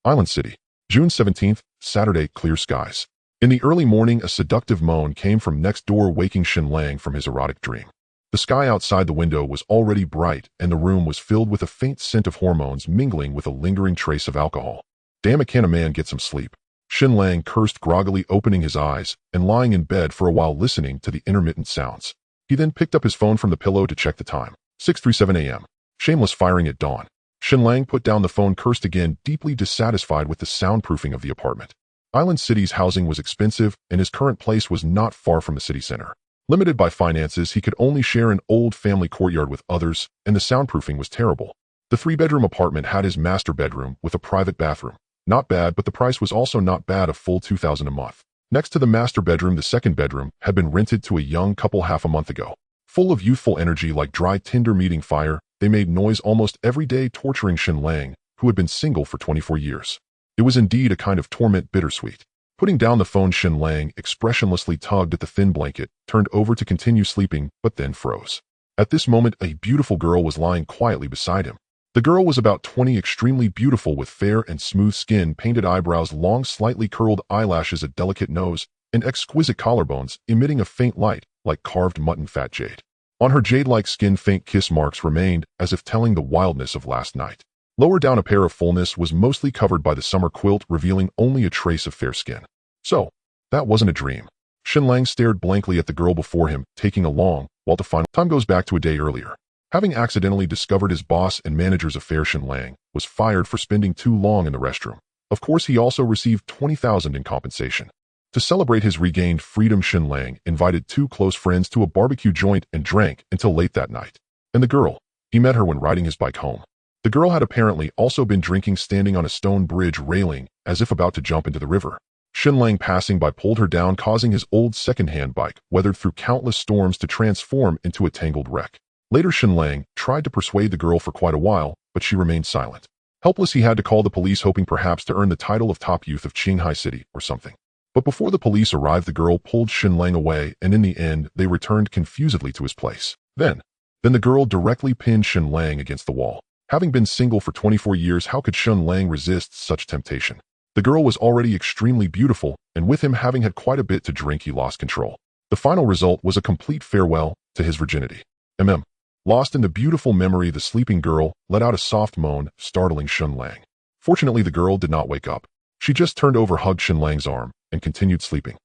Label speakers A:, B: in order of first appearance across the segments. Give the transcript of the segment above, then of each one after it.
A: Island City. June 17th, Saturday, clear skies. In the early morning, a seductive moan came from next door, waking Shen Lang from his erotic dream. The sky outside the window was already bright, and the room was filled with a faint scent of hormones mingling with a lingering trace of alcohol. Damn it, can a man get some sleep? Shen Lang cursed groggily, opening his eyes and lying in bed for a while listening to the intermittent sounds. He then picked up his phone from the pillow to check the time. 6:37 a.m. Shameless firing at dawn. Shen Lang put down the phone, cursed again, deeply dissatisfied with the soundproofing of the apartment. Island City's housing was expensive, and his current place was not far from the city center. Limited by finances, he could only share an old family courtyard with others, and the soundproofing was terrible. The three-bedroom apartment had his master bedroom with a private bathroom. Not bad, but the price was also not bad, a full $2,000 a month. Next to the master bedroom, the second bedroom had been rented to a young couple half a month ago. Full of youthful energy like dry tinder meeting fire, they made noise almost every day, torturing Shen Lang, who had been single for 24 years. It was indeed a kind of torment, bittersweet. Putting down the phone, Shen Lang expressionlessly tugged at the thin blanket, turned over to continue sleeping, but then froze. At this moment, a beautiful girl was lying quietly beside him. The girl was about 20, extremely beautiful, with fair and smooth skin, painted eyebrows, long, slightly curled eyelashes, a delicate nose, and exquisite collarbones emitting a faint light like carved mutton fat jade. On her jade-like skin, faint kiss marks remained, as if telling the wildness of last night. Lower down, a pair of fullness was mostly covered by the summer quilt, revealing only a trace of fair skin. So, that wasn't a dream. Shen Lang stared blankly at the girl before him, taking a long while to find. Time goes back to a day earlier. Having accidentally discovered his boss and manager's affair, Shen Lang was fired for spending too long in the restroom. Of course, he also received $20,000 in compensation. To celebrate his regained freedom, Shen Lang invited two close friends to a barbecue joint and drank until late that night. And the girl, he met her when riding his bike home. The girl had apparently also been drinking, standing on a stone bridge railing as if about to jump into the river. Shen Lang, passing by, pulled her down, causing his old second-hand bike, weathered through countless storms, to transform into a tangled wreck. Later, Shen Lang tried to persuade the girl for quite a while, but she remained silent. Helpless, he had to call the police, hoping perhaps to earn the title of top youth of Qinghai City or something. But before the police arrived, the girl pulled Shen Lang away, and in the end, they returned confusedly to his place. Then the girl directly pinned Shen Lang against the wall. Having been single for 24 years, how could Shen Lang resist such temptation? The girl was already extremely beautiful, and with him having had quite a bit to drink, he lost control. The final result was a complete farewell to his virginity. Lost in the beautiful memory, the sleeping girl let out a soft moan, startling Shen Lang. Fortunately, the girl did not wake up. She just turned over, hugged Shen Lang's arm, and continued sleeping.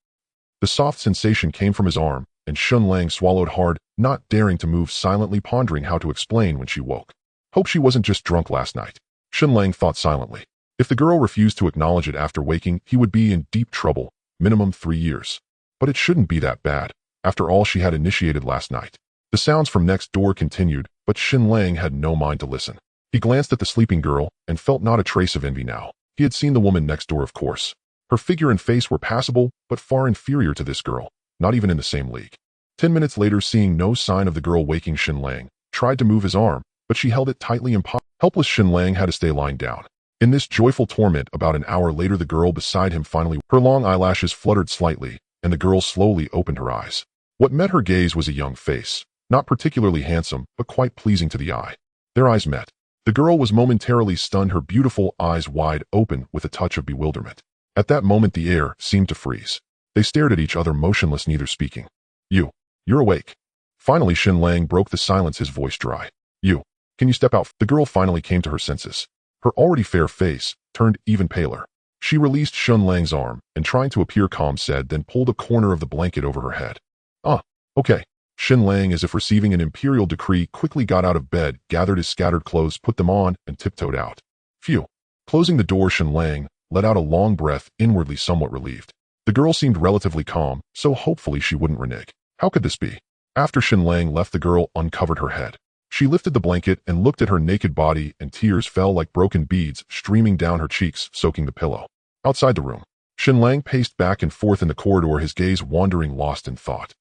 A: The soft sensation came from his arm, and Shen Lang swallowed hard, not daring to move, silently pondering how to explain when she woke. Hope she wasn't just drunk last night. Shen Lang thought silently. If the girl refused to acknowledge it after waking, he would be in deep trouble, minimum 3 years. But it shouldn't be that bad. After all, she had initiated last night. The sounds from next door continued, but Shen Lang had no mind to listen. He glanced at the sleeping girl and felt not a trace of envy now. He had seen the woman next door, of course. Her figure and face were passable, but far inferior to this girl, not even in the same league. 10 minutes later, seeing no sign of the girl waking, Shen Lang tried to move his arm, but she held it tightly. Helpless, Shen Lang had to stay lying down. In this joyful torment, about an hour later, the girl beside him finally. Her long eyelashes fluttered slightly, and the girl slowly opened her eyes. What met her gaze was a young face, not particularly handsome, but quite pleasing to the eye. Their eyes met. The girl was momentarily stunned, her beautiful eyes wide open with a touch of bewilderment. At that moment, the air seemed to freeze. They stared at each other, motionless, neither speaking. You're awake. Finally, Shen Lang broke the silence, his voice dry. Can you step out? The girl finally came to her senses. Her already fair face turned even paler. She released Shen Lang's arm and, trying to appear calm, said, then pulled a corner of the blanket over her head. Okay. Shen Lang, as if receiving an imperial decree, quickly got out of bed, gathered his scattered clothes, put them on, and tiptoed out. Phew. Closing the door, Shen Lang let out a long breath, inwardly somewhat relieved. The girl seemed relatively calm, so hopefully she wouldn't renege. How could this be? After Shen Lang left, the girl uncovered her head. She lifted the blanket and looked at her naked body, and tears fell like broken beads, streaming down her cheeks, soaking the pillow. Outside the room, Shen Lang paced back and forth in the corridor, his gaze wandering, lost in thought.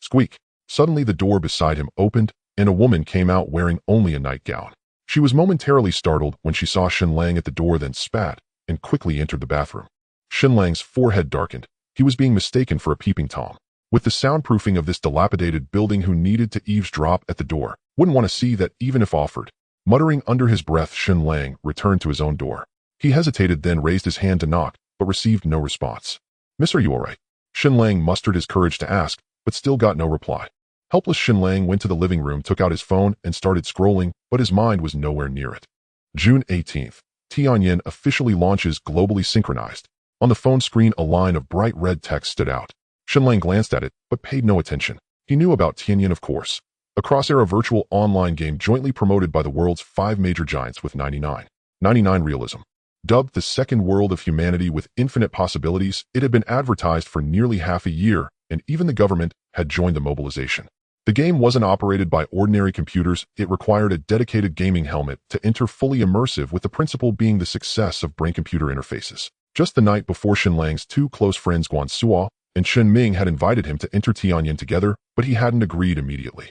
A: Squeak! Suddenly the door beside him opened, and a woman came out wearing only a nightgown. She was momentarily startled when she saw Shen Lang at the door, then spat, and quickly entered the bathroom. Shen Lang's forehead darkened. He was being mistaken for a peeping Tom. With the soundproofing of this dilapidated building, who needed to eavesdrop at the door? Wouldn't want to see that even if offered. Muttering under his breath, Shen Lang returned to his own door. He hesitated, then raised his hand to knock, but received no response. "Miss, are you all right?" Shen Lang mustered his courage to ask, but still got no reply. Helpless, Shen Lang went to the living room, took out his phone, and started scrolling, but his mind was nowhere near it. June 18th. Tianyin officially launches globally synchronized. On the phone screen, a line of bright red text stood out. Shen Lang glanced at it, but paid no attention. He knew about Tianyin, of course. A cross-era virtual online game jointly promoted by the world's 5 major giants with 99 realism. Dubbed the second world of humanity with infinite possibilities, it had been advertised for nearly half a year, and even the government had joined the mobilization. The game wasn't operated by ordinary computers. It required a dedicated gaming helmet to enter, fully immersive, with the principle being the success of brain-computer interfaces. Just the night before, Shen Lang's two close friends Guan Suo and Shen Ming had invited him to enter Tianyin together, but he hadn't agreed immediately.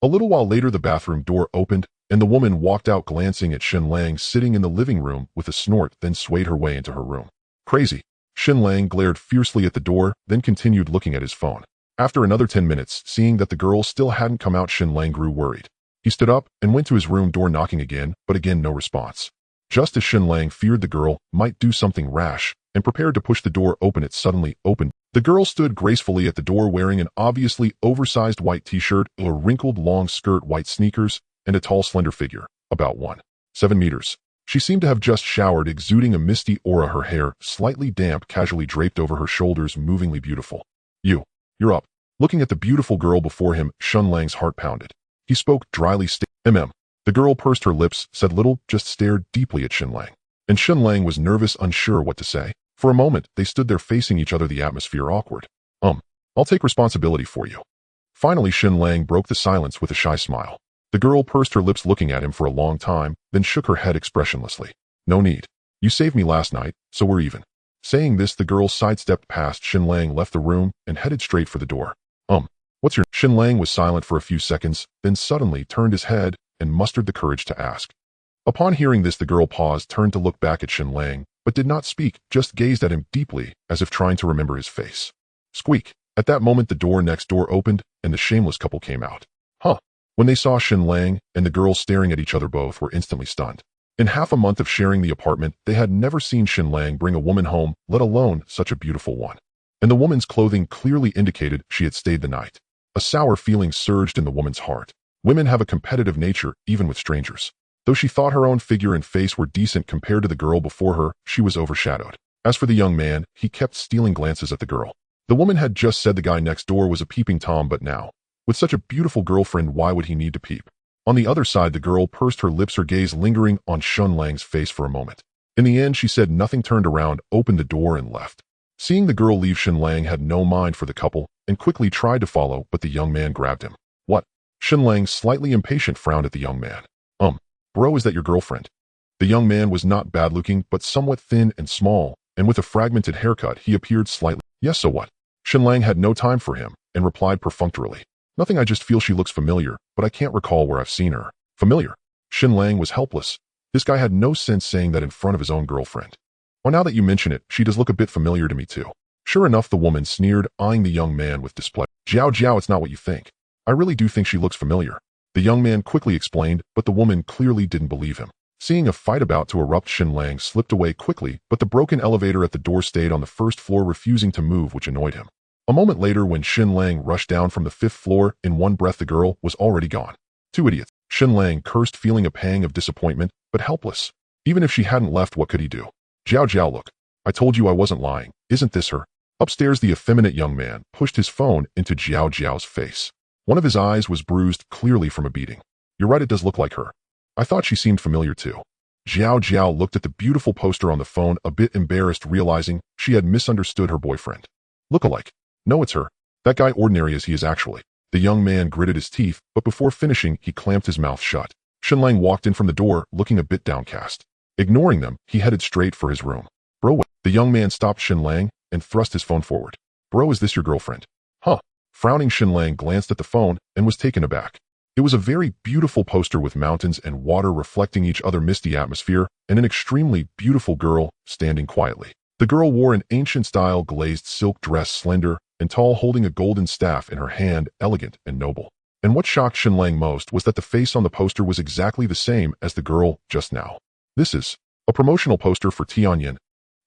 A: A little while later, the bathroom door opened, and the woman walked out, glancing at Shen Lang sitting in the living room with a snort, then swayed her way into her room. Crazy. Shen Lang glared fiercely at the door, then continued looking at his phone. After another 10 minutes, seeing that the girl still hadn't come out, Shen Lang grew worried. He stood up and went to his room door, knocking again, but again no response. Just as Shen Lang feared the girl might do something rash and prepared to push the door open, it suddenly opened. The girl stood gracefully at the door, wearing an obviously oversized white t-shirt, a wrinkled long skirt, white sneakers, and a tall, slender figure, about 1.7 meters. She seemed to have just showered, exuding a misty aura, her hair, slightly damp, casually draped over her shoulders, movingly beautiful. You're up." Looking at the beautiful girl before him, Shen Lang's heart pounded. He spoke dryly. The girl pursed her lips, said little, just stared deeply at Shen Lang. And Shen Lang was nervous, unsure what to say. For a moment, they stood there facing each other, the atmosphere awkward. I'll take responsibility for you." Finally, Shen Lang broke the silence with a shy smile. The girl pursed her lips, looking at him for a long time, then shook her head expressionlessly. "No need. You saved me last night, so we're even." Saying this, the girl sidestepped past Shen Lang, left the room, and headed straight for the door. What's your—" Shen Lang was silent for a few seconds, then suddenly turned his head and mustered the courage to ask. Upon hearing this, the girl paused, turned to look back at Shen Lang, but did not speak, just gazed at him deeply, as if trying to remember his face. Squeak! At that moment, the door next door opened, and the shameless couple came out. When they saw Shen Lang and the girl staring at each other, both were instantly stunned. In half a month of sharing the apartment, they had never seen Shen Lang bring a woman home, let alone such a beautiful one. And the woman's clothing clearly indicated she had stayed the night. A sour feeling surged in the woman's heart. Women have a competitive nature, even with strangers. Though she thought her own figure and face were decent compared to the girl before her, she was overshadowed. As for the young man, he kept stealing glances at the girl. The woman had just said the guy next door was a peeping Tom, but now, with such a beautiful girlfriend, why would he need to peep? On the other side, the girl pursed her lips, her gaze lingering on Shen Lang's face for a moment. In the end, she said nothing, turned around, opened the door, and left. Seeing the girl leave, Shen Lang had no mind for the couple and quickly tried to follow, but the young man grabbed him. "What?" Shen Lang, slightly impatient, frowned at the young man. Bro, is that your girlfriend?" The young man was not bad-looking, but somewhat thin and small, and with a fragmented haircut, he appeared slightly— "Yes, so what?" Shen Lang had no time for him and replied perfunctorily. "Nothing, I just feel she looks familiar, but I can't recall where I've seen her." Familiar? Shen Lang was helpless. This guy had no sense saying that in front of his own girlfriend. "Well, now that you mention it, she does look a bit familiar to me too." Sure enough, the woman sneered, eyeing the young man with displeasure. Jiao, it's not what you think. I really do think she looks familiar." The young man quickly explained, but the woman clearly didn't believe him. Seeing a fight about to erupt, Shen Lang slipped away quickly, but the broken elevator at the door stayed on the first floor, refusing to move, which annoyed him. A moment later, when Shen Lang rushed down from the 5th floor, in one breath the girl was already gone. "Two idiots." Shen Lang cursed, feeling a pang of disappointment, but helpless. Even if she hadn't left, what could he do? Jiao, look. I told you I wasn't lying. Isn't this her?" Upstairs, the effeminate young man pushed his phone into Jiao's face. One of his eyes was bruised, clearly from a beating. "You're right, it does look like her. I thought she seemed familiar too." Jiao looked at the beautiful poster on the phone, a bit embarrassed, realizing she had misunderstood her boyfriend. "Look-alike. No, it's her. That guy, ordinary as he is actually." The young man gritted his teeth, but before finishing, he clamped his mouth shut. Shen Lang walked in from the door, looking a bit downcast. Ignoring them, he headed straight for his room. "Bro, what?" The young man stopped Shen Lang and thrust his phone forward. "Bro, is this your girlfriend?" Frowning, Shen Lang glanced at the phone and was taken aback. It was a very beautiful poster with mountains and water reflecting each other, misty atmosphere, and an extremely beautiful girl standing quietly. The girl wore an ancient-style glazed silk dress, slender and tall, holding a golden staff in her hand, elegant and noble. And what shocked Shen Lang most was that the face on the poster was exactly the same as the girl just now. This is A promotional poster for Tianyin.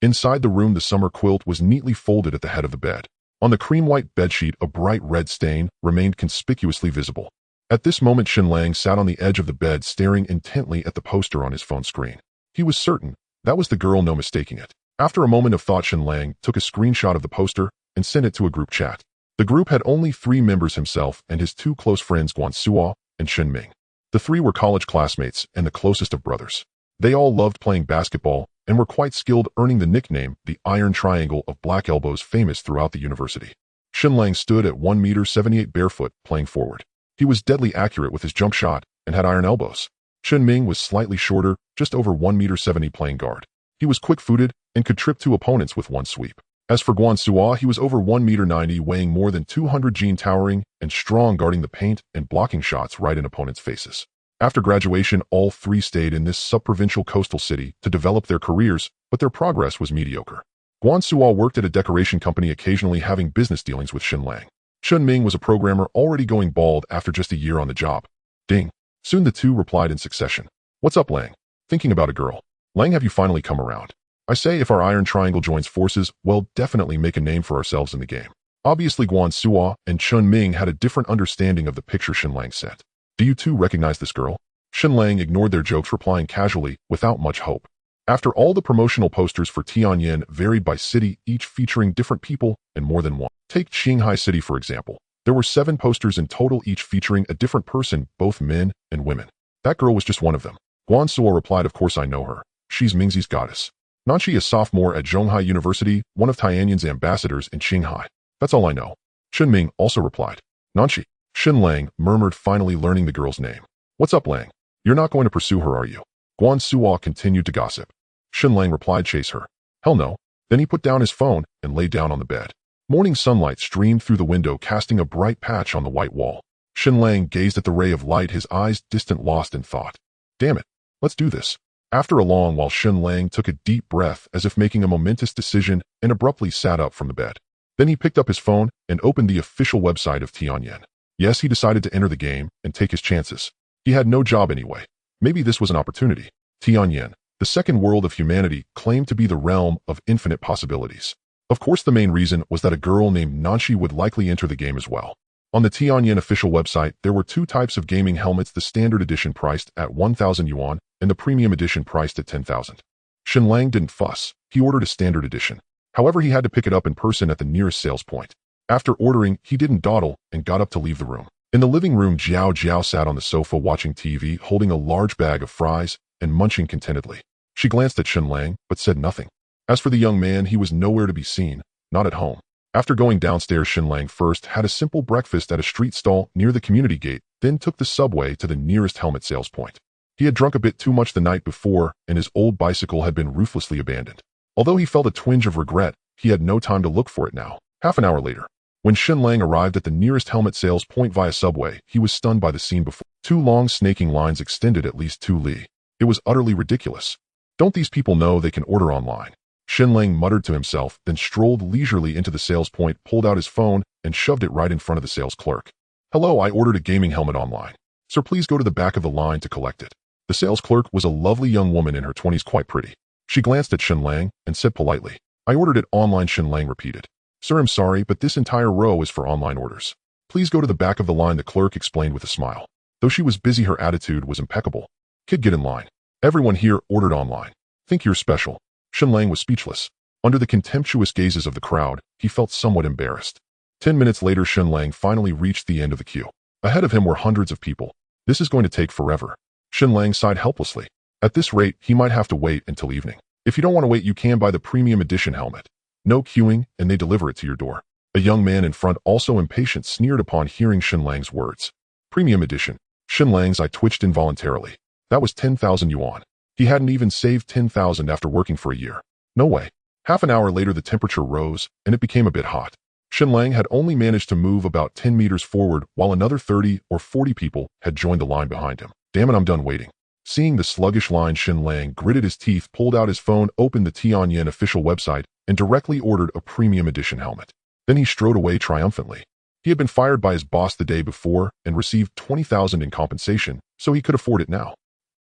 A: Inside the room, the summer quilt was neatly folded at the head of the bed. On the cream-white bedsheet, a bright red stain remained conspicuously visible. At this moment, Shen Lang sat on the edge of the bed, staring intently at the poster on his phone screen. He was certain that was the girl, no mistaking it. After a moment of thought, Shen Lang took a screenshot of the poster and sent it to a group chat. The group had only 3 members: himself and his 2 close friends, Guan Suo and Shen Ming. The 3 were college classmates and the closest of brothers. They all loved playing basketball and were quite skilled, earning the nickname the Iron Triangle of Black Elbows, famous throughout the university. Shen Lang stood at 1.78 meters barefoot, playing forward. He was deadly accurate with his jump shot and had iron elbows. Shen Ming was slightly shorter, just over 1.70 meters, playing guard. He was quick-footed and could trip 2 opponents with one sweep. As for Guan Suo, he was over 1.90 meters, weighing more than 200 kg, towering and strong, guarding the paint and blocking shots right in opponents' faces. After graduation, all 3 stayed in this sub-provincial coastal city to develop their careers, but their progress was mediocre. Guan Suo worked at a decoration company, occasionally having business dealings with Shen Lang. Shen Ming was a programmer, already going bald after just a year on the job. Ding. Soon the 2 replied in succession. What's up, Lang? Thinking about a girl? Lang, have you finally come around? I say, if our Iron Triangle joins forces, we'll definitely make a name for ourselves in the game. Obviously, Guan Suo and Shen Ming had a different understanding of the picture Shen Lang sent. Do you 2 recognize this girl? Shen Lang ignored their jokes, replying casually, without much hope. After all, the promotional posters for Tianyin varied by city, each featuring different people and more than one. Take Qinghai City, for example. There were 7 posters in total, each featuring a different person, both men and women. That girl was just one of them. Guan Suo replied, of course I know her. She's Mingxi's goddess. Nanshi, a sophomore at Zhonghai University, one of Tianyin's ambassadors in Qinghai. That's all I know. Shen Ming also replied. Nanshi. Shen Lang murmured, finally learning the girl's name. What's up, Lang? You're not going to pursue her, are you? Guan Suo continued to gossip. Shen Lang replied, chase her. Hell no. Then he put down his phone and lay down on the bed. Morning sunlight streamed through the window, casting a bright patch on the white wall. Shen Lang gazed at the ray of light, his eyes distant, lost in thought. Damn it. Let's do this. After a long while, Shen Lang took a deep breath as if making a momentous decision and abruptly sat up from the bed. Then he picked up his phone and opened the official website of Tianyin. Yes, he decided to enter the game and take his chances. He had no job anyway. Maybe this was an opportunity. Tianyin, the second world of humanity, claimed to be the realm of infinite possibilities. Of course, the main reason was that a girl named Nanshi would likely enter the game as well. On the Tianyin official website, there were 2 types of gaming helmets, the standard edition priced at 1,000 yuan and the premium edition priced at 10,000. Shen Lang didn't fuss. He ordered a standard edition. However, he had to pick it up in person at the nearest sales point. After ordering, he didn't dawdle and got up to leave the room. In the living room, Jiao Jiao sat on the sofa watching TV, holding a large bag of fries and munching contentedly. She glanced at Shen Lang, but said nothing. As for the young man, he was nowhere to be seen, not at home. After going downstairs, Shen Lang first had a simple breakfast at a street stall near the community gate, then took the subway to the nearest helmet sales point. He had drunk a bit too much the night before, and his old bicycle had been ruthlessly abandoned. Although he felt a twinge of regret, he had no time to look for it now. Half an hour later, when Shen Lang arrived at the nearest helmet sales point via subway, he was stunned by the scene before. 2 long snaking lines extended at least 2 li. It was utterly ridiculous. Don't these people know they can order online? Shen Lang muttered to himself, then strolled leisurely into the sales point, pulled out his phone, and shoved it right in front of the sales clerk. Hello, I ordered a gaming helmet online. Sir, please go to the back of the line to collect it. The sales clerk was a lovely young woman in her 20s, quite pretty. She glanced at Shen Lang and said politely, I ordered it online. Shen Lang repeated. Sir, I'm sorry, but this entire row is for online orders. Please go to the back of the line, the clerk explained with a smile. Though she was busy, her attitude was impeccable. Kid, get in line. Everyone here ordered online. Think you're special. Shen Lang was speechless. Under the contemptuous gazes of the crowd, he felt somewhat embarrassed. 10 minutes later, Shen Lang finally reached the end of the queue. Ahead of him were hundreds of people. This is going to take forever. Shen Lang sighed helplessly. At this rate, he might have to wait until evening. If you don't want to wait, you can buy the premium edition helmet. No queuing, and they deliver it to your door. A young man in front, also impatient, sneered upon hearing Shen Lang's words. Premium edition. Shen Lang's eye twitched involuntarily. That was 10,000 yuan. He hadn't even saved 10,000 after working for a year. No way. Half an hour later, the temperature rose, and it became a bit hot. Shen Lang had only managed to move about 10 meters forward, while another 30 or 40 people had joined the line behind him. Damn it, I'm done waiting. Seeing the sluggish line, Shen Lang gritted his teeth, pulled out his phone, opened the Tianyin official website, and directly ordered a premium edition helmet. Then he strode away triumphantly. He had been fired by his boss the day before and received 20,000 in compensation, so he could afford it now.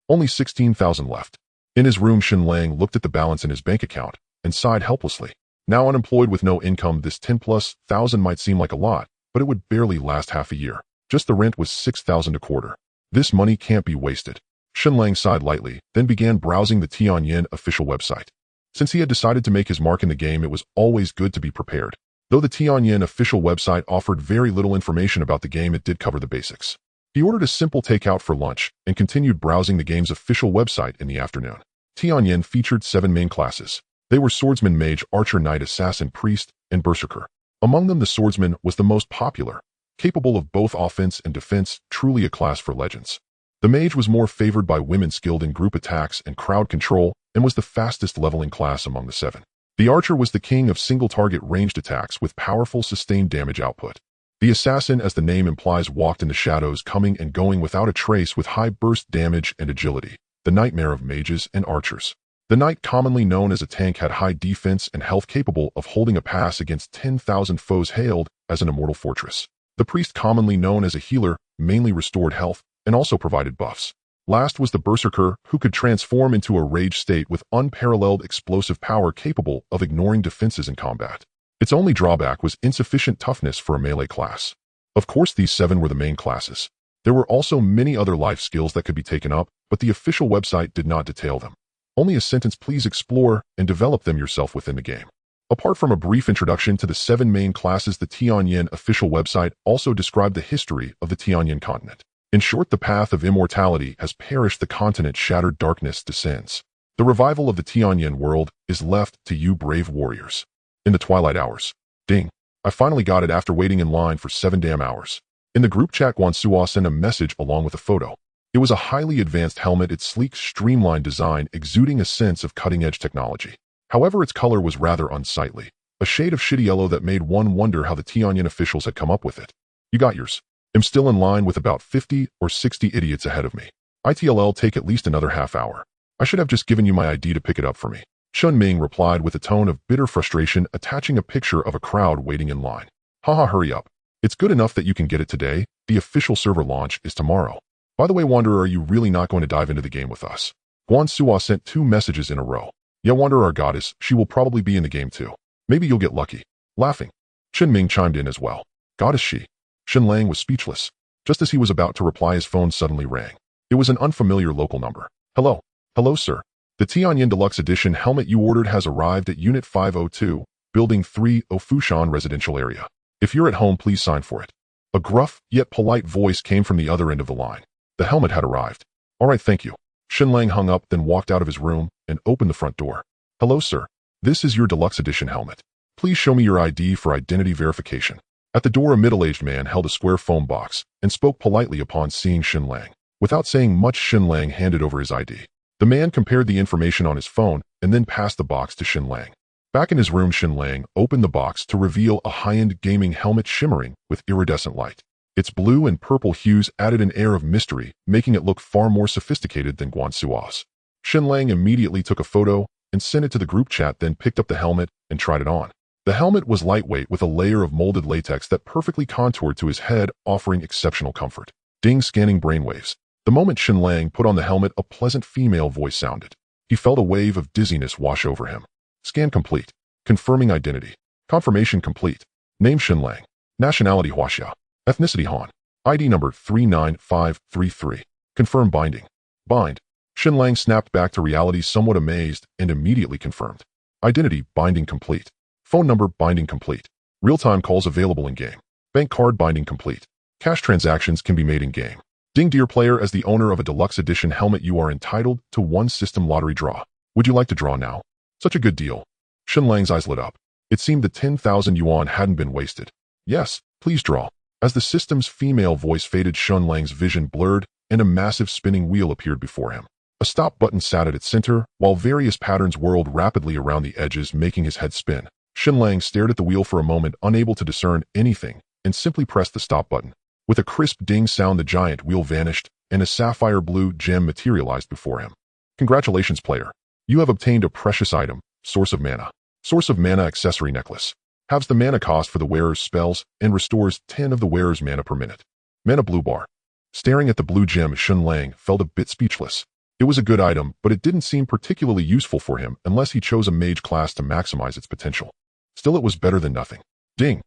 A: Only 16,000 left. In his room, Shen Lang looked at the balance in his bank account and sighed helplessly. Now unemployed with no income, this 10,000+ might seem like a lot, but it would barely last half a year. Just the rent was 6,000 a quarter. This money can't be wasted. Shen Lang sighed lightly, then began browsing the Tianyin official website. Since he had decided to make his mark in the game, it was always good to be prepared. Though the Tianyin official website offered very little information about the game, it did cover the basics. He ordered a simple takeout for lunch and continued browsing the game's official website in the afternoon. Tianyin featured 7 main classes. They were Swordsman, Mage, Archer, Knight, Assassin, Priest, and Berserker. Among them, the Swordsman was the most popular, capable of both offense and defense, truly a class for legends. The Mage was more favored by women skilled in group attacks and crowd control and was the fastest leveling class among the 7. The Archer was the king of single-target ranged attacks with powerful sustained damage output. The Assassin, as the name implies, walked in the shadows, coming and going without a trace with high burst damage and agility, the nightmare of mages and archers. The Knight, commonly known as a tank, had high defense and health, capable of holding a pass against 10,000 foes, hailed as an immortal fortress. The Priest, commonly known as a healer, mainly restored health and also provided buffs. Last was the Berserker, who could transform into a rage state with unparalleled explosive power, capable of ignoring defenses in combat. Its only drawback was insufficient toughness for a melee class. Of course, these 7 were the main classes. There were also many other life skills that could be taken up, but the official website did not detail them. Only a sentence: please explore and develop them yourself within the game. Apart from a brief introduction to the 7 main classes, the Tianyin official website also described the history of the Tianyin continent. In short, the path of immortality has perished, the continent shattered, darkness descends. The revival of the Tianyin world is left to you, brave warriors. In the twilight hours. Ding. I finally got it after waiting in line for 7 damn hours. In the group chat, Guansuo sent a message along with a photo. It was a highly advanced helmet, its sleek, streamlined design exuding a sense of cutting-edge technology. However, its color was rather unsightly, a shade of shitty yellow that made one wonder how the Tianyin officials had come up with it. You got yours. I'm still in line with about 50 or 60 idiots ahead of me. ITLL take at least another half hour. I should have just given you my ID to pick it up for me. Shun Ming replied with a tone of bitter frustration, attaching a picture of a crowd waiting in line. Haha, hurry up. It's good enough that you can get it today. The official server launch is tomorrow. By the way, Wanderer, are you really not going to dive into the game with us? Guansuo sent 2 messages in a row. Yeah, Wanderer, our goddess, she will probably be in the game too. Maybe you'll get lucky. Laughing. Shen Ming chimed in as well. Goddess she. Shen Lang was speechless. Just as he was about to reply, his phone suddenly rang. It was an unfamiliar local number. Hello. Hello, sir. The Tianyin Deluxe Edition helmet you ordered has arrived at Unit 502, Building 3, Ofushan Residential Area. If you're at home, please sign for it. A gruff, yet polite voice came from the other end of the line. The helmet had arrived. All right, thank you. Shen Lang hung up, then walked out of his room and opened the front door. Hello, sir. This is your Deluxe Edition helmet. Please show me your ID for identity verification. At the door, a middle-aged man held a square foam box and spoke politely upon seeing Shen Lang. Without saying much, Shen Lang handed over his ID. The man compared the information on his phone and then passed the box to Shen Lang. Back in his room, Shen Lang opened the box to reveal a high-end gaming helmet shimmering with iridescent light. Its blue and purple hues added an air of mystery, making it look far more sophisticated than Guansuo's. Shen Lang immediately took a photo and sent it to the group chat, then picked up the helmet and tried it on. The helmet was lightweight with a layer of molded latex that perfectly contoured to his head, offering exceptional comfort. Ding, scanning brainwaves. The moment Shen Lang put on the helmet, a pleasant female voice sounded. He felt a wave of dizziness wash over him. Scan complete. Confirming identity. Confirmation complete. Name Shen Lang. Nationality Huaxia. Ethnicity Han. ID number 39533. Confirm binding. Bind. Shen Lang snapped back to reality, somewhat amazed, and immediately confirmed. Identity binding complete. Phone number binding complete. Real-time calls available in-game. Bank card binding complete. Cash transactions can be made in-game. Ding, dear player, as the owner of a Deluxe Edition helmet, you are entitled to 1 system lottery draw. Would you like to draw now? Such a good deal. Shen Lang's eyes lit up. It seemed the 10,000 yuan hadn't been wasted. Yes, please draw. As the system's female voice faded, Shen Lang's vision blurred and a massive spinning wheel appeared before him. A stop button sat at its center, while various patterns whirled rapidly around the edges, making his head spin. Shen Lang stared at the wheel for a moment, unable to discern anything, and simply pressed the stop button. With a crisp ding sound, the giant wheel vanished, and a sapphire blue gem materialized before him. Congratulations, player. You have obtained a precious item, Source of Mana. Source of Mana accessory necklace. Halves the mana cost for the wearer's spells and restores 10 of the wearer's mana per minute. Mana blue bar. Staring at the blue gem, Shen Lang felt a bit speechless. It was a good item, but it didn't seem particularly useful for him unless he chose a mage class to maximize its potential. Still, it was better than nothing. Ding!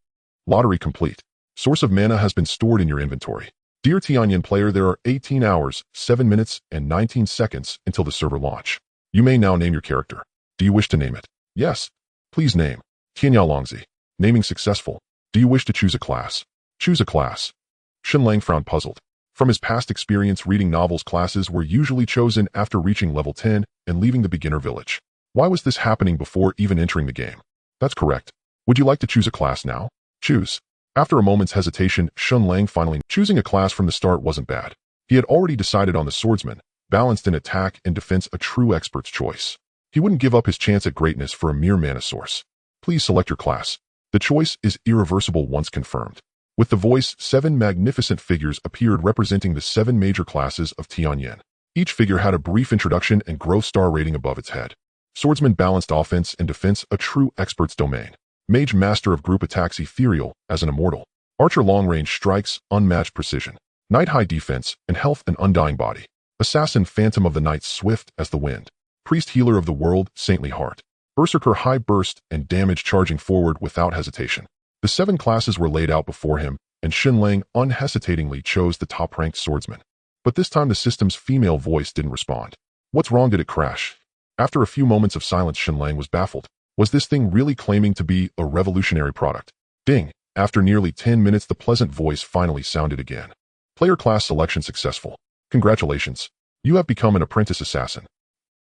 A: Lottery complete. Source of mana has been stored in your inventory. Dear Tianyan player, there are 18 hours, 7 minutes, and 19 seconds until the server launch. You may now name your character. Do you wish to name it? Yes. Please name. Tianya Longzi. Naming successful. Do you wish to choose a class? Choose a class. Shen Lang frowned, puzzled. From his past experience reading novels, classes were usually chosen after reaching level 10 and leaving the beginner village. Why was this happening before even entering the game? That's correct. Would you like to choose a class now? Choose. After a moment's hesitation, Shen Lang finally choosing a class from the start wasn't bad. He had already decided on the swordsman, balanced in attack and defense, a true expert's choice. He wouldn't give up his chance at greatness for a mere mana source. Please select your class. The choice is irreversible once confirmed. With the voice, 7 magnificent figures appeared representing the 7 major classes of Tianyan. Each figure had a brief introduction and growth star rating above its head. Swordsman, balanced offense and defense, a true expert's domain. Mage, master of group attacks, ethereal as an immortal. Archer, long-range strikes, unmatched precision. Knight, high defense and health, an undying body. Assassin, phantom of the night, swift as the wind. Priest, healer of the world, saintly heart. Berserker, high burst and damage, charging forward without hesitation. The 7 classes were laid out before him, and Shen Lang unhesitatingly chose the top-ranked swordsman. But this time the system's female voice didn't respond. What's wrong? Did it crash? After a few moments of silence, Shen Lang was baffled. Was this thing really claiming to be a revolutionary product? Ding! After nearly 10 minutes, the pleasant voice finally sounded again. Player class selection successful. Congratulations. You have become an apprentice assassin.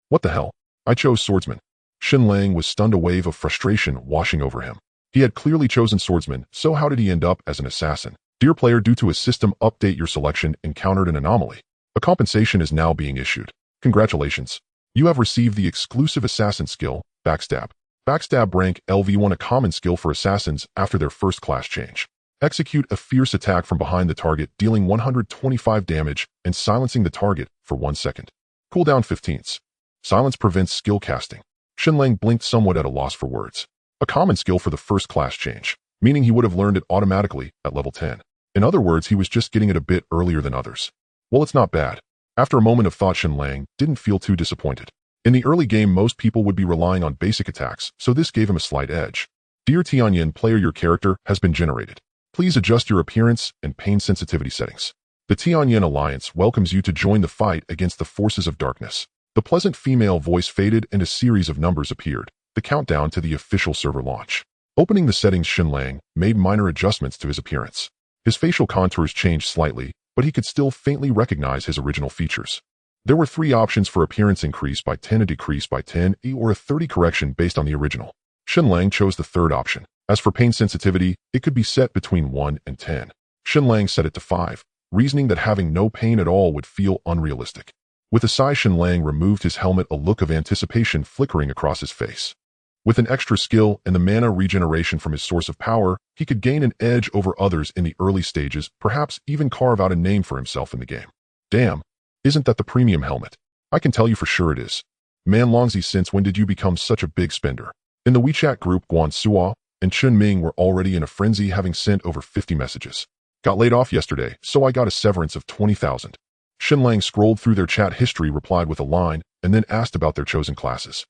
A: What the hell? I chose swordsman. Shen Lang was stunned, a wave of frustration washing over him. He had clearly chosen swordsman, so how did he end up as an assassin? Dear player, due to a system update, your selection encountered an anomaly. A compensation is now being issued. Congratulations. You have received the exclusive assassin skill, Backstab. Backstab rank LV1, a common skill for assassins after their first class change. Execute a fierce attack from behind the target, dealing 125 damage and silencing the target for 1 second. Cooldown 15ths. Silence prevents skill casting. Shen Lang blinked, somewhat at a loss for words. A common skill for the first class change, meaning he would have learned it automatically at level 10. In other words, he was just getting it a bit earlier than others. Well, it's not bad. After a moment of thought, Shen Lang didn't feel too disappointed. In the early game, most people would be relying on basic attacks, so this gave him a slight edge. Dear Tianyan player, your character has been generated. Please adjust your appearance and pain sensitivity settings. The Tianyan Alliance welcomes you to join the fight against the forces of darkness. The pleasant female voice faded and a series of numbers appeared, the countdown to the official server launch. Opening the settings, Shen Lang made minor adjustments to his appearance. His facial contours changed slightly, but he could still faintly recognize his original features. There were 3 options for appearance: increase by 10, a decrease by 10, or a 30 correction based on the original. Shen Lang chose the third option. As for pain sensitivity, it could be set between 1 and 10. Shen Lang set it to 5, reasoning that having no pain at all would feel unrealistic. With a sigh, Shen Lang removed his helmet, a look of anticipation flickering across his face. With an extra skill and the mana regeneration from his source of power, he could gain an edge over others in the early stages, perhaps even carve out a name for himself in the game. Damn, isn't that the premium helmet? I can tell you for sure it is. Man Longzi, since when did you become such a big spender? In the WeChat group, Guan Suo and Chun Ming were already in a frenzy, having sent over 50 messages. Got laid off yesterday, so I got a severance of 20,000. Shen Lang scrolled through their chat history, replied with a line, and then asked about their chosen classes.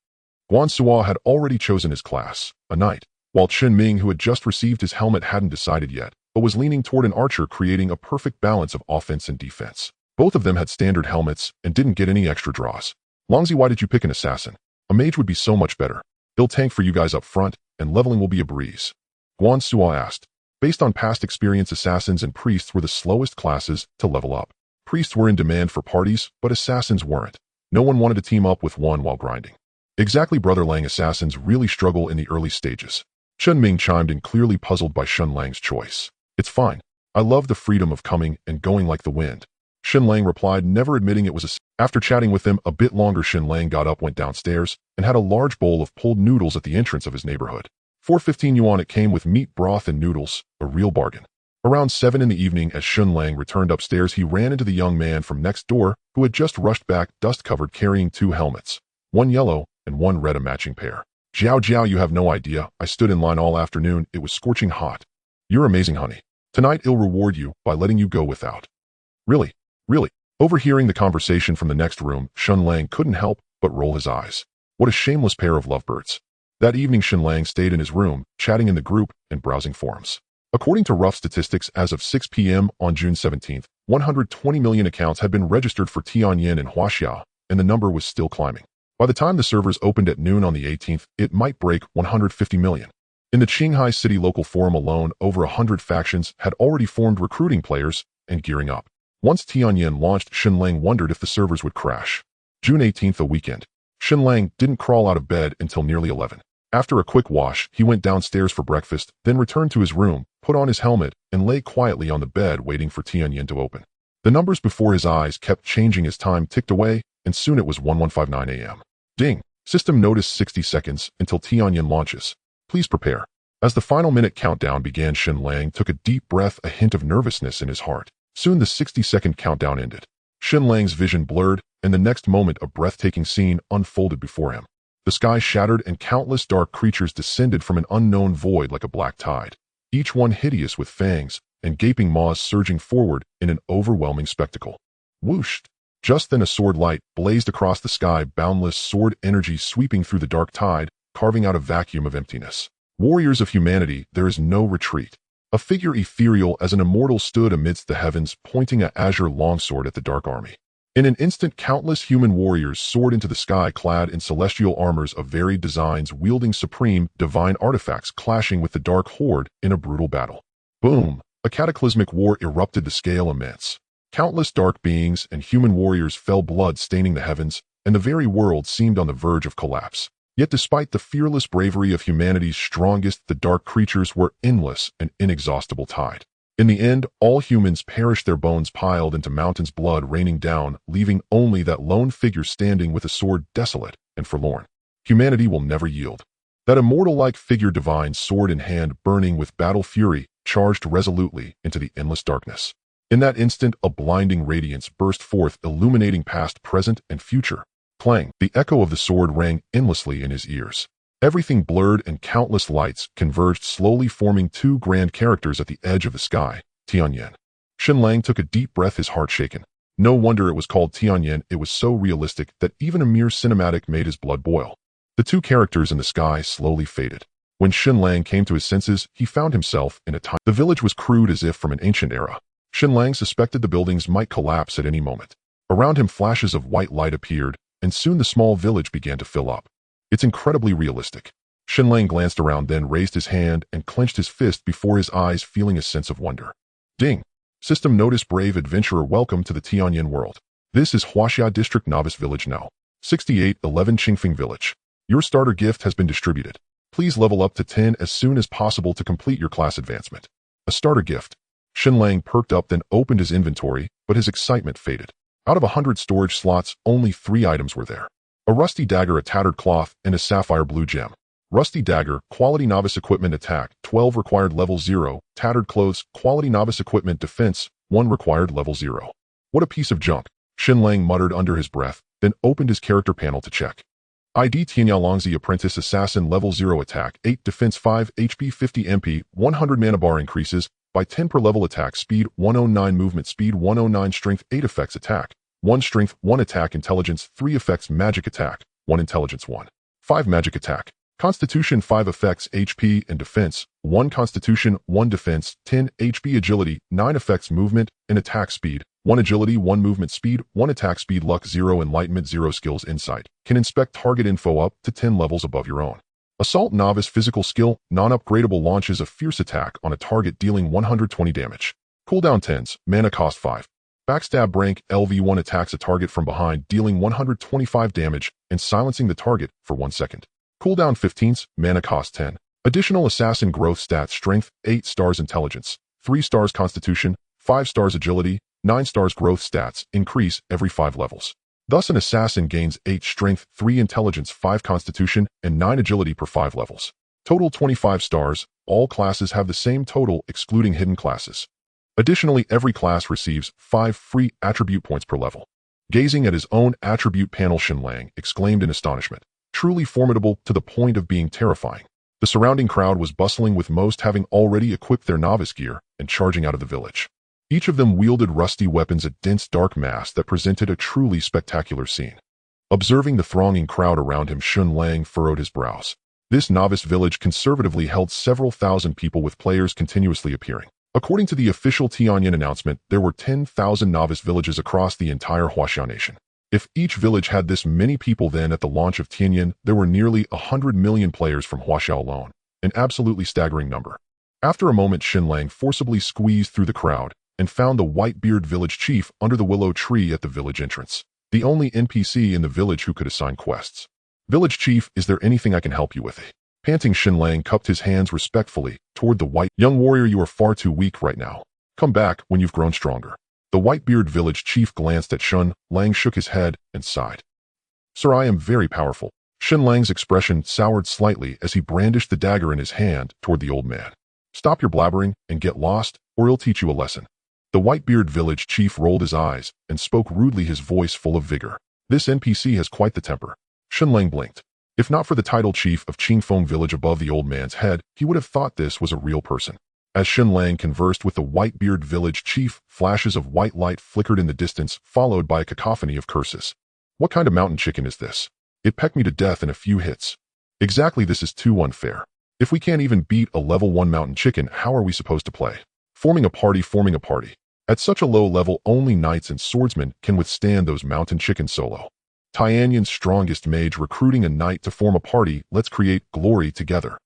A: Guan Suo had already chosen his class, a knight, while Chun Ming, who had just received his helmet, hadn't decided yet, but was leaning toward an archer, creating a perfect balance of offense and defense. Both of them had standard helmets and didn't get any extra draws. Longzi, why did you pick an assassin? A mage would be so much better. He'll tank for you guys up front, and leveling will be a breeze. Guan Suo asked. Based on past experience, assassins and priests were the slowest classes to level up. Priests were in demand for parties, but assassins weren't. No one wanted to team up with one while grinding. Exactly, Brother Lang. Assassins really struggle in the early stages. Chun Ming chimed in, clearly puzzled by Shen Lang's choice. It's fine. I love the freedom of coming and going like the wind. Shen Lang replied, never admitting it was a... After chatting with him a bit longer, Shen Lang got up, went downstairs, and had a large bowl of pulled noodles at the entrance of his neighborhood. For 15 yuan it came with meat broth and noodles, a real bargain. Around 7 in the evening, as Shen Lang returned upstairs, he ran into the young man from next door, who had just rushed back, dust-covered, carrying 2 helmets, one yellow and one red, a matching pair. Jiao Jiao, you have no idea. I stood in line all afternoon. It was scorching hot. You're amazing, honey. Tonight I'll reward you by letting you go without. Really? Really? Overhearing the conversation from the next room, Shen Lang couldn't help but roll his eyes. What a shameless pair of lovebirds. That evening, Shen Lang stayed in his room, chatting in the group and browsing forums. According to rough statistics, as of 6 p.m. on June 17th, 120 million accounts had been registered for Tianyin and Huaxia, and the number was still climbing. By the time the servers opened at noon on the 18th, it might break 150 million. In the Qinghai City local forum alone, over 100 factions had already formed, recruiting players and gearing up. Once Tianyin launched, Shen Lang wondered if the servers would crash. June 18th, a weekend. Shen Lang didn't crawl out of bed until nearly 11. After a quick wash, he went downstairs for breakfast, then returned to his room, put on his helmet, and lay quietly on the bed waiting for Tianyin to open. The numbers before his eyes kept changing as time ticked away, and soon it was 1159 a.m. Ding! System notice 60 seconds until Tianyin launches. Please prepare. As the final minute countdown began, Shen Lang took a deep breath, a hint of nervousness in his heart. Soon the 60-second countdown ended. Shen Lang's vision blurred, and the next moment a breathtaking scene unfolded before him. The sky shattered and countless dark creatures descended from an unknown void like a black tide, each one hideous with fangs and gaping maws surging forward in an overwhelming spectacle. Whooshed! Just then a sword light blazed across the sky, boundless sword energy sweeping through the dark tide, carving out a vacuum of emptiness. Warriors of humanity, there is no retreat. A figure ethereal as an immortal stood amidst the heavens, pointing an azure longsword at the dark army. In an instant, countless human warriors soared into the sky, clad in celestial armors of varied designs, wielding supreme, divine artifacts, clashing with the dark horde in a brutal battle. Boom! A cataclysmic war erupted, the scale immense. Countless dark beings and human warriors fell, blood staining the heavens, and the very world seemed on the verge of collapse. Yet despite the fearless bravery of humanity's strongest, the dark creatures were endless and inexhaustible tide. In the end, all humans perished, their bones piled into mountains, blood raining down, leaving only that lone figure standing with a sword, desolate and forlorn. Humanity will never yield. That immortal-like figure, divine sword in hand, burning with battle fury, charged resolutely into the endless darkness. In that instant, a blinding radiance burst forth, illuminating past, present, and future. Clang! The echo of the sword rang endlessly in his ears. Everything blurred and countless lights converged, slowly forming two grand characters at the edge of the sky, Tianyin. Shen Lang took a deep breath, his heart shaken. No wonder it was called Tianyin, it was so realistic that even a mere cinematic made his blood boil. The two characters in the sky slowly faded. When Shen Lang came to his senses, he found himself in a time. The village was crude as if from an ancient era. Shen Lang suspected the buildings might collapse at any moment. Around him, flashes of white light appeared, and soon the small village began to fill up. It's incredibly realistic. Shen Lang glanced around, then raised his hand and clenched his fist before his eyes, feeling a sense of wonder. Ding! System notice, brave adventurer, welcome to the Tianyin world. This is Huaxia District Novice Village now. 6811 Qingfeng Village. Your starter gift has been distributed. Please level up to 10 as soon as possible to complete your class advancement. A starter gift. Shen Lang perked up, then opened his inventory, but his excitement faded. Out of 100 storage slots, only 3 items were there. A rusty dagger, a tattered cloth, and a sapphire blue gem. Rusty dagger, quality novice equipment, attack, 12 required, level 0. Tattered clothes, quality novice equipment, defense, 1 required, level 0. What a piece of junk, Shen Lang muttered under his breath, then opened his character panel to check. ID Tianyao Longzi, apprentice assassin, level 0, attack, 8, defense 5, HP 50 MP, 100 mana bar increases by 10 per level, attack speed 109, movement speed 109, strength 8, effects attack 1, strength 1, attack intelligence 3, effects magic attack 1, intelligence 1, 5 magic attack, constitution 5, effects HP and defense 1, constitution 1, defense 10, HP, agility 9, effects movement and attack speed 1, agility 1, movement speed 1, attack speed, luck 0, enlightenment 0, skills insight, can inspect target info up to 10 levels above your own. Assault novice, physical skill, non-upgradable, launches a fierce attack on a target dealing 120 damage. Cooldown 10s, mana cost 5. Backstab rank, LV1, attacks a target from behind dealing 125 damage and silencing the target for 1 second. Cooldown 15s, mana cost 10. Additional assassin growth stats, strength, 8 stars, intelligence, 3 stars, constitution, 5 stars, agility, 9 stars. Growth stats increase every 5 levels. Thus, an assassin gains 8 strength, 3 intelligence, 5 constitution, and 9 agility per 5 levels. Total 25 stars. All classes have the same total, excluding hidden classes. Additionally, every class receives 5 free attribute points per level. Gazing at his own attribute panel, Shen Lang exclaimed in astonishment. Truly formidable to the point of being terrifying. The surrounding crowd was bustling, with most having already equipped their novice gear and charging out of the village. Each of them wielded rusty weapons, a dense dark mass that presented a truly spectacular scene. Observing the thronging crowd around him, Shen Lang furrowed his brows. This novice village conservatively held several thousand people, with players continuously appearing. According to the official Tianyan announcement, there were 10,000 novice villages across the entire Huaxiao nation. If each village had this many people, then at the launch of Tianyan, there were nearly 100 million players from Huaxiao alone, an absolutely staggering number. After a moment, Shen Lang forcibly squeezed through the crowd and found the Whitebeard village chief under the willow tree at the village entrance, the only NPC in the village who could assign quests. "Village chief, is there anything I can help you with?" Panting, Shen Lang cupped his hands respectfully toward the white. "Young warrior, you are far too weak right now. Come back when you've grown stronger." The Whitebeard village chief glanced at Shen Lang, shook his head, and sighed. "Sir, I am very powerful." Shen Lang's expression soured slightly as he brandished the dagger in his hand toward the old man. "Stop your blabbering and get lost, or he'll teach you a lesson." The Whitebeard village chief rolled his eyes and spoke rudely, his voice full of vigor. "This NPC has quite the temper." Shen Lang blinked. If not for the title chief of Qingfeng village above the old man's head, he would have thought this was a real person. As Shen Lang conversed with the Whitebeard village chief, flashes of white light flickered in the distance, followed by a cacophony of curses. "What kind of mountain chicken is this? It pecked me to death in a few hits. Exactly, this is too unfair. If we can't even beat a level 1 mountain chicken, how are we supposed to play? Forming a party. At such a low level, only knights and swordsmen can withstand those mountain chickens solo. Tianyan's strongest mage recruiting a knight to form a party. Let's create glory together.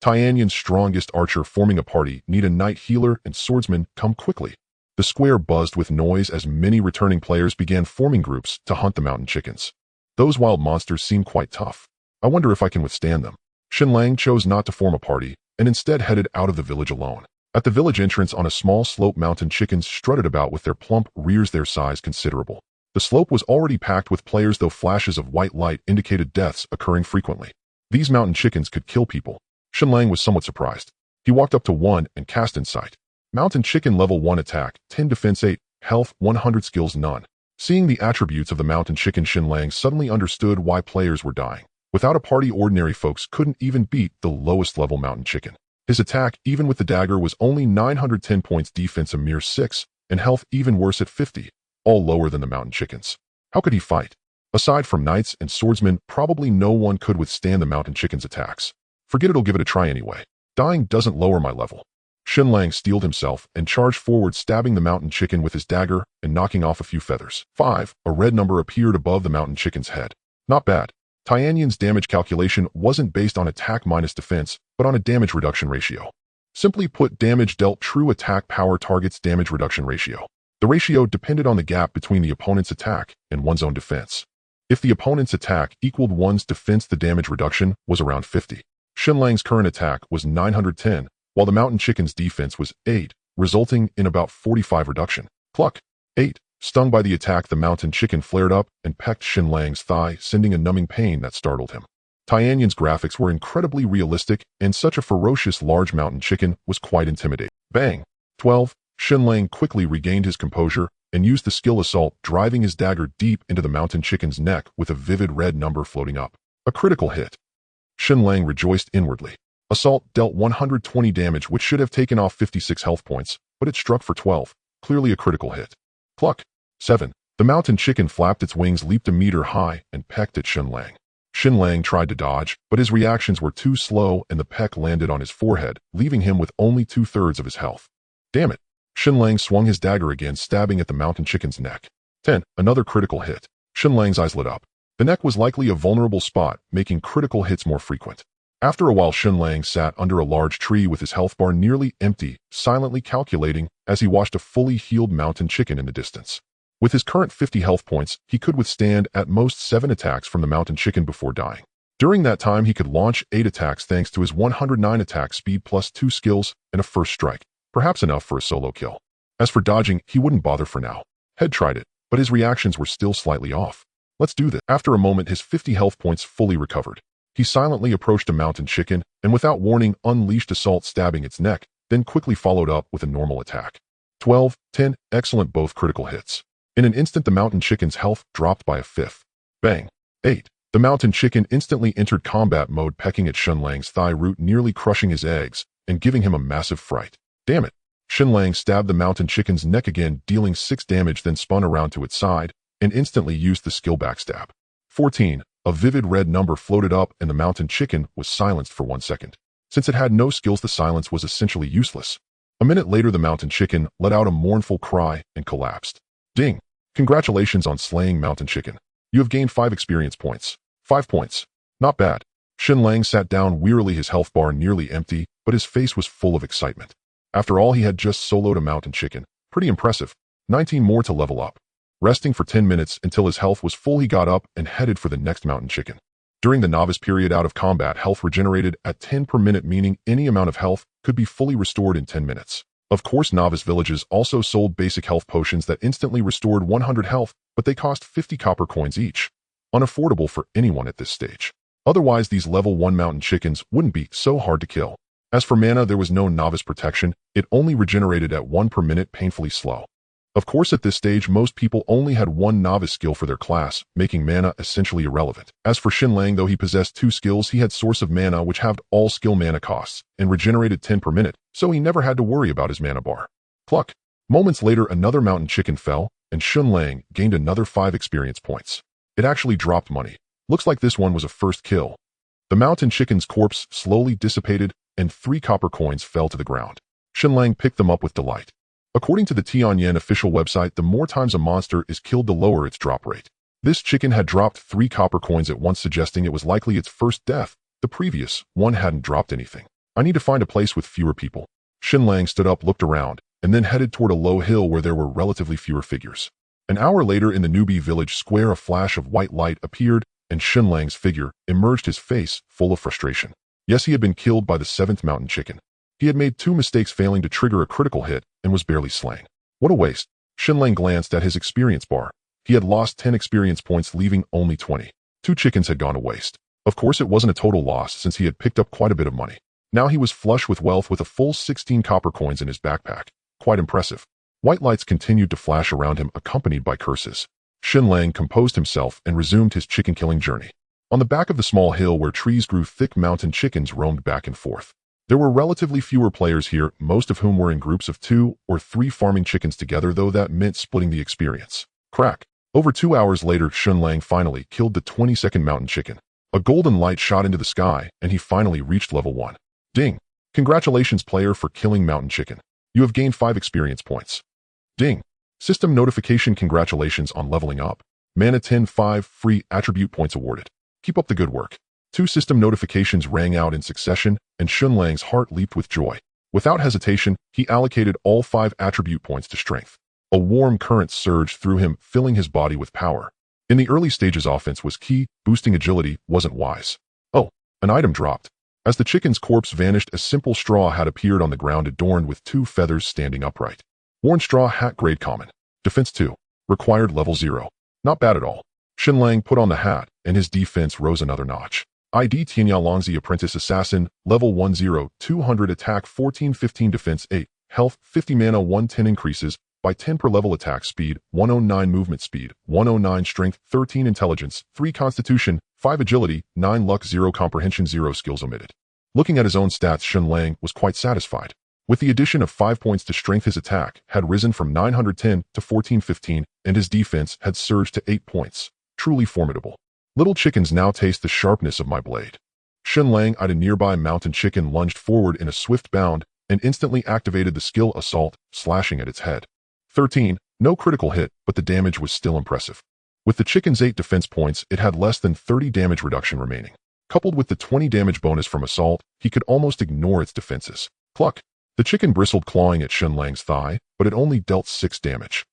A: Tianyan's strongest archer forming a party. Need a knight healer and swordsman. Come quickly." The square buzzed with noise as many returning players began forming groups to hunt the mountain chickens. "Those wild monsters seem quite tough. I wonder if I can withstand them." Shen Lang chose not to form a party and instead headed out of the village alone. At the village entrance on a small slope, mountain chickens strutted about with their plump rears, their size considerable. The slope was already packed with players, though flashes of white light indicated deaths occurring frequently. These mountain chickens could kill people. Shen Lang was somewhat surprised. He walked up to one and cast Insight. Mountain chicken, level 1 attack, 10 defense, 8 health, 100 skills, none. Seeing the attributes of the mountain chicken, Shen Lang suddenly understood why players were dying. Without a party, ordinary folks couldn't even beat the lowest level mountain chicken. His attack, even with the dagger, was only 910 points, defense a mere 6, and health even worse at 50, all lower than the mountain chickens. How could he fight? Aside from knights and swordsmen, probably no one could withstand the mountain chicken's attacks. Forget it, I'll give it a try anyway. Dying doesn't lower my level. Shen Lang steeled himself and charged forward, stabbing the mountain chicken with his dagger and knocking off a few feathers. 5. A red number appeared above the mountain chicken's head. Not bad. Tianyan's damage calculation wasn't based on attack minus defense, but on a damage reduction ratio. Simply put, damage dealt true attack power targets damage reduction ratio. The ratio depended on the gap between the opponent's attack and one's own defense. If the opponent's attack equaled one's defense, the damage reduction was around 50. Shen Lang's current attack was 910, while the mountain chicken's defense was 8, resulting in about 45 reduction. Cluck. 8. Stung by the attack, the mountain chicken flared up and pecked Shen Lang's thigh, sending a numbing pain that startled him. Tianyan's graphics were incredibly realistic, and such a ferocious large mountain chicken was quite intimidating. Bang! 12. Shen Lang quickly regained his composure and used the skill Assault, driving his dagger deep into the mountain chicken's neck with a vivid red number floating up. A critical hit. Shen Lang rejoiced inwardly. Assault dealt 120 damage, which should have taken off 56 health points, but it struck for 12, clearly a critical hit. Cluck. 7. The mountain chicken flapped its wings, leaped a meter high, and pecked at Shen Lang. Shen Lang tried to dodge, but his reactions were too slow and the peck landed on his forehead, leaving him with only 2/3 of his health. Damn it. Shen Lang swung his dagger again, stabbing at the mountain chicken's neck. 10. Another critical hit. Shen Lang's eyes lit up. The neck was likely a vulnerable spot, making critical hits more frequent. After a while, Shen Lang sat under a large tree with his health bar nearly empty, silently calculating as he watched a fully healed mountain chicken in the distance. With his current 50 health points, he could withstand at most 7 attacks from the mountain chicken before dying. During that time, he could launch 8 attacks thanks to his 109 attack speed plus 2 skills and a first strike, perhaps enough for a solo kill. As for dodging, he wouldn't bother for now. Head tried it, but his reactions were still slightly off. Let's do this. After a moment, his 50 health points fully recovered. He silently approached a mountain chicken and without warning unleashed Assault, stabbing its neck, then quickly followed up with a normal attack. 12, 10, excellent, both critical hits. In an instant, the mountain chicken's health dropped by a fifth. Bang. 8. The mountain chicken instantly entered combat mode, pecking at Shen Lang's thigh root, nearly crushing his eggs and giving him a massive fright. Damn it. Shen Lang stabbed the mountain chicken's neck again, dealing 6 damage, then spun around to its side and instantly used the skill backstab. 14. A vivid red number floated up and the mountain chicken was silenced for 1 second. Since it had no skills, the silence was essentially useless. A minute later, the mountain chicken let out a mournful cry and collapsed. Ding! Congratulations on slaying mountain chicken. You have gained 5 experience points. 5 points. Not bad. Shen Lang sat down wearily, his health bar nearly empty, but his face was full of excitement. After all, he had just soloed a mountain chicken. Pretty impressive. 19 more to level up. Resting for 10 minutes until his health was full, he got up and headed for the next mountain chicken. During the novice period out of combat, health regenerated at 10 per minute, meaning any amount of health could be fully restored in 10 minutes. Of course, novice villages also sold basic health potions that instantly restored 100 health, but they cost 50 copper coins each. Unaffordable for anyone at this stage. Otherwise, these level 1 mountain chickens wouldn't be so hard to kill. As for mana, there was no novice protection. It only regenerated at 1 per minute, painfully slow. Of course, at this stage, most people only had 1 novice skill for their class, making mana essentially irrelevant. As for Shen Lang, though he possessed 2 skills, he had Source of Mana, which halved all skill mana costs, and regenerated 10 per minute, so he never had to worry about his mana bar. Cluck! Moments later, another mountain chicken fell, and Shen Lang gained another 5 experience points. It actually dropped money. Looks like this one was a first kill. The mountain chicken's corpse slowly dissipated, and 3 copper coins fell to the ground. Shen Lang picked them up with delight. According to the Tianyan official website, the more times a monster is killed, the lower its drop rate. This chicken had dropped 3 copper coins at once, suggesting it was likely its first death. The previous one hadn't dropped anything. I need to find a place with fewer people. Shen Lang stood up, looked around, and then headed toward a low hill where there were relatively fewer figures. An hour later, in the newbie village square, a flash of white light appeared, and Shen Lang's figure emerged, his face full of frustration. Yes, he had been killed by the 7th mountain chicken. He had made 2 mistakes, failing to trigger a critical hit, and was barely slain. What a waste. Shen Lang glanced at his experience bar. He had lost 10 experience points, leaving only 20. 2 chickens had gone to waste. Of course, it wasn't a total loss since he had picked up quite a bit of money. Now he was flush with wealth with a full 16 copper coins in his backpack. Quite impressive. White lights continued to flash around him, accompanied by curses. Shen Lang composed himself and resumed his chicken-killing journey. On the back of the small hill where trees grew thick, mountain chickens roamed back and forth. There were relatively fewer players here, most of whom were in groups of 2 or 3 farming chickens together, though that meant splitting the experience. Crack. Over 2 hours later, Shen Lang finally killed the 22nd mountain chicken. A golden light shot into the sky, and he finally reached level 1. Ding! Congratulations, player, for killing mountain chicken. You have gained 5 experience points. Ding! System notification, congratulations on leveling up. Mana 10, 5 free attribute points awarded. Keep up the good work. 2 system notifications rang out in succession, and Shen Lang's heart leaped with joy. Without hesitation, he allocated all 5 attribute points to strength. A warm current surged through him, filling his body with power. In the early stages, offense was key, boosting agility wasn't wise. Oh, an item dropped. As the chicken's corpse vanished, a simple straw hat appeared on the ground, adorned with 2 feathers standing upright. Worn straw hat, grade common. Defense 2. Required level 0. Not bad at all. Shen Lang put on the hat, and his defense rose another notch. ID Tianya Longzi, Apprentice Assassin, level 10, 200 attack, 1415 defense, 8, health, 50 mana, 110 increases by 10 per level, attack speed, 109 movement speed, 109 strength, 13 intelligence, 3 constitution, 5 agility, 9 luck, 0 comprehension, 0 skills omitted. Looking at his own stats, Shen Lang was quite satisfied. With the addition of 5 points to strength, his attack had risen from 910 to 1415, and his defense had surged to 8 points. Truly formidable. Little chickens now taste the sharpness of my blade. Shen Lang eyed a nearby mountain chicken, lunged forward in a swift bound, and instantly activated the skill Assault, slashing at its head. 13. No critical hit, but the damage was still impressive. With the chicken's 8 defense points, it had less than 30 damage reduction remaining. Coupled with the 20 damage bonus from Assault, he could almost ignore its defenses. Cluck! The chicken bristled, clawing at Shen Lang's thigh, but it only dealt 6 damage.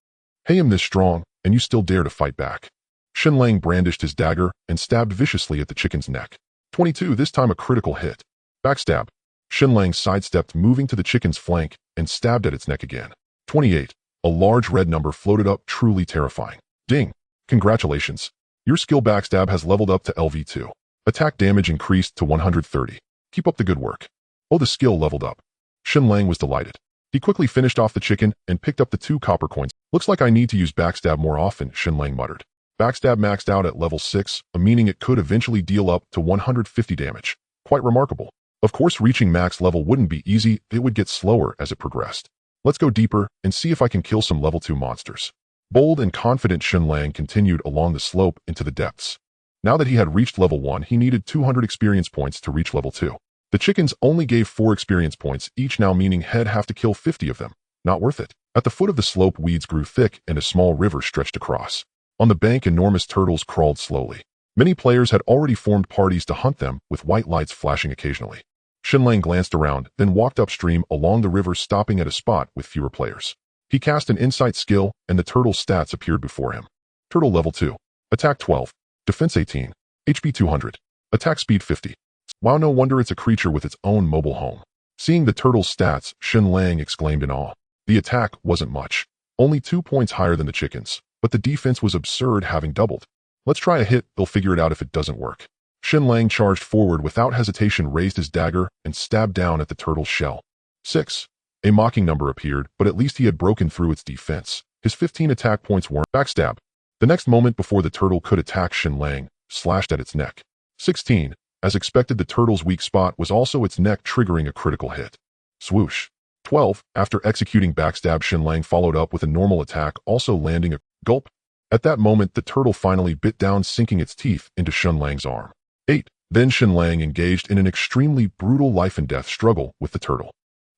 A: Hey, I'm this strong, and you still dare to fight back. Shen Lang brandished his dagger and stabbed viciously at the chicken's neck. 22, this time a critical hit. Backstab. Shen Lang sidestepped, moving to the chicken's flank, and stabbed at its neck again. 28. A large red number floated up, truly terrifying. Ding! Congratulations. Your skill Backstab has leveled up to LV2. Attack damage increased to 130. Keep up the good work. Oh, the skill leveled up. Shen Lang was delighted. He quickly finished off the chicken and picked up the 2 copper coins. Looks like I need to use Backstab more often, Shen Lang muttered. Backstab maxed out at level 6, meaning it could eventually deal up to 150 damage. Quite remarkable. Of course, reaching max level wouldn't be easy, it would get slower as it progressed. Let's go deeper and see if I can kill some level 2 monsters. Bold and confident Shen Lang continued along the slope into the depths. Now that he had reached level 1, he needed 200 experience points to reach level 2. The chickens only gave 4 experience points each now, meaning he'd have to kill 50 of them. Not worth it. At the foot of the slope, weeds grew thick and a small river stretched across. On the bank, enormous turtles crawled slowly. Many players had already formed parties to hunt them, with white lights flashing occasionally. Shen Lang glanced around, then walked upstream along the river, stopping at a spot with fewer players. He cast an insight skill, and the turtle's stats appeared before him. Turtle level 2. Attack 12. Defense 18. HP 200. Attack speed 50. Wow, no wonder it's a creature with its own mobile home. Seeing the turtle's stats, Shen Lang exclaimed in awe. The attack wasn't much. Only 2 points higher than the chickens, but the defense was absurd, having doubled. Let's try a hit, they'll figure it out if it doesn't work. Shen Lang charged forward without hesitation, raised his dagger, and stabbed down at the turtle's shell. 6. A mocking number appeared, but at least he had broken through its defense. His 15 attack points weren't. Backstab. The next moment, before the turtle could attack, Shen Lang slashed at its neck. 16. As expected, the turtle's weak spot was also its neck, triggering a critical hit. Swoosh. 12. After executing backstab, Shen Lang followed up with a normal attack, also landing a gulp. At that moment, the turtle finally bit down, sinking its teeth into Shen Lang's arm. 8. Then Shen Lang engaged in an extremely brutal life-and-death struggle with the turtle.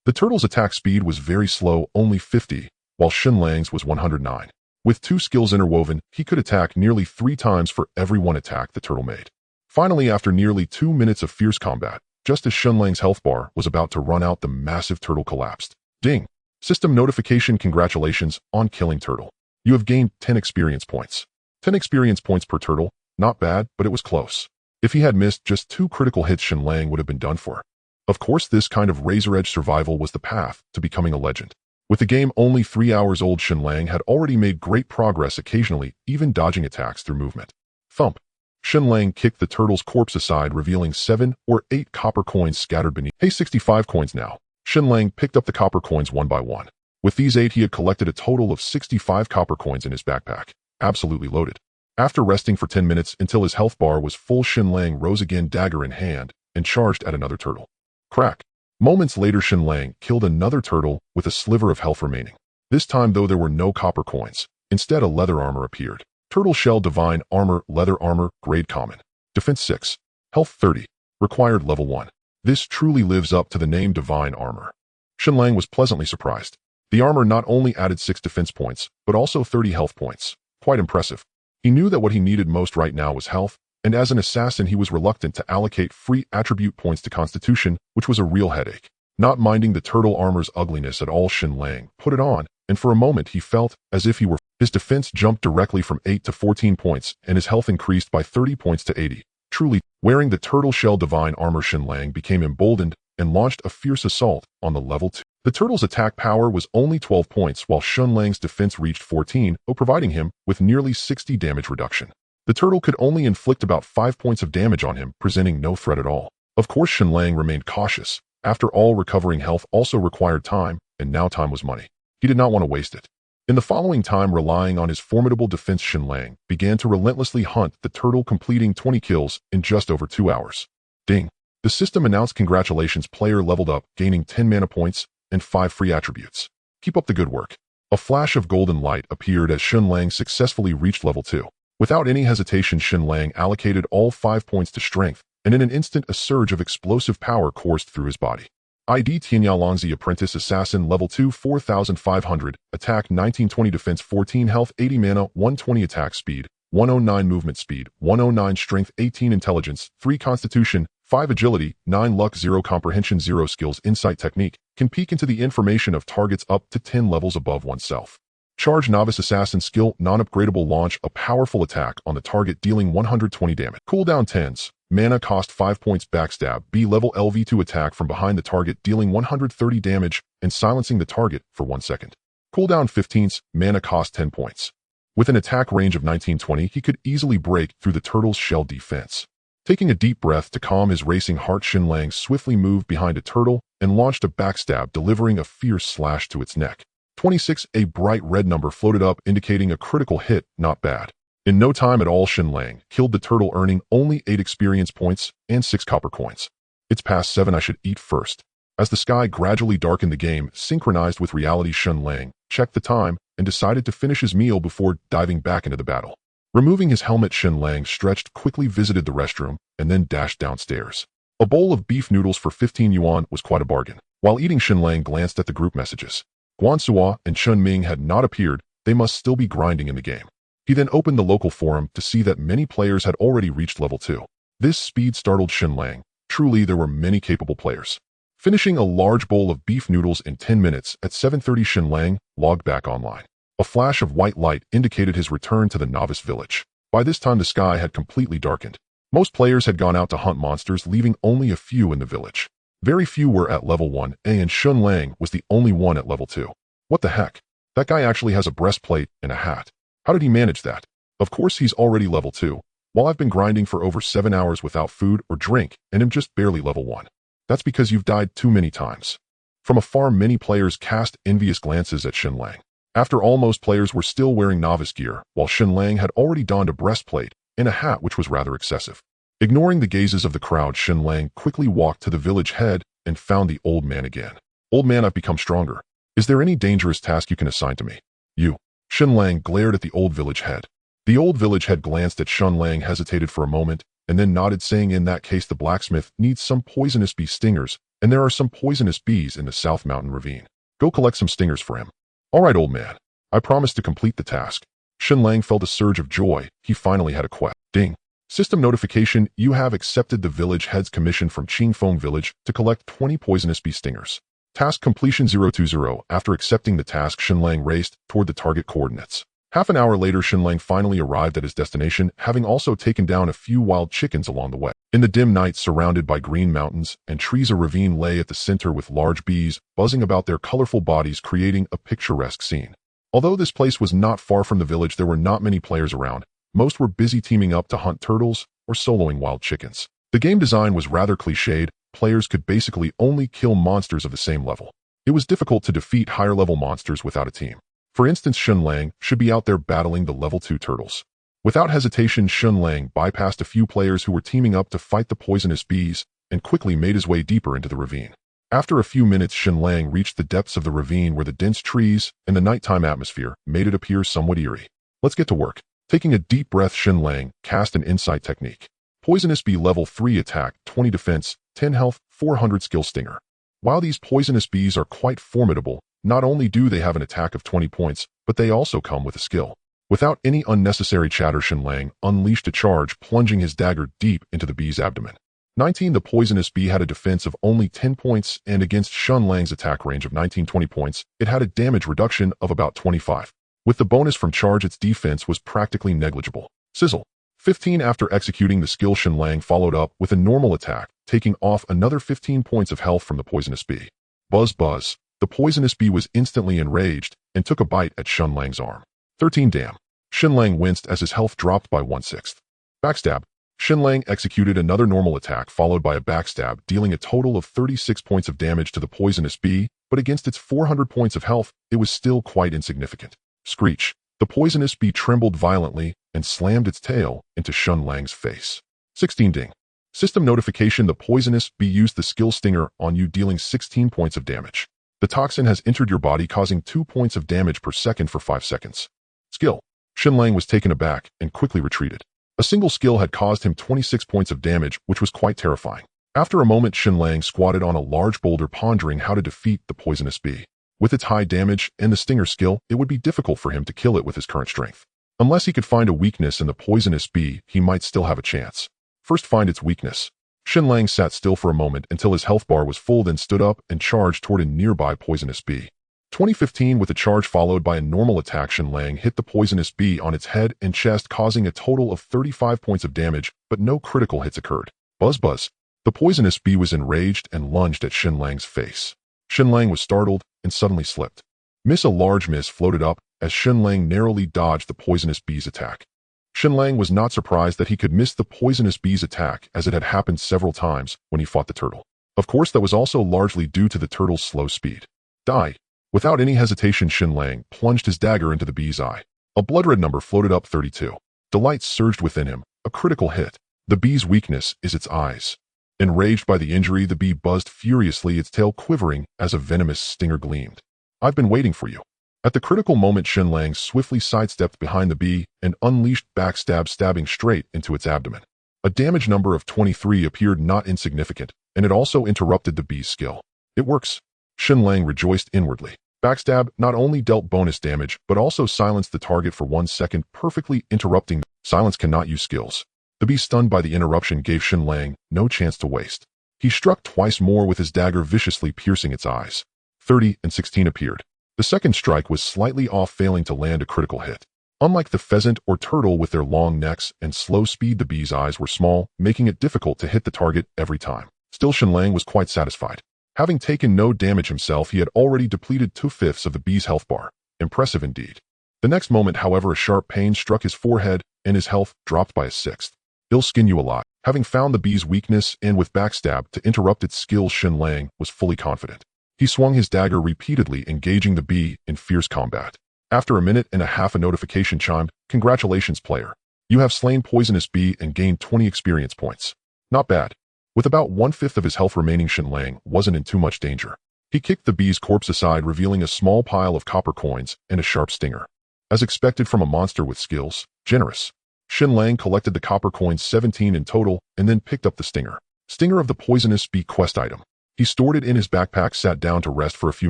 A: The turtle's attack speed was very slow, only 50, while Shen Lang's was 109. With 2 skills interwoven, he could attack nearly 3 times for every 1 attack the turtle made. Finally, after nearly 2 minutes of fierce combat, just as Shen Lang's health bar was about to run out, the massive turtle collapsed. Ding! System notification: congratulations on killing turtle. You have gained 10 experience points. 10 experience points per turtle. Not bad, but it was close. If he had missed just 2 critical hits, Shen Lang would have been done for. Of course, this kind of razor-edge survival was the path to becoming a legend. With the game only 3 hours old, Shen Lang had already made great progress, occasionally even dodging attacks through movement. Thump! Shen Lang kicked the turtle's corpse aside, revealing 7 or 8 copper coins scattered beneath. Hey, 65 coins now. Shen Lang picked up the copper coins one by one. With these 8, he had collected a total of 65 copper coins in his backpack, absolutely loaded. After resting for 10 minutes until his health bar was full, Shen Lang rose again, dagger in hand, and charged at another turtle. Crack! Moments later, Shen Lang killed another turtle with a sliver of health remaining. This time, though, there were no copper coins. Instead, a leather armor appeared. Turtle shell, divine armor, leather armor, grade common. Defense 6. Health 30. Required level 1. This truly lives up to the name divine armor. Shen Lang was pleasantly surprised. The armor not only added 6 defense points, but also 30 health points. Quite impressive. He knew that what he needed most right now was health, and as an assassin he was reluctant to allocate free attribute points to constitution, which was a real headache. Not minding the turtle armor's ugliness at all, Shen Lang put it on, and for a moment he felt as if he were. His defense jumped directly from 8 to 14 points, and his health increased by 30 points to 80. Truly, wearing the turtle shell divine armor, Shen Lang became emboldened and launched a fierce assault on the level 2. The turtle's attack power was only 12 points, while Shen Lang's defense reached 14, providing him with nearly 60 damage reduction. The turtle could only inflict about 5 points of damage on him, presenting no threat at all. Of course, Shen Lang remained cautious. After all, recovering health also required time, and now time was money. He did not want to waste it. In the following time, relying on his formidable defense, Shen Lang began to relentlessly hunt the turtle, completing 20 kills in just over 2 hours. Ding! The system announced, congratulations, player leveled up, gaining 10 mana points and 5 free attributes. Keep up the good work. A flash of golden light appeared as Shen Lang successfully reached level 2. Without any hesitation, Shen Lang allocated all 5 points to strength, and in an instant a surge of explosive power coursed through his body. ID Tianyalongzi, Apprentice Assassin, level 2, 4500, attack 1920, defense 14, health 80, mana 120, attack speed 109, movement speed 109, strength 18, intelligence 3, constitution 5, agility 9, luck 0, comprehension 0, skills, insight, technique, can peek into the information of targets up to 10 levels above oneself. Charge, Novice Assassin skill, non-upgradable, launch a powerful attack on the target, dealing 120 damage. Cooldown 10s, mana cost 5 points, backstab, B level LV2, attack from behind the target, dealing 130 damage and silencing the target for 1 second. Cooldown 15s, mana cost 10 points. With an attack range of 1920, he could easily break through the turtle's shell defense. Taking a deep breath to calm his racing heart, Shen Lang swiftly moved behind a turtle and launched a backstab, delivering a fierce slash to its neck. 26, a bright red number floated up, indicating a critical hit. Not bad. In no time at all, Shen Lang killed the turtle, earning only 8 experience points and 6 copper coins. It's past 7, I should eat first. As the sky gradually darkened, the game synchronized with reality. Shen Lang checked the time and decided to finish his meal before diving back into the battle. Removing his helmet, Shen Lang stretched, quickly visited the restroom, and then dashed downstairs. A bowl of beef noodles for 15 yuan was quite a bargain. While eating, Shen Lang glanced at the group messages. Guan Suo and Chun Ming had not appeared. They must still be grinding in the game. He then opened the local forum to see that many players had already reached level 2. This speed startled Shen Lang. Truly, there were many capable players. Finishing a large bowl of beef noodles in 10 minutes, at 7:30 Shen Lang logged back online. A flash of white light indicated his return to the novice village. By this time, the sky had completely darkened. Most players had gone out to hunt monsters, leaving only a few in the village. Very few were at level 1, and Shen Lang was the only one at level 2. What the heck? That guy actually has a breastplate and a hat. How did he manage that? Of course he's already level 2, while I've been grinding for over 7 hours without food or drink and am just barely level 1. That's because you've died too many times. From afar, many players cast envious glances at Shen Lang. After all, most players were still wearing novice gear, while Shen Lang had already donned a breastplate and a hat, which was rather excessive. Ignoring the gazes of the crowd, Shen Lang quickly walked to the village head and found the old man again. Old man, I've become stronger. Is there any dangerous task you can assign to me? You. Shen Lang glared at the old village head. The old village head glanced at Shen Lang, hesitated for a moment, and then nodded, saying, in that case, the blacksmith needs some poisonous bee stingers, and there are some poisonous bees in the South Mountain Ravine. Go collect some stingers for him. All right, old man. I promise to complete the task. Shen Lang felt a surge of joy. He finally had a quest. Ding. System notification, you have accepted the village head's commission from Qingfeng Village to collect 20 poisonous bee stingers. Task completion 020. After accepting the task, Shen Lang raced toward the target coordinates. Half an hour later, Shen Lang finally arrived at his destination, having also taken down a few wild chickens along the way. In the dim night, surrounded by green mountains and trees, a ravine lay at the center with large bees buzzing about their colorful bodies, creating a picturesque scene. Although this place was not far from the village, there were not many players around. Most were busy teaming up to hunt turtles or soloing wild chickens. The game design was rather cliched. Players could basically only kill monsters of the same level. It was difficult to defeat higher-level monsters without a team. For instance, Shen Lang should be out there battling the level 2 turtles. Without hesitation, Shen Lang bypassed a few players who were teaming up to fight the poisonous bees and quickly made his way deeper into the ravine. After a few minutes, Shen Lang reached the depths of the ravine, where the dense trees and the nighttime atmosphere made it appear somewhat eerie. Let's get to work. Taking a deep breath, Shen Lang cast an insight technique. Poisonous bee level 3 attack, 20 defense, 10 health, 400 skill stinger. While these poisonous bees are quite formidable, not only do they have an attack of 20 points, but they also come with a skill. Without any unnecessary chatter, Shen Lang unleashed a charge, plunging his dagger deep into the bee's abdomen. 19. The poisonous bee had a defense of only 10 points, and against Shen Lang's attack range of 19-20 points, it had a damage reduction of about 25. With the bonus from charge, its defense was practically negligible. Sizzle. 15. After executing the skill, Shen Lang followed up with a normal attack, taking off another 15 points of health from the poisonous bee. Buzz buzz. The poisonous bee was instantly enraged and took a bite at Shen Lang's arm. 13. Damn. Shen Lang winced as his health dropped by 1/6. Backstab. Shen Lang executed another normal attack followed by a backstab, dealing a total of 36 points of damage to the poisonous bee, but against its 400 points of health, it was still quite insignificant. Screech. The poisonous bee trembled violently and slammed its tail into Shen Lang's face. 16. Ding. System notification, the poisonous bee used the skill stinger on you, dealing 16 points of damage. The toxin has entered your body, causing 2 points of damage per second for 5 seconds. Skill. Shen Lang was taken aback and quickly retreated. A single skill had caused him 26 points of damage, which was quite terrifying. After a moment, Shen Lang squatted on a large boulder, pondering how to defeat the poisonous bee. With its high damage and the stinger skill, it would be difficult for him to kill it with his current strength. Unless he could find a weakness in the poisonous bee, he might still have a chance. First, find its weakness. Shen Lang sat still for a moment until his health bar was full, then stood up and charged toward a nearby poisonous bee. 2015. With a charge followed by a normal attack, Shen Lang hit the poisonous bee on its head and chest, causing a total of 35 points of damage, but no critical hits occurred. Buzz buzz. The poisonous bee was enraged and lunged at Shen Lang's face. Shen Lang was startled and suddenly slipped. A large mist floated up as Shen Lang narrowly dodged the poisonous bee's attack. Shen Lang was not surprised that he could miss the poisonous bee's attack, as it had happened several times when he fought the turtle. Of course, that was also largely due to the turtle's slow speed. Die. Without any hesitation, Shen Lang plunged his dagger into the bee's eye. A blood-red number floated up, 32. Delight surged within him. A critical hit. The bee's weakness is its eyes. Enraged by the injury, the bee buzzed furiously, its tail quivering as a venomous stinger gleamed. "I've been waiting for you." At the critical moment, Shen Lang swiftly sidestepped behind the bee and unleashed backstab, stabbing straight into its abdomen. A damage number of 23 appeared not insignificant, and it also interrupted the bee's skill. "It works." Shen Lang rejoiced inwardly. Backstab not only dealt bonus damage, but also silenced the target for 1 second, perfectly interrupting. Silence cannot use skills. The bee, stunned by the interruption, gave Shen Lang no chance to waste. He struck twice more with his dagger, viciously piercing its eyes. 30 and 16 appeared. The second strike was slightly off, failing to land a critical hit. Unlike the pheasant or turtle with their long necks and slow speed, the bee's eyes were small, making it difficult to hit the target every time. Still, Shen Lang was quite satisfied. Having taken no damage himself, he had already depleted 2/5 of the bee's health bar. Impressive indeed. The next moment, however, a sharp pain struck his forehead, and his health dropped by a sixth. "It'll skin you alive." Having found the bee's weakness and with backstab to interrupt its skills, Shen Lang was fully confident. He swung his dagger repeatedly, engaging the bee in fierce combat. After a minute and a half, a notification chimed. "Congratulations, player. You have slain poisonous bee and gained 20 experience points." Not bad. With about 1/5 of his health remaining, Shen Lang wasn't in too much danger. He kicked the bee's corpse aside, revealing a small pile of copper coins and a sharp stinger. As expected from a monster with skills, generous. Shen Lang collected the copper coins, 17 in total, and then picked up the stinger. Stinger of the poisonous bee quest item. He stored it in his backpack, sat down to rest for a few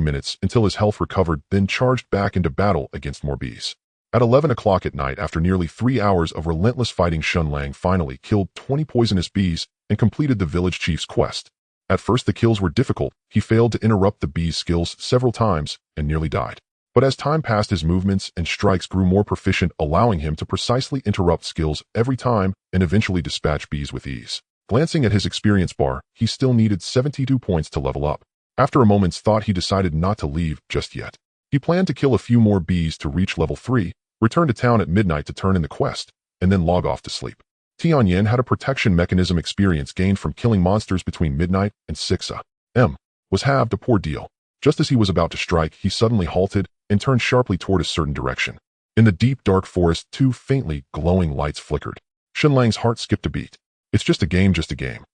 A: minutes until his health recovered, then charged back into battle against more bees. At 11 o'clock at night, after nearly 3 hours of relentless fighting, Shen Lang finally killed 20 poisonous bees and completed the village chief's quest. At first, the kills were difficult. He failed to interrupt the bee's skills several times and nearly died. But as time passed, his movements and strikes grew more proficient, allowing him to precisely interrupt skills every time and eventually dispatch bees with ease. Glancing at his experience bar, he still needed 72 points to level up. After a moment's thought, he decided not to leave just yet. He planned to kill a few more bees to reach level 3, return to town at midnight to turn in the quest, and then log off to sleep. Tianyan had a protection mechanism. Experience gained from killing monsters between midnight and 6 a.m. was halved, a poor deal. Just as he was about to strike, he suddenly halted and turned sharply toward a certain direction. In the deep, dark forest, 2 faintly glowing lights flickered. Shen Lang's heart skipped a beat. "It's just a game, just a game."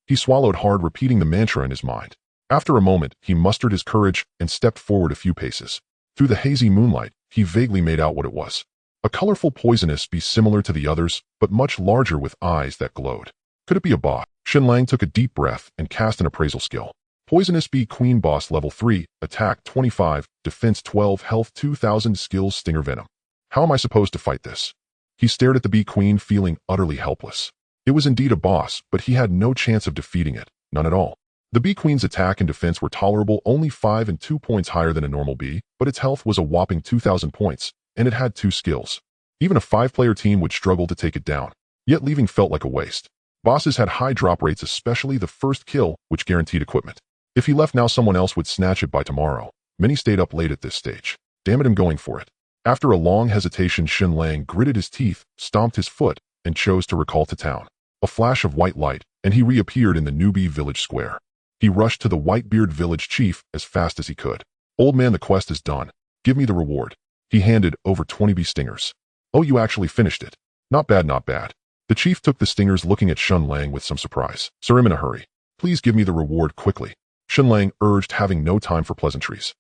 A: He swallowed hard, repeating the mantra in his mind. After a moment, he mustered his courage and stepped forward a few paces. Through the hazy moonlight, he vaguely made out what it was. A colorful poisonous bee similar to the others, but much larger with eyes that glowed. Could it be a boss? Shen Lang took a deep breath and cast an appraisal skill. Poisonous bee queen, boss level 3, attack 25, defense 12, health 2000, skills stinger venom. How am I supposed to fight this? He stared at the bee queen, feeling utterly helpless. It was indeed a boss, but he had no chance of defeating it, none at all. The bee queen's attack and defense were tolerable, only 5 and 2 points higher than a normal bee, but its health was a whopping 2000 points, and it had 2 skills. Even a 5-player team would struggle to take it down, yet leaving felt like a waste. Bosses had high drop rates, especially the first kill, which guaranteed equipment. If he left now, someone else would snatch it by tomorrow. Many stayed up late at this stage. Damn it, I'm going for it. After a long hesitation, Shen Lang gritted his teeth, stomped his foot, and chose to recall to town. A flash of white light, and he reappeared in the newbie village square. He rushed to the Whitebeard village chief as fast as he could. "Old man, the quest is done. Give me the reward." He handed over 20 bee stingers. "Oh, you actually finished it. Not bad, not bad." The chief took the stingers, looking at Shen Lang with some surprise. "Sir, I'm in a hurry. Please give me the reward quickly." Shen Lang urged, having no time for pleasantries.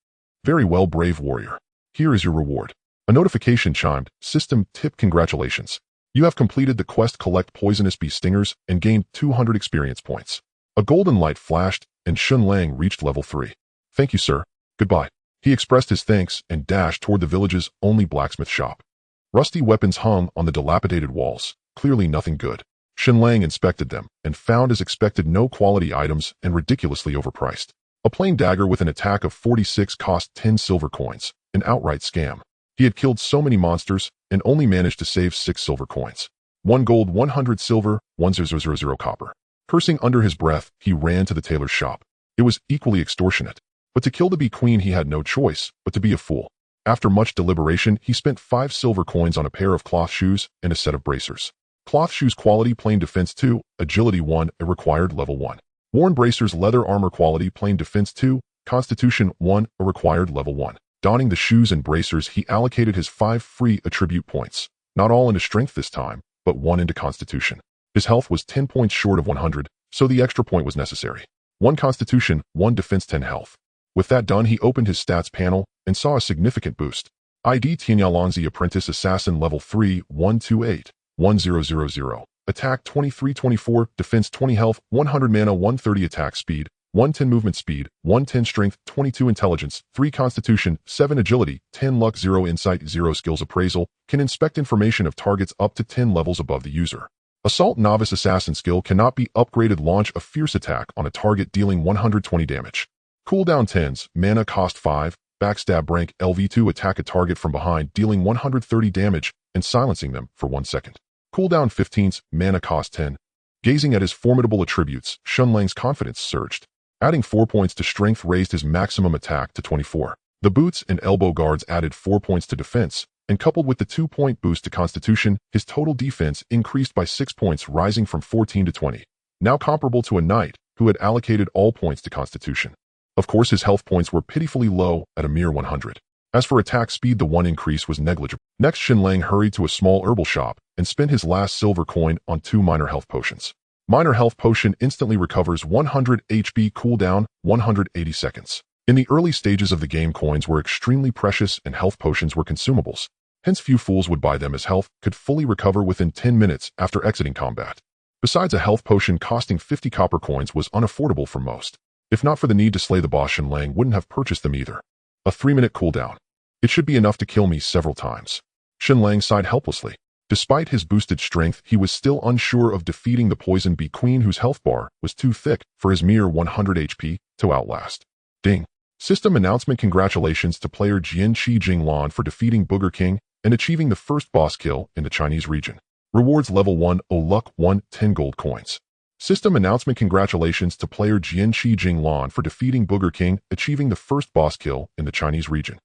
A: "Very well, brave warrior. Here is your reward." A notification chimed. System tip: congratulations. You have completed the quest, collect poisonous bee stingers, and gained 200 experience points. A golden light flashed, and Shen Lang reached level 3. "Thank you, sir. Goodbye." He expressed his thanks and dashed toward the village's only blacksmith shop. Rusty weapons hung on the dilapidated walls, clearly nothing good. Shen Lang inspected them and found, as expected, no quality items and ridiculously overpriced. A plain dagger with an attack of 46 cost 10 silver coins, an outright scam. He had killed so many monsters and only managed to save 6 silver coins. 1 gold, 100 silver, 1000 copper. Cursing under his breath, he ran to the tailor's shop. It was equally extortionate. But to kill the bee queen, he had no choice but to be a fool. After much deliberation, he spent 5 silver coins on a pair of cloth shoes and a set of bracers. Cloth shoes quality, plain, defense 2, agility 1, a required level 1. Worn bracers, leather armor quality, plain, defense 2, constitution 1, a required level 1. Donning the shoes and bracers, he allocated his 5 free attribute points, not all into strength this time, but 1 into constitution. His health was 10 points short of 100, so the extra point was necessary. 1 Constitution, 1 Defense, 10 Health. With that done, he opened his stats panel and saw a significant boost. ID Tianyalanzi Apprentice Assassin Level 3, 128, 1000. Attack 2324, Defense 20 Health, 100 Mana, 130 Attack Speed, 110 Movement Speed, 110 Strength, 22 Intelligence, 3 Constitution, 7 Agility, 10 Luck, 0 Insight, 0 Skills Appraisal, can inspect information of targets up to 10 levels above the user. Assault Novice Assassin skill cannot be upgraded. Launch a fierce attack on a target dealing 120 damage. Cooldown 10s, Mana cost 5, Backstab rank LV2 attack a target from behind dealing 130 damage and silencing them for 1 second. Cooldown 15s, Mana cost 10. Gazing at his formidable attributes, Shen Lang's confidence surged. Adding 4 points to strength raised his maximum attack to 24. The boots and elbow guards added 4 points to defense, and coupled with the 2-point boost to constitution, his total defense increased by 6 points, rising from 14 to 20. Now comparable to a knight who had allocated all points to constitution. Of course, his health points were pitifully low at a mere 100. As for attack speed, the 1 increase was negligible. Next, Shen Lang hurried to a small herbal shop and spent his last silver coin on 2 minor health potions. Minor health potion instantly recovers 100 HP, cooldown 180 seconds. In the early stages of the game, coins were extremely precious and health potions were consumables. Hence, few fools would buy them, as health could fully recover within 10 minutes after exiting combat. Besides, a health potion costing 50 copper coins was unaffordable for most. If not for the need to slay the boss, Shen Lang wouldn't have purchased them either. A 3-minute cooldown. It should be enough to kill me several times. Shen Lang sighed helplessly. Despite his boosted strength, he was still unsure of defeating the Poison Bee Queen, whose health bar was too thick for his mere 100 HP to outlast. Ding. System announcement. Congratulations to player Jian Qi Jinglan for defeating Booger King and achieving the first boss kill in the Chinese region. Rewards level 1, O luck 1, 10 gold coins. System announcement. Congratulations to player Jian Qi Jinglan for defeating Booger King, achieving the first boss kill in the Chinese region.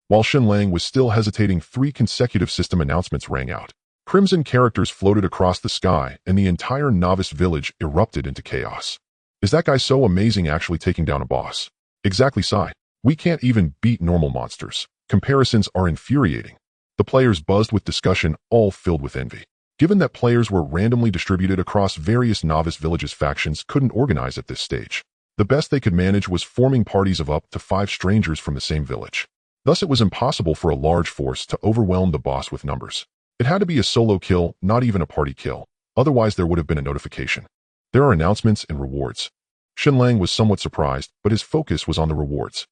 A: While Shen Lang was still hesitating, 3 consecutive system announcements rang out. Crimson characters floated across the sky, and the entire novice village erupted into chaos. Is that guy so amazing, actually taking down a boss? Exactly, Sai. We can't even beat normal monsters. Comparisons are infuriating. The players buzzed with discussion, all filled with envy. Given that players were randomly distributed across various novice villages, factions couldn't organize at this stage. The best they could manage was forming parties of up to 5 strangers from the same village. Thus, it was impossible for a large force to overwhelm the boss with numbers. It had to be a solo kill, not even a party kill. Otherwise, there would have been a notification. There are announcements and rewards. Shen Lang was somewhat surprised, but his focus was on the rewards.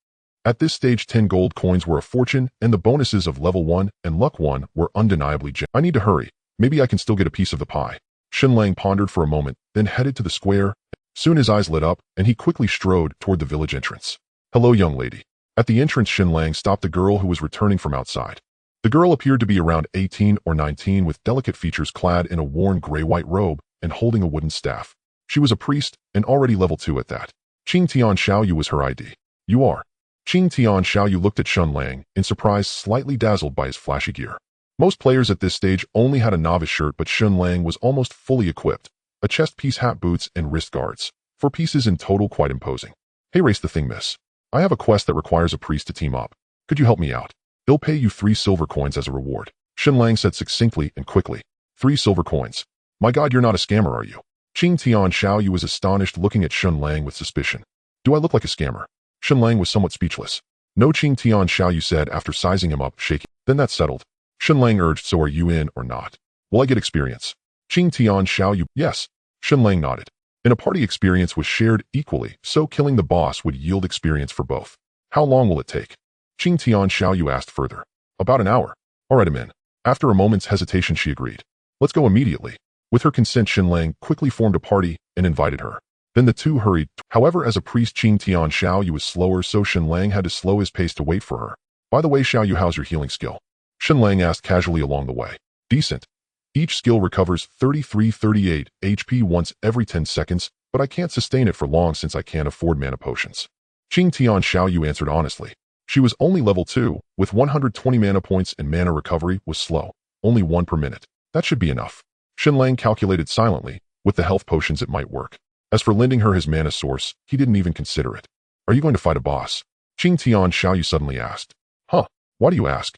A: At this stage, 10 gold coins were a fortune, and the bonuses of level 1 and luck 1 were undeniably generous. I need to hurry. Maybe I can still get a piece of the pie. Shen Lang pondered for a moment, then headed to the square. Soon his eyes lit up, and he quickly strode toward the village entrance. Hello, young lady. At the entrance, Shen Lang stopped the girl who was returning from outside. The girl appeared to be around 18 or 19, with delicate features, clad in a worn gray-white robe and holding a wooden staff. She was a priest, and already level 2 at that. Qing Tian Xiaoyu was her ID. You are. Qing Tian Xiaoyu looked at Shen Lang, in surprise, slightly dazzled by his flashy gear. Most players at this stage only had a novice shirt, but Shen Lang was almost fully equipped. A chest piece, hat, boots, and wrist guards. 4 pieces in total, quite imposing. Hey, race the thing, miss. I have a quest that requires a priest to team up. Could you help me out? He'll pay you 3 silver coins as a reward. Shen Lang said succinctly and quickly. 3 silver coins. My God, you're not a scammer, are you? Qing Tian Xiaoyu was astonished, looking at Shen Lang with suspicion. Do I look like a scammer? Shen Lang was somewhat speechless. No, Qing Tian Xiaoyu said after sizing him up, shaking. Then that's settled. Shen Lang urged, so are you in or not? Will I get experience? Qing Tian Xiaoyu, yes. Shen Lang nodded. And a party experience was shared equally, so killing the boss would yield experience for both. How long will it take? Qing Tian Xiaoyu asked further. About an hour. All right, I'm in. After a moment's hesitation, she agreed. Let's go immediately. With her consent, Shen Lang quickly formed a party and invited her. Then the two hurried. However, as a priest, Qing Tian Xiaoyu was slower, so Shen Lang had to slow his pace to wait for her. By the way, Xiaoyu, how's your healing skill? Shen Lang asked casually along the way. Decent. Each skill recovers 33-38 HP once every 10 seconds, but I can't sustain it for long since I can't afford mana potions. Qing Tian Xiaoyu answered honestly. She was only level 2, with 120 mana points, and mana recovery was slow, only 1 per minute. That should be enough. Shen Lang calculated silently. With the health potions it might work. As for lending her his mana source, he didn't even consider it. Are you going to fight a boss? Qing Tian Xiaoyu suddenly asked. Huh, why do you ask?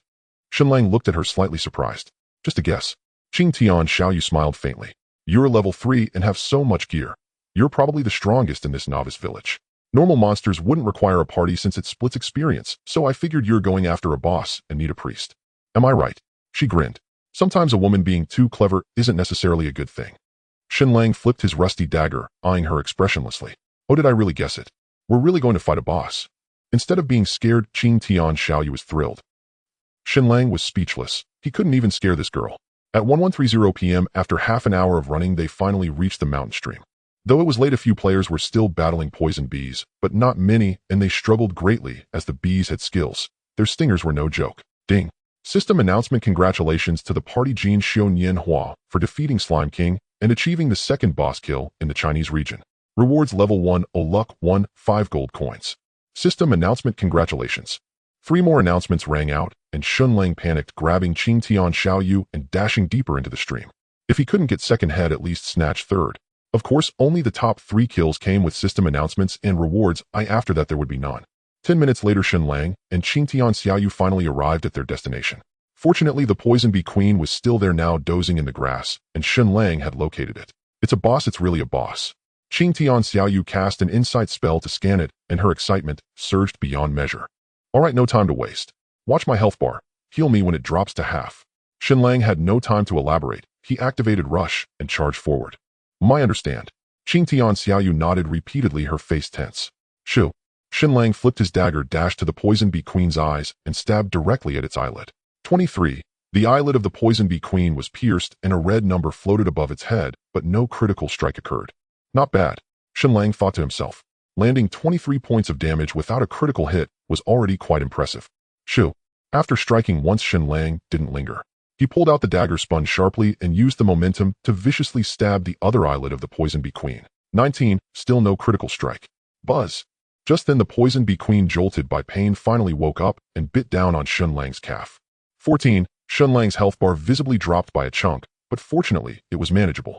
A: Shen Lang looked at her slightly surprised. Just a guess. Qing Tian Xiaoyu smiled faintly. You're level 3 and have so much gear. You're probably the strongest in this novice village. Normal monsters wouldn't require a party since it splits experience, so I figured you're going after a boss and need a priest. Am I right? She grinned. Sometimes a woman being too clever isn't necessarily a good thing. Shen Lang flipped his rusty dagger, eyeing her expressionlessly. Oh, did I really guess it? We're really going to fight a boss. Instead of being scared, Qing Tian Xiaoyu was thrilled. Shen Lang was speechless. He couldn't even scare this girl. At 1130 p.m., after half an hour of running, they finally reached the mountain stream. Though it was late, a few players were still battling poison bees, but not many, and they struggled greatly as the bees had skills. Their stingers were no joke. Ding. System announcement: congratulations to the party Jin Xion Yen Hua for defeating Slime King and achieving the second boss kill in the Chinese region. Rewards: level 1, O luck 1, 5 gold coins. System announcement: congratulations. 3 more announcements rang out, and Shen Lang panicked, grabbing Qing Tian Xiaoyu and dashing deeper into the stream. If he couldn't get second, head at least snatch third. Of course, only the top 3 kills came with system announcements and rewards. After that there would be none. 10 minutes later, Shen Lang and Qing Tian Xiaoyu finally arrived at their destination. Fortunately, the Poison Bee Queen was still there, now dozing in the grass, and Shen Lang had located it. It's a boss, it's really a boss. Qing Tian Xiaoyu cast an insight spell to scan it, and her excitement surged beyond measure. Alright, no time to waste. Watch my health bar. Heal me when it drops to half. Shen Lang had no time to elaborate. He activated Rush and charged forward. I understand. Qing Tian Xiaoyu nodded repeatedly, her face tense. Shoo. Shen Lang flipped his dagger, dashed to the Poison Bee Queen's eyes, and stabbed directly at its eyelid. 23. The eyelid of the Poison Bee Queen was pierced, and a red number floated above its head, but no critical strike occurred. Not bad, Shen Lang thought to himself. Landing 23 points of damage without a critical hit was already quite impressive. Shoo. After striking once, Shen Lang didn't linger. He pulled out the dagger, spun sharply, and used the momentum to viciously stab the other eyelid of the Poison Bee Queen. 19. Still no critical strike. Buzz. Just then the Poison Bee Queen, jolted by pain, finally woke up and bit down on Shen Lang's calf. 14. Shen Lang's health bar visibly dropped by a chunk, but fortunately it was manageable.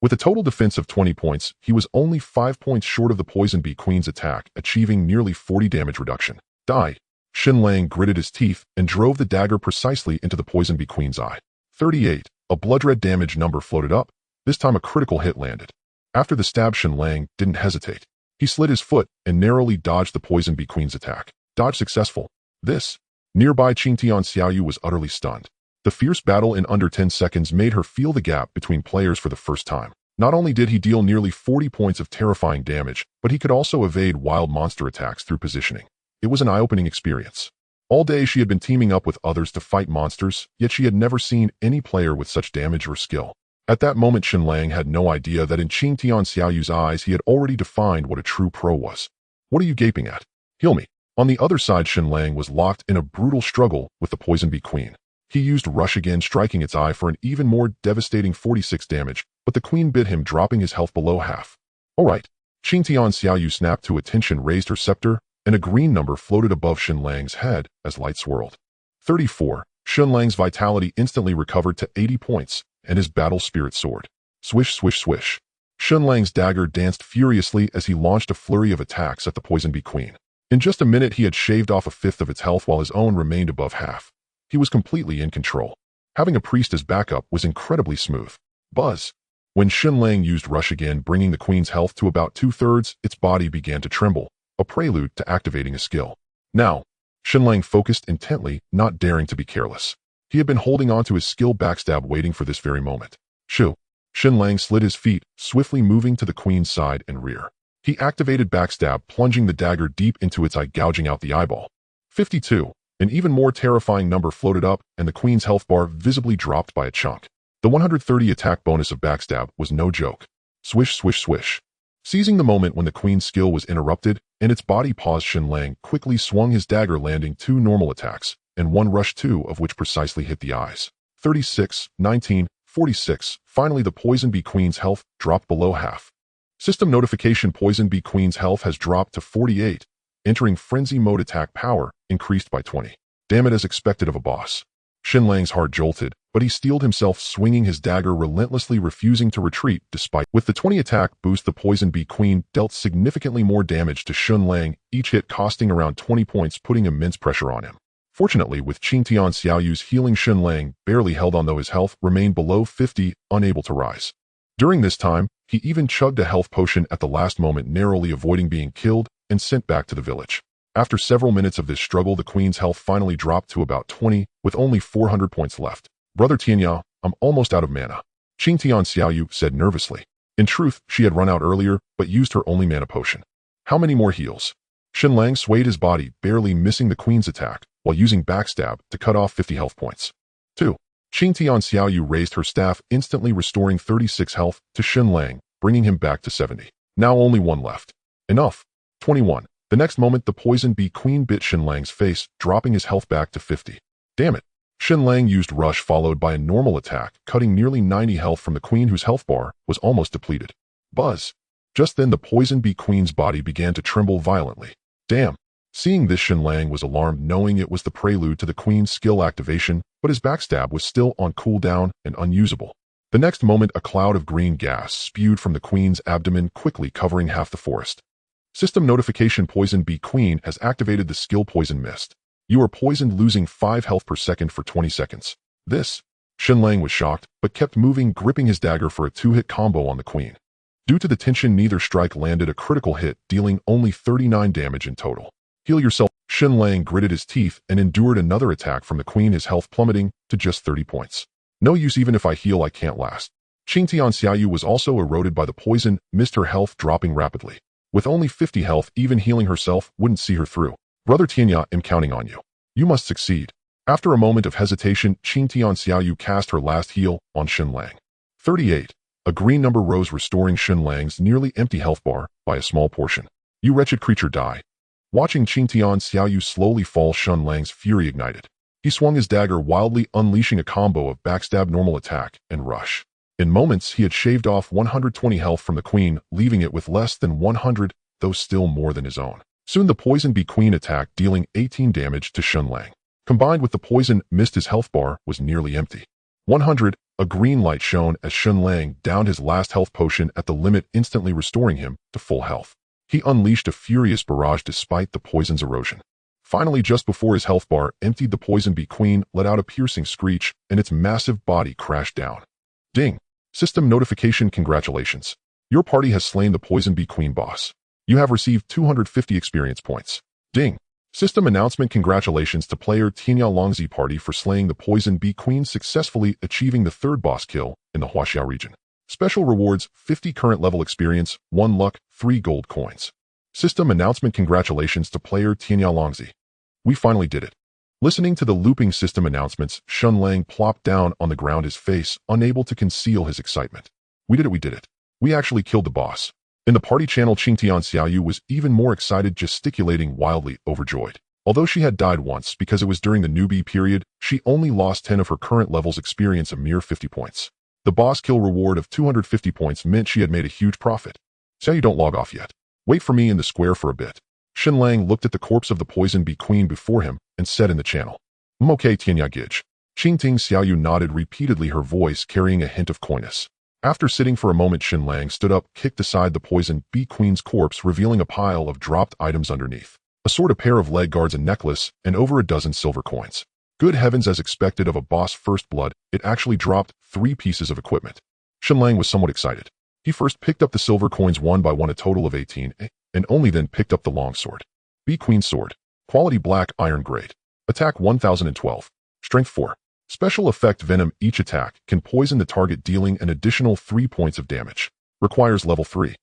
A: With a total defense of 20 points, he was only 5 points short of the Poison Bee Queen's attack, achieving nearly 40 damage reduction. Die. Shen Lang gritted his teeth and drove the dagger precisely into the Poison Bee Queen's eye. 38. A blood-red damage number floated up. This time a critical hit landed. After the stab, Shen Lang didn't hesitate. He slid his foot and narrowly dodged the Poison Bee Queen's attack. Dodge successful. This. Nearby, Qing Tian Xiaoyu was utterly stunned. The fierce battle in under 10 seconds made her feel the gap between players for the first time. Not only did he deal nearly 40 points of terrifying damage, but he could also evade wild monster attacks through positioning. It was an eye-opening experience. All day she had been teaming up with others to fight monsters, yet she had never seen any player with such damage or skill. At that moment, Shen Lang had no idea that in Qing Tian Xiaoyu's eyes he had already defined what a true pro was. What are you gaping at? Heal me. On the other side, Shen Lang was locked in a brutal struggle with the Poison Bee Queen. He used Rush again, striking its eye for an even more devastating 46 damage, but the Queen bit him, dropping his health below half. Alright. Qing Tian Xiaoyu snapped to attention, raised her scepter, and a green number floated above Shen Lang's head as light swirled. 34. Shen Lang's vitality instantly recovered to 80 points, and his battle spirit soared. Swish, swish, swish. Shen Lang's dagger danced furiously as he launched a flurry of attacks at the Poison Bee Queen. In just a minute, he had shaved off 1/5 of its health while his own remained above half. He was completely in control. Having a priest as backup was incredibly smooth. Buzz. When Shen Lang used Rush again, bringing the Queen's health to about 2/3, its body began to tremble, a prelude to activating a skill. Now, Shen Lang focused intently, not daring to be careless. He had been holding on to his skill Backstab, waiting for this very moment. Shoo. Shen Lang slid his feet, swiftly moving to the Queen's side and rear. He activated Backstab, plunging the dagger deep into its eye, gouging out the eyeball. 52. An even more terrifying number floated up, and the Queen's health bar visibly dropped by a chunk. The 130 attack bonus of Backstab was no joke. Swish, swish, swish. Seizing the moment when the Queen's skill was interrupted and its body paused, Shen Lang quickly swung his dagger, landing 2 normal attacks, and 1 rush, 2 of which precisely hit the eyes. 36, 19, 46. Finally, the Poison Bee Queen's health dropped below half. System notification: Poison Bee Queen's health has dropped to 48. Entering frenzy mode, attack power increased by 20. Damn it, as expected of a boss. Shen Lang's heart jolted, but he steeled himself, swinging his dagger relentlessly, refusing to retreat despite. With the 20 attack boost, the Poison Bee Queen dealt significantly more damage to Shen Lang, each hit costing around 20 points, putting immense pressure on him. Fortunately, with Qing Tian Xiaoyu's healing, Shen Lang barely held on, though his health remained below 50, unable to rise. During this time, he even chugged a health potion at the last moment, narrowly avoiding being killed and sent back to the village. After several minutes of this struggle, the queen's health finally dropped to about 20, with only 400 points left. Brother Tianya, I'm almost out of mana, Qing Tian Xiaoyu said nervously. In truth, she had run out earlier, but used her only mana potion. How many more heals? Shen Lang swayed his body, barely missing the queen's attack, while using backstab to cut off 50 health points. 2. Qing Tian Xiaoyu raised her staff, instantly restoring 36 health to Shen Lang, bringing him back to 70. Now only one left. Enough. 21. The next moment, the poison bee queen bit Shen Lang's face, dropping his health back to 50. Damn it. Shen Lang used Rush followed by a normal attack, cutting nearly 90 health from the queen whose health bar was almost depleted. Buzz. Just then the poison bee queen's body began to tremble violently. Damn. Seeing this, Shen Lang was alarmed, knowing it was the prelude to the queen's skill activation, but his backstab was still on cooldown and unusable. The next moment, a cloud of green gas spewed from the queen's abdomen, quickly covering half the forest. System notification: Poison Bee Queen has activated the skill Poison Mist. You are poisoned, losing 5 health per second for 20 seconds. This? Shen Lang was shocked, but kept moving, gripping his dagger for a 2-hit combo on the queen. Due to the tension, neither strike landed a critical hit, dealing only 39 damage in total. Heal yourself. Shen Lang gritted his teeth and endured another attack from the queen, his health plummeting to just 30 points. No use, even if I heal I can't last. Qing Tian Xiaoyu was also eroded by the poison, missed, her health dropping rapidly. With only 50 health, even healing herself wouldn't see her through. Brother Tianya, I'm counting on you. You must succeed. After a moment of hesitation, Qing Tian Xiaoyu cast her last heal on Shen Lang. 38. A green number rose, restoring Shen Lang's nearly empty health bar by a small portion. You wretched creature, die. Watching Qing Tian Xiaoyu slowly fall, Shen Lang's fury ignited. He swung his dagger wildly, unleashing a combo of backstab, normal attack, and rush. In moments, he had shaved off 120 health from the queen, leaving it with less than 100, though still more than his own. Soon the poison bee queen attacked, dealing 18 damage to Shen Lang. Combined with the poison mist, his health bar was nearly empty. 100. A green light shone as Shen Lang downed his last health potion at the limit, instantly restoring him to full health. He unleashed a furious barrage despite the poison's erosion. Finally, just before his health bar emptied, the poison bee queen let out a piercing screech, and its massive body crashed down. Ding. System notification: Congratulations. Your party has slain the poison bee queen boss. You have received 250 experience points. Ding. System announcement: Congratulations to player Tianya Longzi party for slaying the poison bee queen, successfully achieving the 3rd boss kill in the Huaxiao region. Special rewards: 50 current level experience, 1 luck, 3 gold coins. System announcement: Congratulations to player Tianya Longzi. We finally did it. Listening to the looping system announcements, Shen Lang plopped down on the ground, his face unable to conceal his excitement. We did it, we did it. We actually killed the boss. In the party channel, Qing Tian Xiaoyu was even more excited, gesticulating wildly, overjoyed. Although she had died once because it was during the newbie period, she only lost 10 of her current level's experience, a mere 50 points. The boss kill reward of 250 points meant she had made a huge profit. Xiaoyu, don't log off yet. Wait for me in the square for a bit. Shen Lang looked at the corpse of the poison bee queen before him and said in the channel, Okay, Tianya Gij. Qing Ting Xiaoyu nodded repeatedly, her voice carrying a hint of coyness. After sitting for a moment, Shen Lang stood up, kicked aside the poison bee queen's corpse, revealing a pile of dropped items underneath. A sword, a pair of leg guards, a necklace, and over a dozen silver coins. Good heavens, as expected of a boss first blood, it actually dropped 3 pieces of equipment. Shen Lang was somewhat excited. He first picked up the silver coins one by one, a total of 18, and only then picked up the longsword. Bee Queen Sword. Quality black iron grade. Attack 1012. Strength 4. Special effect Venom. Each attack can poison the target, dealing an additional 3 points of damage. Requires level 3.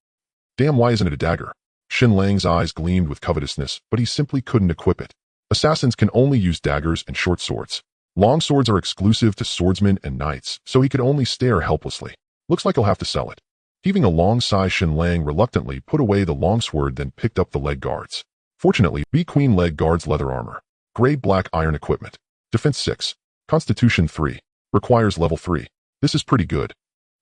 A: Damn, why isn't it a dagger? Shen Lang's eyes gleamed with covetousness, but he simply couldn't equip it. Assassins can only use daggers and short swords. Long swords are exclusive to swordsmen and knights, so he could only stare helplessly. Looks like he'll have to sell it. Heaving a long sigh, Shen Lang reluctantly put away the longsword, then picked up the leg guards. Fortunately, Bee Queen leg guards, leather armor. Gray black iron equipment. Defense 6. Constitution 3. Requires level 3. This is pretty good.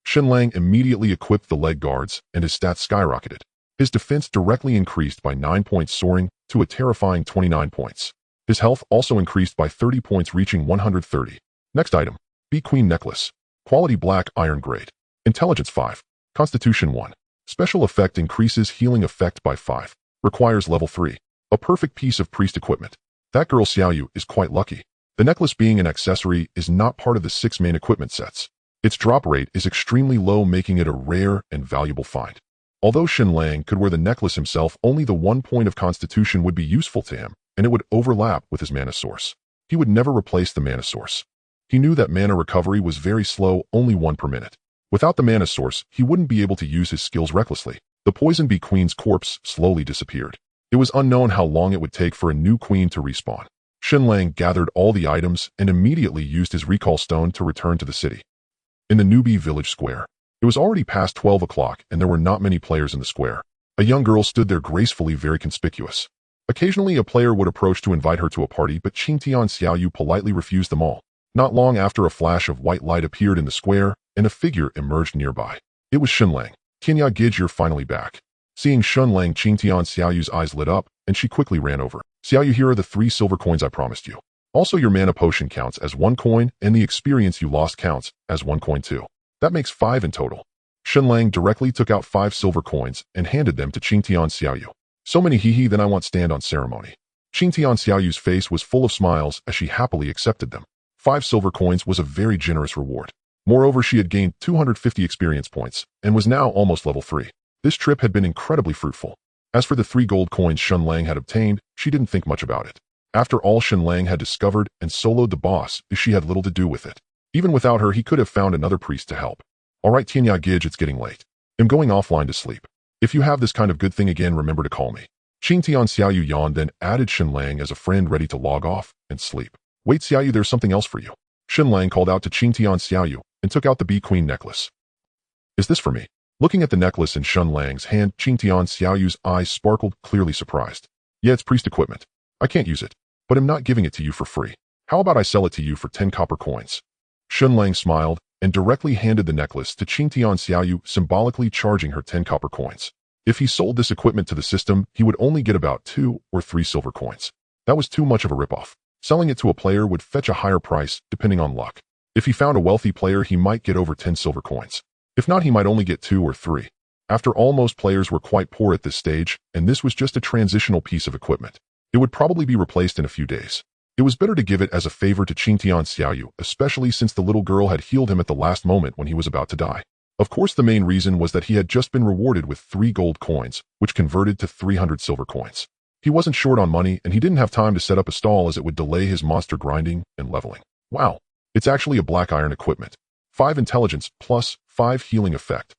A: Shen Lang immediately equipped the leg guards, and his stats skyrocketed. His defense directly increased by 9 points, soaring to a terrifying 29 points. His health also increased by 30 points, reaching 130. Next item. Bee Queen necklace. Quality black iron grade. Intelligence 5. Constitution 1. Special effect increases healing effect by 5. Requires level 3. A perfect piece of priest equipment. That girl Xiaoyu is quite lucky. The necklace, being an accessory, is not part of the 6 main equipment sets. Its drop rate is extremely low, making it a rare and valuable find. Although Shen Lang could wear the necklace himself, only the 1 point of constitution would be useful to him, and it would overlap with his mana source. He would never replace the mana source. He knew that mana recovery was very slow, only 1 per minute. Without the mana source, he wouldn't be able to use his skills recklessly. The Poison Bee Queen's corpse slowly disappeared. It was unknown how long it would take for a new queen to respawn. Shen Lang gathered all the items and immediately used his recall stone to return to the city. In the newbie village square, it was already past 12 o'clock and there were not many players in the square. A young girl stood there gracefully, very conspicuous. Occasionally a player would approach to invite her to a party, but Qingtian Xiaoyu politely refused them all. Not long after, a flash of white light appeared in the square and a figure emerged nearby. It was Shen Lang. "Tianya Gij, you're finally back." Seeing Shen Lang, Qingtian Xiaoyu's eyes lit up and she quickly ran over. "Xiaoyu, here are the 3 silver coins I promised you. Also, your mana potion counts as 1 coin and the experience you lost counts as 1 coin too. That makes 5 in total." Shen Lang directly took out 5 silver coins and handed them to Qingtian Xiaoyu. "So many, hee, then I want stand on ceremony." Qingtian Xiaoyu's face was full of smiles as she happily accepted them. 5 silver coins was a very generous reward. Moreover, she had gained 250 experience points and was now almost level 3. This trip had been incredibly fruitful. As for the 3 gold coins Shen Lang had obtained, she didn't think much about it. After all, Shen Lang had discovered and soloed the boss, she had little to do with it. Even without her, he could have found another priest to help. "Alright, Tianya Gij, it's getting late. I'm going offline to sleep. If you have this kind of good thing again, remember to call me." Qingtian Xiaoyu yawned, then added Shen Lang as a friend, ready to log off and sleep. "Wait, Xiaoyu, there's something else for you." Shen Lang called out to Qingtian Xiaoyu and took out the Bee Queen necklace. "Is this for me?" Looking at the necklace in Shen Lang's hand, Qingtian Xiaoyu's eyes sparkled, clearly surprised. "Yeah, it's priest equipment. I can't use it, but I'm not giving it to you for free. How about I sell it to you for 10 copper coins?" Shen Lang smiled and directly handed the necklace to Qingtian Xiaoyu, symbolically charging her 10 copper coins. If he sold this equipment to the system, he would only get about 2 or 3 silver coins. That was too much of a ripoff. Selling it to a player would fetch a higher price, depending on luck. If he found a wealthy player, he might get over 10 silver coins. If not, he might only get 2 or 3. After all, most players were quite poor at this stage, and this was just a transitional piece of equipment. It would probably be replaced in a few days. It was better to give it as a favor to Qingtian Xiaoyu, especially since the little girl had healed him at the last moment when he was about to die. Of course, the main reason was that he had just been rewarded with 3 gold coins, which converted to 300 silver coins. He wasn't short on money, and he didn't have time to set up a stall as it would delay his monster grinding and leveling. Wow, it's actually a black iron equipment. 5 intelligence plus 5 healing effect.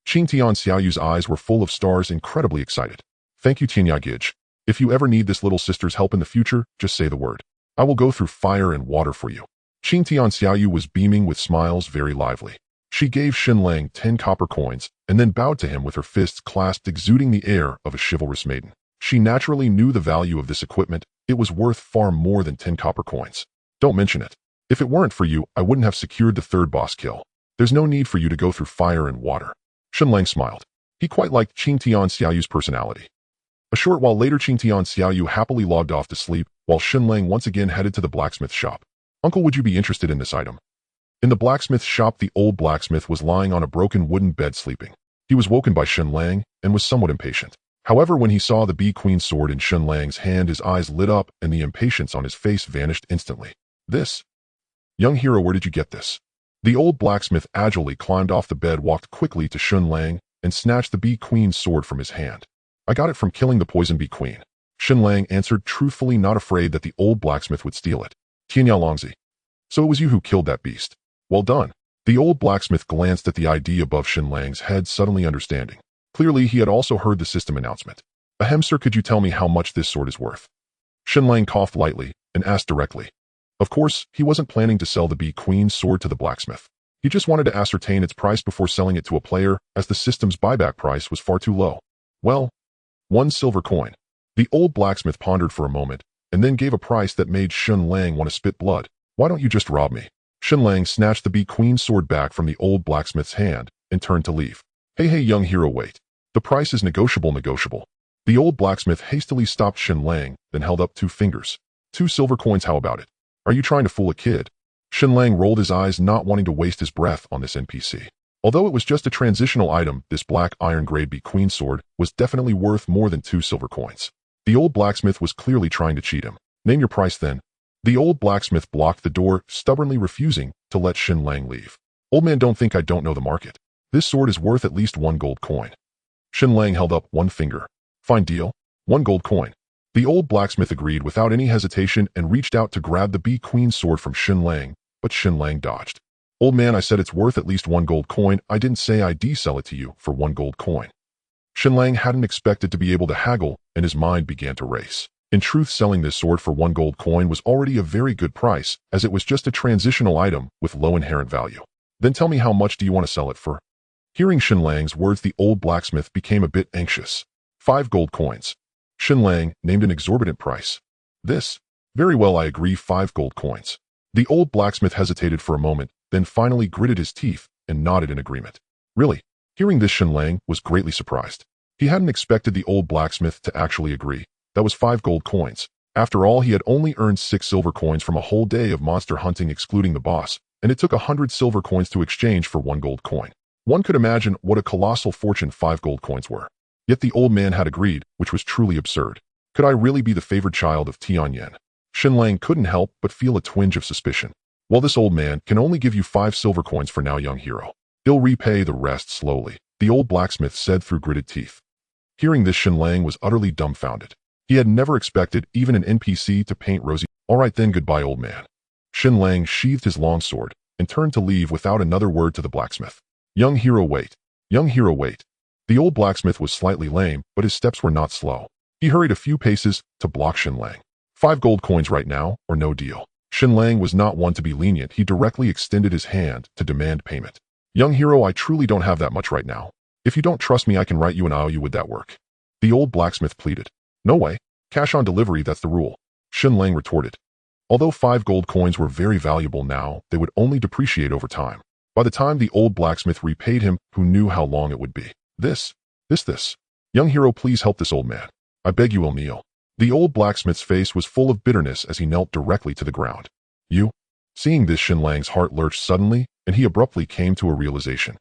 A: Qingtian Xiaoyu's eyes were full of stars, incredibly excited. "Thank you, Tianya Gij. If you ever need this little sister's help in the future, just say the word. I will go through fire and water for you." Qingtian Xiaoyu was beaming with smiles, very lively. She gave Shen Lang 10 copper coins and then bowed to him with her fists clasped, exuding the air of a chivalrous maiden. She naturally knew the value of this equipment. It was worth far more than 10 copper coins. "Don't mention it. If it weren't for you, I wouldn't have secured the 3rd boss kill. There's no need for you to go through fire and water." Shen Lang smiled. He quite liked Qingtian Xiaoyu's personality. A short while later, Qingtian Xiaoyu happily logged off to sleep, while Shen Lang once again headed to the blacksmith shop. "Uncle, would you be interested in this item?" In the blacksmith shop, the old blacksmith was lying on a broken wooden bed sleeping. He was woken by Shen Lang and was somewhat impatient. However, when he saw the Bee Queen sword in Shen Lang's hand, his eyes lit up and the impatience on his face vanished instantly. "This? Young hero, where did you get this?" The old blacksmith agilely climbed off the bed, walked quickly to Shen Lang, and snatched the Bee Queen's sword from his hand. "I got it from killing the Poison Bee Queen," Shen Lang answered truthfully, not afraid that the old blacksmith would steal it. "Tianya Longzi. So it was you who killed that beast. Well done." The old blacksmith glanced at the ID above Shen Lang's head, suddenly understanding. Clearly, he had also heard the system announcement. "Ahem, sir, could you tell me how much this sword is worth?" Shen Lang coughed lightly and asked directly. Of course, he wasn't planning to sell the Bee Queen's sword to the blacksmith. He just wanted to ascertain its price before selling it to a player, as the system's buyback price was far too low. "Well, 1 silver coin." The old blacksmith pondered for a moment, and then gave a price that made Shen Lang want to spit blood. "Why don't you just rob me?" Shen Lang snatched the Bee Queen's sword back from the old blacksmith's hand and turned to leave. Hey, young hero, wait. The price is negotiable. The old blacksmith hastily stopped Shen Lang, then held up 2 fingers. 2 silver coins, how about it? Are you trying to fool a kid? Shen Lang rolled his eyes, not wanting to waste his breath on this NPC. Although it was just a transitional item, this black iron grade Bee Queen sword was definitely worth more than 2 silver coins. The old blacksmith was clearly trying to cheat him. "Name your price then." The old blacksmith blocked the door, stubbornly refusing to let Shen Lang leave. Old man, don't think I don't know the market. This sword is worth at least 1 gold coin. Shen Lang held up one finger. Fine deal. 1 gold coin. The old blacksmith agreed without any hesitation and reached out to grab the Bee Queen sword from Shen Lang, but Shen Lang dodged. Old man, I said it's worth at least 1 gold coin. I didn't say I'd sell it to you for 1 gold coin. Shen Lang hadn't expected to be able to haggle, and his mind began to race. In truth, selling this sword for 1 gold coin was already a very good price, as it was just a transitional item with low inherent value. Then tell me, how much do you want to sell it for? Hearing Shen Lang's words, the old blacksmith became a bit anxious. 5 gold coins. Shen Lang named an exorbitant price. This? Very well, I agree, 5 gold coins. The old blacksmith hesitated for a moment, then finally gritted his teeth and nodded in agreement. Really? Hearing this, Shen Lang was greatly surprised. He hadn't expected the old blacksmith to actually agree. That was 5 gold coins. After all, he had only earned 6 silver coins from a whole day of monster hunting excluding the boss, and it took 100 silver coins to exchange for 1 gold coin. One could imagine what a colossal fortune 5 gold coins were. Yet the old man had agreed, which was truly absurd. Could I really be the favored child of Tianyan? Shen Lang couldn't help but feel a twinge of suspicion. Well, this old man can only give you 5 silver coins for now, young hero. He'll repay the rest slowly, the old blacksmith said through gritted teeth. Hearing this, Shen Lang was utterly dumbfounded. He had never expected even an NPC to paint rosy. All right then, goodbye, old man. Shen Lang sheathed his long sword and turned to leave without another word to the blacksmith. Young hero, wait. Young hero, wait. The old blacksmith was slightly lame, but his steps were not slow. He hurried a few paces to block Shen Lang. 5 gold coins right now, or no deal. Shen Lang was not one to be lenient. He directly extended his hand to demand payment. Young hero, I truly don't have that much right now. If you don't trust me, I can write you an IOU. Would that work? The old blacksmith pleaded. No way. Cash on delivery, that's the rule. Shen Lang retorted. Although 5 gold coins were very valuable now, they would only depreciate over time. By the time the old blacksmith repaid him, who knew how long it would be? This. Young hero, please help this old man. I beg you, will kneel. The old blacksmith's face was full of bitterness as he knelt directly to the ground. You? Seeing this, Shen Lang's heart lurched suddenly, and he abruptly came to a realization.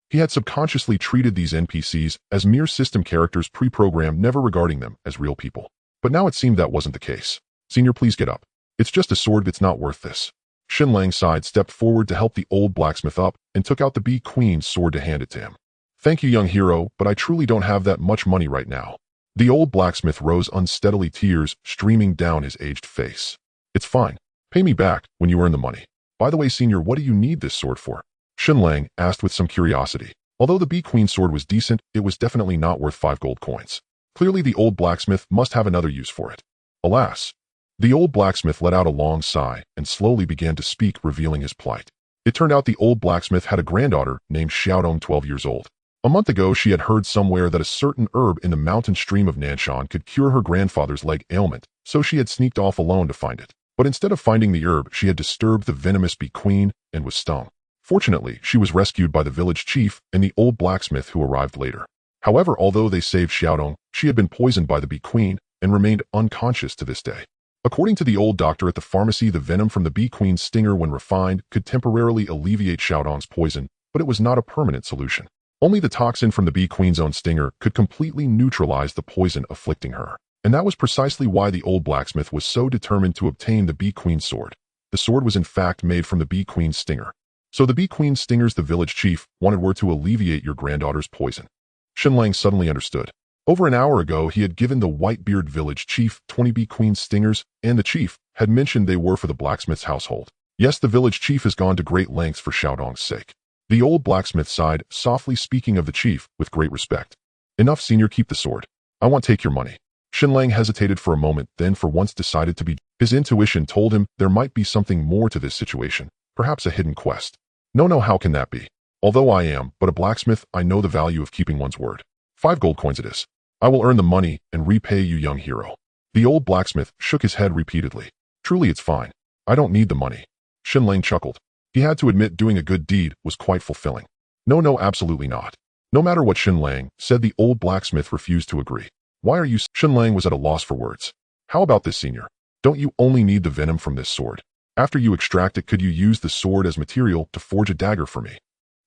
A: He had subconsciously treated these NPCs as mere system characters pre-programmed, never regarding them as real people. But now it seemed that wasn't the case. Senior, please get up. It's just a sword, it's not worth this. Shen Lang stepped forward to help the old blacksmith up and took out the Bee Queen's sword to hand it to him. Thank you, young hero, but I truly don't have that much money right now. The old blacksmith rose unsteadily, tears streaming down his aged face. It's fine. Pay me back when you earn the money. By the way, senior, what do you need this sword for? Shen Lang asked with some curiosity. Although the Bee Queen sword was decent, it was definitely not worth 5 gold coins. Clearly the old blacksmith must have another use for it. Alas. The old blacksmith let out a long sigh and slowly began to speak, revealing his plight. It turned out the old blacksmith had a granddaughter named Xiaodong, 12 years old. A month ago, she had heard somewhere that a certain herb in the mountain stream of Nanshan could cure her grandfather's leg ailment, so she had sneaked off alone to find it. But instead of finding the herb, she had disturbed the venomous Bee Queen and was stung. Fortunately, she was rescued by the village chief and the old blacksmith who arrived later. However, although they saved Xiaodong, she had been poisoned by the Bee Queen and remained unconscious to this day. According to the old doctor at the pharmacy, the venom from the Bee Queen's stinger, when refined, could temporarily alleviate Xiaodong's poison, but it was not a permanent solution. Only the toxin from the Bee Queen's own stinger could completely neutralize the poison afflicting her. And that was precisely why the old blacksmith was so determined to obtain the Bee Queen's sword. The sword was in fact made from the Bee Queen's stinger. So the Bee Queen's stingers the village chief wanted were to alleviate your granddaughter's poison. Shen Lang suddenly understood. Over an hour ago, he had given the Whitebeard village chief 20 Bee Queen's stingers, and the chief had mentioned they were for the blacksmith's household. Yes, the village chief has gone to great lengths for Xiaodong's sake. The old blacksmith sighed, softly speaking of the chief with great respect. Enough, senior, keep the sword. I want to take your money. Shen Lang hesitated for a moment, then for once decided to be. His intuition told him there might be something more to this situation, perhaps a hidden quest. No, how can that be? Although I am but a blacksmith, I know the value of keeping one's word. 5 gold coins it is. I will earn the money and repay you, young hero. The old blacksmith shook his head repeatedly. Truly, it's fine. I don't need the money. Shen Lang chuckled. He had to admit doing a good deed was quite fulfilling. No, absolutely not. No matter what Shen Lang said, the old blacksmith refused to agree. Why are you? Shen Lang was at a loss for words. How about this, senior? Don't you only need the venom from this sword? After you extract it, could you use the sword as material to forge a dagger for me?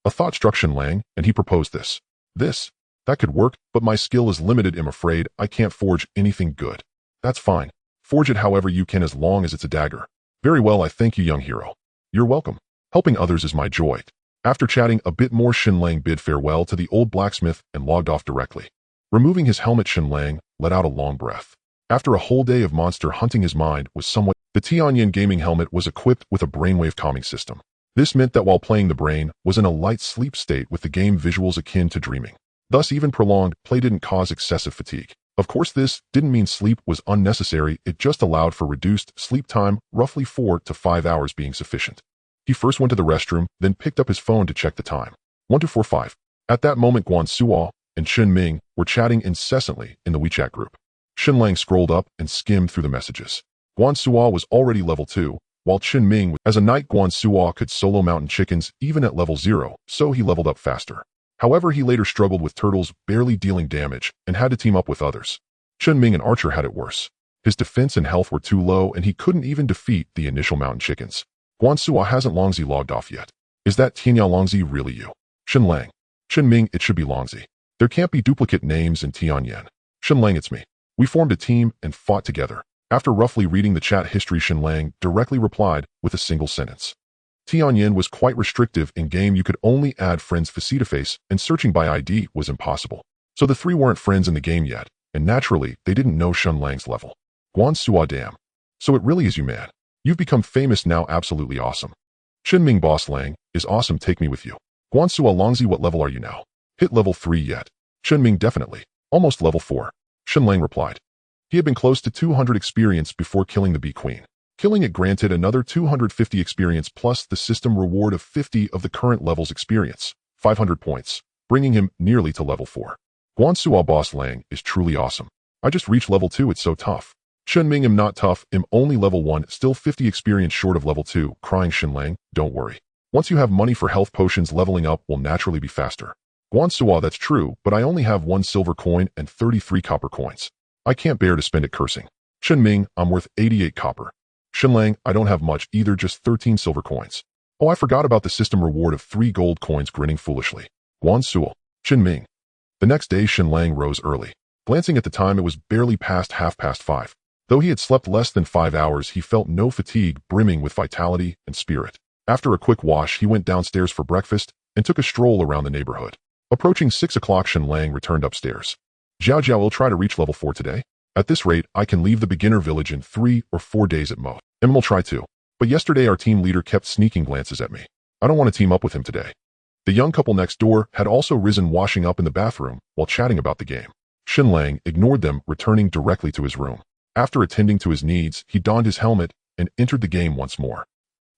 A: A thought struck Shen Lang, and he proposed this. That could work, but my skill is limited. I'm afraid I can't forge anything good. That's fine. Forge it however you can as long as it's a dagger. Very well, I thank you, young hero. You're welcome. Helping others is my joy. After chatting a bit more, Shen Lang bid farewell to the old blacksmith and logged off directly. Removing his helmet, Shen Lang let out a long breath. After a whole day of monster hunting, his mind was somewhat. The Tianyan gaming helmet was equipped with a brainwave calming system. This meant that while playing, the brain was in a light sleep state with the game visuals akin to dreaming. Thus, even prolonged play didn't cause excessive fatigue. Of course, this didn't mean sleep was unnecessary, it just allowed for reduced sleep time, roughly 4 to 5 hours being sufficient. He first went to the restroom, then picked up his phone to check the time. 1245. At that moment, Guan Suo and Shen Ming were chatting incessantly in the WeChat group. Shen Lang scrolled up and skimmed through the messages. Guan Suo was already level 2, while Shen Ming was. As a knight, Guan Suo could solo mountain chickens even at level 0, so he leveled up faster. However, he later struggled with turtles, barely dealing damage, and had to team up with others. Shen Ming, an archer, had it worse. His defense and health were too low, and he couldn't even defeat the initial mountain chickens. Guan Suo hasn't Longzi logged off yet. Is that Tianya Longzi really you? Shen Lang. Shen Ming, it should be Longzi. There can't be duplicate names in Tianyan. Shen Lang, it's me. We formed a team and fought together. After roughly reading the chat history, Shen Lang directly replied with a single sentence. Tianyan was quite restrictive in game. You could only add friends face-to-face, and searching by ID was impossible. So the three weren't friends in the game yet, and naturally, they didn't know Shen Lang's level. Guan Suo, damn. So it really is you, man. You've become famous now, absolutely awesome. Shen Ming, boss Lang, is awesome, take me with you. Guan Suo, Longzi, what level are you now? Hit level 3 yet? Shen Ming, definitely. Almost level 4. Shen Lang replied. He had been close to 200 experience before killing the Bee Queen. Killing it granted another 250 experience plus the system reward of 50 of the current level's experience, 500 points, bringing him nearly to level 4. Guan Suo, boss Lang, is truly awesome. I just reached level 2, it's so tough. Shen Ming, am not tough, am only level 1, still 50 experience short of level 2, crying Shen Lang, don't worry. Once you have money for health potions, leveling up will naturally be faster. Guan Suo, that's true, but I only have 1 silver coin and 33 copper coins. I can't bear to spend it cursing. Shen Ming, I'm worth 88 copper. Shen Lang, I don't have much either, just 13 silver coins. Oh, I forgot about the system reward of 3 gold coins, grinning foolishly. Guan Suo. Shen Ming. The next day, Shen Lang rose early. Glancing at the time, it was barely past 5:30. Though he had slept less than 5 hours, he felt no fatigue, brimming with vitality and spirit. After a quick wash, he went downstairs for breakfast and took a stroll around the neighborhood. Approaching 6 o'clock, Shen Lang returned upstairs. Jiao Jiao will try to reach level 4 today. At this rate, I can leave the beginner village in 3 or 4 days at most. Will try to. But yesterday our team leader kept sneaking glances at me. I don't want to team up with him today. The young couple next door had also risen, washing up in the bathroom while chatting about the game. Shen Lang ignored them, returning directly to his room. After attending to his needs, he donned his helmet and entered the game once more.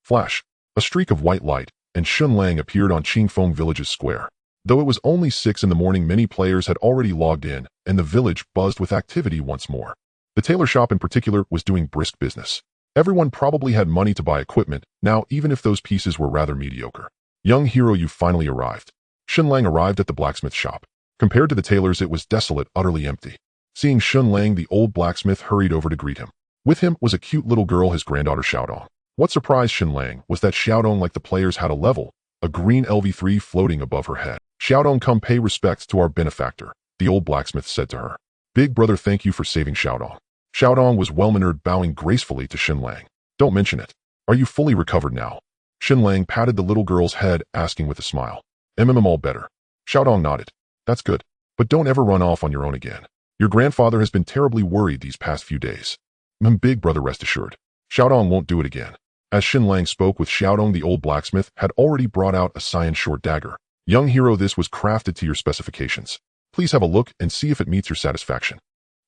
A: Flash. A streak of white light, and Shen Lang appeared on Qingfeng Village's square. Though it was only 6 in the morning, many players had already logged in, and the village buzzed with activity once more. The tailor shop in particular was doing brisk business. Everyone probably had money to buy equipment now, even if those pieces were rather mediocre. Young hero, you finally arrived. Shen Lang arrived at the blacksmith shop. Compared to the tailor's, it was desolate, utterly empty. Seeing Shen Lang, the old blacksmith hurried over to greet him. With him was a cute little girl, his granddaughter Xiaodong. What surprised Shen Lang was that Xiaodong, like the players, had a level, a green LV3 floating above her head. Xiaodong, come pay respects to our benefactor, the old blacksmith said to her. Big brother, thank you for saving Xiaodong. Xiaodong was well-mannered, bowing gracefully to Shen Lang. Don't mention it. Are you fully recovered now? Shen Lang patted the little girl's head, asking with a smile. All better. Xiaodong nodded. That's good. But don't ever run off on your own again. Your grandfather has been terribly worried these past few days. Big brother, rest assured. Xiaodong won't do it again. As Shen Lang spoke with Xiaodong, the old blacksmith had already brought out a cyan short dagger. Young hero, this was crafted to your specifications. Please have a look and see if it meets your satisfaction.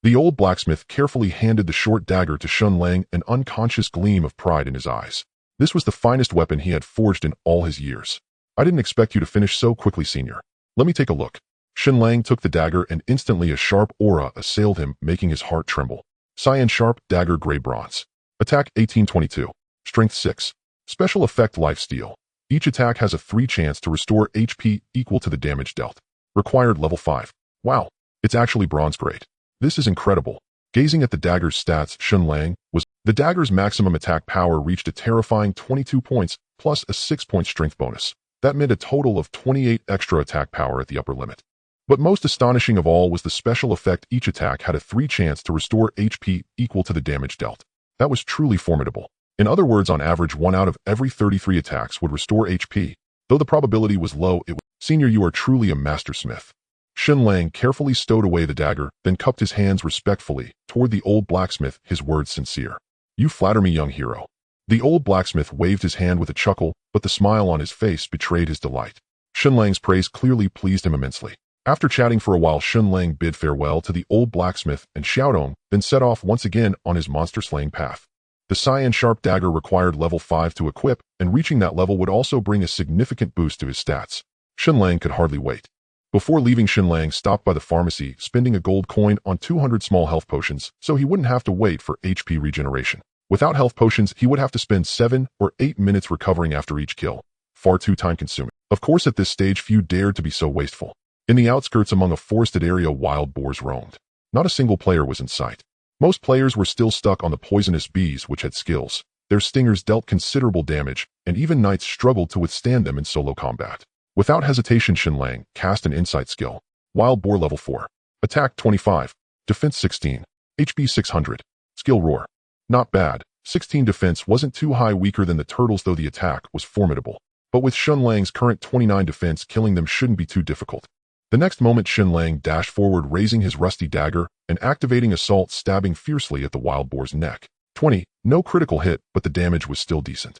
A: The old blacksmith carefully handed the short dagger to Shen Lang, an unconscious gleam of pride in his eyes. This was the finest weapon he had forged in all his years. I didn't expect you to finish so quickly, senior. Let me take a look. Shen Lang took the dagger, and instantly a sharp aura assailed him, making his heart tremble. Cyan sharp dagger, gray bronze. Attack 1822. Strength 6. Special effect life steal. Each attack has a 3 chance to restore HP equal to the damage dealt. Required level 5. Wow, it's actually bronze grade. This is incredible. Gazing at the dagger's stats, Shen Lang was. The dagger's maximum attack power reached a terrifying 22 points, plus a 6-point strength bonus. That meant a total of 28 extra attack power at the upper limit. But most astonishing of all was the special effect. Each attack had a 3 chance to restore HP equal to the damage dealt. That was truly formidable. In other words, on average, 1 out of every 33 attacks would restore HP. Though the probability was low, Senior, you are truly a mastersmith. Shen Lang carefully stowed away the dagger, then cupped his hands respectfully toward the old blacksmith, his words sincere. You flatter me, young hero. The old blacksmith waved his hand with a chuckle, but the smile on his face betrayed his delight. Shen Lang's praise clearly pleased him immensely. After chatting for a while, Shen Lang bid farewell to the old blacksmith and Xiaodong, then set off once again on his monster-slaying path. The cyan sharp dagger required level 5 to equip, and reaching that level would also bring a significant boost to his stats. Shen Lang could hardly wait. Before leaving, Shen Lang stopped by the pharmacy, spending a gold coin on 200 small health potions, so he wouldn't have to wait for HP regeneration. Without health potions, he would have to spend 7 or 8 minutes recovering after each kill. Far too time-consuming. Of course, at this stage, few dared to be so wasteful. In the outskirts among a forested area, wild boars roamed. Not a single player was in sight. Most players were still stuck on the poisonous bees, which had skills. Their stingers dealt considerable damage, and even knights struggled to withstand them in solo combat. Without hesitation, Shen Lang cast an insight skill. Wild Boar level 4. Attack 25. Defense 16. HP 600. Skill Roar. Not bad. 16 defense wasn't too high, weaker than the turtles, though the attack was formidable. But with Shen Lang's current 29 defense, killing them shouldn't be too difficult. The next moment, Shen Lang dashed forward, raising his rusty dagger and activating Assault, stabbing fiercely at the wild boar's neck. 20. No critical hit, but the damage was still decent.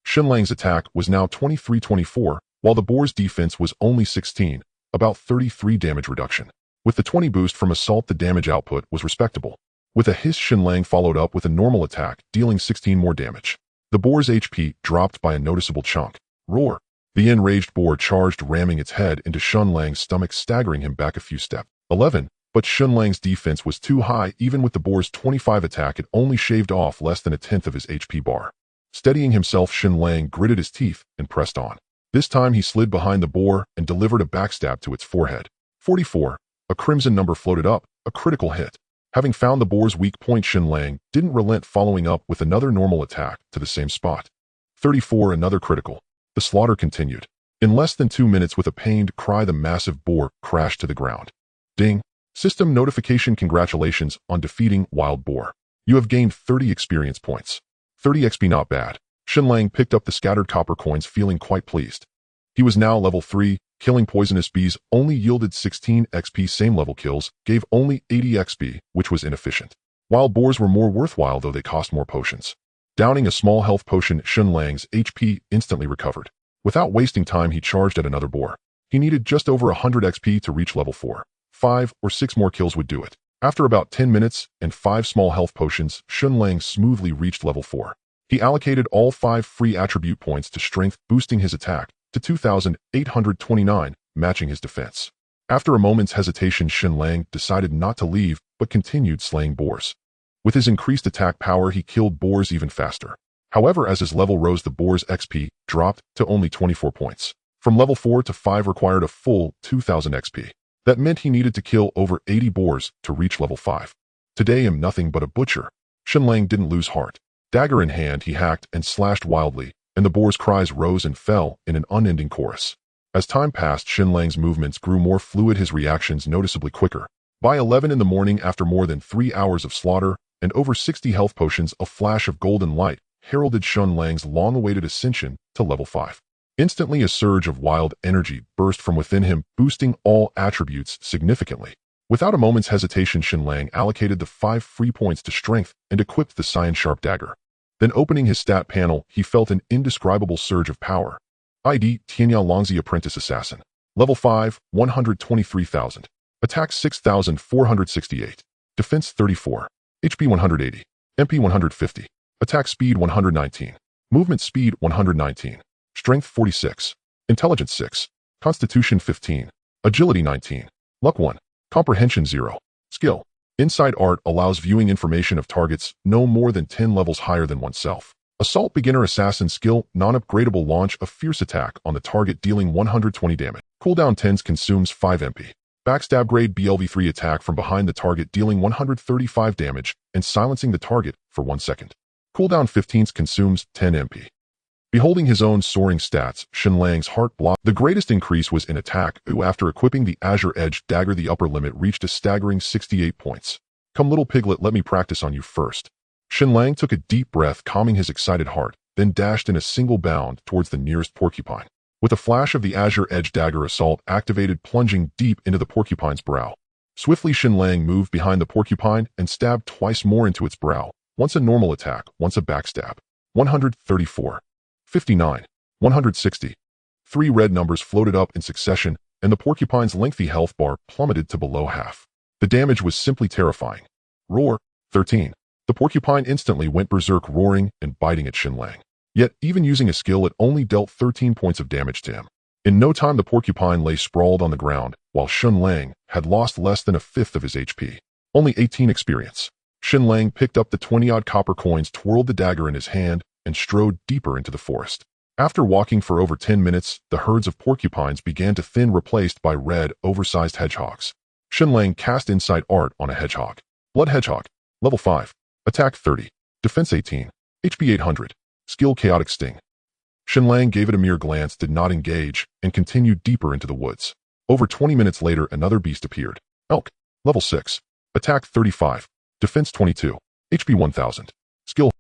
A: Shen Lang's attack was now 23-24, while the boar's defense was only 16, about 33 damage reduction. With the 20 boost from Assault, the damage output was respectable. With a hiss, Shen Lang followed up with a normal attack, dealing 16 more damage. The boar's HP dropped by a noticeable chunk. Roar! The enraged boar charged, ramming its head into Shen Lang's stomach, staggering him back a few steps. 11. But Shen Lang's defense was too high. Even with the boar's 25 attack, it only shaved off less than a tenth of his HP bar. Steadying himself, Shen Lang gritted his teeth and pressed on. This time he slid behind the boar and delivered a backstab to its forehead. 44. A crimson number floated up, a critical hit. Having found the boar's weak point, Shen Lang didn't relent, following up with another normal attack to the same spot. 34. Another critical. The slaughter continued. In less than 2 minutes, with a pained cry, the massive boar crashed to the ground. Ding! System notification. Congratulations on defeating Wild Boar. You have gained 30 experience points. 30 XP, not bad. Shen Lang picked up the scattered copper coins, feeling quite pleased. He was now level 3. Killing poisonous bees only yielded 16 XP. Same level kills gave only 80 XP, which was inefficient. Wild boars were more worthwhile, though they cost more potions. Downing a small health potion, Shen Lang's HP instantly recovered. Without wasting time, he charged at another boar. He needed just over 100 XP to reach level 4. 5 or 6 more kills would do it. After about 10 minutes and 5 small health potions, Shen Lang smoothly reached level 4. He allocated all 5 free attribute points to strength, boosting his attack to 2,829, matching his defense. After a moment's hesitation, Shen Lang decided not to leave, but continued slaying boars. With his increased attack power, he killed boars even faster. However, as his level rose, the boar's XP dropped to only 24 points. From level 4 to 5 required a full 2,000 XP. That meant he needed to kill over 80 boars to reach level 5. Today I'm nothing but a butcher. Shen Lang didn't lose heart. Dagger in hand, he hacked and slashed wildly, and the boar's cries rose and fell in an unending chorus. As time passed, Shen Lang's movements grew more fluid, his reactions noticeably quicker. By 11 in the morning, after more than 3 hours of slaughter and over 60 health potions, a flash of golden light heralded Shen Lang's long-awaited ascension to level 5. Instantly, a surge of wild energy burst from within him, boosting all attributes significantly. Without a moment's hesitation, Shen Lang allocated the 5 free points to strength and equipped the cyan sharp dagger. Then, opening his stat panel, he felt an indescribable surge of power. ID Tianya Longzi, Apprentice Assassin. Level 5, 123,000. Attack 6,468. Defense 34. HP 180. MP 150. Attack speed 119. Movement speed 119. Strength 46. Intelligence 6. Constitution 15. Agility 19. Luck 1. Comprehension 0. Skill. Inside Art allows viewing information of targets no more than 10 levels higher than oneself. Assault Beginner Assassin Skill. Non-upgradable. Launch a fierce attack on the target, dealing 120 damage. Cooldown 10s, consumes 5 MP. Backstab Grade BLV3, attack from behind the target, dealing 135 damage and silencing the target for 1 second. Cooldown 15s, consumes 10 MP. Beholding his own soaring stats, Shen Lang's heart blocked. The greatest increase was in attack, who, after equipping the Azure Edge dagger, the upper limit reached a staggering 68 points. Come, little piglet, let me practice on you first. Shen Lang took a deep breath, calming his excited heart, then dashed in a single bound towards the nearest porcupine. With a flash of the Azure Edge Dagger assault activated, plunging deep into the porcupine's brow. Swiftly, Shen Lang moved behind the porcupine and stabbed twice more into its brow, once a normal attack, once a backstab. 134. 59. 160. 3 red numbers floated up in succession, and the porcupine's lengthy health bar plummeted to below half. The damage was simply terrifying. Roar. 13. The porcupine instantly went berserk, roaring and biting at Shen Lang. Yet, even using a skill, it only dealt 13 points of damage to him. In no time, the porcupine lay sprawled on the ground, while Shen Lang had lost less than a fifth of his HP. Only 18 experience. Shen Lang picked up the 20-odd copper coins, twirled the dagger in his hand, and strode deeper into the forest. After walking for over 10 minutes, the herds of porcupines began to thin, replaced by red, oversized hedgehogs. Shen Lang cast Insight Art on a hedgehog. Blood Hedgehog. Level 5. Attack 30. Defense 18. HP 800. Skill Chaotic Sting. Shen Lang gave it a mere glance, did not engage, and continued deeper into the woods. Over 20 minutes later, another beast appeared. Elk. Level 6. Attack 35. Defense 22. HP 1000. Skill.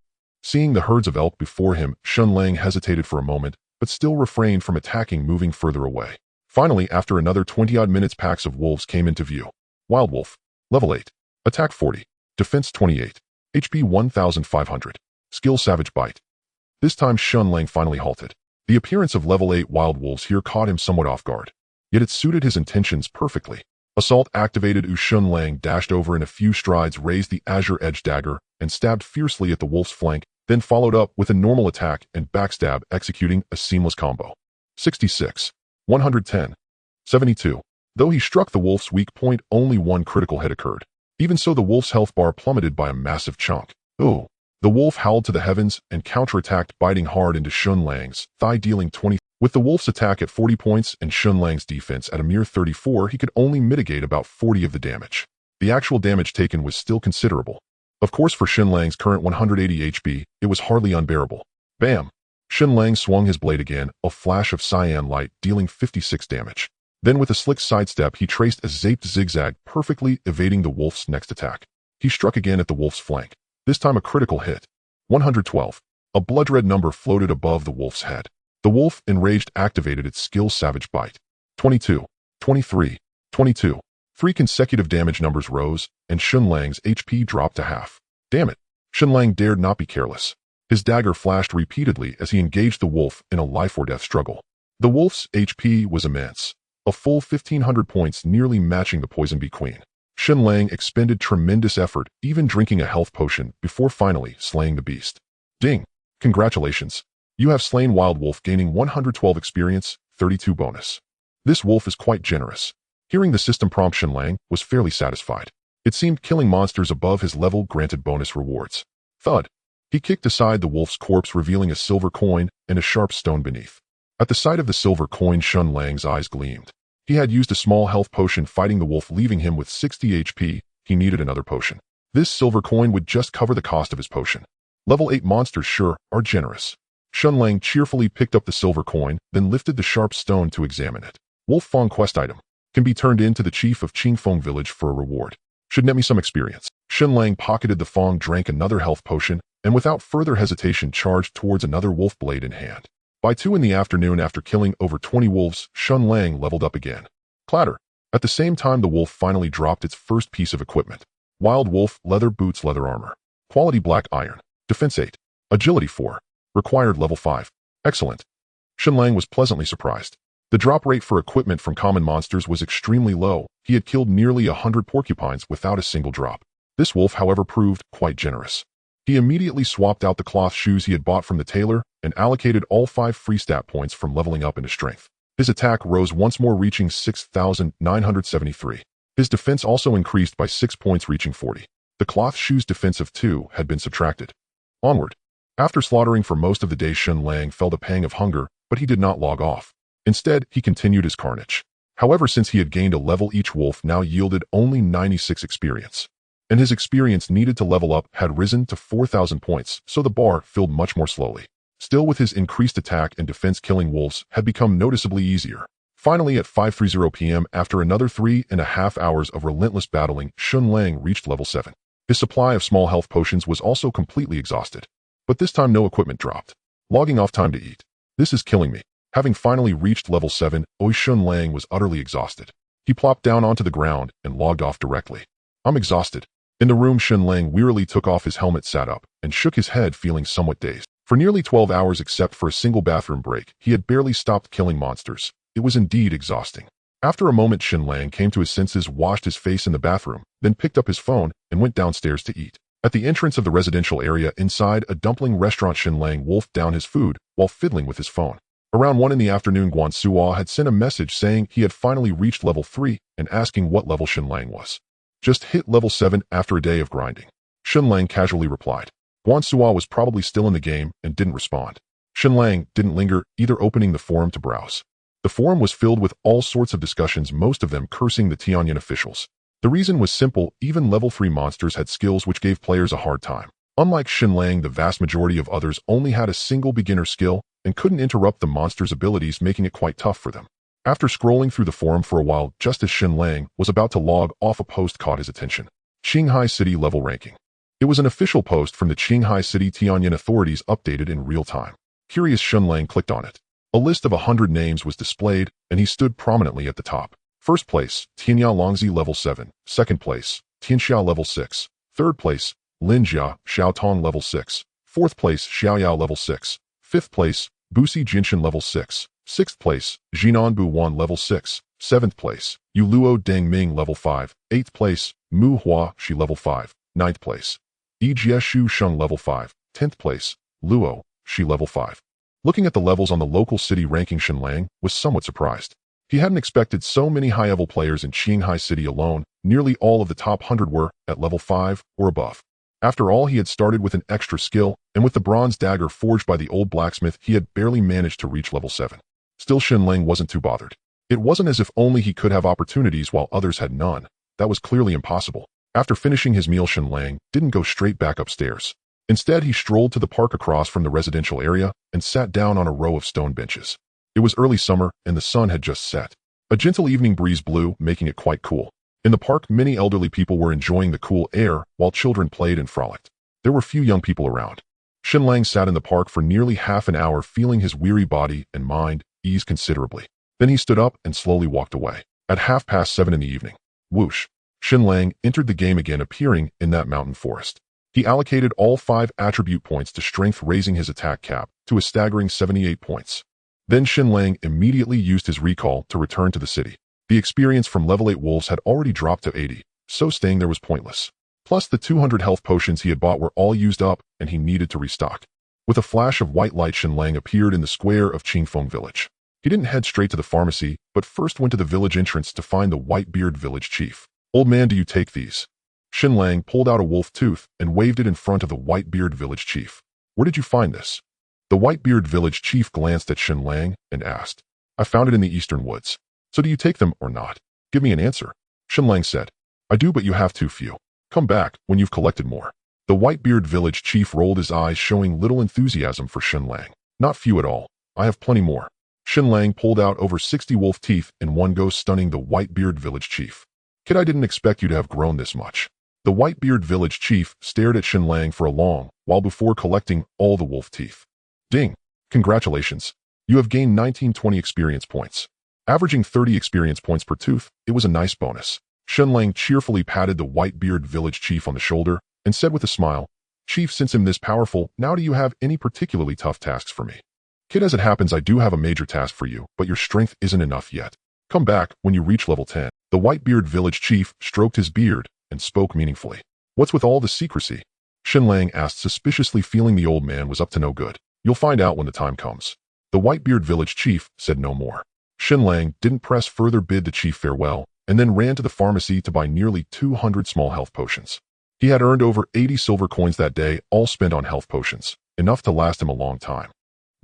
A: Seeing the herds of elk before him, Shen Lang hesitated for a moment, but still refrained from attacking, moving further away. Finally, after another 20-odd minutes, packs of wolves came into view. Wild Wolf. Level 8. Attack 40. Defense 28. HP 1500. Skill Savage Bite. This time Shen Lang finally halted. The appearance of level 8 wild wolves here caught him somewhat off guard. Yet it suited his intentions perfectly. Assault activated, Shen Lang dashed over in a few strides, raised the Azure Edge Dagger, and stabbed fiercely at the wolf's flank, then followed up with a normal attack and backstab, executing a seamless combo. 66. 110. 72. Though he struck the wolf's weak point, only one critical hit occurred. Even so, the wolf's health bar plummeted by a massive chunk. Ooh. The wolf howled to the heavens and counterattacked, biting hard into Shen Lang's thigh, dealing 20. With the wolf's attack at 40 points and Shen Lang's defense at a mere 34, he could only mitigate about 40 of the damage. The actual damage taken was still considerable. Of course, for Shen Lang's current 180 HP, it was hardly unbearable. Bam! Shen Lang swung his blade again, a flash of cyan light, dealing 56 damage. Then with a slick sidestep, he traced a zaped zigzag, perfectly evading the wolf's next attack. He struck again at the wolf's flank. This time a critical hit. 112. A blood-red number floated above the wolf's head. The wolf, enraged, activated its skill Savage Bite. 22. 23. 22. 3 consecutive damage numbers rose, and Shen Lang's HP dropped to half. Damn it. Shen Lang dared not be careless. His dagger flashed repeatedly as he engaged the wolf in a life-or-death struggle. The wolf's HP was immense. A full 1,500 points, nearly matching the Poison Bee Queen. Shen Lang expended tremendous effort, even drinking a health potion, before finally slaying the beast. Ding! Congratulations. You have slain Wild Wolf, gaining 112 experience, 32 bonus. This wolf is quite generous. Hearing the system prompt, Shen Lang was fairly satisfied. It seemed killing monsters above his level granted bonus rewards. Thud! He kicked aside the wolf's corpse, revealing a silver coin and a sharp stone beneath. At the sight of the silver coin, Shen Lang's eyes gleamed. He had used a small health potion fighting the wolf, leaving him with 60 HP. He needed another potion. This silver coin would just cover the cost of his potion. Level 8 monsters sure are generous. Shen Lang cheerfully picked up the silver coin, then lifted the sharp stone to examine it. Wolf Fong quest item. Can be turned in to the chief of Qingfeng village for a reward. Should net me some experience. Shen Lang pocketed the Fong, drank another health potion, and without further hesitation charged towards another wolf, blade in hand. By 2 in the afternoon, after killing over 20 wolves, Shen Lang leveled up again. Clatter! At the same time, the wolf finally dropped its first piece of equipment. Wild Wolf, leather boots, leather armor. Quality black iron. Defense 8. Agility 4. Required level 5. Excellent. Shen Lang was pleasantly surprised. The drop rate for equipment from common monsters was extremely low. He had killed nearly 100 porcupines without a single drop. This wolf, however, proved quite generous. He immediately swapped out the cloth shoes he had bought from the tailor and allocated all 5 free stat points from leveling up into strength. His attack rose once more, reaching 6,973. His defense also increased by 6 points, reaching 40. The cloth shoes' defense of 2 had been subtracted. Onward. After slaughtering for most of the day, Shen Lang felt a pang of hunger, but he did not log off. Instead, he continued his carnage. However, since he had gained a level, each wolf now yielded only 96 experience. And his experience needed to level up had risen to 4,000 points, so the bar filled much more slowly. Still, with his increased attack and defense, killing wolves had become noticeably easier. Finally, at 5:30 p.m., after another 3.5 hours of relentless battling, Shen Lang reached level 7. His supply of small health potions was also completely exhausted. But this time no equipment dropped. Logging off, time to eat. This is killing me. Having finally reached level 7, Shen Lang was utterly exhausted. He plopped down onto the ground and logged off directly. I'm exhausted. In the room, Shen Lang wearily took off his helmet, sat up, and shook his head, feeling somewhat dazed. For nearly 12 hours, except for a single bathroom break, he had barely stopped killing monsters. It was indeed exhausting. After a moment, Shen Lang came to his senses, washed his face in the bathroom, then picked up his phone and went downstairs to eat. At the entrance of the residential area inside a dumpling restaurant, Shen Lang wolfed down his food while fiddling with his phone. Around 1 in the afternoon, Guan Suo had sent a message saying he had finally reached level 3 and asking what level Shen Lang was. Just hit level 7 after a day of grinding. Shen Lang casually replied. Guan Suo was probably still in the game and didn't respond. Shen Lang didn't linger, either, opening the forum to browse. The forum was filled with all sorts of discussions, most of them cursing the Tianyan officials. The reason was simple: even level 3 monsters had skills which gave players a hard time. Unlike Shen Lang, the vast majority of others only had a single beginner skill and couldn't interrupt the monster's abilities, making it quite tough for them. After scrolling through the forum for a while, just as Shen Lang was about to log off, a post caught his attention. Qinghai City level ranking. It was an official post from the Qinghai City Tianyan authorities, updated in real time. Curious, Shen Lang clicked on it. A list of 100 names was displayed, and he stood prominently at the top. First place, Tianyaa Longzi level 7. Second place, Tianxia level 6. Third place, Linjia Xiaotong level 6. Fourth place, Xiaoyao level 6. Fifth place, Busi Jinshin level 6. Sixth place, Jinan Bu1 level 6. Seventh place, Yuluo Deng Ming level 5. Eighth place, Mu Hua Shi level 5. Ninth place, Yijie Shu Sheng level 5. 10th place, Luo Shi level 5. Looking at the levels on the local city ranking, Shen Lang was somewhat surprised. He hadn't expected so many high-level players in Qinghai City alone. Nearly all of the top 100 were at level 5 or above. After all, he had started with an extra skill, and with the bronze dagger forged by the old blacksmith, he had barely managed to reach level 7. Still, Shen Lang wasn't too bothered. It wasn't as if only he could have opportunities while others had none. That was clearly impossible. After finishing his meal, Shen Lang didn't go straight back upstairs. Instead, he strolled to the park across from the residential area and sat down on a row of stone benches. It was early summer, and the sun had just set. A gentle evening breeze blew, making it quite cool. In the park, many elderly people were enjoying the cool air, while children played and frolicked. There were few young people around. Shen Lang sat in the park for nearly half an hour, feeling his weary body and mind ease considerably. Then he stood up and slowly walked away. At 7:30 in the evening, whoosh, Shen Lang entered the game again, appearing in that mountain forest. He allocated all 5 attribute points to strength, raising his attack cap to a staggering 78 points. Then Shen Lang immediately used his recall to return to the city. The experience from level 8 wolves had already dropped to 80, so staying there was pointless. Plus, the 200 health potions he had bought were all used up, and he needed to restock. With a flash of white light, Shen Lang appeared in the square of Qingfeng village. He didn't head straight to the pharmacy, but first went to the village entrance to find the Whitebeard village chief. Old man, do you take these? Shen Lang pulled out a wolf tooth and waved it in front of the Whitebeard village chief. Where did you find this? The Whitebeard village chief glanced at Shen Lang and asked. I found it in the eastern woods. So do you take them or not? Give me an answer. Shen Lang said. I do, but you have too few. Come back when you've collected more. The Whitebeard village chief rolled his eyes, showing little enthusiasm for Shen Lang. Not few at all. I have plenty more. Shen Lang pulled out over 60 wolf teeth in one go, stunning the Whitebeard village chief. Kid, I didn't expect you to have grown this much. The Whitebeard village chief stared at Shen Lang for a long while before collecting all the wolf teeth. Ding! Congratulations. You have gained 1920 experience points. Averaging 30 experience points per tooth, it was a nice bonus. Shen Lang cheerfully patted the Whitebeard village chief on the shoulder and said with a smile, Chief, since I'm this powerful, now do you have any particularly tough tasks for me? Kid, as it happens, I do have a major task for you, but your strength isn't enough yet. Come back when you reach level 10. The Whitebeard village chief stroked his beard and spoke meaningfully. What's with all the secrecy? Shen Lang asked suspiciously, feeling the old man was up to no good. You'll find out when the time comes. The Whitebeard village chief said no more. Shen Lang didn't press further, bid the chief farewell, and then ran to the pharmacy to buy nearly 200 small health potions. He had earned over 80 silver coins that day, all spent on health potions, enough to last him a long time.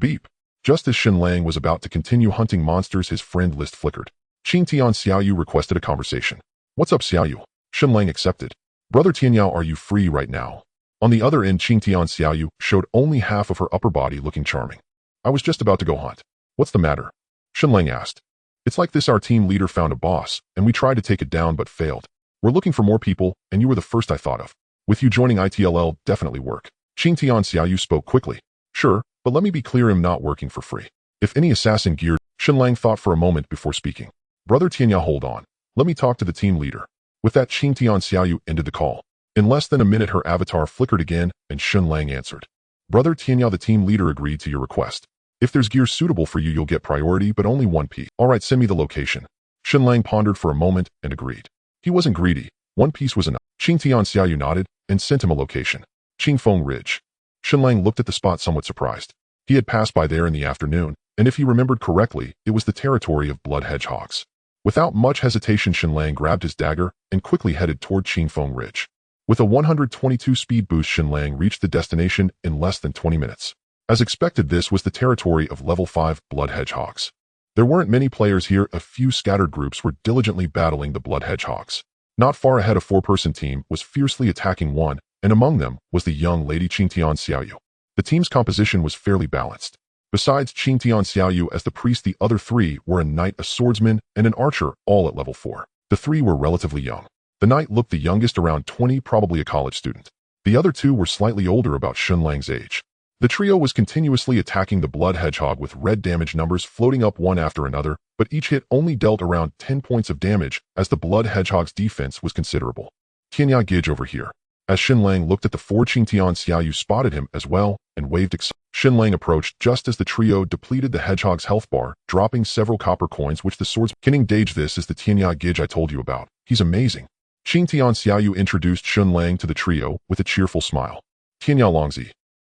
A: Beep. Just as Shen Lang was about to continue hunting monsters, his friend list flickered. Qing Tian Xiaoyu requested a conversation. What's up, Xiaoyu? Shen Lang accepted. Brother Tianyao, are you free right now? On the other end, Qing Tian Xiaoyu showed only half of her upper body, looking charming. I was just about to go hunt. What's the matter? Shen Lang asked. It's like this, our team leader found a boss, and we tried to take it down but failed. We're looking for more people, and you were the first I thought of. With you joining ITLL, definitely work. Qing Tian Xiaoyu spoke quickly. Sure, but let me be clear, I'm not working for free. If any assassin geared, Shen Lang thought for a moment before speaking. Brother Tianya, hold on. Let me talk to the team leader. With that, Qing Tian Xiaoyu ended the call. In less than a minute, her avatar flickered again, and Shen Lang answered. Brother Tianya, the team leader agreed to your request. If there's gear suitable for you, you'll get priority, but only one piece. All right, send me the location. Shen Lang pondered for a moment and agreed. He wasn't greedy. One piece was enough. Qing Tian Xiaoyu nodded and sent him a location. Qingfeng Ridge. Shen Lang looked at the spot somewhat surprised. He had passed by there in the afternoon, and if he remembered correctly, it was the territory of blood hedgehogs. Without much hesitation, Shen Lang grabbed his dagger and quickly headed toward Qingfeng Ridge. With a 122 speed boost, Shen Lang reached the destination in less than 20 minutes. As expected, this was the territory of level 5 blood hedgehogs. There weren't many players here. A few scattered groups were diligently battling the blood hedgehogs. Not far ahead, a 4-person team was fiercely attacking one, and among them was the young lady Qing Tian Xiaoyu. The team's composition was fairly balanced. Besides Qing Tian Xiaoyu as the priest, the other 3 were a knight, a swordsman, and an archer, all at level 4. The 3 were relatively young. The knight looked the youngest, around 20, probably a college student. The other 2 were slightly older, about Shen Lang's age. The trio was continuously attacking the blood hedgehog with red damage numbers floating up one after another, but each hit only dealt around 10 points of damage, as the blood hedgehog's defense was considerable. Tianya, Gidge over here. As Shen Lang looked at the 4, Qing Tian Xiaoyu spotted him as well and waved excitement. Shen Lang approached just as the trio depleted the hedgehog's health bar, dropping several copper coins which the swords. Kinning Dage, this is the Tianya Gidge I told you about. He's amazing. Qing Tian Xiaoyu introduced Shen Lang to the trio with a cheerful smile. Tianya Longzi.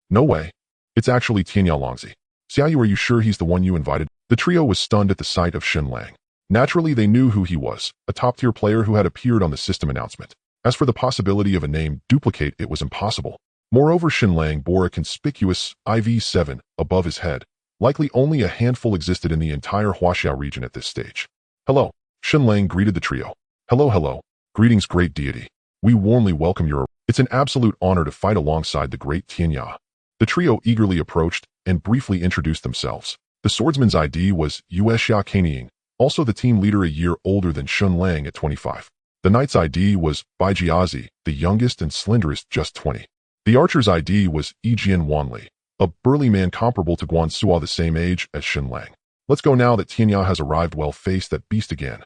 A: No way. It's actually Tianya Longzi. Xiaoyu, are you sure he's the one you invited? The trio was stunned at the sight of Shen Lang. Naturally, they knew who he was, a top-tier player who had appeared on the system announcement. As for the possibility of a name duplicate, it was impossible. Moreover, Shen Lang bore a conspicuous IV-7 above his head. Likely only a handful existed in the entire Huaxiao region at this stage. Hello. Shen Lang greeted the trio. Hello, hello. Greetings, great deity. We warmly welcome your... It's an absolute honor to fight alongside the great Tianya. The trio eagerly approached and briefly introduced themselves. The swordsman's ID was Yuexia Kanying, also the team leader, a year older than Shen Lang at 25. The knight's ID was Baijiazi, the youngest and slenderest, just 20. The archer's ID was Yijian Wanli, a burly man comparable to Guan Suo, the same age as Shen Lang. Let's go now that Tianya has arrived. Well, face that beast again.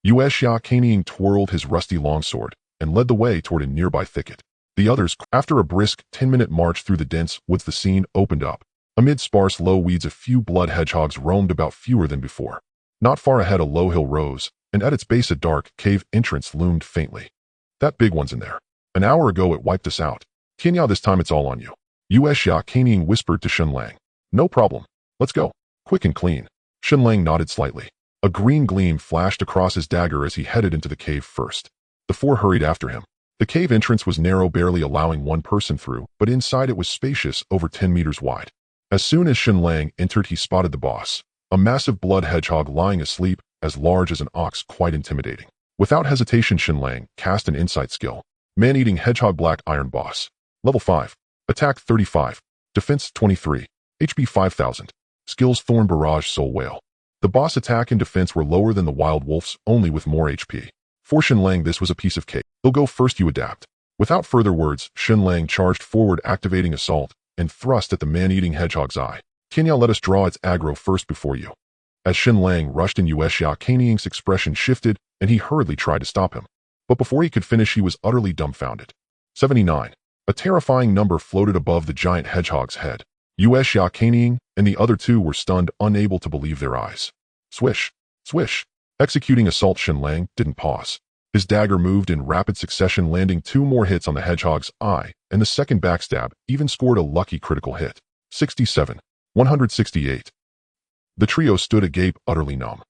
A: Yuexia Kanying twirled his rusty longsword and led the way toward a nearby thicket. The others, after a brisk 10-minute march through the dense woods, the scene opened up. Amid sparse low weeds, a few blood hedgehogs roamed about, fewer than before. Not far ahead, a low hill rose, and at its base a dark cave entrance loomed faintly. That big one's in there. An hour ago it wiped us out. Tianya, this time it's all on you. Yuexia Kanying whispered to Shen Lang. No problem. Let's go. Quick and clean. Shen Lang nodded slightly. A green gleam flashed across his dagger as he headed into the cave first. The 4 hurried after him. The cave entrance was narrow, barely allowing one person through, but inside it was spacious, over 10 meters wide. As soon as Shen Lang entered, he spotted the boss, a massive blood hedgehog lying asleep, as large as an ox, quite intimidating. Without hesitation, Shen Lang cast an insight skill. Man-eating hedgehog, black iron boss. Level 5. Attack 35. Defense 23. HP 5000. Skills Thorn Barrage, Soul Whale. The boss attack and defense were lower than the wild wolf's, only with more HP. For Shen Lang, this was a piece of cake. He'll go first, you adapt. Without further words, Shen Lang charged forward, activating Assault, and thrust at the man-eating hedgehog's eye. Tianya, let us draw its aggro first before you. As Shen Lang rushed in, Yuexia Kanying's expression shifted, and he hurriedly tried to stop him. But before he could finish, he was utterly dumbfounded. 79. A terrifying number floated above the giant hedgehog's head. Yuexia Kanying and the other 2 were stunned, unable to believe their eyes. Swish. Swish. Executing Assault, Shen Lang didn't pause. His dagger moved in rapid succession, landing 2 more hits on the hedgehog's eye, and the second backstab even scored a lucky critical hit. 67. 168. The trio stood agape, utterly numb.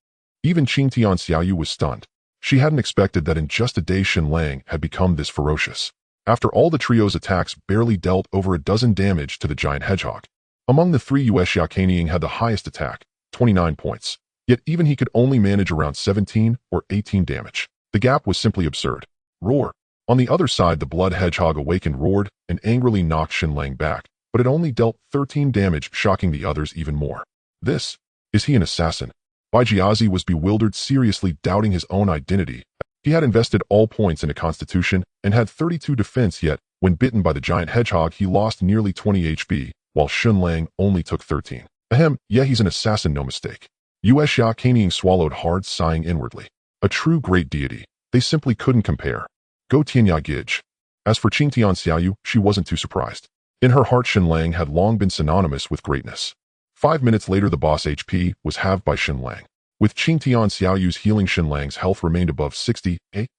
A: Even Qing Tian Xiaoyu was stunned. She hadn't expected that in just a day Shen Lang had become this ferocious. After all, the trio's attacks barely dealt over a dozen damage to the giant hedgehog. Among the 3, Yuexia Kanying had the highest attack, 29 points. Yet even he could only manage around 17 or 18 damage. The gap was simply absurd. Roar. On the other side, the blood hedgehog awakened, roared, and angrily knocked Shen Lang back, but it only dealt 13 damage, shocking the others even more. This? Is he an assassin? Baijiazi was bewildered, seriously doubting his own identity. He had invested all points in a constitution and had 32 defense, yet, when bitten by the giant hedgehog, he lost nearly 20 HP, while Shen Lang only took 13. Ahem, yeah, he's an assassin, no mistake. Xia Kanying swallowed hard, sighing inwardly. A true great deity. They simply couldn't compare. Go Tianya Gij. As for Qingtian Xiaoyu, she wasn't too surprised. In her heart, Shen Lang had long been synonymous with greatness. 5 minutes later, the boss HP was halved by Shen Lang. With Qingtian Xiaoyu's healing, Shen Lang's health remained above 60,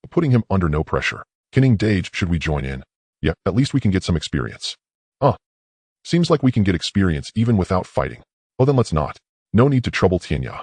A: putting him under no pressure. Kenning Dage, should we join in? Yeah, at least we can get some experience. Seems like we can get experience even without fighting. Well then let's not. No need to trouble Tianya.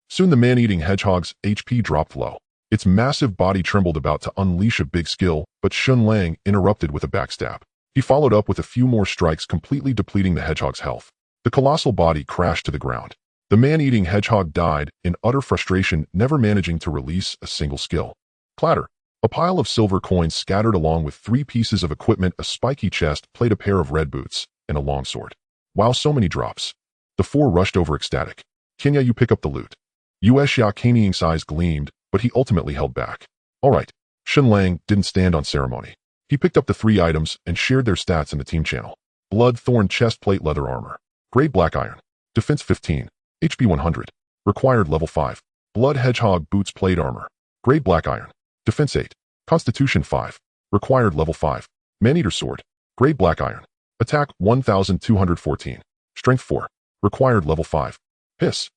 A: Soon the man-eating hedgehog's HP dropped low. Its massive body trembled, about to unleash a big skill, but Shen Lang interrupted with a backstab. He followed up with a few more strikes, completely depleting the hedgehog's health. The colossal body crashed to the ground. The man-eating hedgehog died in utter frustration, never managing to release a single skill. Clatter. A pile of silver coins scattered along with 3 pieces of equipment, a spiky chest plate, a pair of red boots, and a longsword. Wow, so many drops. The 4 rushed over ecstatic. Kenya, you pick up the loot. Xia Kanying's eyes gleamed, but he ultimately held back. Alright. Shen Lang didn't stand on ceremony. He picked up the 3 items and shared their stats in the team channel. Blood Thorn chest plate, leather armor. Grade black iron. Defense 15. HP 100. Required level 5. Blood Hedgehog boots plate armor. Grade black iron. Defense 8. Constitution 5. Required level 5. Man-eater sword. Grade black iron. Attack 1214. Strength 4. Required level 5. Hiss.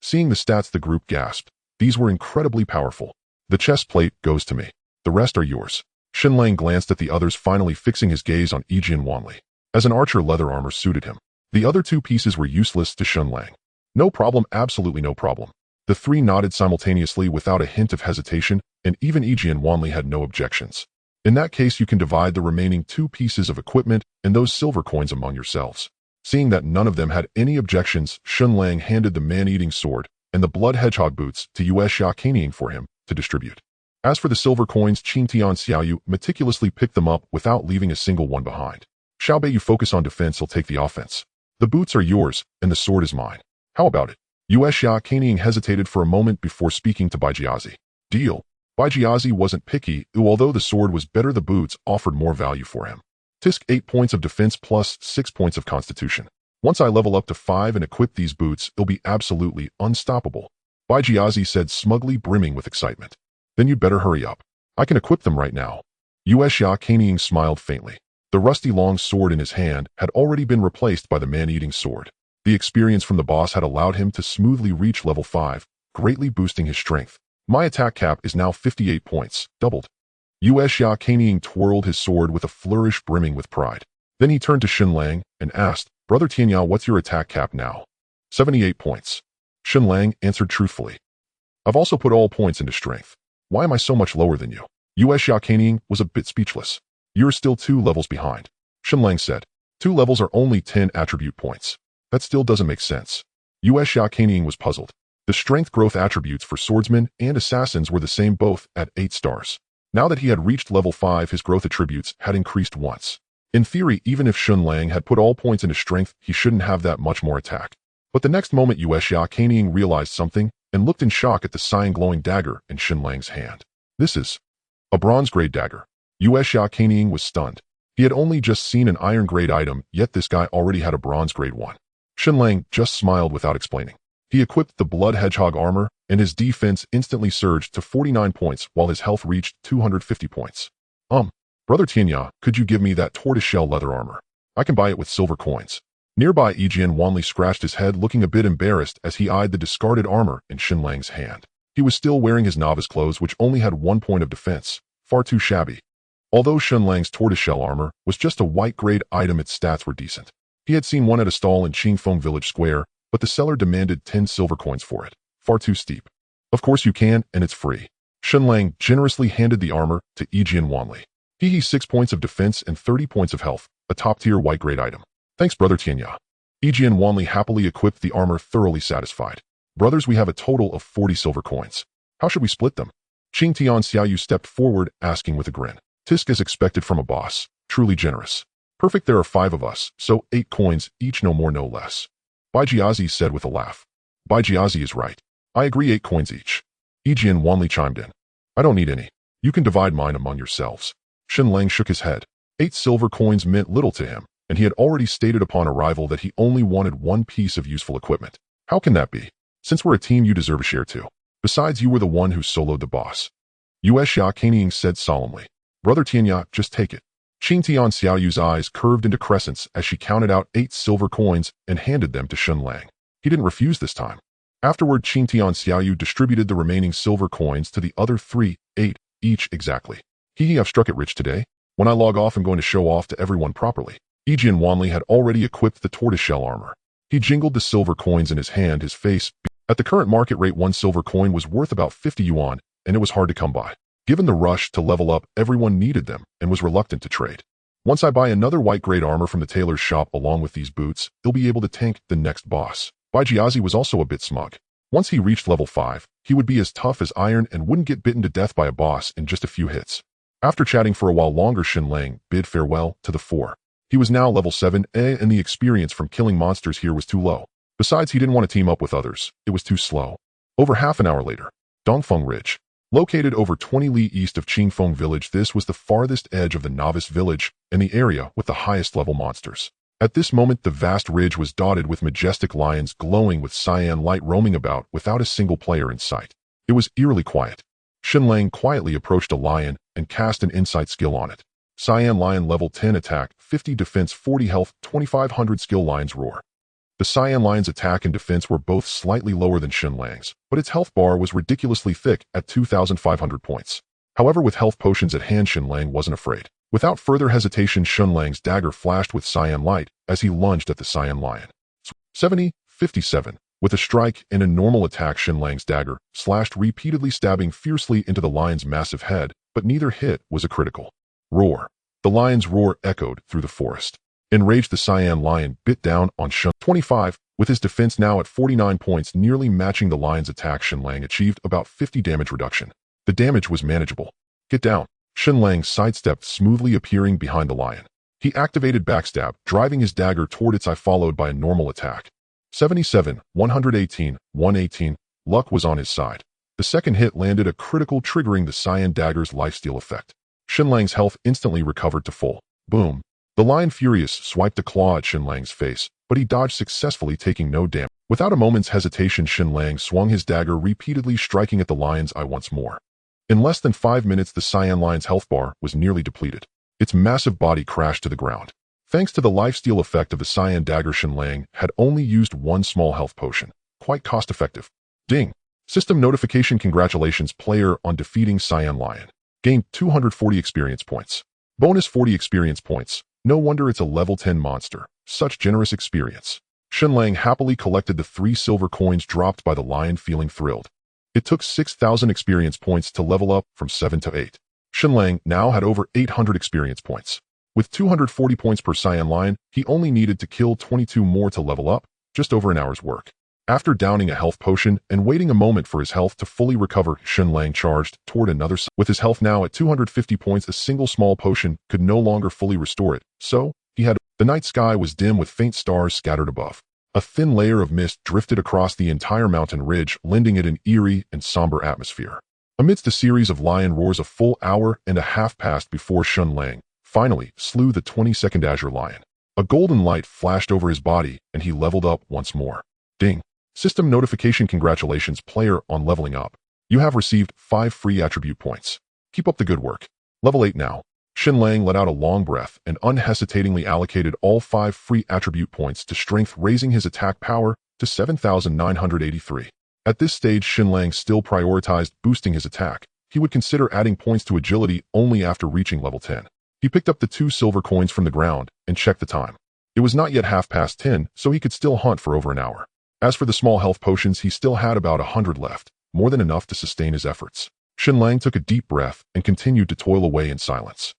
A: Seeing the stats, the group gasped. These were incredibly powerful. The chest plate goes to me. The rest are yours. Shen Lang glanced at the others, finally fixing his gaze on Yijian Wanli. As an archer, leather armor suited him. The other 2 pieces were useless to Shen Lang. No problem, absolutely no problem. The 3 nodded simultaneously without a hint of hesitation, and even Yijian Wanli had no objections. In that case, you can divide the remaining 2 pieces of equipment and those silver coins among yourselves. Seeing that none of them had any objections, Shen Lang handed the man-eating sword and the blood hedgehog boots to Xia Kanying for him to distribute. As for the silver coins, Qingtian Xiaoyu meticulously picked them up without leaving a single one behind. Xiaobei, you focus on defense, he'll take the offense. The boots are yours, and the sword is mine. How about it? Xia Kanying hesitated for a moment before speaking to Baijiazi. Deal. Baijiazi wasn't picky, although the sword was better, the boots offered more value for him. Tisk 8 points of defense plus 6 points of constitution. Once I level up to 5 and equip these boots, it'll be absolutely unstoppable. Baijiazi said, smugly brimming with excitement. Then you'd better hurry up. I can equip them right now. Xia Kanying smiled faintly. The rusty long sword in his hand had already been replaced by the man-eating sword. The experience from the boss had allowed him to smoothly reach level 5, greatly boosting his strength. My attack cap is now 58 points, doubled. Xia Kanying twirled his sword with a flourish, brimming with pride. Then he turned to Shen Lang and asked, Brother Tianya, what's your attack cap now? 78 points. Shen Lang answered truthfully. I've also put all points into strength. Why am I so much lower than you? Xia Kanying was a bit speechless. You're still 2 levels behind. Shen Lang said. 2 levels are only 10 attribute points. That still doesn't make sense. Xia Kanying was puzzled. The strength growth attributes for swordsmen and assassins were the same, both at 8 stars. Now that he had reached level 5, his growth attributes had increased once. In theory, even if Shen Lang had put all points into strength, he shouldn't have that much more attack. But the next moment, Xia Kanying realized something and looked in shock at the sighing glowing dagger in Shen Lang's hand. This is a bronze-grade dagger. Xia Kanying was stunned. He had only just seen an iron-grade item, yet this guy already had a bronze-grade one. Shen Lang just smiled without explaining. He equipped the blood hedgehog armor, and his defense instantly surged to 49 points while his health reached 250 points. Brother Tianya, could you give me that tortoiseshell leather armor? I can buy it with silver coins. Nearby, Yijian Wanli scratched his head, looking a bit embarrassed as he eyed the discarded armor in Shen Lang's hand. He was still wearing his novice clothes, which only had 1 point of defense, far too shabby. Although Shen Lang's tortoiseshell armor was just a white-grade item, its stats were decent. He had seen one at a stall in Qingfeng Village Square, but the seller demanded 10 silver coins for it. Far too steep. Of course you can, and it's free. Shen Lang generously handed the armor to Yijian Wanli. He 6 points of defense and 30 points of health, a top-tier white-grade item. Thanks, Brother Tianya. Yijian Wanli happily equipped the armor, thoroughly satisfied. Brothers, we have a total of 40 silver coins. How should we split them? Qingtian Xiaoyu stepped forward, asking with a grin. Tisk as expected from a boss. Truly generous. Perfect, there are 5 of us, so 8 coins each, no more no less. Baijiazi said with a laugh. Baijiazi is right. I agree, 8 coins each. Yijian Wanli chimed in. I don't need any. You can divide mine among yourselves. Shen Lang shook his head. 8 silver coins meant little to him, and he had already stated upon arrival that he only wanted one piece of useful equipment. How can that be? Since we're a team, you deserve a share too. Besides, you were the one who soloed the boss. Xia Kanying said solemnly. Brother Tianya, just take it. Qing Tian Xiaoyu's eyes curved into crescents as she counted out 8 silver coins and handed them to Shen Lang. He didn't refuse this time. Afterward, Qing Tian Xiaoyu distributed the remaining silver coins to the other 3, 8 each exactly. I've struck it rich today. When I log off, I'm going to show off to everyone properly. Yijian Wanli had already equipped the tortoiseshell armor. He jingled the silver coins in his hand, his face. At the current market rate, 1 silver coin was worth about 50 yuan, and it was hard to come by. Given the rush to level up, everyone needed them and was reluctant to trade. Once I buy another white-grade armor from the tailor's shop along with these boots, he'll be able to tank the next boss. Bai Jiazi was also a bit smug. Once he reached level 5, he would be as tough as iron and wouldn't get bitten to death by a boss in just a few hits. After chatting for a while longer, Shen Lang bid farewell to the 4. He was now level 7, and the experience from killing monsters here was too low. Besides, he didn't want to team up with others. It was too slow. Over half an hour later, Dongfeng Ridge. Located over 20 li east of Qingfeng Village, this was the farthest edge of the novice village and the area with the highest level monsters. At this moment, the vast ridge was dotted with majestic lions glowing with cyan light roaming about without a single player in sight. It was eerily quiet. Shen Lang quietly approached a lion and cast an insight skill on it. Cyan Lion level 10 attack, 50 defense, 40 health, 2500 skill. Lion's roar. The Cyan Lion's attack and defense were both slightly lower than Shen Lang's, but its health bar was ridiculously thick at 2,500 points. However, with health potions at hand, Shen Lang wasn't afraid. Without further hesitation, Shen Lang's dagger flashed with cyan light as he lunged at the Cyan Lion. 57. With a strike and a normal attack, Shen Lang's dagger slashed repeatedly, stabbing fiercely into the lion's massive head, but neither hit was a critical. Roar. The lion's roar echoed through the forest. Enraged, the Cyan Lion bit down on Shen. 25. With his defense now at 49 points, nearly matching the lion's attack, Shen Lang achieved about 50 damage reduction. The damage was manageable. Get down. Shen Lang sidestepped smoothly, appearing behind the lion. He activated backstab, driving his dagger toward its eye, followed by a normal attack. 77, 118, 118. Luck was on his side. The second hit landed a critical, triggering the cyan dagger's lifesteal effect. Shen Lang's health instantly recovered to full. Boom. The lion, furious, swiped a claw at Shen Lang's face, but he dodged successfully, taking no damage. Without a moment's hesitation, Shen Lang swung his dagger, repeatedly striking at the lion's eye once more. In less than 5 minutes, the Cyan Lion's health bar was nearly depleted. Its massive body crashed to the ground. Thanks to the lifesteal effect of the cyan dagger, Shen Lang had only used 1 small health potion. Quite cost-effective. Ding. System notification: congratulations, player, on defeating Cyan Lion. Gained 240 experience points. Bonus 40 experience points. No wonder it's a level 10 monster. Such generous experience. Shen Lang happily collected the 3 silver coins dropped by the lion, feeling thrilled. It took 6,000 experience points to level up from 7 to 8. Shen Lang now had over 800 experience points. With 240 points per Cyan Lion, he only needed to kill 22 more to level up, just over an hour's work. After downing a health potion and waiting a moment for his health to fully recover, Shen Lang charged toward another. With his health now at 250 points, a single small potion could no longer fully restore it, so he had. The night sky was dim with faint stars scattered above. A thin layer of mist drifted across the entire mountain ridge, lending it an eerie and somber atmosphere. Amidst a series of lion roars, a full hour and a half passed before Shen Lang finally slew the 22nd Azure Lion. A golden light flashed over his body, and he leveled up once more. Ding. System notification: congratulations, player, on leveling up. You have received 5 free attribute points. Keep up the good work. Level 8 now. Shen Lang let out a long breath and unhesitatingly allocated all 5 free attribute points to strength, raising his attack power to 7,983. At this stage, Shen Lang still prioritized boosting his attack. He would consider adding points to agility only after reaching level 10. He picked up the 2 silver coins from the ground and checked the time. It was not yet 10:30, so he could still hunt for over an hour. As for the small health potions, he still had about 100 left, more than enough to sustain his efforts. Shen Lang took a deep breath and continued to toil away in silence.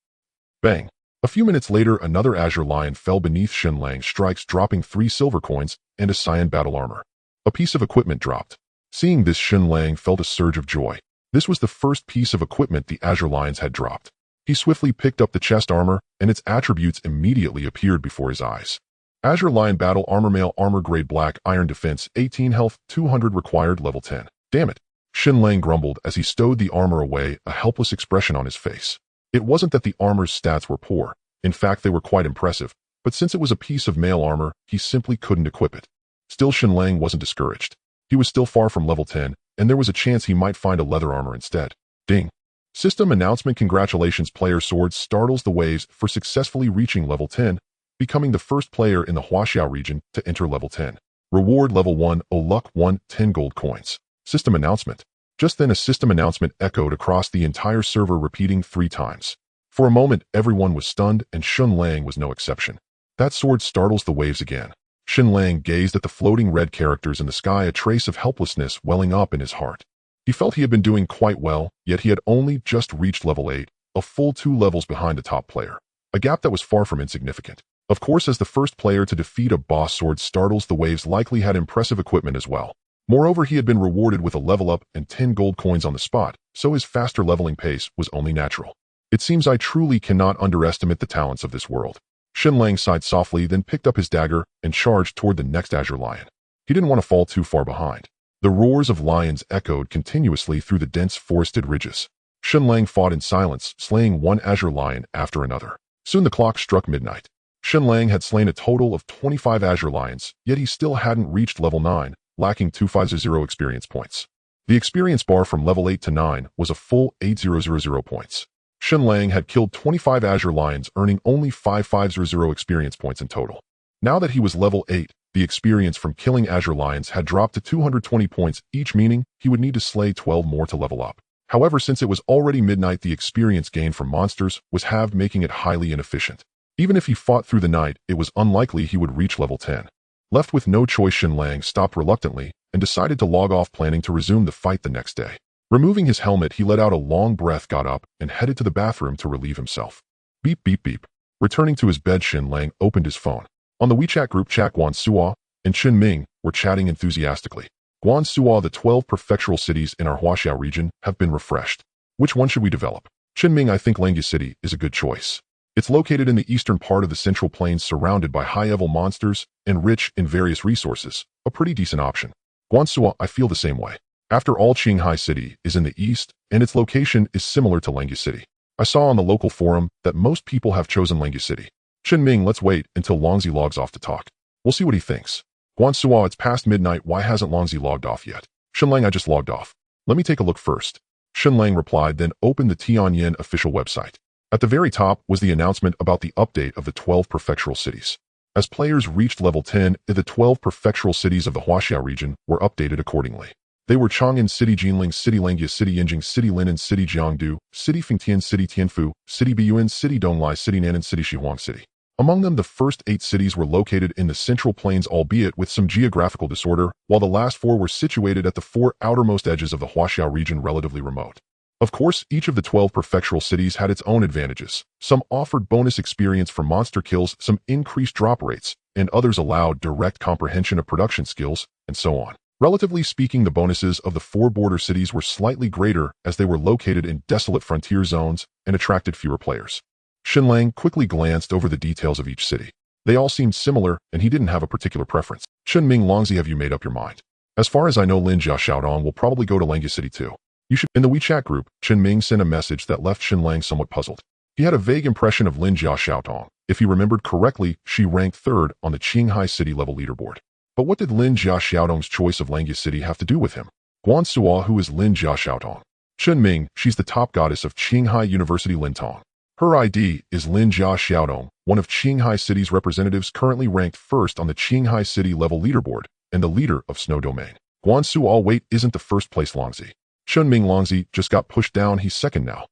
A: Bang! A few minutes later, another Azure Lion fell beneath Shen Lang's strikes, dropping 3 silver coins and a cyan battle armor. A piece of equipment dropped. Seeing this, Shen Lang felt a surge of joy. This was the first piece of equipment the Azure Lions had dropped. He swiftly picked up the chest armor, and its attributes immediately appeared before his eyes. Azure Lion Battle Armor, Male Armor, Grade Black, Iron Defense, 18 Health, 200 Required, Level 10. Damn it! Shen Lang grumbled as he stowed the armor away, a helpless expression on his face. It wasn't that the armor's stats were poor. In fact, they were quite impressive. but since it was a piece of mail armor, he simply couldn't equip it. Still, Shen Lang wasn't discouraged. He was still far from level 10, and there was a chance he might find a leather armor instead. Ding. System announcement. Congratulations, player Sword startles the waves for successfully reaching level 10, becoming the first player in the Huaxiao region to enter level 10. Reward level 1, O luck 1, 10 gold coins. System announcement. Just then a system announcement echoed across the entire server, repeating 3 times. For a moment, everyone was stunned, and Shen Lang was no exception. That sword startles the waves again. Shen Lang gazed at the floating red characters in the sky, a trace of helplessness welling up in his heart. He felt he had been doing quite well, yet he had only just reached level 8, a full 2 levels behind the top player. A gap that was far from insignificant. Of course, as the first player to defeat a boss, Sword startles the waves likely had impressive equipment as well. Moreover, he had been rewarded with a level up and 10 gold coins on the spot, so his faster leveling pace was only natural. It seems I truly cannot underestimate the talents of this world. Shen Lang sighed softly, then picked up his dagger and charged toward the next Azure Lion. He didn't want to fall too far behind. The roars of lions echoed continuously through the dense forested ridges. Shen Lang fought in silence, slaying one Azure Lion after another. Soon the clock struck midnight. Shen Lang had slain a total of 25 Azure Lions, yet he still hadn't reached level 9, lacking 250 experience points. The experience bar from level 8 to 9 was a full 8000 points. Shen Lang had killed 25 Azure Lions, earning only 5500 experience points in total. Now that he was level 8, the experience from killing Azure Lions had dropped to 220 points each, meaning he would need to slay 12 more to level up. However, since it was already midnight, the experience gained from monsters was halved, making it highly inefficient. Even if he fought through the night, it was unlikely he would reach level 10. Left with no choice, Shen Lang stopped reluctantly and decided to log off, planning to resume the fight the next day. Removing his helmet, he let out a long breath, got up, and headed to the bathroom to relieve himself. Beep, beep, beep. Returning to his bed, Shen Lang opened his phone. On the WeChat group chat, Guan Suo and Chen Ming were chatting enthusiastically. Guan Suo, the 12 prefectural cities in our Huaxiao region have been refreshed. Which one should we develop? Chen Ming, I think Langya City is a good choice. It's located in the eastern part of the Central Plains, surrounded by high-level monsters and rich in various resources. A pretty decent option. Guan Suo, I feel the same way. After all, Qinghai City is in the east, and its location is similar to Langya City. I saw on the local forum that most people have chosen Langya City. Chen Ming, let's wait until Longzi logs off to talk. We'll see what he thinks. Guan Suo, it's past midnight, why hasn't Longzi logged off yet? Shen Lang, I just logged off. Let me take a look first. Shen Lang replied, then opened the Tianyan official website. At the very top was the announcement about the update of the 12 prefectural cities. As players reached level 10, the 12 prefectural cities of the Huaxiao region were updated accordingly. They were Chang'an City, Jinling City, Langya City, Yinjing City, Linan City, Jiangdu City, Fengtian City, Tianfu City, Biyuan City, Donglai City, Nan'an City, Shihuang City. Among them, the first 8 cities were located in the Central Plains, albeit with some geographical disorder, while the last 4 were situated at the 4 outermost edges of the Huaxiao region, relatively remote. Of course, each of the 12 prefectural cities had its own advantages. Some offered bonus experience for monster kills, some increased drop rates, and others allowed direct comprehension of production skills, and so on. Relatively speaking, the bonuses of the 4 border cities were slightly greater as they were located in desolate frontier zones and attracted fewer players. Shen Lang quickly glanced over the details of each city. They all seemed similar, and he didn't have a particular preference. Chen Ming, Longzi, have you made up your mind? As far as I know, Lin Jia Xiaodong will probably go to Langya City too. You should. In the WeChat group, Chen Ming sent a message that left Shen Lang somewhat puzzled. He had a vague impression of Lin Jia Xiaodong. If he remembered correctly, she ranked 3rd on the Qinghai City level leaderboard. But what did Lin Jia Xiaodong's choice of Langya City have to do with him? Guan Suo, who is Lin Jia Xiaodong? Chen Ming, she's the top goddess of Qinghai University, Lintong. Her ID is Lin Jia Xiaodong, one of Qinghai City's representatives, currently ranked 1st on the Qinghai City level leaderboard, and the leader of Snow Domain. Guan Suo, wait, isn't the first place Longzi? Chen Ming, Longzi just got pushed down, he's 2nd now.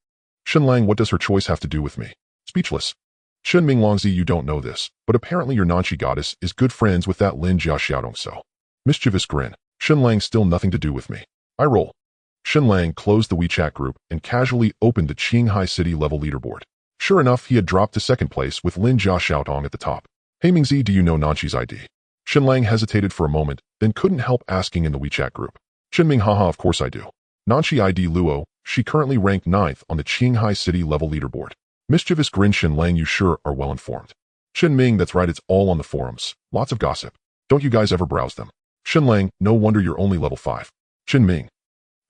A: Shen Lang, what does her choice have to do with me? Speechless. Chen Ming, Longzi, you don't know this, but apparently your Nanchi goddess is good friends with that Lin Jia Xiaodong, so. Mischievous grin. Shen Lang, still nothing to do with me. I roll. Shen Lang closed the WeChat group and casually opened the Qinghai City level leaderboard. Sure enough, he had dropped to 2nd place with Lin Jia Xiaodong at the top. Hey Mingzi, do you know Nanchi's ID? Shen Lang hesitated for a moment, then couldn't help asking in the WeChat group. Chen Ming, haha, of course I do. Nanchi ID Luo, she currently ranked 9th on the Qinghai City level leaderboard. Mischievous grin. Shen Lang, you sure are well informed. Chen Ming, that's right, it's all on the forums. Lots of gossip. Don't you guys ever browse them? Shen Lang, no wonder you're only level 5. Chen Ming.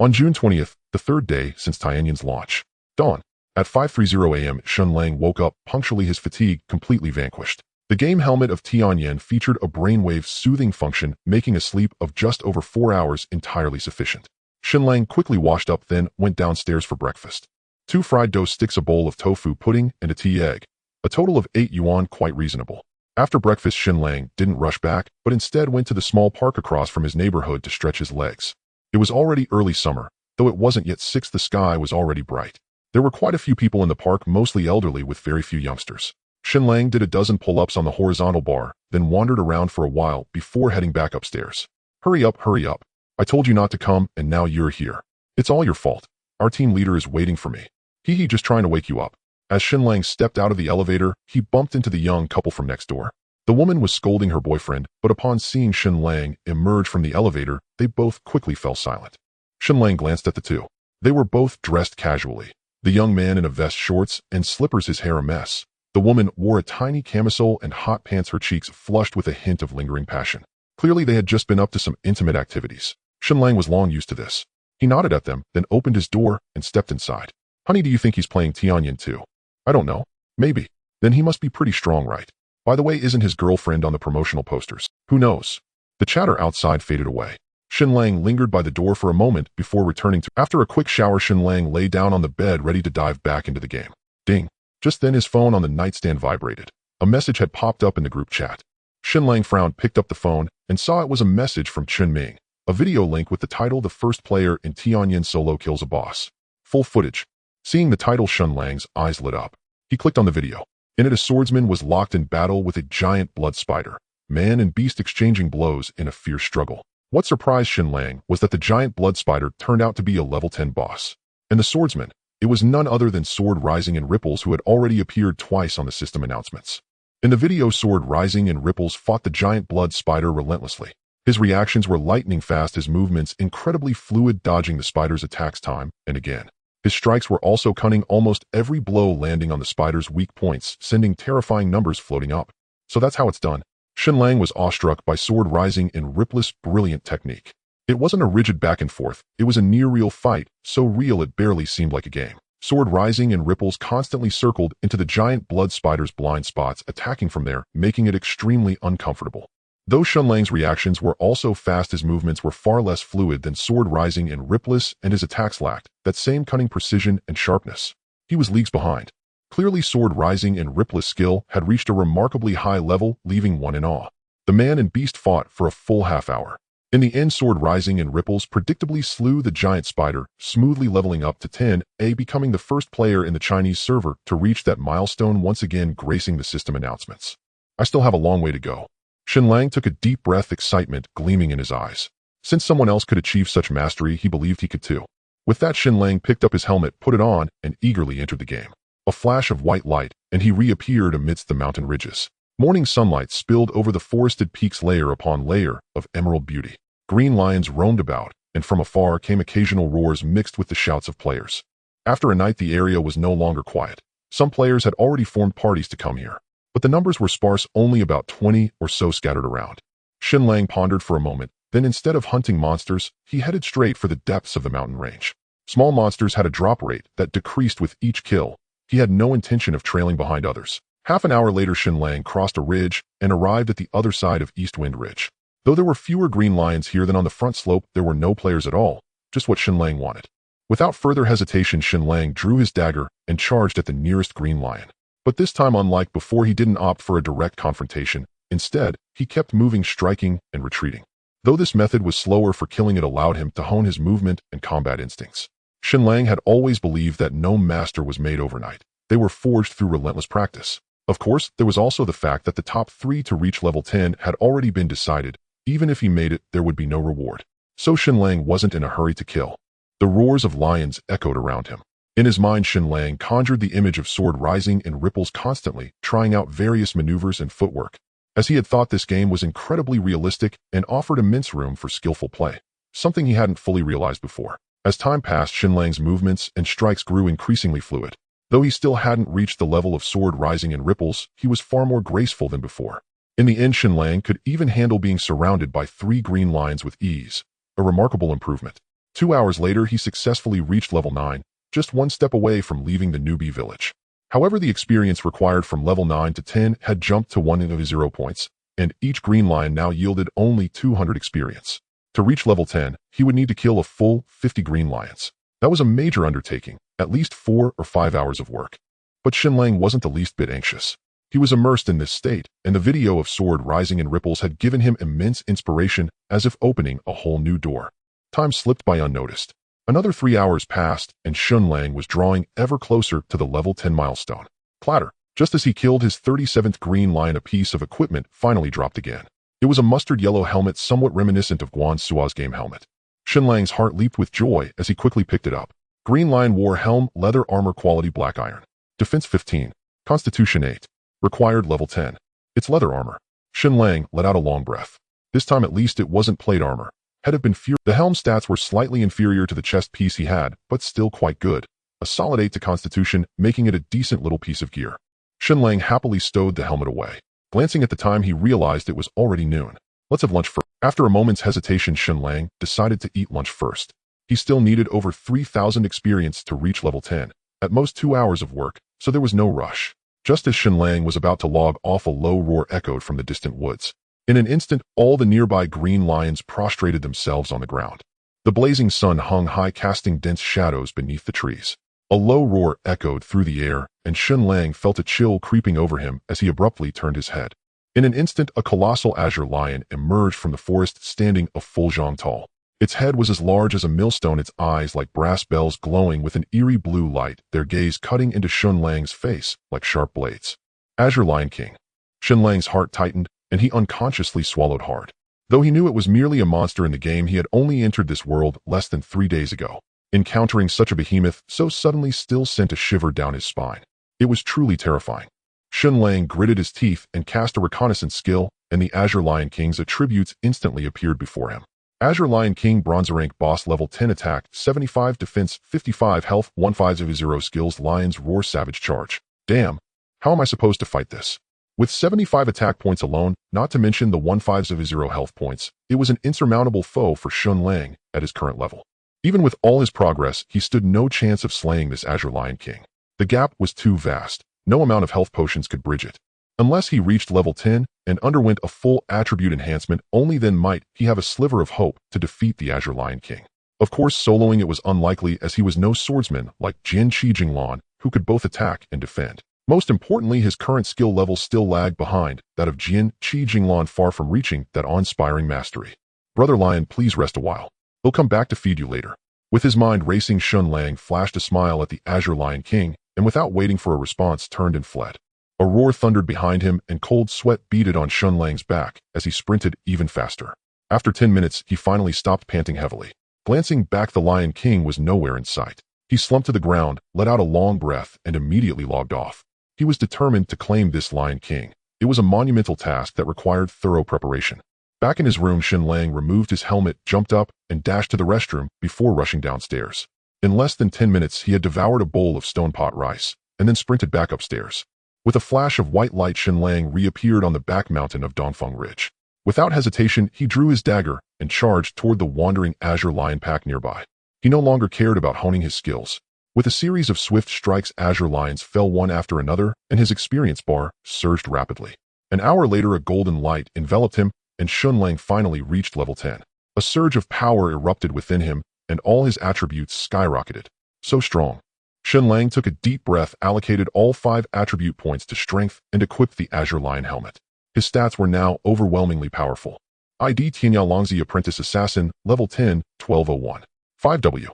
A: On June 20th, the 3rd day since Tianyan's launch. Dawn. At 5:30 a.m., Shen Lang woke up punctually, his fatigue completely vanquished. The game Helmet of Tianyan featured a brainwave soothing function, making a sleep of just over 4 hours entirely sufficient. Shen Lang quickly washed up, then went downstairs for breakfast. 2 fried dough sticks, a bowl of tofu pudding, and a tea egg. A total of 8 yuan, quite reasonable. After breakfast, Shen Lang didn't rush back, but instead went to the small park across from his neighborhood to stretch his legs. It was already early summer, though it wasn't yet 6. The sky was already bright. There were quite a few people in the park, mostly elderly with very few youngsters. Shen Lang did a dozen pull-ups on the horizontal bar, then wandered around for a while before heading back upstairs. Hurry up, hurry up. I told you not to come, and now you're here. It's all your fault. Our team leader is waiting for me. He just trying to wake you up. As Shen Lang stepped out of the elevator, he bumped into the young couple from next door. The woman was scolding her boyfriend, but upon seeing Shen Lang emerge from the elevator, they both quickly fell silent. Shen Lang glanced at the two. They were both dressed casually. The young man in a vest, shorts, and slippers, his hair a mess. The woman wore a tiny camisole and hot pants, her cheeks flushed with a hint of lingering passion. Clearly they had just been up to some intimate activities. Shen Lang was long used to this. He nodded at them, then opened his door and stepped inside. Honey, do you think he's playing Tianyan too? I don't know. Maybe. Then he must be pretty strong, right? By the way, isn't his girlfriend on the promotional posters? Who knows? The chatter outside faded away. Shen Lang lingered by the door for a moment before returning to. After a quick shower, Shen Lang lay down on the bed ready to dive back into the game. Ding. Just then his phone on the nightstand vibrated. A message had popped up in the group chat. Shen Lang frowned, picked up the phone, and saw it was a message from Chen Ming. A video link with the title, "The first player in Tianyan solo kills a boss." Full footage. Seeing the title, Shen Lang's eyes lit up. He clicked on the video. In it, a swordsman was locked in battle with a giant blood spider. Man and beast exchanging blows in a fierce struggle. What surprised Shen Lang was that the giant blood spider turned out to be a level 10 boss. And the swordsman, it was none other than Sword Rising and Ripples, who had already appeared twice on the system announcements. In the video, Sword Rising and Ripples fought the giant blood spider relentlessly. His reactions were lightning fast, his movements incredibly fluid, dodging the spider's attacks time and again. His strikes were also cunning, almost every blow landing on the spider's weak points, sending terrifying numbers floating up. So that's how it's done. Shen Lang was awestruck by Sword Rising and Ripples' brilliant technique. It wasn't a rigid back and forth, it was a near-real fight, so real it barely seemed like a game. Sword Rising and Ripples constantly circled into the giant blood spider's blind spots, attacking from there, making it extremely uncomfortable. Though Shen Lang's reactions were also fast, his movements were far less fluid than Sword Rising and Ripples, and his attacks lacked that same cunning precision and sharpness. He was leagues behind. Clearly, Sword Rising and Ripples' skill had reached a remarkably high level, leaving one in awe. The man and beast fought for a full half hour. In the end, Sword Rising and Ripples predictably slew the giant spider, smoothly leveling up to 10A, becoming the first player in the Chinese server to reach that milestone, once again gracing the system announcements. I still have a long way to go. Shen Lang took a deep breath, excitement gleaming in his eyes. Since someone else could achieve such mastery, he believed he could too. With that, Shen Lang picked up his helmet, put it on, and eagerly entered the game. A flash of white light, and he reappeared amidst the mountain ridges. Morning sunlight spilled over the forested peaks, layer upon layer of emerald beauty. Green lions roamed about, and from afar came occasional roars mixed with the shouts of players. After a night, the area was no longer quiet. Some players had already formed parties to come here, but the numbers were sparse, only about 20 or so scattered around. Shen Lang pondered for a moment, then instead of hunting monsters, he headed straight for the depths of the mountain range. Small monsters had a drop rate that decreased with each kill. He had no intention of trailing behind others. Half an hour later, Shen Lang crossed a ridge and arrived at the other side of East Wind Ridge. Though there were fewer green lions here than on the front slope, there were no players at all, just what Shen Lang wanted. Without further hesitation, Shen Lang drew his dagger and charged at the nearest green lion. But this time, unlike before, he didn't opt for a direct confrontation. Instead, he kept moving, striking and retreating. Though this method was slower for killing, it allowed him to hone his movement and combat instincts. Shen Lang had always believed that no master was made overnight. They were forged through relentless practice. Of course, there was also the fact that the top 3 to reach level 10 had already been decided. Even if he made it, there would be no reward. So Shen Lang wasn't in a hurry to kill. The roars of lions echoed around him. In his mind, Shen Lang conjured the image of Sword Rising and Ripples, constantly trying out various maneuvers and footwork, as he had thought this game was incredibly realistic and offered immense room for skillful play, something he hadn't fully realized before. As time passed, Shen Lang's movements and strikes grew increasingly fluid. Though he still hadn't reached the level of Sword Rising and Ripples, he was far more graceful than before. In the end, Shen Lang could even handle being surrounded by 3 green lions with ease, a remarkable improvement. 2 hours later, he successfully reached level 9, just one step away from leaving the newbie village. However, the experience required from level 9 to 10 had jumped to 1 of 0 points, and each green lion now yielded only 200 experience. To reach level 10, he would need to kill a full 50 green lions. That was a major undertaking, at least 4 or 5 hours of work. But Shen Lang wasn't the least bit anxious. He was immersed in this state, and the video of sword rising in ripples had given him immense inspiration, as if opening a whole new door. Time slipped by unnoticed. Another 3 hours passed, and Shen Lang was drawing ever closer to the level 10 milestone. Clatter! Just as he killed his 37th green lion, a piece of equipment finally dropped again. It was a mustard-yellow helmet somewhat reminiscent of Guan Sua's game helmet. Shen Lang's heart leaped with joy as he quickly picked it up. Green Lion wore helm, leather armor quality black iron. Defense 15. Constitution 8. Required level 10. It's leather armor. Shen Lang let out a long breath. This time at least it wasn't plate armor. Had it been the helm stats were slightly inferior to the chest piece he had, but still quite good. A solid 8 to Constitution, making it a decent little piece of gear. Shen Lang happily stowed the helmet away. Glancing at the time, he realized it was already noon. Let's have lunch first. After a moment's hesitation, Shen Lang decided to eat lunch first. He still needed over 3,000 experience to reach level 10, at most 2 hours of work, so there was no rush. Just as Shen Lang was about to log off, a low roar echoed from the distant woods. In an instant, all the nearby green lions prostrated themselves on the ground. The blazing sun hung high, casting dense shadows beneath the trees. A low roar echoed through the air, and Shen Lang felt a chill creeping over him as he abruptly turned his head. In an instant, a colossal azure lion emerged from the forest, standing a full zhang tall. Its head was as large as a millstone, its eyes like brass bells glowing with an eerie blue light, their gaze cutting into Shen Lang's face like sharp blades. Azure Lion King. Shen Lang's heart tightened, and he unconsciously swallowed hard. Though he knew it was merely a monster in the game, he had only entered this world less than 3 days ago. Encountering such a behemoth so suddenly still sent a shiver down his spine. It was truly terrifying. Shen Lang gritted his teeth and cast a reconnaissance skill, and the Azure Lion King's attributes instantly appeared before him. Azure Lion King Bronze Rank Boss Level 10 Attack, 75 Defense, 55 Health, 15/0 Skills Lion's Roar Savage Charge. Damn, how am I supposed to fight this? With 75 attack points alone, not to mention the 15/0 health points, it was an insurmountable foe for Shen Lang at his current level. Even with all his progress, he stood no chance of slaying this Azure Lion King. The gap was too vast. No amount of health potions could bridge it. Unless he reached level 10 and underwent a full attribute enhancement, only then might he have a sliver of hope to defeat the Azure Lion King. Of course, soloing it was unlikely, as he was no swordsman like Jin Qi Jinglan, who could both attack and defend. Most importantly, his current skill level still lagged behind that of Jin Qi Jinglan, far from reaching that awe-inspiring mastery. Brother Lion, please rest a while. We'll come back to feed you later. With his mind racing, Shen Lang flashed a smile at the Azure Lion King, and without waiting for a response, turned and fled. A roar thundered behind him, and cold sweat beaded on Shen Lang's back as he sprinted even faster. After 10 minutes, he finally stopped, panting heavily. Glancing back, the Lion King was nowhere in sight. He slumped to the ground, let out a long breath, and immediately logged off. He was determined to claim this Lion King. It was a monumental task that required thorough preparation. Back in his room, Shen Lang removed his helmet, jumped up, and dashed to the restroom before rushing downstairs. In less than 10 minutes, he had devoured a bowl of stone pot rice, and then sprinted back upstairs. With a flash of white light, Shen Lang reappeared on the back mountain of Dongfeng Ridge. Without hesitation, he drew his dagger and charged toward the wandering Azure Lion pack nearby. He no longer cared about honing his skills. With a series of swift strikes, Azure Lions fell one after another, and his experience bar surged rapidly. An hour later, a golden light enveloped him, and Shen Lang finally reached level 10. A surge of power erupted within him, and all his attributes skyrocketed. So strong. Shen Lang took a deep breath, allocated all 5 attribute points to strength, and equipped the Azure Lion helmet. His stats were now overwhelmingly powerful. ID Tianya Longzi Apprentice Assassin, level 10, 1201. 5W.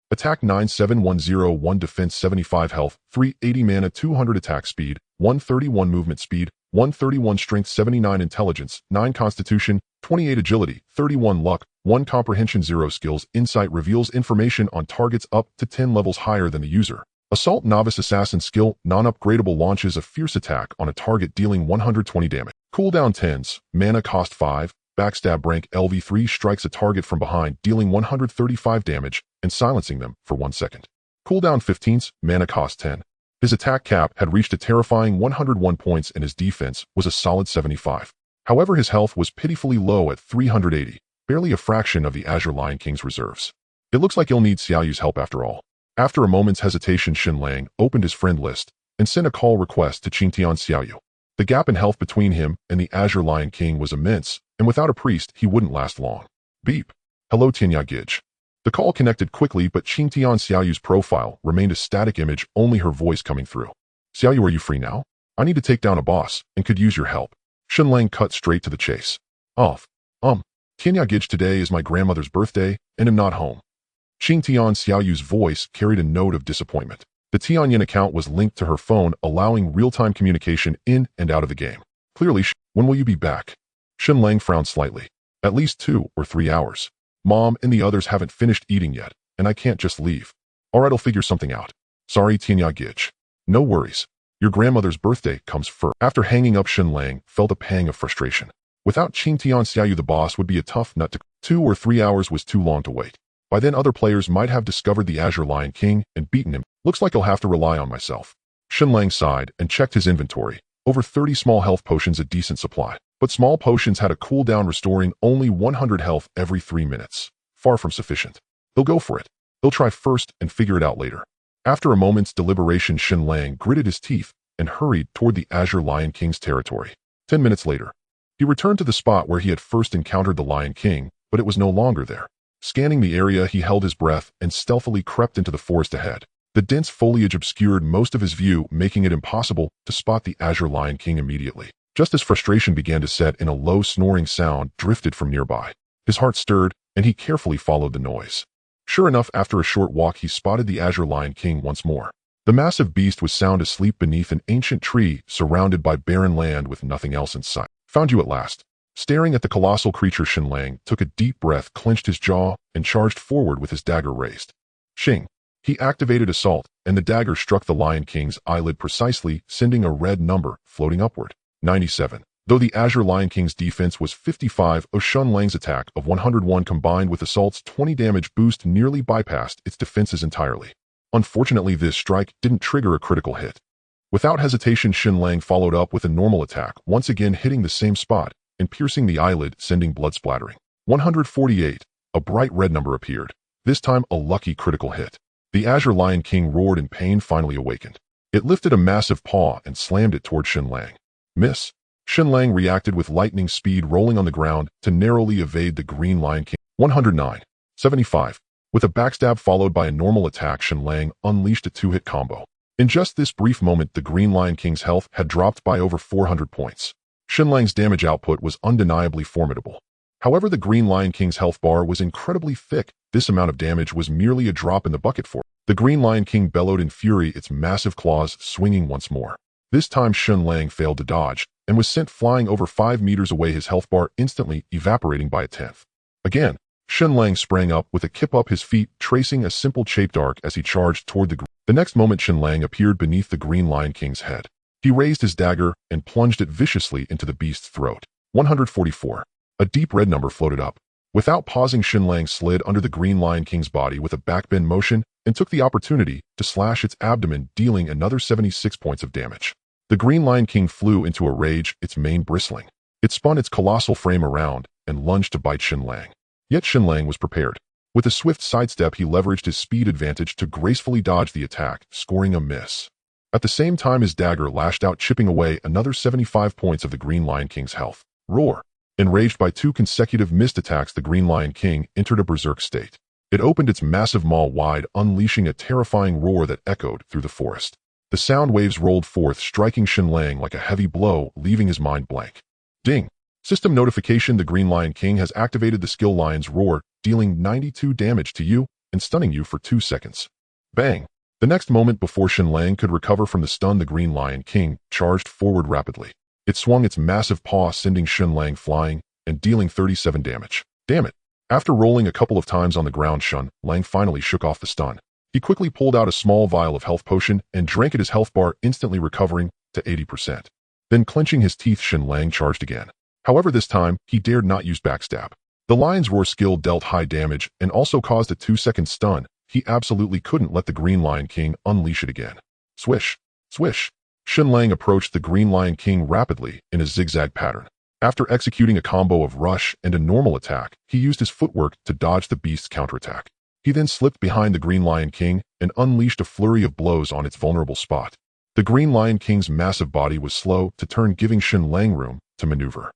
A: Attack 9710, Defense 75 Health, 380 Mana, 200 Attack Speed, 131 Movement Speed, 131 Strength, 79 Intelligence, 9 Constitution, 28 Agility, 31 Luck, 1 Comprehension, 0 Skills. Insight reveals information on targets up to 10 levels higher than the user. Assault Novice Assassin skill, non-upgradable, launches a fierce attack on a target dealing 120 damage. Cooldown 10s, mana cost 5, Backstab rank LV3, strikes a target from behind dealing 135 damage and silencing them for 1 second. Cooldown 15s, mana cost 10. His attack cap had reached a terrifying 101 points and his defense was a solid 75. However, his health was pitifully low at 380, barely a fraction of the Azure Lion King's reserves. It looks like he'll need Xiaoyu's help after all. After a moment's hesitation, Shen Lang opened his friend list and sent a call request to Qingtian Xiaoyu. The gap in health between him and the Azure Lion King was immense, and without a priest, he wouldn't last long. Beep. Hello Tianya Gij. The call connected quickly, but Qingtian Xiaoyu's profile remained a static image, only her voice coming through. Xiaoyu, are you free now? I need to take down a boss, and could use your help. Shen Lang cut straight to the chase. Off. Tianya Gij, today is my grandmother's birthday, and am not home. Qingtian Xiaoyu's voice carried a note of disappointment. The Tianyan account was linked to her phone, allowing real-time communication in and out of the game. Clearly, when will you be back? Shen Lang frowned slightly. At least 2 or 3 hours. Mom and the others haven't finished eating yet, and I can't just leave. Alright, I'll figure something out. Sorry, Tianya Gij. No worries. Your grandmother's birthday comes first. After hanging up, Shen Lang felt a pang of frustration. Without Qingtian Xiaoyu, the boss would be a tough nut to crack. 2 or 3 hours was too long to wait. By then, other players might have discovered the Azure Lion King and beaten him. Looks like I'll have to rely on myself. Shen Lang sighed and checked his inventory. Over 30 small health potions, a decent supply. But small potions had a cooldown, restoring only 100 health every 3 minutes. Far from sufficient. He'll go for it. He'll try first and figure it out later. After a moment's deliberation, Shen Lang gritted his teeth and hurried toward the Azure Lion King's territory. 10 minutes later, he returned to the spot where he had first encountered the Lion King, but it was no longer there. Scanning the area, he held his breath and stealthily crept into the forest ahead. The dense foliage obscured most of his view, making it impossible to spot the Azure Lion King immediately. Just as frustration began to set in, a low snoring sound drifted from nearby. His heart stirred, and he carefully followed the noise. Sure enough, after a short walk, he spotted the Azure Lion King once more. The massive beast was sound asleep beneath an ancient tree, surrounded by barren land with nothing else in sight. Found you at last. Staring at the colossal creature, Shen Lang took a deep breath, clenched his jaw, and charged forward with his dagger raised. Shing. He activated Assault, and the dagger struck the Lion King's eyelid precisely, sending a red number floating upward. 97. Though the Azure Lion King's defense was 55, Shen Lang's attack of 101 combined with Assault's 20 damage boost nearly bypassed its defenses entirely. Unfortunately, this strike didn't trigger a critical hit. Without hesitation, Shen Lang followed up with a normal attack, once again hitting the same spot and piercing the eyelid, sending blood splattering. 148. A bright red number appeared. This time, a lucky critical hit. The Azure Lion King roared in pain, finally awakened. It lifted a massive paw and slammed it toward Shen Lang. Miss. Shen Lang reacted with lightning speed, rolling on the ground to narrowly evade the Green Lion King. 109. 75. With a backstab followed by a normal attack, Shen Lang unleashed a 2-hit combo. In just this brief moment, the Green Lion King's health had dropped by over 400 points. Shen Lang's damage output was undeniably formidable. However, the Green Lion King's health bar was incredibly thick. This amount of damage was merely a drop in the bucket for him. The Green Lion King bellowed in fury, its massive claws swinging once more. This time, Shen Lang failed to dodge and was sent flying over 5 meters away, his health bar instantly evaporating by a 10th. Again, Shen Lang sprang up with a kip up his feet, tracing a simple shaped arc as he charged toward the The next moment, Shen Lang appeared beneath the Green Lion King's head. He raised his dagger and plunged it viciously into the beast's throat. 144. A deep red number floated up. Without pausing, Shen Lang slid under the Green Lion King's body with a backbend motion and took the opportunity to slash its abdomen, dealing another 76 points of damage. The Green Lion King flew into a rage, its mane bristling. It spun its colossal frame around and lunged to bite Shen Lang. Yet Shen Lang was prepared. With a swift sidestep, he leveraged his speed advantage to gracefully dodge the attack, scoring a miss. At the same time, his dagger lashed out, chipping away another 75 points of the Green Lion King's health. Roar! Enraged by 2 consecutive missed attacks, the Green Lion King entered a berserk state. It opened its massive maw wide, unleashing a terrifying roar that echoed through the forest. The sound waves rolled forth, striking Shen Lang like a heavy blow, leaving his mind blank. Ding! System notification: the Green Lion King has activated the skill Lion's Roar, dealing 92 damage to you and stunning you for 2 seconds. Bang! The next moment, before Shen Lang could recover from the stun, the Green Lion King charged forward rapidly. It swung its massive paw, sending Shen Lang flying and dealing 37 damage. Damn it! After rolling a couple of times on the ground, Shen Lang finally shook off the stun. He quickly pulled out a small vial of health potion and drank it, his health bar instantly recovering to 80%. Then, clenching his teeth, Shen Lang charged again. However, this time, he dared not use backstab. The Lion's Roar skill dealt high damage and also caused a 2-second stun. He absolutely couldn't let the Green Lion King unleash it again. Swish! Swish! Shen Lang approached the Green Lion King rapidly in a zigzag pattern. After executing a combo of rush and a normal attack, he used his footwork to dodge the beast's counterattack. He then slipped behind the Green Lion King and unleashed a flurry of blows on its vulnerable spot. The Green Lion King's massive body was slow to turn, giving Shen Lang room to maneuver.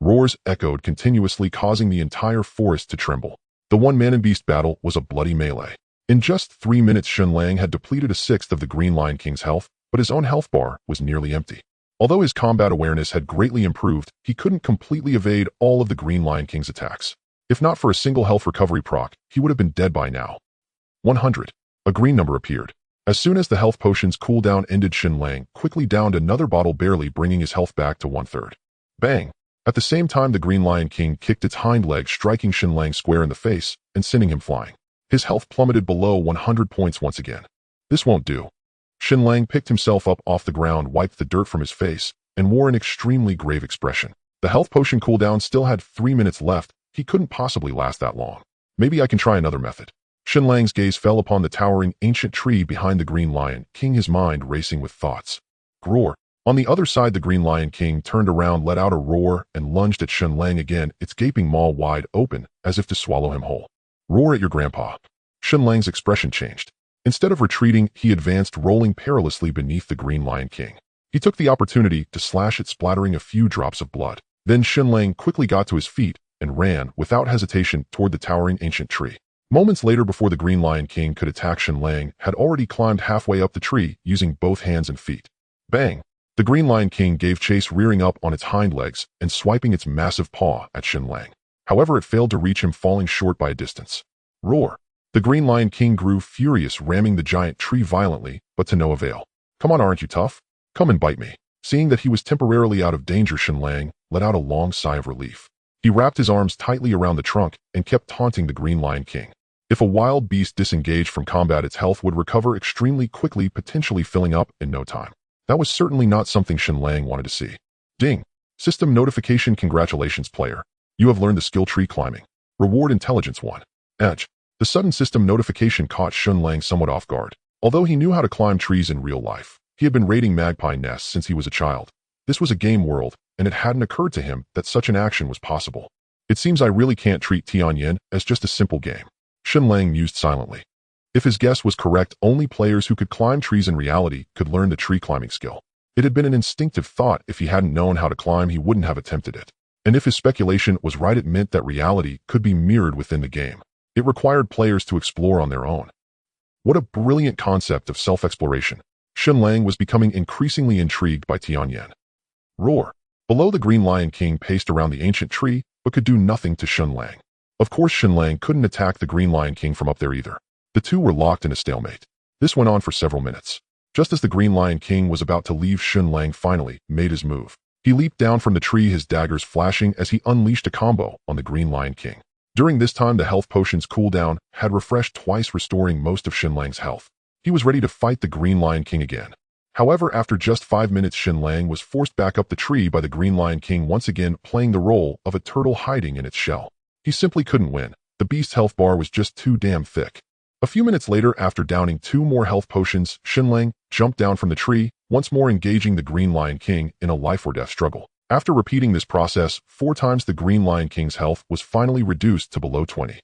A: Roars echoed continuously, causing the entire forest to tremble. The one-man-and-beast battle was a bloody melee. In just 3 minutes, Shen Lang had depleted a sixth of the Green Lion King's health, but his own health bar was nearly empty. Although his combat awareness had greatly improved, he couldn't completely evade all of the Green Lion King's attacks. If not for a single health recovery proc, he would have been dead by now. 100. A green number appeared. As soon as the health potion's cooldown ended, Shen Lang quickly downed another bottle, barely bringing his health back to 1/3. Bang! At the same time, the Green Lion King kicked its hind leg, striking Shen Lang square in the face and sending him flying. His health plummeted below 100 points once again. This won't do. Shen Lang picked himself up off the ground, wiped the dirt from his face, and wore an extremely grave expression. The health potion cooldown still had 3 minutes left. He couldn't possibly last that long. Maybe I can try another method. Shen Lang's gaze fell upon the towering ancient tree behind the Green Lion King, his mind racing with thoughts. Roar. On the other side, the Green Lion King turned around, let out a roar, and lunged at Shen Lang again, its gaping maw wide open, as if to swallow him whole. Roar at your grandpa. Shen Lang's expression changed. Instead of retreating, he advanced, rolling perilously beneath the Green Lion King. He took the opportunity to slash it, splattering a few drops of blood. Then Shen Lang quickly got to his feet and ran, without hesitation, toward the towering ancient tree. Moments later, before the Green Lion King could attack, Shen Lang had already climbed halfway up the tree, using both hands and feet. Bang! The Green Lion King gave chase, rearing up on its hind legs and swiping its massive paw at Shen Lang. However, it failed to reach him, falling short by a distance. Roar! The Green Lion King grew furious, ramming the giant tree violently, but to no avail. Come on, aren't you tough? Come and bite me. Seeing that he was temporarily out of danger, Shen Lang let out a long sigh of relief. He wrapped his arms tightly around the trunk and kept taunting the Green Lion King. If a wild beast disengaged from combat, its health would recover extremely quickly, potentially filling up in no time. That was certainly not something Shen Lang wanted to see. Ding! System notification. Congratulations, player. You have learned the skill tree climbing. Reward Intelligence 1. Edge. The sudden system notification caught Shen Lang somewhat off guard. Although he knew how to climb trees in real life, he had been raiding magpie nests since he was a child. This was a game world, and it hadn't occurred to him that such an action was possible. It seems I really can't treat Tianyan as just a simple game. Shen Lang mused silently. If his guess was correct, only players who could climb trees in reality could learn the tree climbing skill. It had been an instinctive thought. If he hadn't known how to climb, he wouldn't have attempted it. And if his speculation was right, it meant that reality could be mirrored within the game. It required players to explore on their own. What a brilliant concept of self-exploration. Shen Lang was becoming increasingly intrigued by Tianyan. Roar! Below, the Green Lion King paced around the ancient tree, but could do nothing to Shen Lang. Of course, Shen Lang couldn't attack the Green Lion King from up there either. The two were locked in a stalemate. This went on for several minutes. Just as the Green Lion King was about to leave, Shen Lang finally made his move. He leaped down from the tree, his daggers flashing as he unleashed a combo on the Green Lion King. During this time, the health potion's cooldown had refreshed twice, restoring most of Shen Lang's health. He was ready to fight the Green Lion King again. However, after just 5 minutes, Shen Lang was forced back up the tree by the Green Lion King, once again playing the role of a turtle hiding in its shell. He simply couldn't win. The beast's health bar was just too damn thick. A few minutes later, after downing 2 more health potions, Shen Lang jumped down from the tree, once more engaging the Green Lion King in a life-or-death struggle. After repeating this process 4 times, the Green Lion King's health was finally reduced to below 20.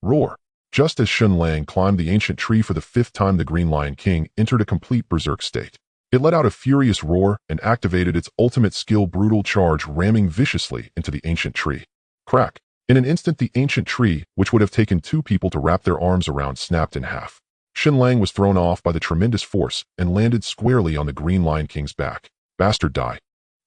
A: Roar! Just as Shen Lang climbed the ancient tree for the 5th time, the Green Lion King entered a complete berserk state. It let out a furious roar and activated its ultimate skill, Brutal Charge, ramming viciously into the ancient tree. Crack! In an instant, the ancient tree, which would have taken 2 people to wrap their arms around, snapped in half. Shen Lang was thrown off by the tremendous force and landed squarely on the Green Lion King's back. Bastard, die.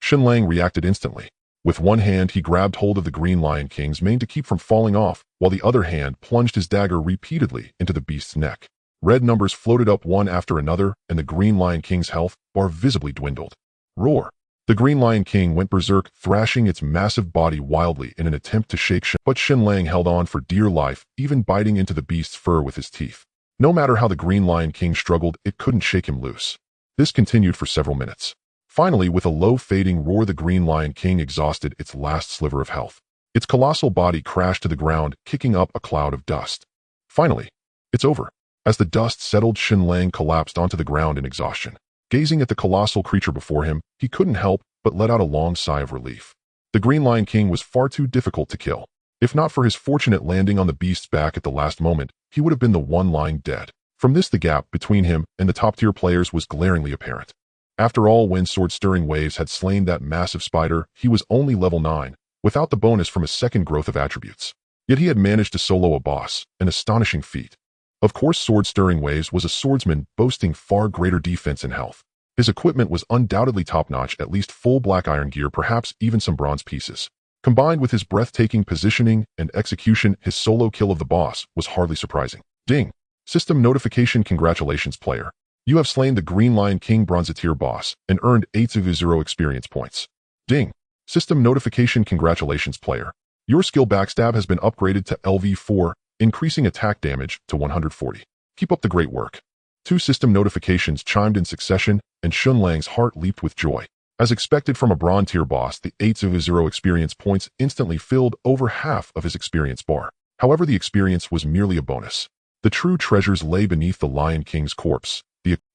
A: Shen Lang reacted instantly. With one hand, he grabbed hold of the Green Lion King's mane to keep from falling off, while the other hand plunged his dagger repeatedly into the beast's neck. Red numbers floated up one after another, and the Green Lion King's health bar visibly dwindled. Roar! The Green Lion King went berserk, thrashing its massive body wildly in an attempt to shake Shen. But Shen Lang held on for dear life, even biting into the beast's fur with his teeth. No matter how the Green Lion King struggled, it couldn't shake him loose. This continued for several minutes. Finally, with a low fading roar, the Green Lion King exhausted its last sliver of health. Its colossal body crashed to the ground, kicking up a cloud of dust. Finally, it's over. As the dust settled, Shen Lang collapsed onto the ground in exhaustion. Gazing at the colossal creature before him, he couldn't help but let out a long sigh of relief. The Green Lion King was far too difficult to kill. If not for his fortunate landing on the beast's back at the last moment, he would have been the one lying dead. From this, the gap between him and the top-tier players was glaringly apparent. After all, when sword-stirring waves had slain that massive spider, he was only level 9, without the bonus from his second growth of attributes. Yet he had managed to solo a boss, an astonishing feat. Of course, sword-stirring waves was a swordsman boasting far greater defense and health. His equipment was undoubtedly top-notch, at least full black iron gear, perhaps even some bronze pieces. Combined with his breathtaking positioning and execution, his solo kill of the boss was hardly surprising. Ding! System notification. Congratulations, player. You have slain the Green Lion King Bronze-tier boss and earned 8/0 experience points. Ding! System notification. Congratulations, player. Your skill Backstab has been upgraded to LV4, increasing attack damage to 140. Keep up the great work. 2 system notifications chimed in succession, and Shen Lang's heart leaped with joy. As expected from a Bronze-tier boss, the 8/0 experience points instantly filled over half of his experience bar. However, the experience was merely a bonus. The true treasures lay beneath the Lion King's corpse.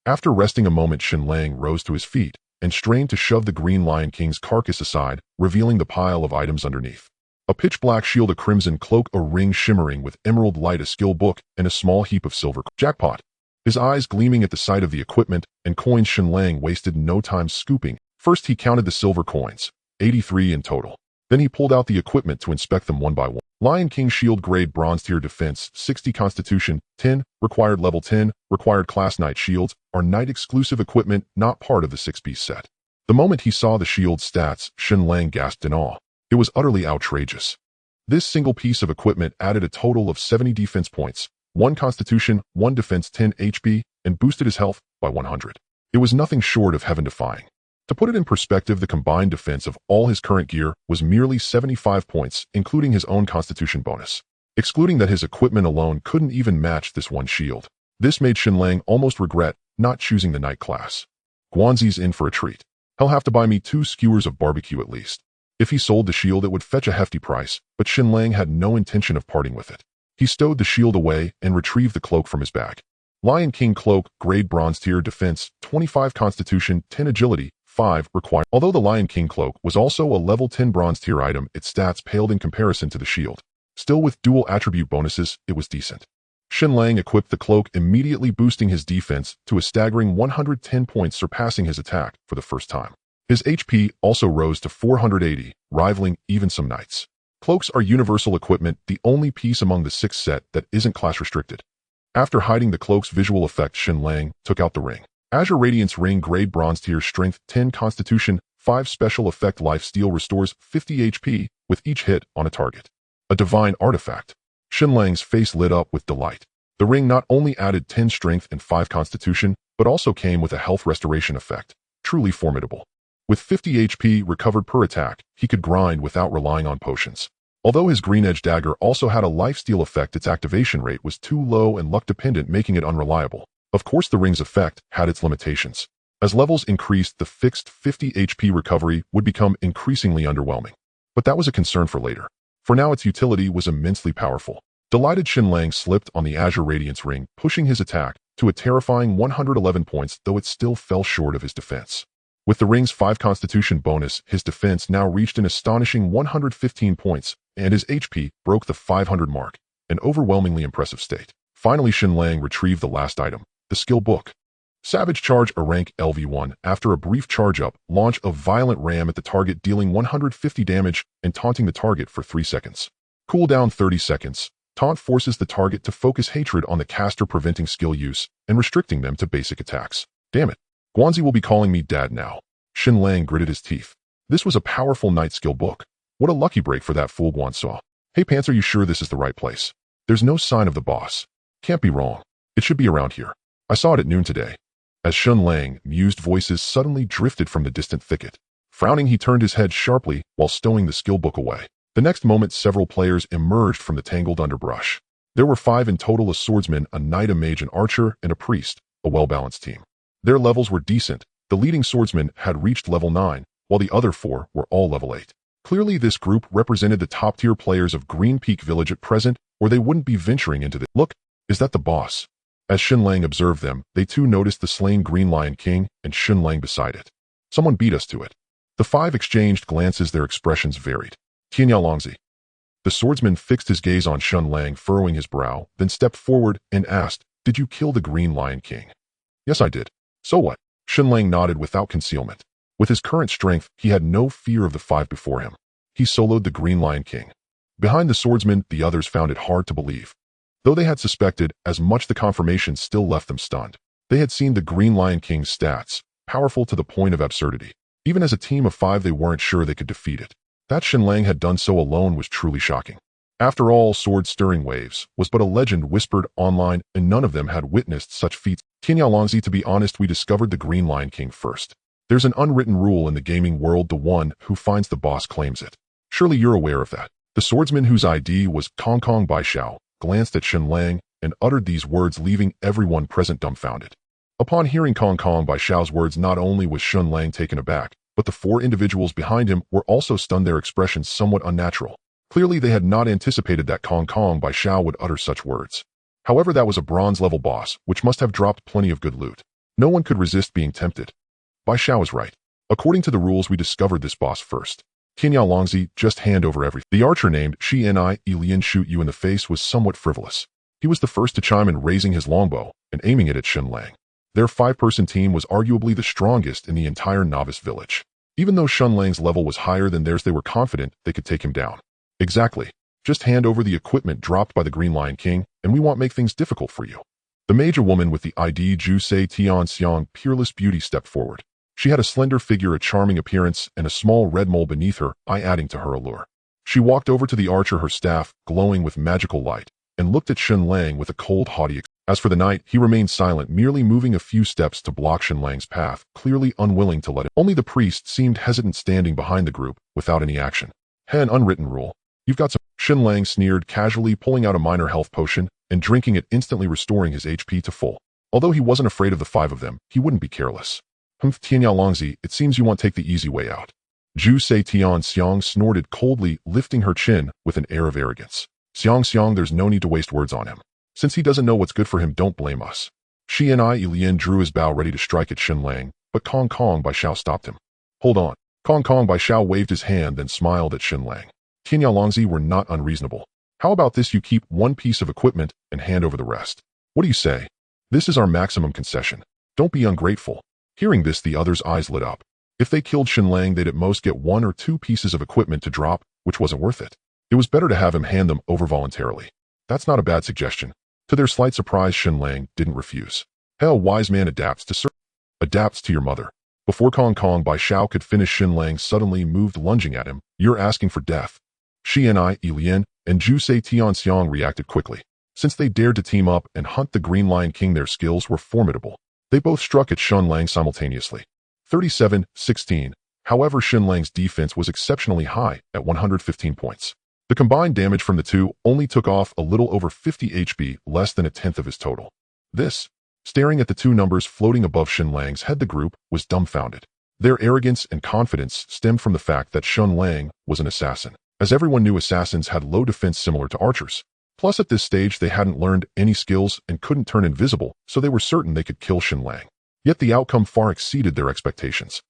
A: After resting a moment, Shen Lang rose to his feet and strained to shove the Green Lion King's carcass aside, revealing the pile of items underneath. A pitch-black shield, a crimson cloak, a ring shimmering with emerald light, a skill book, and a small heap of silver. Jackpot! His eyes gleaming at the sight of the equipment and coins, Shen Lang wasted no time scooping. First, he counted the silver coins, 83 in total. Then he pulled out the equipment to inspect them one by one. Lion King Shield Grade Bronze-tier Defense, 60 Constitution, 10, required level 10, required class. Knight Shields are Knight-exclusive equipment, not part of the 6-piece set. The moment he saw the shield's stats, Shen Lang gasped in awe. It was utterly outrageous. This single piece of equipment added a total of 70 defense points, 1 Constitution, 1 Defense, 10 HP, and boosted his health by 100. It was nothing short of heaven-defying. To put it in perspective, the combined defense of all his current gear was merely 75 points, including his own Constitution bonus. Excluding that, his equipment alone couldn't even match this one shield. This made Shen Lang almost regret not choosing the Knight class. Guanxi's in for a treat. He'll have to buy me 2 skewers of barbecue at least. If he sold the shield, it would fetch a hefty price, but Shen Lang had no intention of parting with it. He stowed the shield away and retrieved the cloak from his bag. Lion King Cloak, Grade Bronze-tier Defense, 25 Constitution, 10 Agility, 5 required. Although the Lion King Cloak was also a level 10 Bronze-tier item, its stats paled in comparison to the shield. Still, with dual attribute bonuses, it was decent. Shen Lang equipped the cloak, immediately boosting his defense to a staggering 110 points, surpassing his attack for the first time. His HP also rose to 480, rivaling even some knights. Cloaks are universal equipment, the only piece among the 6 set that isn't class-restricted. After hiding the cloak's visual effect, Shen Lang took out the ring. Azure Radiance Ring, Grade Bronze-tier, Strength, 10 Constitution, 5 Special Effect, Life Steal, restores 50 HP with each hit on a target. A divine artifact. Shen Lang's face lit up with delight. The ring not only added 10 Strength and 5 Constitution, but also came with a health restoration effect. Truly formidable. With 50 HP recovered per attack, he could grind without relying on potions. Although his Green Edge Dagger also had a lifesteal effect, its activation rate was too low and luck-dependent, making it unreliable. Of course, the ring's effect had its limitations. As levels increased, the fixed 50 HP recovery would become increasingly underwhelming. But that was a concern for later. For now, its utility was immensely powerful. Delighted, Shen Lang slipped on the Azure Radiance Ring, pushing his attack to a terrifying 111 points, though it still fell short of his defense. With the ring's 5 Constitution bonus, his defense now reached an astonishing 115 points, and his HP broke the 500 mark, an overwhelmingly impressive state. Finally, Shen Lang retrieved the last item, the skill book. Savage Charge, a rank LV1. After a brief charge-up, launch a violent ram at the target, dealing 150 damage and taunting the target for 3 seconds. Cooldown 30 seconds. Taunt forces the target to focus hatred on the caster, preventing skill use and restricting them to basic attacks. Damn it. Guanxi will be calling me dad now. Shen Lang gritted his teeth. This was a powerful knight skill book. What a lucky break for that fool Guanxi. Hey Pants, are you sure this is the right place? There's no sign of the boss. Can't be wrong. It should be around here. I saw it at noon today. As Shen Lang mused, voices suddenly drifted from the distant thicket. Frowning, he turned his head sharply while stowing the skill book away. The next moment, several players emerged from the tangled underbrush. There were 5 in total: a swordsman, a knight, a mage, an archer, and a priest, a well-balanced team. Their levels were decent. The leading swordsman had reached level 9, while the other 4 were all level 8. Clearly, this group represented the top-tier players of Green Peak Village at present, or they wouldn't be venturing into the— Look, is that the boss? As Shen Lang observed them, they too noticed the slain Green Lion King and Shen Lang beside it. Someone beat us to it. The 5 exchanged glances, their expressions varied. Tianya Longzi. The swordsman fixed his gaze on Shen Lang, furrowing his brow, then stepped forward and asked, Did you kill the Green Lion King? Yes, I did. So what? Shen Lang nodded without concealment. With his current strength, he had no fear of the five before him. He soloed the Green Lion King. Behind the swordsman, the others found it hard to believe. Though they had suspected, as much the confirmation still left them stunned. They had seen the Green Lion King's stats, powerful to the point of absurdity. Even as a team of 5, they weren't sure they could defeat it. That Shen Lang had done so alone was truly shocking. After all, sword-stirring waves was but a legend whispered online, and none of them had witnessed such feats. Longzi, to be honest, we discovered the Green Lion King first. There's an unwritten rule in the gaming world: the one who finds the boss claims it. Surely you're aware of that. The swordsman, whose ID was Kong Kong Baishao, glanced at Shen Lang and uttered these words, leaving everyone present dumbfounded. Upon hearing Kong Kong Baishao's words, not only was Shen Lang taken aback, but the 4 individuals behind him were also stunned, their expressions somewhat unnatural. Clearly, they had not anticipated that Kong Kong Baishao would utter such words. However, that was a bronze-level boss, which must have dropped plenty of good loot. No one could resist being tempted. Baishao is right. According to the rules, we discovered this boss first. Tianyao Longzi, just hand over everything. The archer named Shen Lang shoot you in the face was somewhat frivolous. He was the first to chime in, raising his longbow and aiming it at Shen Lang. Their 5-person team was arguably the strongest in the entire novice village. Even though Shen Lang's level was higher than theirs, they were confident they could take him down. Exactly. Just hand over the equipment dropped by the Green Lion King, and we won't make things difficult for you. The major woman with the ID Ju Se Tian Xiang, peerless beauty, stepped forward. She had a slender figure, a charming appearance, and a small red mole beneath her eye adding to her allure. She walked over to the archer, her staff glowing with magical light, and looked at Shen Lang with a cold, haughty expression. As for the knight, he remained silent, merely moving a few steps to block Shen Lang's path, clearly unwilling to let it. Only the priest seemed hesitant, standing behind the group, without any action. An unwritten rule. You've got some. Shen Lang sneered, casually pulling out a minor health potion and drinking it, instantly restoring his HP to full. Although he wasn't afraid of the 5 of them, he wouldn't be careless. Tianyao Longzi, it seems you want to take the easy way out. Ju Se Tian Xiang snorted coldly, lifting her chin with an air of arrogance. Xiang, there's no need to waste words on him. Since he doesn't know what's good for him, don't blame us. Shen Lang drew his bow, ready to strike at Shen Lang, but Kong Kong Baishao stopped him. Hold on. Kong Kong Baishao waved his hand, then smiled at Shen Lang. Tianyao Longzi were not unreasonable. How about this? You keep 1 piece of equipment and hand over the rest. What do you say? This is our maximum concession. Don't be ungrateful. Hearing this, the others' eyes lit up. If they killed Shen Lang, they'd at most get 1 or 2 pieces of equipment to drop, which wasn't worth it. It was better to have him hand them over voluntarily. That's not a bad suggestion. To their slight surprise, Shen Lang didn't refuse. Hell, wise man adapts to your mother. Before Kong Kong Baishao could finish, Shen Lang suddenly moved, lunging at him. You're asking for death. Shen Lang and Ju Se Tian Xiang reacted quickly. Since they dared to team up and hunt the Green Lion King, their skills were formidable. They both struck at Shen Lang simultaneously. 37-16. However, Shen Lang's defense was exceptionally high at 115 points. The combined damage from the two only took off a little over 50 HP, less than a tenth of his total. Staring at the 2 numbers floating above Shen Lang's head, the group was dumbfounded. Their arrogance and confidence stemmed from the fact that Shen Lang was an assassin, as everyone knew assassins had low defense similar to archers. Plus, at this stage, they hadn't learned any skills and couldn't turn invisible, so they were certain they could kill Shen Lang. Yet the outcome far exceeded their expectations.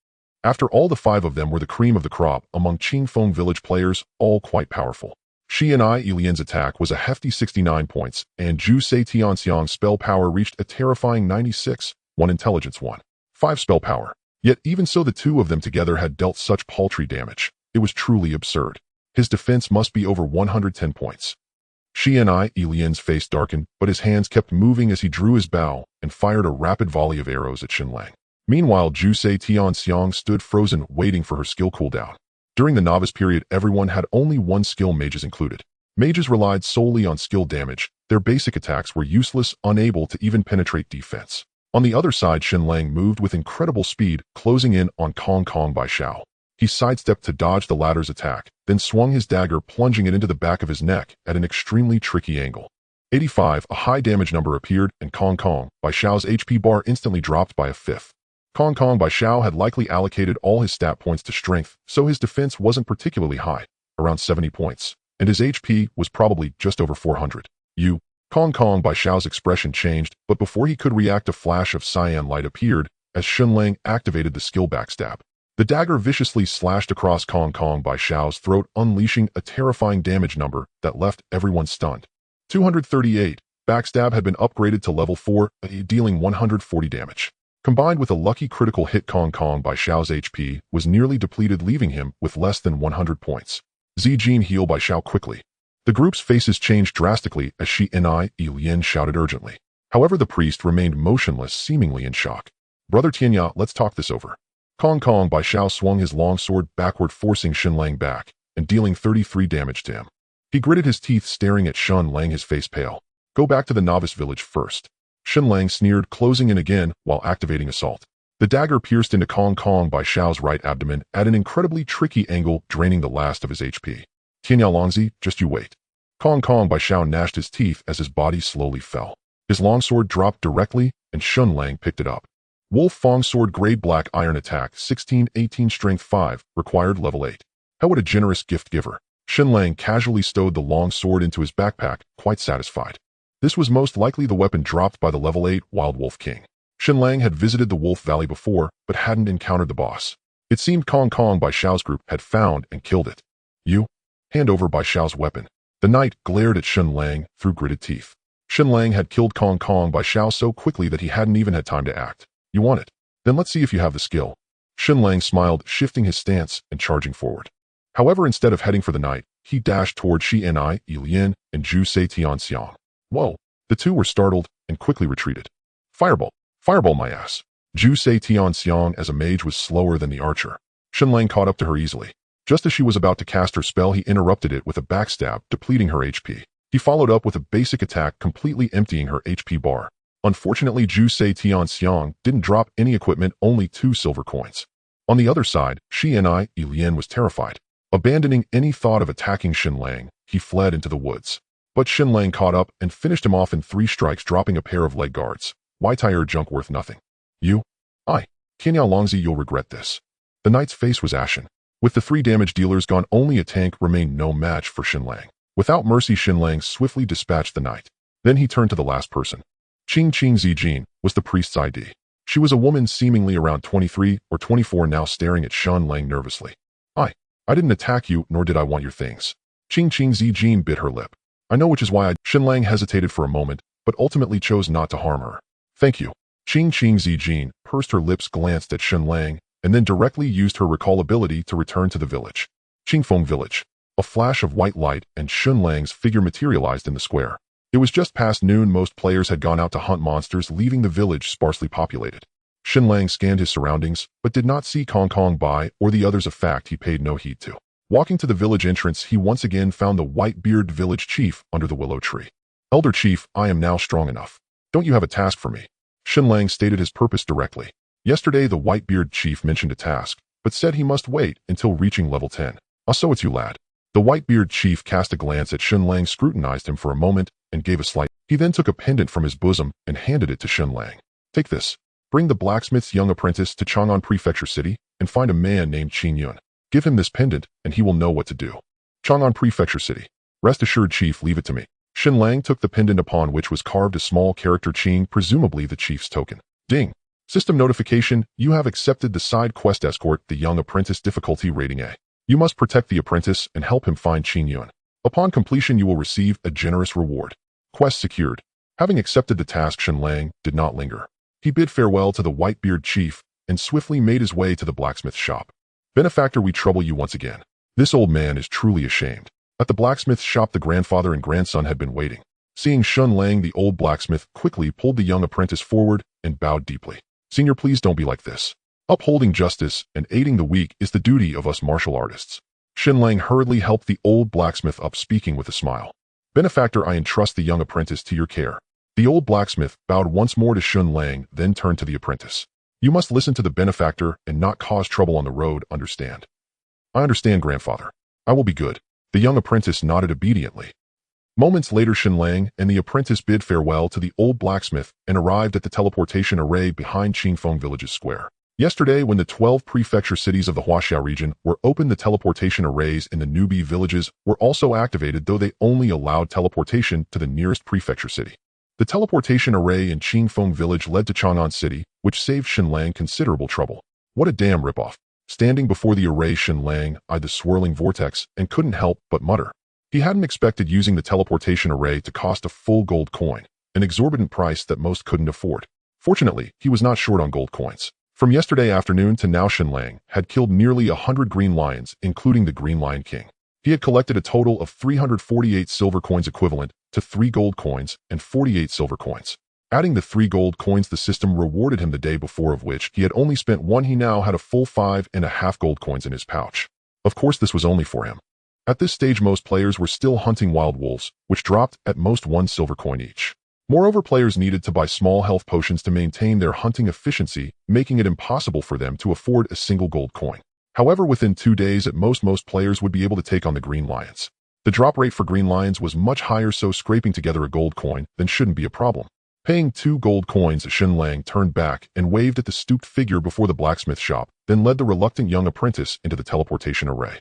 A: After all, the 5 of them were the cream of the crop among Qingfeng village players, all quite powerful. Shen Lang's attack was a hefty 69 points, and Ju Se Tian Xiang's spell power reached a terrifying 96, 1 intelligence 1. 5 spell power. Yet even so, the 2 of them together had dealt such paltry damage. It was truly absurd. His defense must be over 110 points. Shen Lang's face darkened, but his hands kept moving as he drew his bow and fired a rapid volley of arrows at Shen Lang. Meanwhile, Ju Se Tian Xiang stood frozen, waiting for her skill cooldown. During the novice period, everyone had only 1 skill, mages included. Mages relied solely on skill damage. Their basic attacks were useless, unable to even penetrate defense. On the other side, Shen Lang moved with incredible speed, closing in on Kong Kong Baishao. He sidestepped to dodge the latter's attack, then swung his dagger, plunging it into the back of his neck at an extremely tricky angle. 85, a high damage number, appeared, and Kong Kong Baishao's HP bar instantly dropped by a 5th. Kong Kong Baishao had likely allocated all his stat points to strength, so his defense wasn't particularly high, around 70 points, and his HP was probably just over 400. Kong Kong Baishao's expression changed, but before he could react, a flash of cyan light appeared as Shen Lang activated the skill backstab. The dagger viciously slashed across Kong Kong Baishao's throat, unleashing a terrifying damage number that left everyone stunned. 238. Backstab had been upgraded to level 4, dealing 140 damage. Combined with a lucky critical hit, Kong Kong by Xiao's HP was nearly depleted, leaving him with less than 100 points. Zijin heal by Xiao quickly. The group's faces changed drastically as Shen Lang shouted urgently. However, the priest remained motionless, seemingly in shock. Brother Tianya, let's talk this over. Kong Kong by Xiao swung his long sword backward, forcing Shen Lang back and dealing 33 damage to him. He gritted his teeth, staring at Shen Lang, his face pale. Go back to the novice village first. Shen Lang sneered, closing in again while activating assault. The dagger pierced into Kong Kong by Xiao's right abdomen at an incredibly tricky angle, draining the last of his HP. Tianya Longzi, just you wait. Kong Kong by Xiao gnashed his teeth as his body slowly fell. His longsword dropped directly, and Shen Lang picked it up. Wolf Fong Sword Grade Black Iron Attack 16-18 Strength 5, required level 8. How would a generous gift giver? Shen Lang casually stowed the long sword into his backpack, quite satisfied. This was most likely the weapon dropped by the level 8 Wild Wolf King. Shen Lang had visited the Wolf Valley before, but hadn't encountered the boss. It seemed Kong Kong by Xiao's group had found and killed it. You? Hand over by Xiao's weapon. The knight glared at Shen Lang through gritted teeth. Shen Lang had killed Kong Kong by Xiao so quickly that he hadn't even had time to act. You want it? Then let's see if you have the skill. Shen Lang smiled, shifting his stance and charging forward. However, instead of heading for the knight, he dashed toward Shen Lang and Zhu Tianxiang. Whoa! The two were startled and quickly retreated. Fireball! Fireball my ass! Zhu Tianxiang as a mage was slower than the archer. Shen Lang caught up to her easily. Just as she was about to cast her spell, he interrupted it with a backstab, depleting her HP. He followed up with a basic attack, completely emptying her HP bar. Unfortunately, Zhu Tianxiang didn't drop any equipment, only 2 silver coins. On the other side, Shen Lang was terrified. Abandoning any thought of attacking Shen Lang, he fled into the woods. But Shen Lang caught up and finished him off in 3 strikes, dropping a pair of leg guards. Why tire junk worth nothing? You? Tianya Longzi, you'll regret this. The knight's face was ashen. With the 3 damage dealers gone, only a tank remained, no match for Shen Lang. Without mercy, Shen Lang swiftly dispatched the knight. Then he turned to the last person. Qing Zijin was the priest's ID. She was a woman seemingly around 23 or 24, now staring at Shen Lang nervously. I didn't attack you, nor did I want your things. Qing Zijin bit her lip. I know, which is why Shen Lang hesitated for a moment, but ultimately chose not to harm her. Thank you. Qing Zijin pursed her lips, glanced at Shen Lang, and then directly used her recall ability to return to the village. Qingfeng Village. A flash of white light and Shen Lang's figure materialized in the square. It was just past noon. Most players had gone out to hunt monsters, leaving the village sparsely populated. Shen Lang scanned his surroundings, but did not see Kong Kong Bai or the others, a fact he paid no heed to. Walking to the village entrance, he once again found the white-bearded village chief under the willow tree. Elder Chief, I am now strong enough. Don't you have a task for me? Shen Lang stated his purpose directly. Yesterday, the white-bearded chief mentioned a task, but said he must wait until reaching level 10. So it's you, lad. The white-bearded chief cast a glance at Shen Lang, scrutinized him for a moment, and gave a slight. He then took a pendant from his bosom and handed it to Shen Lang. Take this. Bring the blacksmith's young apprentice to Chang'an Prefecture City and find a man named Qin Yun. Give him this pendant, and he will know what to do. Chang'an Prefecture City. Rest assured, Chief, leave it to me. Shen Lang took the pendant, upon which was carved a small character Qing, presumably the chief's token. Ding. System notification, you have accepted the side quest escort, the young apprentice, difficulty rating A. You must protect the apprentice and help him find Qin Yun. Upon completion, you will receive a generous reward. Quest secured. Having accepted the task, Shen Lang did not linger. He bid farewell to the white-bearded chief and swiftly made his way to the blacksmith's shop. Benefactor, we trouble you once again. This old man is truly ashamed. At the blacksmith's shop, the grandfather and grandson had been waiting. Seeing Shen Lang, the old blacksmith quickly pulled the young apprentice forward and bowed deeply. Senior, please don't be like this. Upholding justice and aiding the weak is the duty of us martial artists. Shen Lang hurriedly helped the old blacksmith up, speaking with a smile. Benefactor, I entrust the young apprentice to your care. The old blacksmith bowed once more to Shen Lang, then turned to the apprentice. You must listen to the benefactor and not cause trouble on the road, understand? I understand, grandfather. I will be good. The young apprentice nodded obediently. Moments later, Shen Lang and the apprentice bid farewell to the old blacksmith and arrived at the teleportation array behind Qingfeng Village's square. Yesterday, when the 12 prefecture cities of the Huaxia region were opened, the teleportation arrays in the newbie villages were also activated, though they only allowed teleportation to the nearest prefecture city. The teleportation array in Qingfeng Village led to Chang'an City, which saved Shen Lang considerable trouble. What a damn ripoff. Standing before the array, Shen Lang eyed the swirling vortex and couldn't help but mutter. He hadn't expected using the teleportation array to cost a full gold coin. an exorbitant price that most couldn't afford. Fortunately, he was not short on gold coins. From yesterday afternoon to now, Shen Lang had killed nearly 100 green lions, including the Green Lion King. He had collected a total of 348 silver coins equivalent to 3 gold coins and 48 silver coins. Adding the 3 gold coins the system rewarded him the day before, of which he had only spent 1, he now had a full 5.5 gold coins in his pouch. Of course, this was only for him. At this stage, most players were still hunting wild wolves, which dropped at most 1 silver coin each. Moreover, players needed to buy small health potions to maintain their hunting efficiency, making it impossible for them to afford a single gold coin. However, within 2 days at most players would be able to take on the green lions. The drop rate for green lions was much higher, so scraping together a gold coin then shouldn't be a problem. Paying 2 gold coins, Shen Lang turned back and waved at the stooped figure before the blacksmith shop, then led the reluctant young apprentice into the teleportation array.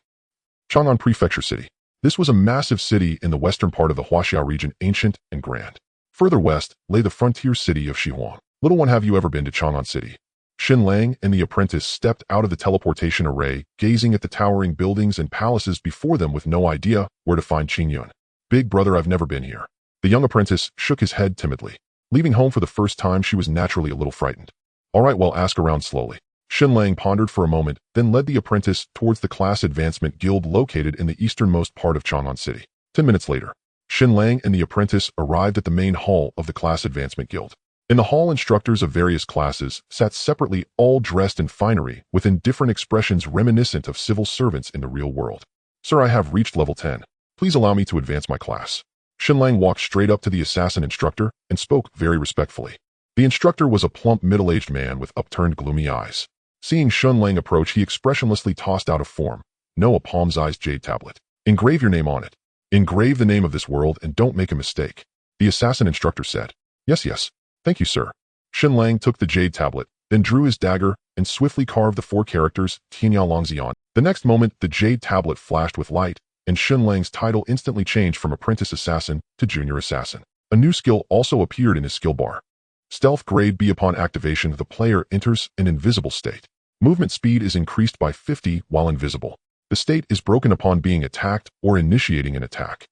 A: Chang'an Prefecture City. This was a massive city in the western part of the Huaxia region, ancient and grand. Further west lay the frontier city of Shihuang. Little one, have you ever been to Chang'an City? Shen Lang and the apprentice stepped out of the teleportation array, gazing at the towering buildings and palaces before them with no idea where to find Qingyun. Big brother, I've never been here. The young apprentice shook his head timidly. Leaving home for the first time, she was naturally a little frightened. All right, well, ask around slowly. Shen Lang pondered for a moment, then led the apprentice towards the Class Advancement Guild located in the easternmost part of Chang'an City. 10 minutes later, Shen Lang and the apprentice arrived at the main hall of the Class Advancement Guild. In the hall, instructors of various classes sat separately, all dressed in finery, with indifferent expressions reminiscent of civil servants in the real world. Sir, I have reached level 10. Please allow me to advance my class. Shen Lang walked straight up to the assassin instructor and spoke very respectfully. The instructor was a plump, middle-aged man with upturned, gloomy eyes. Seeing Shen Lang approach, he expressionlessly tossed out a form. No, a palm-sized jade tablet. Engrave your name on it. Engrave the name of this world and don't make a mistake. The assassin instructor said. Yes. Thank you, sir. Shen Lang took the jade tablet, then drew his dagger and swiftly carved the 4 characters, Tianyao Longxian. The next moment, the jade tablet flashed with light, and Shen Lang's title instantly changed from Apprentice Assassin to Junior Assassin. A new skill also appeared in his skill bar. Stealth Grade B. Upon activation, the player enters an invisible state. Movement speed is increased by 50 while invisible. The state is broken upon being attacked or initiating an attack.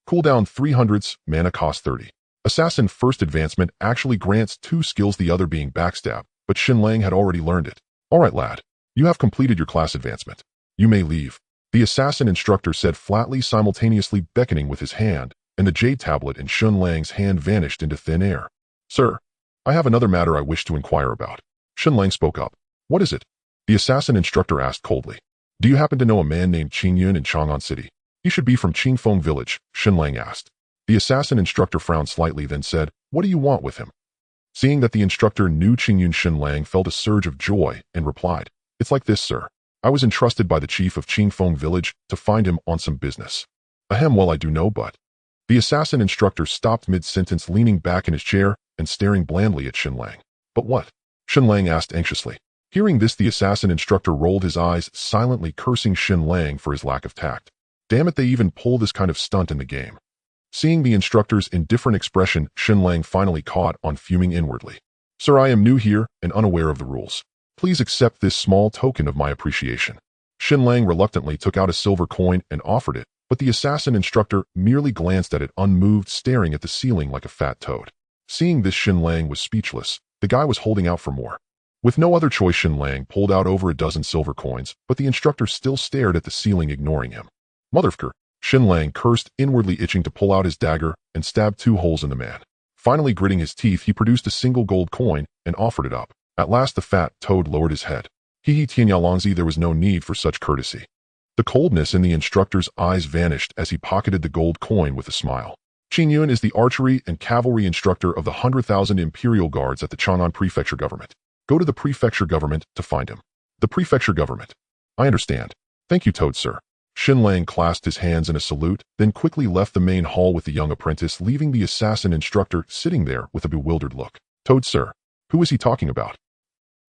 A: Cooldown 300s, mana cost 30. Assassin First Advancement actually grants 2 skills, the other being Backstab, but Shen Lang had already learned it. Alright lad, you have completed your class advancement. You may leave. The assassin instructor said flatly, simultaneously beckoning with his hand, and the jade tablet in Shen Lang's hand vanished into thin air. Sir, I have another matter I wish to inquire about. Shen Lang spoke up. What is it? The assassin instructor asked coldly. Do you happen to know a man named Qingyun in Chang'an City? He should be from Qingfeng Village, Shen Lang asked. The assassin instructor frowned slightly, then said, What do you want with him? Seeing that the instructor knew Qingyun, Shen Lang felt a surge of joy and replied, It's like this, sir. I was entrusted by the chief of Qingfeng Village to find him on some business. Ahem, well, I do know, but... The assassin instructor stopped mid-sentence, leaning back in his chair and staring blandly at Shen Lang. But what? Shen Lang asked anxiously. Hearing this, the assassin instructor rolled his eyes, silently cursing Shen Lang for his lack of tact. Damn it, they even pull this kind of stunt in the game. Seeing the instructor's indifferent expression, Shen Lang finally caught on, fuming inwardly. Sir, I am new here and unaware of the rules. Please accept this small token of my appreciation. Shen Lang reluctantly took out a silver coin and offered it, but the assassin instructor merely glanced at it, unmoved, staring at the ceiling like a fat toad. Seeing this, Shen Lang was speechless. The guy was holding out for more. With no other choice, Shen Lang pulled out over a dozen silver coins, but the instructor still stared at the ceiling, ignoring him. Motherfucker! Shen Lang cursed, inwardly itching to pull out his dagger and stab 2 holes in the man. Finally, gritting his teeth, he produced a single gold coin and offered it up. At last, the fat toad lowered his head. Hee Tianyao Longzi, there was no need for such courtesy. The coldness in the instructor's eyes vanished as he pocketed the gold coin with a smile. Qingyun is the archery and cavalry instructor of the 100,000 Imperial Guards at the Chang'an Prefecture Government. Go to the Prefecture Government to find him. The Prefecture Government. I understand. Thank you, Toad, sir. Shen Lang clasped his hands in a salute, then quickly left the main hall with the young apprentice, leaving the assassin instructor sitting there with a bewildered look. Toad, sir. Who is he talking about?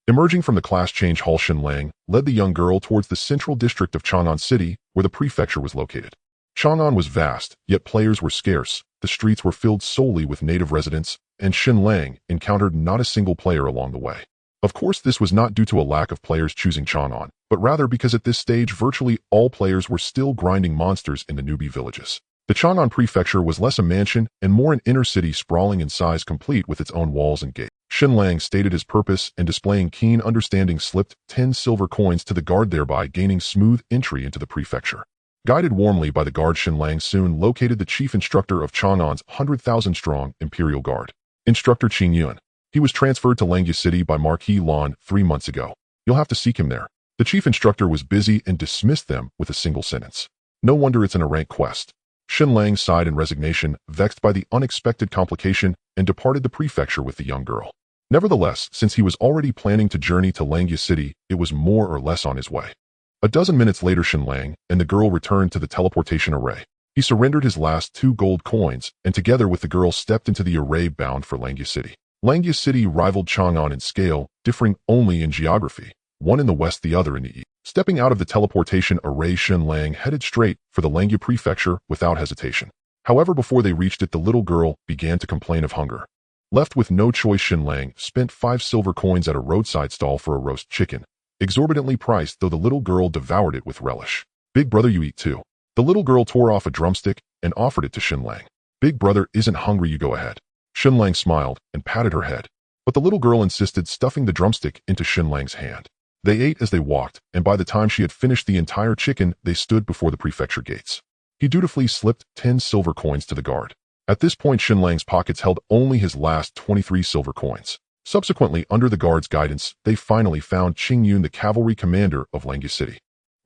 A: Emerging from the class change hall, Shen Lang led the young girl towards the central district of Chang'an City, where the prefecture was located. Chang'an was vast, yet players were scarce. The streets were filled solely with native residents, and Shen Lang encountered not a single player along the way. Of course, this was not due to a lack of players choosing Chang'an, but rather because at this stage virtually all players were still grinding monsters in the newbie villages. The Chang'an Prefecture was less a mansion and more an inner city sprawling in size, complete with its own walls and gates. Shen Lang stated his purpose and, displaying keen understanding, slipped 10 silver coins to the guard, thereby gaining smooth entry into the prefecture. Guided warmly by the guard, Shen Lang soon located the chief instructor of Chang'an's 100,000-strong Imperial Guard, Instructor Qing Yuan. He was transferred to Langya City by Marquis Lan 3 months ago. You'll have to seek him there. The chief instructor was busy and dismissed them with a single sentence. No wonder it's an errant quest. Shen Lang sighed in resignation, vexed by the unexpected complication, and departed the prefecture with the young girl. Nevertheless, since he was already planning to journey to Langya City, it was more or less on his way. A dozen minutes later, Shen Lang and the girl returned to the teleportation array. He surrendered his last 2 gold coins, and together with the girl stepped into the array bound for Langya City. Langya City rivaled Chang'an in scale, differing only in geography, one in the west, the other in the east. Stepping out of the teleportation array, Shen Lang headed straight for the Langya Prefecture without hesitation. However, before they reached it, the little girl began to complain of hunger. Left with no choice, Shen Lang spent 5 silver coins at a roadside stall for a roast chicken, exorbitantly priced, though the little girl devoured it with relish. Big brother, you eat too. The little girl tore off a drumstick and offered it to Shen Lang. Big brother isn't hungry, you go ahead. Shen Lang smiled and patted her head, but the little girl insisted, stuffing the drumstick into Shen Lang's hand. They ate as they walked, and by the time she had finished the entire chicken, they stood before the prefecture gates. He dutifully slipped 10 silver coins to the guard. At this point, Shen Lang's pockets held only his last 23 silver coins. Subsequently, under the guard's guidance, they finally found Qing Yun, the cavalry commander of Langya City.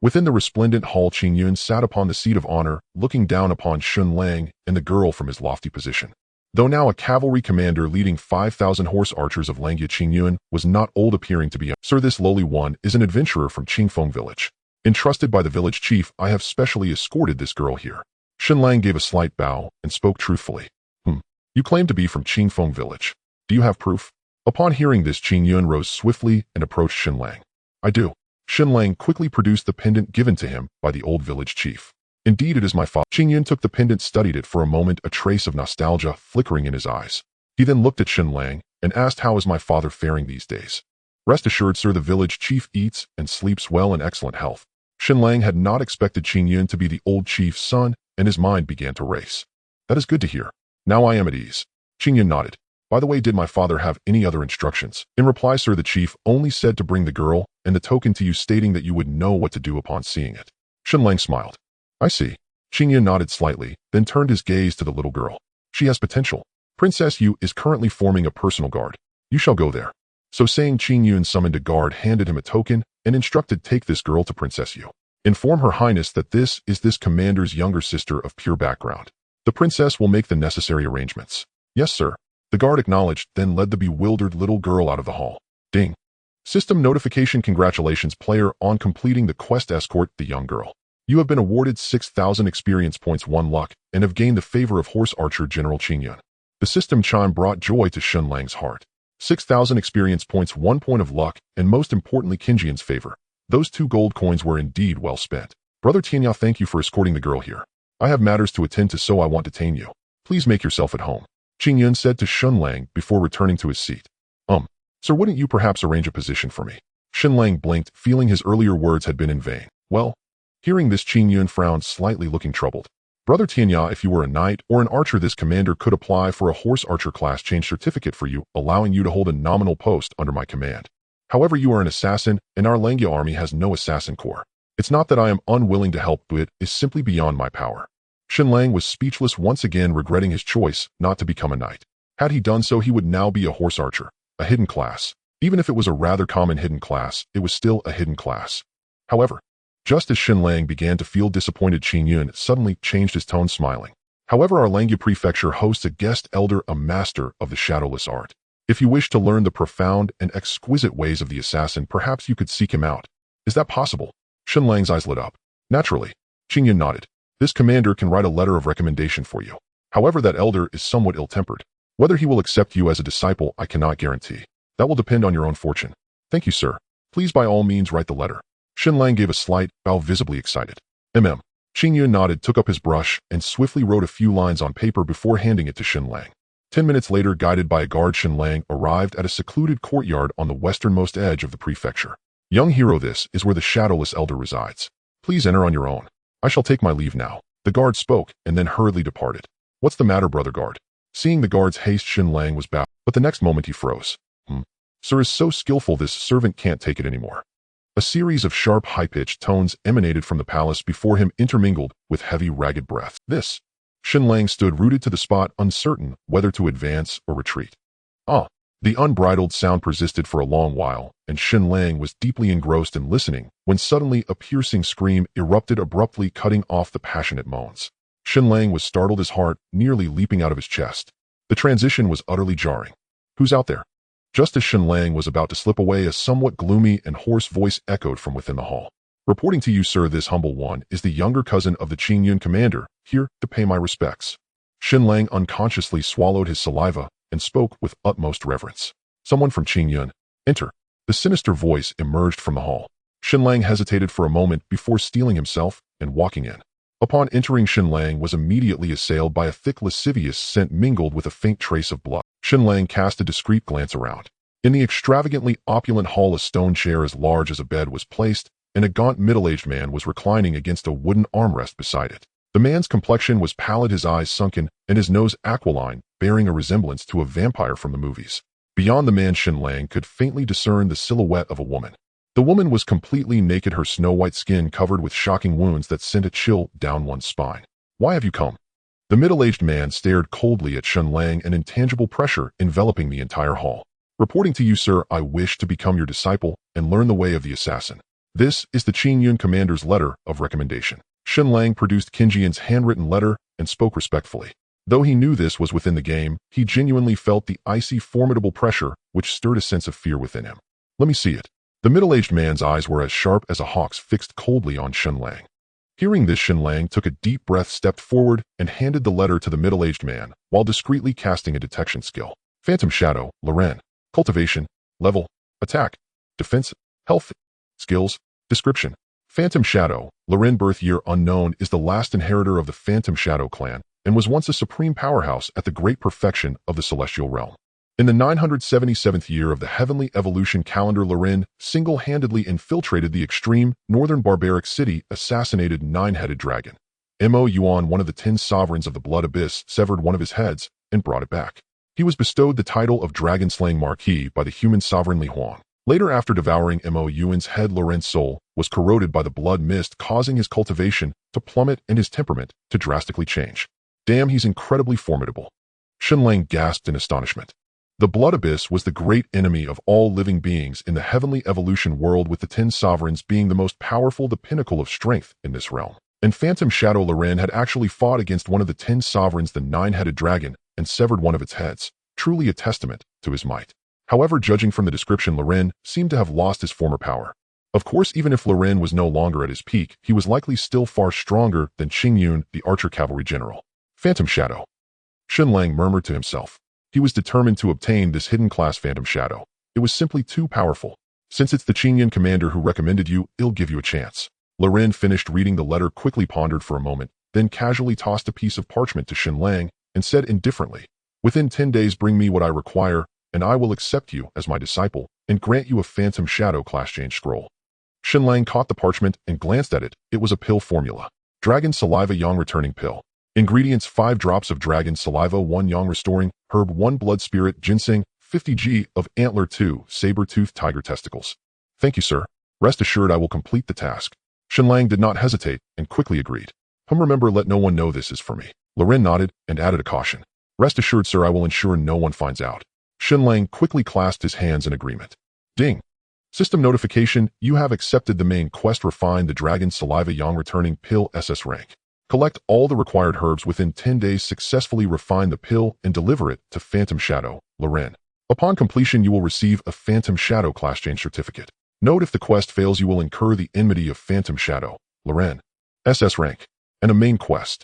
A: Within the resplendent hall, Qing Yun sat upon the seat of honor, looking down upon Shen Lang and the girl from his lofty position. Though now a cavalry commander leading 5,000 horse archers of Langya, Qing Yun was not old, appearing to be Sir, this lowly one is an adventurer from Qingfeng village. Entrusted by the village chief, I have specially escorted this girl here. Shen Lang gave a slight bow and spoke truthfully. You claim to be from Qingfeng village. Do you have proof? Upon hearing this, Qing Yun rose swiftly and approached Shen Lang. I do. Shen Lang quickly produced the pendant given to him by the old village chief. Indeed, it is my father. Qing Yun took the pendant, studied it for a moment, a trace of nostalgia flickering in his eyes. He then looked at Shen Lang and asked, how is my father faring these days? Rest assured, sir, the village chief eats and sleeps well, in excellent health. Shen Lang had not expected Qing Yun to be the old chief's son, and his mind began to race. That is good to hear. Now I am at ease. Qing Yun nodded. By the way, did my father have any other instructions? In reply, sir, the chief only said to bring the girl and the token to you, stating that you would know what to do upon seeing it. Shen Lang smiled. I see. Qing Yun nodded slightly, then turned his gaze to the little girl. She has potential. Princess Yu is currently forming a personal guard. You shall go there. So saying, Qing Yun summoned a guard, handed him a token, and instructed, take this girl to Princess Yu. Inform her highness that this is this commander's younger sister of pure background. The princess will make the necessary arrangements. Yes, sir. The guard acknowledged, then led the bewildered little girl out of the hall. Ding. System notification. Congratulations, player, on completing the quest. Escort the young girl. You have been awarded 6,000 experience points, 1 luck, and have gained the favor of horse archer General Qing Yun. The system chime brought joy to Shen Lang's heart. 6,000 experience points, 1 point of luck, and most importantly, Qing Yun's favor. Those 2 gold coins were indeed well spent. Brother Tianya, thank you for escorting the girl here. I have matters to attend to, so I won't detain you. Please make yourself at home, Qing Yun said to Shen Lang before returning to his seat. Sir, wouldn't you perhaps arrange a position for me? Shen Lang blinked, feeling his earlier words had been in vain. Well, hearing this, Qing Yun frowned slightly, looking troubled. Brother Tianya, if you were a knight or an archer, this commander could apply for a horse archer class change certificate for you, allowing you to hold a nominal post under my command. However, you are an assassin, and our Langya army has no assassin corps. It's not that I am unwilling to help, but it is simply beyond my power. Shen Lang was speechless, once again regretting his choice not to become a knight. Had he done so, he would now be a horse archer, a hidden class. Even if it was a rather common hidden class, it was still a hidden class. However, just as Shen Lang began to feel disappointed, Qing Yun suddenly changed his tone, smiling. However, our Langya prefecture hosts a guest elder, a master of the shadowless art. If you wish to learn the profound and exquisite ways of the assassin, perhaps you could seek him out. Is that possible? Shen Lang's eyes lit up. Naturally. Qing Yun nodded. This commander can write a letter of recommendation for you. However, that elder is somewhat ill-tempered. Whether he will accept you as a disciple, I cannot guarantee. That will depend on your own fortune. Thank you, sir. Please by all means write the letter. Shen Lang gave a slight bow, visibly excited. Qing Yun nodded, took up his brush, and swiftly wrote a few lines on paper before handing it to Shen Lang. 10 minutes later, guided by a guard, Shen Lang arrived at a secluded courtyard on the westernmost edge of the prefecture. Young hero, this is where the shadowless elder resides. Please enter on your own. I shall take my leave now. The guard spoke and then hurriedly departed. What's the matter, brother guard? Seeing the guard's haste, Shen Lang was baffled, but the next moment he froze. Sir is so skillful this servant can't take it anymore. A series of sharp, high-pitched tones emanated from the palace before him, intermingled with heavy, ragged breaths. This. Shen Lang stood rooted to the spot, uncertain whether to advance or retreat. The unbridled sound persisted for a long while, and Shen Lang was deeply engrossed in listening when suddenly a piercing scream erupted, abruptly cutting off the passionate moans. Shen Lang was startled, his heart nearly leaping out of his chest. The transition was utterly jarring. Who's out there? Just as Shen Lang was about to slip away, a somewhat gloomy and hoarse voice echoed from within the hall. Reporting to you, sir, this humble one is the younger cousin of the Qingyun commander, here to pay my respects. Shen Lang unconsciously swallowed his saliva and spoke with utmost reverence. Someone from Qingyun. Enter. The sinister voice emerged from the hall. Shen Lang hesitated for a moment before steeling himself and walking in. Upon entering, Shen Lang was immediately assailed by a thick, lascivious scent mingled with a faint trace of blood. Shen Lang cast a discreet glance around. In the extravagantly opulent hall, a stone chair as large as a bed was placed, and a gaunt middle-aged man was reclining against a wooden armrest beside it. The man's complexion was pallid, his eyes sunken, and his nose aquiline, bearing a resemblance to a vampire from the movies. Beyond the man, Shen Lang could faintly discern the silhouette of a woman. The woman was completely naked, her snow-white skin covered with shocking wounds that sent a chill down one's spine. Why have you come? The middle-aged man stared coldly at Shen Lang, an intangible pressure enveloping the entire hall. Reporting to you, sir, I wish to become your disciple and learn the way of the assassin. This is the Qingyun commander's letter of recommendation. Shen Lang produced Qingyun's handwritten letter and spoke respectfully. Though he knew this was within the game, he genuinely felt the icy, formidable pressure which stirred a sense of fear within him. Let me see it. The middle-aged man's eyes were as sharp as a hawk's, fixed coldly on Shen Lang. Hearing this, Shen Lang took a deep breath, stepped forward, and handed the letter to the middle-aged man, while discreetly casting a detection skill. Phantom Shadow, Loren. Cultivation, level, attack, defense, health, skills, description. Phantom Shadow, Loren, birth year unknown, is the last inheritor of the Phantom Shadow clan, and was once a supreme powerhouse at the great perfection of the celestial realm. In the 977th year of the heavenly evolution calendar, Loren single-handedly infiltrated the extreme northern barbaric city, assassinated nine-headed dragon Mo Yuan, one of the 10 sovereigns of the Blood Abyss, severed one of his heads and brought it back. He was bestowed the title of Dragon-Slaying Marquis by the human sovereign Li Huang. Later, after devouring Mo Yuan's head, Loren's soul was corroded by the blood mist, causing his cultivation to plummet and his temperament to drastically change. Damn, he's incredibly formidable. Shen Lang gasped in astonishment. The Blood Abyss was the great enemy of all living beings in the heavenly evolution world, with the 10 sovereigns being the most powerful, the pinnacle of strength in this realm. And Phantom Shadow Loren had actually fought against one of the 10 sovereigns, the nine-headed dragon, and severed one of its heads, truly a testament to his might. However, judging from the description, Loren seemed to have lost his former power. Of course, even if Loren was no longer at his peak, he was likely still far stronger than Qingyun, the archer cavalry general. Phantom Shadow. Shen Lang murmured to himself. He was determined to obtain this hidden class Phantom Shadow. It was simply too powerful. Since it's the Qingyun commander who recommended you, he'll give you a chance. Loren finished reading the letter, quickly pondered for a moment, then casually tossed a piece of parchment to Shen Lang and said indifferently, "Within 10 days bring me what I require, and I will accept you as my disciple and grant you a Phantom Shadow class change scroll." Shen Lang caught the parchment and glanced at it. It was a pill formula. Dragon Saliva Yang Returning Pill. Ingredients: 5 drops of dragon saliva, 1 yang restoring herb, 1 blood spirit ginseng, 50 g of antler, 2 saber-toothed tiger testicles. Thank you, sir. Rest assured I will complete the task. Shen Lang did not hesitate and quickly agreed. Remember, let no one know this is for me. Loren nodded and added a caution. Rest assured, sir, I will ensure no one finds out. Shen Lang quickly clasped his hands in agreement. Ding. System notification: you have accepted the main quest. Refine the dragon saliva yang returning pill, SS rank. Collect all the required herbs within 10 days. Successfully refine the pill and deliver it to Phantom Shadow, Loren. Upon completion, you will receive a Phantom Shadow class change certificate. Note: if the quest fails, you will incur the enmity of Phantom Shadow, Loren. SS rank. And a main quest.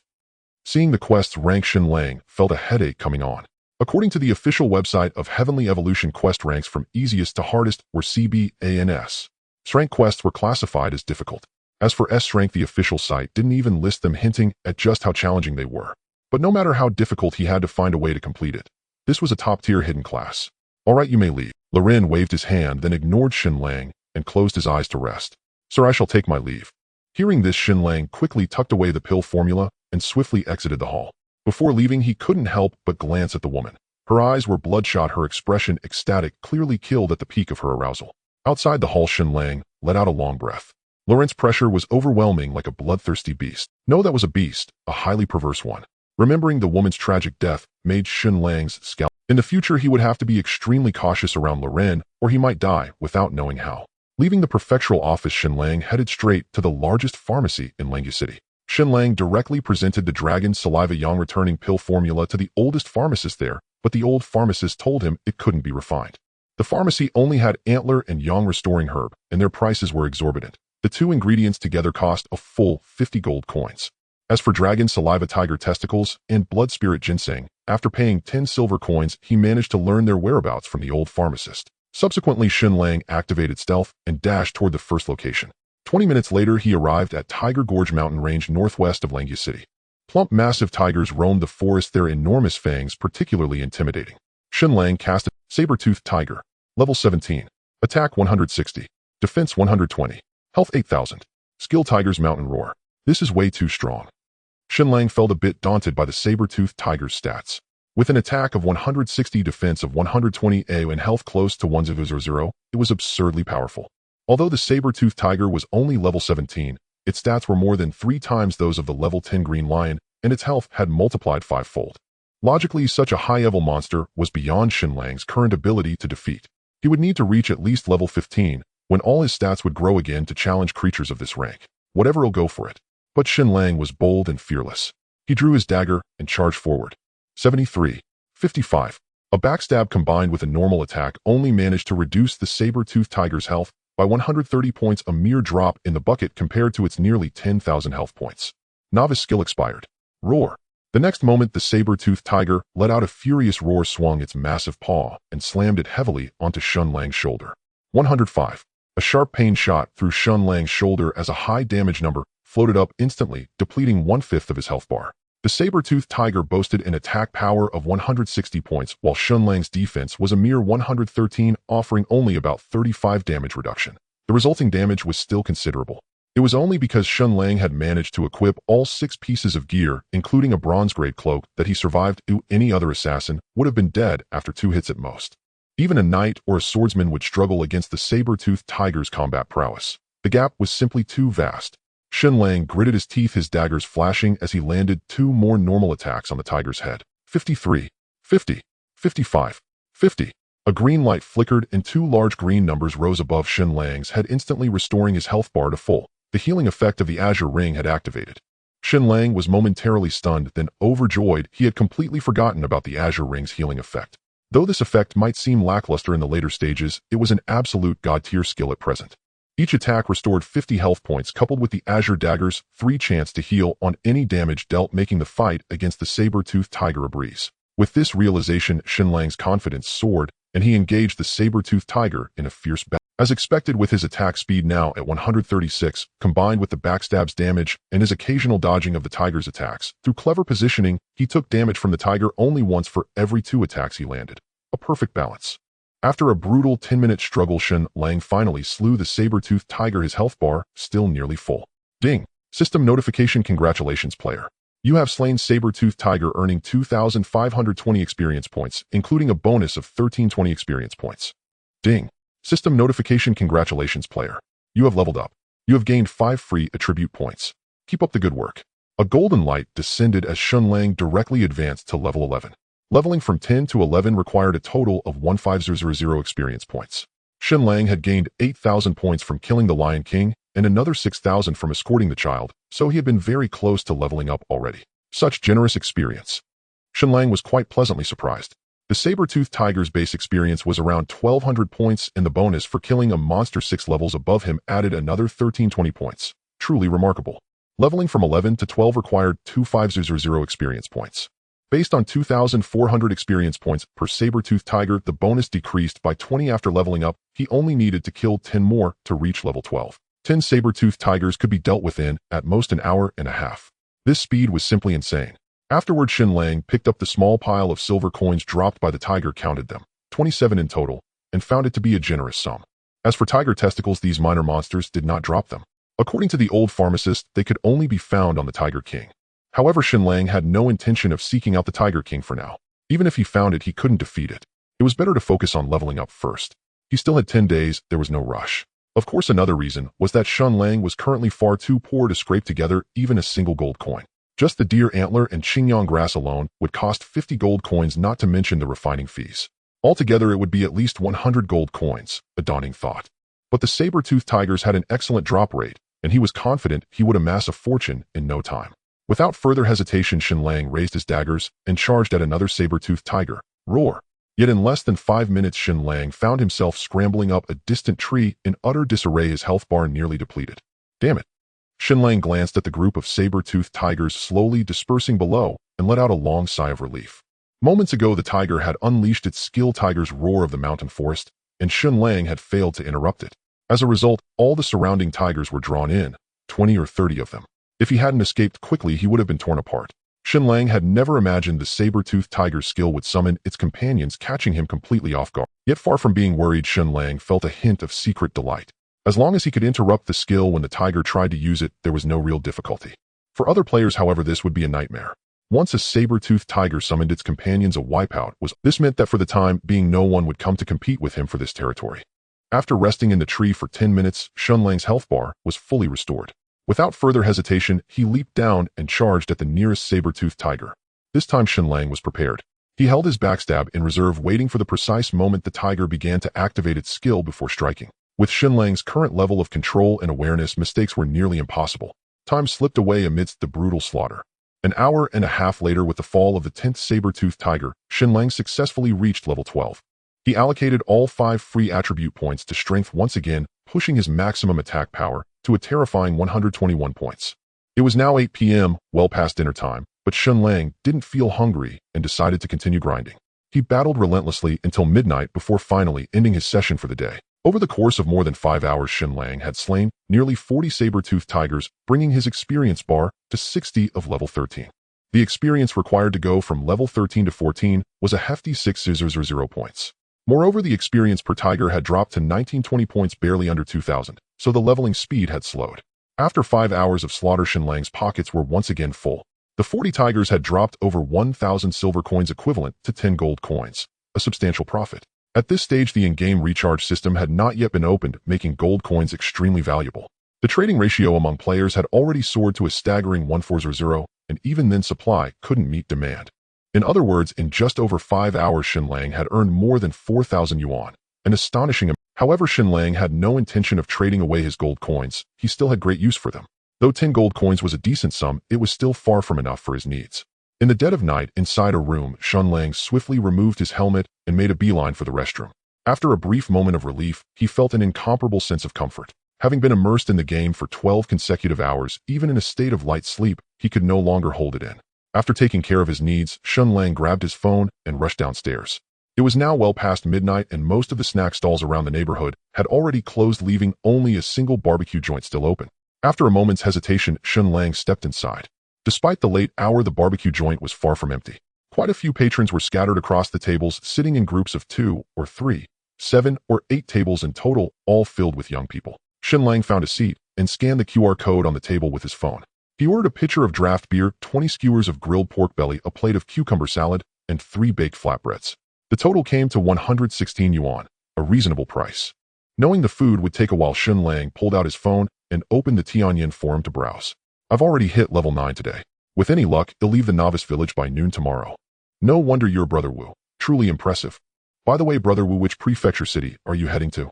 A: Seeing the quest's rank, Shen Lang felt a headache coming on. According to the official website of Heavenly Evolution, quest ranks from easiest to hardest were CB, A, and S. S-rank quests were classified as difficult. As for S-rank, the official site didn't even list them, hinting at just how challenging they were. But no matter how difficult, he had to find a way to complete it. This was a top-tier hidden class. All right, you may leave. Loren waved his hand, then ignored Shen Lang and closed his eyes to rest. Sir, I shall take my leave. Hearing this, Shen Lang quickly tucked away the pill formula and swiftly exited the hall. Before leaving, he couldn't help but glance at the woman. Her eyes were bloodshot, her expression ecstatic, clearly killed at the peak of her arousal. Outside the hall, Shen Lang let out a long breath. Laurent's pressure was overwhelming like a bloodthirsty beast. No, that was a beast, a highly perverse one. Remembering the woman's tragic death made Shen Lang's scalp. In the future, he would have to be extremely cautious around Laurent, or he might die without knowing how. Leaving the prefectural office, Shen Lang headed straight to the largest pharmacy in Langya City. Shen Lang directly presented the Dragon Saliva Yang returning pill formula to the oldest pharmacist there, but the old pharmacist told him it couldn't be refined. The pharmacy only had antler and yang restoring herb, and their prices were exorbitant. The two ingredients together cost a full 50 gold coins. As for Dragon Saliva Tiger Testicles and Blood Spirit Ginseng, after paying 10 silver coins, he managed to learn their whereabouts from the old pharmacist. Subsequently, Shen Lang activated stealth and dashed toward the first location. 20 minutes later, he arrived at Tiger Gorge mountain range northwest of Langya City. Plump, massive tigers roamed the forest, their enormous fangs particularly intimidating. Shen Lang cast a saber-toothed tiger, level 17, attack 160, defense 120, health 8,000. Skill Tiger's Mountain Roar. This is way too strong. Shen Lang felt a bit daunted by the saber-toothed tiger's stats. With an attack of 160, defense of 120 and health close to 100, it was absurdly powerful. Although the saber-toothed tiger was only level 17, its stats were more than 3 times those of the level 10 green lion, and its health had multiplied 5-fold. Logically, such a high-level monster was beyond Shen Lang's current ability to defeat. He would need to reach at least level 15, when all his stats would grow again to challenge creatures of this rank. Whatever, he'll go for it. But Shen Lang was bold and fearless. He drew his dagger and charged forward. 73, 55. A backstab combined with a normal attack only managed to reduce the saber-toothed tiger's health by 130 points, a mere drop in the bucket compared to its nearly 10,000 health points. Novice skill expired. Roar. The next moment, the saber-toothed tiger let out a furious roar, swung its massive paw, and slammed it heavily onto Shen Lang's shoulder. 105. A sharp pain shot through Shen Lang's shoulder as a high damage number floated up instantly, depleting 1/5 of his health bar. The saber-toothed tiger boasted an attack power of 160 points, while Shen Lang's defense was a mere 113, offering only about 35 damage reduction. The resulting damage was still considerable. It was only because Shen Lang had managed to equip all 6 pieces of gear, including a bronze-grade cloak, that he survived. Any other assassin would have been dead after 2 hits at most. Even a knight or a swordsman would struggle against the saber-toothed tiger's combat prowess. The gap was simply too vast. Shen Lang gritted his teeth, his daggers flashing as he landed 2 more normal attacks on the tiger's head. 53, 50, 55, 50. A green light flickered and 2 large green numbers rose above Shen Lang's head, instantly restoring his health bar to full. The healing effect of the Azure Ring had activated. Shen Lang was momentarily stunned, then overjoyed. He had completely forgotten about the Azure Ring's healing effect. Though this effect might seem lackluster in the later stages, it was an absolute god-tier skill at present. Each attack restored 50 health points, coupled with the Azure Dagger's 3 chance to heal on any damage dealt, making the fight against the saber-toothed tiger a breeze. With this realization, Shen Lang's confidence soared, and he engaged the saber-toothed tiger in a fierce battle. As expected, with his attack speed now at 136, combined with the backstab's damage and his occasional dodging of the tiger's attacks, through clever positioning, he took damage from the tiger only once for every 2 attacks he landed. A perfect balance. After a brutal 10-minute struggle, Shen Lang finally slew the saber-toothed tiger, his health bar still nearly full. Ding! System notification. Congratulations, player. You have slain saber-toothed tiger, earning 2,520 experience points, including a bonus of 1,320 experience points. Ding! System notification. Congratulations, player. You have leveled up. You have gained 5 free attribute points. Keep up the good work. A golden light descended as Shen Lang directly advanced to level 11. Leveling from 10 to 11 required a total of 1500 experience points. Shen Lang had gained 8,000 points from killing the Lion King and another 6,000 from escorting the child, so he had been very close to leveling up already. Such generous experience. Shen Lang was quite pleasantly surprised. The saber-toothed tiger's base experience was around 1,200 points, and the bonus for killing a monster 6 levels above him added another 1,320 points. Truly remarkable. Leveling from 11 to 12 required 2,500 experience points. Based on 2,400 experience points per saber-toothed tiger, the bonus decreased by 20 after leveling up. He only needed to kill 10 more to reach level 12. 10 saber-toothed tigers could be dealt with in, at most, an hour and a half. This speed was simply insane. Afterward, Shen Lang picked up the small pile of silver coins dropped by the tiger, counted them, 27 in total, and found it to be a generous sum. As for tiger testicles, these minor monsters did not drop them. According to the old pharmacist, they could only be found on the Tiger King. However, Shen Lang had no intention of seeking out the Tiger King for now. Even if he found it, he couldn't defeat it. It was better to focus on leveling up first. He still had 10 days, there was no rush. Of course, another reason was that Shen Lang was currently far too poor to scrape together even a single gold coin. Just the deer antler and Qingyang grass alone would cost 50 gold coins, not to mention the refining fees. Altogether, it would be at least 100 gold coins, a daunting thought. But the saber-toothed tigers had an excellent drop rate, and he was confident he would amass a fortune in no time. Without further hesitation, Shen Lang raised his daggers and charged at another saber-toothed tiger. Roar! Yet in less than 5 minutes, Shen Lang found himself scrambling up a distant tree in utter disarray, his health bar nearly depleted. Damn it! Shen Lang glanced at the group of saber-toothed tigers slowly dispersing below and let out a long sigh of relief. Moments ago, the tiger had unleashed its skill tiger's roar of the mountain forest, and Shen Lang had failed to interrupt it. As a result, all the surrounding tigers were drawn in, 20 or 30 of them. If he hadn't escaped quickly, he would have been torn apart. Shen Lang had never imagined the saber-toothed tiger's skill would summon its companions, catching him completely off guard. Yet far from being worried, Shen Lang felt a hint of secret delight. As long as he could interrupt the skill when the tiger tried to use it, there was no real difficulty. For other players, however, this would be a nightmare. Once a saber-toothed tiger summoned its companions, a wipeout was. This meant that for the time being, no one would come to compete with him for this territory. After resting in the tree for 10 minutes, Shen Lang's health bar was fully restored. Without further hesitation, he leaped down and charged at the nearest saber-toothed tiger. This time Shen Lang was prepared. He held his backstab in reserve, waiting for the precise moment the tiger began to activate its skill before striking. With Shen Lang's current level of control and awareness, mistakes were nearly impossible. Time slipped away amidst the brutal slaughter. An hour and a half later, with the fall of the 10th saber-toothed tiger, Shen Lang successfully reached level 12. He allocated all 5 free attribute points to strength once again, pushing his maximum attack power to a terrifying 121 points. It was now 8 p.m., well past dinner time, but Shen Lang didn't feel hungry and decided to continue grinding. He battled relentlessly until midnight before finally ending his session for the day. Over the course of more than 5 hours, Shen Lang had slain nearly 40 saber-toothed tigers, bringing his experience bar to 60 of level 13. The experience required to go from level 13 to 14 was a hefty 600 points. Moreover, the experience per tiger had dropped to 1920 points, barely under 2,000, so the leveling speed had slowed. After 5 hours of slaughter, Shen Lang's pockets were once again full. The 40 tigers had dropped over 1,000 silver coins, equivalent to 10 gold coins, a substantial profit. At this stage, the in-game recharge system had not yet been opened, making gold coins extremely valuable. The trading ratio among players had already soared to a staggering 1,400, and even then supply couldn't meet demand. In other words, in just over 5 hours, Shen Lang had earned more than 4,000 yuan, an astonishing amount. However, Shen Lang had no intention of trading away his gold coins. He still had great use for them. Though 10 gold coins was a decent sum, it was still far from enough for his needs. In the dead of night, inside a room, Shen Lang swiftly removed his helmet and made a beeline for the restroom. After a brief moment of relief, he felt an incomparable sense of comfort. Having been immersed in the game for 12 consecutive hours, even in a state of light sleep, he could no longer hold it in. After taking care of his needs, Shen Lang grabbed his phone and rushed downstairs. It was now well past midnight, and most of the snack stalls around the neighborhood had already closed, leaving only a single barbecue joint still open. After a moment's hesitation, Shen Lang stepped inside. Despite the late hour, the barbecue joint was far from empty. Quite a few patrons were scattered across the tables, sitting in groups of 2 or 3, 7 or 8 tables in total, all filled with young people. Shen Lang found a seat and scanned the QR code on the table with his phone. He ordered a pitcher of draft beer, 20 skewers of grilled pork belly, a plate of cucumber salad, and 3 baked flatbreads. The total came to 116 yuan, a reasonable price. Knowing the food would take a while, Shen Lang pulled out his phone and opened the Tianyan forum to browse. I've already hit level 9 today. With any luck, he'll leave the novice village by noon tomorrow. No wonder you're Brother Wu. Truly impressive. By the way, Brother Wu, which prefecture city are you heading to?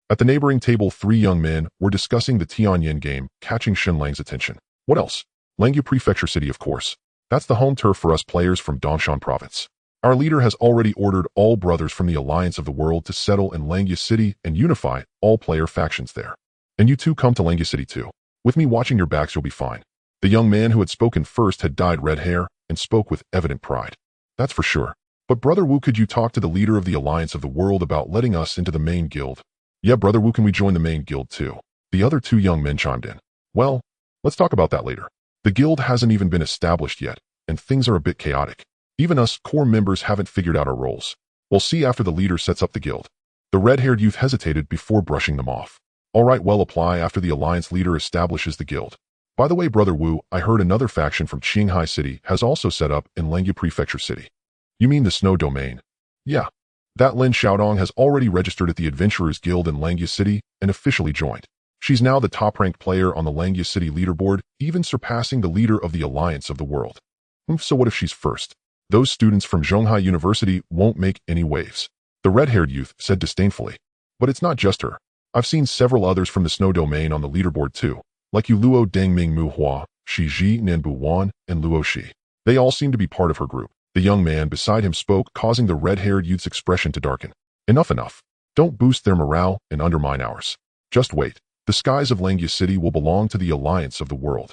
A: At the neighboring table, 3 young men were discussing the Tianyan game, catching Shen Lang's attention. What else? Langyu Prefecture City, of course. That's the home turf for us players from Dongshan Province. Our leader has already ordered all brothers from the Alliance of the World to settle in Langyu City and unify all player factions there. And you two come to Langyu City too. With me watching your backs, you'll be fine. The young man who had spoken first had dyed red hair and spoke with evident pride. That's for sure. But Brother Wu, could you talk to the leader of the Alliance of the World about letting us into the main guild? Yeah, Brother Wu, can we join the main guild too? The other 2 young men chimed in. Well, let's talk about that later. The guild hasn't even been established yet, and things are a bit chaotic. Even us core members haven't figured out our roles. We'll see after the leader sets up the guild. The red-haired youth hesitated before brushing them off. All right, well, apply after the Alliance leader establishes the guild. By the way, Brother Wu, I heard another faction from Qinghai City has also set up in Langya Prefecture City. You mean the Snow Domain? Yeah. That Lin Xiaodong has already registered at the Adventurers Guild in Langya City and officially joined. She's now the top-ranked player on the Langya City leaderboard, even surpassing the leader of the Alliance of the World. So what if she's first? Those students from Zhonghai University won't make any waves. The red-haired youth said disdainfully. But it's not just her. I've seen several others from the Snow Domain on the leaderboard too, like Yu Luo Dengming Mu Hua, Shi Ji Nanbu Wan, and Luo Shi. They all seem to be part of her group. The young man beside him spoke, causing the red-haired youth's expression to darken. Enough. Don't boost their morale and undermine ours. Just wait. The skies of Langya City will belong to the Alliance of the World.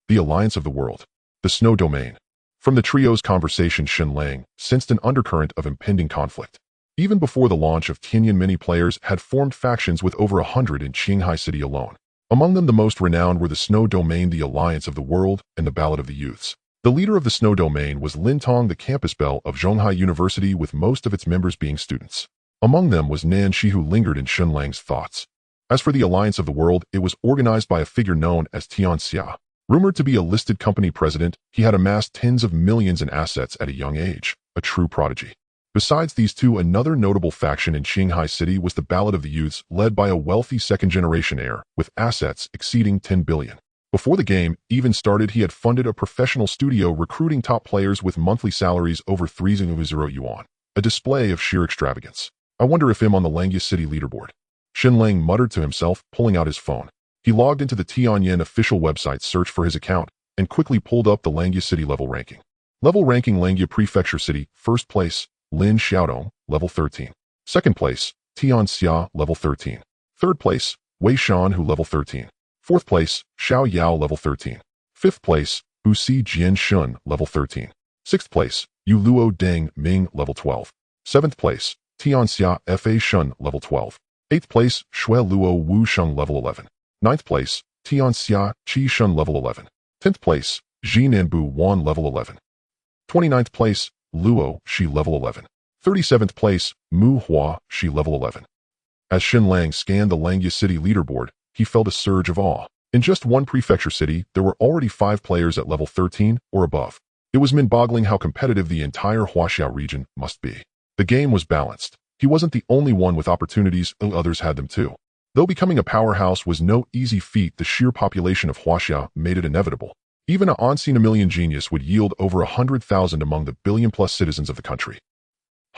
A: The Alliance of the World. The Snow Domain. From the trio's conversation, Shen Lang sensed an undercurrent of impending conflict. Even before the launch of Tianyan, many players had formed factions with over 100 in Qinghai City alone. Among them, the most renowned were the Snow Domain, the Alliance of the World, and the Ballad of the Youths. The leader of the Snow Domain was Lin Tong, the campus belle of Zhonghai University, with most of its members being students. Among them was Nan Shi, who lingered in Shen Lang's thoughts. As for the Alliance of the World, it was organized by a figure known as Tian Xia. Rumored to be a listed company president, he had amassed tens of millions in assets at a young age, a true prodigy. Besides these two, another notable faction in Qinghai City was the Ballad of the Youths, led by a wealthy second-generation heir with assets exceeding 10 billion. Before the game even started, he had funded a professional studio recruiting top players with monthly salaries over 3,000 yuan, a display of sheer extravagance. I wonder if him on the Langya City leaderboard. Shen Lang muttered to himself, pulling out his phone. He logged into the Tianyan official website, searched for his account, and quickly pulled up the Langya City level ranking. Level ranking: Langya Prefecture City, first place, Lin Xiaodong, level 13. Second place, Tian Xia, level 13. Third place, Wei Shan, who level 13. Fourth place, Xiao Yao, level 13. Fifth place, Hu Si Jian Shun, level 13. Sixth place, Yu Luo Deng Ming, level 12. Seventh place, Tian Xia Fa Shun, level 12. Eighth place, Shui Luo Wu Sheng, level 11. Ninth place, Tian Xia Qi Shun, level 11. 10th place, Ji Nanbu Wan, level 11. 29th place, Luo Shi, level 11. 37th place, Mu Hua Shi, level 11. As Shen Lang scanned the Langya City leaderboard, he felt a surge of awe. In just one prefecture city, there were already 5 players at level 13 or above. It was mind-boggling how competitive the entire Huaxiao region must be. The game was balanced. He wasn't the only one with opportunities, others had them too. Though becoming a powerhouse was no easy feat, the sheer population of Huaxia made it inevitable. Even an unseen million genius would yield over 100,000 among the billion-plus citizens of the country.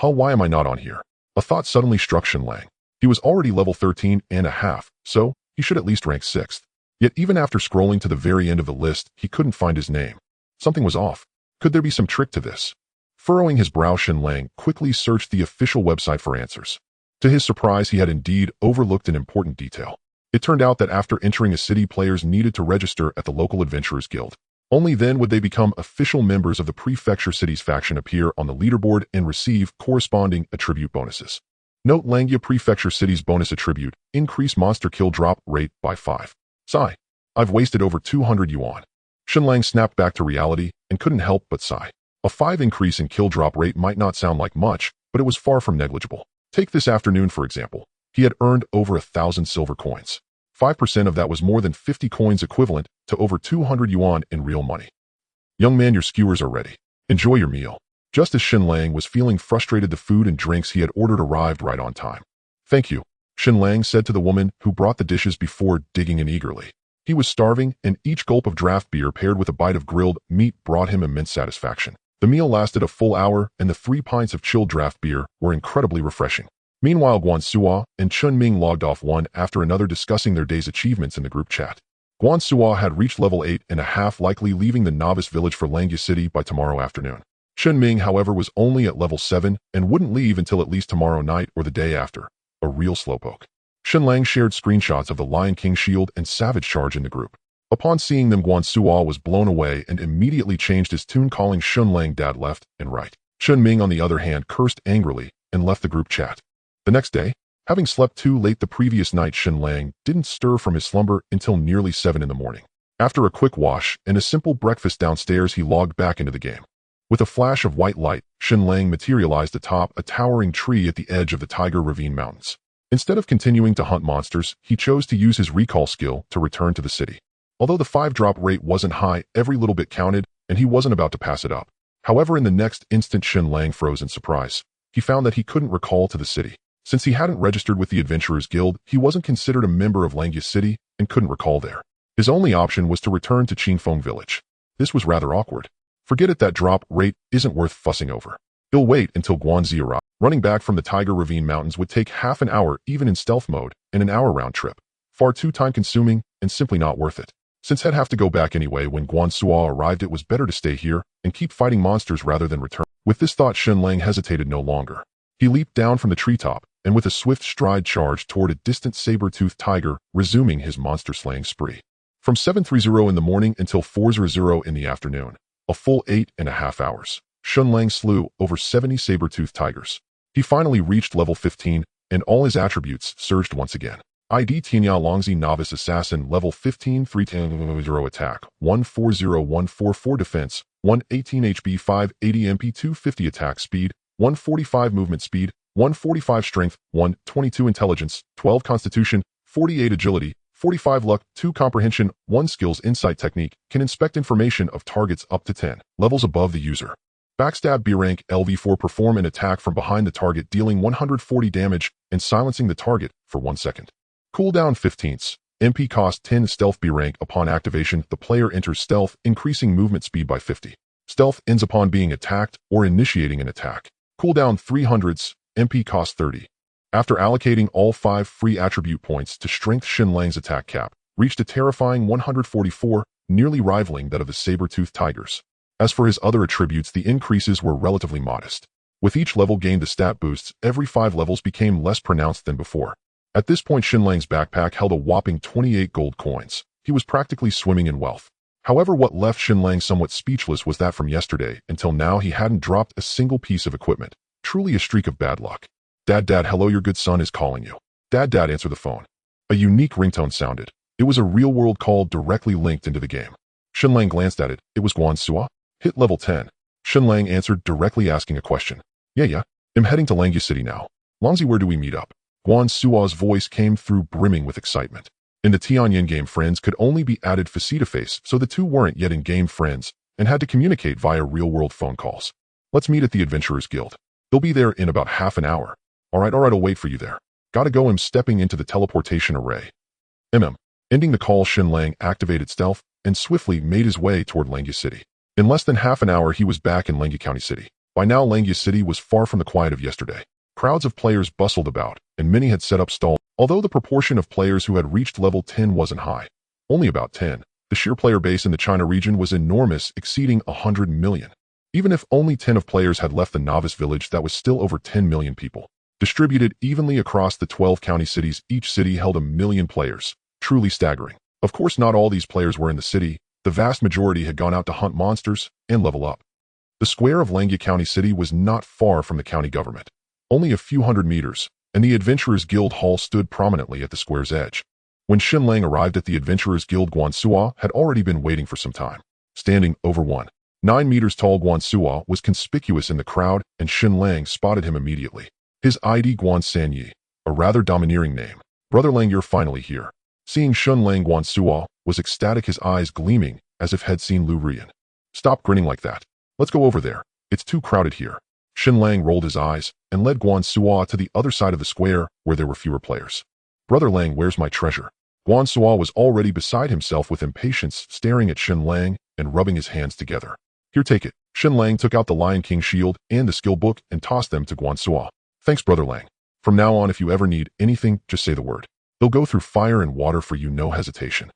A: Why am I not on here? A thought suddenly struck Shen Lang. He was already level 13.5, so he should at least rank 6th. Yet even after scrolling to the very end of the list, he couldn't find his name. Something was off. Could there be some trick to this? Furrowing his brow, Shen Lang quickly searched the official website for answers. To his surprise, he had indeed overlooked an important detail. It turned out that after entering a city, players needed to register at the local Adventurers Guild. Only then would they become official members of the Prefecture City's faction, appear on the leaderboard, and receive corresponding attribute bonuses. Note: Langya Prefecture City's bonus attribute: increase monster kill drop rate by 5. Sigh. I've wasted over 200 yuan. Shen Lang snapped back to reality and couldn't help but sigh. A 5 increase in kill drop rate might not sound like much, but it was far from negligible. Take this afternoon, for example. He had earned over 1,000 silver coins. 5% of that was more than 50 coins, equivalent to over 200 yuan in real money. Young man, your skewers are ready. Enjoy your meal. Just as Shen Lang was feeling frustrated, the food and drinks he had ordered arrived right on time. Thank you, Shen Lang said to the woman who brought the dishes before digging in eagerly. He was starving, and each gulp of draft beer paired with a bite of grilled meat brought him immense satisfaction. The meal lasted a full hour, and the 3 pints of chilled draft beer were incredibly refreshing. Meanwhile, Guan Suo and Chun Ming logged off one after another, discussing their day's achievements in the group chat. Guan Suo had reached level 8.5, likely leaving the novice village for Langya City by tomorrow afternoon. Chun Ming, however, was only at level 7 and wouldn't leave until at least tomorrow night or the day after. A real slowpoke. Shen Lang shared screenshots of the Lion King shield and Savage Charge in the group. Upon seeing them, Guan Suo was blown away and immediately changed his tune, calling Shen Lang dad left and right. Chun Ming, on the other hand, cursed angrily and left the group chat. The next day, having slept too late the previous night, Shen Lang didn't stir from his slumber until nearly 7 in the morning. After a quick wash and a simple breakfast downstairs, he logged back into the game. With a flash of white light, Shen Lang materialized atop a towering tree at the edge of the Tiger Ravine Mountains. Instead of continuing to hunt monsters, he chose to use his recall skill to return to the city. Although the 5-drop rate wasn't high, every little bit counted, and he wasn't about to pass it up. However, in the next instant, Shen Lang froze in surprise. He found that he couldn't recall to the city. Since he hadn't registered with the Adventurers Guild, he wasn't considered a member of Langya City and couldn't recall there. His only option was to return to Qingfeng Village. This was rather awkward. Forget it, that drop rate isn't worth fussing over. He'll wait until Guanzi arrives. Running back from the Tiger Ravine Mountains would take half an hour even in stealth mode, and an hour round trip. Far too time-consuming and simply not worth it. Since he'd have to go back anyway when Guansuo arrived, it was better to stay here and keep fighting monsters rather than return. With this thought, Shen Lang hesitated no longer. He leaped down from the treetop and with a swift stride charged toward a distant saber-toothed tiger, resuming his monster-slaying spree. From 7:30 in the morning until 4:00 in the afternoon, a full 8.5 hours, Shen Lang slew over 70 saber-toothed tigers. He finally reached level 15, and all his attributes surged once again. ID Tianya Longzi Novice Assassin level 15 310 attack, 140144 defense, 118 HP 580 MP 250 attack speed, 145 movement speed, 145 strength, 122 intelligence, 12 constitution, 48 agility, 45 luck, 2 comprehension, 1 skills insight technique, can inspect information of targets up to 10 levels above the user. Backstab B rank LV4 perform an attack from behind the target dealing 140 damage and silencing the target for 1 second. Cooldown 15ths. MP cost 10 stealth B rank upon activation. The player enters stealth, increasing movement speed by 50. Stealth ends upon being attacked or initiating an attack. Cooldown 300ths. MP cost 30. After allocating all 5 free attribute points to strength, Shen Lang's attack cap reached a terrifying 144, nearly rivaling that of the saber-toothed tigers. As for his other attributes, the increases were relatively modest. With each level gained, the stat boosts every 5 levels became less pronounced than before. At this point, Shen Lang's backpack held a whopping 28 gold coins. He was practically swimming in wealth. However, what left Shen Lang somewhat speechless was that from yesterday until now he hadn't dropped a single piece of equipment. Truly a streak of bad luck. Dad, hello, your good son is calling you. Dad, answer the phone. A unique ringtone sounded. It was a real-world call directly linked into the game. Shen Lang glanced at it. It was Guansuo. Hit level 10. Shen Lang answered directly, asking a question. Yeah. I'm heading to Langya City now. Longzi, where do we meet up? Guansuo's voice came through brimming with excitement. In the Tianyan game, friends could only be added face-to-face, so the two weren't yet in-game friends and had to communicate via real-world phone calls. Let's meet at the Adventurers Guild. They'll be there in about half an hour. All right, I'll wait for you there. Gotta go. I'm stepping into the teleportation array. Ending the call, Shen Lang activated stealth and swiftly made his way toward Langya City. In less than half an hour, he was back in Langya County City. By now, Langya City was far from the quiet of yesterday. Crowds of players bustled about, and many had set up stalls. Although the proportion of players who had reached level 10 wasn't high, only about 10, the sheer player base in the China region was enormous, exceeding 100 million. Even if only 10 of players had left the novice village, that was still over 10 million people. Distributed evenly across the 12 county cities, each city held 1 million players. Truly staggering. Of course, not all these players were in the city. The vast majority had gone out to hunt monsters and level up. The square of Langya County City was not far from the county government. Only a few hundred meters, and the Adventurers Guild Hall stood prominently at the square's edge. When Shen Lang arrived at the Adventurers Guild, Guansuo had already been waiting for some time. Standing over 1.9 meters tall, Guansuo was conspicuous in the crowd, and Shen Lang spotted him immediately. His ID Guan Sanyi, a rather domineering name. Brother Lang, you're finally here. Seeing Shen Lang, Guansuo was ecstatic, his eyes gleaming as if had seen Lu Rian. Stop grinning like that. Let's go over there. It's too crowded here. Shen Lang rolled his eyes and led Guansuo to the other side of the square where there were fewer players. Brother Lang, where's my treasure? Guansuo was already beside himself with impatience, staring at Shen Lang and rubbing his hands together. Here, take it. Shen Lang took out the Lion King shield and the skill book and tossed them to Guansuo. Thanks, Brother Lang. From now on, if you ever need anything, just say the word. They'll go through fire and water for you, no hesitation.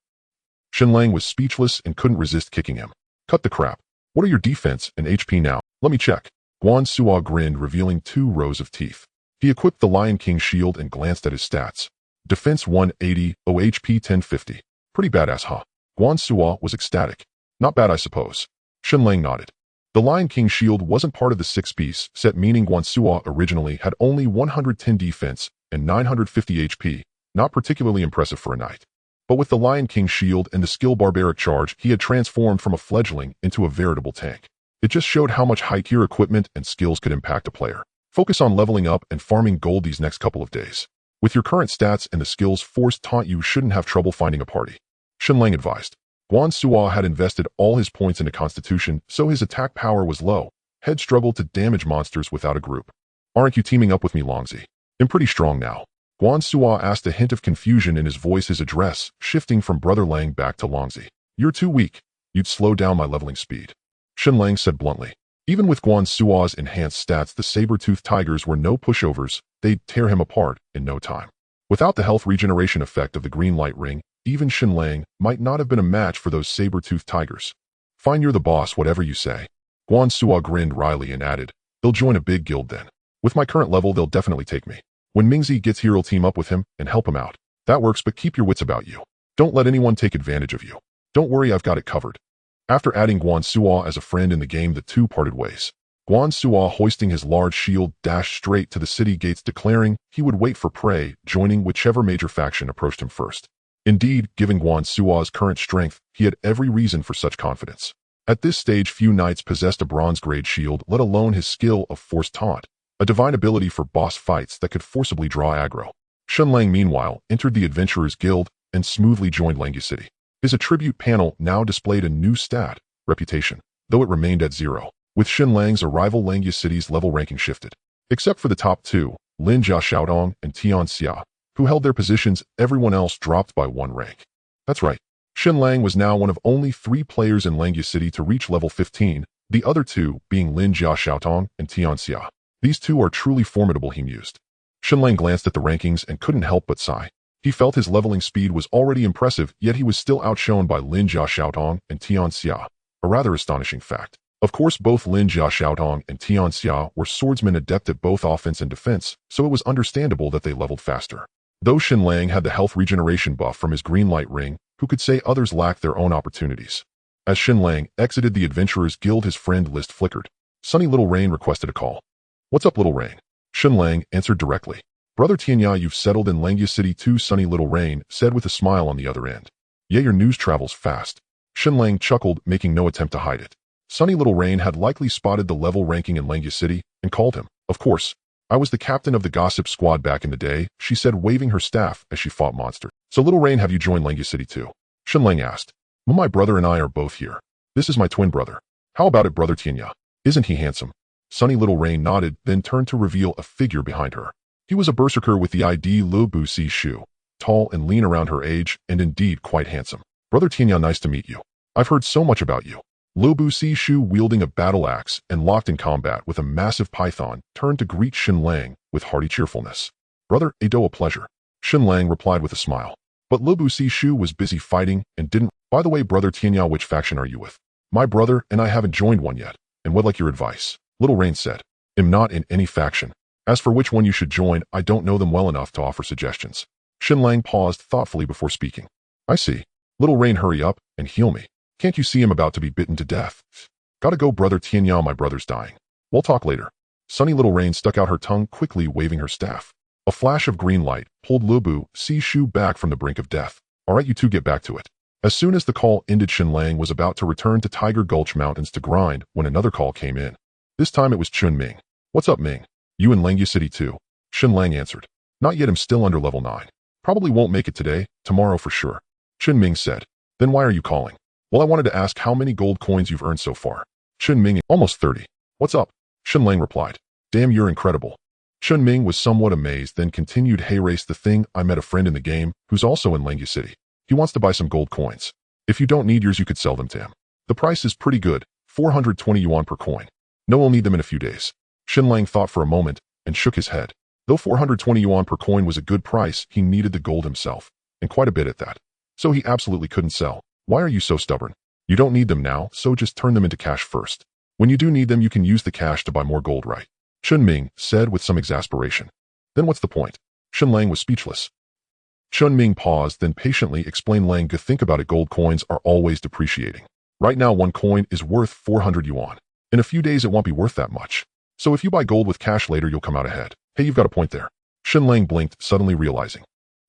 A: Shen Lang was speechless and couldn't resist kicking him. Cut the crap. What are your defense and HP now? Let me check. Guansuo grinned, revealing 2 rows of teeth. He equipped the Lion King shield and glanced at his stats. Defense 180, OHP 1050. Pretty badass, huh? Guansuo was ecstatic. Not bad, I suppose. Shen Lang nodded. The Lion King shield wasn't part of the 6-piece set, meaning Guansuo originally had only 110 defense and 950 HP, not particularly impressive for a knight. But with the Lion King shield and the skill barbaric charge, he had transformed from a fledgling into a veritable tank. It just showed how much high-tier equipment and skills could impact a player. Focus on leveling up and farming gold these next couple of days. With your current stats and the skills Force taught you, shouldn't have trouble finding a party. Shen Lang advised. Guan Suo had invested all his points into Constitution, so his attack power was low. Head struggled to damage monsters without a group. Aren't you teaming up with me, Longzi? I'm pretty strong now. Guan Suo asked, a hint of confusion in his voice, his address shifting from Brother Lang back to Longzi. You're too weak. You'd slow down my leveling speed. Shen Lang said bluntly. Even with Guan Suo's enhanced stats, the saber-toothed tigers were no pushovers. They'd tear him apart in no time. Without the health regeneration effect of the green light ring, even Shen Lang might not have been a match for those saber-toothed tigers. Fine, you're the boss, whatever you say. Guan Suo grinned wryly and added, they'll join a big guild then. With my current level, they'll definitely take me. When Mingzi gets here, I'll team up with him and help him out. That works, but keep your wits about you. Don't let anyone take advantage of you. Don't worry, I've got it covered. After adding Guan Suo as a friend in the game, the two parted ways. Guan Suo, hoisting his large shield, dashed straight to the city gates, declaring he would wait for prey, joining whichever major faction approached him first. Indeed, given Guan Suo's current strength, he had every reason for such confidence. At this stage, few knights possessed a bronze-grade shield, let alone his skill of Force Taunt, a divine ability for boss fights that could forcibly draw aggro. Shen Lang, meanwhile, entered the Adventurers Guild and smoothly joined Langya City. His attribute panel now displayed a new stat, Reputation, though it remained at 0. With Shen Lang's arrival, Langya City's level ranking shifted. Except for the top two, Lin Jia Xiaodong and Tian Xia, who held their positions, everyone else dropped by 1 rank. That's right. Shen Lang was now one of only 3 players in Langya City to reach level 15, the other 2 being Lin Jia Xiaodong and Tian Xia. These 2 are truly formidable, he mused. Shen Lang glanced at the rankings and couldn't help but sigh. He felt his leveling speed was already impressive, yet he was still outshone by Lin Jia Xiaodong and Tian Xia, a rather astonishing fact. Of course, both Lin Jia Xiaodong and Tian Xia were swordsmen adept at both offense and defense, so it was understandable that they leveled faster. Though Shen Lang had the health regeneration buff from his green light ring, who could say others lacked their own opportunities? As Shen Lang exited the Adventurers Guild, his friend list flickered. Sunny Little Rain requested a call. What's up, Little Rain? Shen Lang answered directly. Brother Tianya, you've settled in Langya City too, Sunny Little Rain said with a smile on the other end. Yeah, your news travels fast. Shen Lang chuckled, making no attempt to hide it. Sunny Little Rain had likely spotted the level ranking in Langya City and called him. Of course. I was the captain of the gossip squad back in the day, she said, waving her staff as she fought monsters. So Little Rain, have you joined Langya City too? Shen Lang asked. My brother and I are both here. This is my twin brother. How about it, Brother Tianya? Isn't he handsome? Sunny Little Rain nodded, then turned to reveal a figure behind her. He was a berserker with the ID Lu Bu Si Shu, tall and lean around her age, and indeed quite handsome. Brother Tianya, nice to meet you. I've heard so much about you. Lu Bu Si Shu, wielding a battle axe and locked in combat with a massive python, turned to greet Shen Lang with hearty cheerfulness. Brother, a pleasure. Shen Lang replied with a smile. But Lu Bu Si Shu was busy fighting and didn't. By the way, Brother Tianya, which faction are you with? My brother and I haven't joined one yet, and would like your advice. Little Rain said. I'm not in any faction. As for which one you should join, I don't know them well enough to offer suggestions. Shen Lang paused thoughtfully before speaking. I see. Little Rain, hurry up and heal me. Can't you see him about to be bitten to death? Gotta go, Brother Tianya, my brother's dying. We'll talk later. Sunny Little Rain stuck out her tongue, quickly waving her staff. A flash of green light pulled Lu Bu Si Shu back from the brink of death. All right, you two, get back to it. As soon as the call ended, Shen Lang was about to return to Tiger Gulch Mountains to grind when another call came in. This time it was Chun Ming. What's up, Ming? You in Langya City too? Shen Lang answered. Not yet, I'm still under level 9. Probably won't make it today, tomorrow for sure. Chun Ming said. Then why are you calling? Well, I wanted to ask how many gold coins you've earned so far. Chun Ming, almost 30. What's up? Shen Lang replied. Damn, you're incredible. Chun Ming was somewhat amazed, then continued, hey Race, the thing, I met a friend in the game who's also in Langya City. He wants to buy some gold coins. If you don't need yours, you could sell them to him. The price is pretty good, 420 yuan per coin. No, we'll need them in a few days. Shen Lang thought for a moment and shook his head. Though 420 yuan per coin was a good price, he needed the gold himself, and quite a bit at that. So he absolutely couldn't sell. Why are you so stubborn? You don't need them now, so just turn them into cash first. When you do need them, you can use the cash to buy more gold, right? Chun Ming said with some exasperation. Then what's the point? Shen Lang was speechless. Chun Ming paused, then patiently explained, Lang, think about it, gold coins are always depreciating. Right now, one coin is worth 400 yuan. In a few days, it won't be worth that much. So if you buy gold with cash later, you'll come out ahead. Hey, you've got a point there. Shen Lang blinked, suddenly realizing.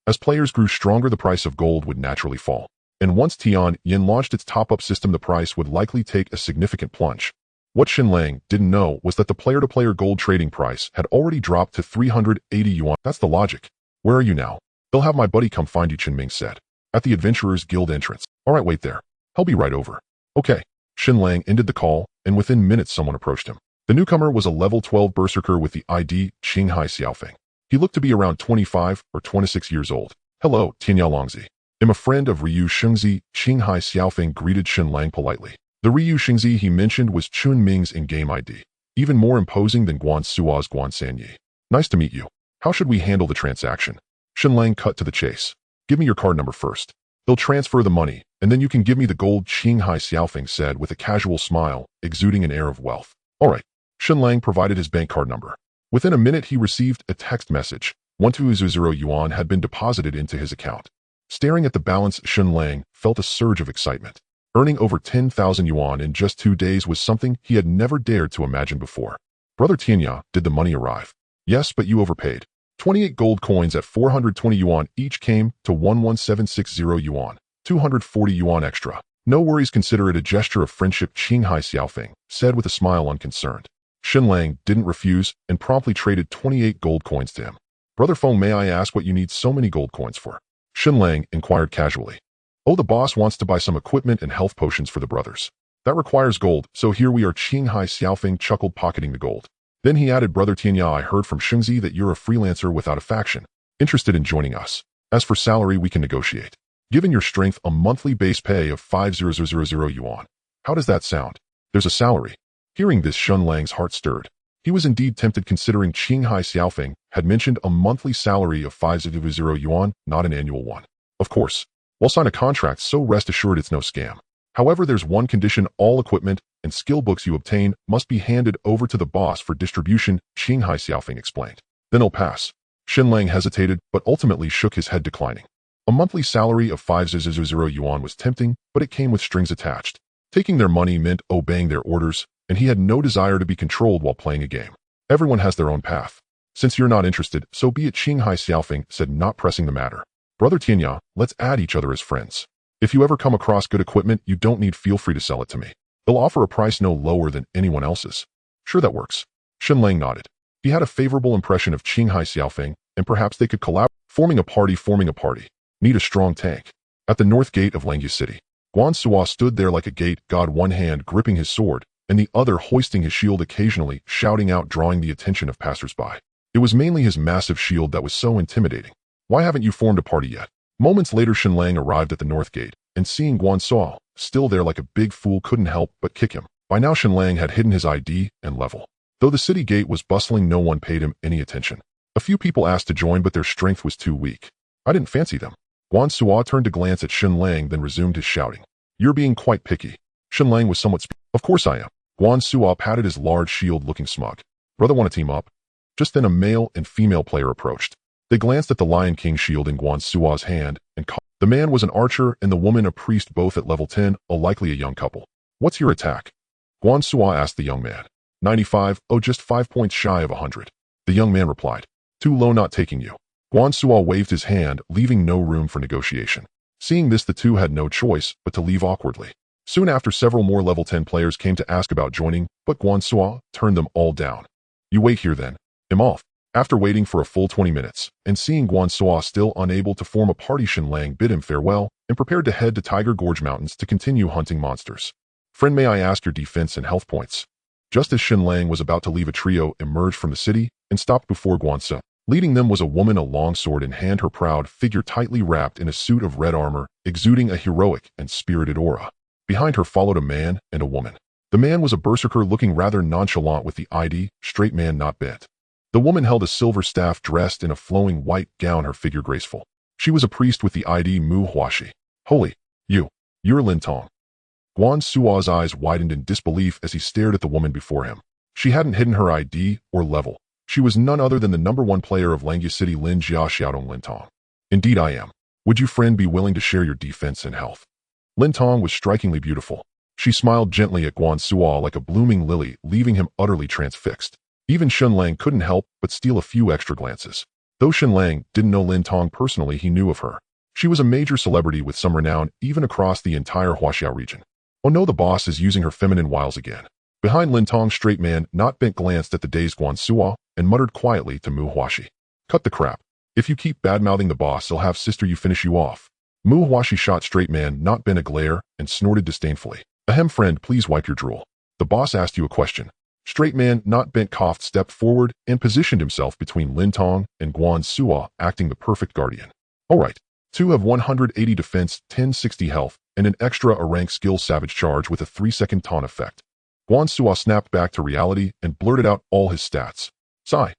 A: As players grew stronger, the price of gold would naturally fall. And once Tian Yin launched its top-up system, the price would likely take a significant plunge. What Shen Lang didn't know was that the player-to-player gold trading price had already dropped to 380 yuan. That's the logic. Where are you now? They'll have my buddy come find you, Chun Ming said. At the Adventurers Guild entrance. All right, wait there. I'll be right over. Okay. Shen Lang ended the call, and within minutes someone approached him. The newcomer was a level 12 berserker with the ID Qinghai Xiaofeng. He looked to be around 25 or 26 years old. Hello, Tianya Longzi. I'm a friend of Ryu Xingzi. Qinghai Xiaofeng greeted Shen Lang politely. The Ryu Xingzi he mentioned was Chun Ming's in-game ID, even more imposing than Guan Sua's Guan Sanyi. Nice to meet you. How should we handle the transaction? Shen Lang cut to the chase. Give me your card number first. They'll transfer the money, and then you can give me the gold, Qinghai Xiaofeng said with a casual smile, exuding an air of wealth. All right. Shen Lang provided his bank card number. Within a minute, he received a text message. 1200 yuan had been deposited into his account. Staring at the balance, Shen Lang felt a surge of excitement. Earning over 10,000 yuan in just 2 days was something he had never dared to imagine before. Brother Tianya, did the money arrive? Yes, but you overpaid. 28 gold coins at 420 yuan each came to 11760 yuan, 240 yuan extra. No worries, consider it a gesture of friendship, Qinghai Xiaofeng said with a smile unconcerned. Shen Lang didn't refuse and promptly traded 28 gold coins to him. Brother Feng, may I ask what you need so many gold coins for? Shen Lang inquired casually. Oh, the boss wants to buy some equipment and health potions for the brothers. That requires gold, so here we are. Qinghai Xiaofeng chuckled, pocketing the gold. Then he added, Brother Tianya, I heard from Xingzi that you're a freelancer without a faction, interested in joining us. As for salary, we can negotiate. Given your strength, a monthly base pay of 5,000 yuan. How does that sound? There's a salary. Hearing this, Shen Lang's heart stirred. He was indeed tempted, considering Qinghai Xiaofeng had mentioned a monthly salary of 5,000 yuan, not an annual one. Of course. We'll sign a contract, so rest assured it's no scam. However, there's one condition: all equipment and skill books you obtain must be handed over to the boss for distribution, Qinghai Xiaofeng explained. Then I'll pass. Shen Lang hesitated, but ultimately shook his head, declining. A monthly salary of 5,000 yuan was tempting, but it came with strings attached. Taking their money meant obeying their orders, and he had no desire to be controlled while playing a game. Everyone has their own path. Since you're not interested, so be it, Qinghai Xiaofeng said, not pressing the matter. Brother Tianya, let's add each other as friends. If you ever come across good equipment you don't need, feel free to sell it to me. They'll offer a price no lower than anyone else's. Sure, that works. Shen Lang nodded. He had a favorable impression of Qinghai Xiaofeng, and perhaps they could collaborate. Forming a party. Need a strong tank. At the north gate of Langya City, Guan Sua stood there like a gate god, one hand gripping his sword, and the other hoisting his shield, occasionally shouting out, drawing the attention of passersby. It was mainly his massive shield that was so intimidating. Why haven't you formed a party yet? Moments later, Shen Lang arrived at the north gate, and seeing Guan Sua still there like a big fool, couldn't help but kick him. By now, Shen Lang had hidden his ID and level. Though the city gate was bustling, no one paid him any attention. A few people asked to join, but their strength was too weak. I didn't fancy them. Guan Sua turned to glance at Shen Lang, then resumed his shouting. You're being quite picky. Shen Lang was somewhat Of course I am. Guan Sua patted his large shield, looking smug. Brother, want to team up? Just then a male and female player approached. They glanced at the Lion King shield in Guan Sua's hand and caught. The man was an archer and the woman a priest, both at level 10, likely a young couple. What's your attack? Guan Sua asked the young man. 95, oh, just 5 points shy of 100. The young man replied. Too low, not taking you. Guan Sua waved his hand, leaving no room for negotiation. Seeing this, the two had no choice but to leave awkwardly. Soon after, several more level 10 players came to ask about joining, but Guan Sua turned them all down. You wait here then. I'm off. After waiting for a full 20 minutes, and seeing Guan Sua still unable to form a party, Shen Lang bid him farewell and prepared to head to Tiger Gorge Mountains to continue hunting monsters. Friend, may I ask your defense and health points? Just as Shen Lang was about to leave, a trio emerged from the city and stopped before Guan Sua. Leading them was a woman, a long sword in hand, her proud figure tightly wrapped in a suit of red armor, exuding a heroic and spirited aura. Behind her followed a man and a woman. The man was a berserker, looking rather nonchalant with the ID, straight man not bent. The woman held a silver staff, dressed in a flowing white gown, her figure graceful. She was a priest with the ID Mu Huashi. Holy, you're Lin Tong. Guan Sua's eyes widened in disbelief as he stared at the woman before him. She hadn't hidden her ID or level. She was none other than the #1 player of Langya City, Lin Jia Xiaodong Lin Tong. Indeed I am. Would you, friend, be willing to share your defense and health? Lin Tong was strikingly beautiful. She smiled gently at Guan Sua like a blooming lily, leaving him utterly transfixed. Even Shen Lang couldn't help but steal a few extra glances. Though Shen Lang didn't know Lin Tong personally, he knew of her. She was a major celebrity with some renown even across the entire Huaxiao region. Oh no, the boss is using her feminine wiles again. Behind Lin Tong, straight man not bent glanced at the dazed Guan Sua and muttered quietly to Mu Huashi. Cut the crap. If you keep badmouthing the boss, he'll have sister you finish you off. Mu Huashi shot straight man, not been a glare, and snorted disdainfully. Ahem, friend, please wipe your drool. The boss asked you a question. Straight man, not bent coughed, stepped forward, and positioned himself between Lin Tong and Guan Suo, acting the perfect guardian. Alright. 2 have 180 defense, 1060 health, and an extra A-rank skill savage charge with a 3-second taunt effect. Guan Suo snapped back to reality and blurted out all his stats. Sigh.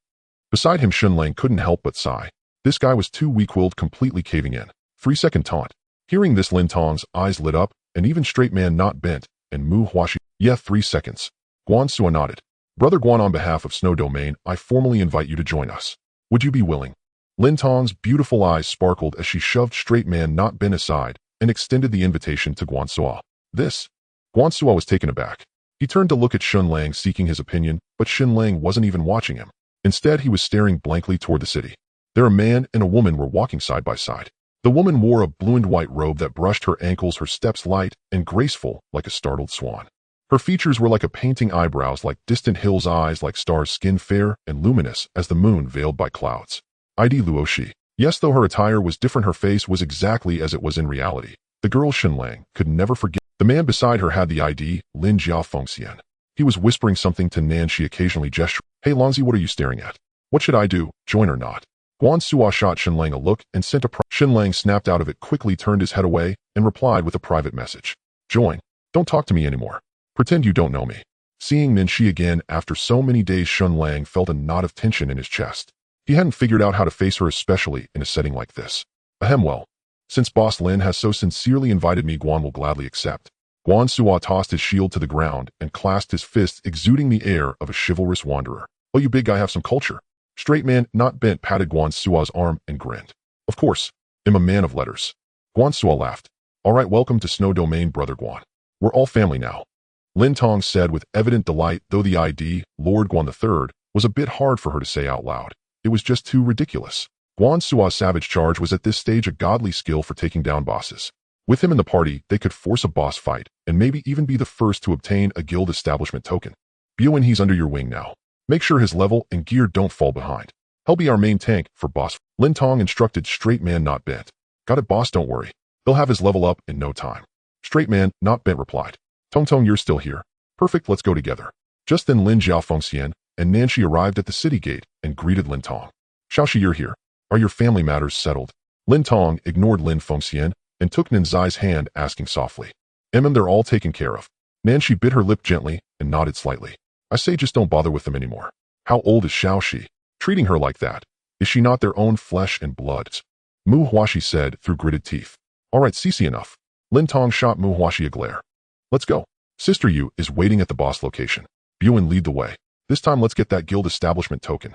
A: Beside him, Shen Lang couldn't help but sigh. This guy was too weak-willed, completely caving in. 3-second taunt. Hearing this, Lin Tong's eyes lit up, and even straight man not bent, and Mu Huashi, yeah, 3 seconds. Guan Suo nodded. Brother Guan, on behalf of Snow Domain, I formally invite you to join us. Would you be willing? Lin Tong's beautiful eyes sparkled as she shoved straight man not bent aside and extended the invitation to Guan Suo. This? Guan Suo was taken aback. He turned to look at Shen Lang, seeking his opinion, but Shen Lang wasn't even watching him. Instead, he was staring blankly toward the city. There, a man and a woman were walking side by side. The woman wore a blue and white robe that brushed her ankles, her steps light and graceful like a startled swan. Her features were like a painting, eyebrows like distant hills, eyes like stars, skin fair and luminous as the moon veiled by clouds. ID Luoshi. Yes, though her attire was different, her face was exactly as it was in reality. The girl Shen Lang could never forget. The man beside her had the ID, Lin Jiafengxian. He was whispering something to Nan. She occasionally gestured. Hey Longzi, what are you staring at? What should I do, join or not? Guan Suo shot Shen Lang a look and sent a Shen Lang snapped out of it, quickly turned his head away, and replied with a private message. Join. Don't talk to me anymore. Pretend you don't know me. Seeing Ninshi again after so many days, Shen Lang felt a knot of tension in his chest. He hadn't figured out how to face her, especially in a setting like this. Ahem, well. Since Boss Lin has so sincerely invited me, Guan will gladly accept. Guan Suo tossed his shield to the ground and clasped his fists, exuding the air of a chivalrous wanderer. Oh, you big guy have some culture. Straight man, not bent, patted Guan Suo's arm and grinned. Of course, I'm a man of letters. Guan Suo laughed. All right, welcome to Snow Domain, Brother Guan. We're all family now. Lin Tong said with evident delight, though the ID, Lord Guan III, was a bit hard for her to say out loud. It was just too ridiculous. Guan Suo's savage charge was at this stage a godly skill for taking down bosses. With him in the party, they could force a boss fight, and maybe even be the first to obtain a guild establishment token. Buin, he's under your wing now. Make sure his level and gear don't fall behind. He'll be our main tank for boss. Lin Tong instructed straight man not bent. Got it, boss, don't worry. He'll have his level up in no time. Straight man not bent replied. Tong Tong, you're still here. Perfect, let's go together. Just then Lin Jiafengxian and Nanshi arrived at the city gate and greeted Lin Tong. Xiaoshi, you're here. Are your family matters settled? Lin Tong ignored Lin Fengxian and took Nanzai's hand, asking softly. They're all taken care of. Nanshi bit her lip gently and nodded slightly. I say just don't bother with them anymore. How old is Xiaoshi? Treating her like that. Is she not their own flesh and blood? Mu Huashi said through gritted teeth. All right, CC enough. Lin Tong shot Mu Huashi a glare. Let's go. Sister Yu is waiting at the boss location. Buin, lead the way. This time let's get that guild establishment token.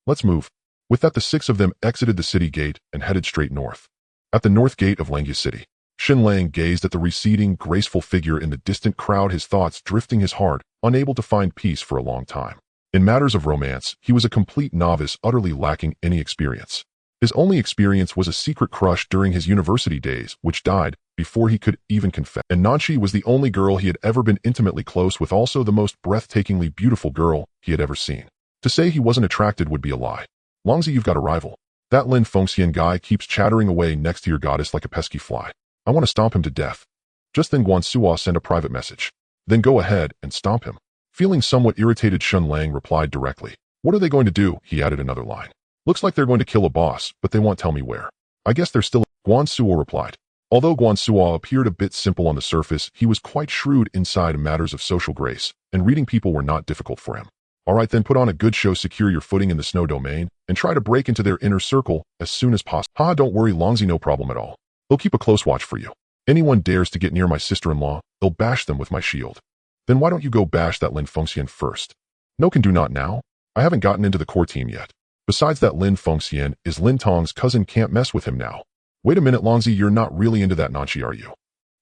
A: Let's move. With that, the 6 of them exited the city gate and headed straight north. At the north gate of Langya City, Shen Lang gazed at the receding, graceful figure in the distant crowd, his thoughts drifting his heart, unable to find peace for a long time. In matters of romance, he was a complete novice, utterly lacking any experience. His only experience was a secret crush during his university days, which died before he could even confess. And Nanshi was the only girl he had ever been intimately close with, also the most breathtakingly beautiful girl he had ever seen. To say he wasn't attracted would be a lie. Longzi, you've got a rival. That Lin Fengxian guy keeps chattering away next to your goddess like a pesky fly. I want to stomp him to death. Just then Guan Suo sent a private message. Then go ahead and stomp him. Feeling somewhat irritated, Shen Lang replied directly. What are they going to do? He added another line. Looks like they're going to kill a boss, but they won't tell me where. I guess they're still... Guan Suo replied. Although Guan Suo appeared a bit simple on the surface, he was quite shrewd inside matters of social grace, and reading people were not difficult for him. Alright then, put on a good show, secure your footing in the Snow Domain, and try to break into their inner circle as soon as possible. Haha, don't worry Longzi, no problem at all. They'll keep a close watch for you. Anyone dares to get near my sister-in-law, they'll bash them with my shield. Then why don't you go bash that Lin Fengxian first? No, can do not now. I haven't gotten into the core team yet. Besides, that Lin Fengxian is Lin Tong's cousin, can't mess with him now. Wait a minute Longzi, you're not really into that Nanshi, are you?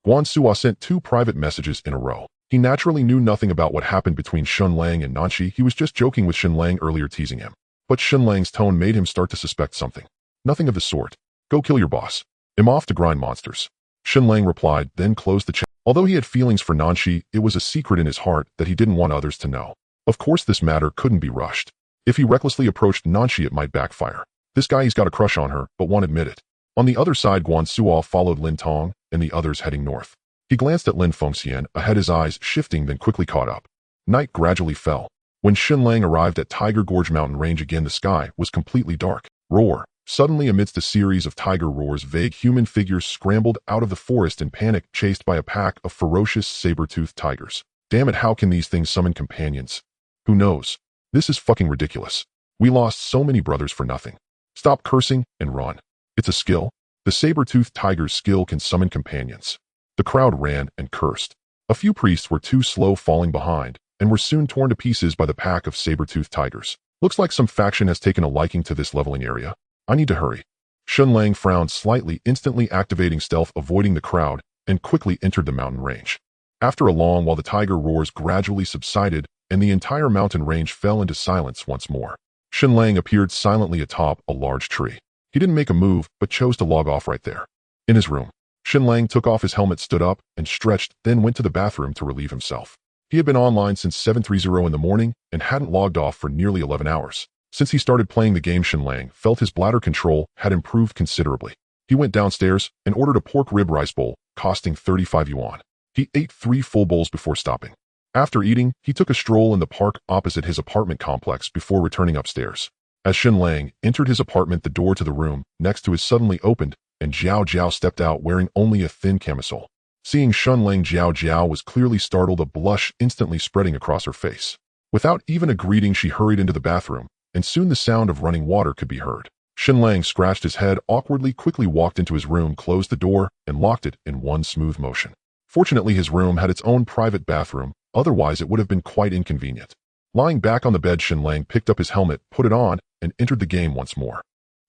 A: Guan Suo sent 2 private messages in a row. He naturally knew nothing about what happened between Shen Lang and Nanshi. He was just joking with Shen Lang earlier, teasing him. But Shen Lang's tone made him start to suspect something. Nothing of the sort. Go kill your boss. I'm off to grind monsters. Shen Lang replied, then closed the chat. Although he had feelings for Nanshi, it was a secret in his heart that he didn't want others to know. Of course, this matter couldn't be rushed. If he recklessly approached Nanshi, it might backfire. This guy, he's got a crush on her, but won't admit it. On the other side, Guan Suo followed Lin Tong and the others heading north. He glanced at Lin Fengxian ahead, his eyes shifting, then quickly caught up. Night gradually fell. When Shen Lang arrived at Tiger Gorge mountain range again, the sky was completely dark. Roar! Suddenly, amidst a series of tiger roars, vague human figures scrambled out of the forest in panic, chased by a pack of ferocious saber-toothed tigers. Damn it, how can these things summon companions? Who knows? This is fucking ridiculous. We lost so many brothers for nothing. Stop cursing and run. It's a skill. The saber-toothed tiger's skill can summon companions. The crowd ran and cursed. A few priests were too slow, falling behind, and were soon torn to pieces by the pack of saber-toothed tigers. Looks like some faction has taken a liking to this leveling area. I need to hurry. Shen Lang frowned slightly, instantly activating stealth, avoiding the crowd, and quickly entered the mountain range. After a long while, the tiger roars gradually subsided, and the entire mountain range fell into silence once more. Shen Lang appeared silently atop a large tree. He didn't make a move, but chose to log off right there. In his room, Shen Lang took off his helmet, stood up, and stretched, then went to the bathroom to relieve himself. He had been online since 7:30 in the morning and hadn't logged off for nearly 11 hours. Since he started playing the game, Shen Lang felt his bladder control had improved considerably. He went downstairs and ordered a pork rib rice bowl, costing 35 yuan. He ate 3 full bowls before stopping. After eating, he took a stroll in the park opposite his apartment complex before returning upstairs. As Shen Lang entered his apartment, the door to the room next to his suddenly opened, and Jiao Jiao stepped out wearing only a thin camisole. Seeing Shen Lang, Jiao Jiao was clearly startled, a blush instantly spreading across her face. Without even a greeting, she hurried into the bathroom, and soon the sound of running water could be heard. Shen Lang scratched his head awkwardly, quickly walked into his room, closed the door, and locked it in one smooth motion. Fortunately, his room had its own private bathroom, otherwise it would have been quite inconvenient. Lying back on the bed, Shen Lang picked up his helmet, put it on, and entered the game once more.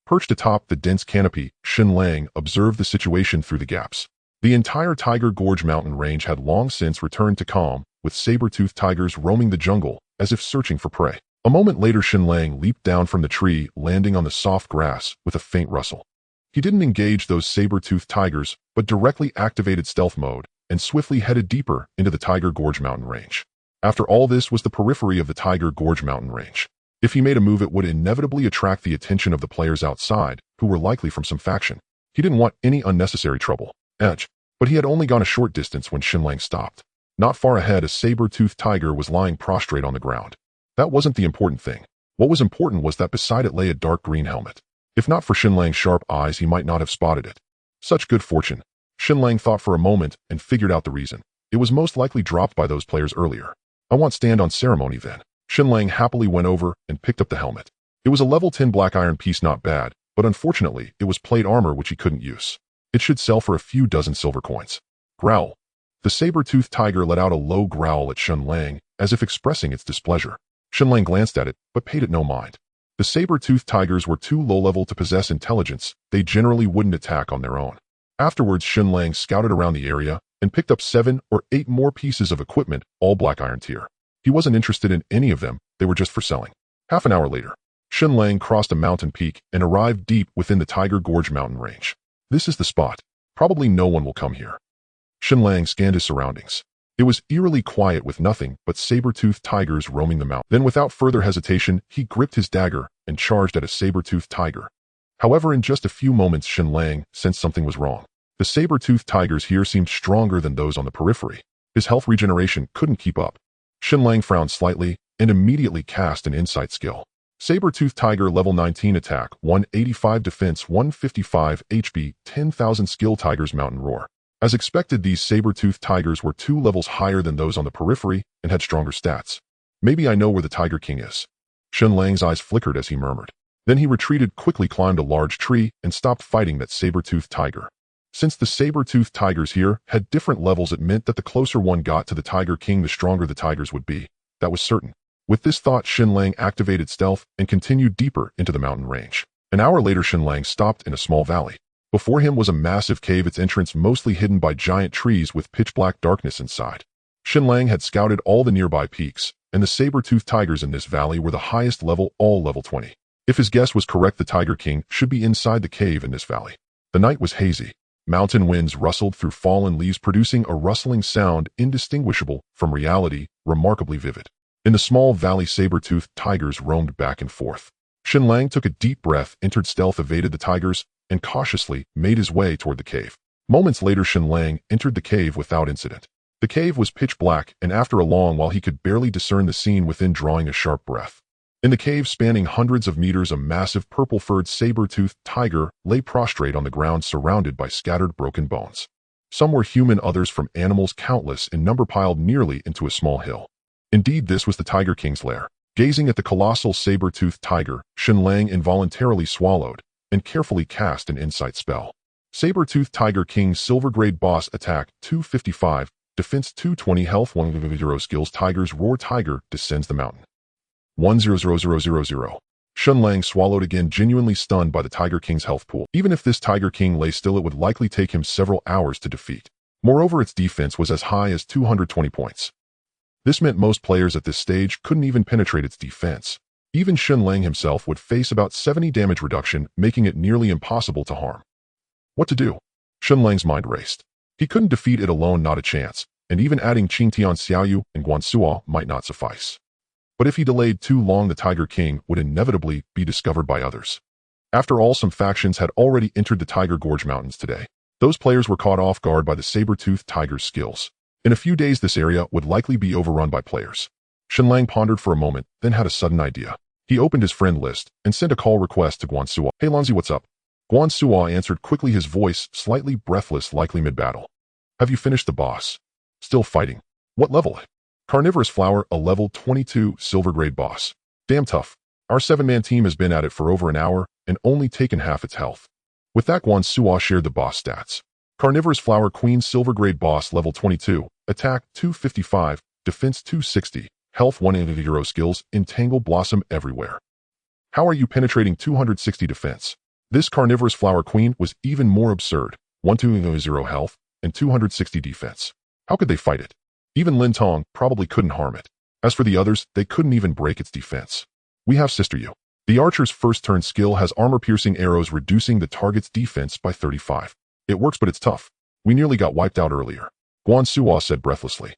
A: Perched atop the dense canopy, Shen Lang observed the situation through the gaps. The entire Tiger Gorge mountain range had long since returned to calm, with saber-toothed tigers roaming the jungle as if searching for prey. A moment later, Shen Lang leaped down from the tree, landing on the soft grass with a faint rustle. He didn't engage those saber-toothed tigers, but directly activated stealth mode and swiftly headed deeper into the Tiger Gorge mountain range. After all, this was the periphery of the Tiger Gorge mountain range. If he made a move, it would inevitably attract the attention of the players outside, who were likely from some faction. He didn't want any unnecessary trouble. But he had only gone a short distance when Shen Lang stopped. Not far ahead, a saber-toothed tiger was lying prostrate on the ground. That wasn't the important thing. What was important was that beside it lay a dark green helmet. If not for Shen Lang's sharp eyes, he might not have spotted it. Such good fortune. Shen Lang thought for a moment and figured out the reason. It was most likely dropped by those players earlier. I want stand on ceremony then. Shen Lang happily went over and picked up the helmet. It was a level 10 black iron piece, not bad, but unfortunately, it was plate armor which he couldn't use. It should sell for a few dozen silver coins. Growl. The saber-toothed tiger let out a low growl at Shen Lang, as if expressing its displeasure. Shen Lang glanced at it, but paid it no mind. The saber-toothed tigers were too low-level to possess intelligence. They generally wouldn't attack on their own. Afterwards, Shen Lang scouted around the area and picked up 7 or 8 more pieces of equipment, all black iron tier. He wasn't interested in any of them, they were just for selling. Half an hour later, Shen Lang crossed a mountain peak and arrived deep within the Tiger Gorge mountain range. This is the spot. Probably no one will come here. Shen Lang scanned his surroundings. It was eerily quiet with nothing but saber-toothed tigers roaming the mountain. Then without further hesitation, he gripped his dagger and charged at a saber-toothed tiger. However, in just a few moments, Shen Lang sensed something was wrong. The saber-toothed tigers here seemed stronger than those on the periphery. His health regeneration couldn't keep up. Shen Lang frowned slightly and immediately cast an insight skill. Saber-toothed tiger, level 19 attack, 185 defense, 155 HP, 10,000 skill. Tiger's mountain roar. As expected, these saber-toothed tigers were 2 levels higher than those on the periphery and had stronger stats. Maybe I know where the Tiger King is. Shen Lang's eyes flickered as he murmured. Then he retreated, quickly climbed a large tree, and stopped fighting that saber-toothed tiger. Since the saber-toothed tigers here had different levels, it meant that the closer one got to the Tiger King, the stronger the tigers would be. That was certain. With this thought, Shen Lang activated stealth and continued deeper into the mountain range. An hour later, Shen Lang stopped in a small valley. Before him was a massive cave, its entrance mostly hidden by giant trees with pitch-black darkness inside. Shen Lang had scouted all the nearby peaks, and the saber-toothed tigers in this valley were the highest level, all level 20. If his guess was correct, the Tiger King should be inside the cave in this valley. The night was hazy. Mountain winds rustled through fallen leaves, producing a rustling sound indistinguishable from reality, remarkably vivid. In the small valley, saber-toothed tigers roamed back and forth. Shen Lang took a deep breath, entered stealth, evaded the tigers, and cautiously made his way toward the cave. Moments later, Shen Lang entered the cave without incident. The cave was pitch black, and after a long while he could barely discern the scene within, drawing a sharp breath. In the cave spanning hundreds of meters, a massive purple-furred saber-toothed tiger lay prostrate on the ground, surrounded by scattered broken bones. Some were human, others from animals, countless in number, piled nearly into a small hill. Indeed, this was the Tiger King's lair. Gazing at the colossal saber-toothed tiger, Shen Lang involuntarily swallowed and carefully cast an insight spell. Saber-toothed Tiger King, Silver Grade Boss, Attack 255, Defense 220, Health 100, Skills Tiger's Roar. Tiger descends the mountain. 100,000. Shen Lang swallowed again, genuinely stunned by the Tiger King's health pool. Even if this Tiger King lay still, it would likely take him several hours to defeat. Moreover, its defense was as high as 220 points. This meant most players at this stage couldn't even penetrate its defense. Even Shen Lang himself would face about 70 damage reduction, making it nearly impossible to harm. What to do? Shen Lang's mind raced. He couldn't defeat it alone, not a chance, and even adding Qingtian Xiaoyu and Guan Suo might not suffice. But if he delayed too long, the Tiger King would inevitably be discovered by others. After all, some factions had already entered the Tiger Gorge Mountains today. Those players were caught off guard by the saber-toothed tiger's skills. In a few days, this area would likely be overrun by players. Shen Lang pondered for a moment, then had a sudden idea. He opened his friend list and sent a call request to Guan Suo. "Hey Longzi, what's up?" Guan Suo answered quickly, his voice slightly breathless, likely mid-battle. "Have you finished the boss?" "Still fighting." "What level?" "Carnivorous Flower, a level 22 silver grade boss." "Damn tough. Our 7-man team has been at it for over an hour and only taken half its health." With that, Guan Suo shared the boss stats. Carnivorous Flower Queen, silver grade boss, level 22, attack 255, defense 260, health 100, skills Entangle Blossom everywhere. "How are you penetrating 260 defense?" This Carnivorous Flower Queen was even more absurd, 120 health and 260 defense. How could they fight it? Even Lin Tong probably couldn't harm it. As for the others, they couldn't even break its defense. "We have Sister Yu. The archer's first turn skill has armor-piercing arrows, reducing the target's defense by 35. It works, but it's tough. We nearly got wiped out earlier," Guan Suo said breathlessly.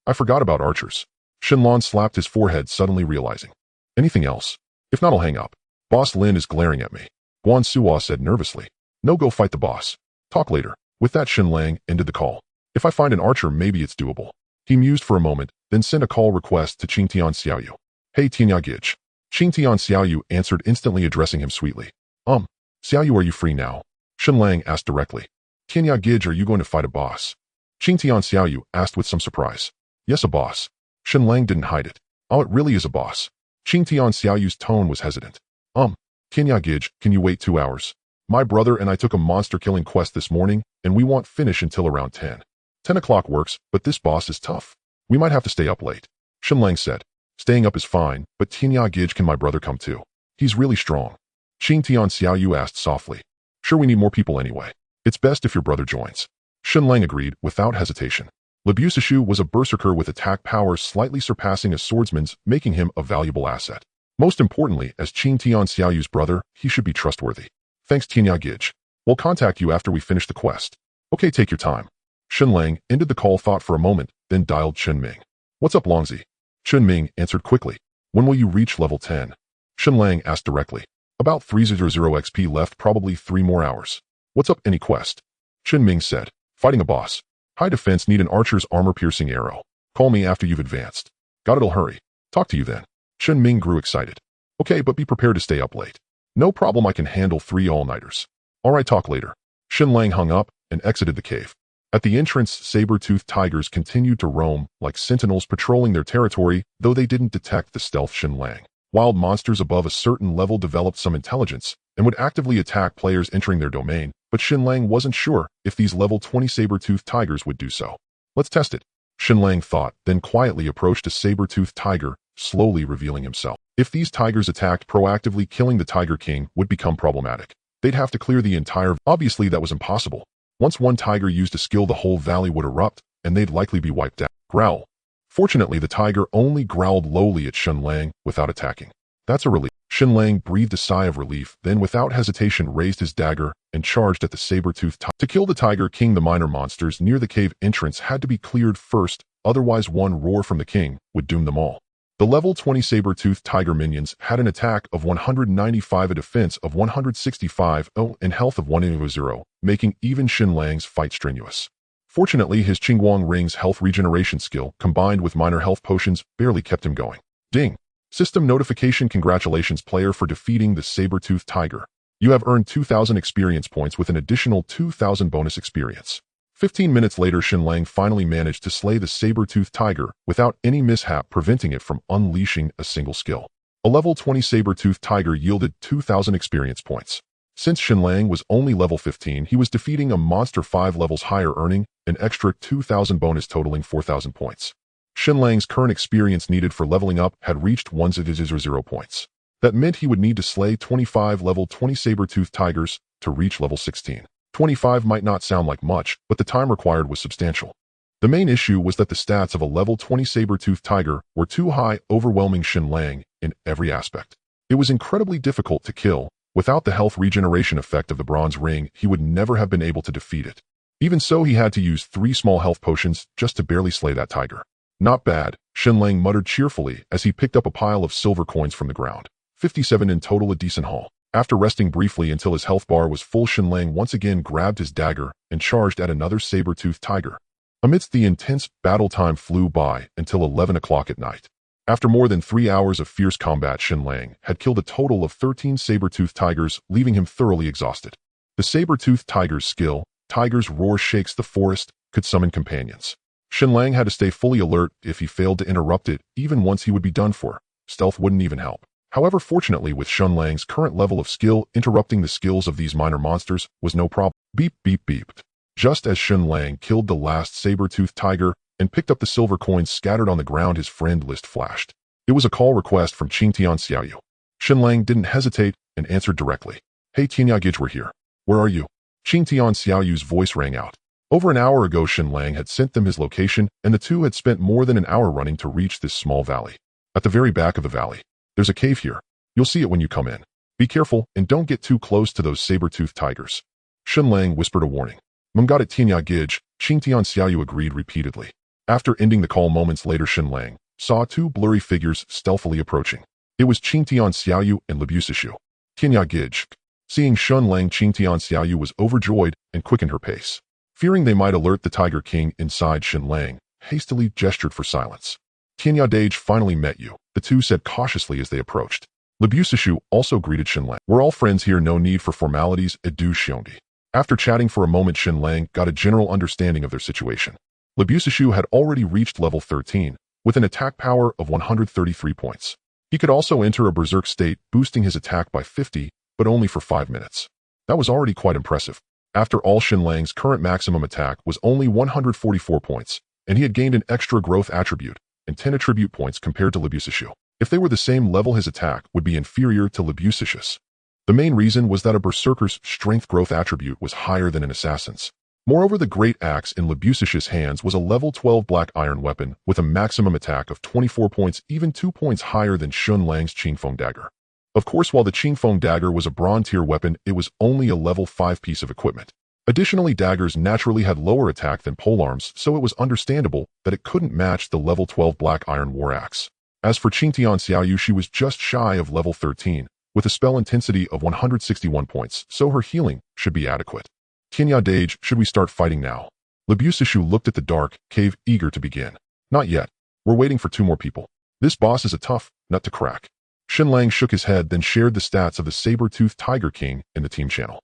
A: "I forgot about archers." Shen Lang slapped his forehead, suddenly realizing. "Anything else? If not, I'll hang up. Boss Lin is glaring at me," Guan Suo said nervously. "No, go fight the boss. Talk later." With that, Shen Lang ended the call. "If I find an archer, maybe it's doable." He mused for a moment, then sent a call request to Qingtian Xiaoyu. "Hey Tianya Gij." Qingtian Xiaoyu answered instantly, addressing him sweetly. Xiaoyu, are you free now?" Shen Lang asked directly. "Tianya Gij, are you going to fight a boss?" Qingtian Xiaoyu asked with some surprise. "Yes, a boss." Shen Lang didn't hide it. "Oh, it really is a boss." Qingtian Xiaoyu's tone was hesitant. Tianya Gij, can you wait 2 hours? My brother and I took a monster-killing quest this morning, and we won't finish until around 10. 10 o'clock works, but this boss is tough. We might have to stay up late." Shen Lang said. "Staying up is fine, but Tianya Gij, can my brother come too? He's really strong." Qingtian Xiaoyu asked softly. "Sure, we need more people anyway. It's best if your brother joins." Shen Lang agreed without hesitation. Lebusishu was a berserker with attack power slightly surpassing a swordsman's, making him a valuable asset. Most importantly, as Qingtian Xiaoyu's brother, he should be trustworthy. "Thanks, Tianya Gij. We'll contact you after we finish the quest." "Okay, take your time." Shen Lang ended the call, thought for a moment, then dialed Chen Ming. "What's up, Longzi?" Chen Ming answered quickly. "When will you reach level 10? Shen Lang asked directly. "About 300 XP left, probably 3 more hours." "What's up, any quest?" Chen Ming said. "Fighting a boss. High defense, need an archer's armor-piercing arrow. Call me after you've advanced." "Got it, I'll hurry. Talk to you then." Chen Ming grew excited. "Okay, but be prepared to stay up late." "No problem, I can handle 3 all-nighters." "All right, talk later." Shen Lang hung up and exited the cave. At the entrance, saber-toothed tigers continued to roam like sentinels patrolling their territory, though they didn't detect the stealth Shen Lang. Wild monsters above a certain level developed some intelligence and would actively attack players entering their domain, but Shen Lang wasn't sure if these level 20 saber-toothed tigers would do so. "Let's test it," Shen Lang thought, then quietly approached a saber-toothed tiger, slowly revealing himself. If these tigers attacked proactively, killing the Tiger King would become problematic. They'd have to clear the entire... Obviously, that was impossible. Once one tiger used a skill, the whole valley would erupt, and they'd likely be wiped out. "Growl." Fortunately, the tiger only growled lowly at Shen Lang without attacking. "That's a relief." Shen Lang breathed a sigh of relief, then without hesitation raised his dagger and charged at the saber-toothed tiger. To kill the Tiger King, the minor monsters near the cave entrance had to be cleared first, otherwise one roar from the king would doom them all. The level 20 saber-toothed tiger minions had an attack of 195, a defense of 165, and health of 100, making even Shen Lang's fight strenuous. Fortunately, his Qingguang Ring's health regeneration skill, combined with minor health potions, barely kept him going. Ding! System notification. Congratulations, player, for defeating the saber-toothed tiger. You have earned 2,000 experience points with an additional 2,000 bonus experience. 15 minutes later, Shen Lang finally managed to slay the saber-toothed tiger without any mishap, preventing it from unleashing a single skill. A level 20 saber-toothed tiger yielded 2,000 experience points. Since Shen Lang was only level 15, he was defeating a monster 5 levels higher, earning an extra 2,000 bonus, totaling 4,000 points. Shen Lang's current experience needed for leveling up had reached 1,000 points. That meant he would need to slay 25 level 20 saber-toothed tigers to reach level 16. 25 might not sound like much, but the time required was substantial. The main issue was that the stats of a level 20 saber-toothed tiger were too high, overwhelming Shen Lang in every aspect. It was incredibly difficult to kill. Without the health regeneration effect of the bronze ring, he would never have been able to defeat it. Even so, he had to use 3 small health potions just to barely slay that tiger. Not bad, Shen Lang muttered cheerfully as he picked up a pile of silver coins from the ground. 57 in total, a decent haul. After resting briefly until his health bar was full, Shen Lang once again grabbed his dagger and charged at another saber-toothed tiger. Amidst the intense battle, time flew by until 11 o'clock at night. After more than 3 hours of fierce combat, Shen Lang had killed a total of 13 saber-toothed tigers, leaving him thoroughly exhausted. The saber-toothed tiger's skill, Tiger's Roar Shakes the Forest, could summon companions. Shen Lang had to stay fully alert. If he failed to interrupt it, even once, he would be done for. Stealth wouldn't even help. However, fortunately, with Shen Lang's current level of skill, interrupting the skills of these minor monsters was no problem. Beep, beep, beep. Just as Shen Lang killed the last saber-toothed tiger and picked up the silver coins scattered on the ground, his friend list flashed. It was a call request from Qingtian Xiaoyu. Shen Lang didn't hesitate and answered directly. Hey Tianyagij, we're here. Where are you? Qingtian Xiaoyu's voice rang out. Over an hour ago, Shen Lang had sent them his location, and the two had spent more than an hour running to reach this small valley. At the very back of the valley, there's a cave here. You'll see it when you come in. Be careful and don't get too close to those saber-toothed tigers. Shen Lang whispered a warning. Munggat Tianyagij, Qingtian Xiaoyu agreed repeatedly. After ending the call moments later, Shen Lang saw 2 blurry figures stealthily approaching. It was Qingtian Xiaoyu and Lebusishu. Tianyagij. Seeing Shen Lang, Qingtian Xiaoyu was overjoyed and quickened her pace. Fearing they might alert the Tiger King inside, Shen Lang hastily gestured for silence. Tianyagij finally met you, the two said cautiously as they approached. Lebusishu also greeted Shen Lang. We're all friends here, no need for formalities, Edu Xiondi. After chatting for a moment, Shen Lang got a general understanding of their situation. Lebusishu had already reached level 13, with an attack power of 133 points. He could also enter a berserk state, boosting his attack by 50, but only for 5 minutes. That was already quite impressive. After all, Shen Lang's current maximum attack was only 144 points, and he had gained an extra growth attribute and 10 attribute points compared to Lebusishu. If they were the same level, his attack would be inferior to Lebusishu's. The main reason was that a berserker's strength growth attribute was higher than an assassin's. Moreover, the great axe in Lebusishu's hands was a level 12 black iron weapon with a maximum attack of 24 points, even 2 points higher than Shen Lang's Qingfeng dagger. Of course, while the Qingfeng dagger was a bronze tier weapon, it was only a level 5 piece of equipment. Additionally, daggers naturally had lower attack than polearms, so it was understandable that it couldn't match the level 12 black iron war axe. As for Qingtian Xiaoyu, she was just shy of level 13, with a spell intensity of 161 points, so her healing should be adequate. Tianyagij, should we start fighting now? Lebusishu looked at the dark cave, eager to begin. Not yet. We're waiting for 2 more people. This boss is a tough nut to crack. Shen Lang shook his head, then shared the stats of the saber-toothed Tiger King in the team channel.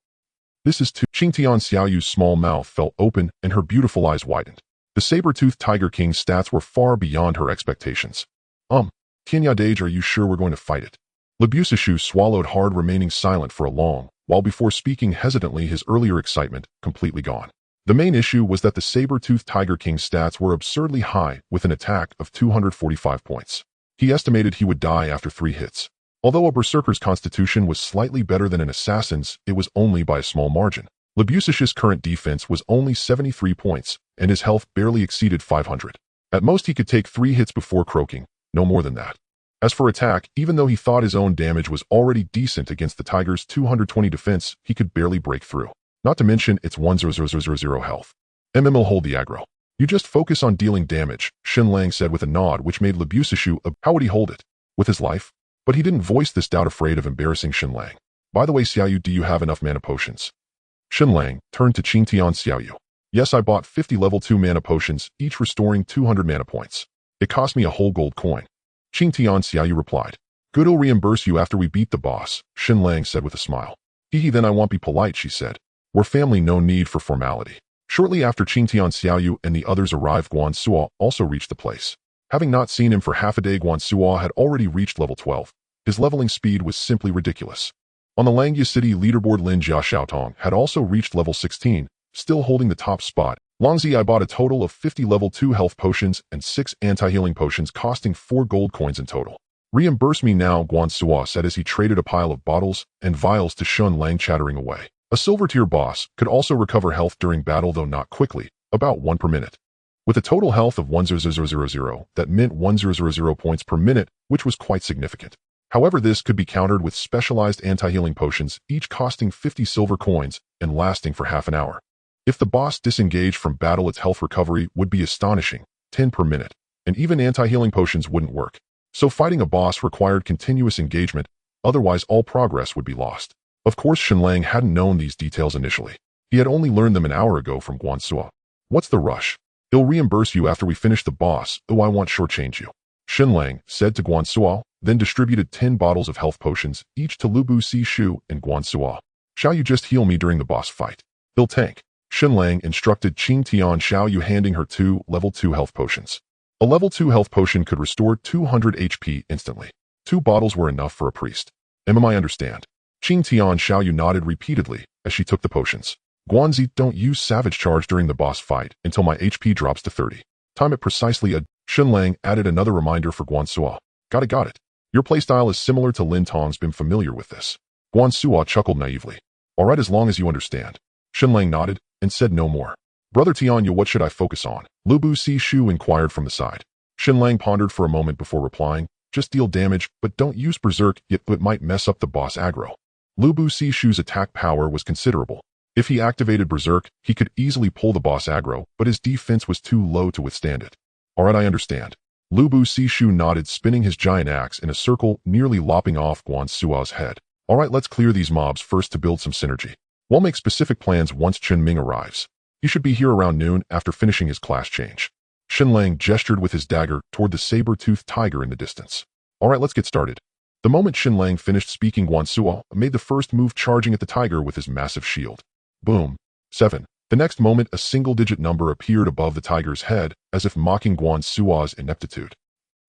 A: This is 2. Qingtian Xiaoyu's small mouth fell open and her beautiful eyes widened. The saber-toothed Tiger King's stats were far beyond her expectations. Tianyagij, are you sure we're going to fight it? Lebusishu swallowed hard, remaining silent for a long while before speaking hesitantly, his earlier excitement completely gone. The main issue was that the saber-toothed Tiger King's stats were absurdly high, with an attack of 245 points. He estimated he would die after 3 hits. Although a berserker's constitution was slightly better than an assassin's, it was only by a small margin. Lebusishu's current defense was only 73 points, and his health barely exceeded 500. At most, he could take 3 hits before croaking, no more than that. As for attack, even though he thought his own damage was already decent against the tiger's 220 defense, he could barely break through. Not to mention its 1000 health. MM'll hold the aggro. You just focus on dealing damage, Shen Lang said with a nod which made Lu Busishu how would he hold it? With his life? But he didn't voice this doubt, afraid of embarrassing Shen Lang. By the way, Xiaoyu, do you have enough mana potions? Shen Lang turned to Qing Tian Xiaoyu. Yes, I bought 50 level 2 mana potions, each restoring 200 mana points. It cost me a whole gold coin. Qing Tian Xiaoyu replied. Good, I'll reimburse you after we beat the boss, Shen Lang said with a smile. Hee then I won't be polite, she said. We're family, no need for formality. Shortly after Qing Tian Xiaoyu and the others arrived, Guan Suo also reached the place. Having not seen him for half a day, Guan Suo had already reached level 12. His leveling speed was simply ridiculous. On the Langya City leaderboard, Lin Jia Xiaotong had also reached level 16, still holding the top spot. Longzi, I bought a total of 50 level 2 health potions and 6 anti-healing potions costing 4 gold coins in total. Reimburse me now, Guan Suo said as he traded a pile of bottles and vials to Shen Lang, chattering away. A silver tier boss could also recover health during battle, though not quickly, about 1 per minute. With a total health of 100,000, that meant 1000 points per minute, which was quite significant. However, this could be countered with specialized anti-healing potions, each costing 50 silver coins and lasting for half an hour. If the boss disengaged from battle, its health recovery would be astonishing, 10 per minute, and even anti-healing potions wouldn't work. So fighting a boss required continuous engagement, otherwise all progress would be lost. Of course, Shen Lang hadn't known these details initially. He had only learned them an hour ago from Guan Suo. What's the rush? He'll reimburse you after we finish the boss, though I won't shortchange you. Shen Lang said to Guan Suo, then distributed 10 bottles of health potions, each to Lu Busishu and Guan Suo. Shall you just heal me during the boss fight? He'll tank. Shen Lang instructed Qing Tian Xiaoyu, handing her 2 level 2 health potions. A level 2 health potion could restore 200 HP instantly. 2 bottles were enough for a priest. I understand. Qing Tian Xiaoyu nodded repeatedly as she took the potions. Guanzi, don't use Savage Charge during the boss fight until my HP drops to 30. Time it precisely a... Shen Lang added another reminder for Guan Suo. Got it. Your playstyle is similar to Lin Tong's, been familiar with this. Guan Suo chuckled naively. Alright, as long as you understand. Shen Lang nodded and said no more. Brother Tianyu, what should I focus on? Lu Busishu inquired from the side. Shen Lang pondered for a moment before replying. Just deal damage, but don't use Berserk, yet it might mess up the boss aggro. Lu Busishu's attack power was considerable. If he activated Berserk, he could easily pull the boss aggro, but his defense was too low to withstand it. Alright, I understand. Lu Busishu nodded, spinning his giant axe in a circle, nearly lopping off Guan Suo's head. Alright, let's clear these mobs first to build some synergy. We'll make specific plans once Chen Ming arrives. He should be here around noon after finishing his class change. Shen Lang gestured with his dagger toward the saber-toothed tiger in the distance. Alright, let's get started. The moment Shen Lang finished speaking, Guan Suo made the first move, charging at the tiger with his massive shield. Boom. 7. The next moment, a single-digit number appeared above the tiger's head, as if mocking Guan Suo's ineptitude.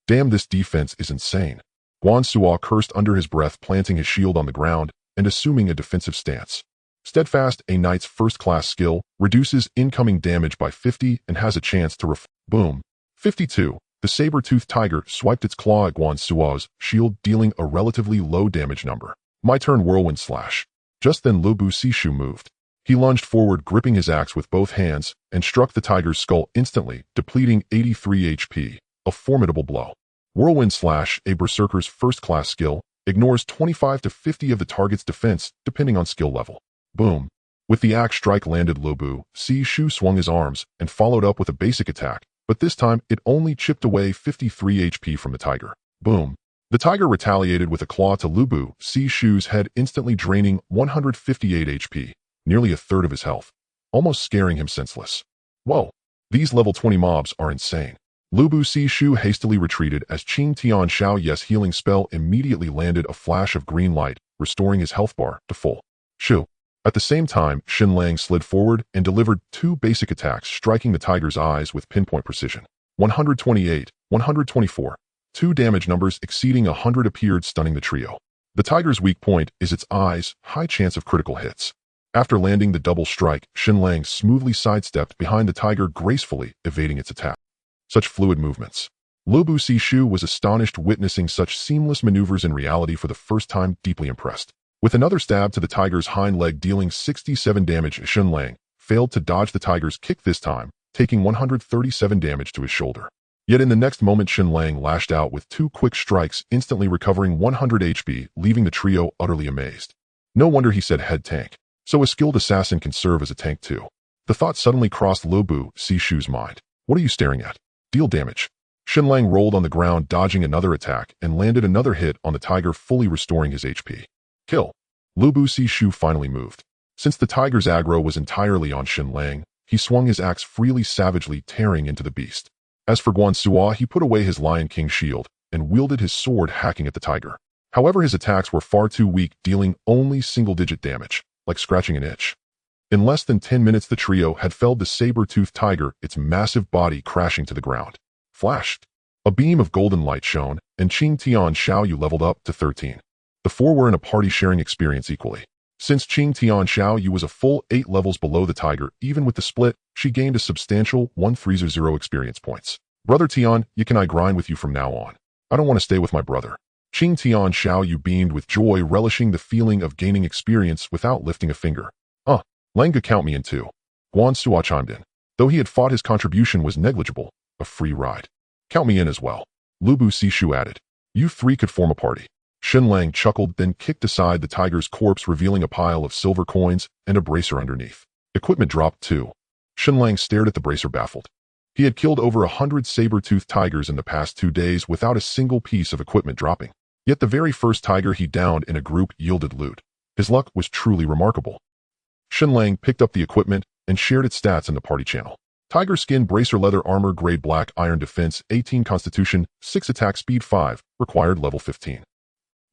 A: Damn, this defense is insane. Guan Suo cursed under his breath, planting his shield on the ground and assuming a defensive stance. Steadfast, a knight's first-class skill, reduces incoming damage by 50 and has a chance to Boom. 52. The saber-toothed tiger swiped its claw at Guan Suo's shield, dealing a relatively low damage number. My turn, whirlwind slash. Just then Lu Busishu moved. He lunged forward, gripping his axe with both hands, and struck the tiger's skull instantly, depleting 83 HP, a formidable blow. Whirlwind slash, a berserker's first-class skill, ignores 25 to 50 of the target's defense, depending on skill level. Boom. With the axe strike landed, Lu Busishu swung his arms and followed up with a basic attack, but this time it only chipped away 53 HP from the tiger. Boom. The tiger retaliated with a claw to Lu Busishu's head, instantly draining 158 HP, nearly a third of his health, almost scaring him senseless. Whoa. These level 20 mobs are insane. Lu Busishu hastily retreated as Qing Tian Xiaoyu's healing spell immediately landed a flash of green light, restoring his health bar to full. Shoo. At the same time, Shen Lang slid forward and delivered 2 basic attacks, striking the tiger's eyes with pinpoint precision. 128, 124. 2 damage numbers exceeding 100 appeared, stunning the trio. The tiger's weak point is its eyes, high chance of critical hits. After landing the double strike, Shen Lang smoothly sidestepped behind the tiger, gracefully evading its attack. Such fluid movements. Lu Busishu was astonished, witnessing such seamless maneuvers in reality for the first time, deeply impressed. With another stab to the tiger's hind leg dealing 67 damage, Shen Lang failed to dodge the tiger's kick this time, taking 137 damage to his shoulder. Yet in the next moment, Shen Lang lashed out with 2 quick strikes, instantly recovering 100 HP, leaving the trio utterly amazed. No wonder he said head tank. So a skilled assassin can serve as a tank too. The thought suddenly crossed Lu Busishu's mind. What are you staring at? Deal damage. Shen Lang rolled on the ground, dodging another attack, and landed another hit on the tiger, fully restoring his HP. Kill. Lu Bu Shu finally moved. Since the tiger's aggro was entirely on Shen Lang, he swung his axe freely, savagely tearing into the beast. As for Guan Suo, he put away his Lion King shield and wielded his sword, hacking at the tiger. However, his attacks were far too weak, dealing only single-digit damage, like scratching an itch. In less than 10 minutes, the trio had felled the saber-toothed tiger, its massive body crashing to the ground. Flashed. A beam of golden light shone, and Qing Tian Xiaoyu leveled up to 13. The four were in a party, sharing experience equally. Since Qing Tian Xiaoyu was a full 8 levels below the tiger, even with the split, she gained a substantial 130 experience points. Brother Tian, can I grind with you from now on? I don't want to stay with my brother. Qing Tian Xiaoyu beamed with joy, relishing the feeling of gaining experience without lifting a finger. Langa, count me in too. Guan Suo chimed in. Though he had fought, his contribution was negligible. A free ride. Count me in as well. Lu Bu Shu added. You three could form a party. Shen Lang chuckled, then kicked aside the tiger's corpse, revealing a pile of silver coins and a bracer underneath. Equipment dropped too. Shen Lang stared at the bracer, baffled. He had killed over 100 saber-toothed tigers in the past 2 days without a single piece of equipment dropping. Yet the very first tiger he downed in a group yielded loot. His luck was truly remarkable. Shen Lang picked up the equipment and shared its stats in the party channel. Tiger skin, bracer, leather armor, grade black, iron defense, 18 constitution, 6 attack speed, 5, required level 15.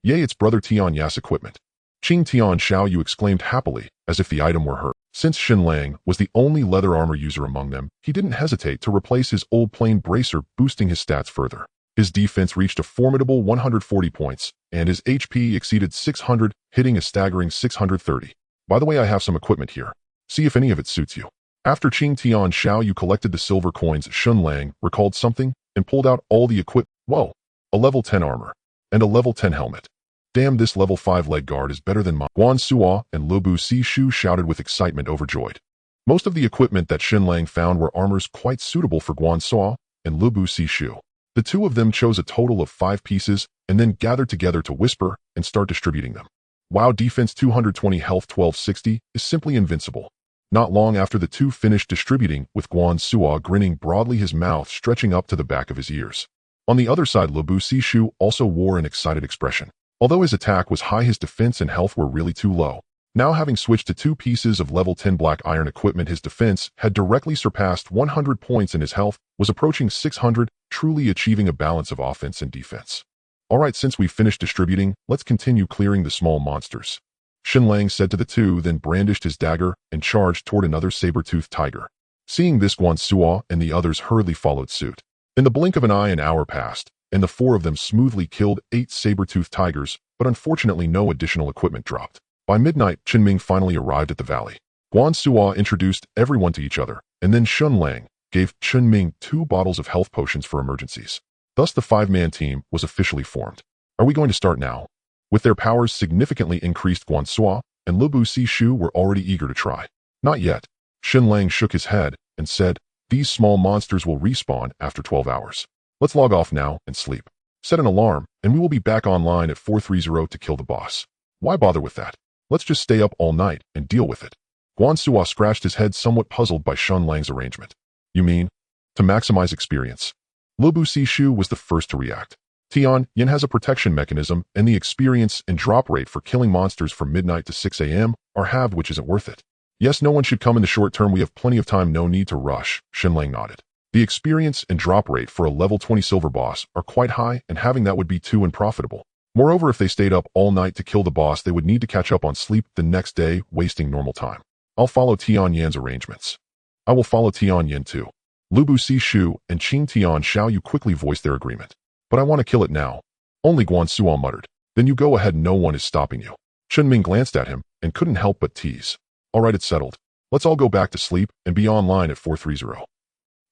A: Yay, it's brother Tian Ya's equipment. Qing Tian Xiaoyu exclaimed happily, as if the item were her. Since Shen Lang was the only leather armor user among them, he didn't hesitate to replace his old plain bracer, boosting his stats further. His defense reached a formidable 140 points, and his HP exceeded 600, hitting a staggering 630. By the way, I have some equipment here. See if any of it suits you. After Qing Tian Xiaoyu collected the silver coins, Shen Lang recalled something and pulled out all the equipment. Whoa! A level 10 armor. And a level 10 helmet. Damn, this level 5 leg guard is better than mine. Guan Suo and Lu Bu Shu shouted with excitement, overjoyed. Most of the equipment that Shen Lang found were armors quite suitable for Guan Suo and Lu Bu Shu. The two of them chose a total of 5 pieces and then gathered together to whisper and start distributing them. Wow, defense 220, health 1260 is simply invincible. Not long after the two finished distributing, with Guan Suo grinning broadly, his mouth stretching up to the back of his ears. On the other side, Lu Bu Shu also wore an excited expression. Although his attack was high, his defense and health were really too low. Now, having switched to 2 pieces of level 10 black iron equipment, his defense had directly surpassed 100 points and his health was approaching 600, truly achieving a balance of offense and defense. Alright, since we've finished distributing, let's continue clearing the small monsters. Shen Lang said to the two, then brandished his dagger and charged toward another saber-toothed tiger. Seeing this, Guan Suo and the others hurriedly followed suit. In the blink of an eye, an hour passed, and the 4 of them smoothly killed 8 saber-toothed tigers, but unfortunately no additional equipment dropped. By midnight, Qinming finally arrived at the valley. Guan Suo introduced everyone to each other, and then Shen Lang gave Qinming 2 bottles of health potions for emergencies. Thus, the 5-man team was officially formed. Are we going to start now? With their powers significantly increased, Guan Suo and Lu Bu Shu were already eager to try. Not yet. Shen Lang shook his head and said, these small monsters will respawn after 12 hours. Let's log off now and sleep. Set an alarm, and we will be back online at 430 to kill the boss. Why bother with that? Let's just stay up all night and deal with it. Guan Suo scratched his head, somewhat puzzled by Shen Lang's arrangement. You mean, to maximize experience? Lu Bu Shu was the first to react. Tian Yin has a protection mechanism, and the experience and drop rate for killing monsters from midnight to 6 a.m. are halved, which isn't worth it. Yes, no one should come in the short term. We have plenty of time, no need to rush, Shen Lang nodded. The experience and drop rate for a level 20 silver boss are quite high, and having that would be too unprofitable. Moreover, if they stayed up all night to kill the boss, they would need to catch up on sleep the next day, wasting normal time. I'll follow Tian Yan's arrangements. I will follow Tian Yan too. Lu Bu Shu and Qing Tian Xiaoyu quickly voiced their agreement. But I want to kill it now. Only Guan Suo muttered. Then you go ahead, no one is stopping you. Qinming glanced at him and couldn't help but tease. Alright, it's settled. Let's all go back to sleep and be online at 430.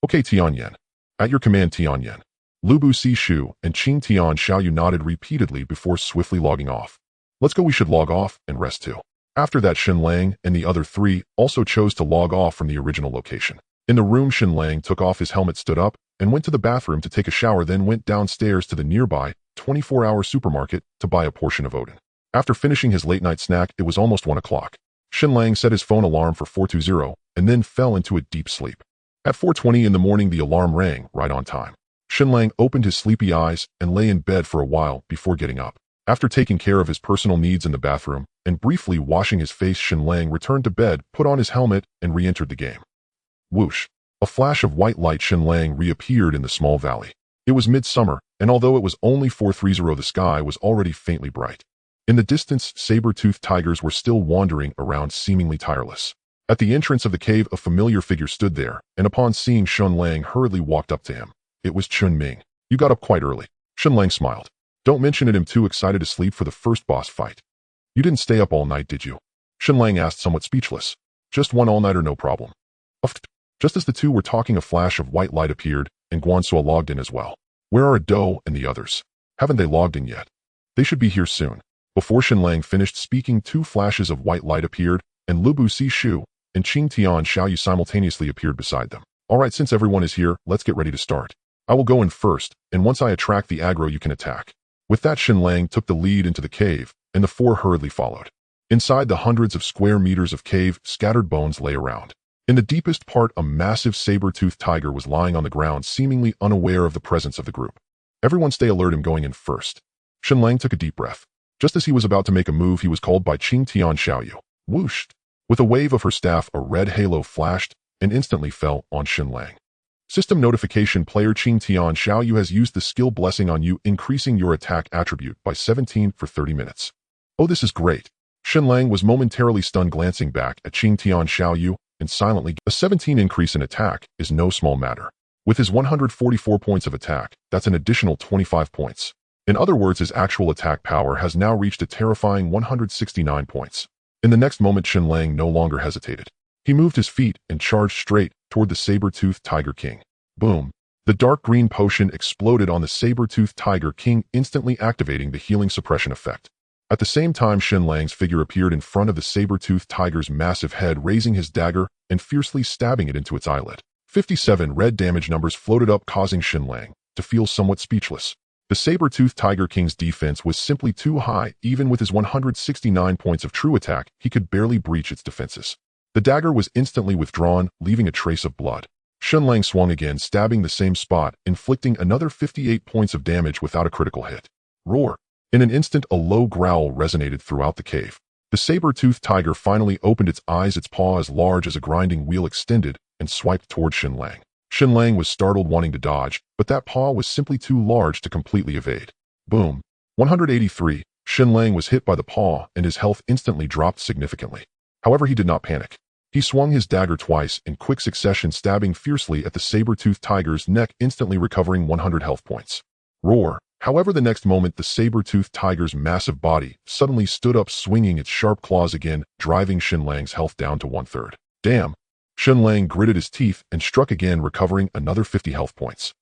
A: Okay, Tian Yan. At your command, Tian Yan. Lu Bu Shu and Qing Tian Xiaoyu nodded repeatedly before swiftly logging off. Let's go, we should log off and rest too. After that, Shen Lang and the other 3 also chose to log off from the original location. In the room, Shen Lang took off his helmet, stood up, and went to the bathroom to take a shower, then went downstairs to the nearby 24-hour supermarket to buy a portion of Odin. After finishing his late-night snack, it was almost 1 o'clock. Shen Lang set his phone alarm for 420 and then fell into a deep sleep. At 4:20 in the morning, the alarm rang right on time. Shen Lang opened his sleepy eyes and lay in bed for a while before getting up. After taking care of his personal needs in the bathroom and briefly washing his face, Shen Lang returned to bed, put on his helmet, and re-entered the game. Whoosh! A flash of white light. Shen Lang reappeared in the small valley. It was midsummer, and although it was only 4:30, the sky was already faintly bright. In the distance, saber-toothed tigers were still wandering around, seemingly tireless. At the entrance of the cave, a familiar figure stood there, and upon seeing Shen Lang, hurriedly walked up to him. It was Chun Ming. "You got up quite early." Shen Lang smiled. "Don't mention it, I'm too excited to sleep for the first boss fight." "You didn't stay up all night, did you?" Shen Lang asked, somewhat speechless. "Just one all-nighter, no problem." Uffed. Just as the two were talking, a flash of white light appeared, and Guansua logged in as well. "Where are Do and the others? Haven't they logged in yet?" "They should be here soon." Before Shen Lang finished speaking, two flashes of white light appeared, and Lubu Sishu and Qing Tian Xiaoyu simultaneously appeared beside them. "All right, since everyone is here, let's get ready to start. I will go in first, and once I attract the aggro, you can attack." With that, Shen Lang took the lead into the cave, and the four hurriedly followed. Inside the hundreds of square meters of cave, scattered bones lay around. In the deepest part, a massive saber-toothed tiger was lying on the ground, seemingly unaware of the presence of the group. "Everyone stay alert, I'm going in first." Shen Lang took a deep breath. Just as he was about to make a move, he was called by Qing Tian Xiaoyu. Whoosh! With a wave of her staff, a red halo flashed and instantly fell on Shen Lang. System notification: player Qing Tian Xiaoyu has used the skill blessing on you, increasing your attack attribute by 17 for 30 minutes. "Oh, this is great." Shen Lang was momentarily stunned, glancing back at Qing Tian Xiaoyu and silently. A 17 increase in attack is no small matter. With his 144 points of attack, that's an additional 25 points. In other words, his actual attack power has now reached a terrifying 169 points. In the next moment, Shen Lang no longer hesitated. He moved his feet and charged straight toward the saber-toothed Tiger King. Boom! The dark green potion exploded on the saber-toothed Tiger King, instantly activating the healing suppression effect. At the same time, Shen Lang's figure appeared in front of the saber-toothed tiger's massive head, raising his dagger and fiercely stabbing it into its eyelid. 57 red damage numbers floated up, causing Shen Lang to feel somewhat speechless. The saber-toothed Tiger King's defense was simply too high. Even with his 169 points of true attack, he could barely breach its defenses. The dagger was instantly withdrawn, leaving a trace of blood. Shen Lang swung again, stabbing the same spot, inflicting another 58 points of damage without a critical hit. Roar! In an instant, a low growl resonated throughout the cave. The saber-toothed tiger finally opened its eyes, its paw as large as a grinding wheel extended and swiped toward Shen Lang. Shen Lang was startled, wanting to dodge, but that paw was simply too large to completely evade. Boom! 183. Shen Lang was hit by the paw, and his health instantly dropped significantly. However, he did not panic. He swung his dagger twice in quick succession, stabbing fiercely at the saber-toothed tiger's neck, instantly recovering 100 health points. Roar! However, the next moment, the saber-toothed tiger's massive body suddenly stood up, swinging its sharp claws again, driving Shen Lang's health down to 1/3. Damn! Shen Lang gritted his teeth and struck again, recovering another 50 health points.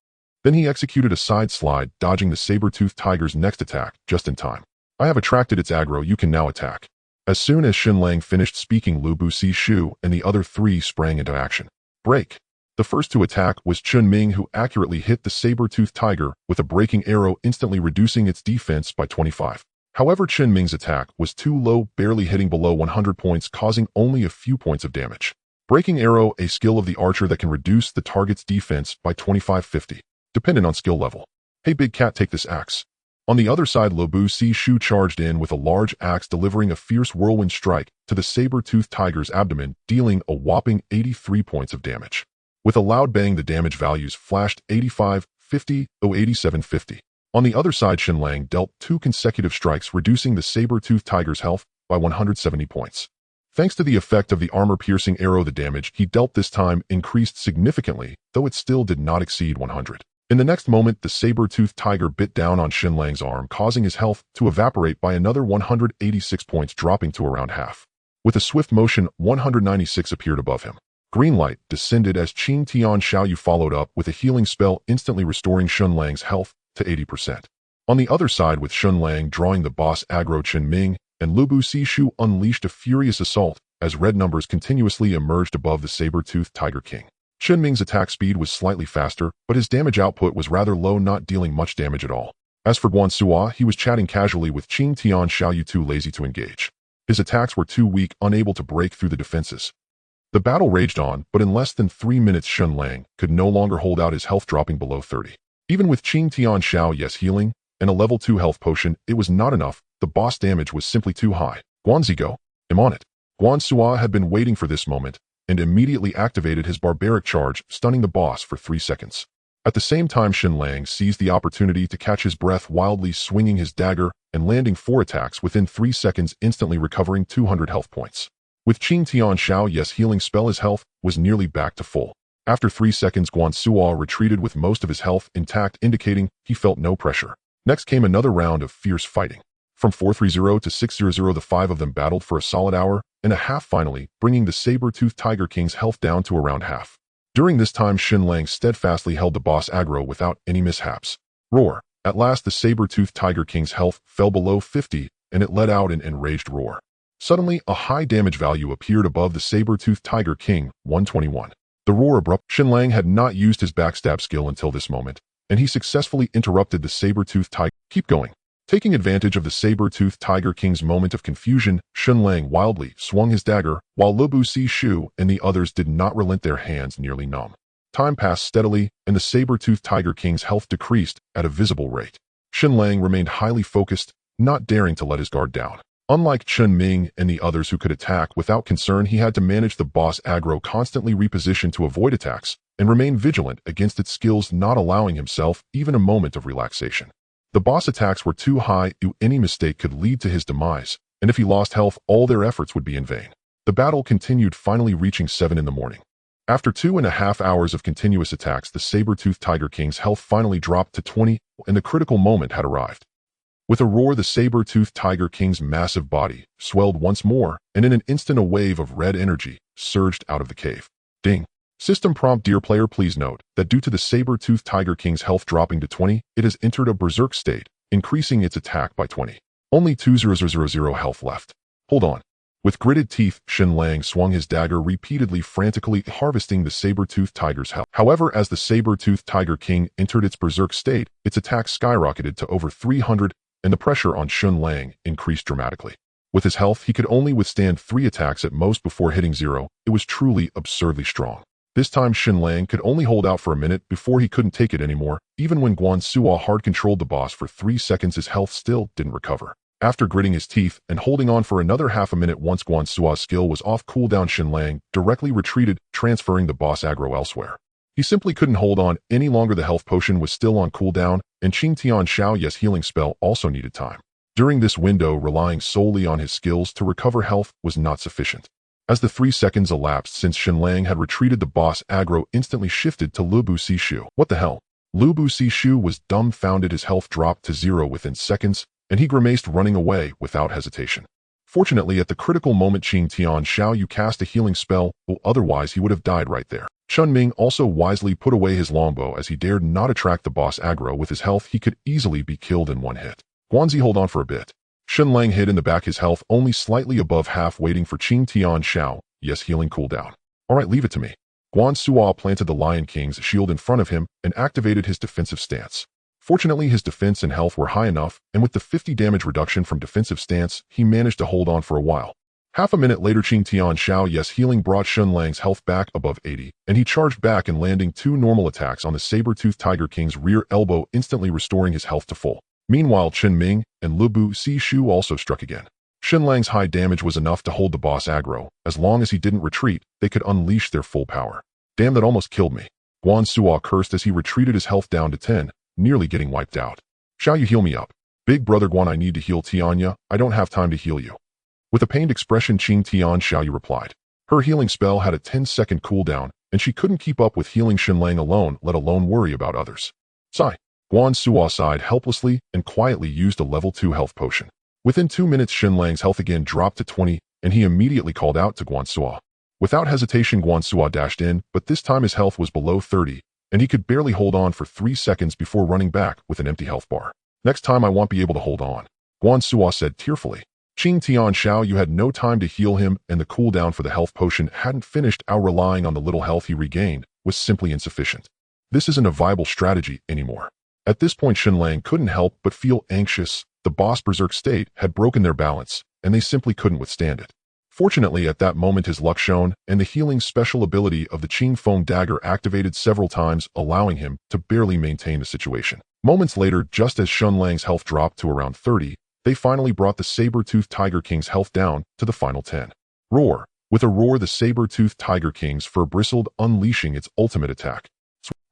A: Then he executed a side slide, dodging the saber-toothed tiger's next attack just in time. "I have attracted its aggro, you can now attack." As soon as Shen Lang finished speaking, Lu Busi Shu and the other three sprang into action. Break! The first to attack was Chun Ming, who accurately hit the saber-toothed tiger with a breaking arrow, instantly reducing its defense by 25. However, Chun Ming's attack was too low, barely hitting below 100 points, causing only a few points of damage. Breaking arrow, a skill of the archer that can reduce the target's defense by 25-50, dependent on skill level. "Hey, big cat, take this axe." On the other side, Lobu Si Shu charged in with a large axe, delivering a fierce whirlwind strike to the saber-toothed tiger's abdomen, dealing a whopping 83 points of damage. With a loud bang, the damage values flashed: 85, 50, 87, 50. On the other side, Shen Lang dealt 2 consecutive strikes, reducing the saber-toothed tiger's health by 170 points. Thanks to the effect of the armor-piercing arrow, the damage he dealt this time increased significantly, though it still did not exceed 100. In the next moment, the saber-toothed tiger bit down on Shen Lang's arm, causing his health to evaporate by another 186 points, dropping to around half. With a swift motion, 196 appeared above him. Green light descended as Qing Tian Xiaoyu followed up with a healing spell, instantly restoring Shen Lang's health to 80%. On the other side, with Shen Lang drawing the boss aggro, Chen Ming and Lubu Si Shu unleashed a furious assault as red numbers continuously emerged above the saber-toothed Tiger King. Chen Ming's attack speed was slightly faster, but his damage output was rather low, not dealing much damage at all. As for Guansua, he was chatting casually with Qing Tian Xiaoyu, too lazy to engage. His attacks were too weak, unable to break through the defenses. The battle raged on, but in less than 3 minutes Shen Lang could no longer hold out, his health dropping below 30. Even with Qing Tian Xiao Yes healing and a level 2 health potion, it was not enough. The boss damage was simply too high. Guanzigo, I'm on it. Guan Sua had been waiting for this moment and immediately activated his barbaric charge, stunning the boss for 3 seconds. At the same time, Shen Lang seized the opportunity to catch his breath, wildly swinging his dagger and landing 4 attacks within 3 seconds, instantly recovering 200 health points. With Qing Tian Xiao Yes healing spell, his health was nearly back to full. After 3 seconds, Guan Sua retreated with most of his health intact, indicating he felt no pressure. Next came another round of fierce fighting. From 430 to 600, the 5 of them battled for a solid hour and a half, finally bringing the saber-toothed Tiger King's health down to around half. During this time, Shen Lang steadfastly held the boss aggro without any mishaps. Roar! At last, the saber-toothed Tiger King's health fell below 50, and it let out an enraged roar. Suddenly, a high damage value appeared above the saber-toothed Tiger King, 121. The roar abrupt. Shen Lang had not used his backstab skill until this moment, and he successfully interrupted the saber-toothed tiger. Keep going. Taking advantage of the saber-toothed Tiger King's moment of confusion, Shen Lang wildly swung his dagger, while Lubu Si Shu and the others did not relent, their hands nearly numb. Time passed steadily, and the saber-toothed Tiger King's health decreased at a visible rate. Shen Lang remained highly focused, not daring to let his guard down. Unlike Chen Ming and the others who could attack without concern, he had to manage the boss aggro, constantly reposition to avoid attacks, and remain vigilant against its skills, not allowing himself even a moment of relaxation. The boss attacks were too high, any mistake could lead to his demise, and if he lost health, all their efforts would be in vain. The battle continued, finally reaching 7 in the morning. After 2.5 hours of continuous attacks, the saber-toothed Tiger King's health finally dropped to 20, and the critical moment had arrived. With a roar, the saber-toothed Tiger King's massive body swelled once more, and in an instant a wave of red energy surged out of the cave. Ding. System prompt: Dear player, please note that due to the saber-toothed Tiger King's health dropping to 20, it has entered a berserk state, increasing its attack by 20. Only 2000 health left. Hold on. With gritted teeth, Shen Lang swung his dagger repeatedly, frantically harvesting the saber-toothed tiger's health. However, as the saber-toothed Tiger King entered its berserk state, its attack skyrocketed to over 300, and the pressure on Shen Lang increased dramatically. With his health, he could only withstand 3 attacks at most before hitting 0. It was truly absurdly strong. This time, Shen Lang could only hold out for a minute before he couldn't take it anymore. Even when Guan Sua hard-controlled the boss for 3 seconds, his health still didn't recover. After gritting his teeth and holding on for another half a minute, once Guan Sua's skill was off cooldown, Shen Lang directly retreated, transferring the boss aggro elsewhere. He simply couldn't hold on any longer. The health potion was still on cooldown, and Qing Tian Xiao Yes healing spell also needed time. During this window, relying solely on his skills to recover health was not sufficient. As the 3 seconds elapsed since Shen Lang had retreated, the boss aggro instantly shifted to Lubu Si Shu. What the hell? Lubu Si Shu was dumbfounded. His health dropped to 0 within seconds, and he grimaced, running away without hesitation. Fortunately, at the critical moment, Qing Tian Xiao Yu cast a healing spell, otherwise he would have died right there. Chen Ming also wisely put away his longbow, as he dared not attract the boss aggro. With his health, he could easily be killed in one hit. Guanzi, hold on for a bit. Shen Lang hid in the back, his health only slightly above half, waiting for Qing Tian Xiao Yes healing cooldown. Alright, leave it to me. Guan Sua planted the Lion King's shield in front of him and activated his defensive stance. Fortunately, his defense and health were high enough, and with the 50 damage reduction from defensive stance, he managed to hold on for a while. Half a minute later, Qing Tian Xiao Yes healing brought Shen Lang's health back above 80, and he charged back and landing 2 normal attacks on the saber-toothed Tiger King's rear elbow, instantly restoring his health to full. Meanwhile, Chen Ming and Lubu Si Shu also struck again. Shen Lang's high damage was enough to hold the boss aggro. As long as he didn't retreat, they could unleash their full power. Damn, that almost killed me. Guan Sua cursed as he retreated, his health down to 10, nearly getting wiped out. Shall you heal me up? Big brother Guan, I need to heal Tianya. I don't have time to heal you. With a pained expression, Qing Tian Xiaoyu replied. Her healing spell had a 10-second cooldown, and she couldn't keep up with healing Shen Lang alone, let alone worry about others. Sigh. Guan Sua sighed helplessly and quietly used a level 2 health potion. Within 2 minutes, Shen Lang's health again dropped to 20, and he immediately called out to Guan Sua. Without hesitation, Guan Sua dashed in, but this time his health was below 30, and he could barely hold on for 3 seconds before running back with an empty health bar. Next time I won't be able to hold on, Guan Sua said tearfully. Qing Tian Xiao, you had no time to heal him, and the cooldown for the health potion hadn't finished. Our relying on the little health he regained was simply insufficient. This isn't a viable strategy anymore. At this point, Shen Lang couldn't help but feel anxious. The boss berserk state had broken their balance, and they simply couldn't withstand it. Fortunately, at that moment his luck shone, and the healing special ability of the Qing Feng dagger activated several times, allowing him to barely maintain the situation. Moments later, just as Shen Lang's health dropped to around 30, they finally brought the saber-toothed Tiger King's health down to the final 10. Roar. With a roar, the saber-toothed Tiger King's fur bristled, unleashing its ultimate attack.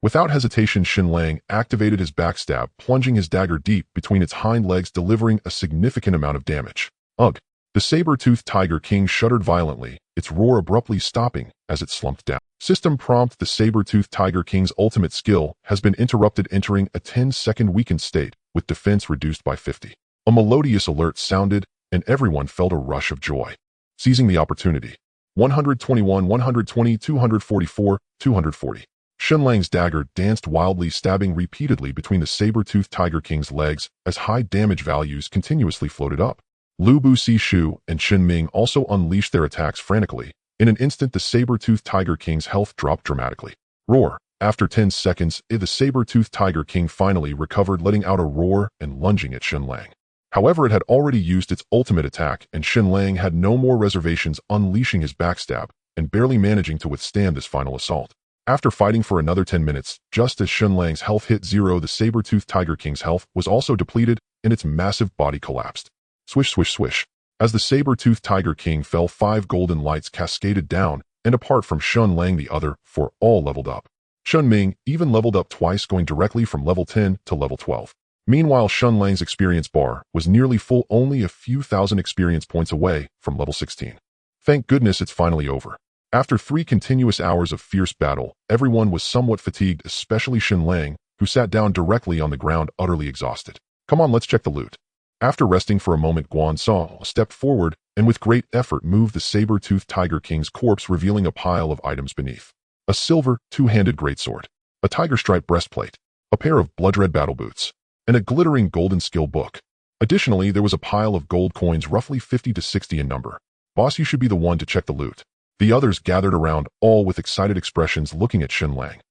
A: Without hesitation, Shen Lang activated his backstab, plunging his dagger deep between its hind legs, delivering a significant amount of damage. Ugh! The saber-toothed Tiger King shuddered violently, its roar abruptly stopping as it slumped down. System prompt: the saber-toothed Tiger King's ultimate skill has been interrupted, entering a 10-second weakened state, with defense reduced by 50. A melodious alert sounded, and everyone felt a rush of joy. Seizing the opportunity. 121, 120, 244, 240. Shen Lang's dagger danced wildly, stabbing repeatedly between the saber-toothed Tiger King's legs as high damage values continuously floated up. Lu Bu Shu and Qin Ming also unleashed their attacks frantically. In an instant, the saber-toothed Tiger King's health dropped dramatically. Roar. After 10 seconds, the saber-toothed Tiger King finally recovered, letting out a roar and lunging at Shen Lang. However, it had already used its ultimate attack, and Shen Lang had no more reservations, unleashing his backstab and barely managing to withstand this final assault. After fighting for another 10 minutes, just as Shen Lang's health hit zero, the saber-toothed Tiger King's health was also depleted, and its massive body collapsed. Swish, swish, swish. As the saber-toothed Tiger King fell, 5 golden lights cascaded down, and apart from Shen Lang, the other 4 all leveled up. Shen Ming even leveled up twice, going directly from level 10 to level 12. Meanwhile, Shen Lang's experience bar was nearly full, only a few thousand experience points away from level 16. Thank goodness it's finally over. After 3 continuous hours of fierce battle, everyone was somewhat fatigued, especially Shen Lang, who sat down directly on the ground, utterly exhausted. Come on, let's check the loot. After resting for a moment, Guan Sao stepped forward and with great effort moved the saber-toothed Tiger King's corpse, revealing a pile of items beneath. A silver, 2-handed greatsword, a tiger-striped breastplate, a pair of blood-red battle boots, and a glittering golden skill book. Additionally, there was a pile of gold coins, roughly 50 to 60 in number. Boss, you should be the one to check the loot. The others gathered around, all with excited expressions, looking at Shen Lang.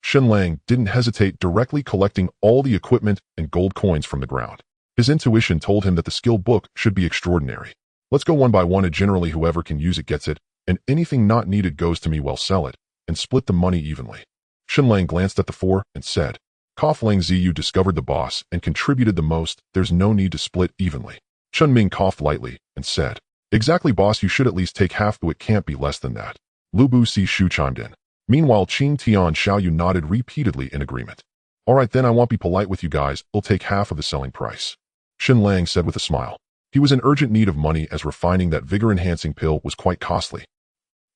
A: Shen Lang didn't hesitate, directly collecting all the equipment and gold coins from the ground. His intuition told him that the skill book should be extraordinary. Let's go one by one, and generally whoever can use it gets it, and anything not needed goes to me. Well, sell it, and split the money evenly. Shen Lang glanced at the 4 and said, Cough Lang Zi, you discovered the boss and contributed the most, there's no need to split evenly. Chen Ming coughed lightly and said, Exactly, boss, you should at least take half, though it can't be less than that. Lu Bu Shu chimed in. Meanwhile, Qing Tian Xiaoyu nodded repeatedly in agreement. Alright then, I won't be polite with you guys, I'll take half of the selling price. Shen Lang said with a smile. He was in urgent need of money, as refining that vigor-enhancing pill was quite costly.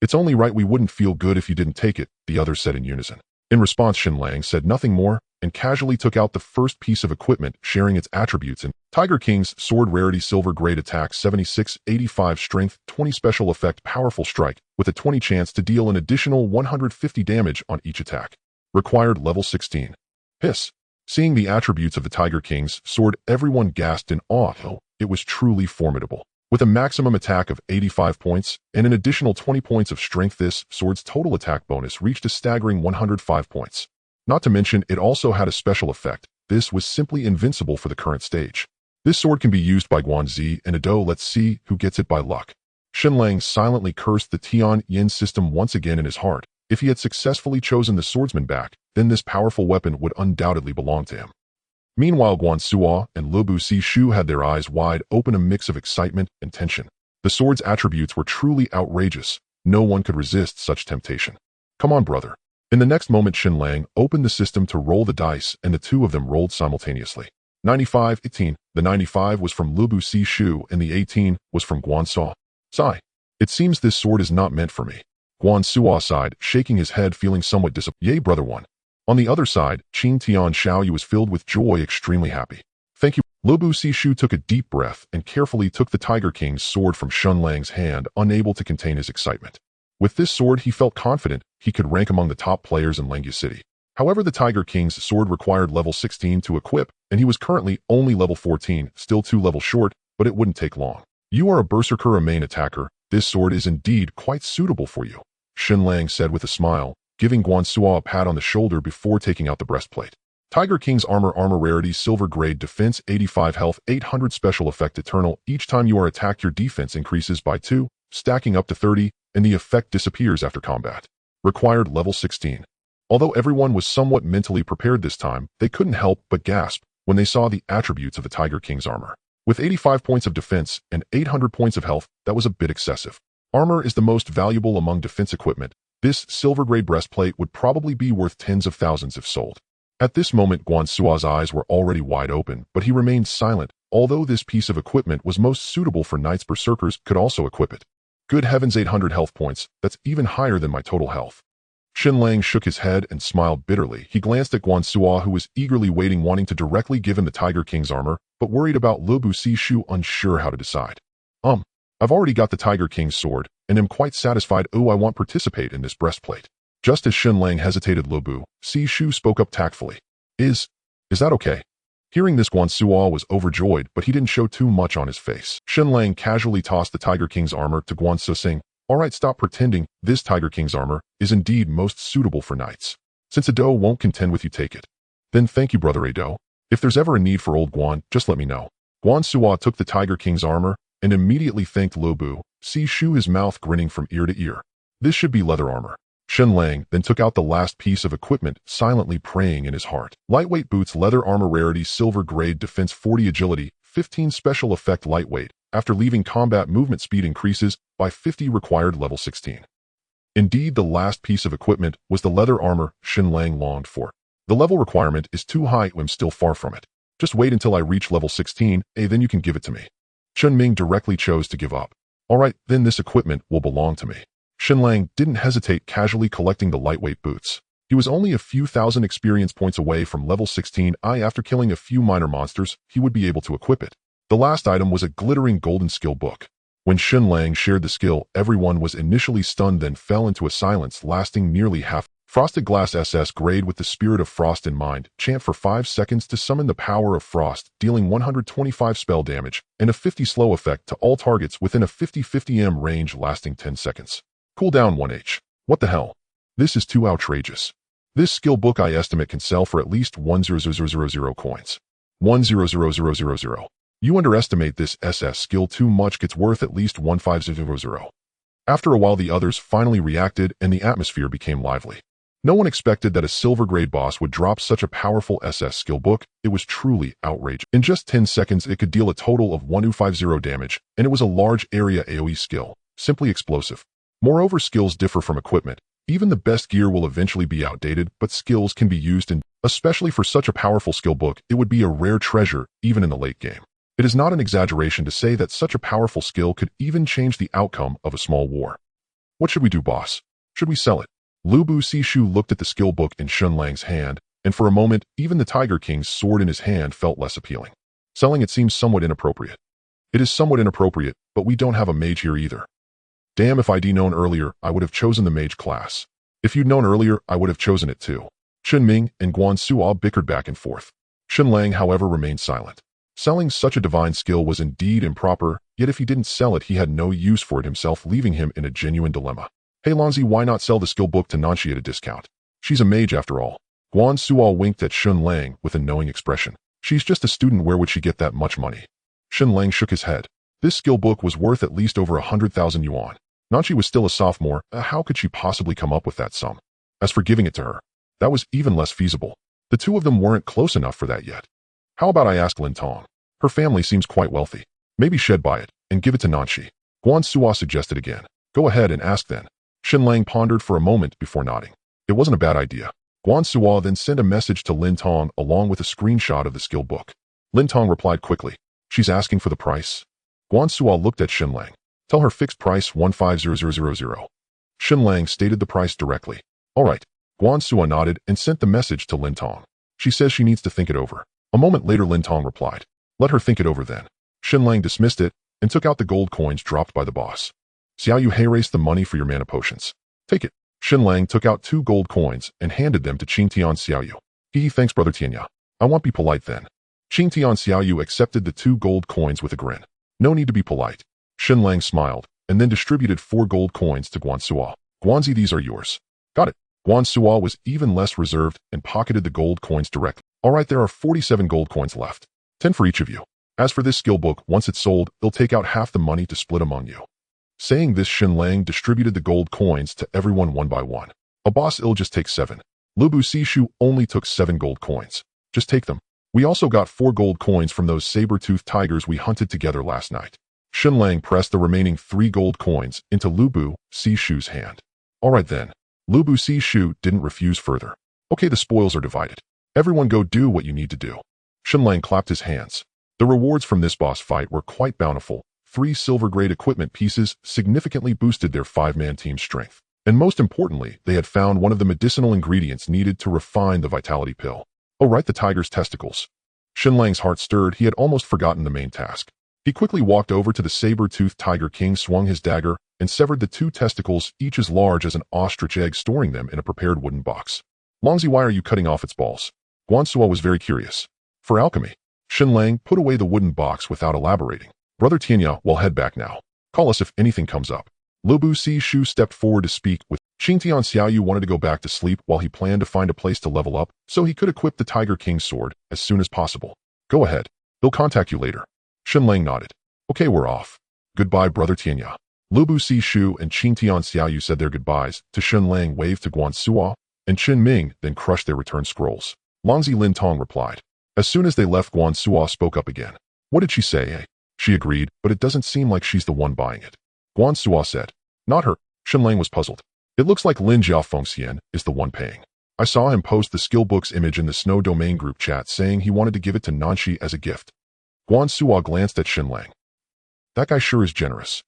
A: It's only right, we wouldn't feel good if you didn't take it, the others said in unison. In response, Shen Lang said nothing more and casually took out the first piece of equipment, sharing its attributes in Tiger King's sword, rarity silver, grade, attack 76, 85 strength, 20 special effect, powerful strike, with a 20 chance to deal an additional 150 damage on each attack. Required level 16. Hiss. Seeing the attributes of the Tiger King's sword, everyone gasped in awe. It was truly formidable. With a maximum attack of 85 points and an additional 20 points of strength, this sword's total attack bonus reached a staggering 105 points. Not to mention, it also had a special effect. This was simply invincible for the current stage. This sword can be used by Guanzi and Ado. Let's see who gets it by luck. Shen Lang silently cursed the Tian Yin system once again in his heart. If he had successfully chosen the swordsman back, then this powerful weapon would undoubtedly belong to him. Meanwhile, Guan Suo and Lu Bu Shu had their eyes wide open, a mix of excitement and tension. The sword's attributes were truly outrageous. No one could resist such temptation. Come on, brother. In the next moment, Shen Lang opened the system to roll the dice, and the 2 of them rolled simultaneously. 95, 18. The 95 was from Lu Bu Shu, and the 18 was from Guan Suo. Sigh. It seems this sword is not meant for me. Guan Suo sighed, shaking his head, feeling somewhat disappointed. Yay, brother one. On the other side, Qing Tian Xiaoyu was filled with joy, extremely happy. Thank you. Lu Bu Shu took a deep breath and carefully took the Tiger King's sword from Shen Lang's hand, unable to contain his excitement. With this sword, he felt confident he could rank among the top players in Lengyu City. However, the Tiger King's sword required level 16 to equip, and he was currently only level 14, still 2 levels short, but it wouldn't take long. You are a berserker, a main attacker. This sword is indeed quite suitable for you, Shen Lang said with a smile, giving Guan Suo a pat on the shoulder before taking out the breastplate. Tiger King's armor rarity silver, grade, defense 85, health 800, special effect eternal. Each time you are attacked, your defense increases by 2. stacking up to 30, and the effect disappears after combat. Required level 16. Although everyone was somewhat mentally prepared this time, they couldn't help but gasp when they saw the attributes of the Tiger King's armor. With 85 points of defense and 800 points of health, that was a bit excessive. Armor is the most valuable among defense equipment. This silver-grade breastplate would probably be worth tens of thousands if sold. At this moment, Guan Sua's eyes were already wide open, but he remained silent. Although this piece of equipment was most suitable for knights, berserkers could also equip it. Good heavens, 800 health points. That's even higher than my total health. Shen Lang shook his head and smiled bitterly. He glanced at Guan Sua, who was eagerly waiting, wanting to directly give him the Tiger King's armor, but worried about Lu Bu Sishu, unsure how to decide. I've already got the Tiger King's sword, and am quite satisfied. Oh, I won't participate in this breastplate. Just as Shen Lang hesitated, Lu Bu Sishu spoke up tactfully. Is that okay? Hearing this, Guan Sua was overjoyed, but he didn't show too much on his face. Shen Lang casually tossed the Tiger King's armor to Guan Su, saying, "All right, stop pretending. This Tiger King's armor is indeed most suitable for knights. Since Ado won't contend with you, take it." "Then thank you, brother Ado. If there's ever a need for old Guan, just let me know." Guan Sua took the Tiger King's armor and immediately thanked Lu Bu Sishu, his mouth grinning from ear to ear. This should be leather armor. Shen Lang then took out the last piece of equipment, silently praying in his heart. Lightweight boots, leather armor, rarity, silver grade, defense 40, agility 15, special effect, lightweight. After leaving combat, movement speed increases by 50, required level 16. Indeed, the last piece of equipment was the leather armor Shen Lang longed for. The level requirement is too high. I'm still far from it. Just wait until I reach level 16, then you can give it to me. Chen Ming directly chose to give up. All right, then this equipment will belong to me. Shen Lang didn't hesitate, casually collecting the lightweight boots. He was only a few thousand experience points away from level 16. After killing a few minor monsters, he would be able to equip it. The last item was a glittering golden skill book. When Shen Lang shared the skill, everyone was initially stunned, then fell into a silence lasting nearly half. Frosted glass SS grade with the spirit of frost in mind. Chant for 5 seconds to summon the power of frost, dealing 125 spell damage and a 50 slow effect to all targets within a 50-50 m range lasting 10 seconds. Cooldown 1h. What the hell? This is too outrageous. This skill book I estimate can sell for at least 100,000 coins. 100,000. You underestimate this SS skill too much. It's worth at least 15,000. After a while, the others finally reacted and the atmosphere became lively. No one expected that a silver-grade boss would drop such a powerful SS skill book. It was truly outrageous. In just 10 seconds, it could deal a total of 1250 damage, and it was a large area AoE skill, simply explosive. Moreover, skills differ from equipment. Even the best gear will eventually be outdated, but skills can be used, and especially for such a powerful skill book, it would be a rare treasure, even in the late game. It is not an exaggeration to say that such a powerful skill could even change the outcome of a small war. What should we do, boss? Should we sell it? Lu Bu Sishu looked at the skill book in Shen Lang's hand, and for a moment, even the Tiger King's sword in his hand felt less appealing. Selling it seems somewhat inappropriate. It is somewhat inappropriate, but we don't have a mage here either. Damn, if I'd known earlier, I would have chosen the mage class. If you'd known earlier, I would have chosen it too. Chen Ming and Guan Sua bickered back and forth. Shen Lang, however, remained silent. Selling such a divine skill was indeed improper, yet if he didn't sell it, he had no use for it himself, leaving him in a genuine dilemma. Hey Longzi, why not sell the skill book to Nanshi at a discount? She's a mage after all. Guan Sua winked at Shen Lang with a knowing expression. She's just a student, where would she get that much money? Shen Lang shook his head. This skill book was worth at least over 100,000 yuan. Nanshi was still a sophomore. How could she possibly come up with that sum? As for giving it to her, that was even less feasible. The two of them weren't close enough for that yet. How about I ask Lin Tong? Her family seems quite wealthy. Maybe she'd buy it and give it to Nanshi. Guan Sua suggested again. Go ahead and ask then. Shen Lang pondered for a moment before nodding. It wasn't a bad idea. Guan Sua then sent a message to Lin Tong along with a screenshot of the skill book. Lin Tong replied quickly. She's asking for the price? Guan Sua looked at Shen Lang. Tell her fixed price 15,000. Shen Lang stated the price directly. All right. Guan Sua nodded and sent the message to Lin Tong. She says she needs to think it over. A moment later, Lin Tong replied. Let her think it over then. Shen Lang dismissed it and took out the gold coins dropped by the boss. Xiao Yu erased the money for your mana potions. Take it. Shen Lang took out 2 gold coins and handed them to Qing Tian Xiao Yu. Thanks, brother Tianya. I won't be polite then. Qing Tian Xiao Yu accepted the 2 gold coins with a grin. No need to be polite. Shen Lang smiled and then distributed 4 gold coins to Guan Sua. Guanzi, these are yours. Got it. Guan Sua was even less reserved and pocketed the gold coins directly. All right, there are 47 gold coins left. 10 for each of you. As for this skill book, once it's sold, they'll take out half the money to split among you. Saying this, Shen Lang distributed the gold coins to everyone one by one. A boss, it'll just take 7. Lubu Sishu only took 7 gold coins. Just take them. We also got 4 gold coins from those saber-toothed tigers we hunted together last night. Shen Lang pressed the remaining 3 gold coins into Lubu Sishu's hand. All right then. Lubu Sishu didn't refuse further. Okay, the spoils are divided. Everyone go do what you need to do. Shen Lang clapped his hands. The rewards from this boss fight were quite bountiful. 3 silver-grade equipment pieces significantly boosted their 5-man team's strength. And most importantly, they had found one of the medicinal ingredients needed to refine the vitality pill. Oh right, the tiger's testicles. Shen Lang's heart stirred. He had almost forgotten the main task. He quickly walked over to the saber-toothed Tiger King, swung his dagger, and severed the 2 testicles, each as large as an ostrich egg, storing them in a prepared wooden box. Longzi, why are you cutting off its balls? Guansua was very curious. For alchemy. Shen Lang put away the wooden box without elaborating. Brother Tianya, we'll head back now. Call us if anything comes up. Lubu Sishu stepped forward to speak with Qingtian. Xiaoyu wanted to go back to sleep while he planned to find a place to level up so he could equip the Tiger King's sword as soon as possible. Go ahead. They'll contact you later. Shen Lang nodded. Okay, we're off. Goodbye, Brother Tianya. Lubu Sishu and Qingtian Xiaoyu said their goodbyes to Shen Lang, waved to Guansua and Qin Ming, then crushed their return scrolls. Longzi Lin Tong replied. As soon as they left, Guansua spoke up again. What did she say, eh? She agreed, but it doesn't seem like she's the one buying it. Guansua said. Not her. Shen Lang was puzzled. It looks like Lin Jiafengxian is the one paying. I saw him post the skill books image in the Snow Domain group chat saying he wanted to give it to Nanshi as a gift. Guansua glanced at Shen Lang. That guy sure is generous.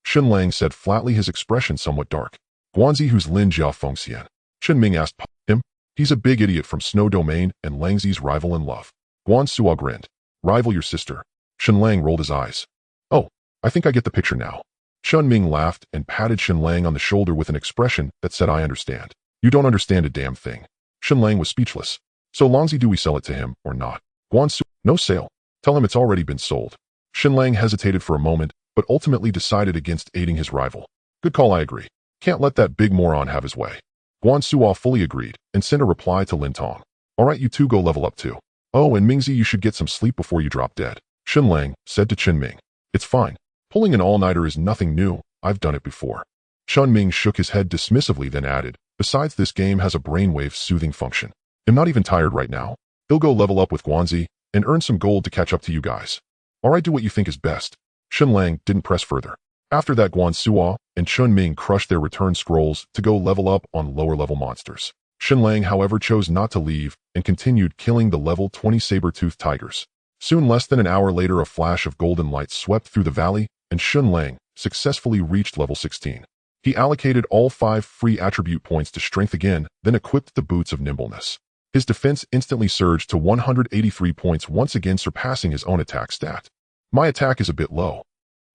A: Shen Lang said flatly, his expression somewhat dark. Guanzi, who's Lin Jiafengxian? Qin Ming asked. Him? He's a big idiot from Snow Domain and Langzi's rival in love. Guansua grinned. Rival your sister? Shen Lang rolled his eyes. Oh, I think I get the picture now. Qin Ming laughed and patted Shen Lang on the shoulder with an expression that said, I understand. You don't understand a damn thing. Shen Lang was speechless. So Longzi, do we sell it to him or not? Guansua, no sale. Tell him it's already been sold. Shen Lang hesitated for a moment, but ultimately decided against aiding his rival. Good call, I agree. Can't let that big moron have his way. Guansua fully agreed and sent a reply to Lin Tong. All right, you two go level up too. Oh, and Mingzi, you should get some sleep before you drop dead. Shen Lang said to Qin Ming. It's fine. Pulling an all-nighter is nothing new. I've done it before. Qin Ming shook his head dismissively, then added, besides, this game has a brainwave soothing function. I'm not even tired right now. He'll go level up with Guanzi and earn some gold to catch up to you guys. All right, do what you think is best. Shen Lang didn't press further. After that, Guansua and Qin Ming crushed their return scrolls to go level up on lower-level monsters. Shen Lang, however, chose not to leave and continued killing the level 20 saber-toothed tigers. Soon, less than an hour later, a flash of golden light swept through the valley, and Shen Lang successfully reached level 16. He allocated all 5 free attribute points to strength again, then equipped the boots of nimbleness. His defense instantly surged to 183 points, once again surpassing his own attack stat. My attack is a bit low.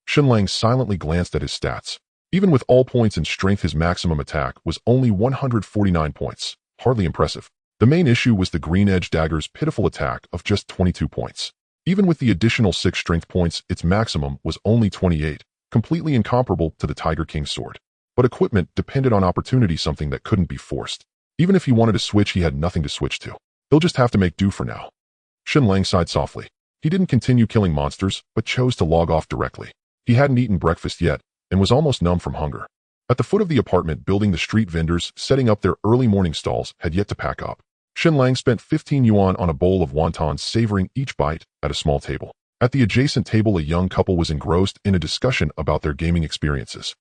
A: Shen Lang silently glanced at his stats. Even with all points in strength, his maximum attack was only 149 points. Hardly impressive. The main issue was the Green Edge Dagger's pitiful attack of just 22 points. Even with the additional 6 strength points, its maximum was only 28, completely incomparable to the Tiger King's sword. But equipment depended on opportunity, something that couldn't be forced. Even if he wanted to switch, he had nothing to switch to. He'll just have to make do for now. Shen Lang sighed softly. He didn't continue killing monsters, but chose to log off directly. He hadn't eaten breakfast yet, and was almost numb from hunger. At the foot of the apartment building, the street vendors setting up their early morning stalls had yet to pack up. Shen Lang spent 15 yuan on a bowl of wontons, savoring each bite at a small table. At the adjacent table, a young couple was engrossed in a discussion about their gaming experiences.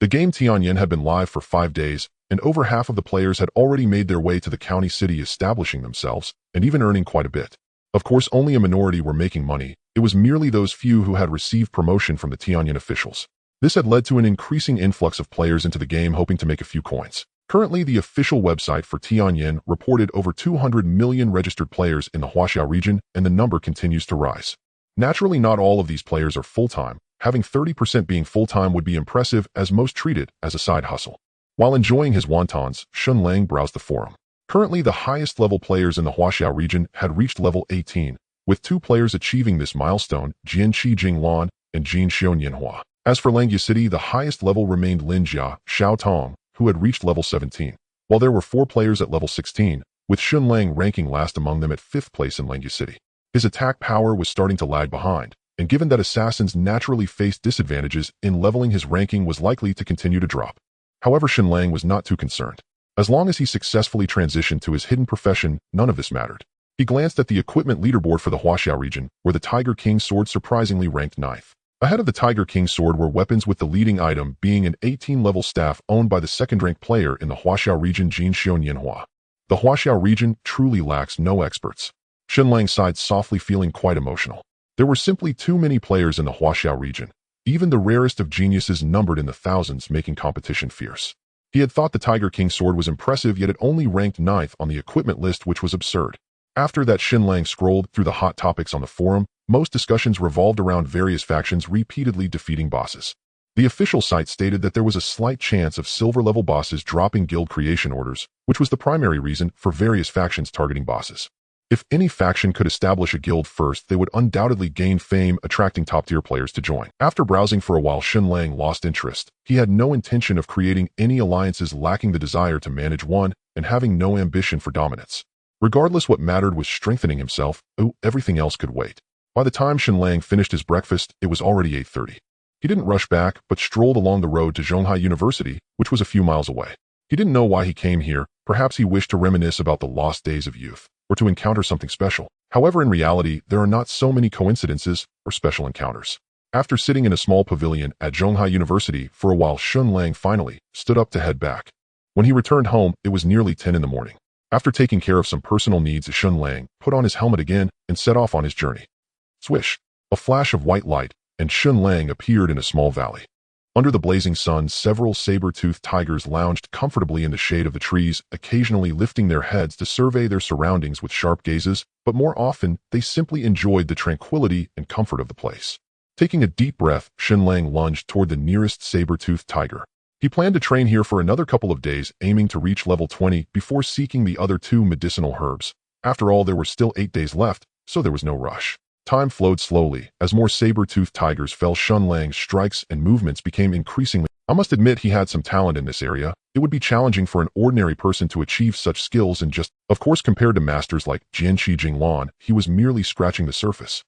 A: The game Tianyan had been live for 5 days, and over half of the players had already made their way to the county city, establishing themselves, and even earning quite a bit. Of course, only a minority were making money. It was merely those few who had received promotion from the Tianyan officials. This had led to an increasing influx of players into the game, hoping to make a few coins. Currently, the official website for Tianyan reported over 200 million registered players in the Huaxia region, and the number continues to rise. Naturally, not all of these players are full-time. Having 30% being full-time would be impressive, as most treat it as a side hustle. While enjoying his wontons, Shen Lang browsed the forum. Currently, the highest level players in the Huaxia region had reached level 18, with 2 players achieving this milestone, Jian Qi Jinglan and Jin Xiaoyanhua. As for Langya City, the highest level remained Lin Jia Xiao Tong, who had reached level 17, while there were 4 players at level 16, with Shen Lang ranking last among them at 5th place in Langya City. His attack power was starting to lag behind, and given that assassins naturally faced disadvantages in leveling, his ranking was likely to continue to drop. However, Shen Lang was not too concerned. As long as he successfully transitioned to his hidden profession, none of this mattered. He glanced at the equipment leaderboard for the Huaxiao region, where the Tiger King sword surprisingly ranked 9th. Ahead of the Tiger King sword were weapons, with the leading item being an 18-level staff owned by the second-ranked player in the Huaxiao region, Jin Xion Yanhua. The Huaxiao region truly lacks no experts. Shen Lang sighed softly, feeling quite emotional. There were simply too many players in the Huaxiao region, even the rarest of geniuses numbered in the thousands, making competition fierce. He had thought the Tiger King sword was impressive, yet it only ranked 9th on the equipment list, which was absurd. After that, Shen Lang scrolled through the hot topics on the forum. Most discussions revolved around various factions repeatedly defeating bosses. The official site stated that there was a slight chance of silver-level bosses dropping guild creation orders, which was the primary reason for various factions targeting bosses. If any faction could establish a guild first, they would undoubtedly gain fame, attracting top-tier players to join. After browsing for a while, Shen Lang lost interest. He had no intention of creating any alliances, lacking the desire to manage one, and having no ambition for dominance. Regardless, what mattered was strengthening himself. Everything else could wait. By the time Shen Lang finished his breakfast, it was already 8:30. He didn't rush back, but strolled along the road to Zhonghai University, which was a few miles away. He didn't know why he came here. Perhaps he wished to reminisce about the lost days of youth, or to encounter something special. However, in reality, there are not so many coincidences or special encounters. After sitting in a small pavilion at Zhonghai University for a while, Shen Lang finally stood up to head back. When he returned home, it was nearly 10 in the morning. After taking care of some personal needs, Shen Lang put on his helmet again and set off on his journey. Swish! A flash of white light, and Shen Lang appeared in a small valley. Under the blazing sun, several saber-toothed tigers lounged comfortably in the shade of the trees, occasionally lifting their heads to survey their surroundings with sharp gazes, but more often, they simply enjoyed the tranquility and comfort of the place. Taking a deep breath, Shen Lang lunged toward the nearest saber-toothed tiger. He planned to train here for another couple of days, aiming to reach level 20 before seeking the other 2 medicinal herbs. After all, there were still 8 days left, so there was no rush. Time flowed slowly. As more saber-toothed tigers fell, Shen Lang's strikes and movements became increasingly. I must admit, he had some talent in this area. It would be challenging for an ordinary person to achieve such skills, and of course, compared to masters like Jianqi Jinglan, he was merely scratching the surface.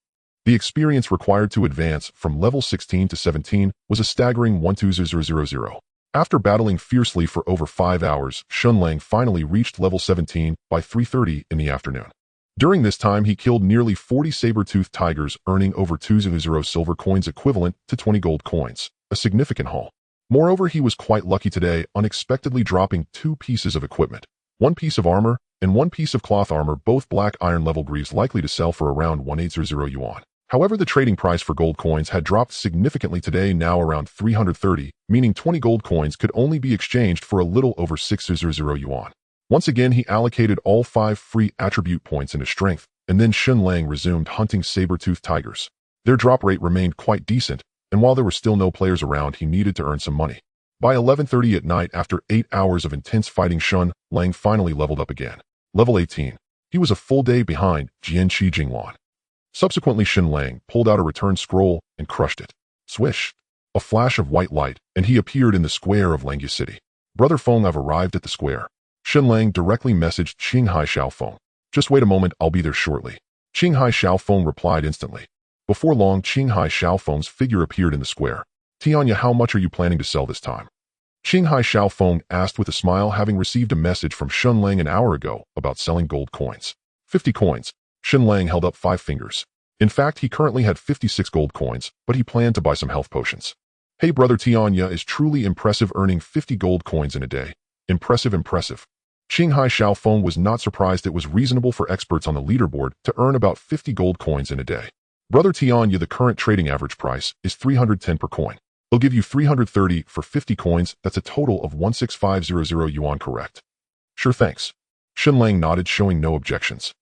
A: The experience required to advance from level 16 to 17 was a staggering 120,000. After battling fiercely for over 5 hours, Shen Lang finally reached level 17 by 3:30 in the afternoon. During this time, he killed nearly 40 saber-toothed tigers, earning over 200 silver coins, equivalent to 20 gold coins, a significant haul. Moreover, he was quite lucky today, unexpectedly dropping 2 pieces of equipment, 1 piece of armor and 1 piece of cloth armor, both black iron level greaves, likely to sell for around 180 yuan. However, the trading price for gold coins had dropped significantly today, now around 330, meaning 20 gold coins could only be exchanged for a little over 600 yuan. Once again, he allocated all 5 free attribute points into strength, and then Shen Lang resumed hunting saber-toothed tigers. Their drop rate remained quite decent, and while there were still no players around, he needed to earn some money. By 11:30 at night, after 8 hours of intense fighting, Shen Lang finally leveled up again. Level 18. He was a full day behind Jianqi Jinglan. Subsequently, Shen Lang pulled out a return scroll and crushed it. Swish! A flash of white light, and he appeared in the square of Langya City. Brother Feng, I've arrived at the square. Shen Lang directly messaged Qinghai Xiaofeng. Just wait a moment, I'll be there shortly. Qinghai Xiaofeng replied instantly. Before long, Qinghai Xiaofeng's figure appeared in the square. Tianya, how much are you planning to sell this time? Qinghai Xiaofeng asked with a smile, having received a message from Shen Lang an hour ago about selling gold coins. 50 coins. Shen Lang held up 5 fingers. In fact, he currently had 56 gold coins, but he planned to buy some health potions. Hey brother, Tianya is truly impressive, earning 50 gold coins in a day. Impressive, impressive. Qinghai Xiaofeng was not surprised. It was reasonable for experts on the leaderboard to earn about 50 gold coins in a day. Brother Tianya, the current trading average price is 310 per coin. They'll give you 330 for 50 coins. That's a total of 16500 yuan, correct? Sure, thanks. Shen Lang nodded, showing no objections.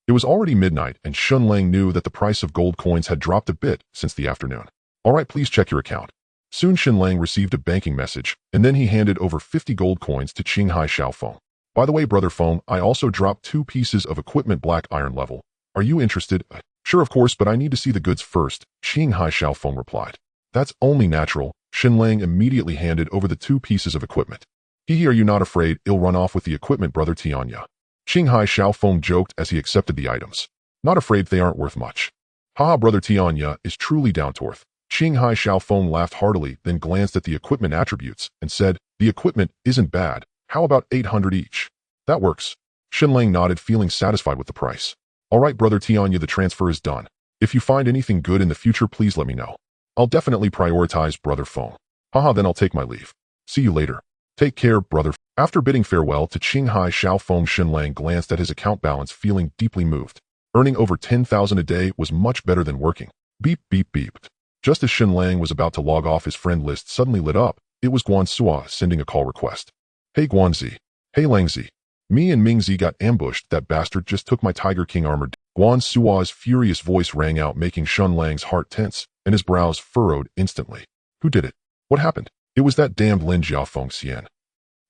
A: It was already midnight, and Shen Lang knew that the price of gold coins had dropped a bit since the afternoon. All right, please check your account. Soon Shen Lang received a banking message, and then he handed over 50 gold coins to Qinghai Xiaofeng. By the way, Brother Feng, I also dropped 2 pieces of equipment, black iron level. Are you interested? Sure, of course, but I need to see the goods first, Qinghai Xiaofeng replied. That's only natural. Shen Lang immediately handed over the 2 pieces of equipment. Are you not afraid it'll run off with the equipment, Brother Tianya? Qinghai Xiaofeng joked as he accepted the items. Not afraid, they aren't worth much. Haha, brother Tianya is truly down to earth. Qinghai Xiaofeng laughed heartily, then glanced at the equipment attributes and said, the equipment isn't bad. How about 800 each? That works. Shen Lang nodded, feeling satisfied with the price. All right, brother Tianya, the transfer is done. If you find anything good in the future, please let me know. I'll definitely prioritize brother Feng. Haha, then I'll take my leave. See you later. Take care, brother. After bidding farewell to Qinghai Xiaofeng, Shen Lang glanced at his account balance, feeling deeply moved. Earning over 10,000 a day was much better than working. Beep, beep, beep. Just as Shen Lang was about to log off, his friend list suddenly lit up. It was Guan Sua sending a call request. Hey Guanzi. Hey Langzi. Me and Mingzi got ambushed. That bastard just took my Tiger King armor. Guan Sua's furious voice rang out, making Shen Lang's heart tense, and his brows furrowed instantly. Who did it? What happened? It was that damned Lin Jiao Fengxian.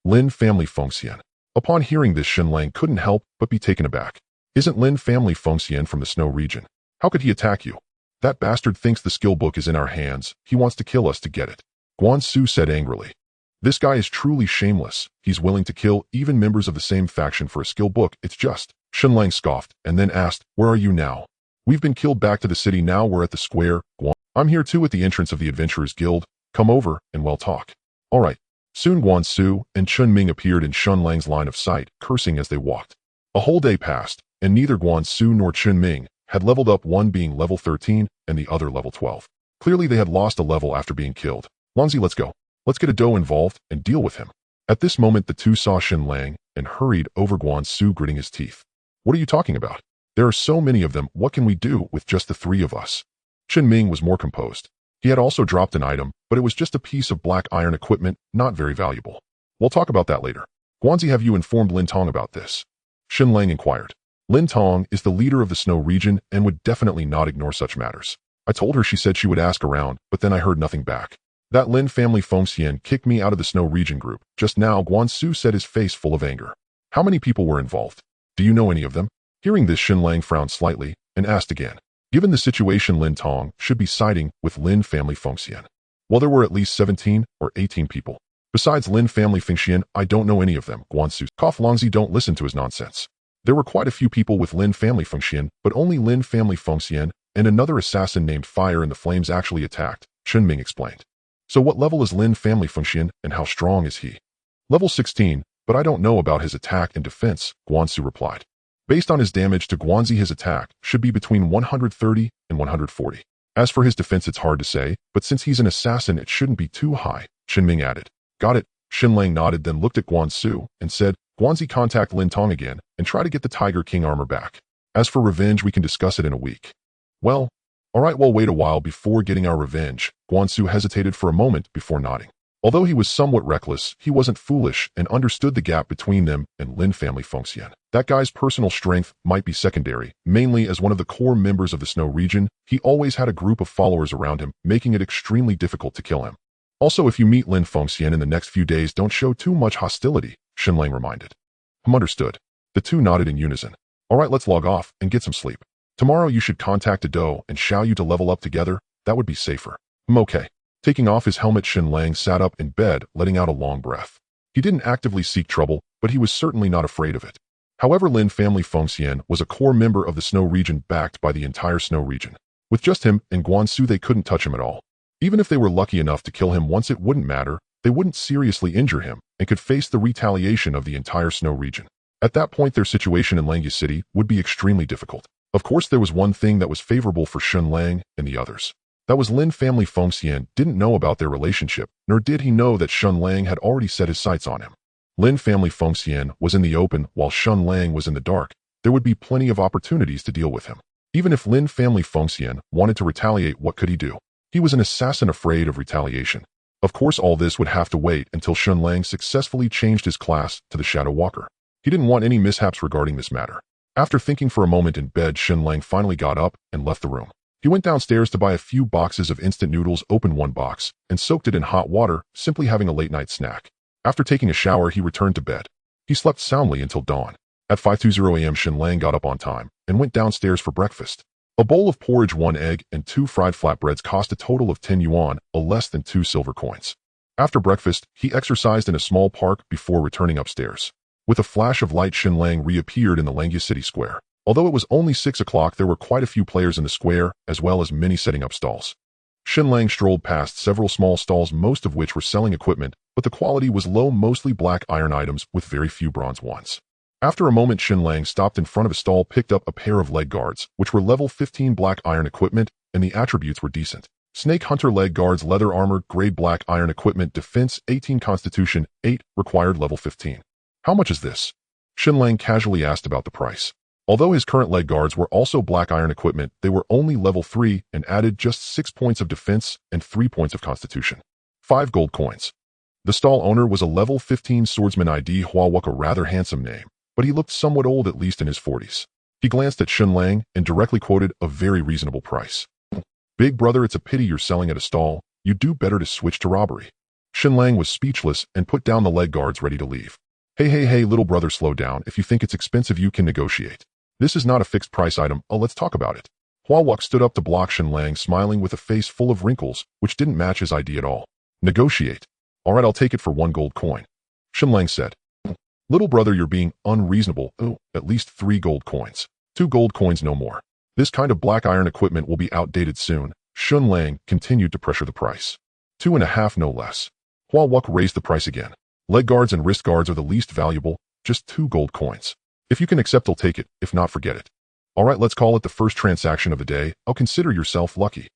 A: Lin family Fengxian. Upon hearing this, Shen Lang couldn't help but be taken aback. Isn't Lin family Fengxian from the snow region? How could he attack you? That bastard thinks the skill book is in our hands. He wants to kill us to get it. Guan Su said angrily. This guy is truly shameless. He's willing to kill even members of the same faction for a skill book. It's just. Shen Lang scoffed and then asked, where are you now? We've been killed. Back to the city. Now we're at the square. Guan. I'm here too, at the entrance of the Adventurers Guild. Come over and we'll talk. All right. Soon Guan Su and Chun Ming appeared in Shen Lang's line of sight, cursing as they walked. A whole day passed, and neither Guan Su nor Chun Ming had leveled up, one being level 13 and the other level 12. Clearly they had lost a level after being killed. Langzi, let's go. Let's get a doe involved and deal with him. At this moment the two saw Shen Lang and hurried over. Guan Su gritting his teeth. What are you talking about? There are so many of them. What can we do with just the three of us? Chun Ming was more composed. He had also dropped an item, but it was just a piece of black iron equipment, not very valuable. We'll talk about that later. Guanzi, have you informed Lin Tong about this? Shen Lang inquired. Lin Tong is the leader of the snow region and would definitely not ignore such matters. I told her. She said she would ask around, but then I heard nothing back. That Lin family Fengxian kicked me out of the snow region group just now, Guan Su said, his face full of anger. How many people were involved? Do you know any of them? Hearing this, Shen Lang frowned slightly and asked again. Given the situation, Lin Tong should be siding with Lin family Fengxian. Well, there were at least 17 or 18 people. Besides Lin family Fengxian, I don't know any of them, Guan Su coughed. Langzi, don't listen to his nonsense. There were quite a few people with Lin family Fengxian, but only Lin family Fengxian and another assassin named Fire in the Flames actually attacked, Chun Ming explained. So what level is Lin family Fengxian and how strong is he? Level 16, but I don't know about his attack and defense, Guan Su replied. Based on his damage to Guanzi, his attack should be between 130 and 140. As for his defense, it's hard to say, but since he's an assassin, it shouldn't be too high, Chun Ming added. Got it. Shen Lang nodded, then looked at Guan Su and said, Guanzi, contact Lin Tong again and try to get the Tiger King armor back. As for revenge, we can discuss it in a week. Well, all right, we'll wait a while before getting our revenge. Guan Su hesitated for a moment before nodding. Although he was somewhat reckless, he wasn't foolish and understood the gap between them and Lin family Fengxian. That guy's personal strength might be secondary. Mainly as one of the core members of the snow region, he always had a group of followers around him, making it extremely difficult to kill him. Also, if you meet Lin Fengxian in the next few days, don't show too much hostility, Shen Lang reminded. Understood. The two nodded in unison. All right, let's log off and get some sleep. Tomorrow you should contact Ado and Xiao Yu to level up together. That would be safer. Okay. Taking off his helmet, Shen Lang sat up in bed, letting out a long breath. He didn't actively seek trouble, but he was certainly not afraid of it. However, Lin family Fengxian was a core member of the snow region, backed by the entire snow region. With just him and Guan Su, they couldn't touch him at all. Even if they were lucky enough to kill him once, it wouldn't matter. They wouldn't seriously injure him and could face the retaliation of the entire snow region. At that point, their situation in Langya City would be extremely difficult. Of course, there was one thing that was favorable for Shen Lang and the others. That was Lin family Fengxian didn't know about their relationship, nor did he know that Shen Lang had already set his sights on him. Lin family Fengxian was in the open while Shen Lang was in the dark. There would be plenty of opportunities to deal with him. Even if Lin family Fengxian wanted to retaliate, what could he do? He was an assassin afraid of retaliation. Of course, all this would have to wait until Shen Lang successfully changed his class to the Shadow Walker. He didn't want any mishaps regarding this matter. After thinking for a moment in bed, Shen Lang finally got up and left the room. He went downstairs to buy a few boxes of instant noodles, opened one box, and soaked it in hot water, simply having a late-night snack. After taking a shower, he returned to bed. He slept soundly until dawn. At 5:20 a.m., Shen Lang got up on time and went downstairs for breakfast. A bowl of porridge, 1 egg, and 2 fried flatbreads cost a total of 10 yuan, or less than 2 silver coins. After breakfast, he exercised in a small park before returning upstairs. With a flash of light, Shen Lang reappeared in the Langya City Square. Although it was only 6 o'clock, there were quite a few players in the square, as well as many setting up stalls. Shen Lang strolled past several small stalls, most of which were selling equipment, but the quality was low, mostly black iron items with very few bronze ones. After a moment, Shen Lang stopped in front of a stall, picked up a pair of leg guards, which were level 15 black iron equipment, and the attributes were decent. Snake Hunter leg guards, leather armor, grade black iron equipment, defense 18, constitution 8, required level 15. How much is this? Shen Lang casually asked about the price. Although his current leg guards were also black iron equipment, they were only level 3 and added just 6 points of defense and 3 points of constitution. 5 gold coins. The stall owner was a level 15 swordsman ID Huawuk, a rather handsome name, but he looked somewhat old, at least in his 40s. He glanced at Shen Lang and directly quoted a very reasonable price. Big brother, it's a pity you're selling at a stall. You'd do better to switch to robbery. Shen Lang was speechless and put down the leg guards, ready to leave. Hey, little brother, slow down. If you think it's expensive, you can negotiate. This is not a fixed price item. Oh, let's talk about it. Huawuk stood up to block Shen Lang, smiling with a face full of wrinkles, which didn't match his ID at all. Negotiate. All right, I'll take it for 1 gold coin. Shen Lang said. Little brother, you're being unreasonable. Oh, at least 3 gold coins. 2 gold coins, no more. This kind of black iron equipment will be outdated soon. Shen Lang continued to pressure the price. 2.5, no less. Huawuk raised the price again. Leg guards and wrist guards are the least valuable, just 2 gold coins. If you can accept, I'll take it. If not, forget it. All right, let's call it the first transaction of the day. I'll consider yourself lucky.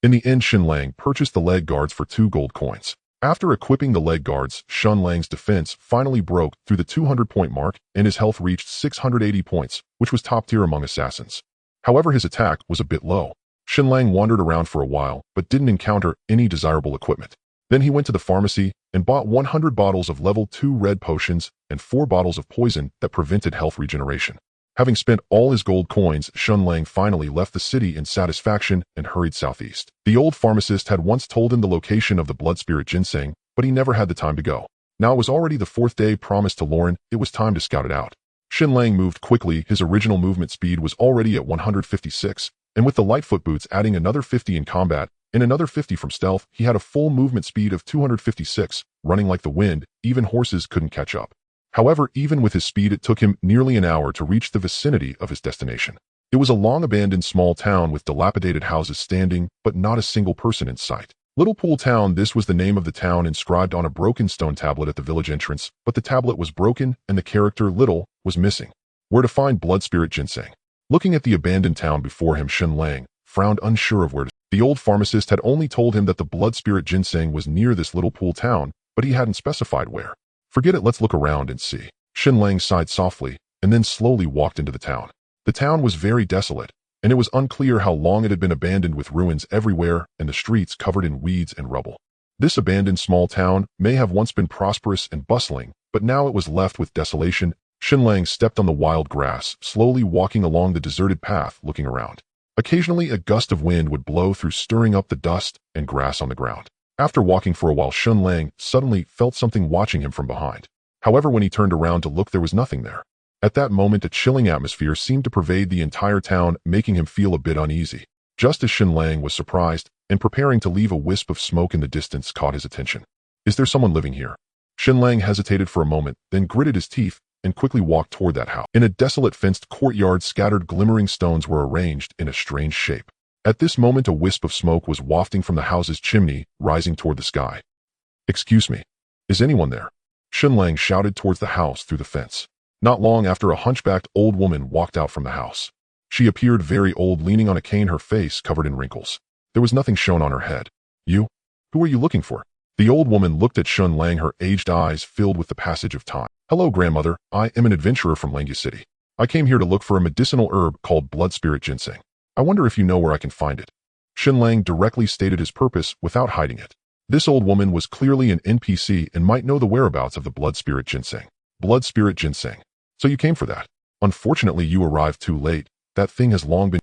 A: In the end, Shen Lang purchased the leg guards for 2 gold coins. After equipping the leg guards, Shen Lang's defense finally broke through the 200-point mark, and his health reached 680 points, which was top tier among assassins. However, his attack was a bit low. Shen Lang wandered around for a while, but didn't encounter any desirable equipment. Then he went to the pharmacy and bought 100 bottles of level 2 red potions and 4 bottles of poison that prevented health regeneration. Having spent all his gold coins, Shen Lang finally left the city in satisfaction and hurried southeast. The old pharmacist had once told him the location of the blood spirit ginseng, but he never had the time to go. Now it was already the 4th day promised to Lauren. It was time to scout it out. Shen Lang moved quickly. His original movement speed was already at 156, and with the Lightfoot boots adding another 50 in combat and another 50 from stealth, he had a full movement speed of 256, running like the wind. Even horses couldn't catch up. However, even with his speed, it took him nearly an hour to reach the vicinity of his destination. It was a long-abandoned small town with dilapidated houses standing, but not a single person in sight. Little Pool Town, this was the name of the town inscribed on a broken stone tablet at the village entrance, but the tablet was broken and the character Little was missing. Where to find blood spirit ginseng? Looking at the abandoned town before him, Shen Lang frowned, unsure of where to. The old pharmacist had only told him that the blood spirit ginseng was near this Little Pool Town, but he hadn't specified where. Forget it, let's look around and see. Shen Lang sighed softly and then slowly walked into the town. The town was very desolate, and it was unclear how long it had been abandoned, with ruins everywhere and the streets covered in weeds and rubble. This abandoned small town may have once been prosperous and bustling, but now it was left with desolation. Shen Lang stepped on the wild grass, slowly walking along the deserted path, looking around. Occasionally, a gust of wind would blow through, stirring up the dust and grass on the ground. After walking for a while, Shen Lang suddenly felt something watching him from behind. However, when he turned around to look, there was nothing there. At that moment, a chilling atmosphere seemed to pervade the entire town, making him feel a bit uneasy. Just as Shen Lang was surprised and preparing to leave, a wisp of smoke in the distance caught his attention. Is there someone living here? Shen Lang hesitated for a moment, then gritted his teeth and quickly walked toward that house. In a desolate fenced courtyard, scattered glimmering stones were arranged in a strange shape. At this moment, a wisp of smoke was wafting from the house's chimney, rising toward the sky. Excuse me. Is anyone there? Shen Lang shouted towards the house through the fence. Not long after, a hunchbacked old woman walked out from the house. She appeared very old, leaning on a cane, her face covered in wrinkles. There was nothing shown on her head. You? Who are you looking for? The old woman looked at Shen Lang, her aged eyes filled with the passage of time. Hello, grandmother. I am an adventurer from Langya City. I came here to look for a medicinal herb called blood spirit ginseng. I wonder if you know where I can find it. Shen Lang directly stated his purpose without hiding it. This old woman was clearly an NPC and might know the whereabouts of the blood spirit ginseng. Blood spirit ginseng. So you came for that. Unfortunately, you arrived too late. That thing has long been...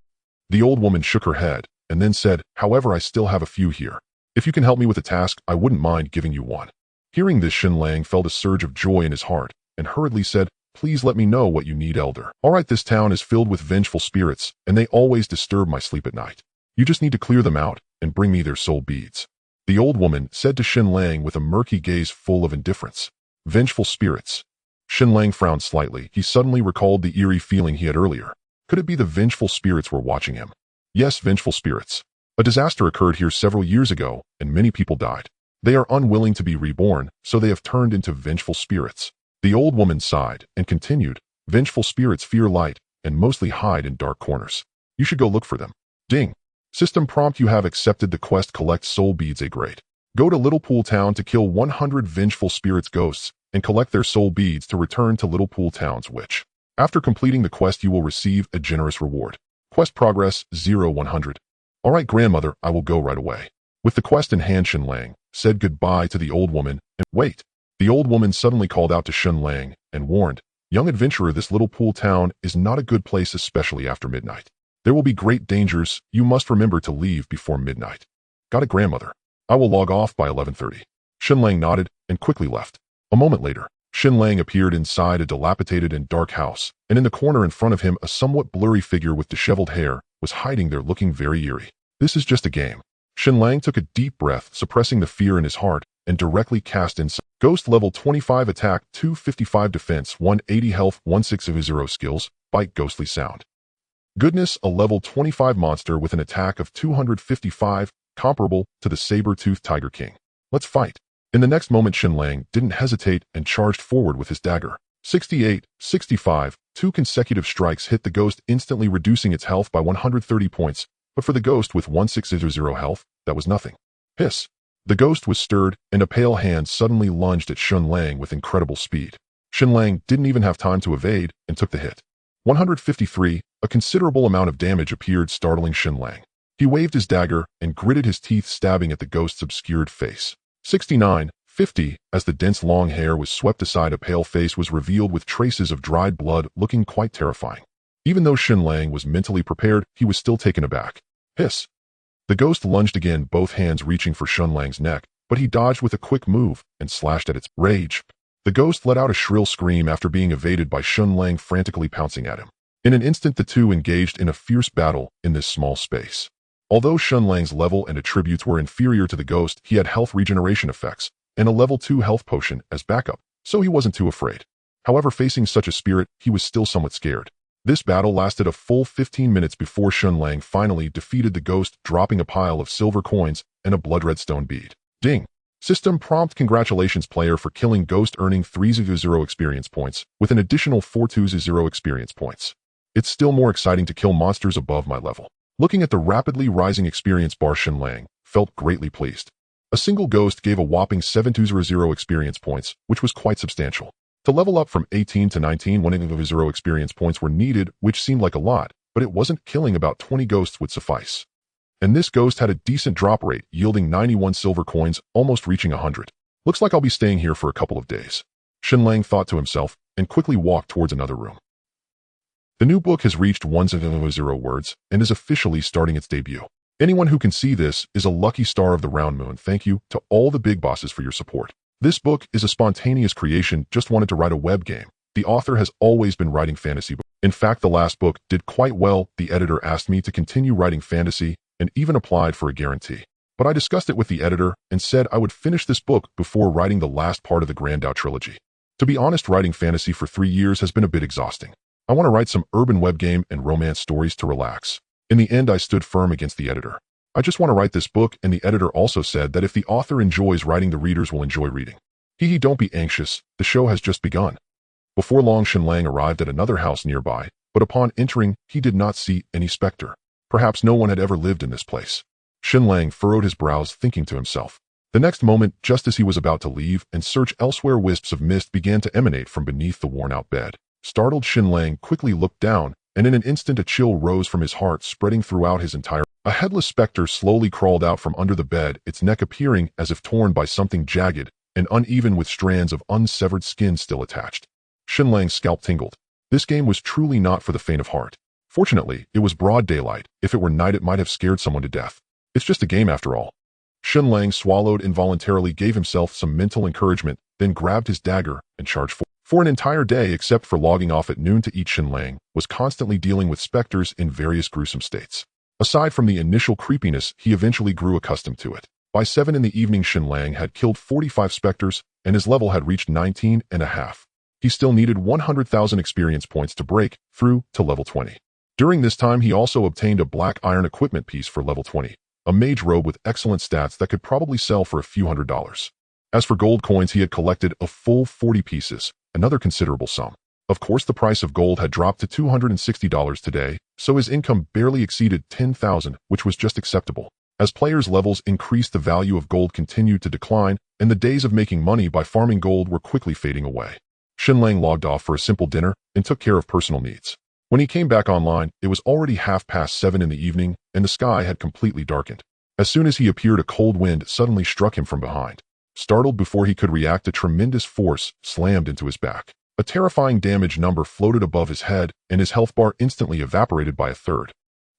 A: The old woman shook her head and then said, however, I still have a few here. If you can help me with a task, I wouldn't mind giving you one. Hearing this, Shen Lang felt a surge of joy in his heart and hurriedly said, please let me know what you need, elder. All right, this town is filled with vengeful spirits, and they always disturb my sleep at night. You just need to clear them out and bring me their soul beads. The old woman said to Shen Lang with a murky gaze full of indifference. Vengeful spirits. Shen Lang frowned slightly. He suddenly recalled the eerie feeling he had earlier. Could it be the vengeful spirits were watching him? Yes, vengeful spirits. A disaster occurred here several years ago, and many people died. They are unwilling to be reborn, so they have turned into vengeful spirits. The old woman sighed and continued, vengeful spirits fear light and mostly hide in dark corners. You should go look for them. Ding. System prompt: you have accepted the quest collect soul beads. Great. Go to Little Pool Town to kill 100 vengeful spirits ghosts and collect their soul beads to return to Little Pool Town's witch. After completing the quest, you will receive a generous reward. Quest progress 0-100. Alright, grandmother, I will go right away. With the quest in hand, Shen Lang said goodbye to the old woman and wait. The old woman suddenly called out to Shen Lang and warned, young adventurer, this Little Pool Town is not a good place, especially after midnight. There will be great dangers. You must remember to leave before midnight. Got it, grandmother. I will log off by 11:30. Shen Lang nodded and quickly left. A moment later, Shen Lang appeared inside a dilapidated and dark house, and in the corner in front of him a somewhat blurry figure with disheveled hair was hiding there looking very eerie. This is just a game. Shen Lang took a deep breath, suppressing the fear in his heart, and directly cast in Ghost level 25 attack, 255 defense, 180 health, 160 skills, bite ghostly sound. Goodness, a level 25 monster with an attack of 255, comparable to the saber-toothed Tiger King. Let's fight. In the next moment, Shen Lang didn't hesitate and charged forward with his dagger. 68, 65, two consecutive strikes hit the ghost, instantly reducing its health by 130 points, but for the ghost with 1600 health, that was nothing. Hiss. The ghost was stirred, and a pale hand suddenly lunged at Shen Lang with incredible speed. Shen Lang didn't even have time to evade and took the hit. 153, a considerable amount of damage appeared, startling Shen Lang. He waved his dagger and gritted his teeth, stabbing at the ghost's obscured face. 69, 50, as the dense long hair was swept aside, a pale face was revealed with traces of dried blood, looking quite terrifying. Even though Shen Lang was mentally prepared, he was still taken aback. Hiss. The ghost lunged again, both hands reaching for Shen Lang's neck, but he dodged with a quick move and slashed at its rage. The ghost let out a shrill scream after being evaded by Shen Lang frantically pouncing at him. In an instant, the two engaged in a fierce battle in this small space. Although Shen Lang's level and attributes were inferior to the ghost, he had health regeneration effects and a level 2 health potion as backup, so he wasn't too afraid. However, facing such a spirit, he was still somewhat scared. This battle lasted a full 15 minutes before Shen Lang finally defeated the ghost, dropping a pile of silver coins and a blood-red stone bead. Ding. System prompt: congratulations player for killing ghost, earning 300 experience points with an additional 420 experience points. It's still more exciting to kill monsters above my level. Looking at the rapidly rising experience bar, Shen Lang felt greatly pleased. A single ghost gave a whopping 720 experience points, which was quite substantial. To level up from 18 to 19, 100 experience points were needed, which seemed like a lot, but it wasn't. Killing about 20 ghosts would suffice. And this ghost had a decent drop rate, yielding 91 silver coins, almost reaching 100. Looks like I'll be staying here for a couple of days. Shen Lang thought to himself, and quickly walked towards another room. The new book has reached 100 words and is officially starting its debut. Anyone who can see this is a lucky star of the round moon. Thank you to all the big bosses for your support. This book is a spontaneous creation, just wanted to write a web game. The author has always been writing fantasy books. In fact, the last book did quite well. The editor asked me to continue writing fantasy and even applied for a guarantee. But I discussed it with the editor and said I would finish this book before writing the last part of the Grandau trilogy. To be honest, writing fantasy for 3 years has been a bit exhausting. I want to write some urban web game and romance stories to relax. In the end, I stood firm against the editor. I just want to write this book, and the editor also said that if the author enjoys writing, the readers will enjoy reading. Don't be anxious, the show has just begun. Before long, Shen Lang arrived at another house nearby, but upon entering, he did not see any specter. Perhaps no one had ever lived in this place. Shen Lang furrowed his brows, thinking to himself. The next moment, just as he was about to leave and search elsewhere, wisps of mist began to emanate from beneath the worn-out bed. Startled, Shen Lang quickly looked down, and in an instant a chill rose from his heart, spreading throughout his entire. A headless specter slowly crawled out from under the bed, its neck appearing as if torn by something jagged and uneven, with strands of unsevered skin still attached. Shen Lang's scalp tingled. This game was truly not for the faint of heart. Fortunately, it was broad daylight. If it were night, it might have scared someone to death. It's just a game after all. Shen Lang swallowed involuntarily, gave himself some mental encouragement, then grabbed his dagger and charged forward. For an entire day, except for logging off at noon to eat, Shen Lang was constantly dealing with specters in various gruesome states. Aside from the initial creepiness, he eventually grew accustomed to it. By 7 in the evening, Shen Lang had killed 45 specters, and his level had reached 19.5. He still needed 100,000 experience points to break through to level 20. During this time, he also obtained a black iron equipment piece for level 20, a mage robe with excellent stats that could probably sell for a few $100s. As for gold coins, he had collected a full 40 pieces, another considerable sum. Of course, the price of gold had dropped to $260 today, so his income barely exceeded $10,000, which was just acceptable. As players' levels increased, the value of gold continued to decline, and the days of making money by farming gold were quickly fading away. Shen Lang logged off for a simple dinner and took care of personal needs. When he came back online, it was already 7:30 in the evening, and the sky had completely darkened. As soon as he appeared, a cold wind suddenly struck him from behind. Startled before he could react, a tremendous force slammed into his back. A terrifying damage number floated above his head, and his health bar instantly evaporated by a third.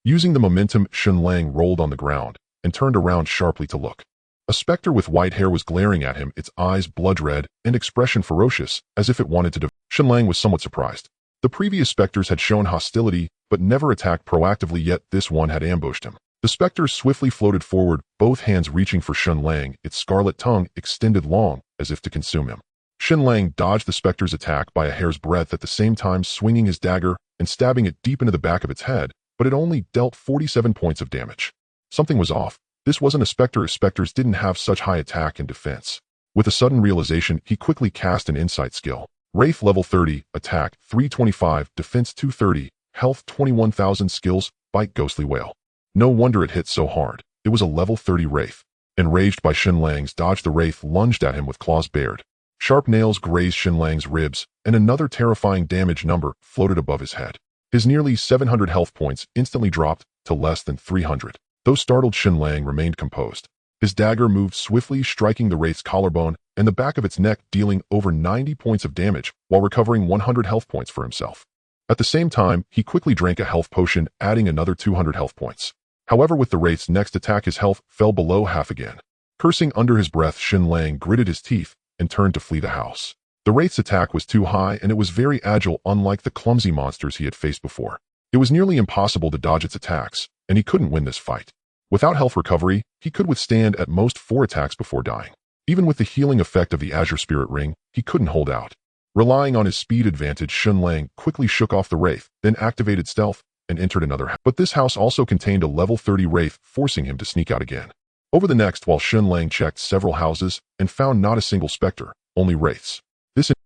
A: Using the momentum, Shen Lang rolled on the ground and turned around sharply to look. A specter with white hair was glaring at him, its eyes blood red and expression ferocious, as if it wanted to devour. Shen Lang was somewhat surprised. The previous specters had shown hostility, but never attacked proactively, yet this one had ambushed him. The specter swiftly floated forward, both hands reaching for Shen Lang, its scarlet tongue extended long, as if to consume him. Shen Lang dodged the specter's attack by a hair's breadth, at the same time swinging his dagger and stabbing it deep into the back of its head, but it only dealt 47 points of damage. Something was off. This wasn't a specter, as specters didn't have such high attack and defense. With a sudden realization, he quickly cast an insight skill. Wraith level 30, attack 325, defense 230, health 21,000, skills, bite ghostly whale. No wonder it hit so hard. It was a level 30 Wraith. Enraged by Shen Lang's dodge, the Wraith lunged at him with claws bared. Sharp nails grazed Shen Lang's ribs, and another terrifying damage number floated above his head. His nearly 700 health points instantly dropped to less than 300. Though startled, Shen Lang remained composed. His dagger moved swiftly, striking the Wraith's collarbone and the back of its neck, dealing over 90 points of damage while recovering 100 health points for himself. At the same time, he quickly drank a health potion, adding another 200 health points. However, with the Wraith's next attack, his health fell below half again. Cursing under his breath, Shen Lang gritted his teeth and turned to flee the house. The Wraith's attack was too high, and it was very agile, unlike the clumsy monsters he had faced before. It was nearly impossible to dodge its attacks, and he couldn't win this fight. Without health recovery, he could withstand at most 4 attacks before dying. Even with the healing effect of the Azure Spirit Ring, he couldn't hold out. Relying on his speed advantage, Shen Lang quickly shook off the Wraith, then activated stealth and entered another house. But this house also contained a level 30 Wraith, forcing him to sneak out again. Over the next, while Shen Lang checked several houses and found not a single specter, only Wraiths.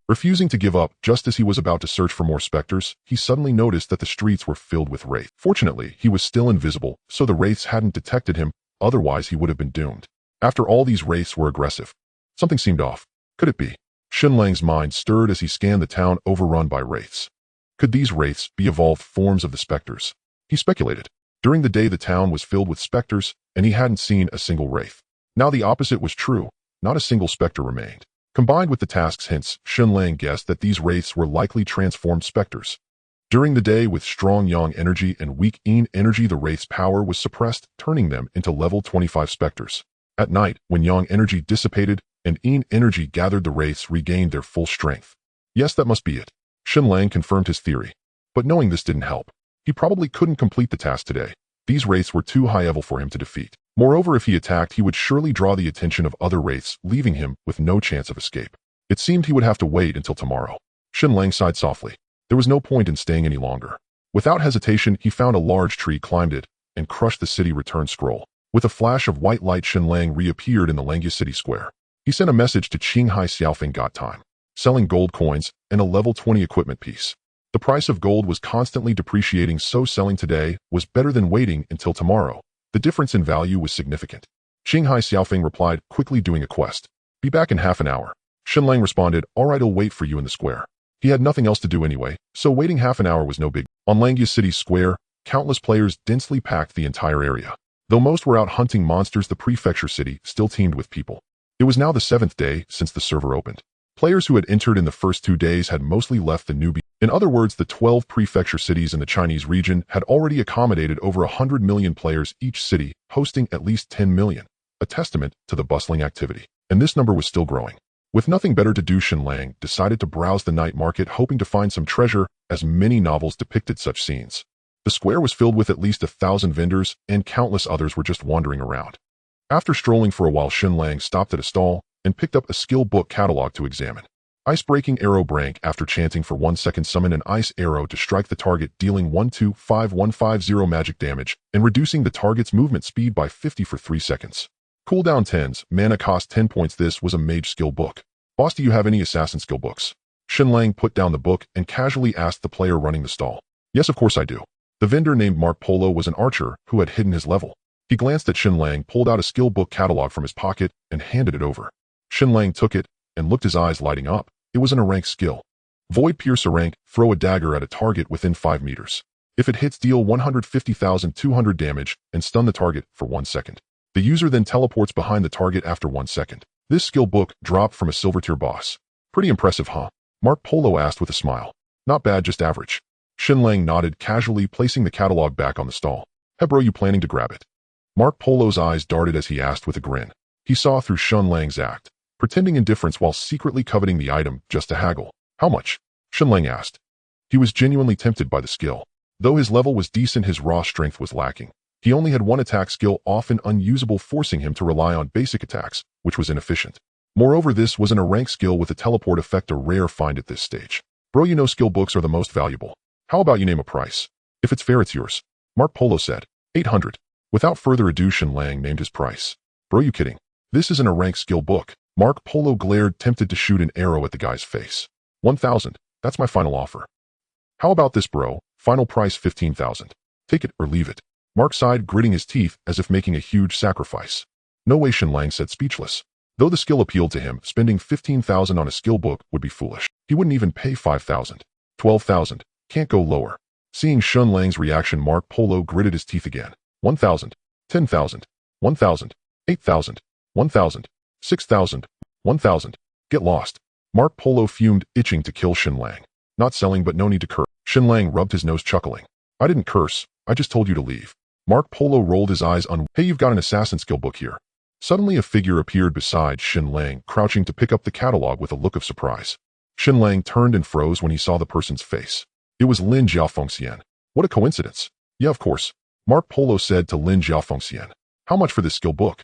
A: Refusing to give up, just as he was about to search for more specters, he suddenly noticed that the streets were filled with Wraiths. Fortunately, he was still invisible, so the Wraiths hadn't detected him, otherwise he would have been doomed. After all, these Wraiths were aggressive. Something seemed off. Could it be? Shen Lang's mind stirred as he scanned the town overrun by Wraiths. Could these Wraiths be evolved forms of the specters? He speculated. During the day, the town was filled with specters, and he hadn't seen a single Wraith. Now the opposite was true. Not a single specter remained. Combined with the task's hints, Shen Lang guessed that these Wraiths were likely transformed specters. During the day, with strong yang energy and weak yin energy, the Wraith's power was suppressed, turning them into level 25 specters. At night, when yang energy dissipated and yin energy gathered, the Wraiths regained their full strength. Yes, that must be it. Shen Lang confirmed his theory. But knowing this didn't help. He probably couldn't complete the task today. These Wraiths were too high level for him to defeat. Moreover, if he attacked, he would surely draw the attention of other Wraiths, leaving him with no chance of escape. It seemed he would have to wait until tomorrow. Shen Lang sighed softly. There was no point in staying any longer. Without hesitation, he found a large tree, climbed it, and crushed the city return scroll. With a flash of white light, Shen Lang reappeared in the Langya city square. He sent a message to Qinghai Xiaofeng, got time, selling gold coins and a level 20 equipment piece. The price of gold was constantly depreciating, so selling today was better than waiting until tomorrow. The difference in value was significant. Qinghai Xiaofeng replied, quickly doing a quest. Be back in half an hour. Shen Lang responded, all right, I'll wait for you in the square. He had nothing else to do anyway, so waiting half an hour was no big. On Langya City's square, countless players densely packed the entire area. Though most were out hunting monsters, the prefecture city still teemed with people. It was now the 7th day since the server opened. Players who had entered in the first 2 days had mostly left the newbie. In other words, the 12 prefecture cities in the Chinese region had already accommodated over 100 million players, each city hosting at least 10 million, a testament to the bustling activity. And this number was still growing. With nothing better to do, Shen Lang decided to browse the night market, hoping to find some treasure, as many novels depicted such scenes. The square was filled with at least 1,000 vendors, and countless others were just wandering around. After strolling for a while, Shen Lang stopped at a stall and picked up a skill book catalog to examine. Ice-breaking arrow brank after chanting for 1 second summon an ice arrow to strike the target dealing 125-150 magic damage and reducing the target's movement speed by 50 for 3 seconds. Cooldown 10s, mana cost 10 points. This was a mage skill book. Boss, do you have any assassin skill books? Shen Lang put down the book and casually asked the player running the stall. Yes, of course I do. The vendor named Mark Polo was an archer who had hidden his level. He glanced at Shen Lang, pulled out a skill book catalog from his pocket, and handed it over. Shen Lang took it and looked, his eyes lighting up. It was an a rank skill. Void Pierce, a rank, throw a dagger at a target within 5 meters. If it hits, deal 150,200 damage and stun the target for 1 second. The user then teleports behind the target after 1 second. This skill book dropped from a silver tier boss. Pretty impressive, huh? Mark Polo asked with a smile. Not bad, just average. Shen Lang nodded, casually placing the catalog back on the stall. Hey bro, you planning to grab it? Mark Polo's eyes darted as he asked with a grin. He saw through Shen Lang's act, pretending indifference while secretly coveting the item just to haggle. How much? Shen Lang asked. He was genuinely tempted by the skill. Though his level was decent, his raw strength was lacking. He only had one attack skill, often unusable, forcing him to rely on basic attacks, which was inefficient. Moreover, this wasn't a rank skill with a teleport effect, a rare find at this stage. Bro, you know skill books are the most valuable. How about you name a price? If it's fair, it's yours. Mark Polo said. 800. Without further ado, Shen Lang named his price. Bro, you kidding? This isn't a rank skill book. Mark Polo glared, tempted to shoot an arrow at the guy's face. 1,000. That's my final offer. How about this, bro? Final price 15,000. Take it or leave it. Mark sighed, gritting his teeth as if making a huge sacrifice. No way, Shen Lang said, speechless. Though the skill appealed to him, spending 15,000 on a skill book would be foolish. He wouldn't even pay 5,000. 12,000. Can't go lower. Seeing Shen Lang's reaction, Mark Polo gritted his teeth again. 1,000. 10,000. 1,000. 8,000. 1,000. 6,000. 1,000. Get lost. Mark Polo fumed, itching to kill Shen Lang. Not selling, but no need to curse. Shen Lang rubbed his nose, chuckling. I didn't curse. I just told you to leave. Mark Polo rolled his eyes on. Hey, you've got an assassin skill book here. Suddenly a figure appeared beside Shen Lang, crouching to pick up the catalog with a look of surprise. Shen Lang turned and froze when he saw the person's face. It was Lin Jiafengxian. What a coincidence. Yeah, of course. Mark Polo said to Lin Jiafengxian. How much for this skill book?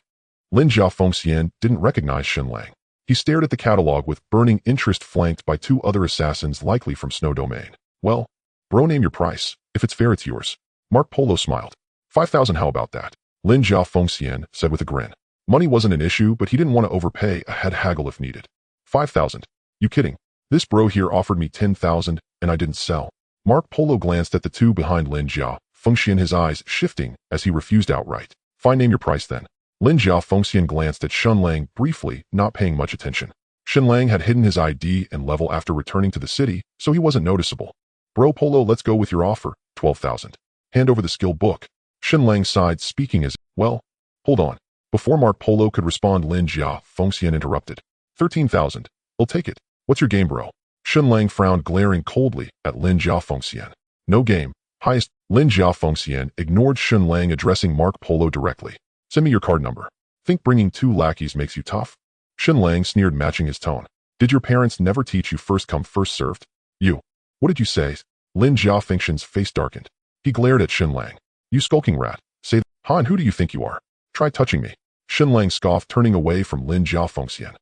A: Lin Jiafengxian didn't recognize Shen Lang. He stared at the catalog with burning interest, flanked by 2 other assassins likely from Snow Domain. Well, bro, name your price. If it's fair, it's yours. Mark Polo smiled. 5,000, how about that? Lin Jiafengxian said with a grin. Money wasn't an issue, but he didn't want to overpay, a head haggle if needed. 5,000. You kidding? This bro here offered me 10,000, and I didn't sell. Mark Polo glanced at the 2 behind Lin Jiafengxian, his eyes shifting as he refused outright. Fine, name your price then. Lin Jiafengxian glanced at Shen Lang briefly, not paying much attention. Shen Lang had hidden his ID and level after returning to the city, so he wasn't noticeable. Bro Polo, let's go with your offer. 12,000. Hand over the skill book. Shen Lang sighed, speaking as, well, hold on. Before Mark Polo could respond, Lin Jiafengxian interrupted. 13,000. I'll take it. What's your game, bro? Shen Lang frowned, glaring coldly at Lin Jiafengxian. No game. Highest. Lin Jiafengxian ignored Shen Lang, addressing Mark Polo directly. Send me your card number. Think bringing 2 lackeys makes you tough? Shen Lang sneered, matching his tone. Did your parents never teach you first come, first served? You. What did you say? Lin Jiafengxian's face darkened. He glared at Shen Lang. You skulking rat. Say, Han, who do you think you are? Try touching me. Shen Lang scoffed, turning away from Lin Jiafengxian.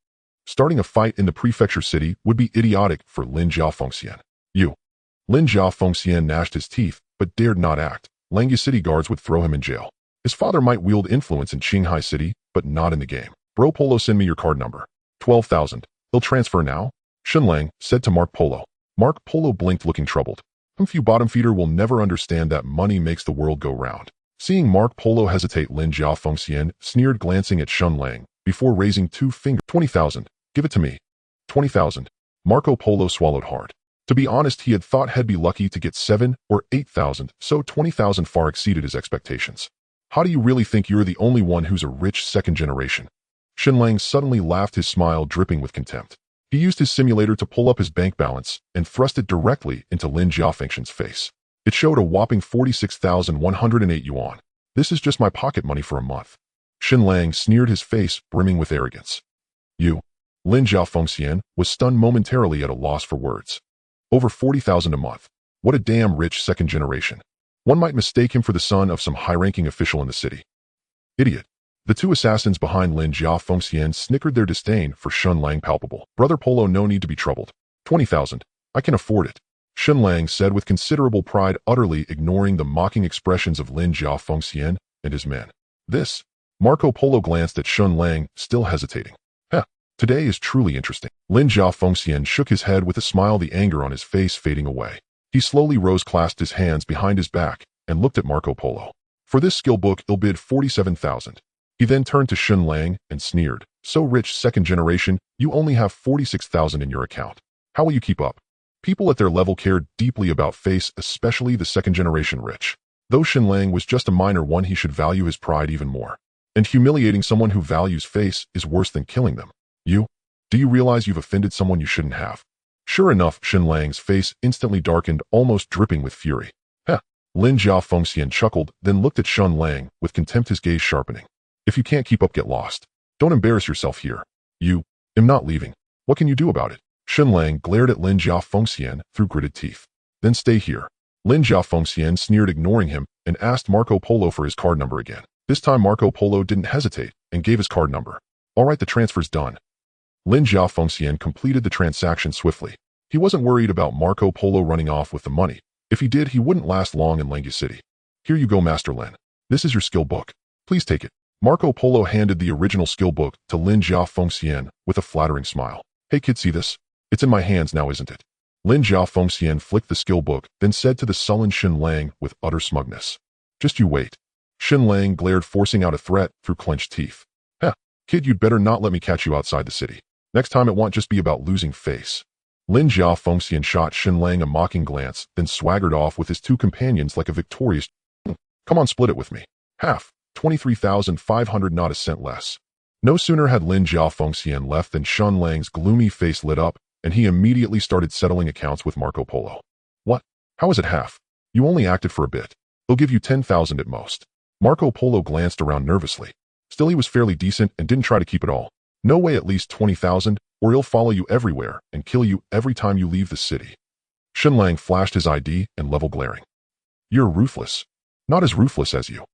A: Starting a fight in the prefecture city would be idiotic for Lin Jiafengxian. You. Lin Jiafengxian gnashed his teeth, but dared not act. Langya city guards would throw him in jail. His father might wield influence in Qinghai City, but not in the game. Bro Polo, send me your card number. 12,000. He'll transfer now? Shen Lang said to Mark Polo. Mark Polo blinked, looking troubled. Few bottom feeder will never understand that money makes the world go round. Seeing Mark Polo hesitate, Lin Jiafengxian sneered, glancing at Shen Lang, before raising 2 fingers. 20,000. Give it to me. 20,000. Marco Polo swallowed hard. To be honest, he had thought he'd be lucky to get 7 or 8,000, so 20,000 far exceeded his expectations. How do you really think you're the only one who's a rich second generation? Shen Lang suddenly laughed, his smile dripping with contempt. He used his simulator to pull up his bank balance and thrust it directly into Lin Jiafengxian's face. It showed a whopping 46,108 yuan. This is just my pocket money for a month. Shen Lang sneered, his face brimming with arrogance. You. Lin Jiafengxian was stunned, momentarily at a loss for words. Over 40,000 a month. What a damn rich second generation. One might mistake him for the son of some high-ranking official in the city. Idiot. The two assassins behind Lin Jia Fengxian snickered their disdain for Shen Lang palpable. Brother Polo, no need to be troubled. 20,000. I can afford it. Shen Lang said with considerable pride, utterly ignoring the mocking expressions of Lin Jia Fengxian and his men. This? Marco Polo glanced at Shen Lang, still hesitating. Today is truly interesting. Lin Jia Fengxian shook his head with a smile, the anger on his face fading away. He slowly rose, clasped his hands behind his back, and looked at Marco Polo. For this skill book, he'll bid 47,000. He then turned to Shen Lang and sneered. So rich, second generation, you only have 46,000 in your account. How will you keep up? People at their level cared deeply about face, especially the second generation rich. Though Shen Lang was just a minor one, he should value his pride even more. And humiliating someone who values face is worse than killing them. Do you realize you've offended someone you shouldn't have? Sure enough, Shen Lang's face instantly darkened, almost dripping with fury. Lin Jia Fengxian chuckled, then looked at Shen Lang with contempt, his gaze sharpening. If you can't keep up, get lost. Don't embarrass yourself here. I'm not leaving. What can you do about it? Shen Lang glared at Lin Jia Fengxian through gritted teeth. Then stay here. Lin Jia Fengxian sneered, ignoring him, and asked Marco Polo for his card number again. This time Marco Polo didn't hesitate and gave his card number. All right, the transfer's done. Lin Jia Fengxian completed the transaction swiftly. He wasn't worried about Marco Polo running off with the money. If he did, he wouldn't last long in Langya City. Here you go, Master Lin. This is your skill book. Please take it. Marco Polo handed the original skill book to Lin Jia Fengxian with a flattering smile. Hey kid, see this? It's in my hands now, isn't it? Lin Jia Fengxian flicked the skill book, then said to the sullen Shen Lang with utter smugness. Just you wait. Shen Lang glared, forcing out a threat through clenched teeth. Kid, you'd better not let me catch you outside the city. Next time it won't just be about losing face. Lin Jia Fengxian shot Shen Lang a mocking glance, then swaggered off with his two companions like a victorious. Come on, split it with me. Half. 23,500, not a cent less. No sooner had Lin Jia Fengxian left than Shen Lang's gloomy face lit up, and he immediately started settling accounts with Marco Polo. What? How is it half? You only acted for a bit. They'll give you 10,000 at most. Marco Polo glanced around nervously. Still, he was fairly decent and didn't try to keep it all. No way, at least 20,000, or he'll follow you everywhere and kill you every time you leave the city. Shen Lang flashed his ID and level, glaring. You're ruthless. Not as ruthless as you.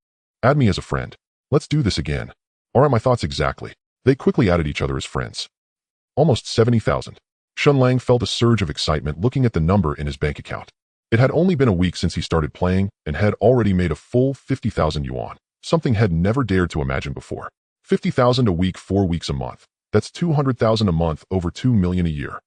A: Add me as a friend. Let's do this again. All right, my thoughts exactly. They quickly added each other as friends. Almost 70,000. Shen Lang felt a surge of excitement looking at the number in his bank account. It had only been a week since he started playing and had already made a full 50,000 yuan. Something had never dared to imagine before. 50,000 a week, 4 weeks a month. That's 200,000 a month, over 2 million a year.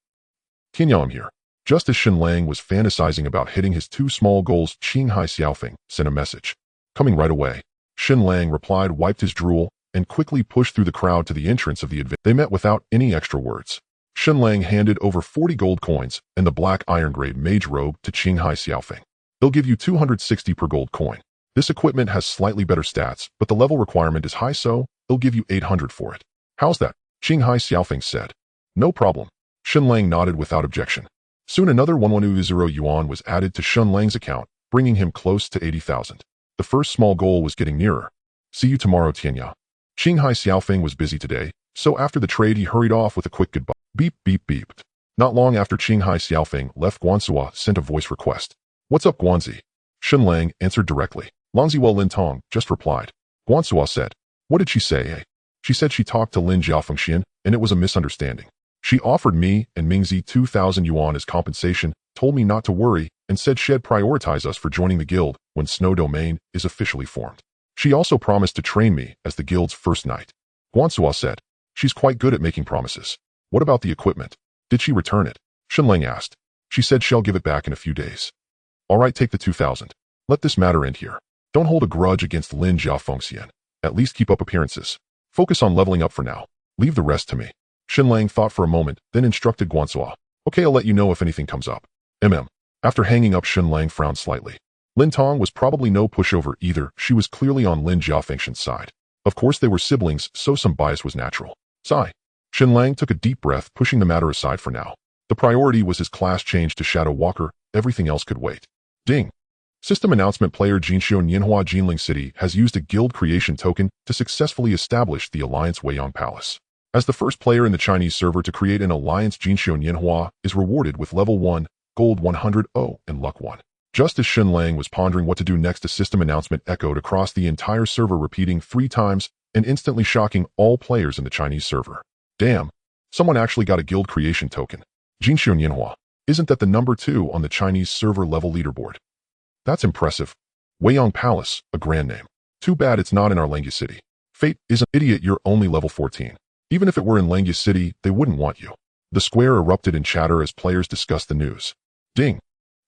A: Tianyao, I'm here. Just as Shen Lang was fantasizing about hitting his two small goals, Qinghai Xiaofeng sent a message. Coming right away. Shen Lang replied, wiped his drool, and quickly pushed through the crowd to the entrance of the event. They met without any extra words. Shen Lang handed over 40 gold coins and the black iron-grade mage robe to Qinghai Xiaofeng. They'll give you 260 per gold coin. This equipment has slightly better stats, but the level requirement is high, so they'll give you 800 for it. How's that? Qinghai Xiaofeng said. No problem. Shen Lang nodded without objection. Soon another 110 yuan was added to Shen Lang's account, bringing him close to 80,000. The first small goal was getting nearer. See you tomorrow, Tianyao. Qinghai Xiaofeng was busy today, so after the trade he hurried off with a quick goodbye. Beep, beep, beeped. Not long after Qinghai Xiaofeng left, Guanxua sent a voice request. What's up, Guanzi? Shen Lang answered directly. Langziwa Lin Tong just replied. Guanxua said. What did she say? She said she talked to Lin Jia Fengxian, and it was a misunderstanding. She offered me and Mingzi 2,000 yuan as compensation, told me not to worry, and said she'd prioritize us for joining the guild when Snow Domain is officially formed. She also promised to train me as the guild's first knight. Guanxua said. She's quite good at making promises. What about the equipment? Did she return it? Shen Lang asked. She said she'll give it back in a few days. All right, take the 2,000. Let this matter end here. Don't hold a grudge against Lin Jia Fengxian. At least keep up appearances. Focus on leveling up for now. Leave the rest to me. Shen Lang thought for a moment, then instructed Guanxua. Okay, I'll let you know if anything comes up. After hanging up, Shen Lang frowned slightly. Lin Tong was probably no pushover either. She was clearly on Lin Jia Fengxian's side. Of course, they were siblings, so some bias was natural. Sigh. Shen Lang took a deep breath, pushing the matter aside for now. The priority was his class change to Shadow Walker. Everything else could wait. Ding. System announcement: player Jinxiu Nianhua Jinling City has used a guild creation token to successfully establish the Alliance Weiyang Palace. As the first player in the Chinese server to create an alliance, Jinxiu Nianhua is rewarded with level 1, gold 100, and luck 1. Just as Shen Lang was pondering what to do next, a system announcement echoed across the entire server, repeating 3 times, and instantly shocking all players in the Chinese server. Damn, someone actually got a guild creation token. Jinxiu Nianhua. Isn't that the number 2 on the Chinese server level leaderboard? That's impressive. Weiyang Palace, a grand name. Too bad it's not in our Langya City. Fate is an idiot, you're only level 14. Even if it were in Langya City, they wouldn't want you. The square erupted in chatter as players discussed the news. Ding.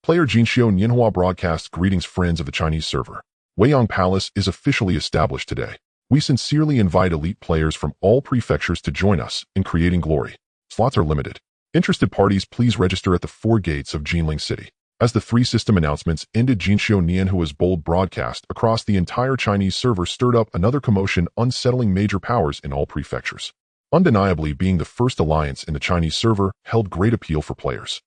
A: Player Jinxiu Nianhua broadcasts greetings friends of the Chinese server. Weiyang Palace is officially established today. We sincerely invite elite players from all prefectures to join us in creating glory. Slots are limited. Interested parties please register at the 4 gates of Jinling City. As the 3 system announcements ended, Jinxiu Nianhua's bold broadcast across the entire Chinese server stirred up another commotion, unsettling major powers in all prefectures. Undeniably, being the first alliance in the Chinese server held great appeal for players.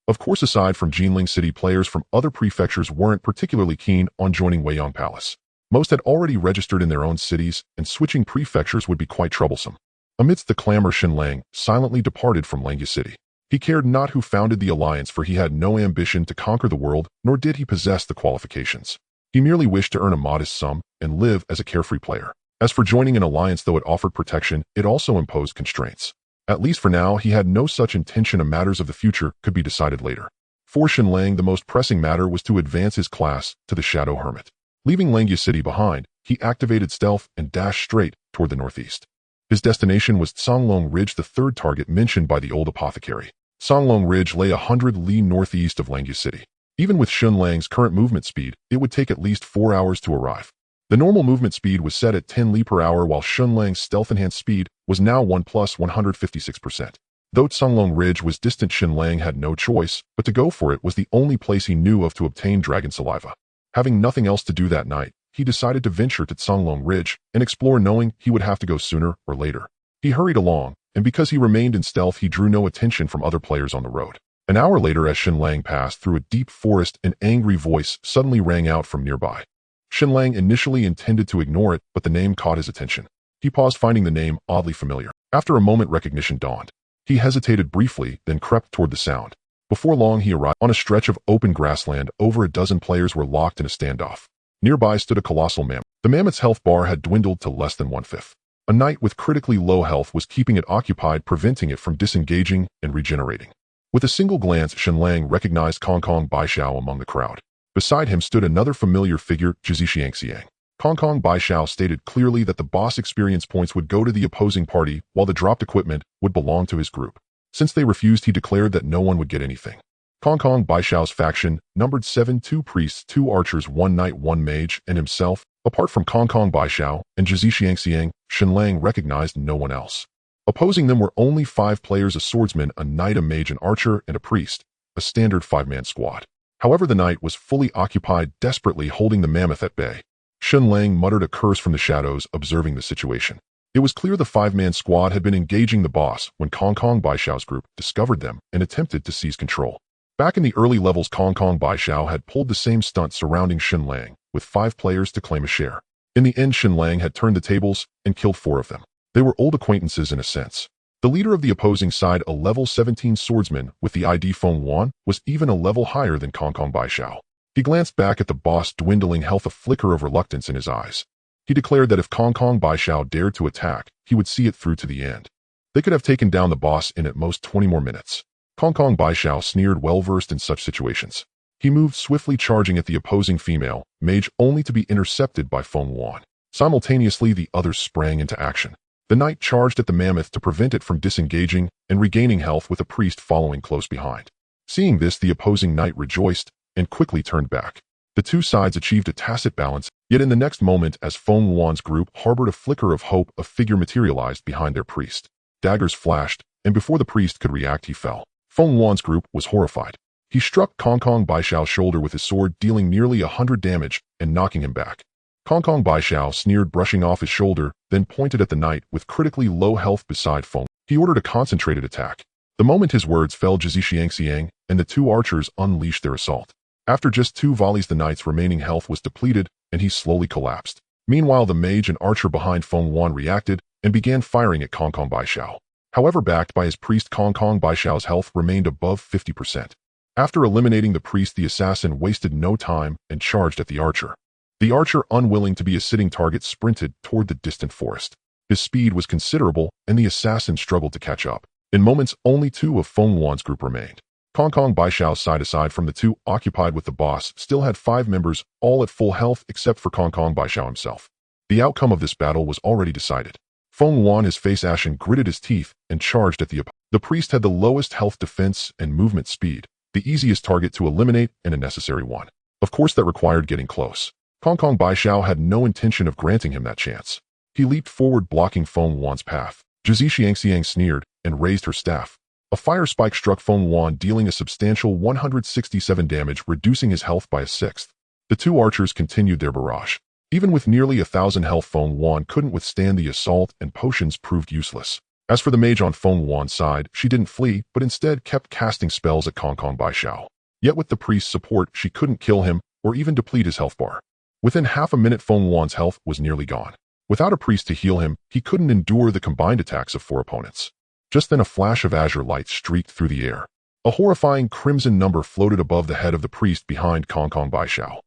A: Of course, aside from Jinling City, players from other prefectures weren't particularly keen on joining Weiyang Palace. Most had already registered in their own cities, and switching prefectures would be quite troublesome. Amidst the clamor, Shen Lang silently departed from Langya City. He cared not who founded the alliance, for he had no ambition to conquer the world, nor did he possess the qualifications. He merely wished to earn a modest sum and live as a carefree player. As for joining an alliance, though it offered protection, it also imposed constraints. At least for now, he had no such intention, and matters of the future could be decided later. For Shen Lang, the most pressing matter was to advance his class to the Shadow Hermit. Leaving Langya City behind, he activated stealth and dashed straight toward the northeast. His destination was Songlong Ridge, the 3rd target mentioned by the old apothecary. Songlong Ridge lay 100 li northeast of Langya City. Even with Shen Lang's current movement speed, it would take at least 4 hours to arrive. The normal movement speed was set at 10 li per hour, while Shen Lang's stealth-enhanced speed was now 1 plus 156%. Though Songlong Ridge was distant, Shen Lang had no choice, but to go for it was the only place he knew of to obtain dragon saliva. Having nothing else to do that night, he decided to venture to Songlong Ridge and explore, knowing he would have to go sooner or later. He hurried along, and because he remained in stealth, he drew no attention from other players on the road. An hour later, as Shen Lang passed through a deep forest, an angry voice suddenly rang out from nearby. Shen Lang initially intended to ignore it, but the name caught his attention. He paused, finding the name oddly familiar. After a moment, recognition dawned. He hesitated briefly, then crept toward the sound. Before long, he arrived on a stretch of open grassland. Over a dozen players were locked in a standoff. Nearby stood a colossal mammoth. The mammoth's health bar had dwindled to less than 1/5. A knight with critically low health was keeping it occupied, preventing it from disengaging and regenerating. With a single glance, Shen Lang recognized Kong Baishao among the crowd. Beside him stood another familiar figure, Zhi Xiangxiang. Kong Baishao stated clearly that the boss experience points would go to the opposing party, while the dropped equipment would belong to his group. Since they refused, he declared that no one would get anything. Kong Baishao's faction numbered 7, 2 priests, 2 archers, 1 knight, 1 mage, and himself. Apart from Kong Baishao and Zhi Xiangxiang, Shen Lang recognized no one else. Opposing them were only 5 players: a swordsman, a knight, a mage, an archer, and a priest, a standard 5-man squad. However, the knight was fully occupied, desperately holding the mammoth at bay. Shen Lang muttered a curse from the shadows, observing the situation. It was clear the 5-man squad had been engaging the boss when Kong Baishao's group discovered them and attempted to seize control. Back in the early levels, Kong Baishao had pulled the same stunt surrounding Shen Lang, with 5 players to claim a share. In the end, Shen Lang had turned the tables and killed 4 of them. They were old acquaintances in a sense. The leader of the opposing side, a level 17 swordsman with the ID Feng Wan, was even a level higher than Kong Baishao. He glanced back at the boss' dwindling health, a flicker of reluctance in his eyes. He declared that if Kong Baishao dared to attack, he would see it through to the end. They could have taken down the boss in at most 20 more minutes. Kong Baishao sneered, well-versed in such situations. He moved swiftly, charging at the opposing female mage, only to be intercepted by Feng Wan. Simultaneously, the others sprang into action. The knight charged at the mammoth to prevent it from disengaging and regaining health, with a priest following close behind. Seeing this, the opposing knight rejoiced and quickly turned back. The 2 sides achieved a tacit balance, yet in the next moment, as Feng Wan's group harbored a flicker of hope, a figure materialized behind their priest. Daggers flashed, and before the priest could react, he fell. Feng Wan's group was horrified. He struck Kong Baishao's shoulder with his sword, dealing nearly 100 damage and knocking him back. Kong Baishao sneered, brushing off his shoulder, then pointed at the knight with critically low health beside Feng. He ordered a concentrated attack. The moment his words fell, Zhi Xiangxiang and the 2 archers unleashed their assault. After just 2 volleys, the knight's remaining health was depleted, and he slowly collapsed. Meanwhile, the mage and archer behind Feng Wan reacted and began firing at Kong Baishao. However, backed by his priest, Kong Baishao's health remained above 50%. After eliminating the priest, the assassin wasted no time and charged at the archer. The archer, unwilling to be a sitting target, sprinted toward the distant forest. His speed was considerable, and the assassin struggled to catch up. In moments, only two of Feng Wan's group remained. Kong Kong Baishao's side, aside from the two occupied with the boss, still had 5 members, all at full health except for Kong Kong Baishao himself. The outcome of this battle was already decided. Feng Wan, his face ashen, gritted his teeth and charged at the opponent. The priest had the lowest health, defense, and movement speed, the easiest target to eliminate and a necessary one. Of course, that required getting close. Kong Kong Baishao had no intention of granting him that chance. He leaped forward, blocking Feng Wan's path. Zhi Xiangxiang sneered and raised her staff. A fire spike struck Feng Wan, dealing a substantial 167 damage, reducing his health by a sixth. The two archers continued their barrage. Even with nearly 1,000 health, Feng Wan couldn't withstand the assault, and potions proved useless. As for the mage on Feng Wan's side, she didn't flee, but instead kept casting spells at Kong Kong Baishao. Yet with the priest's support, she couldn't kill him or even deplete his health bar. Within half a minute, Feng Wan's health was nearly gone. Without a priest to heal him, he couldn't endure the combined attacks of 4 opponents. Just then, a flash of azure light streaked through the air. A horrifying crimson number floated above the head of the priest behind Kong Kong Baishao.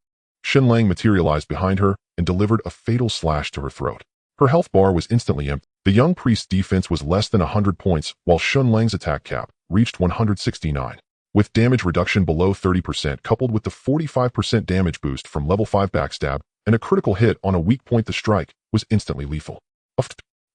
A: Shen Lang materialized behind her and delivered a fatal slash to her throat. Her health bar was instantly empty. The young priest's defense was less than 100 points, while Shen Lang's attack cap reached 169. With damage reduction below 30% coupled with the 45% damage boost from level 5 backstab and a critical hit on a weak point, the strike was instantly lethal.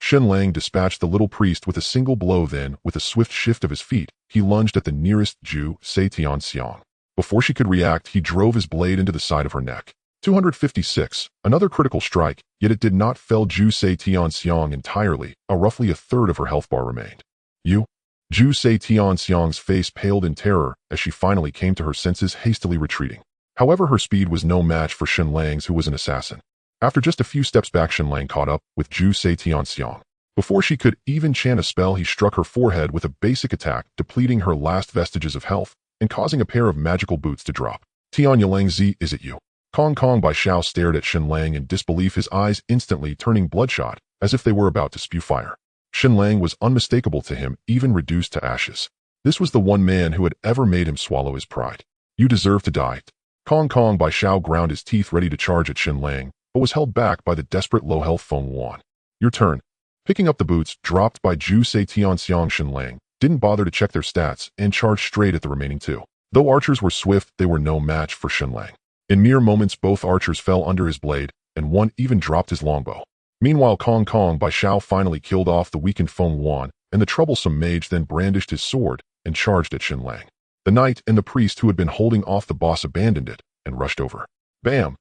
A: Shen Lang dispatched the little priest with a single blow, then, with a swift shift of his feet, he lunged at the nearest Zhu Xiangxiang. Before she could react, he drove his blade into the side of her neck. 256, another critical strike, yet it did not fell Zhu Xiangxiang entirely, roughly a third of her health bar remained. Zhu Xiangxiang's face paled in terror as she finally came to her senses, hastily retreating. However, her speed was no match for Shen Lang's, who was an assassin. After just a few steps back, Shen Lang caught up with Zhu Xiangxiang. Before she could even chant a spell, he struck her forehead with a basic attack, depleting her last vestiges of health and causing a pair of magical boots to drop. Tianyang Z, is it you? Kong Kong Baishao stared at Shen Lang in disbelief, his eyes instantly turning bloodshot, as if they were about to spew fire. Shen Lang was unmistakable to him, even reduced to ashes. This was the one man who had ever made him swallow his pride. You deserve to die. Kong Kong Baishao ground his teeth, ready to charge at Shen Lang, but was held back by the desperate low-health Feng Wan. Your turn. Picking up the boots dropped by Zhu Xiangxiang, Shen Lang didn't bother to check their stats and charged straight at the remaining two. Though archers were swift, they were no match for Shen Lang. In mere moments, both archers fell under his blade, and one even dropped his longbow. Meanwhile, Kong Kong Baishao finally killed off the weakened Feng Wan, and the troublesome mage then brandished his sword and charged at Shen Lang. The knight and the priest who had been holding off the boss abandoned it and rushed over. Bam!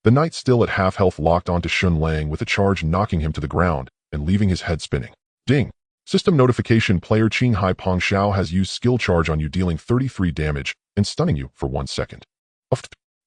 A: The knight, still at half health, locked onto Shen Lang with a charge, knocking him to the ground and leaving his head spinning. Ding! System notification: player Qinghai Pengxiao has used skill charge on you, dealing 33 damage and stunning you for 1 second.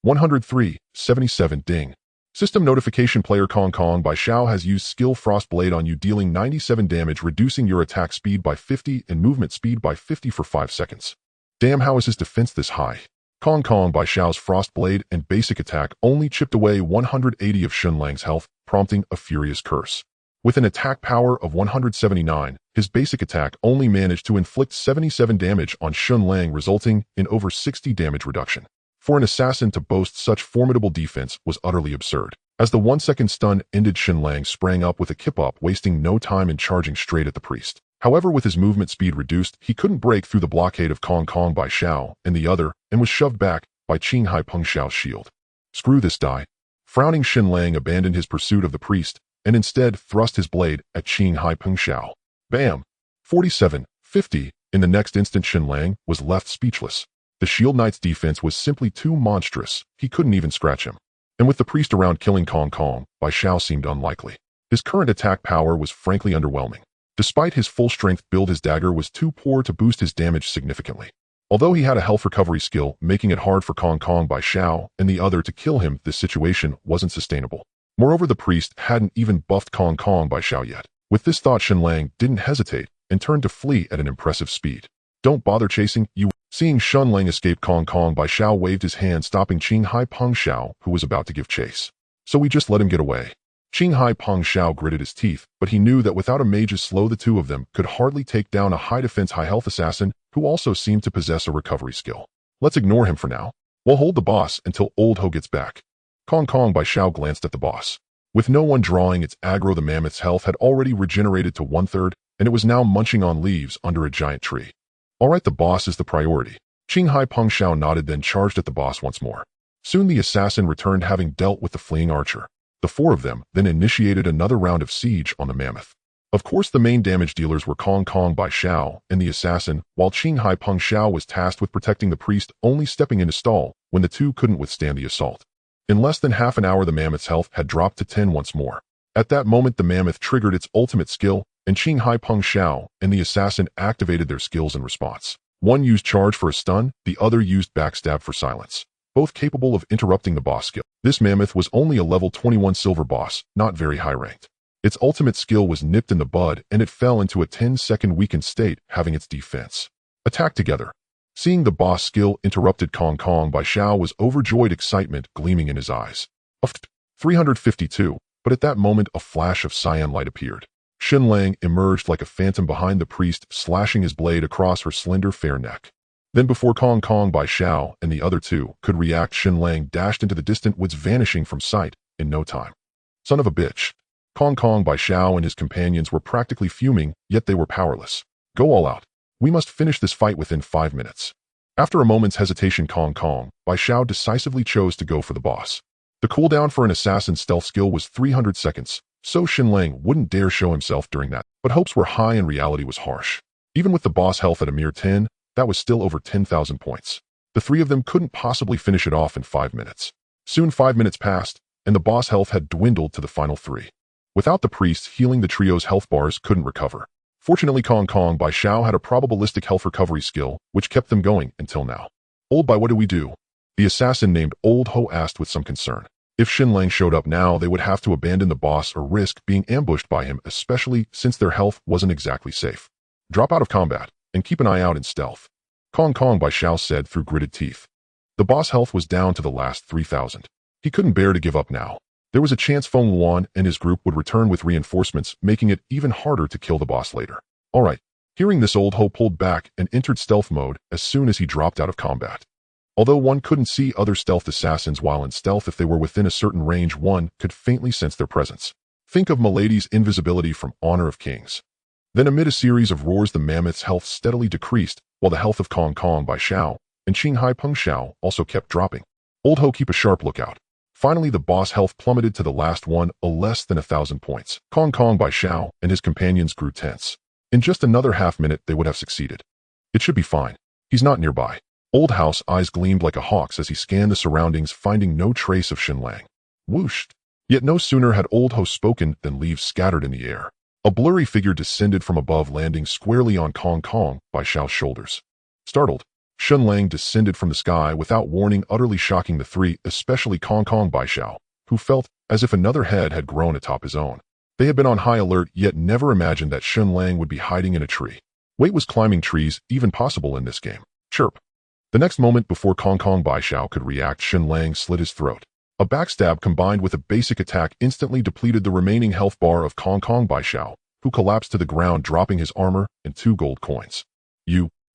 A: 103:77. Ding! System notification: player Kong Kong Baishao has used skill Frost Blade on you, dealing 97 damage, reducing your attack speed by 50 and movement speed by 50 for 5 seconds. Damn, how is his defense this high? Kong Kong Baishao's Frost Blade and basic attack only chipped away 180 of Shen Lang's health, prompting a furious curse. With an attack power of 179, his basic attack only managed to inflict 77 damage on Shen Lang, resulting in over 60 damage reduction. For an assassin to boast such formidable defense was utterly absurd. As the 1-second stun ended, Shen Lang sprang up with a kip-up, wasting no time in charging straight at the priest. However, with his movement speed reduced, he couldn't break through the blockade of Kong Kong Baishao and the other, and was shoved back by Qinghai Pengxiao's shield. Screw this die. Frowning, Shen Lang abandoned his pursuit of the priest and instead thrust his blade at Qinghai Pengxiao. Bam! 47:50. In the next instant, Shen Lang was left speechless. The shield knight's defense was simply too monstrous, he couldn't even scratch him. And with the priest around, killing Kong Kong Baishao seemed unlikely. His current attack power was frankly underwhelming. Despite his full-strength build, his dagger was too poor to boost his damage significantly. Although he had a health recovery skill, making it hard for Kong Kong Baishao and the other to kill him, this situation wasn't sustainable. Moreover, the priest hadn't even buffed Kong Kong Baishao yet. With this thought, Shen Lang didn't hesitate and turned to flee at an impressive speed. Don't bother chasing, you. Seeing Shen Lang escape, Kong Kong Baishao waved his hand, stopping Qinghai Pengxiao, who was about to give chase. So we just let him get away. Qinghai Pengxiao gritted his teeth, but he knew that without a mage's slow, the two of them could hardly take down a high-defense, high-health assassin who also seemed to possess a recovery skill. Let's ignore him for now. We'll hold the boss until Old Ho gets back. Kong Kong by Xiao glanced at the boss. With no one drawing its aggro, the mammoth's health had already regenerated to 1/3, and it was now munching on leaves under a giant tree. All right, the boss is the priority. Qinghai Peng Xiao nodded, then charged at the boss once more. Soon the assassin returned, having dealt with the fleeing archer. The four of them then initiated another round of siege on the mammoth. Of course, the main damage dealers were Kong Kong by Xiao and the assassin, while Qinghai Peng Xiao was tasked with protecting the priest, only stepping into stall when the two couldn't withstand the assault. In less than half an hour, the mammoth's health had dropped to 10 once more. At that moment, the mammoth triggered its ultimate skill, and Qinghai Peng Xiao and the assassin activated their skills in response. One used charge for a stun, the other used backstab for silence, both capable of interrupting the boss skill. This mammoth was only a level 21 silver boss, not very high ranked. Its ultimate skill was nipped in the bud, and it fell into a 10-second weakened state, having its defense attack together. Seeing the boss skill interrupted, Kong Kong by Xiao was overjoyed, excitement gleaming in his eyes. 352, but at that moment a flash of cyan light appeared. Shen Lang emerged like a phantom behind the priest, slashing his blade across her slender fair neck. Then before Kong Kong by Xiao and the other two could react, Shen Lang dashed into the distant woods, vanishing from sight in no time. Son of a bitch. Kong Kong by Xiao and his companions were practically fuming, yet they were powerless. Go all out. We must finish this fight within 5 minutes. After a moment's hesitation, Kong Kong by Xiao decisively chose to go for the boss. The cooldown for an assassin's stealth skill was 300 seconds, so Shen Lang wouldn't dare show himself during that, but hopes were high and reality was harsh. Even with the boss health at a mere 10, that was still over 10,000 points. The three of them couldn't possibly finish it off in 5 minutes. Soon 5 minutes passed, and the boss health had dwindled to the final 3. Without the priest healing, the trio's health bars couldn't recover. Fortunately, Kong Kong by Xiao had a probabilistic health recovery skill, which kept them going until now. Old Bai, what do we do? The assassin named Old Ho asked with some concern. If Shen Lang showed up now, they would have to abandon the boss or risk being ambushed by him, especially since their health wasn't exactly safe. Drop out of combat, and keep an eye out in stealth, Kong Kong by Xiao said through gritted teeth. The boss health was down to the last 3,000. He couldn't bear to give up now. There was a chance Feng Luan and his group would return with reinforcements, making it even harder to kill the boss later. All right. Hearing this, Old Ho pulled back and entered stealth mode as soon as he dropped out of combat. Although one couldn't see other stealth assassins while in stealth, if they were within a certain range, one could faintly sense their presence. Think of Milady's invisibility from Honor of Kings. Then amid a series of roars, the mammoth's health steadily decreased, while the health of Kong Kong by Xiao and Qinghai Peng Xiao also kept dropping. Old Ho, keep a sharp lookout. Finally, the boss health plummeted to the last one, a less than 1,000 points. Kong Kong by Xiao and his companions grew tense. In just another half minute, they would have succeeded. It should be fine. He's not nearby. Old House eyes gleamed like a hawk's as he scanned the surroundings, finding no trace of Shen Lang. Whoosh! Yet no sooner had Old Ho spoken than leaves scattered in the air. A blurry figure descended from above, landing squarely on Kong Kong by Xiao's shoulders. Startled, Shen Lang descended from the sky without warning, utterly shocking the three, especially Kong Kong by Xiao, who felt as if another head had grown atop his own. They had been on high alert, yet never imagined that Shen Lang would be hiding in a tree. Wait, was climbing trees even possible in this game? Chirp. The next moment, before Kong Kong by Xiao could react, Shen Lang slit his throat. A backstab combined with a basic attack instantly depleted the remaining health bar of Kong Kong by Xiao, who collapsed to the ground, dropping his armor and 2 gold coins.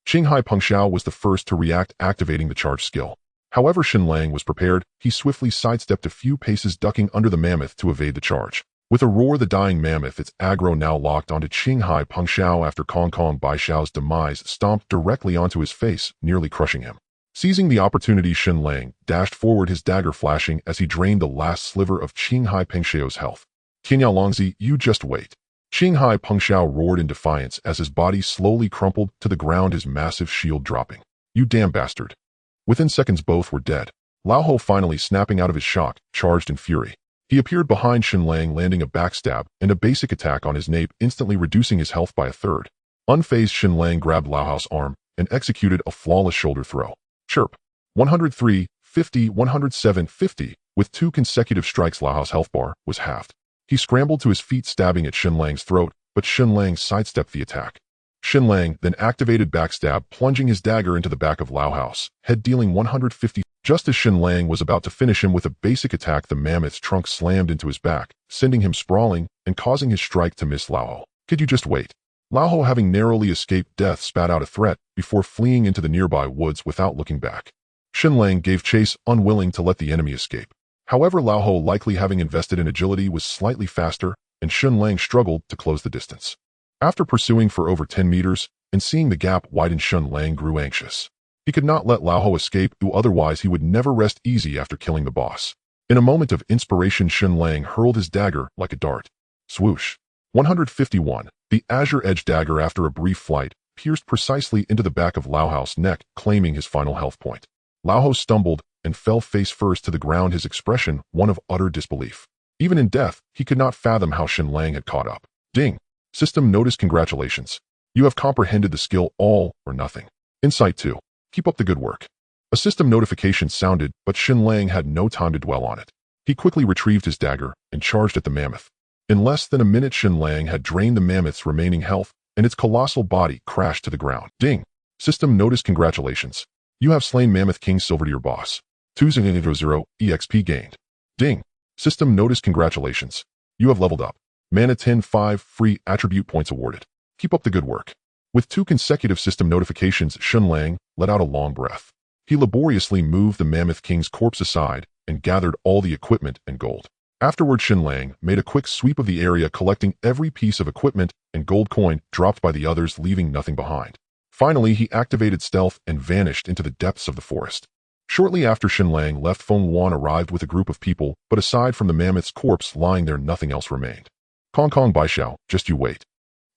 A: Qinghai Peng Xiao was the first to react, activating the charge skill. However, Shen Lang was prepared. He swiftly sidestepped a few paces, ducking under the mammoth to evade the charge. With a roar, the dying mammoth, its aggro now locked onto Qinghai Peng Xiao after Kong Kong by Xiao's demise, stomped directly onto his face, nearly crushing him. Seizing the opportunity, Shen Lang dashed forward, his dagger flashing as he drained the last sliver of Qinghai Peng Xiao's health. Qinyao Longzi, you just wait. Qinghai Peng Xiao roared in defiance as his body slowly crumpled to the ground, his massive shield dropping. You damn bastard. Within seconds, both were dead. Lao Ho, finally snapping out of his shock, charged in fury. He appeared behind Shen Lang, landing a backstab and a basic attack on his nape, instantly reducing his health by 1/3. Unfazed, Shen Lang grabbed Lao Ho's arm and executed a flawless shoulder throw. Chirp. 103, 50, 107, 50. With 2 consecutive strikes, Lao Ho's health bar was halved. He scrambled to his feet, stabbing at Shen Lang's throat, but Shen Lang sidestepped the attack. Shen Lang then activated backstab, plunging his dagger into the back of Lao Ho's head, dealing 150. Just as Shen Lang was about to finish him with a basic attack, the mammoth's trunk slammed into his back, sending him sprawling and causing his strike to miss Lao Ho. Could you just wait? Lao Ho, having narrowly escaped death, spat out a threat before fleeing into the nearby woods without looking back. Shen Lang gave chase, unwilling to let the enemy escape. However, Lao Ho, likely having invested in agility, was slightly faster, and Shen Lang struggled to close the distance. After pursuing for over 10 meters and seeing the gap widen, Shen Lang grew anxious. He could not let Lao Ho escape, otherwise he would never rest easy after killing the boss. In a moment of inspiration, Shen Lang hurled his dagger like a dart. Swoosh. 151. The Azure Edge dagger, after a brief flight, pierced precisely into the back of Lao Ho's neck, claiming his final health point. Lao Ho stumbled and fell face first to the ground, his expression one of utter disbelief. Even in death, he could not fathom how Shen Lang had caught up. Ding. System notice: congratulations. You have comprehended the skill all or nothing. Insight 2. Keep up the good work. A system notification sounded, but Shen Lang had no time to dwell on it. He quickly retrieved his dagger and charged at the mammoth. In less than a minute, Shen Lang had drained the mammoth's remaining health, and its colossal body crashed to the ground. Ding. System notice: congratulations. You have slain Mammoth King Silver to your boss. 200 EXP gained. Ding. System notice: congratulations. You have leveled up. Mana 10-5 free attribute points awarded. Keep up the good work. With 2 consecutive system notifications, Shen Lang let out a long breath. He laboriously moved the Mammoth King's corpse aside and gathered all the equipment and gold. Afterward, Shen Lang made a quick sweep of the area, collecting every piece of equipment and gold coin dropped by the others, leaving nothing behind. Finally, he activated stealth and vanished into the depths of the forest. Shortly after Shen Lang left, Feng Wan arrived with a group of people, but aside from the mammoth's corpse lying there, nothing else remained. Kong Kong Baishao, just you wait.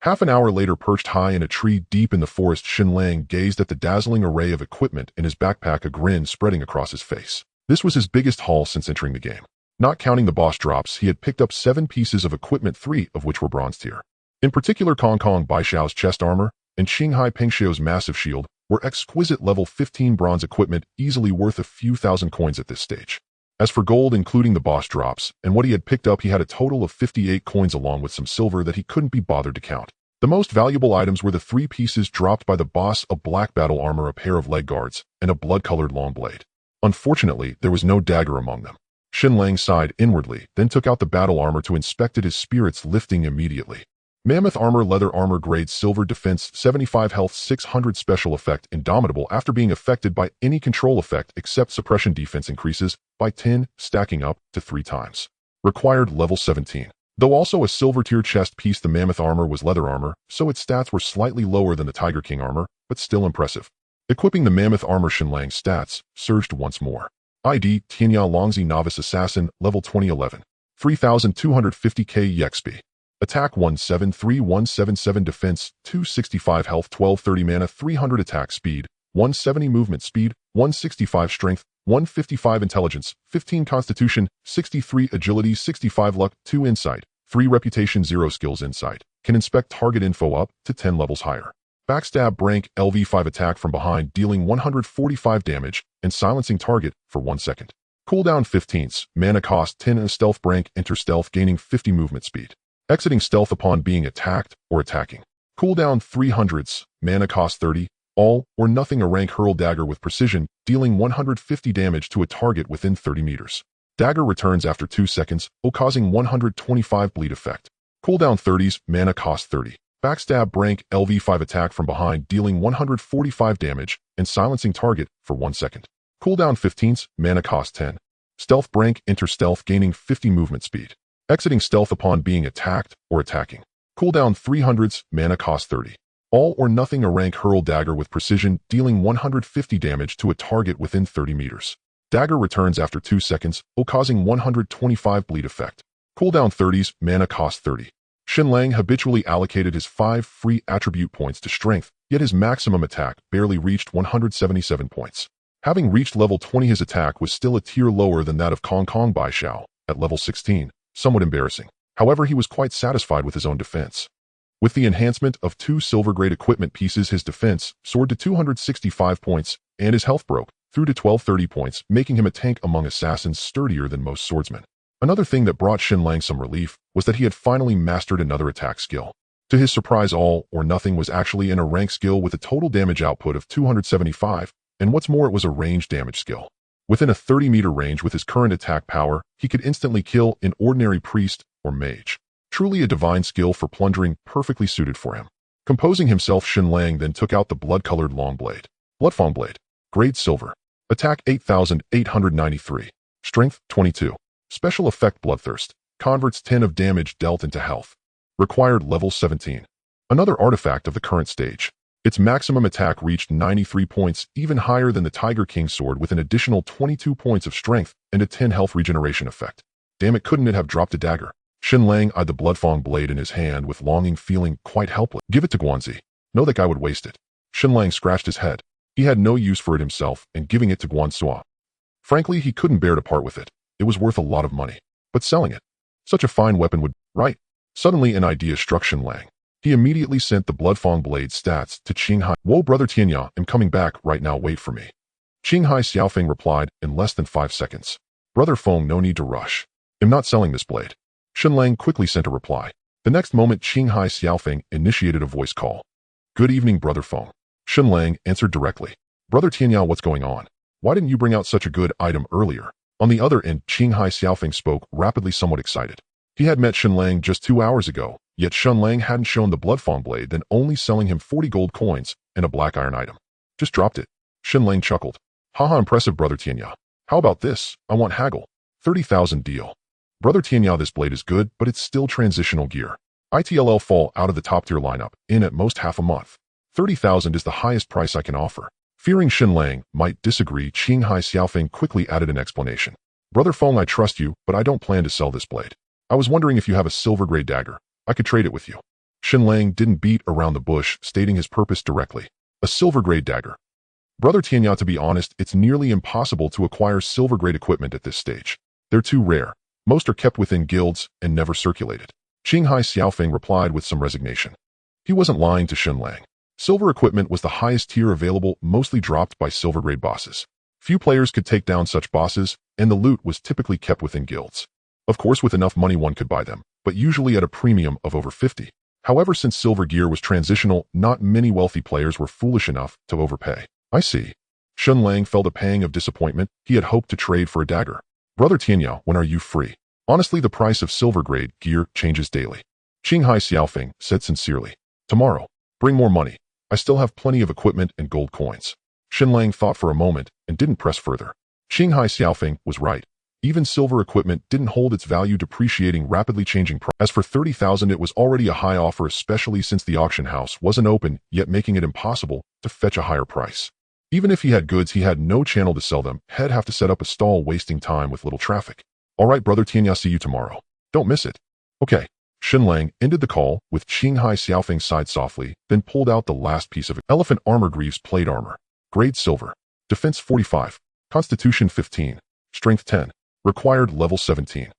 A: Half an hour later, perched high in a tree deep in the forest, Shen Lang gazed at the dazzling array of equipment in his backpack, a grin spreading across his face. This was his biggest haul since entering the game. Not counting the boss drops, he had picked up 7 pieces of equipment, 3 of which were bronze tier. In particular, Kong Kong Baishao's chest armor and Qinghai Pengxiu's massive shield were exquisite level 15 bronze equipment, easily worth a few thousand coins at this stage. As for gold, including the boss drops and what he had picked up, he had a total of 58 coins along with some silver that he couldn't be bothered to count. The most valuable items were the 3 pieces dropped by the boss: a black battle armor, a pair of leg guards, and a blood-colored long blade. Unfortunately, there was no dagger among them. Shen Lang sighed inwardly, then took out the battle armor to inspect it, his spirits lifting immediately. Mammoth armor, leather armor, grade silver, defense 75, health 600, special effect indomitable. After being affected by any control effect except suppression, defense increases by 10, stacking up to 3 times. Required level 17. Though also a silver tier chest piece, the mammoth armor was leather armor, so its stats were slightly lower than the Tiger King armor, but still impressive. Equipping the mammoth armor, Shen Lang's stats surged once more. ID Tianya Longzi Novice Assassin, level 2011. 3250k EXP. Attack 173177, defense 265, health 1230, mana 300, attack speed 170, movement speed 165, strength 155, intelligence 15, constitution 63, agility 65, luck 2, insight 3, reputation 0, skills insight. Can inspect target info up to 10 levels higher. Backstab Brank LV5, attack from behind, dealing 145 damage and silencing target for 1 second. Cooldown 15s, mana cost 10, and stealth Brank enter stealth, gaining 50 movement speed. Exiting stealth upon being attacked or attacking. Cooldown 300s, mana cost 30, all or nothing, a rank hurl dagger with precision, dealing 150 damage to a target within 30 meters. Dagger returns after 2 seconds, causing 125 bleed effect. Cooldown 30s, mana cost 30. Backstab Brank LV5, attack from behind, dealing 145 damage and silencing target for 1 second. Cooldown 15s, mana cost 10. Stealth Brank enter stealth, gaining 50 movement speed. Exiting stealth upon being attacked or attacking. Cooldown 300s, mana cost 30. All or nothing, a rank hurl dagger with precision, dealing 150 damage to a target within 30 meters. Dagger returns after 2 seconds, causing 125 bleed effect. Cooldown 30s, mana cost 30. Shen Lang habitually allocated his 5 free attribute points to strength, yet his maximum attack barely reached 177 points. Having reached level 20, his attack was still a tier lower than that of Kong Kong Baishao, at level 16, somewhat embarrassing. However, he was quite satisfied with his own defense. With the enhancement of 2 silver-grade equipment pieces, his defense soared to 265 points, and his health broke through to 1230 points, making him a tank among assassins, sturdier than most swordsmen. Another thing that brought Shen Lang some relief was that he had finally mastered another attack skill. To his surprise, all or nothing was actually in a rank skill with a total damage output of 275, and what's more, it was a range damage skill. Within a 30-meter range with his current attack power, he could instantly kill an ordinary priest or mage. Truly a divine skill for plundering, perfectly suited for him. Composing himself, Shen Lang then took out the blood-colored long blade. Bloodfang blade. Grade silver. Attack 8,893. Strength 22. Special effect Bloodthirst. Converts 10 of damage dealt into health. Required level 17. Another artifact of the current stage. Its maximum attack reached 93 points, even higher than the Tiger King's sword, with an additional 22 points of strength and a 10 health regeneration effect. Damn it, couldn't it have dropped a dagger? Shen Lang eyed the Bloodfang blade in his hand with longing, feeling quite helpless. Give it to Guanzi. No, that guy would waste it. Shen Lang scratched his head. He had no use for it himself, and giving it to Guanzi. Frankly, he couldn't bear to part with it. It was worth a lot of money. But selling it, such a fine weapon would, right? Suddenly an idea struck Shen Lang. He immediately sent the Bloodfang blade stats to Qinghai. Whoa, brother Tianya, I'm coming back right now, wait for me. Qinghai Xiaofeng replied in less than 5 seconds. Brother Feng, no need to rush. I'm not selling this blade. Shen Lang quickly sent a reply. The next moment, Qinghai Xiaofeng initiated a voice call. Good evening, brother Feng. Shen Lang answered directly. Brother Tianya, what's going on? Why didn't you bring out such a good item earlier? On the other end, Qinghai Xiaofeng spoke rapidly, somewhat excited. He had met Shen Lang just 2 hours ago, yet Shen Lang hadn't shown the Bloodfang blade, then only selling him 40 gold coins and a black iron item. Just dropped it. Shen Lang chuckled. Haha, impressive, brother Tianya. How about this? I want haggle. 30,000 deal. Brother Tianya, this blade is good, but it's still transitional gear. ITLL fall out of the top tier lineup in at most half a month. 30,000 is the highest price I can offer. Fearing Shen Lang might disagree, Qinghai Xiaofeng quickly added an explanation. Brother Feng, I trust you, but I don't plan to sell this blade. I was wondering if you have a silver gray dagger. I could trade it with you. Shen Lang didn't beat around the bush, stating his purpose directly. A silver grade dagger. Brother Tianya, to be honest, it's nearly impossible to acquire silver grade equipment at this stage. They're too rare. Most are kept within guilds and never circulated. Qinghai Xiaofeng replied with some resignation. He wasn't lying to Shen Lang. Silver equipment was the highest tier available, mostly dropped by silver grade bosses. Few players could take down such bosses, and the loot was typically kept within guilds. Of course, with enough money one could buy them, but usually at a premium of over 50. However, since silver gear was transitional, not many wealthy players were foolish enough to overpay. I see. Shen Lang felt a pang of disappointment. He had hoped to trade for a dagger. Brother Tianya, when are you free? Honestly, the price of silver grade gear changes daily. Qinghai Xiaofeng said sincerely. Tomorrow. Bring more money. I still have plenty of equipment and gold coins. Shen Lang thought for a moment and didn't press further. Qinghai Xiaofeng was right. Even silver equipment didn't hold its value, depreciating, rapidly changing price. As for 30,000, it was already a high offer, especially since the auction house wasn't open, yet making it impossible to fetch a higher price. Even if he had goods, he had no channel to sell them. He'd have to set up a stall, wasting time with little traffic. All right, brother Tianya, see you tomorrow. Don't miss it. Okay. Shen Lang ended the call with Qinghai Xiaofeng sighed softly, then pulled out the last piece of it. Elephant armor, greaves plate armor. Grade silver. Defense 45. Constitution 15. Strength 10. Required level 17.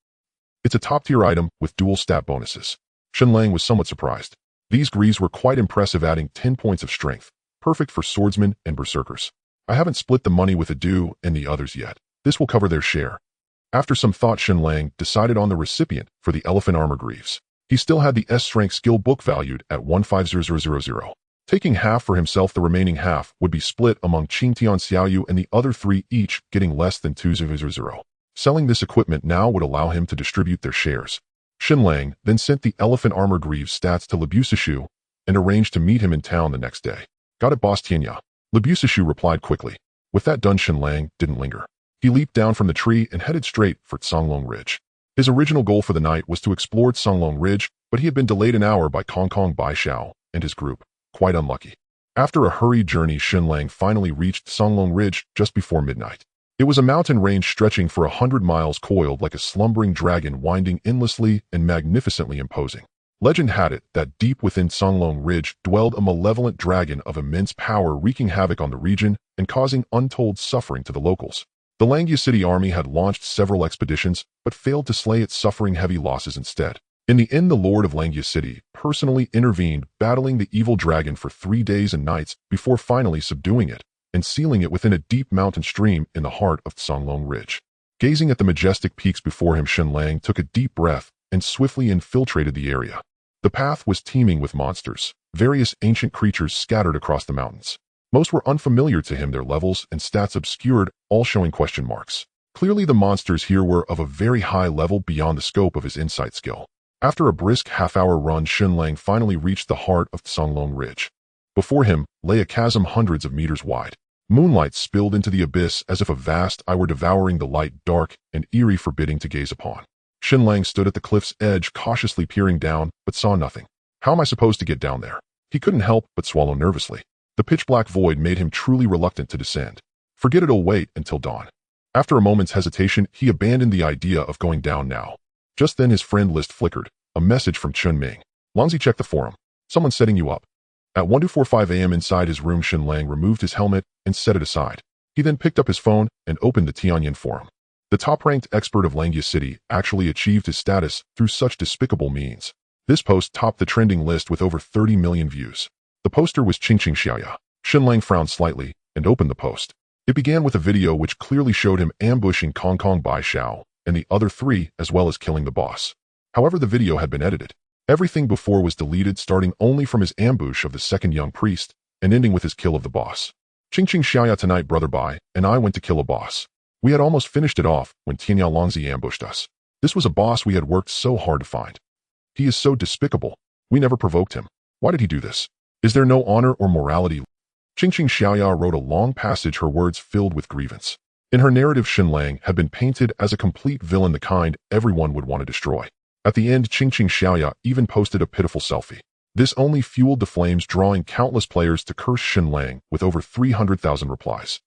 A: It's a top-tier item with dual stat bonuses. Shen Lang was somewhat surprised. These greaves were quite impressive, adding 10 points of strength. Perfect for swordsmen and berserkers. I haven't split the money with Adu and the others yet. This will cover their share. After some thought, Shen Lang decided on the recipient for the elephant armor greaves. He still had the S-strength skill book valued at 150000. Taking half for himself, the remaining half would be split among Qingtian Xiaoyu and the other 3, each getting less than 2000. Selling this equipment now would allow him to distribute their shares. Shen Lang then sent the elephant armor greaves stats to Lebusishu and arranged to meet him in town the next day. Got it, boss Tianya. Lebusishu replied quickly. With that done, Shen Lang didn't linger. He leaped down from the tree and headed straight for Songlong Ridge. His original goal for the night was to explore Songlong Ridge, but he had been delayed an hour by Kong Kong Bai Xiao and his group. Quite unlucky. After a hurried journey, Shen Lang finally reached Songlong Ridge just before midnight. It was a mountain range stretching for 100 miles, coiled like a slumbering dragon, winding endlessly and magnificently imposing. Legend had it that deep within Songlong Ridge dwelled a malevolent dragon of immense power, wreaking havoc on the region and causing untold suffering to the locals. The Langya City army had launched several expeditions, but failed to slay it, suffering heavy losses instead. In the end, the Lord of Langya City personally intervened, battling the evil dragon for 3 days and nights before finally subduing it and sealing it within a deep mountain stream in the heart of Songlong Ridge. Gazing at the majestic peaks before him, Shen Lang took a deep breath and swiftly infiltrated the area. The path was teeming with monsters, various ancient creatures scattered across the mountains. Most were unfamiliar to him, their levels and stats obscured, all showing question marks. Clearly the monsters here were of a very high level, beyond the scope of his insight skill. After a brisk half-hour run, Shen Lang finally reached the heart of Songlong Ridge. Before him lay a chasm hundreds of meters wide. Moonlight spilled into the abyss as if a vast eye were devouring the light, dark and eerie, forbidding to gaze upon. Shen Lang stood at the cliff's edge, cautiously peering down, but saw nothing. How am I supposed to get down there? He couldn't help but swallow nervously. The pitch-black void made him truly reluctant to descend. Forget it, he'll wait until dawn. After a moment's hesitation, he abandoned the idea of going down now. Just then his friend list flickered. A message from Chun Ming. Langzi, check the forum. Someone's setting you up. At 12:45 a.m. inside his room, Shen Lang removed his helmet and set it aside. He then picked up his phone and opened the Tianyan forum. The top-ranked expert of Langya City actually achieved his status through such despicable means. This post topped the trending list with over 30 million views. The poster was Qingqing Xiaoya. Shen Lang frowned slightly and opened the post. It began with a video which clearly showed him ambushing Kong Kong Bai Xiao and the other three, as well as killing the boss. However, the video had been edited. Everything before was deleted, starting only from his ambush of the second young priest and ending with his kill of the boss. Qingqing Xiaoya, tonight Brother Bai and I went to kill a boss. We had almost finished it off when Tianyao Longzi ambushed us. This was a boss we had worked so hard to find. He is so despicable. We never provoked him. Why did he do this? Is there no honor or morality? Qingqing Xiaoya wrote a long passage, her words filled with grievance. In her narrative, Shen Lang had been painted as a complete villain, the kind everyone would want to destroy. At the end, Qingqing Xiaoya even posted a pitiful selfie. This only fueled the flames, drawing countless players to curse Shen Lang with over 300,000 replies.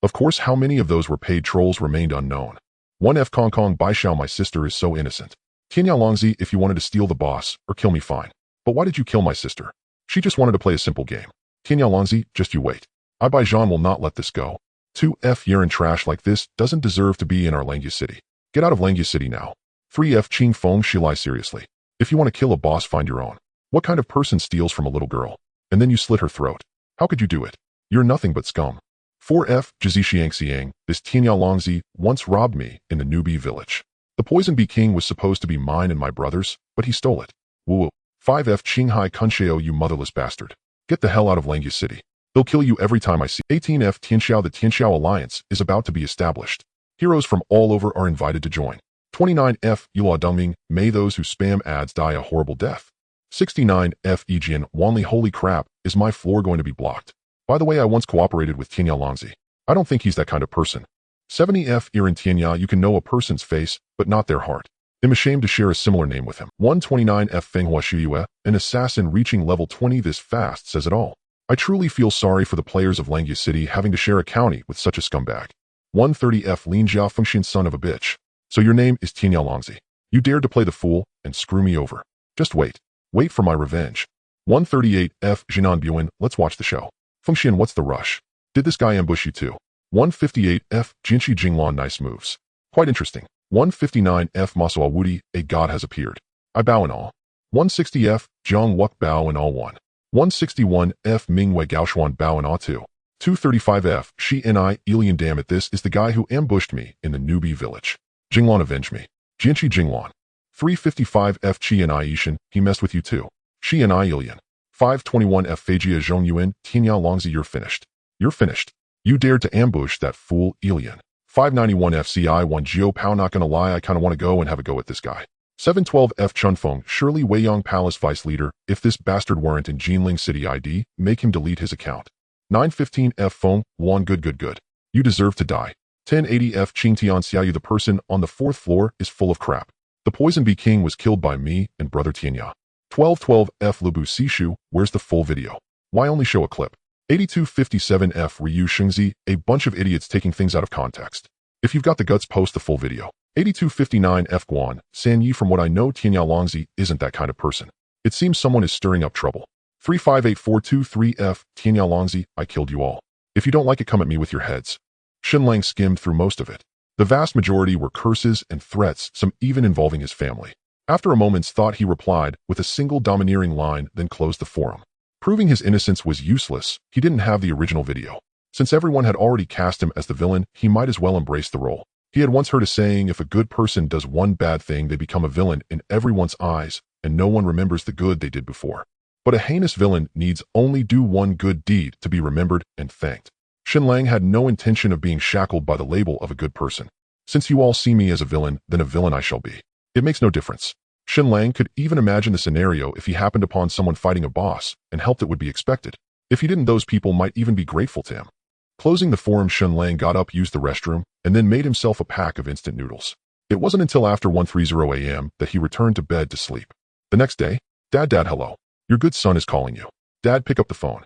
A: Of course, how many of those were paid trolls remained unknown. 1F Kong Kong Bai Xiao, my sister is so innocent. Tianyao Longzi, if you wanted to steal the boss or kill me, fine. But why did you kill my sister? She just wanted to play a simple game. Tianyao Longzi, just you wait. I Bai Zhan will not let this go. 2F urine trash like this doesn't deserve to be in our Langya City. Get out of Langya City now. 3F Qing Feng Shilai, seriously. If you want to kill a boss, find your own. What kind of person steals from a little girl? And then you slit her throat. How could you do it? You're nothing but scum. 4F Jizi Xiang, this Tianyao Longzi once robbed me in the newbie village. The poison bee king was supposed to be mine and my brother's, but he stole it. Woo. 5F Qinghai Kunshao, you motherless bastard. Get the hell out of Langya City. They'll kill you every time I see. 18F Tianxiao, the Tianxiao Alliance is about to be established. Heroes from all over are invited to join. 29F Yulaw Dongming, may those who spam ads die a horrible death. 69F Yijian Wanli, holy crap, is my floor going to be blocked? By the way, I once cooperated with Tianyao Longzi. I don't think he's that kind of person. 70F Irin Tianya, you can know a person's face, but not their heart. I'm ashamed to share a similar name with him. 129F Fenghua Shuyue, an assassin reaching level 20 this fast, says it all. I truly feel sorry for the players of Langya City having to share a county with such a scumbag. 130F Lin Jiao Fengxian, son of a bitch. So your name is Tianyao Longzi. You dared to play the fool and screw me over. Just wait. Wait for my revenge. 138F Jinan Buin, let's watch the show. Fengxian, what's the rush? Did this guy ambush you too? 158F Jinshi Jinglan, nice moves. Quite interesting. 159F Masao Wudi, a god has appeared. I bow in all. 160F Zhang Wuk, bow in all one. 161F Mingwei Gaoshuan, bow in awe too. 235F Shi Ni Ilian, damn it, this is the guy who ambushed me in the newbie village. Jinglan, avenge me. Jinshi Jinglan. 355F Chi Ni Yishan, he messed with you too. Shi Ni Ilian. 521F Feijia Zhongyuan, Tianyao Longzi, you're finished. You're finished. You dared to ambush that fool Ilian. 591F Ci1 Jiao Pao, not gonna lie, I kinda wanna go and have a go at this guy. 712F Chunfeng, surely Weiyang Palace vice leader, if this bastard weren't in Jinling City ID, make him delete his account. 915F Feng, Wan, good. You deserve to die. 1080F Qingtian Xiaoyu, the person on the 4th floor is full of crap. The poison bee king was killed by me and brother Tianya. 1212F Lubu Sishu, where's the full video? Why only show a clip? 8257F Ryu Shengzi, a bunch of idiots taking things out of context. If you've got the guts, post the full video. 8259F Guan, San Yi, from what I know, Tianyao Longzi isn't that kind of person. It seems someone is stirring up trouble. 358423F Tianyao Longzi, I killed you all. If you don't like it, come at me with your heads. Shen Lang skimmed through most of it. The vast majority were curses and threats, some even involving his family. After a moment's thought, he replied with a single domineering line, then closed the forum. Proving his innocence was useless. He didn't have the original video. Since everyone had already cast him as the villain, he might as well embrace the role. He had once heard a saying, if a good person does one bad thing, they become a villain in everyone's eyes, and no one remembers the good they did before. But a heinous villain needs only do one good deed to be remembered and thanked. Shen Lang had no intention of being shackled by the label of a good person. Since you all see me as a villain, then a villain I shall be. It makes no difference. Shen Lang could even imagine the scenario if he happened upon someone fighting a boss and helped it would be expected. If he didn't, those people might even be grateful to him. Closing the forum, Shen Lang got up, used the restroom, and then made himself a pack of instant noodles. It wasn't until after 1:30 a.m. that he returned to bed to sleep. The next day, Dad, hello. Your good son is calling you. Dad, pick up the phone.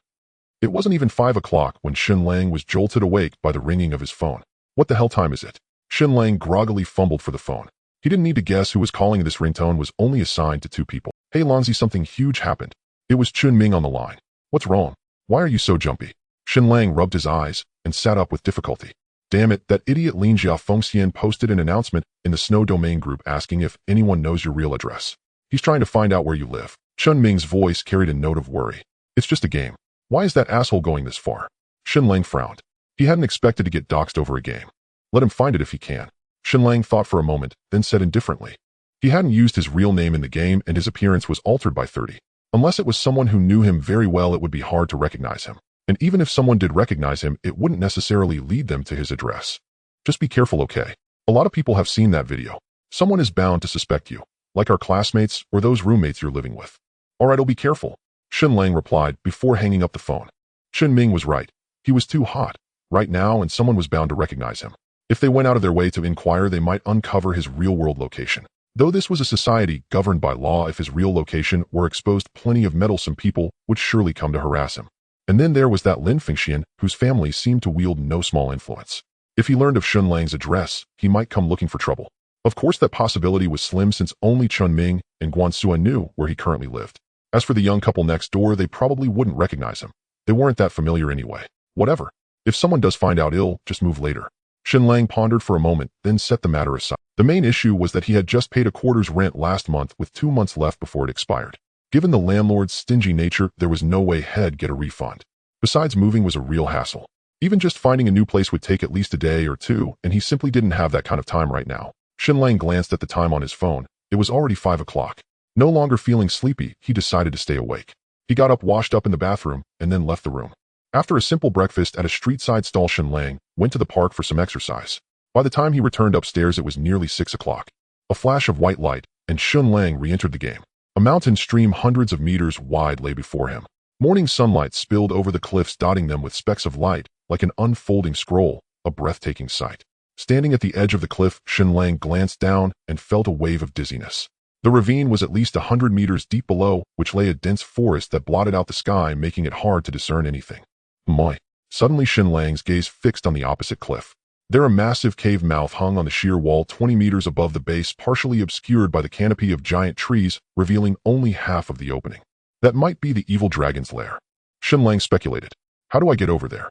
A: It wasn't even 5 o'clock when Shen Lang was jolted awake by the ringing of his phone. What the hell time is it? Shen Lang groggily fumbled for the phone. He didn't need to guess who was calling. This ringtone was only assigned to 2 people. Hey Longzi, something huge happened. It was Chun Ming on the line. What's wrong? Why are you so jumpy? Shen Lang rubbed his eyes and sat up with difficulty. Damn it, that idiot Lin Jia Fengxian posted an announcement in the Snow Domain group asking if anyone knows your real address. He's trying to find out where you live. Chun Ming's voice carried a note of worry. It's just a game. Why is that asshole going this far? Shen Lang frowned. He hadn't expected to get doxxed over a game. Let him find it if he can. Shen Lang thought for a moment, then said indifferently. He hadn't used his real name in the game and his appearance was altered by 30. Unless it was someone who knew him very well, it would be hard to recognize him. And even if someone did recognize him, it wouldn't necessarily lead them to his address. Just be careful, okay? A lot of people have seen that video. Someone is bound to suspect you, like our classmates or those roommates you're living with. Alright, I'll be careful, Shen Lang replied before hanging up the phone. Chun Ming was right. He was too hot right now and someone was bound to recognize him. If they went out of their way to inquire, they might uncover his real-world location. Though this was a society governed by law, if his real location were exposed, plenty of meddlesome people would surely come to harass him. And then there was that Lin Fengxian, whose family seemed to wield no small influence. If he learned of Shen Lang's address, he might come looking for trouble. Of course, that possibility was slim since only Chun Ming and Guan Sua knew where he currently lived. As for the young couple next door, they probably wouldn't recognize him. They weren't that familiar anyway. Whatever. If someone does find out, just move later. Shen Lang pondered for a moment, then set the matter aside. The main issue was that he had just paid a quarter's rent last month with 2 months left before it expired. Given the landlord's stingy nature, there was no way he'd get a refund. Besides, moving was a real hassle. Even just finding a new place would take at least a day or 2, and he simply didn't have that kind of time right now. Shen Lang glanced at the time on his phone. It was already 5 o'clock. No longer feeling sleepy, he decided to stay awake. He got up, washed up in the bathroom, and then left the room. After a simple breakfast at a street-side stall, Shen Lang went to the park for some exercise. By the time he returned upstairs, it was nearly 6 o'clock. A flash of white light, and Shen Lang re-entered the game. A mountain stream hundreds of meters wide lay before him. Morning sunlight spilled over the cliffs, dotting them with specks of light, like an unfolding scroll, a breathtaking sight. Standing at the edge of the cliff, Shen Lang glanced down and felt a wave of dizziness. The ravine was at least 100 meters deep below, which lay a dense forest that blotted out the sky, making it hard to discern anything. My! Suddenly Shen Lang's gaze fixed on the opposite cliff. There a massive cave mouth hung on the sheer wall 20 meters above the base, partially obscured by the canopy of giant trees, revealing only half of the opening. That might be the evil dragon's lair. Shen Lang speculated. How do I get over there?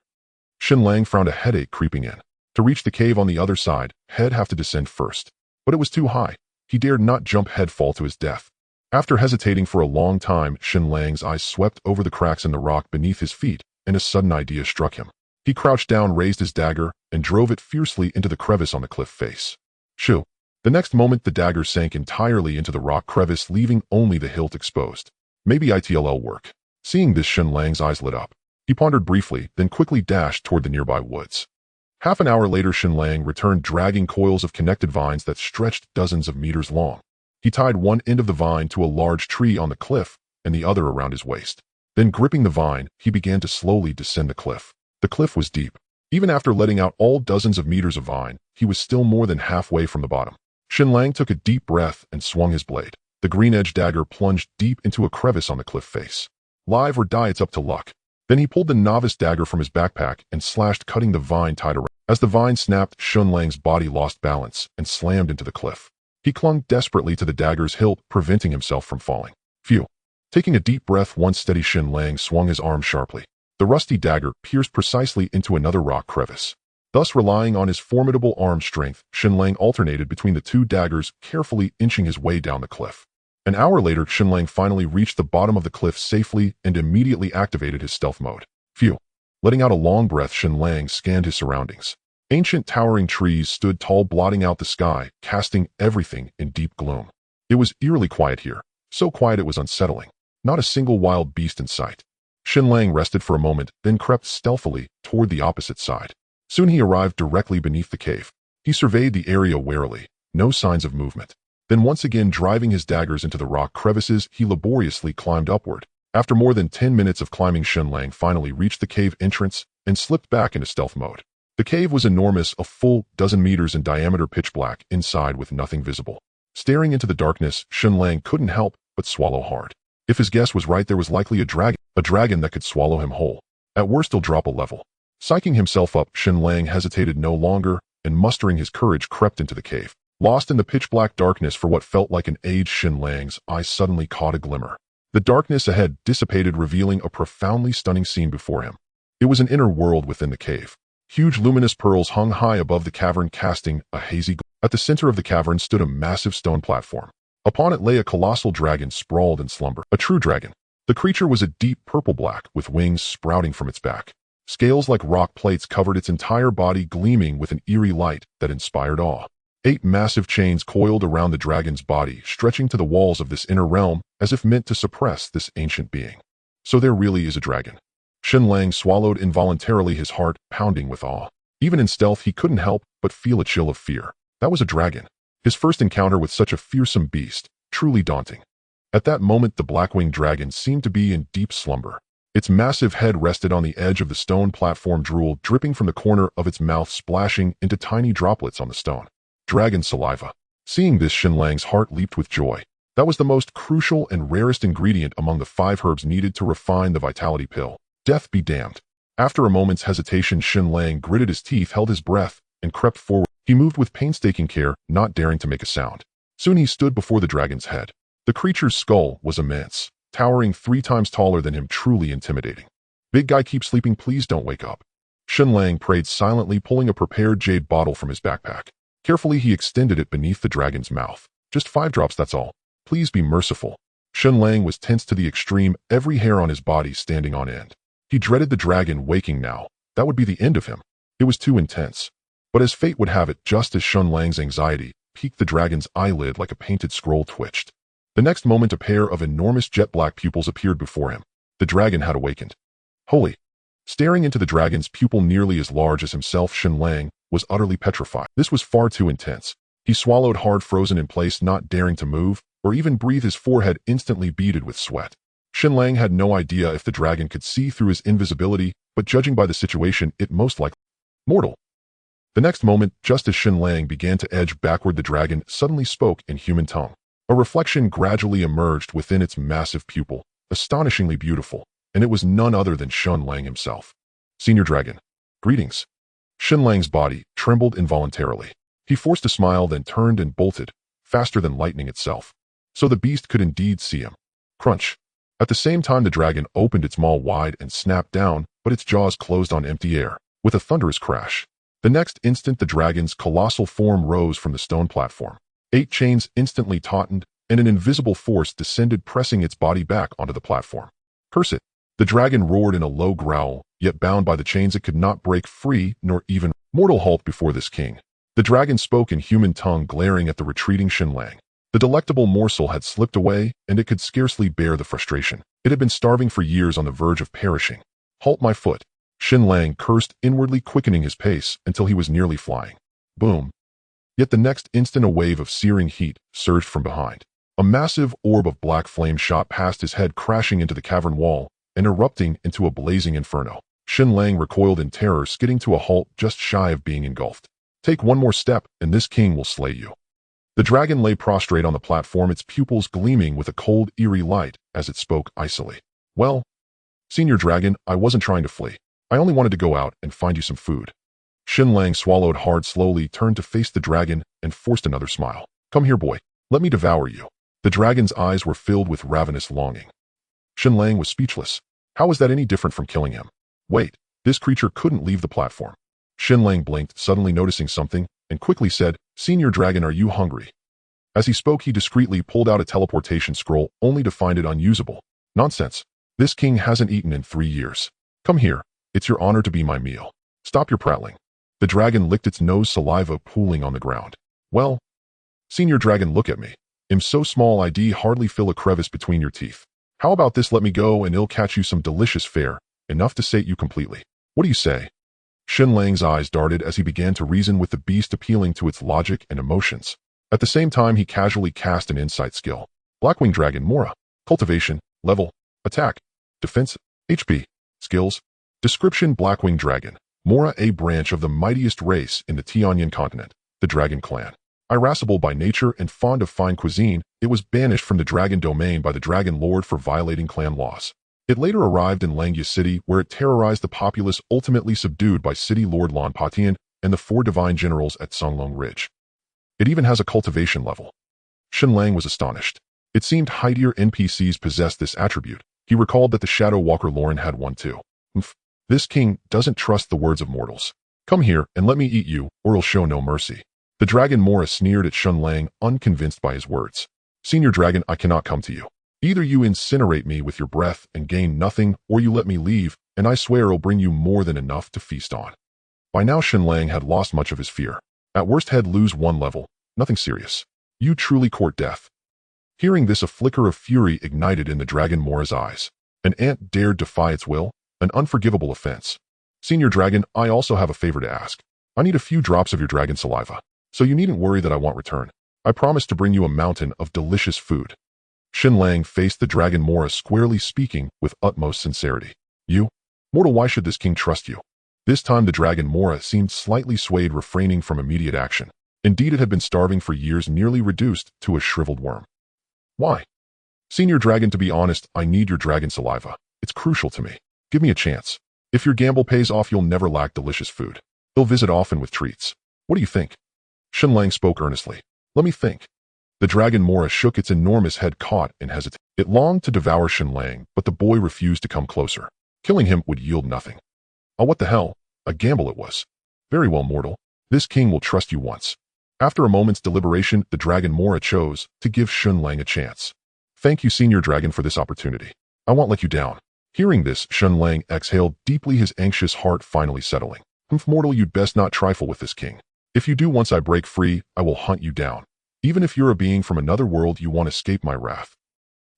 A: Shen Lang frowned, a headache creeping in. To reach the cave on the other side, he'd have to descend first. But it was too high. He dared not jump head fall to his death. After hesitating for a long time, Shen Lang's eyes swept over the cracks in the rock beneath his feet, and a sudden idea struck him. He crouched down, raised his dagger, and drove it fiercely into the crevice on the cliff face. Shoo! The next moment, the dagger sank entirely into the rock crevice, leaving only the hilt exposed. Maybe it'll work. Seeing this, Shen Lang's eyes lit up. He pondered briefly, then quickly dashed toward the nearby woods. Half an hour later, Shen Lang returned, dragging coils of connected vines that stretched dozens of meters long. He tied one end of the vine to a large tree on the cliff and the other around his waist. Then, gripping the vine, he began to slowly descend the cliff. The cliff was deep. Even after letting out all dozens of meters of vine, he was still more than halfway from the bottom. Shen Lang took a deep breath and swung his blade. The green-edged dagger plunged deep into a crevice on the cliff face. Live or die, it's up to luck. Then he pulled the novice dagger from his backpack and slashed, cutting the vine tied around. As the vine snapped, Shen Lang's body lost balance and slammed into the cliff. He clung desperately to the dagger's hilt, preventing himself from falling. Phew! Taking a deep breath, once steady, Shen Lang swung his arm sharply. The rusty dagger pierced precisely into another rock crevice. Thus, relying on his formidable arm strength, Shen Lang alternated between the two daggers, carefully inching his way down the cliff. An hour later, Shen Lang finally reached the bottom of the cliff safely and immediately activated his stealth mode. Phew! Letting out a long breath, Shen Lang scanned his surroundings. Ancient towering trees stood tall, blotting out the sky, casting everything in deep gloom. It was eerily quiet here, so quiet it was unsettling. Not a single wild beast in sight. Shen Lang rested for a moment, then crept stealthily toward the opposite side. Soon he arrived directly beneath the cave. He surveyed the area warily, no signs of movement. Then, once again driving his daggers into the rock crevices, he laboriously climbed upward. After more than 10 minutes of climbing, Shen Lang finally reached the cave entrance and slipped back into stealth mode. The cave was enormous, a full dozen meters in diameter, pitch black inside with nothing visible. Staring into the darkness, Shen Lang couldn't help but swallow hard. If his guess was right, there was likely a dragon that could swallow him whole. At worst, he'll drop a level. Psyching himself up, Shen Lang hesitated no longer, and mustering his courage, crept into the cave. Lost in the pitch-black darkness for what felt like an age, Shen Lang's eyes suddenly caught a glimmer. The darkness ahead dissipated, revealing a profoundly stunning scene before him. It was an inner world within the cave. Huge luminous pearls hung high above the cavern, casting a hazy glow. At the center of the cavern stood a massive stone platform. Upon it lay a colossal dragon sprawled in slumber. A true dragon. The creature was a deep purple-black, with wings sprouting from its back. Scales like rock plates covered its entire body, gleaming with an eerie light that inspired awe. 8 massive chains coiled around the dragon's body, stretching to the walls of this inner realm as if meant to suppress this ancient being. So there really is a dragon. Shen Lang swallowed involuntarily, his heart pounding with awe. Even in stealth, he couldn't help but feel a chill of fear. That was a dragon. His first encounter with such a fearsome beast, truly daunting. At that moment, the black-winged dragon seemed to be in deep slumber. Its massive head rested on the edge of the stone platform, drool dripping from the corner of its mouth, splashing into tiny droplets on the stone. Dragon saliva. Seeing this, Shen Lang's heart leaped with joy. That was the most crucial and rarest ingredient among the 5 herbs needed to refine the vitality pill. Death be damned. After a moment's hesitation, Shen Lang gritted his teeth, held his breath, and crept forward. He moved with painstaking care, not daring to make a sound. Soon he stood before the dragon's head. The creature's skull was immense, towering 3 times taller than him, truly intimidating. "Big guy, keep sleeping, please don't wake up." Shen Lang prayed silently, pulling a prepared jade bottle from his backpack. Carefully, he extended it beneath the dragon's mouth. "Just 5 drops, that's all. Please be merciful." Shen Lang was tense to the extreme, every hair on his body standing on end. He dreaded the dragon waking now. That would be the end of him. It was too intense. But as fate would have it, just as Shen Lang's anxiety piqued, the dragon's eyelid like a painted scroll twitched. The next moment, a pair of enormous jet-black pupils appeared before him. The dragon had awakened. Holy! Staring into the dragon's pupil, nearly as large as himself, Shen Lang was utterly petrified. This was far too intense. He swallowed hard, frozen in place, not daring to move or even breathe, his forehead instantly beaded with sweat. Shen Lang had no idea if the dragon could see through his invisibility, but judging by the situation, it most likely mortal. The next moment, just as Shen Lang began to edge backward, the dragon suddenly spoke in human tongue. A reflection gradually emerged within its massive pupil, astonishingly beautiful, and it was none other than Shen Lang himself. "Senior Dragon, greetings." Shen Lang's body trembled involuntarily. He forced a smile, then turned and bolted, faster than lightning itself. So the beast could indeed see him. Crunch. At the same time, the dragon opened its maw wide and snapped down, but its jaws closed on empty air, with a thunderous crash. The next instant, the dragon's colossal form rose from the stone platform. 8 chains instantly tautened, and an invisible force descended, pressing its body back onto the platform. "Curse it!" The dragon roared in a low growl, yet bound by the chains it could not break free, nor even mortal halt before this king. The dragon spoke in human tongue, glaring at the retreating Shen Lang. The delectable morsel had slipped away, and it could scarcely bear the frustration. It had been starving for years, on the verge of perishing. "Halt my foot!" Shen Lang cursed, inwardly quickening his pace until he was nearly flying. Boom. Yet the next instant, a wave of searing heat surged from behind. A massive orb of black flame shot past his head, crashing into the cavern wall and erupting into a blazing inferno. Shen Lang recoiled in terror, skidding to a halt just shy of being engulfed. "Take one more step, and this king will slay you." The dragon lay prostrate on the platform, its pupils gleaming with a cold, eerie light as it spoke icily. "Well, Senior Dragon, I wasn't trying to flee. I only wanted to go out and find you some food." Shen Lang swallowed hard, slowly turned to face the dragon, and forced another smile. "Come here, boy. Let me devour you." The dragon's eyes were filled with ravenous longing. Shen Lang was speechless. How was that any different from killing him? Wait, this creature couldn't leave the platform. Shen Lang blinked, suddenly noticing something, and quickly said, "Senior Dragon, are you hungry?" As he spoke, he discreetly pulled out a teleportation scroll, only to find it unusable. "Nonsense. This king hasn't eaten in 3 years. Come here. It's your honor to be my meal. Stop your prattling." The dragon licked its nose, saliva pooling on the ground. "Well, Senior Dragon, look at me. I'm so small I'd hardly fill a crevice between your teeth. How about this? Let me go and I'll catch you some delicious fare, enough to sate you completely. What do you say?" Shen Lang's eyes darted as he began to reason with the beast, appealing to its logic and emotions. At the same time, he casually cast an insight skill. Blackwing Dragon Mora. Cultivation. Level. Attack. Defense. HP. Skills. Description: Blackwing Dragon. Mora, a branch of the mightiest race in the Tianyan continent, the Dragon Clan. Irascible by nature and fond of fine cuisine, it was banished from the Dragon Domain by the Dragon Lord for violating clan laws. It later arrived in Langya City, where it terrorized the populace, ultimately subdued by City Lord Lan Patian and the 4 divine generals at Songlong Ridge. It even has a cultivation level. Shen Lang was astonished. It seemed Hideer NPCs possessed this attribute. He recalled that the Shadow Walker Lauren had one too. This king doesn't trust the words of mortals. Come here and let me eat you, or I'll show no mercy. The Dragon Mora sneered at Shen Lang, unconvinced by his words. Senior Dragon, I cannot come to you. Either you incinerate me with your breath and gain nothing, or you let me leave, and I swear I'll bring you more than enough to feast on. By now Shen Lang had lost much of his fear. At worst he'd lose 1 level, nothing serious. You truly court death. Hearing this, a flicker of fury ignited in the Dragon Mora's eyes. An ant dared defy its will? An unforgivable offense. Senior Dragon, I also have a favor to ask. I need a few drops of your dragon saliva. So you needn't worry that I won't return. I promise to bring you a mountain of delicious food. Shen Lang faced the Dragon Mora squarely, speaking with utmost sincerity. You? Mortal, why should this king trust you? This time the Dragon Mora seemed slightly swayed, refraining from immediate action. Indeed, it had been starving for years, nearly reduced to a shriveled worm. Why? Senior Dragon, to be honest, I need your dragon saliva. It's crucial to me. Give me a chance. If your gamble pays off, you'll never lack delicious food. They'll visit often with treats. What do you think? Shen Lang spoke earnestly. Let me think. The Dragon Mora shook its enormous head, caught and hesitated. It longed to devour Shen Lang, but the boy refused to come closer. Killing him would yield nothing. Oh, what the hell? A gamble it was. Very well, mortal. This king will trust you once. After a moment's deliberation, the Dragon Mora chose to give Shen Lang a chance. Thank you, Senior Dragon, for this opportunity. I won't let you down. Hearing this, Shen Lang exhaled deeply, his anxious heart finally settling. Mortal, you'd best not trifle with this king. If you do, once I break free, I will hunt you down. Even if you're a being from another world, you won't escape my wrath.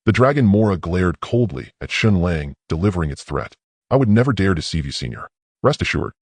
A: The Dragon Mora glared coldly at Shen Lang, delivering its threat. I would never dare deceive you, Senior. Rest assured.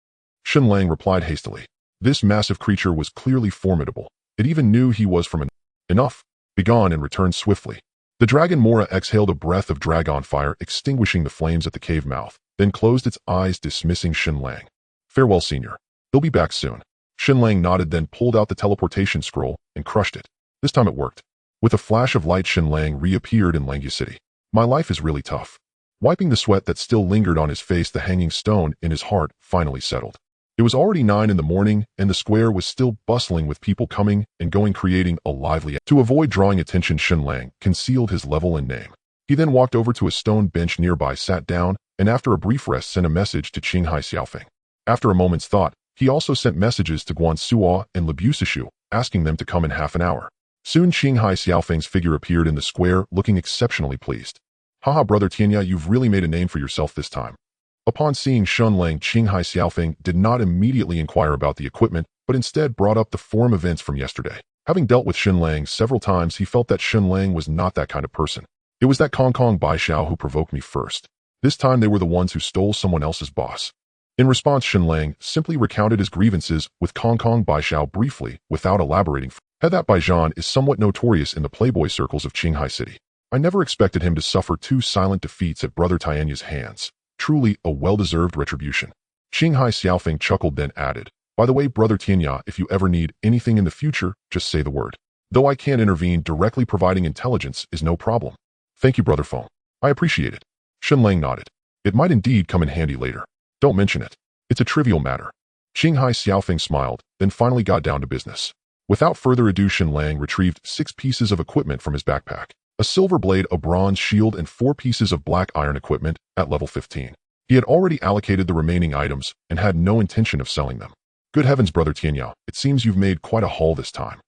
A: Shen Lang replied hastily. This massive creature was clearly formidable. It even knew he was from enough. Begone, and returned swiftly. The Dragon Mora exhaled a breath of dragon fire, extinguishing the flames at the cave mouth, then closed its eyes, dismissing Shen Lang. Farewell, Senior. He'll be back soon. Shen Lang nodded, then pulled out the teleportation scroll and crushed it. This time it worked. With a flash of light, Shen Lang reappeared in Langya City. My life is really tough. Wiping the sweat that still lingered on his face, the hanging stone in his heart finally settled. It was already 9 in the morning, and the square was still bustling with people coming and going, creating a lively. To avoid drawing attention, Shen Lang concealed his level and name. He then walked over to a stone bench nearby, sat down, and after a brief rest sent a message to Qinghai Xiaofeng. After a moment's thought, he also sent messages to Guan Suo and Lebusishu, asking them to come in half an hour. Soon Qinghai Xiaofeng's figure appeared in the square, looking exceptionally pleased. Haha, brother Tianya, you've really made a name for yourself this time. Upon seeing Shen Lang, Qinghai Xiaofeng did not immediately inquire about the equipment, but instead brought up the forum events from yesterday. Having dealt with Shen Lang several times, he felt that Shen Lang was not that kind of person. It was that Kong Kong Baishao who provoked me first. This time they were the ones who stole someone else's boss. In response, Shen Lang simply recounted his grievances with Kong Kong Baishao briefly, without elaborating. That Baijan is somewhat notorious in the playboy circles of Qinghai City. I never expected him to suffer 2 silent defeats at Brother Tianya's hands. Truly a well-deserved retribution. Qinghai Xiaofeng chuckled, then added, By the way, Brother Tianya, if you ever need anything in the future, just say the word. Though I can't intervene directly, providing intelligence is no problem. Thank you, Brother Feng. I appreciate it. Shen Lang nodded. It might indeed come in handy later. Don't mention it. It's a trivial matter. Qinghai Xiaofeng smiled, then finally got down to business. Without further ado, Shen Lang retrieved 6 pieces of equipment from his backpack. A silver blade, a bronze shield, and 4 pieces of black iron equipment at level 15. He had already allocated the remaining items and had no intention of selling them. Good heavens, Brother Tianyao, it seems you've made quite a haul this time.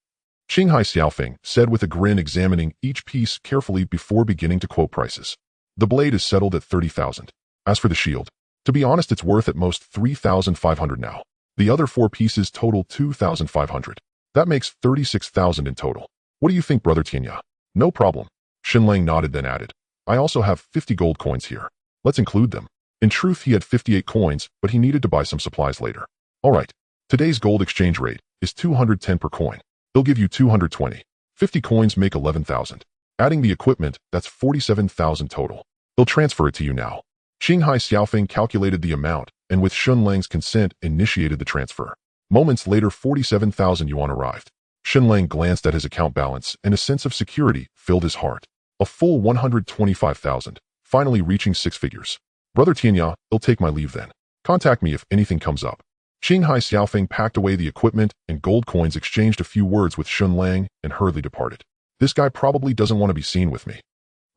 A: Qinghai Xiaofeng said with a grin, examining each piece carefully before beginning to quote prices. The blade is settled at 30,000. As for the shield, to be honest, it's worth at most 3,500 now. The other 4 pieces total 2,500. That makes 36,000 in total. What do you think, Brother Tianyao? No problem. Shen Lang nodded, then added, I also have 50 gold coins here. Let's include them. In truth, he had 58 coins, but he needed to buy some supplies later. Alright, today's gold exchange rate is 210 per coin. They'll give you 220. 50 coins make 11,000. Adding the equipment, that's 47,000 total. They'll transfer it to you now. Qinghai Xiaofeng calculated the amount, and with Shen Lang's consent, initiated the transfer. Moments later, 47,000 yuan arrived. Shen Lang glanced at his account balance, and a sense of security filled his heart. A full 125,000, finally reaching 6 figures. Brother Tianya, I'll take my leave then. Contact me if anything comes up. Qinghai Xiaofeng packed away the equipment and gold coins, exchanged a few words with Shen Lang, and hurriedly departed. This guy probably doesn't want to be seen with me.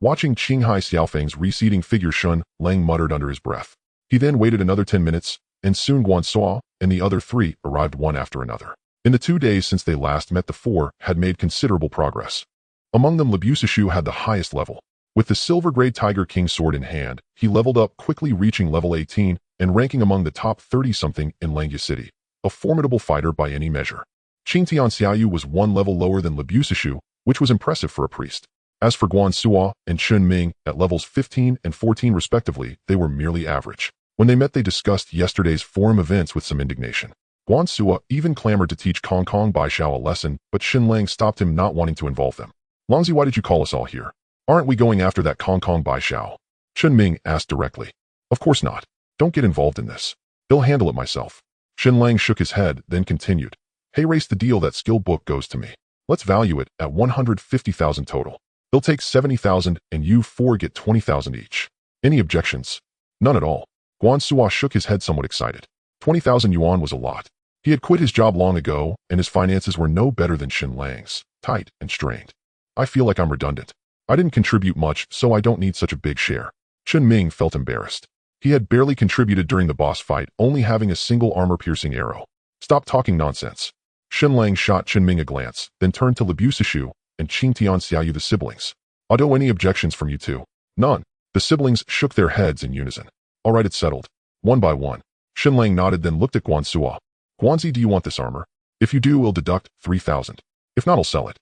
A: Watching Qinghai Xiaofeng's receding figure, Shen Lang muttered under his breath. He then waited another 10 minutes, and soon Guansuo and the other 3 arrived one after another. In the 2 days since they last met, the 4 had made considerable progress. Among them, Lebusishu had the highest level. With the silver-grade Tiger King sword in hand, he leveled up quickly, reaching level 18 and ranking among the top 30-something in Langya City, a formidable fighter by any measure. Qingtian Xiaoyu was 1 level lower than Lebusishu, which was impressive for a priest. As for Guansuo and Chun Ming, at levels 15 and 14 respectively, they were merely average. When they met, they discussed yesterday's forum events with some indignation. Guansuo even clamored to teach Kong Kong Baishao a lesson, but Shen Lang stopped him, not wanting to involve them. Longzi, why did you call us all here? Aren't we going after that Kong Kong Baishao? Chun Ming asked directly. Of course not. Don't get involved in this. I'll handle it myself. Shen Lang shook his head, then continued. Hey, race the deal. That skill book goes to me. Let's value it at 150,000 total. They'll take 70,000 and you 4 get 20,000 each. Any objections? None at all. Guansuo shook his head, somewhat excited. 20,000 yuan was a lot. He had quit his job long ago, and his finances were no better than Shen Lang's, tight and strained. I feel like I'm redundant. I didn't contribute much, so I don't need such a big share. Chun Ming felt embarrassed. He had barely contributed during the boss fight, only having a single armor-piercing arrow. Stop talking nonsense. Shen Lang shot Chun Ming a glance, then turned to Lebusishu and Qingtian Xiaoyu, the siblings. Although any objections from you two? None. The siblings shook their heads in unison. All right, it's settled. One by one. Shen Lang nodded, then looked at Guansuo. Guanzi, do you want this armor? If you do, we'll deduct 3,000. If not, I'll sell it.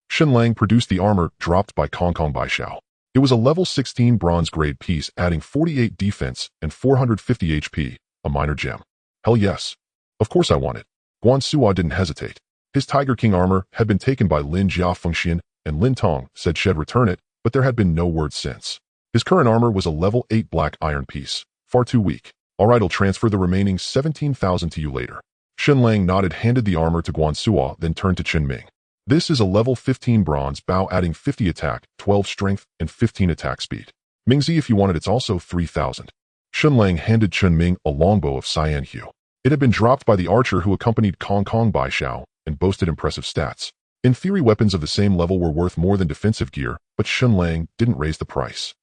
A: Shen Lang produced the armor dropped by Kong Kong Baishao. It was a level 16 bronze-grade piece, adding 48 defense and 450 HP, a minor gem. Hell yes. Of course I want it. Guansuo didn't hesitate. His Tiger King armor had been taken by Lin Jia Fengxian, and Lin Tong said she'd return it, but there had been no word since. His current armor was a level 8 black iron piece. Far too weak. All right, I'll transfer the remaining 17,000 to you later. Shen Lang nodded, handed the armor to Guansuo, then turned to Qin Ming. This is a level 15 bronze bow, adding 50 attack, 12 strength, and 15 attack speed. Mingzi, if you want it, it's also 3,000. Shen Lang handed Chun Ming a longbow of cyan hue. It had been dropped by the archer who accompanied Kong Kong Baishao and boasted impressive stats. In theory, weapons of the same level were worth more than defensive gear, but Shen Lang didn't raise the price.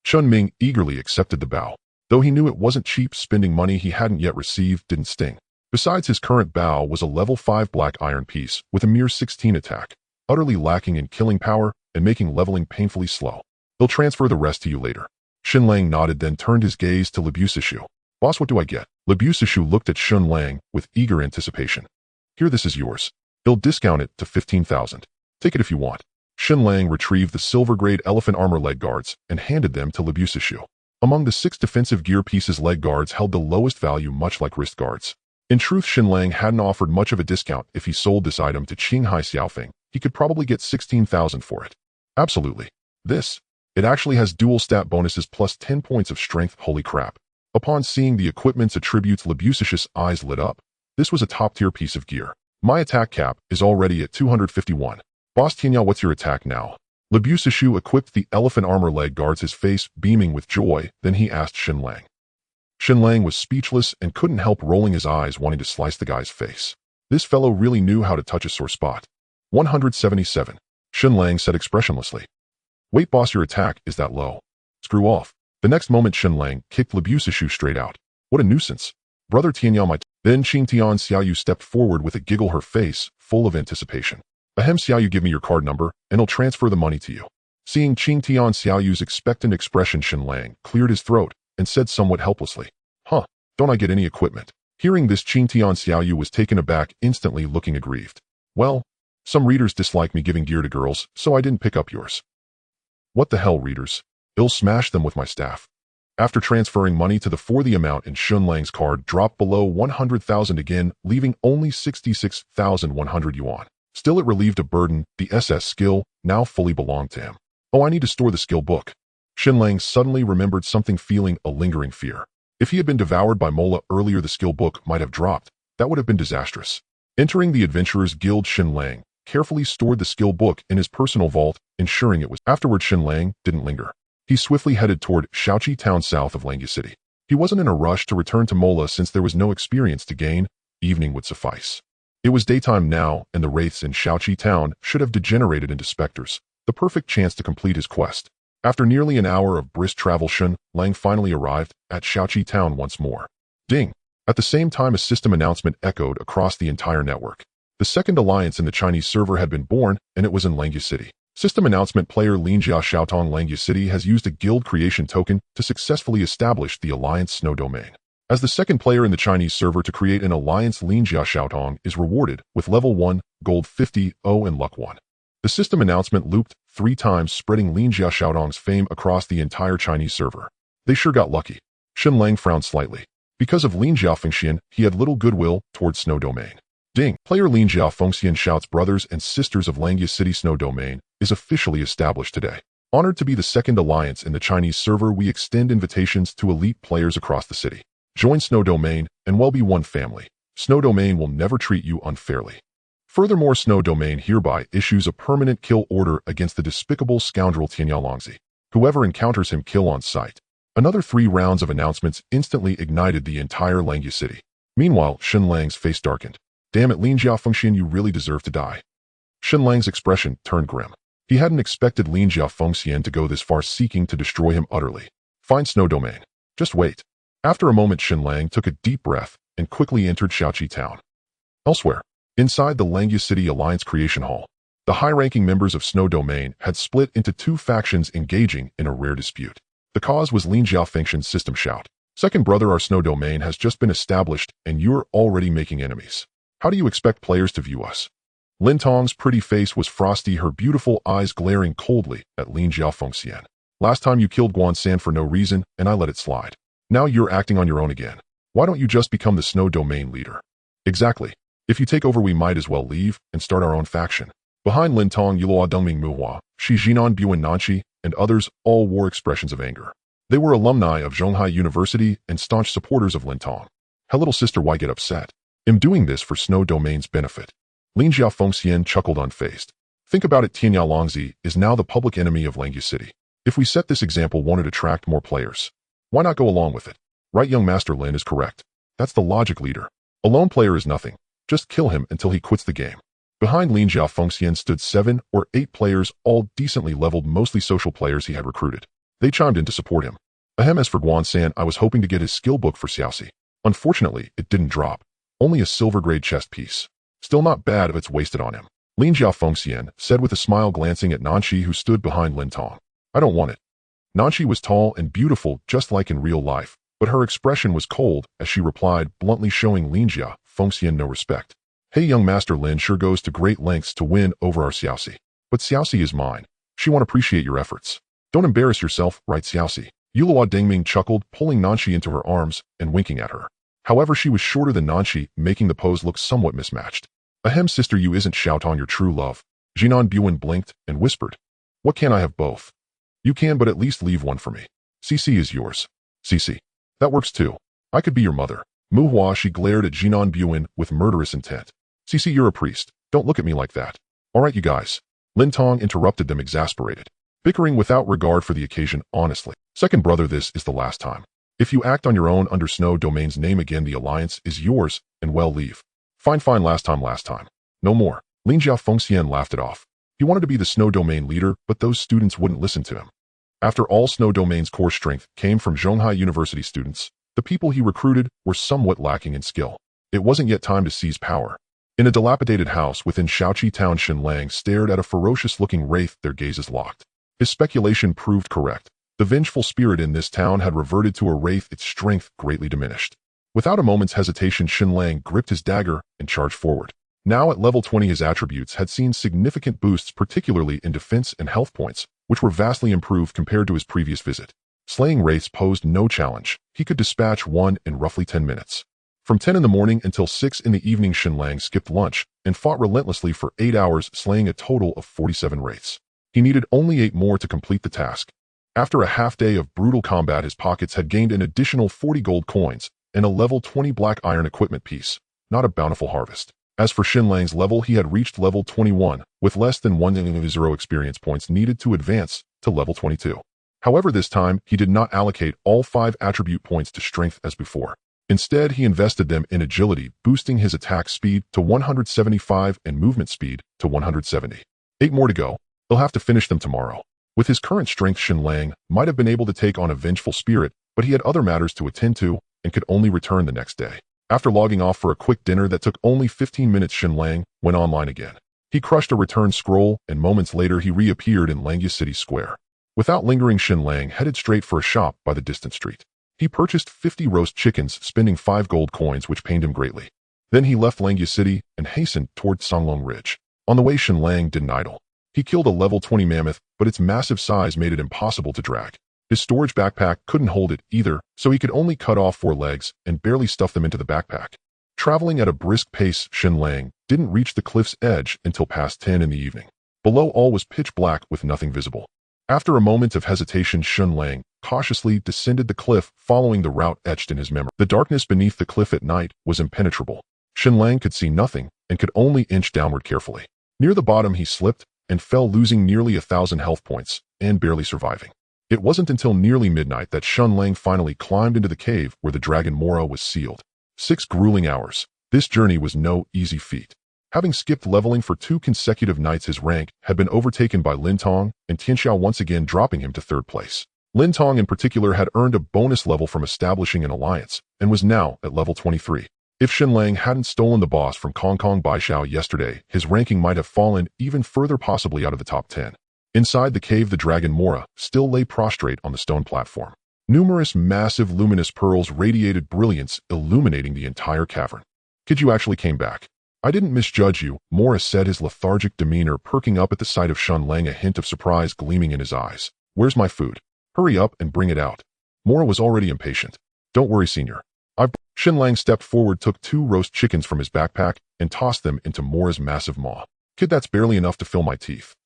A: Chun Ming eagerly accepted the bow. Though he knew it wasn't cheap, spending money he hadn't yet received didn't sting. Besides, his current bow was a level 5 black iron piece with a mere 16 attack, utterly lacking in killing power and making leveling painfully slow. They'll transfer the rest to you later. Shen Lang nodded, then turned his gaze to Lebusishu. Boss, what do I get? Lebusishu looked at Shen Lang with eager anticipation. Here, this is yours. They'll discount it to 15,000. Take it if you want. Shen Lang retrieved the silver-grade elephant armor leg guards and handed them to Lebusishu. Among the 6 defensive gear pieces, leg guards held the lowest value, much like wrist guards. In truth, Shen Lang hadn't offered much of a discount. If he sold this item to Qinghai Xiaofeng, he could probably get 16,000 for it. Absolutely. It actually has dual stat bonuses plus 10 points of strength. Holy crap. Upon seeing the equipment's attributes, Lebusishu's eyes lit up. This was a top-tier piece of gear. My attack cap is already at 251. Boss Tianya, what's your attack now? Lebusishu equipped the elephant armor leg guards, his face beaming with joy. Then he asked Shen Lang. Shen Lang was speechless and couldn't help rolling his eyes, wanting to slice the guy's face. This fellow really knew how to touch a sore spot. 177. Shen Lang said expressionlessly. Wait, boss, your attack is that low. Screw off. The next moment, Shen Lang kicked Lebusishu straight out. What a nuisance. Brother Tianya, Then Qingtian Xiaoyu stepped forward with a giggle, her face full of anticipation. Ahem, Xiaoyu, give me your card number, and I'll transfer the money to you. Seeing Qingtian Xiaoyu's expectant expression, Shen Lang cleared his throat and said somewhat helplessly, Huh, don't I get any equipment? Hearing this, Qingtian Xiaoyu was taken aback, instantly looking aggrieved. Well, some readers dislike me giving gear to girls, so I didn't pick up yours. What the hell, readers? I'll smash them with my staff. After transferring money to the 4, the amount in Shen Lang's card dropped below 100,000 again, leaving only 66,100 yuan. Still, it relieved a burden. The SS skill now fully belonged to him. Oh, I need to store the skill book. Shen Lang suddenly remembered something, feeling a lingering fear. If he had been devoured by Mola earlier, the skill book might have dropped. That would have been disastrous. Entering the Adventurers Guild, Shen Lang carefully stored the skill book in his personal vault, ensuring it was. Afterward, Shen Lang didn't linger. He swiftly headed toward Shaoqi town south of Langya City. He wasn't in a rush to return to Mola since there was no experience to gain. Evening would suffice. It was daytime now, and the wraiths in Shaoqi town should have degenerated into specters, the perfect chance to complete his quest. After nearly an hour of brisk travel, Shen Lang finally arrived at Shaoqi town once more. Ding! At the same time, a system announcement echoed across the entire network. The second alliance in the Chinese server had been born, and it was in Langya City. System announcement: player Linjia Xiaotong. Langya City has used a guild creation token to successfully establish the alliance snow domain. As the second player in the Chinese server to create an alliance, Linjia Xiaotong is rewarded with level 1, gold 50, and luck 1. The system announcement looped 3 times, spreading Linjia Xiaotong's fame across the entire Chinese server. They sure got lucky. Shen Lang frowned slightly. Because of Linjia Fengxian, he had little goodwill towards snow domain. Ding! Player Linjia Fengxian shouts, brothers and sisters of Langya City, snow domain is officially established today. Honored to be the second alliance in the Chinese server, we extend invitations to elite players across the city. Join Snow Domain and well be one family. Snow Domain will never treat you unfairly. Furthermore, Snow Domain hereby issues a permanent kill order against the despicable scoundrel Tianya Longzi. Whoever encounters him, kill on sight. Another 3 rounds of announcements instantly ignited the entire Langya City. Meanwhile, Shen Lang's face darkened. Damn it, Linjia Fengxian, you really deserve to die. Shen Lang's expression turned grim. He hadn't expected Linjia Fengxian to go this far, seeking to destroy him utterly. Find Snow Domain. Just wait. After a moment, Shen Lang took a deep breath and quickly entered Shaoqi town. Elsewhere, inside the Langya City Alliance Creation Hall, the high-ranking members of Snow Domain had split into 2 factions, engaging in a rare dispute. The cause was Linjia Fengxian's system shout. Second brother, our Snow Domain has just been established, and you're already making enemies. How do you expect players to view us? Lin Tong's pretty face was frosty, her beautiful eyes glaring coldly at Linjia Fengxian. Last time you killed Guan San for no reason, and I let it slide. Now you're acting on your own again. Why don't you just become the Snow Domain leader? Exactly. If you take over, we might as well leave and start our own faction. Behind Lin Tong, Yulua Dongming Muhua, Shi Jinan Buan Nanchi, and others all wore expressions of anger. They were alumni of Zhonghai University and staunch supporters of Lin Tong. Her little sister, why get upset? I'm doing this for Snow Domain's benefit. Linjia Fengxian chuckled unfazed. Think about it, Tianya Longzi is now the public enemy of Langya City. If we set this example, won't it attract more players? Why not go along with it? Right, young Master Lin is correct. That's the logic, leader. A lone player is nothing. Just kill him until he quits the game. Behind Linjia Fengxian stood 7 or 8 players, all decently leveled, mostly social players he had recruited. They chimed in to support him. Ahem, as for Guan San, I was hoping to get his skill book for Xiaoxi. Unfortunately, it didn't drop. Only a silver-grade chest piece. Still not bad if it's wasted on him. Linjia Fengxian said with a smile, glancing at Nanchi, who stood behind Lin Tong. I don't want it. Nanchi was tall and beautiful, just like in real life, but her expression was cold as she replied bluntly, showing Linjia Fengxian no respect. Hey, young Master Lin sure goes to great lengths to win over our Xiaoxi. But Xiaoxi is mine. She won't appreciate your efforts. Don't embarrass yourself, right, Xiaoxi? Yulua Dengming chuckled, pulling Nanchi into her arms and winking at her. However, she was shorter than Nanchi, making the pose look somewhat mismatched. Ahem, sister, you isn't Xiaotong your true love. Jinan Buan blinked and whispered. What, can't I have both? You can, but at least leave one for me. Cici is yours. Cici. That works too. I could be your mother. Muhua, she glared at Jinan Buan with murderous intent. Cici, you're a priest. Don't look at me like that. All right, you guys. Lin Tong interrupted them, exasperated. Bickering without regard for the occasion, honestly. Second brother, this is the last time. If you act on your own under Snow Domain's name again, the alliance is yours, and well, leave. Fine, last time. No more. Linjia Fengxian laughed it off. He wanted to be the Snow Domain leader, but those students wouldn't listen to him. After all, Snow Domain's core strength came from Zhonghai University students. The people he recruited were somewhat lacking in skill. It wasn't yet time to seize power. In a dilapidated house within Shaoqi town, Shen Lang stared at a ferocious-looking wraith, their gazes locked. His speculation proved correct. The vengeful spirit in this town had reverted to a wraith, its strength greatly diminished. Without a moment's hesitation, Shen Lang gripped his dagger and charged forward. Now at level 20, his attributes had seen significant boosts, particularly in defense and health points, which were vastly improved compared to his previous visit. Slaying wraiths posed no challenge. He could dispatch one in roughly 10 minutes. From 10 in the morning until 6 in the evening, Shen Lang skipped lunch and fought relentlessly for 8 hours, slaying a total of 47 wraiths. He needed only 8 more to complete the task. After a half-day of brutal combat, his pockets had gained an additional 40 gold coins and a level 20 black iron equipment piece, not a bountiful harvest. As for Shen Lang's level, he had reached level 21, with less than 1 experience points needed to advance to level 22. However, this time, he did not allocate all 5 attribute points to strength as before. Instead, he invested them in agility, boosting his attack speed to 175 and movement speed to 170. 8 more to go. He'll have to finish them tomorrow. With his current strength, Shen Lang might have been able to take on a vengeful spirit, but he had other matters to attend to and could only return the next day. After logging off for a quick dinner that took only 15 minutes, Shen Lang went online again. He crushed a return scroll, and moments later he reappeared in Langya City Square. Without lingering, Shen Lang headed straight for a shop by the distant street. He purchased 50 roast chickens, spending 5 gold coins, which pained him greatly. Then he left Langya City and hastened toward Songlong Ridge. On the way, Shen Lang didn't idle. He killed a level 20 mammoth, but its massive size made it impossible to drag. His storage backpack couldn't hold it either, so he could only cut off 4 legs and barely stuff them into the backpack. Traveling at a brisk pace, Shen Lang didn't reach the cliff's edge until past 10 in the evening. Below, all was pitch black with nothing visible. After a moment of hesitation, Shen Lang cautiously descended the cliff, following the route etched in his memory. The darkness beneath the cliff at night was impenetrable. Shen Lang could see nothing and could only inch downward carefully. Near the bottom, he slipped and fell, losing nearly 1,000 health points and barely surviving. It wasn't until nearly midnight that Shen Lang finally climbed into the cave where the dragon Mora was sealed. 6 grueling hours. This journey was no easy feat. Having skipped leveling for 2 consecutive nights, his rank had been overtaken by Lin Tong and Tianxiao, once again dropping him to 3rd place. Lin Tong in particular had earned a bonus level from establishing an alliance and was now at level 23. If Shen Lang hadn't stolen the boss from Kong Kong Baishao yesterday, his ranking might have fallen even further, possibly out of the top 10. Inside the cave, the dragon Mora still lay prostrate on the stone platform. Numerous massive luminous pearls radiated brilliance, illuminating the entire cavern. "Kid, you actually came back. I didn't misjudge you," Mora said, his lethargic demeanor perking up at the sight of Shen Lang, a hint of surprise gleaming in his eyes. "Where's my food? Hurry up and bring it out." Mora was already impatient. "Don't worry, Senior. Shen Lang stepped forward, took 2 roast chickens from his backpack, and tossed them into Mora's massive maw. "Kid, that's barely enough to fill my teeth."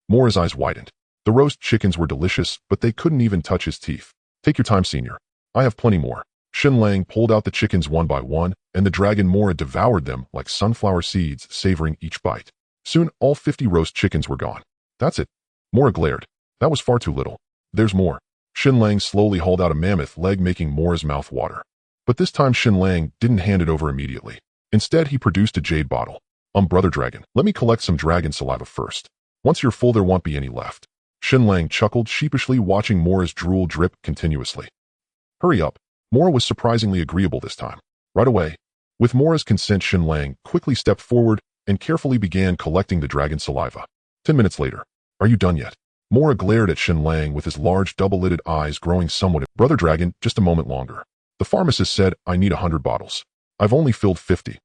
A: Mora's eyes widened. The roast chickens were delicious, but they couldn't even touch his teeth. "Take your time, Senior. I have plenty more." Shen Lang pulled out the chickens one by one, and the dragon Mora devoured them like sunflower seeds, savoring each bite. Soon, all 50 roast chickens were gone. "That's it." Mora glared. "That was far too little. There's more." Shen Lang slowly hauled out a mammoth leg, making Mora's mouth water. But this time, Shen Lang didn't hand it over immediately. Instead, he produced a jade bottle. Brother Dragon, let me collect some dragon saliva first. Once you're full, there won't be any left." Shen Lang chuckled sheepishly, watching Mora's drool drip continuously. "Hurry up." Mora was surprisingly agreeable this time. "Right away." With Mora's consent, Shen Lang quickly stepped forward and carefully began collecting the dragon saliva. 10 minutes later. "Are you done yet?" Mora glared at Shen Lang with his large double-lidded eyes growing somewhat. "Brother Dragon, just a moment longer. The pharmacist said I need 100 bottles. I've only filled 50.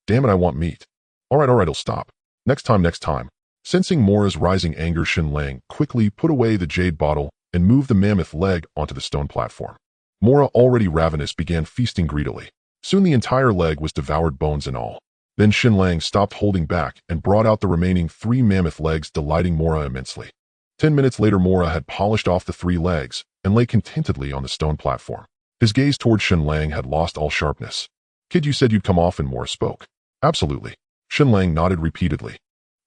A: Damn it, I want meat." All right, I'll stop. Next time. Sensing Mora's rising anger, Shen Lang quickly put away the jade bottle and moved the mammoth leg onto the stone platform. Mora, already ravenous, began feasting greedily. Soon the entire leg was devoured, bones and all. Then Shen Lang stopped holding back and brought out the remaining 3 mammoth legs, delighting Mora immensely. 10 minutes later, Mora had polished off the 3 legs and lay contentedly on the stone platform. His gaze toward Shen Lang had lost all sharpness. "Kid, you said you'd come off," and Mora spoke. "Absolutely." Shen Lang nodded repeatedly.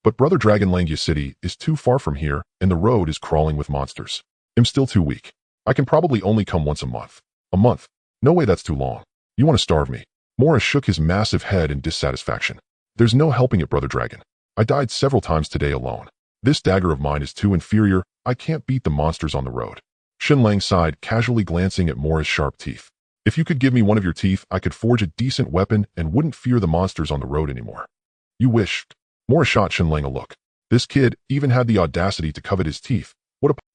A: "But Brother Dragon, Langya City is too far from here, and the road is crawling with monsters. I'm still too weak. I can probably only come once a month." "A month? No way, that's too long. You want to starve me?" Mora shook his massive head in dissatisfaction. "There's no helping it, Brother Dragon. I died several times today alone. This dagger of mine is too inferior. I can't beat the monsters on the road." Shen Lang sighed, casually glancing at Mora's sharp teeth. "If you could give me one of your teeth, I could forge a decent weapon and wouldn't fear the monsters on the road anymore." "You wish?" Mora shot Shen Lang a look. This kid even had the audacity to covet his teeth.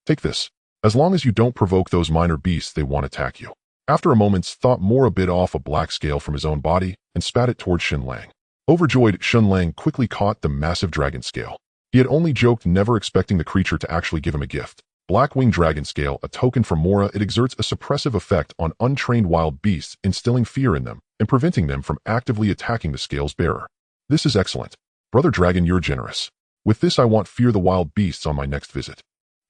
A: Take this. As long as you don't provoke those minor beasts, they won't attack you." After a moment's thought, Mora bit off a black scale from his own body and spat it toward Shen Lang. Overjoyed, Shen Lang quickly caught the massive dragon scale. He had only joked, never expecting the creature to actually give him a gift. Black-winged dragon scale, a token from Mora. It exerts a suppressive effect on untrained wild beasts, instilling fear in them and preventing them from actively attacking the scale's bearer. "This is excellent. Brother Dragon, you're generous. With this, I want fear the wild beasts on my next visit."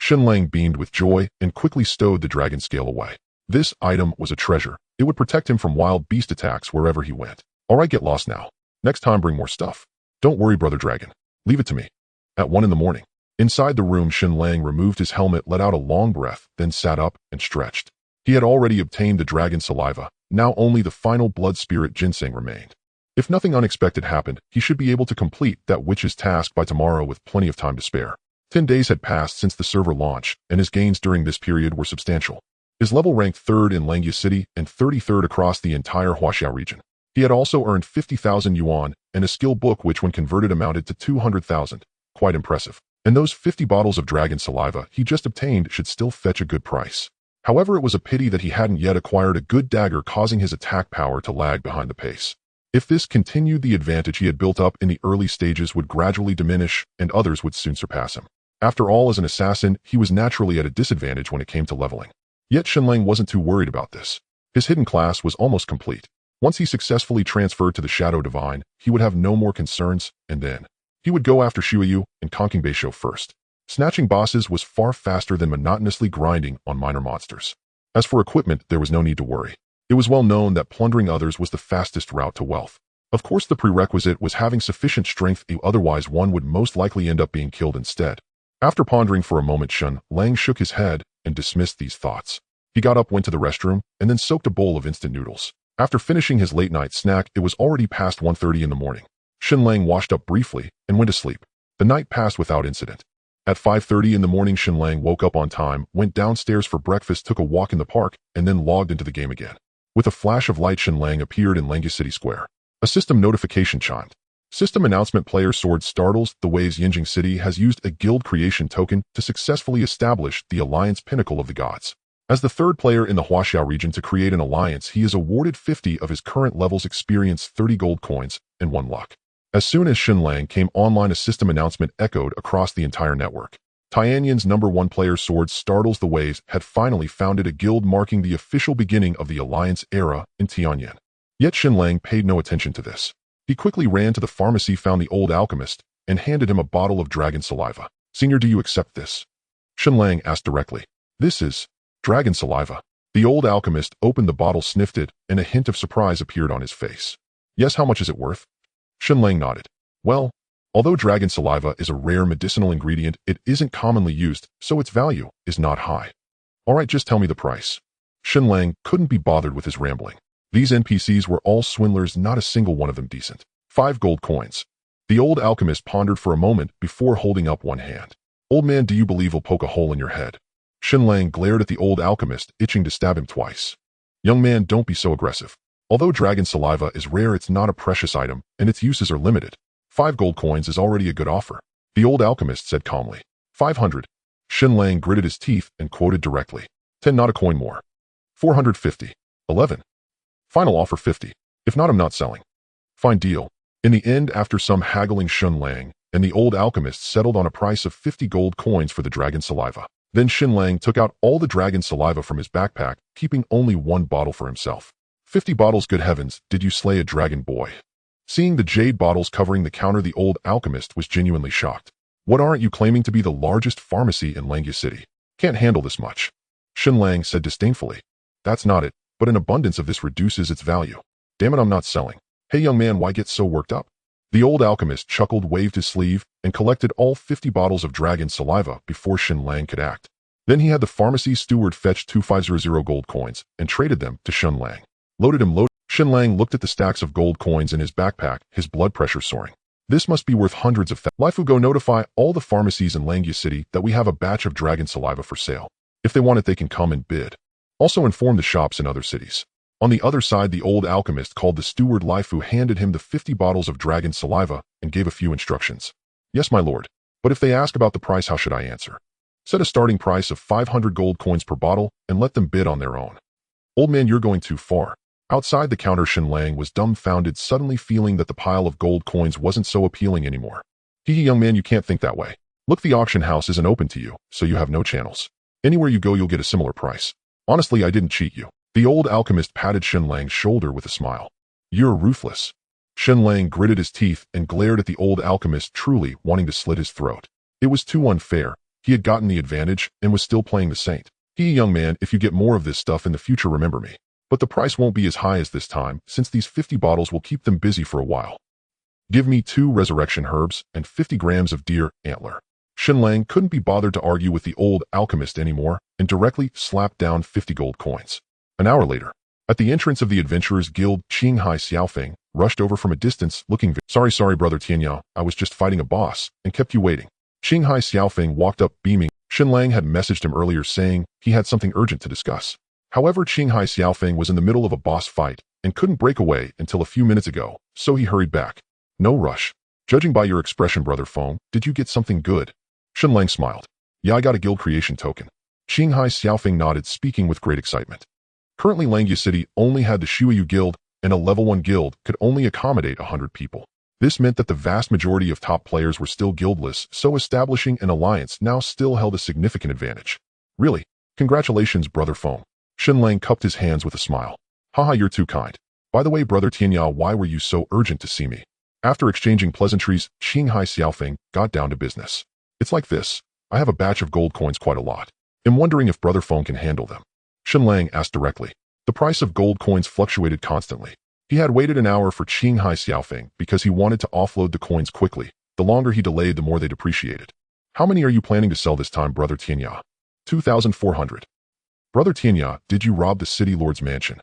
A: Shen Lang beamed with joy and quickly stowed the dragon scale away. This item was a treasure. It would protect him from wild beast attacks wherever he went. Alright, get lost now. Next time bring more stuff. Don't worry, brother dragon. Leave it to me. At 1 in the morning. Inside the room, Shen Lang removed his helmet, let out a long breath, then sat up and stretched. He had already obtained the dragon saliva. Now only the final blood spirit ginseng remained. If nothing unexpected happened, he should be able to complete that witch's task by tomorrow with plenty of time to spare. 10 days had passed since the server launch, and his gains during this period were substantial. His level ranked 3rd in Langya City and 33rd across the entire Huaxiao region. He had also earned 50,000 yuan and a skill book which when converted amounted to 200,000. Quite impressive. And those 50 bottles of dragon saliva he just obtained should still fetch a good price. However, it was a pity that he hadn't yet acquired a good dagger, causing his attack power to lag behind the pace. If this continued, the advantage he had built up in the early stages would gradually diminish and others would soon surpass him. After all, as an assassin, he was naturally at a disadvantage when it came to leveling. Yet Shen Lang wasn't too worried about this. His hidden class was almost complete. Once he successfully transferred to the Shadow Divine, he would have no more concerns, and then he would go after Shuiyu and Conking Beisho first. Snatching bosses was far faster than monotonously grinding on minor monsters. As for equipment, there was no need to worry. It was well known that plundering others was the fastest route to wealth. Of course, the prerequisite was having sufficient strength, otherwise one would most likely end up being killed instead. After pondering for a moment, Shen Lang shook his head and dismissed these thoughts. He got up, went to the restroom, and then soaked a bowl of instant noodles. After finishing his late-night snack, it was already past 1:30 in the morning. Shen Lang washed up briefly and went to sleep. The night passed without incident. At 5:30 in the morning, Shen Lang woke up on time, went downstairs for breakfast, took a walk in the park, and then logged into the game again. With a flash of light, Shen Lang appeared in Langya City Square. A system notification chimed. System announcement: player Sword startles the ways Yinjing City has used a guild creation token to successfully establish the Alliance Pinnacle of the Gods. As the 3rd player in the Huaxiao region to create an alliance, he is awarded 50 of his current levels experience, 30 gold coins, and 1 luck. As soon as Shen Lang came online, a system announcement echoed across the entire network. Tianyan's #1 player Sword startles the ways had finally founded a guild, marking the official beginning of the alliance era in Tianyan. Yet Shen Lang paid no attention to this. He quickly ran to the pharmacy, found the old alchemist, and handed him a bottle of dragon saliva. "Senior, do you accept this?" Shen Lang asked directly. "This is dragon saliva." The old alchemist opened the bottle, sniffed it, and a hint of surprise appeared on his face. "Yes, how much is it worth?" Shen Lang nodded. "Well, although dragon saliva is a rare medicinal ingredient, it isn't commonly used, so its value is not high." "Alright, just tell me the price." Shen Lang couldn't be bothered with his rambling. These NPCs were all swindlers, not a single one of them decent. 5 gold coins. The old alchemist pondered for a moment before holding up one hand. "Old man, do you believe I'll poke a hole in your head?" Shen Lang glared at the old alchemist, itching to stab him twice. "Young man, don't be so aggressive. Although dragon saliva is rare, it's not a precious item, and its uses are limited. 5 gold coins is already a good offer," the old alchemist said calmly. 500. Shen Lang gritted his teeth and quoted directly. 10, not a coin more. 450. 11. Final offer 50. If not, I'm not selling. Fine deal. In the end, after some haggling, Shen Lang and the old alchemist settled on a price of 50 gold coins for the dragon saliva. Then Shen Lang took out all the dragon saliva from his backpack, keeping only 1 bottle for himself. 50 bottles, good heavens, did you slay a dragon, boy? Seeing the jade bottles covering the counter, the old alchemist was genuinely shocked. "What, aren't you claiming to be the largest pharmacy in Langya City? Can't handle this much." Shen Lang said disdainfully. "That's not it, but an abundance of this reduces its value. Damn it, I'm not selling." "Hey young man, why get so worked up?" The old alchemist chuckled, waved his sleeve, and collected all 50 bottles of dragon saliva before Shen Lang could act. Then he had the pharmacy steward fetch 2500 gold coins and traded them to Shen Lang. Loaded. Shen Lang looked at the stacks of gold coins in his backpack, his blood pressure soaring. "This must be worth hundreds of thousands. Lifu, go notify all the pharmacies in Langya City that we have a batch of dragon saliva for sale. If they want it, they can come and bid. Also inform the shops in other cities." On the other side, the old alchemist called the steward Lifu, handed him the 50 bottles of dragon saliva, and gave a few instructions. "Yes, my lord. But if they ask about the price, how should I answer?" "Set a starting price of 500 gold coins per bottle and let them bid on their own." "Old man, you're going too far." Outside the counter, Shen Lang was dumbfounded, suddenly feeling that the pile of gold coins wasn't so appealing anymore. "Hee, young man, you can't think that way. Look, the auction house isn't open to you, so you have no channels. Anywhere you go, you'll get a similar price. Honestly, I didn't cheat you." The old alchemist patted Shen Lang's shoulder with a smile. "You're ruthless." Shen Lang gritted his teeth and glared at the old alchemist, truly wanting to slit his throat. It was too unfair, He had gotten the advantage and was still playing the saint. Young man, if you get more of this stuff in the future, remember me. But the price won't be as high as this time, since these 50 bottles will keep them busy for a while. Give me 2 resurrection herbs and 50 grams of deer antler. Shen Lang couldn't be bothered to argue with the old alchemist anymore and directly slapped down 50 gold coins. An hour later, at the entrance of the Adventurers Guild, Qinghai Xiaofeng rushed over from a distance looking Sorry, brother Tianyao, I was just fighting a boss and kept you waiting. Qinghai Xiaofeng walked up beaming. Shen Lang had messaged him earlier saying he had something urgent to discuss. However, Qinghai Xiaofeng was in the middle of a boss fight and couldn't break away until a few minutes ago, so he hurried back. No rush. Judging by your expression, brother Feng, did you get something good? Shen Lang smiled. Yeah, I got a guild creation token. Qinghai Xiaofeng nodded, speaking with great excitement. Currently, Langya City only had the Shuyu Guild, and a level 1 guild could only accommodate 100 people. This meant that the vast majority of top players were still guildless, so establishing an alliance now still held a significant advantage. Really? Congratulations, brother Feng. Shen Lang cupped his hands with a smile. Haha, you're too kind. By the way, brother Tianyao, why were you so urgent to see me? After exchanging pleasantries, Qinghai Xiaofeng got down to business. It's like this. I have a batch of gold coins, quite a lot. I'm wondering if brother Feng can handle them. Shen Lang asked directly. The price of gold coins fluctuated constantly. He had waited an hour for Qinghai Xiaofeng because he wanted to offload the coins quickly. The longer he delayed, the more they depreciated. How many are you planning to sell this time, brother Tianyao? 2,400. Brother Tianyao, did you rob the city lord's mansion?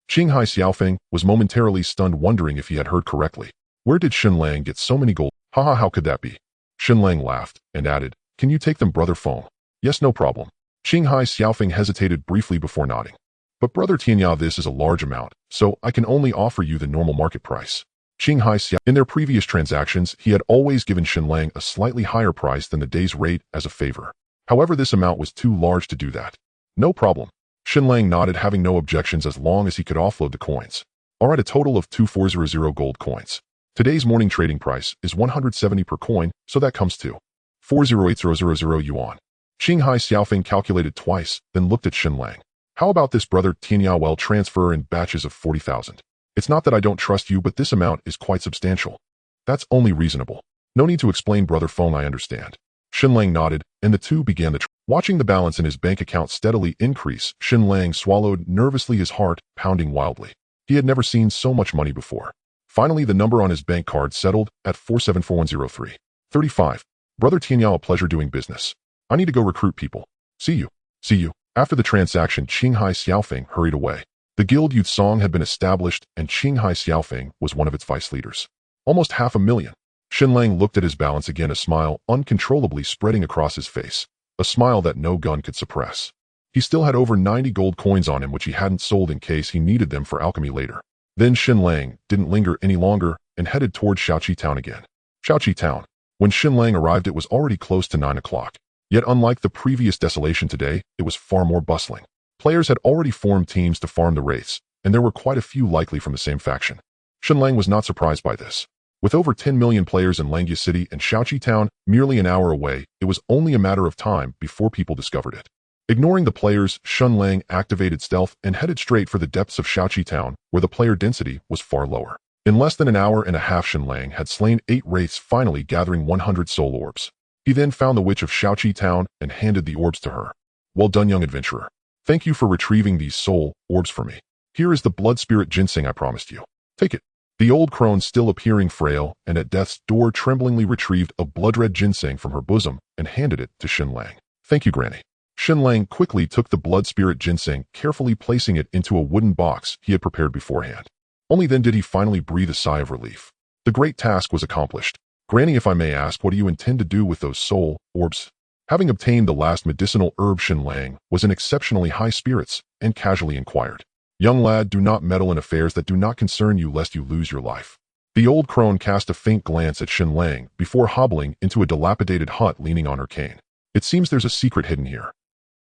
A: Qinghai Xiaofeng was momentarily stunned, wondering if he had heard correctly. Where did Shen Lang get so many gold? Haha, how could that be? Shen Lang laughed and added, can you take them, brother Feng? Yes, no problem. Qinghai Xiaofeng hesitated briefly before nodding. But brother Tianyao, this is a large amount, so I can only offer you the normal market price. Qinghai Xiaofeng, in their previous transactions, he had always given Shen Lang a slightly higher price than the day's rate as a favor. However, this amount was too large to do that. No problem. Shen Lang nodded, having no objections as long as he could offload the coins. Alright, a total of 2,400 gold coins. Today's morning trading price is 170 per coin, so that comes to 408,000 yuan. Qinghai Xiaofeng calculated twice, then looked at Shen Lang. How about this, brother Tianyao? Well, transfer in batches of 40,000. It's not that I don't trust you, but this amount is quite substantial. That's only reasonable. No need to explain, brother Feng, I understand. Shen Lang nodded, and the two began the Watching the balance in his bank account steadily increase, Shen Lang swallowed nervously, his heart pounding wildly. He had never seen so much money before. Finally, the number on his bank card settled at 474103. 35. Brother Tianyao, a pleasure doing business. I need to go recruit people. See you. See you. After the transaction, Qinghai Xiaofeng hurried away. The guild Youth Song had been established, and Qinghai Xiaofeng was one of its vice leaders. Almost 500,000. Shen Lang looked at his balance again, a smile uncontrollably spreading across his face. A smile that no gun could suppress. He still had over 90 gold coins on him, which he hadn't sold in case he needed them for alchemy later. Then Shen Lang didn't linger any longer and headed toward Shaoqi Town again. Shaoqi Town. When Shen Lang arrived, it was already close to 9 o'clock. Yet unlike the previous desolation today, it was far more bustling. Players had already formed teams to farm the wraiths, and there were quite a few likely from the same faction. Shen Lang was not surprised by this. With over 10 million players in Langya City and Shaoqi Town merely an hour away, it was only a matter of time before people discovered it. Ignoring the players, Shen Lang activated stealth and headed straight for the depths of Shaoqi Town, where the player density was far lower. In less than an hour and a half, Shen Lang had slain 8 wraiths, finally gathering 100 soul orbs. He then found the witch of Shaoqi Town and handed the orbs to her. Well done, young adventurer. Thank you for retrieving these soul orbs for me. Here is the blood spirit ginseng I promised you. Take it. The old crone, still appearing frail and at death's door, tremblingly retrieved a blood-red ginseng from her bosom and handed it to Shen Lang. Thank you, Granny. Shen Lang quickly took the blood spirit ginseng, carefully placing it into a wooden box he had prepared beforehand. Only then did he finally breathe a sigh of relief. The great task was accomplished. Granny, if I may ask, what do you intend to do with those soul orbs? Having obtained the last medicinal herb, Shen Lang was in exceptionally high spirits and casually inquired. Young lad, do not meddle in affairs that do not concern you, lest you lose your life. The old crone cast a faint glance at Shen Lang before hobbling into a dilapidated hut, leaning on her cane. It seems there's a secret hidden here.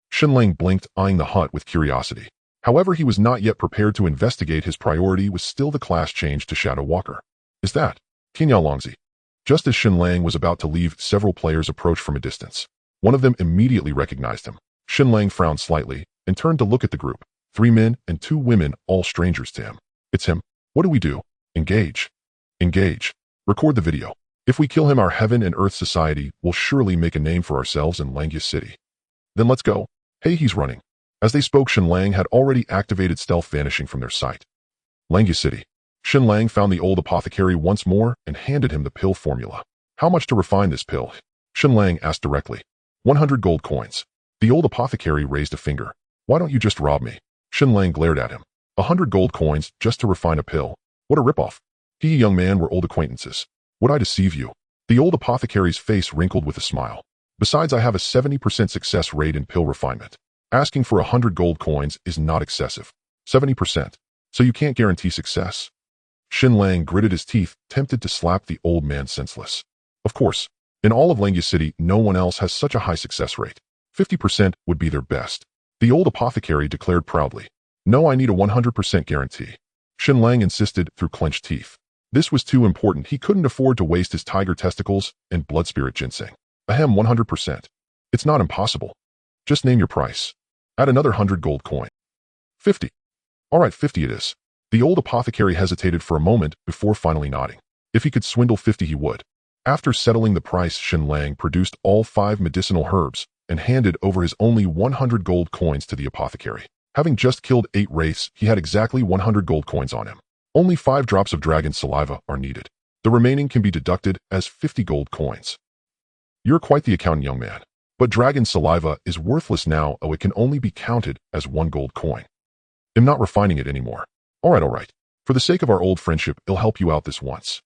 A: Shen Lang blinked, eyeing the hut with curiosity. However, he was not yet prepared to investigate. His priority was still the class change to Shadow Walker. Is that Tianyao Longzi? Just as Shen Lang was about to leave, several players approached from a distance. One of them immediately recognized him. Shen Lang frowned slightly and turned to look at the group. 3 men and 2 women, all strangers to him. It's him. What do we do? Engage. Engage. Record the video. If we kill him, our heaven and earth society will surely make a name for ourselves in Langya City. Then let's go. Hey, he's running. As they spoke, Shen Lang had already activated stealth, vanishing from their sight. Langya City. Shen Lang found the old apothecary once more and handed him the pill formula. How much to refine this pill? Shen Lang asked directly. 100 gold coins. The old apothecary raised a finger. Why don't you just rob me? Shen Lang glared at him. 100 gold coins just to refine a pill. What a ripoff. He, young man, were old acquaintances. Would I deceive you? The old apothecary's face wrinkled with a smile. Besides, I have a 70% success rate in pill refinement. Asking for 100 gold coins is not excessive. 70%. So you can't guarantee success? Shen Lang gritted his teeth, tempted to slap the old man senseless. Of course. In all of Langya City, no one else has such a high success rate. 50% would be their best. The old apothecary declared proudly. No, I need a 100% guarantee. Shen Lang insisted through clenched teeth. This was too important. He couldn't afford to waste his tiger testicles and blood spirit ginseng. Ahem, 100%. It's not impossible. Just name your price. Add another 100 gold coin. 50. All right, 50 it is. The old apothecary hesitated for a moment before finally nodding. If he could swindle 50, he would. After settling the price, Shen Lang produced all 5 medicinal herbs and handed over his only 100 gold coins to the apothecary. Having just killed 8 wraiths, he had exactly 100 gold coins on him. Only 5 drops of dragon saliva are needed. The remaining can be deducted as 50 gold coins. You're quite the accountant, young man. But dragon saliva is worthless now. Oh, it can only be counted as 1 gold coin. I'm not refining it anymore. All right. For the sake of our old friendship, I'll help you out this once.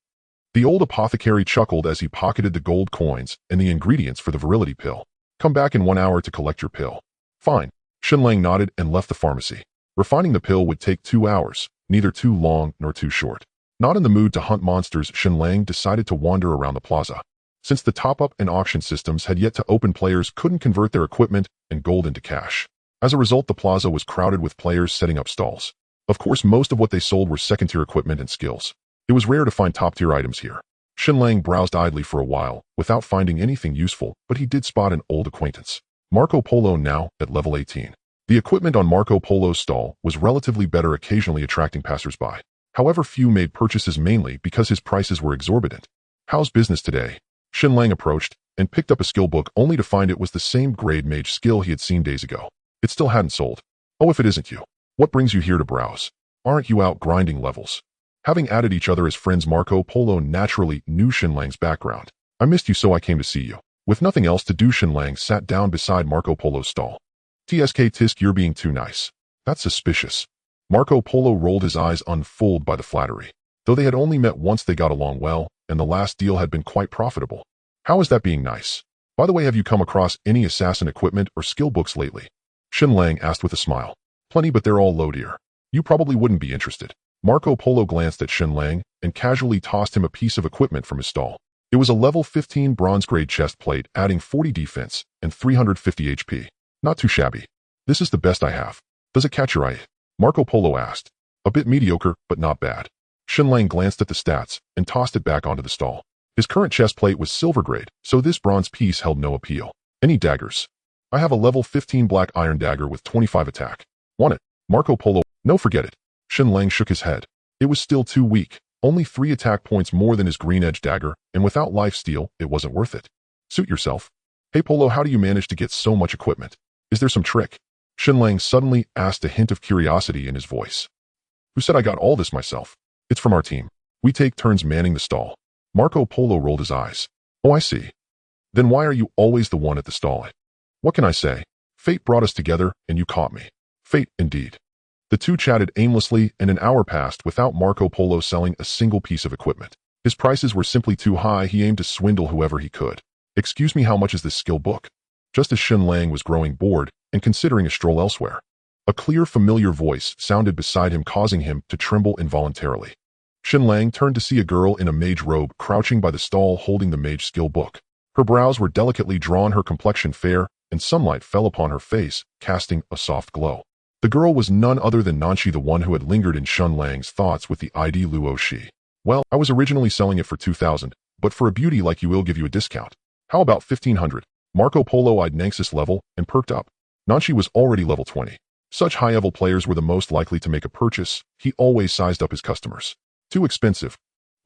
A: The old apothecary chuckled as he pocketed the gold coins and the ingredients for the virility pill. Come back in 1 hour to collect your pill. Fine. Shen Lang nodded and left the pharmacy. Refining the pill would take 2 hours, neither too long nor too short. Not in the mood to hunt monsters, Shen Lang decided to wander around the plaza. Since the top-up and auction systems had yet to open, players couldn't convert their equipment and gold into cash. As a result, the plaza was crowded with players setting up stalls. Of course, most of what they sold were second-tier equipment and skills. It was rare to find top-tier items here. Shen Lang browsed idly for a while, without finding anything useful, but he did spot an old acquaintance. Marco Polo, now at level 18. The equipment on Marco Polo's stall was relatively better, occasionally attracting passers-by. However, few made purchases, mainly because his prices were exorbitant. How's business today? Shen Lang approached and picked up a skill book, only to find it was the same grade mage skill he had seen days ago. It still hadn't sold. Oh, if it isn't you. What brings you here to browse? Aren't you out grinding levels? Having added each other as friends, Marco Polo naturally knew Shen Lang's background. I missed you, so I came to see you. With nothing else to do, Shen Lang sat down beside Marco Polo's stall. TSK Tisk, you're being too nice. That's suspicious. Marco Polo rolled his eyes, unfooled by the flattery. Though they had only met once, they got along well, and the last deal had been quite profitable. How is that being nice? By the way, have you come across any assassin equipment or skill books lately? Shen Lang asked with a smile. Plenty, but they're all low tier. You probably wouldn't be interested. Marco Polo glanced at Shen Lang and casually tossed him a piece of equipment from his stall. It was a level 15 bronze grade chest plate, adding 40 defense and 350 HP. Not too shabby. This is the best I have. Does it catch your eye? Marco Polo asked. A bit mediocre, but not bad. Shen Lang glanced at the stats and tossed it back onto the stall. His current chest plate was silver grade, so this bronze piece held no appeal. Any daggers? I have a level 15 black iron dagger with 25 attack. Want it? Marco Polo. No, forget it. Shen Lang shook his head. It was still too weak. Only 3 attack points more than his green edge dagger, and without lifesteal, it wasn't worth it. Suit yourself. Hey Polo, how do you manage to get so much equipment? Is there some trick? Shen Lang suddenly asked, a hint of curiosity in his voice. Who said I got all this myself? It's from our team. We take turns manning the stall. Marco Polo rolled his eyes. Oh, I see. Then why are you always the one at the stall? What can I say? Fate brought us together, and you caught me. Fate, indeed. The two chatted aimlessly, and an hour passed without Marco Polo selling a single piece of equipment. His prices were simply too high. He aimed to swindle whoever he could. Excuse me, how much is this skill book? Just as Shen Lang was growing bored and considering a stroll elsewhere, a clear, familiar voice sounded beside him, causing him to tremble involuntarily. Shen Lang turned to see a girl in a mage robe crouching by the stall holding the mage skill book. Her brows were delicately drawn, her complexion fair, and sunlight fell upon her face, casting a soft glow. The girl was none other than Nanshi, the one who had lingered in Shen Lang's thoughts with the ID Luo Shi. Well, I was originally selling it for 2,000, but for a beauty like you, will give you a discount. How about 1,500? Marco Polo eyed Nanx's level and perked up. Nanshi was already level 20. Such high-level players were the most likely to make a purchase. He always sized up his customers. Too expensive.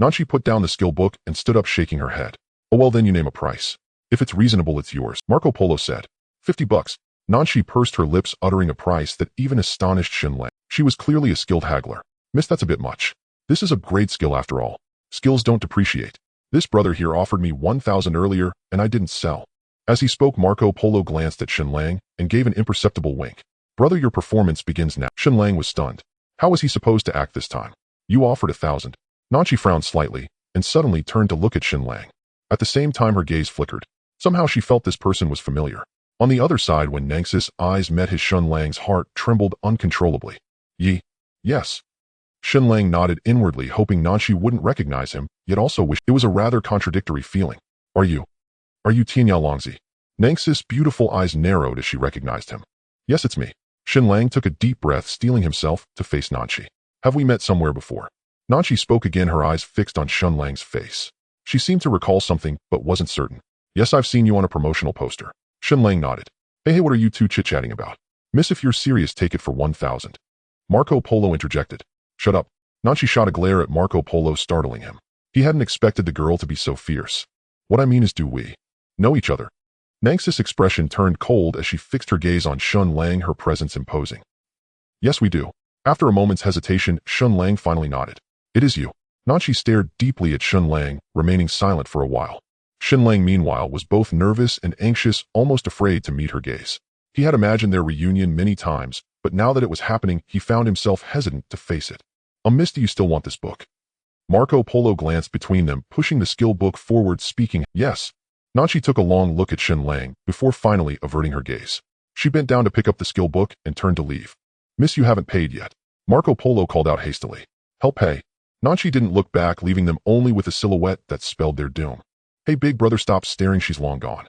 A: Nanshi put down the skill book and stood up shaking her head. Oh well, then you name a price. If it's reasonable, it's yours, Marco Polo said. 50 bucks. Nanshi pursed her lips, uttering a price that even astonished Shen Lang. She was clearly a skilled haggler. Miss, that's a bit much. This is a great skill after all. Skills don't depreciate. This brother here offered me 1,000 earlier, and I didn't sell. As he spoke, Marco Polo glanced at Shen Lang and gave an imperceptible wink. Brother, your performance begins now. Shen Lang was stunned. How was he supposed to act this time? You offered 1,000. Nanshi frowned slightly and suddenly turned to look at Shen Lang. At the same time, her gaze flickered. Somehow she felt this person was familiar. On the other side, when Nangsis' eyes met his, Shen Lang's heart trembled uncontrollably. Yes. Shen Lang nodded inwardly, hoping Nanshi wouldn't recognize him, yet also wished. It was a rather contradictory feeling. Are you Tianyao Longzi? Nangsis' beautiful eyes narrowed as she recognized him. Yes, it's me. Shen Lang took a deep breath, steeling himself to face Nanshi. Have we met somewhere before? Nanshi spoke again, her eyes fixed on Shen Lang's face. She seemed to recall something, but wasn't certain. Yes, I've seen you on a promotional poster. Shen Lang nodded. Hey, what are you two chit-chatting about? Miss, if you're serious, take it for 1,000. Marco Polo interjected. Shut up. Nanshi shot a glare at Marco Polo, startling him. He hadn't expected the girl to be so fierce. What I mean is, do we know each other? Nangsis' expression turned cold as she fixed her gaze on Shen Lang, her presence imposing. Yes, we do. After a moment's hesitation, Shen Lang finally nodded. It is you. Nanshi stared deeply at Shen Lang, remaining silent for a while. Shen Lang, meanwhile, was both nervous and anxious, almost afraid to meet her gaze. He had imagined their reunion many times, but now that it was happening, he found himself hesitant to face it. Miss, do you still want this book? Marco Polo glanced between them, pushing the skill book forward, speaking, yes. Nanshi took a long look at Shen Lang before finally averting her gaze. She bent down to pick up the skill book and turned to leave. Miss, you haven't paid yet. Marco Polo called out hastily. Help pay. Nanshi didn't look back, leaving them only with a silhouette that spelled their doom. Hey, big brother, stop staring, she's long gone.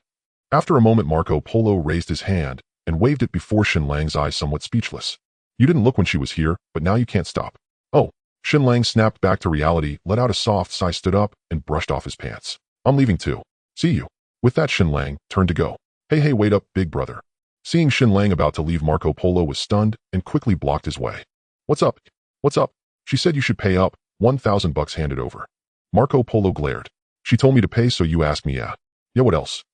A: After a moment, Marco Polo raised his hand and waved it before Shen Lang's eyes, somewhat speechless. You didn't look when she was here, but now you can't stop. Oh. Shen Lang snapped back to reality, let out a soft sigh, stood up, and brushed off his pants. I'm leaving too. See you. With that, Shen Lang turned to go. Hey, wait up, big brother. Seeing Shen Lang about to leave, Marco Polo was stunned and quickly blocked his way. What's up? What's up? She said you should pay up. 1,000 bucks handed over. Marco Polo glared. She told me to pay, so you asked me, yeah. Yeah, what else?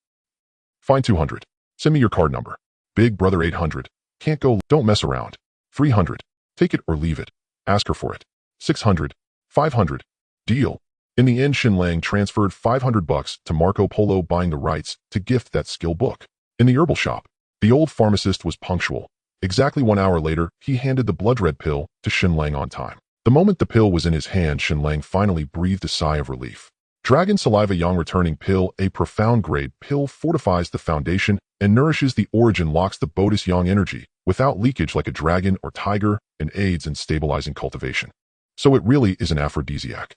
A: Fine, 200. Send me your card number. Big brother, 800. Can't go, don't mess around. 300. Take it or leave it. Ask her for it. 600. 500. Deal. In the end, Shen Lang transferred 500 bucks to Marco Polo, buying the rights to gift that skill book. In the herbal shop, the old pharmacist was punctual. Exactly 1 hour later, he handed the blood red pill to Shen Lang on time. The moment the pill was in his hand, Shen Lang finally breathed a sigh of relief. Dragon Saliva Yang Returning Pill, a profound grade pill, fortifies the foundation and nourishes the origin, locks the Bodis Yang energy without leakage like a dragon or tiger, and aids in stabilizing cultivation. So it really is an aphrodisiac.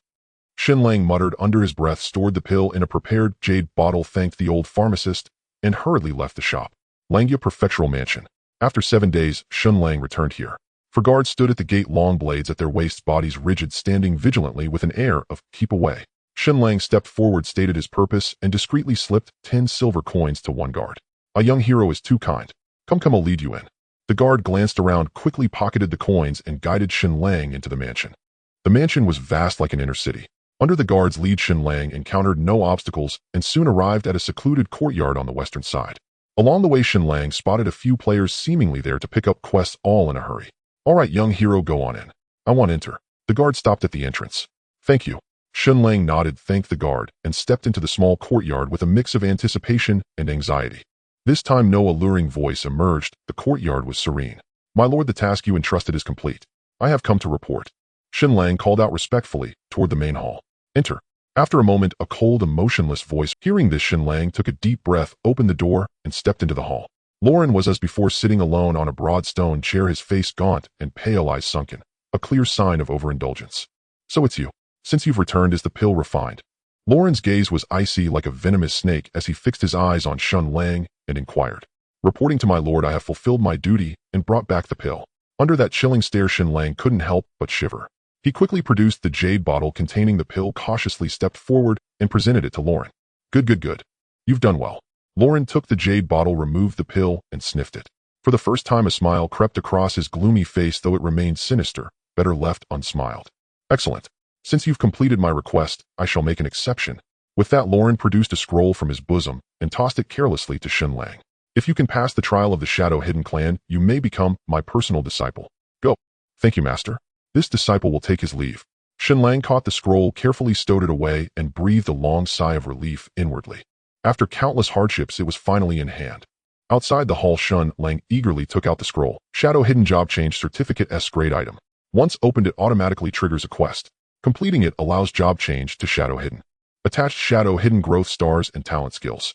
A: Shen Lang muttered under his breath, stored the pill in a prepared jade bottle, thanked the old pharmacist, and hurriedly left the shop. Langya Prefectural Mansion. After 7 days, Shen Lang returned here. For guards stood at the gate, long blades at their waists, bodies rigid, standing vigilantly with an air of keep away. Shen Lang stepped forward, stated his purpose, and discreetly slipped 10 silver coins to one guard. A young hero is too kind. Come, I'll lead you in. The guard glanced around, quickly pocketed the coins, and guided Shen Lang into the mansion. The mansion was vast, like an inner city. Under the guard's lead, Shen Lang encountered no obstacles and soon arrived at a secluded courtyard on the western side. Along the way, Shen Lang spotted a few players seemingly there to pick up quests, all in a hurry. All right, young hero, go on in. I want to enter. The guard stopped at the entrance. Thank you. Shen Lang nodded, thanked the guard, and stepped into the small courtyard with a mix of anticipation and anxiety. This time no alluring voice emerged. The courtyard was serene. My lord, the task you entrusted is complete. I have come to report. Shen Lang called out respectfully toward the main hall. Enter. After a moment, a cold, emotionless voice. Hearing this, Shen Lang took a deep breath, opened the door, and stepped into the hall. Lauren was as before, sitting alone on a broad stone chair, his face gaunt and pale, eyes sunken, a clear sign of overindulgence. So it's you. Since you've returned, is the pill refined? Lauren's gaze was icy like a venomous snake as he fixed his eyes on Shen Lang and inquired. Reporting to my lord, I have fulfilled my duty and brought back the pill. Under that chilling stare, Shen Lang couldn't help but shiver. He quickly produced the jade bottle containing the pill, cautiously stepped forward, and presented it to Lauren. Good. You've done well. Lauren took the jade bottle, removed the pill, and sniffed it. For the first time, a smile crept across his gloomy face, though it remained sinister, better left unsmiled. Excellent. Since you've completed my request, I shall make an exception. With that, Lauren produced a scroll from his bosom and tossed it carelessly to Shen Lang. If you can pass the trial of the Shadow Hidden Clan, you may become my personal disciple. Go. Thank you, master. This disciple will take his leave. Shen Lang caught the scroll, carefully stowed it away, and breathed a long sigh of relief inwardly. After countless hardships, it was finally in hand. Outside the hall, Shen Lang eagerly took out the scroll. Shadow Hidden Job Change Certificate S grade item. Once opened, it automatically triggers a quest. Completing it allows job change to Shadow Hidden. Attached Shadow Hidden Growth Stars and Talent Skills.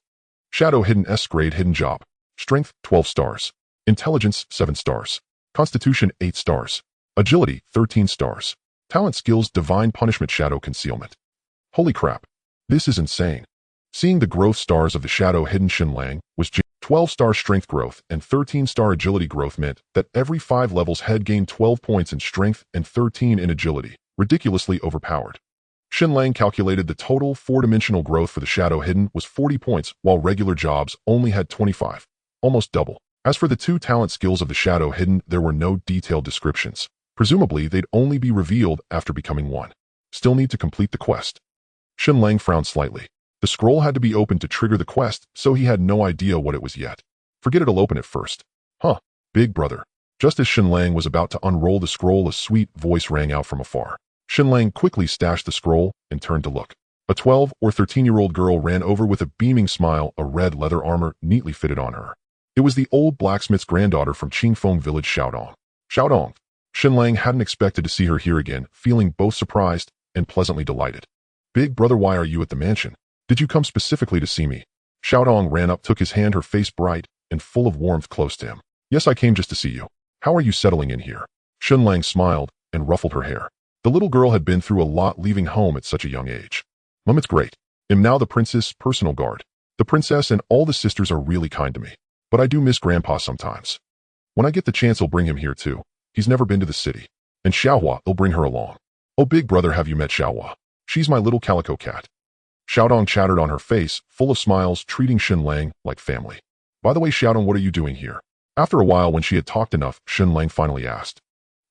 A: Shadow Hidden S grade Hidden Job. Strength 12 stars. Intelligence 7 stars. Constitution 8 stars. Agility 13 stars. Talent Skills Divine Punishment Shadow Concealment. Holy crap. This is insane. Seeing the growth stars of the Shadow Hidden Shen Lang was 12-star strength growth and 13-star agility growth meant that every 5 levels head gained 12 points in strength and 13 in agility. Ridiculously overpowered. Shen Lang calculated the total 4-dimensional growth for the Shadow Hidden was 40 points, while regular jobs only had 25, almost double. As for the 2 talent skills of the Shadow Hidden, there were no detailed descriptions. Presumably, they'd only be revealed after becoming one. Still need to complete the quest. Shen Lang frowned slightly. The scroll had to be opened to trigger the quest, so he had no idea what it was yet. Forget it'll open it first. Huh, big brother. Just as Shen Lang was about to unroll the scroll, a sweet voice rang out from afar. Shen Lang quickly stashed the scroll and turned to look. A 12 or 13-year-old girl ran over with a beaming smile, a red leather armor neatly fitted on her. It was the old blacksmith's granddaughter from Qingfeng village, Xiaodong. Xiaodong. Shen Lang hadn't expected to see her here again, feeling both surprised and pleasantly delighted. Big brother, why are you at the mansion? Did you come specifically to see me? Xiaodong ran up, took his hand, her face bright and full of warmth, close to him. Yes, I came just to see you. How are you settling in here? Shen Lang smiled and ruffled her hair. The little girl had been through a lot leaving home at such a young age. Mom, it's great. I'm now the princess' personal guard. The princess and all the sisters are really kind to me. But I do miss Grandpa sometimes. When I get the chance, I'll bring him here too. He's never been to the city. And Xiaohua, I'll bring her along. Oh, big brother, have you met Xiaohua? She's my little calico cat. Xiaodong chattered on her face, full of smiles, treating Shen Lang like family. By the way, Xiaodong, what are you doing here? After a while, when she had talked enough, Shen Lang finally asked.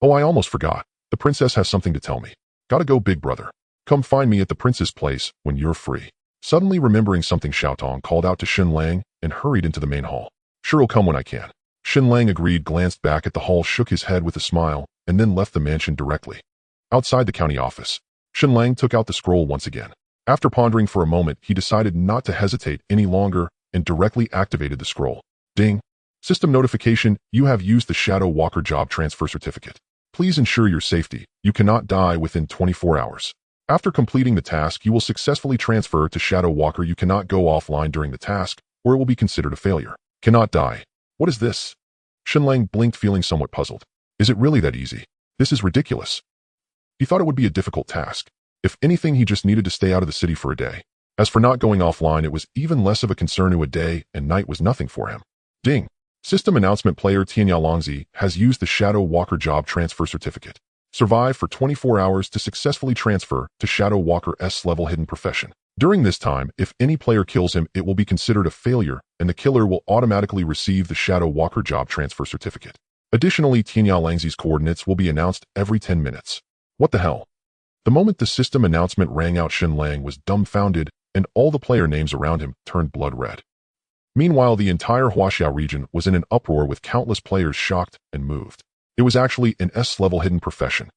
A: Oh, I almost forgot. The princess has something to tell me. Gotta go, big brother. Come find me at the princess place when you're free. Suddenly remembering something, Xiaodong called out to Shen Lang and hurried into the main hall. Sure, I'll come when I can. Shen Lang agreed, glanced back at the hall, shook his head with a smile, and then left the mansion directly. Outside the county office, Shen Lang took out the scroll once again. After pondering for a moment, he decided not to hesitate any longer and directly activated the scroll. Ding. System notification, you have used the Shadow Walker Job Transfer Certificate. Please ensure your safety. You cannot die within 24 hours. After completing the task, you will successfully transfer to Shadow Walker. You cannot go offline during the task, or it will be considered a failure. Cannot die. What is this? Shen Lang blinked, feeling somewhat puzzled. Is it really that easy? This is ridiculous. He thought it would be a difficult task. If anything, he just needed to stay out of the city for a day. As for not going offline, it was even less of a concern. A day and night was nothing for him. Ding. System announcement, player Tianya Longzi has used the Shadow Walker Job Transfer Certificate. Survive for 24 hours to successfully transfer to Shadow Walker S-level hidden profession. During this time, if any player kills him, it will be considered a failure, and the killer will automatically receive the Shadow Walker Job Transfer Certificate. Additionally, Tianya Longzi's coordinates will be announced every 10 minutes. What the hell? The moment the system announcement rang out, Shen Lang was dumbfounded, and all the player names around him turned blood red. Meanwhile, the entire Huaxiao region was in an uproar, with countless players shocked and moved. It was actually an S-level hidden profession.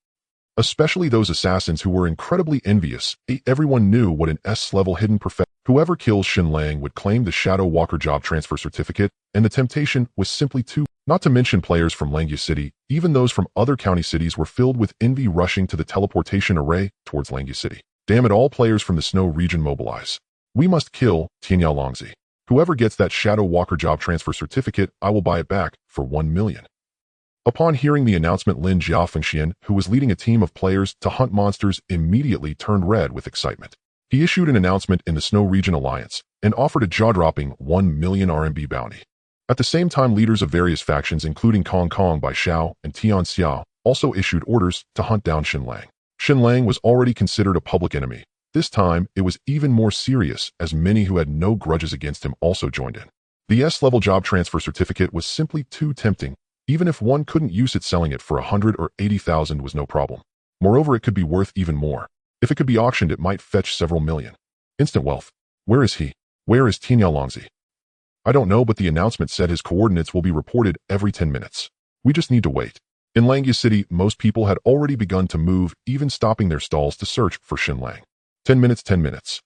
A: Especially those assassins who were incredibly envious. Everyone knew what an S-level hidden profession. Whoever kills Shen Lang would claim the Shadow Walker Job Transfer Certificate, and the temptation was simply too. Not to mention players from Langya City, even those from other county cities, were filled with envy, rushing to the teleportation array towards Langya City. Damn it, all players from the Snow region mobilize. We must kill Tianya Longzi. Whoever gets that Shadow Walker Job Transfer Certificate, I will buy it back for 1 million. Upon hearing the announcement, Lin Jiafengxian, who was leading a team of players to hunt monsters, immediately turned red with excitement. He issued an announcement in the Snow Region Alliance and offered a jaw-dropping 1 million RMB bounty. At the same time, leaders of various factions, including Kong Kong Bai Xiao and Tian Xiao, also issued orders to hunt down Shen Lang. Shen Lang was already considered a public enemy. This time, it was even more serious, as many who had no grudges against him also joined in. The S-level job transfer certificate was simply too tempting. Even if one couldn't use it, selling it for 100 or 80,000 was no problem. Moreover, it could be worth even more. If it could be auctioned, it might fetch several million. Instant wealth. Where is he? Where is Longzi? I don't know, but the announcement said his coordinates will be reported every 10 minutes. We just need to wait. In Langya City, most people had already begun to move, even stopping their stalls to search for Shen Lang. 10 minutes, 10 minutes.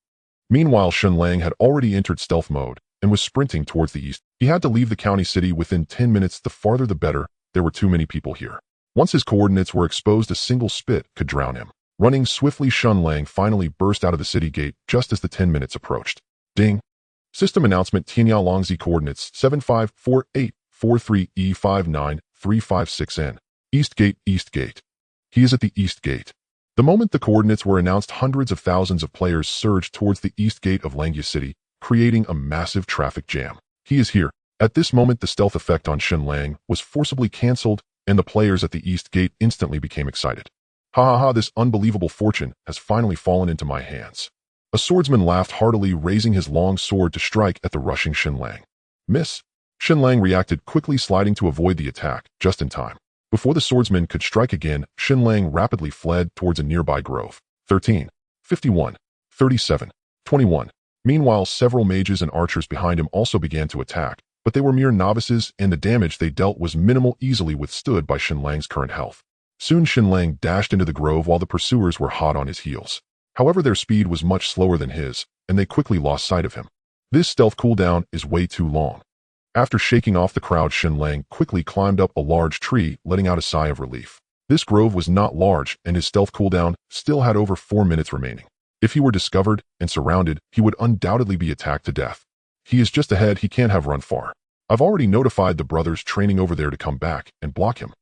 A: Meanwhile, Shen Lang had already entered stealth mode and was sprinting towards the east. He had to leave the county city within 10 minutes. The farther the better. There were too many people here. Once his coordinates were exposed, a single spit could drown him. Running swiftly, Shen Lang finally burst out of the city gate just as the 10 minutes approached. Ding. System announcement: Longzi coordinates 754843E59356N. East Gate, East Gate. He is at the East Gate. The moment the coordinates were announced, hundreds of thousands of players surged towards the East Gate of Langya City, creating a massive traffic jam. He is here. At this moment, the stealth effect on Shen Lang was forcibly cancelled, and the players at the East Gate instantly became excited. Ha ha ha, this unbelievable fortune has finally fallen into my hands. A swordsman laughed heartily, raising his long sword to strike at the rushing Shen Lang. Miss. Shen Lang reacted quickly, sliding to avoid the attack, just in time. Before the swordsman could strike again, Shen Lang rapidly fled towards a nearby grove. 13, 51, 37, 21. Meanwhile, several mages and archers behind him also began to attack, but they were mere novices, and the damage they dealt was minimal, easily withstood by Shen Lang's current health. Soon Shen Lang dashed into the grove while the pursuers were hot on his heels. However, their speed was much slower than his, and they quickly lost sight of him. This stealth cooldown is way too long. After shaking off the crowd, Shen Lang quickly climbed up a large tree, letting out a sigh of relief. This grove was not large, and his stealth cooldown still had over 4 minutes remaining. If he were discovered and surrounded, he would undoubtedly be attacked to death. He is just ahead, he can't have run far. I've already notified the brothers training over there to come back and block him.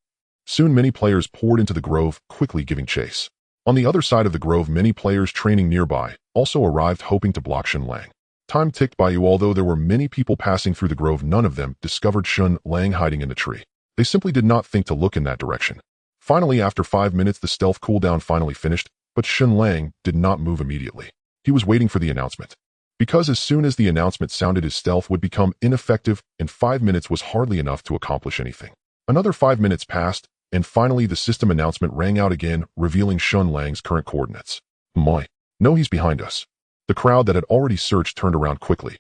A: Soon many players poured into the grove, quickly giving chase. On the other side of the grove, many players training nearby also arrived, hoping to block Shen Lang. Time ticked by. Although there were many people passing through the grove, none of them discovered Shen Lang hiding in the tree. They simply did not think to look in that direction. Finally, after 5 minutes, the stealth cooldown finally finished, but Shen Lang did not move immediately. He was waiting for the announcement. Because as soon as the announcement sounded, his stealth would become ineffective, and 5 minutes was hardly enough to accomplish anything. Another 5 minutes passed, and finally the system announcement rang out again, revealing Shen Lang's current coordinates. Moi. No, he's behind us. The crowd that had already searched turned around quickly.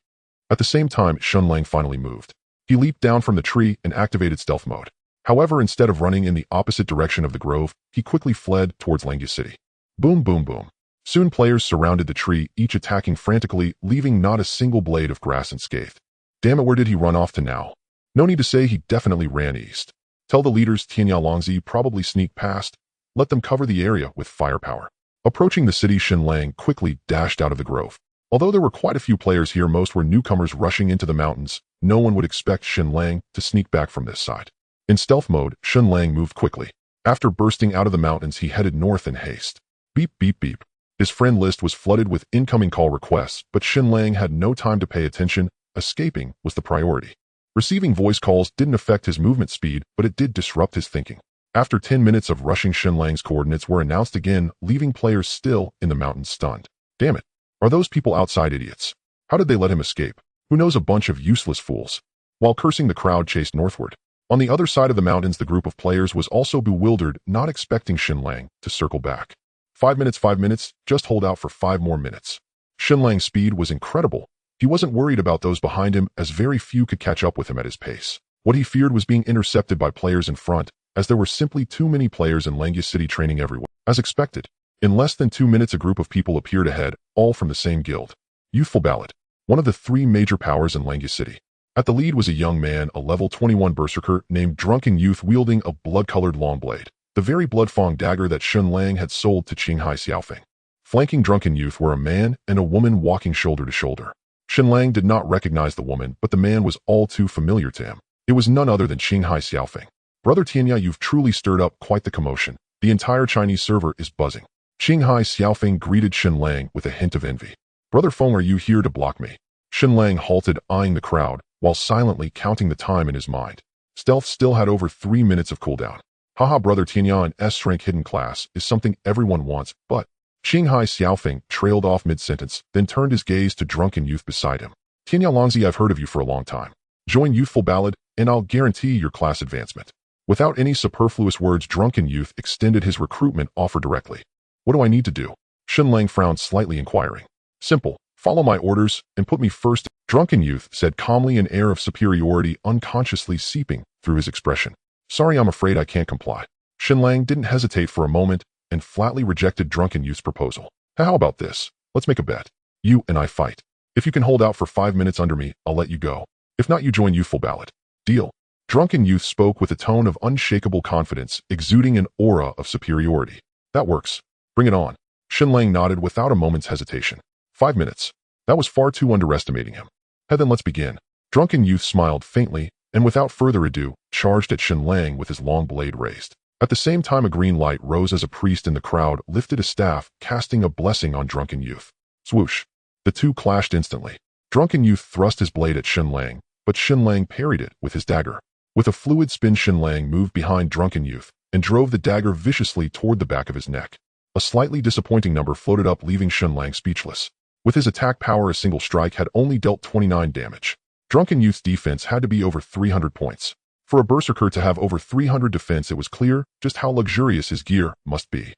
A: At the same time, Shen Lang finally moved. He leaped down from the tree and activated stealth mode. However, instead of running in the opposite direction of the grove, he quickly fled towards Langya City. Boom, boom, boom. Soon players surrounded the tree, each attacking frantically, leaving not a single blade of grass unscathed. Damn it, where did he run off to now? No need to say, he definitely ran east. Tell the leaders Longzi probably sneaked past. Let them cover the area with firepower. Approaching the city, Shen Lang quickly dashed out of the grove. Although there were quite a few players here, most were newcomers rushing into the mountains. No one would expect Shen Lang to sneak back from this side. In stealth mode, Shen Lang moved quickly. After bursting out of the mountains, he headed north in haste. Beep, beep, beep. His friend list was flooded with incoming call requests, but Shen Lang had no time to pay attention. Escaping was the priority. Receiving voice calls didn't affect his movement speed, but it did disrupt his thinking. After 10 minutes of rushing, Shen Lang's coordinates were announced again, leaving players still in the mountains stunned. Damn it. Are those people outside idiots? How did they let him escape? Who knows, a bunch of useless fools. While cursing, the crowd chased northward. On the other side of the mountains, the group of players was also bewildered, not expecting Shen Lang to circle back. 5 minutes, just hold out for 5 more minutes. Shen Lang's speed was incredible. He wasn't worried about those behind him, as very few could catch up with him at his pace. What he feared was being intercepted by players in front, as there were simply too many players in Langya City training everywhere. As expected, in less than 2 minutes, a group of people appeared ahead, all from the same guild. Youthful Ballad, one of the 3 major powers in Langya City. At the lead was a young man, a level 21 berserker named Drunken Youth, wielding a blood-colored long blade, the very Bloodfang dagger that Shen Lang had sold to Qinghai Xiaofeng. Flanking Drunken Youth were a man and a woman walking shoulder to shoulder. Shen Lang did not recognize the woman, but the man was all too familiar to him. It was none other than Qinghai Xiaofeng. Brother Tianya, you've truly stirred up quite the commotion. The entire Chinese server is buzzing. Qinghai Xiaofeng greeted Shen Lang with a hint of envy. Brother Feng, are you here to block me? Shen Lang halted, eyeing the crowd, while silently counting the time in his mind. Stealth still had over 3 minutes of cooldown. Haha, Brother Tianya, an S-rank hidden class is something everyone wants, but Qinghai Xiaofeng trailed off mid-sentence, then turned his gaze to Drunken Youth beside him. Tianya Longzi, I've heard of you for a long time. Join Youthful Ballad, and I'll guarantee your class advancement. Without any superfluous words, Drunken Youth extended his recruitment offer directly. What do I need to do? Shen Lang frowned slightly, inquiring. Simple. Follow my orders and put me first. Drunken youth said calmly, an air of superiority unconsciously seeping through his expression. Sorry, I'm afraid I can't comply. Shen Lang didn't hesitate for a moment and flatly rejected Drunken youth's proposal. How about this? Let's make a bet. You and I fight. If you can hold out for 5 minutes under me, I'll let you go. If not, you join youthful ballot. Deal. Drunken youth spoke with a tone of unshakable confidence, exuding an aura of superiority. That works. Bring it on. Shen Lang nodded without a moment's hesitation. 5 minutes. That was far too underestimating him. Then let's begin. Drunken youth smiled faintly, and without further ado, charged at Shen Lang with his long blade raised. At the same time, a green light rose as a priest in the crowd lifted a staff, casting a blessing on Drunken youth. Swoosh. The two clashed instantly. Drunken youth thrust his blade at Shen Lang, but Shen Lang parried it with his dagger. With a fluid spin, Shen Lang moved behind Drunken youth and drove the dagger viciously toward the back of his neck. A slightly disappointing number floated up, leaving Shen Lang speechless. With his attack power, a single strike had only dealt 29 damage. Drunken youth's defense had to be over 300 points. For a berserker to have over 300 defense, it was clear just how luxurious his gear must be.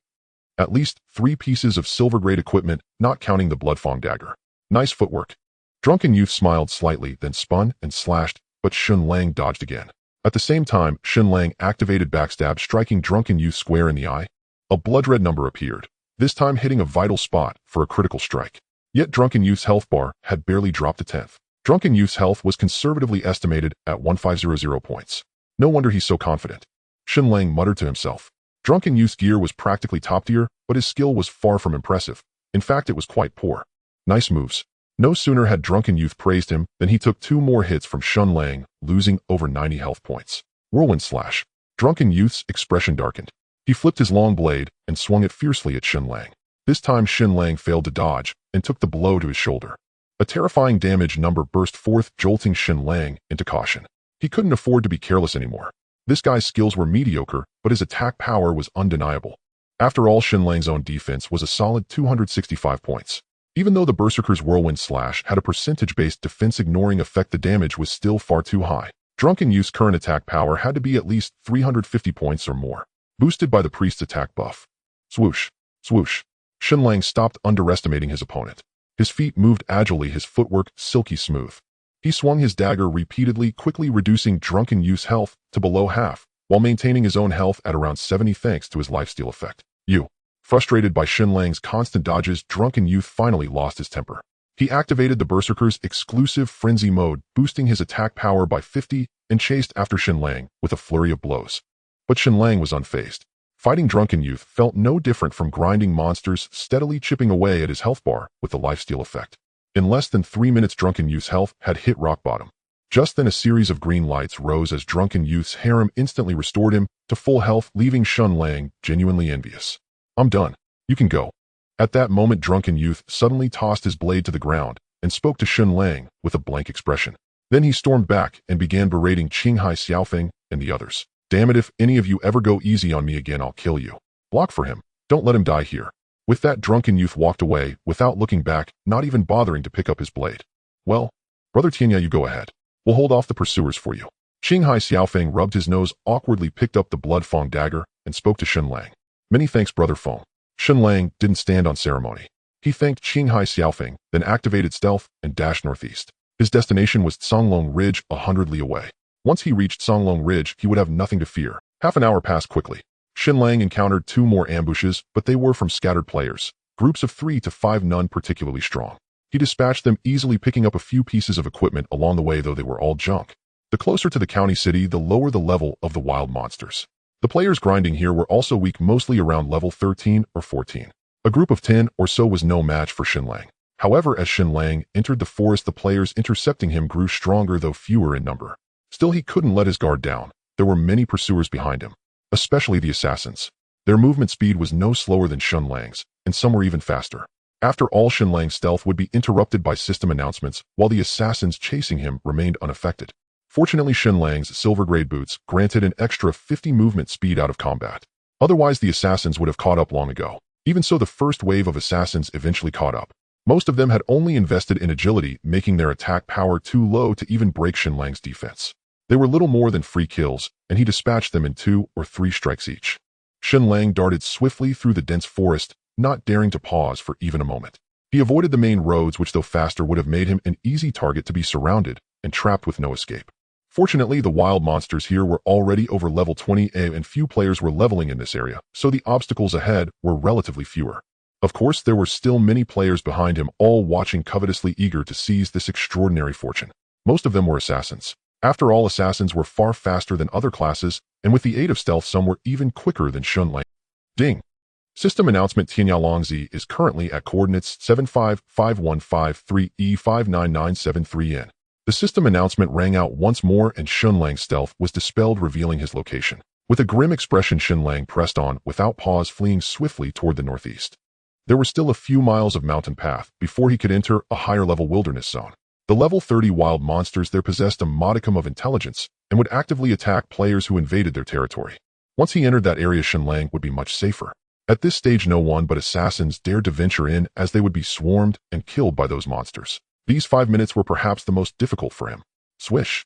A: At least 3 pieces of silver-grade equipment, not counting the Bloodfang dagger. Nice footwork. Drunken youth smiled slightly, then spun and slashed, but Shen Lang dodged again. At the same time, Shen Lang activated backstab, striking Drunken youth square in the eye. A blood-red number appeared, this time hitting a vital spot for a critical strike. Yet Drunken youth's health bar had barely dropped a tenth. Drunken youth's health was conservatively estimated at 1500 points. No wonder he's so confident. Shen Lang muttered to himself. Drunken youth's gear was practically top tier, but his skill was far from impressive. In fact, it was quite poor. Nice moves. No sooner had Drunken youth praised him than he took 2 more hits from Shen Lang, losing over 90 health points. Whirlwind slash. Drunken youth's expression darkened. He flipped his long blade and swung it fiercely at Shen Lang. This time Shen Lang failed to dodge and took the blow to his shoulder. A terrifying damage number burst forth, jolting Shen Lang into caution. He couldn't afford to be careless anymore. This guy's skills were mediocre, but his attack power was undeniable. After all, Shen Lang's own defense was a solid 265 points. Even though the Berserker's Whirlwind Slash had a percentage-based defense ignoring effect, the damage was still far too high. Drunken youth's current attack power had to be at least 350 points or more, boosted by the priest's attack buff. Swoosh. Swoosh. Shen Lang stopped underestimating his opponent. His feet moved agilely, his footwork silky smooth. He swung his dagger repeatedly, quickly reducing Drunken youth's health to below half, while maintaining his own health at around 70 thanks to his lifesteal effect. Frustrated by Shen Lang's constant dodges, Drunken youth finally lost his temper. He activated the Berserker's exclusive Frenzy mode, boosting his attack power by 50, and chased after Shen Lang with a flurry of blows. But Shen Lang was unfazed. Fighting Drunken youth felt no different from grinding monsters, steadily chipping away at his health bar with the lifesteal effect. In less than 3 minutes, Drunken youth's health had hit rock bottom. Just then, a series of green lights rose as Drunken youth's harem instantly restored him to full health, leaving Shen Lang genuinely envious. I'm done. You can go. At that moment, Drunken youth suddenly tossed his blade to the ground and spoke to Shen Lang with a blank expression. Then he stormed back and began berating Qinghai Xiaofeng and the others. Damn it, if any of you ever go easy on me again, I'll kill you. Block for him. Don't let him die here. With that, Drunken youth walked away without looking back, not even bothering to pick up his blade. Well, Brother Tianya, you go ahead. We'll hold off the pursuers for you. Qinghai Xiaofeng rubbed his nose, awkwardly picked up the Bloodfang dagger, and spoke to Shen Lang. Many thanks, Brother Feng. Shen Lang didn't stand on ceremony. He thanked Qinghai Xiaofeng, then activated stealth and dashed northeast. His destination was Songlong Ridge, 100 li away. Once he reached Songlong Ridge, he would have nothing to fear. Half an hour passed quickly. Shen Lang encountered 2 more ambushes, but they were from scattered players, groups of 3 to 5, none particularly strong. He dispatched them easily, picking up a few pieces of equipment along the way, though they were all junk. The closer to the county city, the lower the level of the wild monsters. The players grinding here were also weak, mostly around level 13 or 14. A group of 10 or so was no match for Shen Lang. However, as Shen Lang entered the forest, the players intercepting him grew stronger, though fewer in number. Still, he couldn't let his guard down. There were many pursuers behind him, especially the assassins. Their movement speed was no slower than Shen Lang's, and some were even faster. After all, Shen Lang's stealth would be interrupted by system announcements, while the assassins chasing him remained unaffected. Fortunately, Shen Lang's silver-grade boots granted an extra 50 movement speed out of combat. Otherwise, the assassins would have caught up long ago. Even so, the first wave of assassins eventually caught up. Most of them had only invested in agility, making their attack power too low to even break Shen Lang's defense. They were little more than free kills, and he dispatched them in 2 or 3 strikes each. Shen Lang darted swiftly through the dense forest, not daring to pause for even a moment. He avoided the main roads, which though faster would have made him an easy target to be surrounded and trapped with no escape. Fortunately, the wild monsters here were already over level 20A and few players were leveling in this area, so the obstacles ahead were relatively fewer. Of course, there were still many players behind him, all watching covetously eager to seize this extraordinary fortune. Most of them were assassins. After all, assassins were far faster than other classes, and with the aid of stealth, some were even quicker than Shen Lang. Ding! System announcement: Tianyalongzi is currently at coordinates 755153E59973N. The system announcement rang out once more and Shen Lang's stealth was dispelled, revealing his location. With a grim expression, Shen Lang pressed on without pause, fleeing swiftly toward the northeast. There were still a few miles of mountain path before he could enter a higher-level wilderness zone. The level 30 wild monsters there possessed a modicum of intelligence and would actively attack players who invaded their territory. Once he entered that area, Shen Lang would be much safer. At this stage, no one but assassins dared to venture in, as they would be swarmed and killed by those monsters. These 5 minutes were perhaps the most difficult for him. Swish.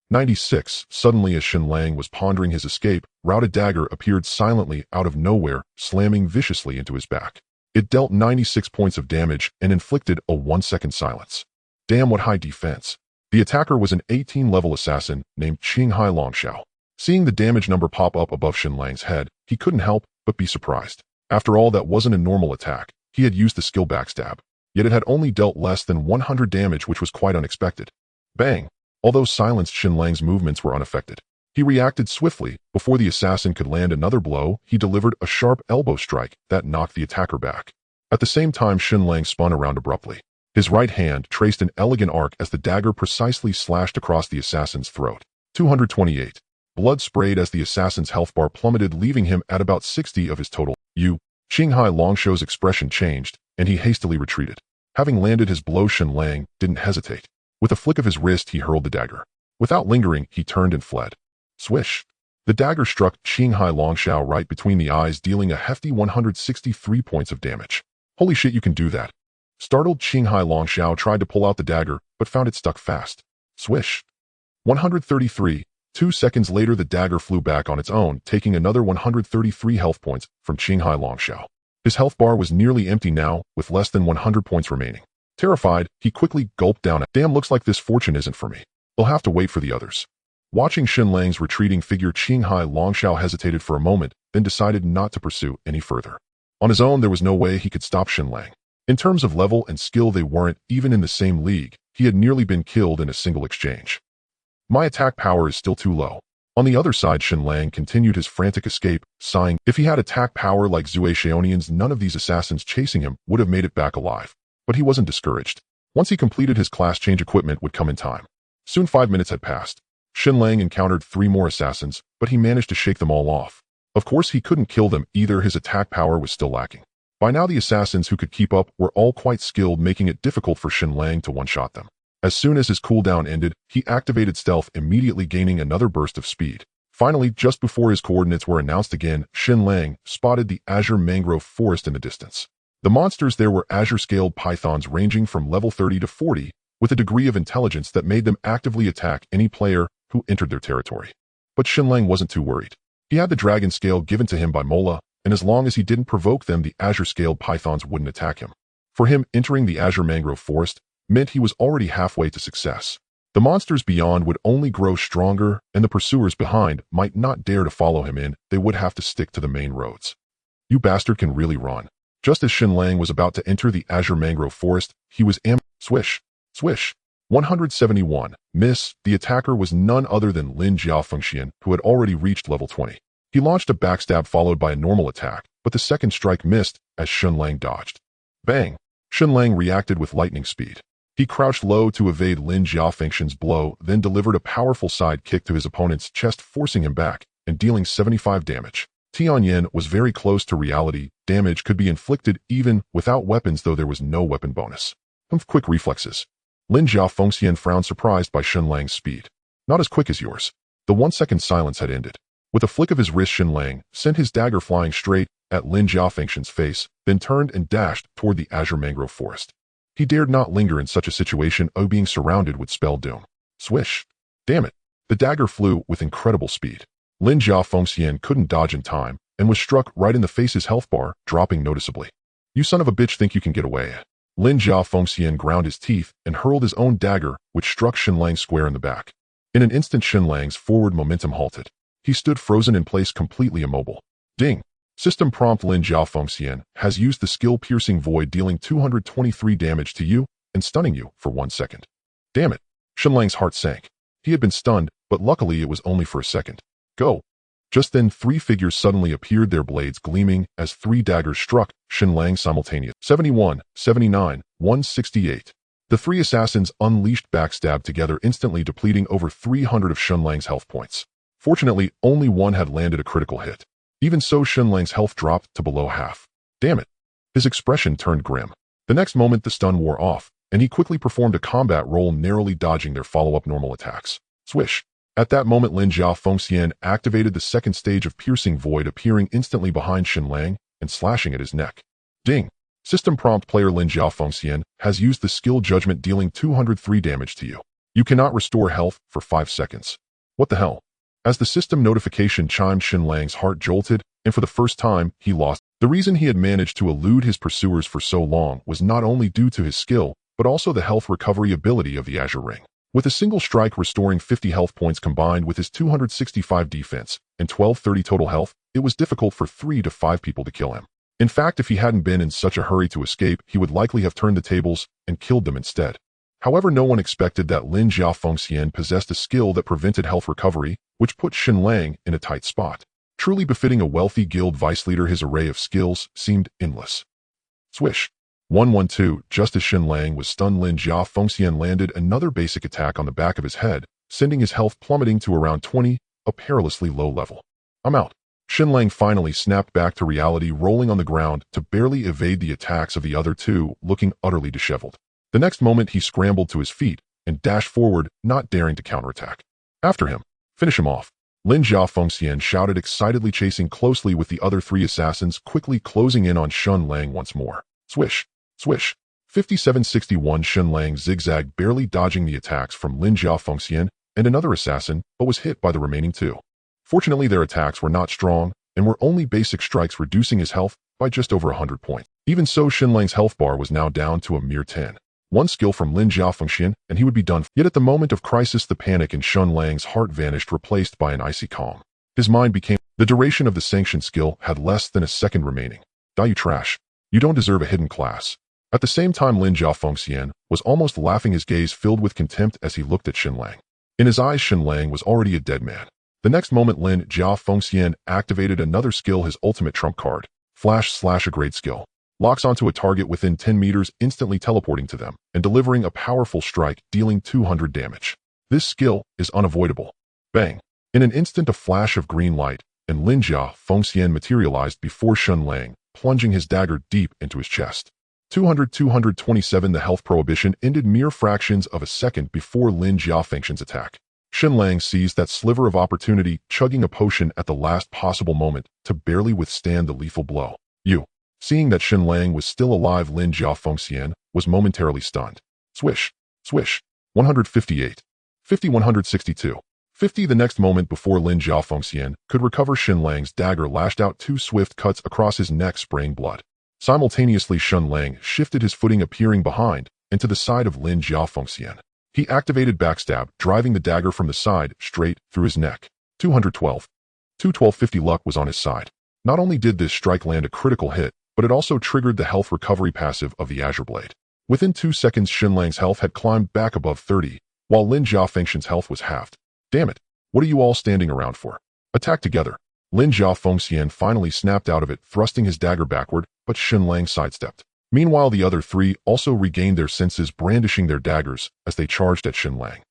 A: 96. Suddenly, as Shen Lang was pondering his escape, route, a dagger appeared silently out of nowhere, slamming viciously into his back. It dealt 96 points of damage and inflicted a 1-second silence. Damn, what high defense. The attacker was an 18-level assassin named Qinghai Longxiao. Seeing the damage number pop up above Shen Lang's head, he couldn't help but be surprised. After all, that wasn't a normal attack. He had used the skill backstab. Yet it had only dealt less than 100 damage, which was quite unexpected. Bang! Although silenced, Shen Lang's movements were unaffected. He reacted swiftly. Before the assassin could land another blow, he delivered a sharp elbow strike that knocked the attacker back. At the same time, Shen Lang spun around abruptly. His right hand traced an elegant arc as the dagger precisely slashed across the assassin's throat. 228. Blood sprayed as the assassin's health bar plummeted, leaving him at about 60 of his total. Qinghai Longxiao's expression changed, and he hastily retreated. Having landed his blow, Shen Lang didn't hesitate. With a flick of his wrist, he hurled the dagger. Without lingering, he turned and fled. Swish! The dagger struck Qinghai Longxiao right between the eyes, dealing a hefty 163 points of damage. Holy shit, you can do that! Startled, Qinghai Longxiao tried to pull out the dagger, but found it stuck fast. Swish! 133. 2 seconds later, the dagger flew back on its own, taking another 133 health points from Qinghai Longxiao. His health bar was nearly empty now, with less than 100 points remaining. Terrified, he quickly gulped down. Damn, looks like this fortune isn't for me. I'll have to wait for the others. Watching Shen Lang's retreating figure, Qinghai Longxiao hesitated for a moment, then decided not to pursue any further. On his own, there was no way he could stop Shen Lang. In terms of level and skill, they weren't even in the same league. He had nearly been killed in a single exchange. My attack power is still too low. On the other side, Shen Lang continued his frantic escape, sighing. If he had attack power like Zue Xiaonian's, none of these assassins chasing him would have made it back alive. But he wasn't discouraged. Once he completed his class change, equipment would come in time. Soon 5 minutes had passed. Shen Lang encountered 3 more assassins, but he managed to shake them all off. Of course, he couldn't kill them either. His attack power was still lacking. By now, the assassins who could keep up were all quite skilled, making it difficult for Shen Lang to one-shot them. As soon as his cooldown ended, he activated stealth, immediately gaining another burst of speed. Finally, just before his coordinates were announced again, Shen Lang spotted the azure mangrove forest in the distance. The monsters there were azure-scaled pythons ranging from level 30 to 40, with a degree of intelligence that made them actively attack any player who entered their territory. But Shen Lang wasn't too worried. He had the dragon scale given to him by Mola, and as long as he didn't provoke them, the azure-scaled pythons wouldn't attack him. For him, entering the azure mangrove forest meant he was already halfway to success. The monsters beyond would only grow stronger, and the pursuers behind might not dare to follow him in. They would have to stick to the main roads. You bastard can really run. Just as Shen Lang was about to enter the azure mangrove forest, he was Swish! Swish! 171. Miss. The attacker was none other than Lin Jiafengxian, who had already reached level 20. He launched a backstab followed by a normal attack, but the second strike missed as Shen Lang dodged. Bang! Shen Lang reacted with lightning speed. He crouched low to evade Lin Jiafengxian's blow, then delivered a powerful side kick to his opponent's chest, forcing him back and dealing 75 damage. Tianyan was very close to reality. Damage could be inflicted even without weapons, though there was no weapon bonus. Quick reflexes. Lin Jiafengxian frowned, surprised by Shen Lang's speed. Not as quick as yours. The 1-second silence had ended. With a flick of his wrist, Shen Lang sent his dagger flying straight at Lin Jiafengxian's face, then turned and dashed toward the azure mangrove forest. He dared not linger in such a situation, being surrounded would spell doom. Swish! Damn it! The dagger flew with incredible speed. Lin Jiafengxian couldn't dodge in time, and was struck right in the face, his health bar dropping noticeably. You son of a bitch think you can get away. Lin Jia Fengxian ground his teeth and hurled his own dagger, which struck Shen Lang square in the back. In an instant, Shen Lang's forward momentum halted. He stood frozen in place, completely immobile. Ding! System prompt: Lin Jia Fengxian has used the skill Piercing Void, dealing 223 damage to you and stunning you for 1 second. Damn it! Shen Lang's heart sank. He had been stunned, but luckily it was only for a second. Go! Just then, 3 figures suddenly appeared, their blades gleaming as 3 daggers struck Shen Lang simultaneously. 71, 79, 168. The 3 assassins unleashed backstab together, instantly depleting over 300 of Shen Lang's health points. Fortunately, only one had landed a critical hit. Even so, Shen Lang's health dropped to below half. Damn it! His expression turned grim. The next moment, the stun wore off, and he quickly performed a combat roll, narrowly dodging their follow-up normal attacks. Swish! At that moment, Lin Jia Fengxian activated the second stage of Piercing Void, appearing instantly behind Shen Lang and slashing at his neck. Ding! System prompt: player Lin Jia Fengxian has used the skill Judgment, dealing 203 damage to you. You cannot restore health for 5 seconds. What the hell? As the system notification chimed, Shen Lang's heart jolted, and for the first time, he lost. The reason he had managed to elude his pursuers for so long was not only due to his skill, but also the health recovery ability of the Azure Ring. With a single strike restoring 50 health points combined with his 265 defense and 1230 total health, it was difficult for 3 to 5 people to kill him. In fact, if he hadn't been in such a hurry to escape, he would likely have turned the tables and killed them instead. However, no one expected that Lin Jia Fengxian possessed a skill that prevented health recovery, which put Shen Lang in a tight spot. Truly befitting a wealthy guild vice leader, his array of skills seemed endless. Swish! 112. Just as Shen Lang was stunned, Lin Jia Fengxian landed another basic attack on the back of his head, sending his health plummeting to around 20, a perilously low level. I'm out. Shen Lang finally snapped back to reality, rolling on the ground to barely evade the attacks of the other 2, looking utterly disheveled. The next moment, he scrambled to his feet and dashed forward, not daring to counterattack. After him. Finish him off. Lin Jia Fengxian shouted, excitedly chasing closely with the other 3 assassins, quickly closing in on Shen Lang once more. Swish! Swish! 5761. Shen Lang zigzagged, barely dodging the attacks from Lin Jia Fengxian and another assassin, but was hit by the remaining 2. Fortunately, their attacks were not strong and were only basic strikes, reducing his health by just over 100 points. Even so, Shen Lang's health bar was now down to a mere 10. One skill from Lin Jia Fengxian and he would be done. Yet at the moment of crisis, the panic in Shen Lang's heart vanished, replaced by an icy calm. His mind became... The duration of the sanctioned skill had less than a second remaining. Die, you trash. You don't deserve a hidden class. At the same time, Lin Jia Fengxian was almost laughing, his gaze filled with contempt as he looked at Shen Lang. In his eyes, Shen Lang was already a dead man. The next moment, Lin Jia Fengxian activated another skill, his ultimate trump card, Flash / a great skill. Locks onto a target within 10 meters, instantly teleporting to them and delivering a powerful strike, dealing 200 damage. This skill is unavoidable. Bang! In an instant, a flash of green light, and Lin Jia Fengxian materialized before Shen Lang, plunging his dagger deep into his chest. 227. The health prohibition ended mere fractions of a second before Lin Jia Fengxian's attack. Shen Lang seized that sliver of opportunity, chugging a potion at the last possible moment to barely withstand the lethal blow. Seeing that Shen Lang was still alive, Lin Jia Fengxian was momentarily stunned. Swish! Swish! 158. 50. 162. 50. The next moment, before Lin Jia Fengxian could recover, Shen Lang's dagger lashed out 2 swift cuts across his neck, spraying blood. Simultaneously, Shen Lang shifted his footing, appearing behind and to the side of Lin Jia Fengxian. He activated backstab, driving the dagger from the side straight through his neck. 212. 212. Luck was on his side. Not only did this strike land a critical hit, but it also triggered the health recovery passive of the Azure Blade. Within 2 seconds, Shen Lang's health had climbed back above 30, while Lin Jia Fengxian's health was halved. Damn it! What are you all standing around for? Attack together! Lin Jia Fengxian finally snapped out of it, thrusting his dagger backward, but Shen Lang sidestepped. Meanwhile, the other 3 also regained their senses, brandishing their daggers as they charged at Shen Lang.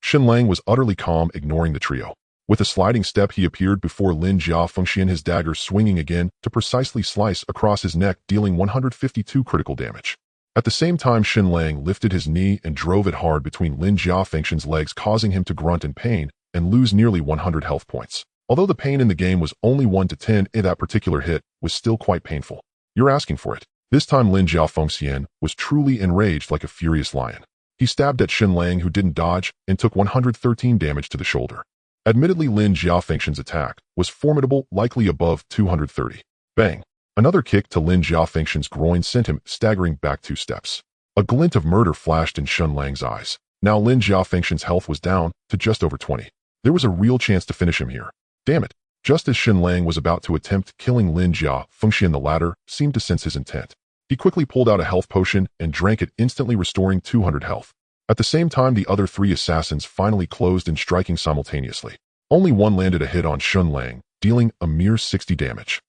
A: Shen Lang was utterly calm, ignoring the trio. With a sliding step, he appeared before Lin Jia Fengxian, his dagger swinging again to precisely slice across his neck, dealing 152 critical damage. At the same time, Shen Lang lifted his knee and drove it hard between Lin Jia Fengxian's legs, causing him to grunt in pain and lose nearly 100 health points. Although the pain in the game was only 1 to 10, that particular hit was still quite painful. You're asking for it. This time, Lin Jia Fengxian was truly enraged, like a furious lion. He stabbed at Shen Lang, who didn't dodge, and took 113 damage to the shoulder. Admittedly, Lin Jia Fengxian's attack was formidable, likely above 230. Bang! Another kick to Lin Jiafengxin's groin sent him staggering back 2 steps. A glint of murder flashed in Shen Lang's eyes. Now Lin Jiafengxin's health was down to just over 20. There was a real chance to finish him here. Damn it. Just as Shen Lang was about to attempt killing Lin Jiafengxin, the latter seemed to sense his intent. He quickly pulled out a health potion and drank it, instantly restoring 200 health. At the same time, the other 3 assassins finally closed in, striking simultaneously. Only one landed a hit on Shen Lang, dealing a mere 60 damage.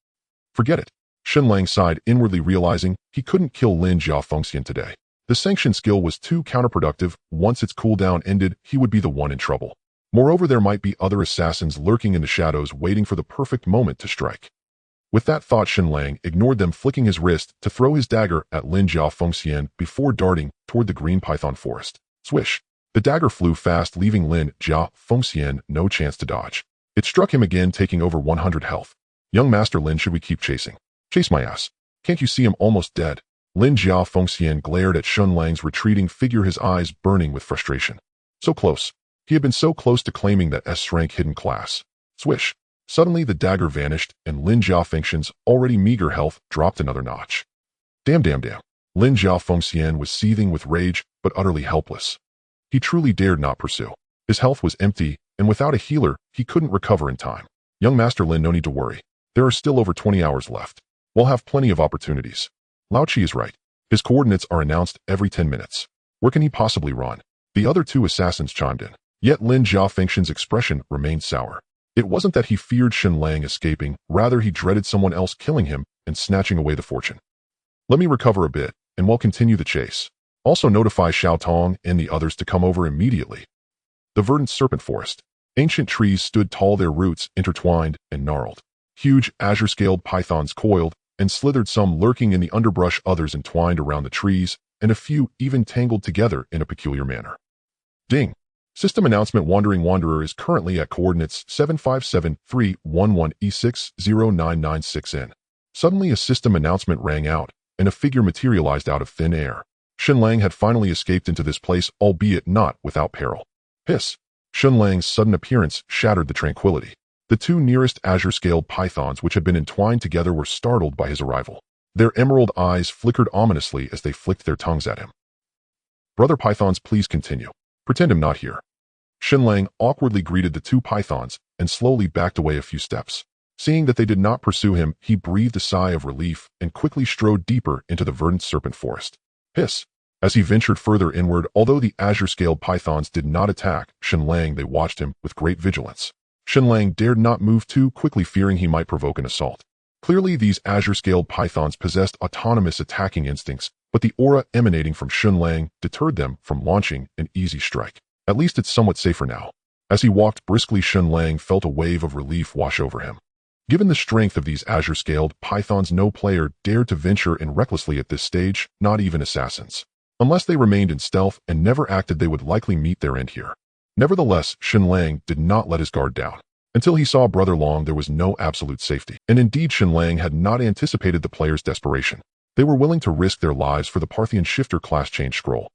A: Forget it. Shen Lang sighed, inwardly realizing he couldn't kill Lin Jiafengxin today. The sanction skill was too counterproductive. Once its cooldown ended, he would be the one in trouble. Moreover, there might be other assassins lurking in the shadows waiting for the perfect moment to strike. With that thought, Shen Lang ignored them, flicking his wrist to throw his dagger at Lin Jiafengxin before darting toward the green python forest. Swish! The dagger flew fast, leaving Lin Jiafengxin no chance to dodge. It struck him again, taking over 100 health. Young Master Lin, should we keep chasing? Chase my ass. Can't you see I'm almost dead? Lin Jiafengxin glared at Shen Lang's retreating figure, his eyes burning with frustration. So close. He had been so close to claiming that S-rank hidden class. Swish. Suddenly the dagger vanished, and Lin Jiafengxin's already meager health dropped another notch. Damn. Lin Jiafengxin was seething with rage, but utterly helpless. He truly dared not pursue. His health was empty, and without a healer, he couldn't recover in time. Young Master Lin, no need to worry. There are still over 20 hours left. We'll have plenty of opportunities. Lao Chi is right. His coordinates are announced every 10 minutes. Where can he possibly run? The other 2 assassins chimed in. Yet Lin Jiafengxin's expression remained sour. It wasn't that he feared Shen Lang escaping, rather he dreaded someone else killing him and snatching away the fortune. Let me recover a bit, and we'll continue the chase. Also notify Xiao Tong and the others to come over immediately. The verdant serpent forest. Ancient trees stood tall, their roots intertwined and gnarled. Huge azure-scaled pythons coiled and slithered, some lurking in the underbrush, others entwined around the trees, and a few even tangled together in a peculiar manner. Ding! System announcement: Wandering Wanderer is currently at coordinates 757-311E609996N. Suddenly a system announcement rang out, and a figure materialized out of thin air. Shen Lang had finally escaped into this place, albeit not without peril. Hiss! Shen Lang's sudden appearance shattered the tranquility. The 2 nearest azure-scaled pythons, which had been entwined together, were startled by his arrival. Their emerald eyes flickered ominously as they flicked their tongues at him. Brother pythons, please continue. Pretend I'm not here. Shen Lang awkwardly greeted the 2 pythons and slowly backed away a few steps. Seeing that they did not pursue him, he breathed a sigh of relief and quickly strode deeper into the verdant serpent forest. Hiss! As he ventured further inward, although the azure-scaled pythons did not attack Shen Lang, they watched him with great vigilance. Shen Lang dared not move too quickly, fearing he might provoke an assault. Clearly, these azure-scaled pythons possessed autonomous attacking instincts, but the aura emanating from Shen Lang deterred them from launching an easy strike. At least it's somewhat safer now. As he walked briskly, Shen Lang felt a wave of relief wash over him. Given the strength of these azure-scaled pythons, no player dared to venture in recklessly at this stage, not even assassins. Unless they remained in stealth and never acted, they would likely meet their end here. Nevertheless, Shen Lang did not let his guard down. Until he saw Brother Long, there was no absolute safety. And indeed, Shen Lang had not anticipated the players' desperation. They were willing to risk their lives for the Parthian Shifter class change scroll.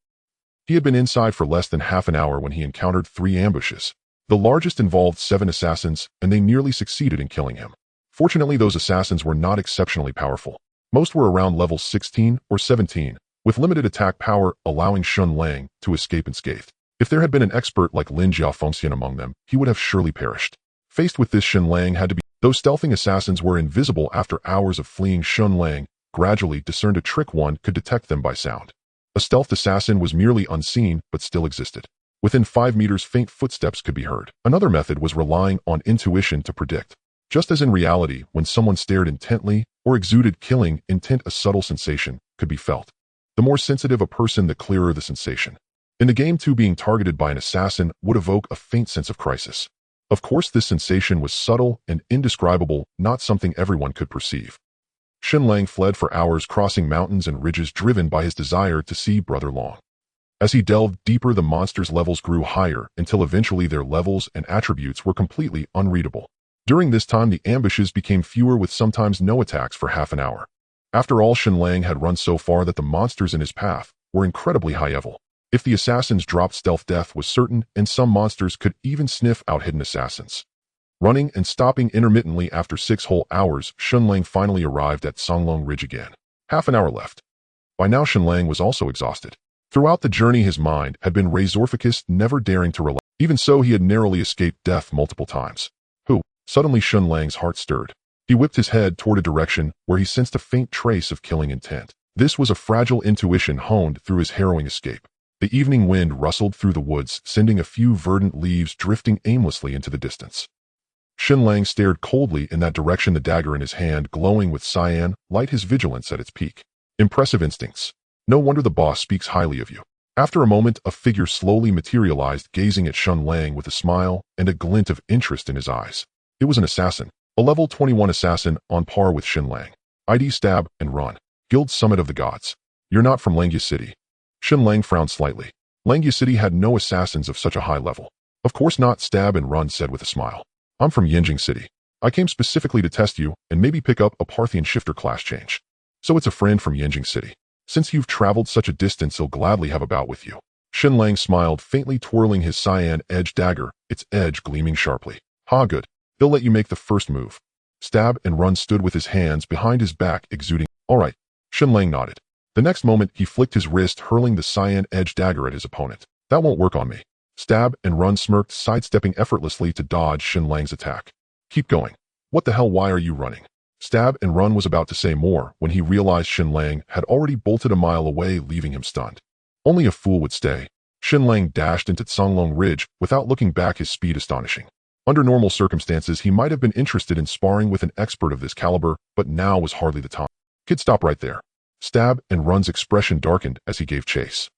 A: He had been inside for less than half an hour when he encountered 3 ambushes. The largest involved 7 assassins, and they nearly succeeded in killing him. Fortunately, those assassins were not exceptionally powerful. Most were around level 16 or 17, with limited attack power, allowing Shen Lang to escape unscathed. If there had been an expert like Lin Jiafengxin among them, he would have surely perished. Faced with this, Shen Lang had to be. Those stealthing assassins were invisible after hours of fleeing. Shen Lang gradually discerned a trick: one could detect them by sound. A stealthed assassin was merely unseen, but still existed. Within 5 meters, faint footsteps could be heard. Another method was relying on intuition to predict. Just as in reality, when someone stared intently or exuded killing intent, a subtle sensation could be felt. The more sensitive a person, the clearer the sensation. In the game too, being targeted by an assassin would evoke a faint sense of crisis. Of course, this sensation was subtle and indescribable, not something everyone could perceive. Shen Lang fled for hours, crossing mountains and ridges, driven by his desire to see Brother Long. As he delved deeper, the monsters' levels grew higher until eventually their levels and attributes were completely unreadable. During this time, the ambushes became fewer, with sometimes no attacks for half an hour. After all, Shen Lang had run so far that the monsters in his path were incredibly high level. If the assassins dropped stealth, death was certain, and some monsters could even sniff out hidden assassins. Running and stopping intermittently after 6 whole hours, Shen Lang finally arrived at Songlong Ridge again. Half an hour left. By now Shen Lang was also exhausted. Throughout the journey his mind had been razor-focused, never daring to relax. Even so, he had narrowly escaped death multiple times. Suddenly Shen Lang's heart stirred. He whipped his head toward a direction where he sensed a faint trace of killing intent. This was a fragile intuition honed through his harrowing escape. The evening wind rustled through the woods, sending a few verdant leaves drifting aimlessly into the distance. Shen Lang stared coldly in that direction, the dagger in his hand glowing with cyan light, his vigilance at its peak. Impressive instincts. No wonder the boss speaks highly of you. After a moment, a figure slowly materialized, gazing at Shen Lang with a smile and a glint of interest in his eyes. It was an assassin, a level 21 assassin on par with Shen Lang. ID Stab and Run. Guild Summit of the Gods. You're not from Langya City. Shen Lang frowned slightly. Langya City had no assassins of such a high level. Of course not, Stab and Run said with a smile. I'm from Yanjing City. I came specifically to test you and maybe pick up a Parthian shifter class change. So it's a friend from Yanjing City. Since you've traveled such a distance, he'll gladly have a bout with you. Shen Lang smiled, faintly twirling his cyan-edged dagger, its edge gleaming sharply. Ha, good. They'll let you make the first move. Stab and Run stood with his hands behind his back, exuding. All right. Shen Lang nodded. The next moment, he flicked his wrist, hurling the cyan-edged dagger at his opponent. That won't work on me. Stab and Run smirked, sidestepping effortlessly to dodge Shen Lang's attack. Keep going. What the hell, why are you running? Stab and Run was about to say more when he realized Shen Lang had already bolted a mile away, leaving him stunned. Only a fool would stay. Shen Lang dashed into Songlong Ridge without looking back, his speed astonishing. Under normal circumstances, he might have been interested in sparring with an expert of this caliber, but now was hardly the time. Kid, stop right there. Stab and Run's expression darkened as he gave chase.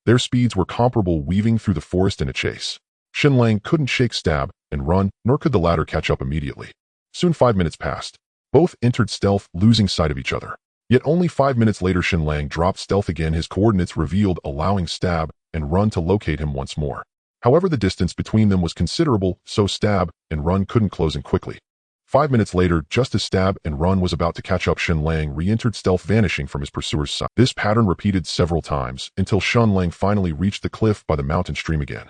A: Their speeds were comparable, weaving through the forest in a chase. Shen Lang couldn't shake Stab and Run, nor could the latter catch up immediately. Soon 5 minutes passed. Both entered stealth, losing sight of each other. Yet only 5 minutes later Shen Lang dropped stealth again, his coordinates revealed, allowing Stab and Run to locate him once more. However, the distance between them was considerable, so Stab and Run couldn't close in quickly. 5 minutes later, just as Stab and Run was about to catch up, Shen Lang re-entered stealth, vanishing from his pursuer's sight. This pattern repeated several times, until Shen Lang finally reached the cliff by the mountain stream again.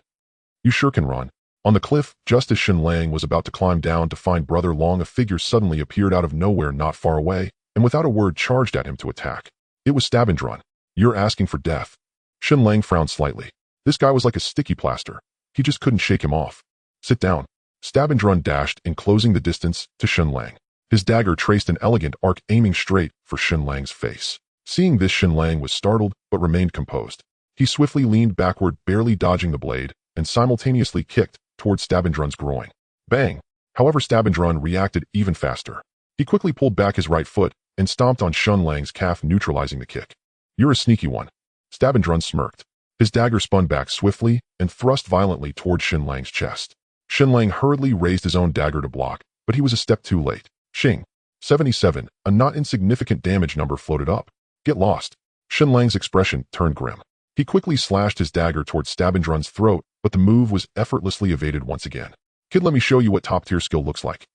A: You sure can run. On the cliff, just as Shen Lang was about to climb down to find Brother Long, a figure suddenly appeared out of nowhere not far away, and without a word charged at him to attack. It was Stab and Run. You're asking for death. Shen Lang frowned slightly. This guy was like a sticky plaster. He just couldn't shake him off. Sit down. Stab and Run dashed, enclosing the distance, to Shen Lang. His dagger traced an elegant arc, aiming straight for Shen Lang's face. Seeing this, Shen Lang was startled, but remained composed. He swiftly leaned backward, barely dodging the blade, and simultaneously kicked towards Stab and Run's groin. Bang! However, Stab and Run reacted even faster. He quickly pulled back his right foot and stomped on Shen Lang's calf, neutralizing the kick. You're a sneaky one. Stab and Run smirked. His dagger spun back swiftly and thrust violently toward Shen Lang's chest. Shen Lang hurriedly raised his own dagger to block, but he was a step too late. Shing. 77, a not insignificant damage number floated up. Get lost. Shen Lang's expression turned grim. He quickly slashed his dagger toward Stab and Run's throat, but the move was effortlessly evaded once again. Kid, let me show you what top-tier skill looks like.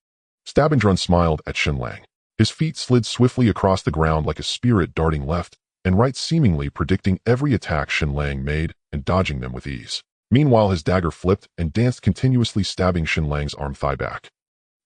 A: Stab and Run smiled at Shen Lang. His feet slid swiftly across the ground like a spirit, darting left and right, seemingly predicting every attack Shen Lang made and dodging them with ease. Meanwhile, his dagger flipped and danced continuously, stabbing Shen Lang's arm thigh back.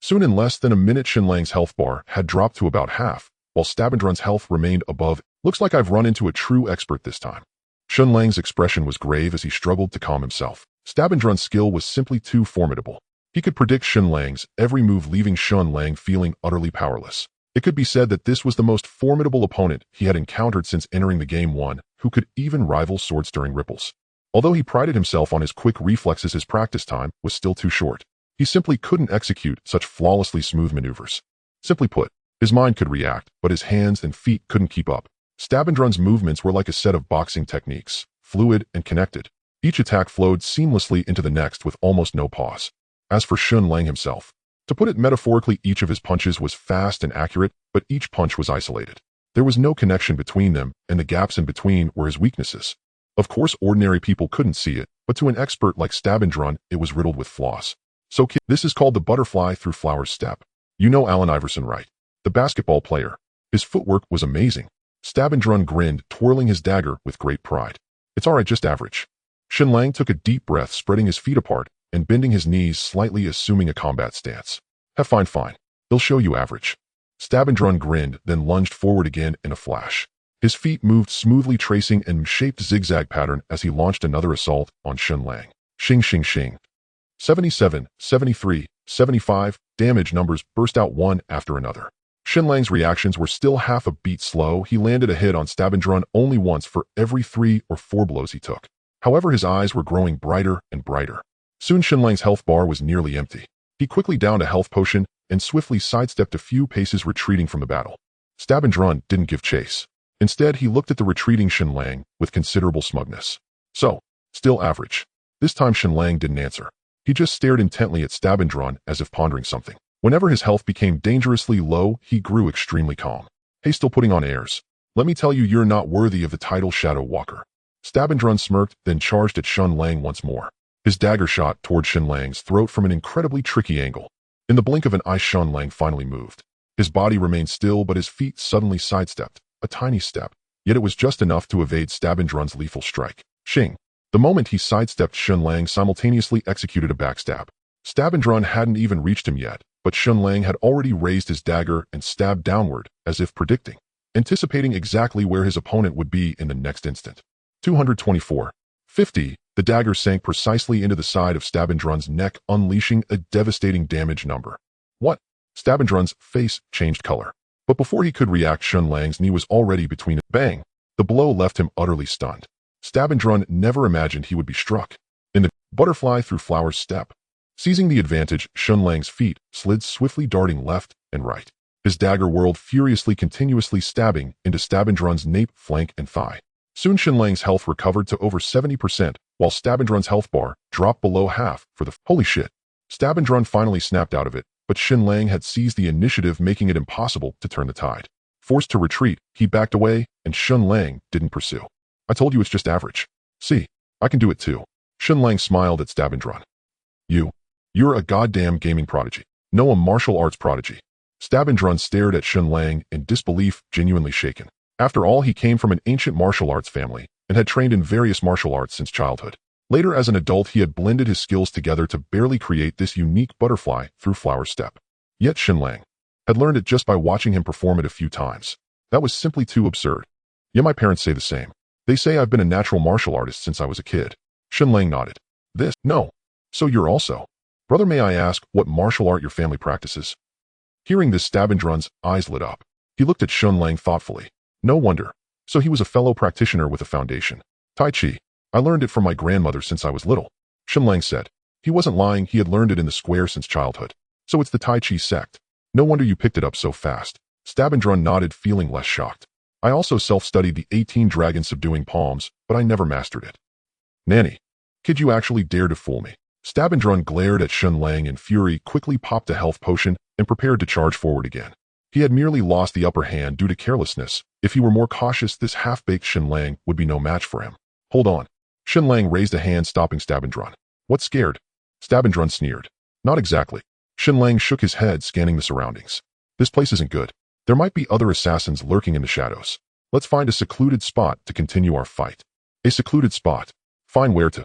A: Soon, in less than a minute, Shen Lang's health bar had dropped to about half, while Stab and Run's health remained above. Looks like I've run into a true expert this time. Shen Lang's expression was grave as he struggled to calm himself. Stab and Run's skill was simply too formidable. He could predict Shen Lang's every move, leaving Shen Lang feeling utterly powerless. It could be said that this was the most formidable opponent he had encountered since entering the game, one who could even rival sword-stirring ripples. Although he prided himself on his quick reflexes, his practice time was still too short. He simply couldn't execute such flawlessly smooth maneuvers. Simply put, his mind could react, but his hands and feet couldn't keep up. Stab and Run's movements were like a set of boxing techniques, fluid and connected. Each attack flowed seamlessly into the next with almost no pause. As for Shen Lang himself, to put it metaphorically, each of his punches was fast and accurate, but each punch was isolated. There was no connection between them, and the gaps in between were his weaknesses. Of course, ordinary people couldn't see it, but to an expert like Stab and Run, it was riddled with flaws. So kid, this is called the butterfly through flowers step. You know Allen Iverson, right? The basketball player. His footwork was amazing. Stab and Run grinned, twirling his dagger with great pride. It's alright, just average. Shen Lang took a deep breath, spreading his feet apart, and bending his knees slightly, assuming a combat stance. Fine. They'll show you average. Stabendrun grinned, then lunged forward again in a flash. His feet moved smoothly, tracing an shaped zigzag pattern as he launched another assault on Shen Lang. Shing. 77, 73, 75, damage numbers burst out one after another. Shen Lang's reactions were still half a beat slow. He landed a hit on Stabendrun only once for every 3 or 4 blows he took. However, his eyes were growing brighter and brighter. Soon Shen Lang's health bar was nearly empty. He quickly downed a health potion and swiftly sidestepped a few paces, retreating from the battle. Stabendrun didn't give chase. Instead, he looked at the retreating Shen Lang with considerable smugness. So, still average. This time Shen Lang didn't answer. He just stared intently at Stabendrun as if pondering something. Whenever his health became dangerously low, he grew extremely calm. Hey, still putting on airs. Let me tell you, you're not worthy of the title Shadow Walker. Stabendrun smirked, then charged at Shen Lang once more. His dagger shot toward Shen Lang's throat from an incredibly tricky angle. In the blink of an eye, Shen Lang finally moved. His body remained still, but his feet suddenly sidestepped. A tiny step, yet it was just enough to evade Stabendrun's lethal strike. Shing. The moment he sidestepped, Shen Lang simultaneously executed a backstab. Stabendrun hadn't even reached him yet, but Shen Lang had already raised his dagger and stabbed downward, as if predicting, anticipating exactly where his opponent would be in the next instant. 224. 50. The dagger sank precisely into the side of Stabendrun's neck, unleashing a devastating damage number. What? Stabendrun's face changed color. But before he could react, Shen Lang's knee was already between his. Bang! The blow left him utterly stunned. Stabendrun never imagined he would be struck. In the butterfly through flowers step. Seizing the advantage, Shen Lang's feet slid swiftly, darting left and right. His dagger whirled furiously, continuously stabbing into Stabendrun's nape, flank, and thigh. Soon Shen Lang's health recovered to over 70%, while Stabendrun's health bar dropped below half for the— Holy shit! Stabendrun finally snapped out of it, but Shen Lang had seized the initiative, making it impossible to turn the tide. Forced to retreat, he backed away, and Shen Lang didn't pursue. I told you it's just average. See, I can do it too. Shen Lang smiled at Stabendrun. You're a goddamn gaming prodigy. No, a martial arts prodigy. Stabendrun stared at Shen Lang in disbelief, genuinely shaken. After all, he came from an ancient martial arts family and had trained in various martial arts since childhood. Later, as an adult, he had blended his skills together to barely create this unique butterfly through flower step. Yet Shen Lang had learned it just by watching him perform it a few times. That was simply too absurd. Yeah, my parents say the same. They say I've been a natural martial artist since I was a kid. Shen Lang nodded. No. So you're also. Brother, may I ask what martial art your family practices? Hearing this, Stabendrun's eyes lit up. He looked at Shen Lang thoughtfully. No wonder. So he was a fellow practitioner with a foundation. Tai Chi. I learned it from my grandmother since I was little. Shen Lang said. He wasn't lying, he had learned it in the square since childhood. So it's the Tai Chi sect. No wonder you picked it up so fast. Stabendrun nodded, feeling less shocked. I also self-studied the 18 dragon subduing palms, but I never mastered it. Nanny. Kid, you actually dare to fool me. Stabendrun glared at Shen Lang in fury, quickly popped a health potion, and prepared to charge forward again. He had merely lost the upper hand due to carelessness. If he were more cautious, this half-baked Shen Lang would be no match for him. Hold on. Shen Lang raised a hand, stopping Stabendrun. What's scared? Stabendrun sneered. Not exactly. Shen Lang shook his head, scanning the surroundings. This place isn't good. There might be other assassins lurking in the shadows. Let's find a secluded spot to continue our fight. A secluded spot. Fine, where to?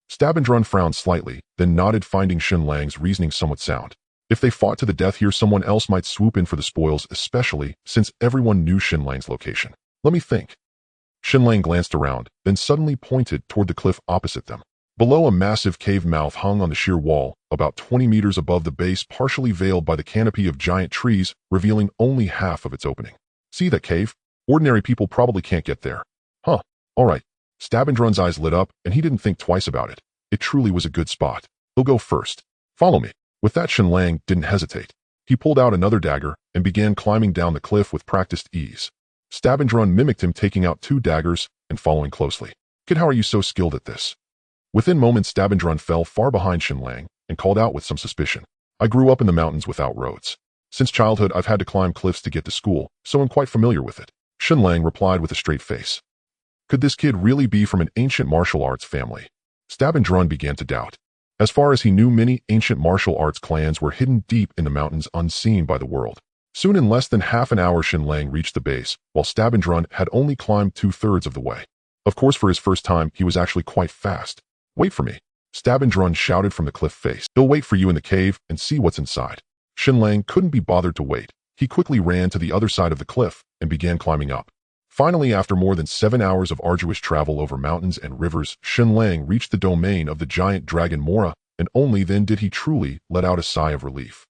A: Stabendrun frowned slightly, then nodded, finding Shen Lang's reasoning somewhat sound. If they fought to the death here, someone else might swoop in for the spoils, especially since everyone knew Shen Lang's location. Let me think. Shen Lang glanced around, then suddenly pointed toward the cliff opposite them. Below, a massive cave mouth hung on the sheer wall, about 20 meters above the base, partially veiled by the canopy of giant trees, revealing only half of its opening. See that cave? Ordinary people probably can't get there. Huh. All right. Stabendrun's eyes lit up, and he didn't think twice about it. It truly was a good spot. He'll go first. Follow me. With that, Shen Lang didn't hesitate. He pulled out another dagger and began climbing down the cliff with practiced ease. Stabendrun mimicked him, taking out 2 daggers and following closely. Kid, how are you so skilled at this? Within moments, Stabendrun fell far behind Shen Lang and called out with some suspicion. I grew up in the mountains without roads. Since childhood, I've had to climb cliffs to get to school, so I'm quite familiar with it. Shen Lang replied with a straight face. Could this kid really be from an ancient martial arts family? Stabendrun began to doubt. As far as he knew, many ancient martial arts clans were hidden deep in the mountains, unseen by the world. Soon, in less than half an hour, Shen Lang reached the base, while Stabendrun had only climbed 2/3 of the way. Of course, for his first time, he was actually quite fast. Wait for me. Stabendrun shouted from the cliff face. He'll wait for you in the cave and see what's inside. Shen Lang couldn't be bothered to wait. He quickly ran to the other side of the cliff and began climbing up. Finally, after more than 7 hours of arduous travel over mountains and rivers, Shen Lang reached the domain of the giant dragon Mora, and only then did he truly let out a sigh of relief.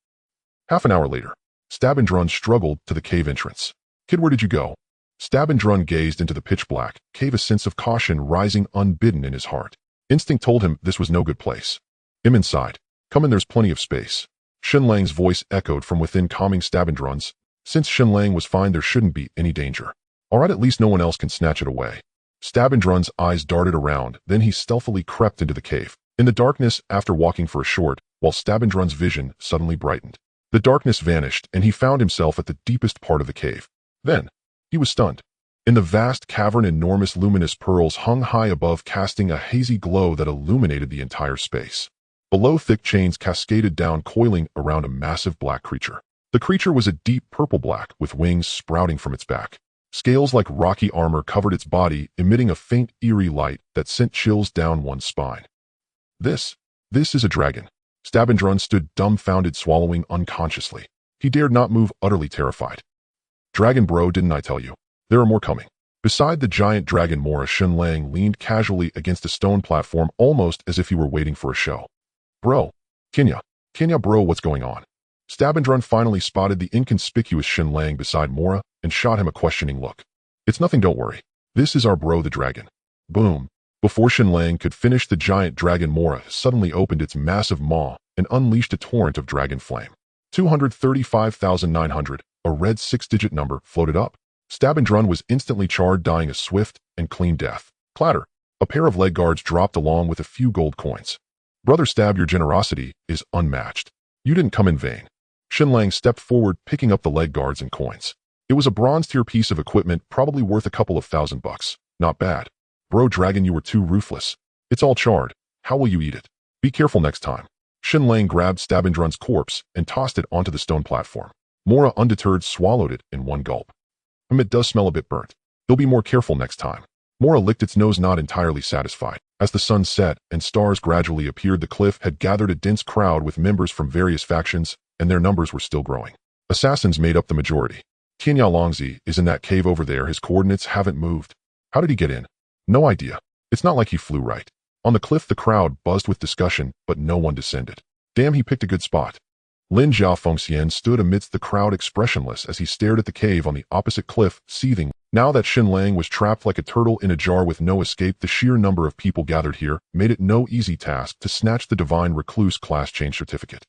A: Half an hour later, Stabendrun struggled to the cave entrance. "Kid, where did you go?" Stabendrun gazed into the pitch black cave, a sense of caution rising unbidden in his heart. Instinct told him this was no good place. "I'm inside. Come in, there's plenty of space." Shen Lang's voice echoed from within, calming Stabendrun's. Since Shen Lang was fine, there shouldn't be any danger. All right, at least no one else can snatch it away. Stabendrun's eyes darted around, then he stealthily crept into the cave. In the darkness, after walking for a short while, Stabendrun's vision suddenly brightened. The darkness vanished, and he found himself at the deepest part of the cave. Then, he was stunned. In the vast cavern, enormous luminous pearls hung high above, casting a hazy glow that illuminated the entire space. Below, thick chains cascaded down, coiling around a massive black creature. The creature was a deep purple black, with wings sprouting from its back. Scales like rocky armor covered its body, emitting a faint, eerie light that sent chills down one's spine. This is a dragon. Stabendrun stood dumbfounded, swallowing unconsciously. He dared not move, utterly terrified. "Dragon bro, didn't I tell you? There are more coming." Beside the giant dragon Mora, Shen Lang leaned casually against a stone platform, almost as if he were waiting for a show. "Bro, Kenya bro, what's going on?" Stabendrun finally spotted the inconspicuous Shen Lang beside Mora and shot him a questioning look. "It's nothing, don't worry. This is our bro, the dragon." Boom. Before Shen Lang could finish, the giant dragon Mora suddenly opened its massive maw and unleashed a torrent of dragon flame. 235,900, a red 6-digit number, floated up. Stabendrun was instantly charred, dying a swift and clean death. Clatter. A pair of leg guards dropped along with a few gold coins. "Brother Stab, your generosity is unmatched. You didn't come in vain." Shen Lang stepped forward, picking up the leg guards and coins. It was a bronze-tier piece of equipment, probably worth a couple of $1,000. Not bad. "Bro dragon, you were too ruthless. It's all charred. How will you eat it? Be careful next time." Shen Lang grabbed Stabendrun's corpse and tossed it onto the stone platform. Mora, undeterred, swallowed it in one gulp. "It does smell a bit burnt. He'll be more careful next time." Mora licked its nose, not entirely satisfied. As the sun set and stars gradually appeared, the cliff had gathered a dense crowd with members from various factions, and their numbers were still growing. Assassins made up the majority. "Kenya Longzi is in that cave over there. His coordinates haven't moved." "How did he get in?" "No idea. It's not like he flew right." On the cliff, the crowd buzzed with discussion, but no one descended. "Damn, he picked a good spot." Lin Jiafengxian stood amidst the crowd, expressionless as he stared at the cave on the opposite cliff, seething. Now that Shen Lang was trapped like a turtle in a jar with no escape, the sheer number of people gathered here made it no easy task to snatch the divine recluse class change certificate.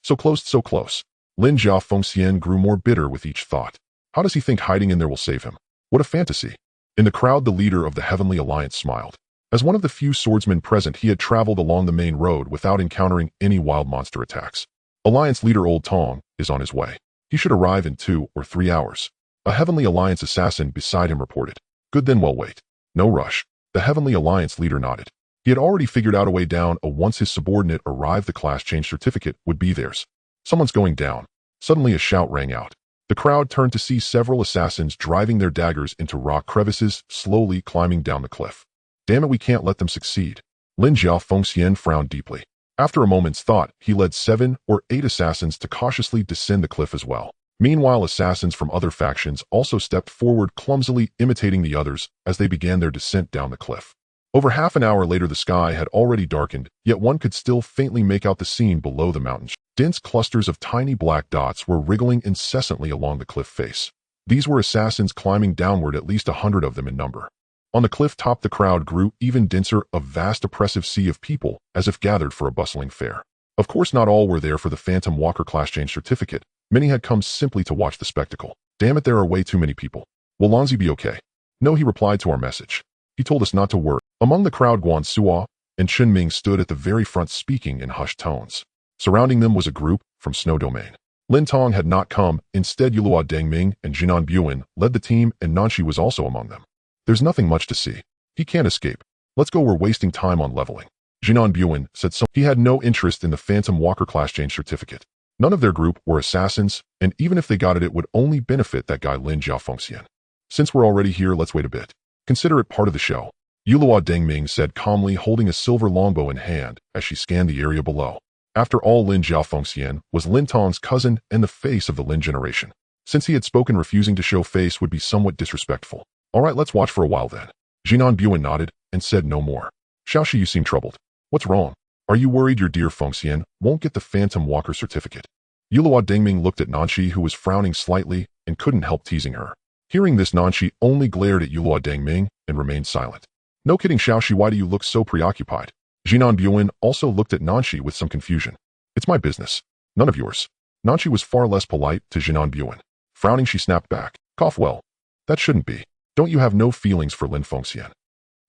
A: So close, so close. Lin Jiafengxian grew more bitter with each thought. How does he think hiding in there will save him? What a fantasy. In the crowd, the leader of the Heavenly Alliance smiled. As one of the few swordsmen present, he had traveled along the main road without encountering any wild monster attacks. Alliance leader Old Tong is on his way. He should arrive in 2 or 3 hours. A Heavenly Alliance assassin beside him reported. "Good then, well wait. No rush." The Heavenly Alliance leader nodded. He had already figured out a way down. Once his subordinate arrived, the class change certificate would be theirs. "Someone's going down." Suddenly a shout rang out. The crowd turned to see several assassins driving their daggers into rock crevices, slowly climbing down the cliff. "Damn it, we can't let them succeed." Lin Jiafengxian frowned deeply. After a moment's thought, he led 7 or 8 assassins to cautiously descend the cliff as well. Meanwhile, assassins from other factions also stepped forward, clumsily imitating the others as they began their descent down the cliff. Over half an hour later, the sky had already darkened, yet one could still faintly make out the scene below the mountains. Dense clusters of tiny black dots were wriggling incessantly along the cliff face. These were assassins climbing downward, at least 100 of them in number. On the cliff top, the crowd grew even denser, a vast oppressive sea of people, as if gathered for a bustling fair. Of course, not all were there for the Phantom Walker class change certificate. Many had come simply to watch the spectacle. "Damn it, there are way too many people. Will Lonzi be okay?" "No," he replied to our message. "He told us not to worry." Among the crowd, Guan Suo and Chen Ming stood at the very front, speaking in hushed tones. Surrounding them was a group from Snow Domain. Lin Tong had not come. Instead, Yulua Dengming and Jinan Buin led the team, and Nanshi was also among them. "There's nothing much to see. He can't escape. Let's go, we're wasting time on leveling." Jinan Buin said so. He had no interest in the Phantom Walker class change certificate. None of their group were assassins, and even if they got it, it would only benefit that guy Lin Jiafengxian. "Since we're already here, let's wait a bit. Consider it part of the show." Yulua Dengming said calmly, holding a silver longbow in hand as she scanned the area below. After all, Lin Jiafengxian was Lin Tong's cousin and the face of the Lin generation. Since he had spoken, refusing to show face would be somewhat disrespectful. All right, let's watch for a while then. Jinan Buan nodded and said no more. Xiaoshi, you seem troubled. What's wrong? Are you worried your dear Fengxian won't get the Phantom Walker certificate? Yulua Dengming looked at Nanshi, who was frowning slightly and couldn't help teasing her. Hearing this, Nanshi only glared at Yulua Dengming and remained silent. No kidding, Xiaoshi, why do you look so preoccupied? Jinan Buan also looked at Nanshi with some confusion. It's my business. None of yours. Nanshi was far less polite to Jinan Buan. Frowning, she snapped back. Cough, well. That shouldn't be. Don't you have no feelings for Lin Fengxian?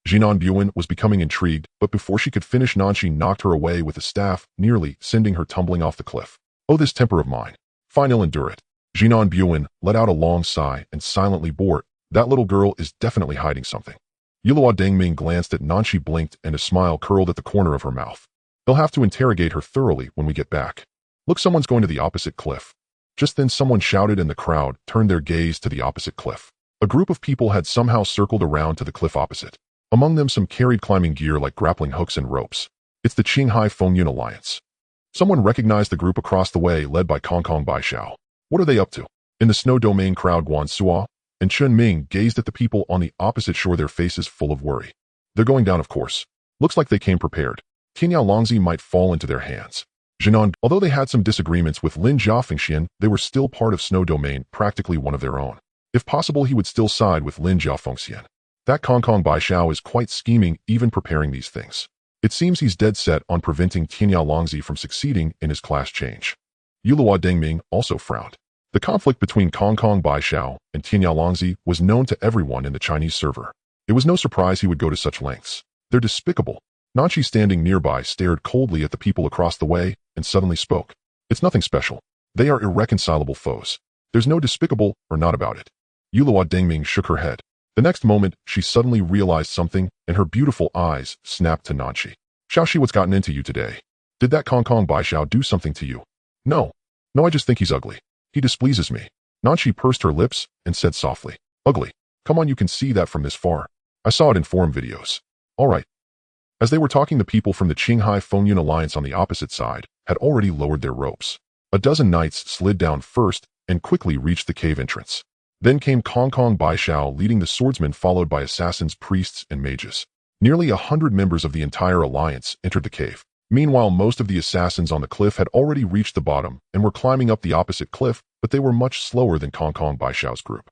A: Jinan Buan was becoming intrigued, but before she could finish, Nanshi knocked her away with a staff, nearly sending her tumbling off the cliff. Oh, this temper of mine. Fine, I'll endure it. Jinan Buan let out a long sigh and silently bore it. That little girl is definitely hiding something. Yulua Dengming glanced at Nanshi, blinked, and a smile curled at the corner of her mouth. They'll have to interrogate her thoroughly when we get back. Look, someone's going to the opposite cliff. Just then someone shouted and the crowd turned their gaze to the opposite cliff. A group of people had somehow circled around to the cliff opposite. Among them some carried climbing gear like grappling hooks and ropes. It's the Qinghai Fengyun Alliance. Someone recognized the group across the way, led by Kong Kong Baishao. What are they up to? In the snow domain, crowd Guan Suo and Chun Ming gazed at the people on the opposite shore, their faces full of worry. They're going down, of course. Looks like they came prepared. Tianyao Longzi might fall into their hands. Jinan, although they had some disagreements with Lin Jiafengxian, they were still part of Snow Domain, practically one of their own. If possible, he would still side with Lin Jiafengxian. That Kong Kong Baishao is quite scheming, even preparing these things. It seems he's dead set on preventing Tianyao Longzi from succeeding in his class change. Yulua Dengming also frowned. The conflict between Kong Kong Baishao and Tianyao Longzi was known to everyone in the Chinese server. It was no surprise he would go to such lengths. They're despicable. Nanshi, standing nearby, stared coldly at the people across the way and suddenly spoke. It's nothing special. They are irreconcilable foes. There's no despicable or not about it. Yulua Dengming shook her head. The next moment, she suddenly realized something, and her beautiful eyes snapped to Nanshi. Xiaoshi, what's gotten into you today? Did that Kong Kong Baishao do something to you? No, I just think he's ugly. He displeases me. Nanshi pursed her lips and said softly. Ugly? Come on, you can see that from this far. I saw it in forum videos. All right. As they were talking, the people from the Qinghai Fengyun Alliance on the opposite side had already lowered their ropes. A dozen knights slid down first and quickly reached the cave entrance. Then came Kong Kong Baishao leading the swordsmen, followed by assassins, priests, and mages. Nearly 100 members of the entire alliance entered the cave. Meanwhile, most of the assassins on the cliff had already reached the bottom and were climbing up the opposite cliff, but they were much slower than Kong Kong Baishao's group.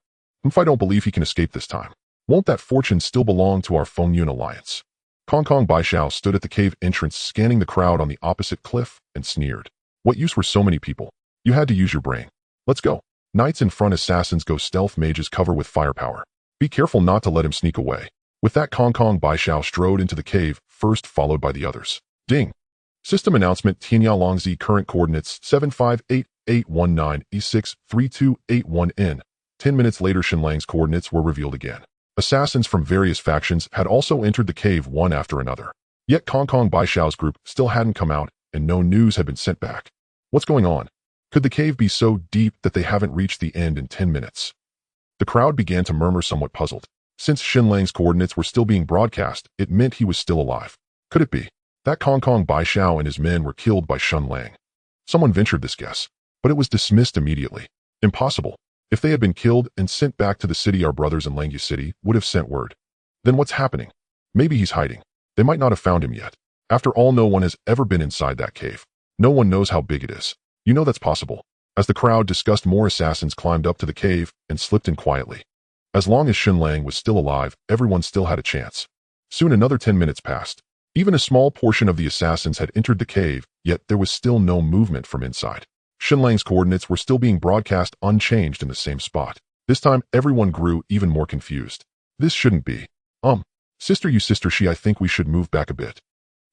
A: I don't believe he can escape this time. Won't that fortune still belong to our Fengyun Alliance? Kong Kong Baishao stood at the cave entrance, scanning the crowd on the opposite cliff, and sneered. What use were so many people? You had to use your brain. Let's go. Knights in front, assassins go stealth, mages cover with firepower. Be careful not to let him sneak away. With that, Kong Kong Baishao strode into the cave, first followed by the others. Ding. System announcement: Tianyao Longzi, current coordinates 758-819-E6-3281N. 10 minutes later, Shen Lang's coordinates were revealed again. Assassins from various factions had also entered the cave one after another. Yet Kong Kong Baishao's group still hadn't come out, and no news had been sent back. What's going on? Could the cave be so deep that they haven't reached the end in 10 minutes? The crowd began to murmur, somewhat puzzled. Since Shen Lang's coordinates were still being broadcast, it meant he was still alive. Could it be that Kong Kong Baishao and his men were killed by Shen Lang? Someone ventured this guess, but it was dismissed immediately. Impossible. If they had been killed and sent back to the city, our brothers in Langyu City would have sent word. Then what's happening? Maybe he's hiding. They might not have found him yet. After all, no one has ever been inside that cave. No one knows how big it is. You know that's possible. As the crowd discussed, more assassins climbed up to the cave and slipped in quietly. As long as Shen Lang was still alive, everyone still had a chance. Soon another 10 minutes passed. Even a small portion of the assassins had entered the cave, yet there was still no movement from inside. Shen Lang's coordinates were still being broadcast unchanged in the same spot. This time, everyone grew even more confused. This shouldn't be. Sister, I think we should move back a bit.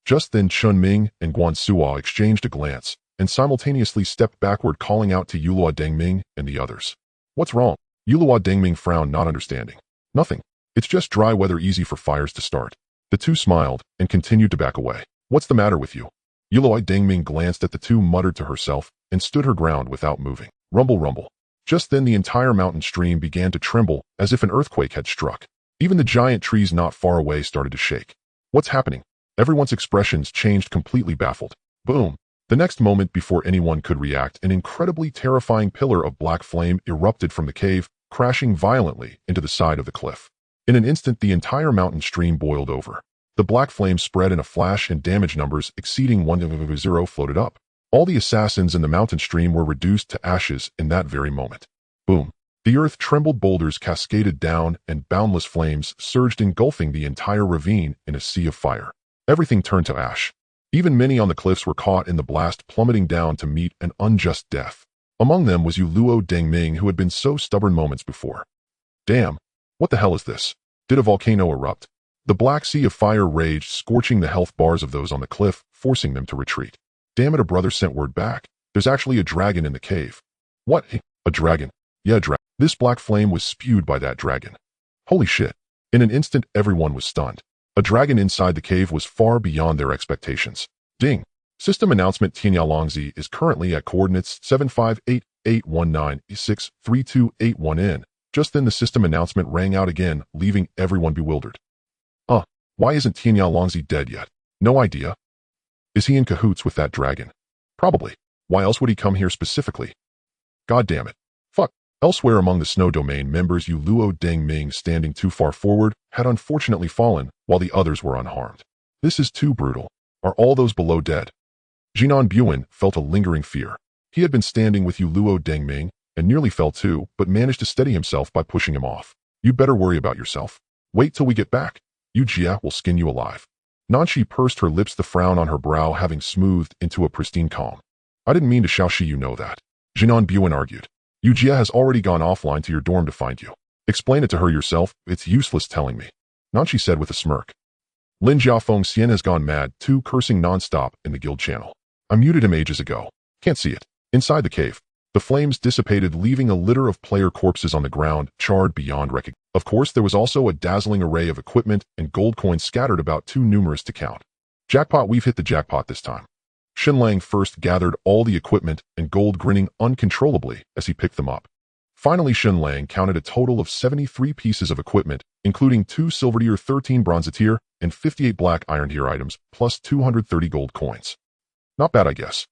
A: Just then, Chun Ming and Guan Suo exchanged a glance and simultaneously stepped backward, calling out to Yulua Dengming and the others. What's wrong? Yulua Dengming frowned, not understanding. Nothing. It's just dry weather, easy for fires to start. The two smiled and continued to back away. What's the matter with you? Yulua Dengming glanced at the two, muttered to herself, and stood her ground without moving. Rumble, rumble. Just then the entire mountain stream began to tremble as if an earthquake had struck. Even the giant trees not far away started to shake. What's happening? Everyone's expressions changed, completely baffled. Boom! The next moment, before anyone could react, an incredibly terrifying pillar of black flame erupted from the cave, crashing violently into the side of the cliff. In an instant, the entire mountain stream boiled over. The black flame spread in a flash, and damage numbers exceeding 100 floated up. All the assassins in the mountain stream were reduced to ashes in that very moment. Boom! The earth trembled, boulders cascaded down, and boundless flames surged, engulfing the entire ravine in a sea of fire. Everything turned to ash. Even many on the cliffs were caught in the blast, plummeting down to meet an unjust death. Among them was Yu Luo Dengming, who had been so stubborn moments before. Damn! What the hell is this? Did a volcano erupt? The black sea of fire raged, scorching the health bars of those on the cliff, forcing them to retreat. Damn it, a brother sent word back. There's actually a dragon in the cave. What? A dragon? Yeah, dragon. This black flame was spewed by that dragon. Holy shit. In an instant, everyone was stunned. A dragon inside the cave was far beyond their expectations. Ding! System announcement: Tianyalongzi is currently at coordinates 75819-63281N. Just then the system announcement rang out again, leaving everyone bewildered. Why isn't Tianyalongzi dead yet? No idea. Is he in cahoots with that dragon? Probably. Why else would he come here specifically? God damn it. Fuck. Elsewhere among the snow domain members, Yu Luo Dengming, standing too far forward, had unfortunately fallen, while the others were unharmed. This is too brutal. Are all those below dead? Jinan Buin felt a lingering fear. He had been standing with Yu Luo Dengming, and nearly fell too, but managed to steady himself by pushing him off. You better worry about yourself. Wait till we get back. Yu Jia will skin you alive. Nanshi pursed her lips, the frown on her brow having smoothed into a pristine calm. I didn't mean to Xiaoxi, you know that. Jinan Buin argued. Yu Jia has already gone offline to your dorm to find you. Explain it to her yourself, it's useless telling me. Nanshi said with a smirk. Lin Jiafeng Xian has gone mad too, cursing non-stop in the guild channel. I muted him ages ago. Can't see it. Inside the cave, the flames dissipated, leaving a litter of player corpses on the ground, charred beyond recognition. Of course, there was also a dazzling array of equipment and gold coins scattered about, too numerous to count. Jackpot, we've hit the jackpot this time. Shen Lang first gathered all the equipment and gold, grinning uncontrollably as he picked them up. Finally, Shen Lang counted a total of 73 pieces of equipment, including 2 silver tier, 13 bronze tier, and 58 black iron tier items, plus 230 gold coins. Not bad, I guess.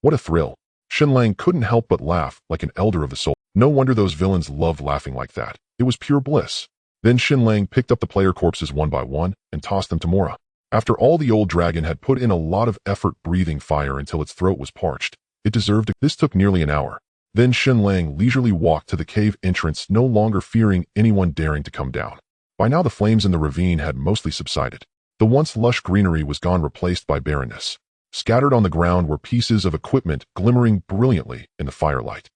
A: What a thrill. Shen Lang couldn't help but laugh like an elder of the soul. No wonder those villains loved laughing like that. It was pure bliss. Then Shen Lang picked up the player corpses one by one and tossed them to Mora. After all, the old dragon had put in a lot of effort breathing fire until its throat was parched. It deserved it. This took nearly an hour. Then Shen Lang leisurely walked to the cave entrance, no longer fearing anyone daring to come down. By now the flames in the ravine had mostly subsided. The once lush greenery was gone, replaced by barrenness. Scattered on the ground were pieces of equipment glimmering brilliantly in the firelight.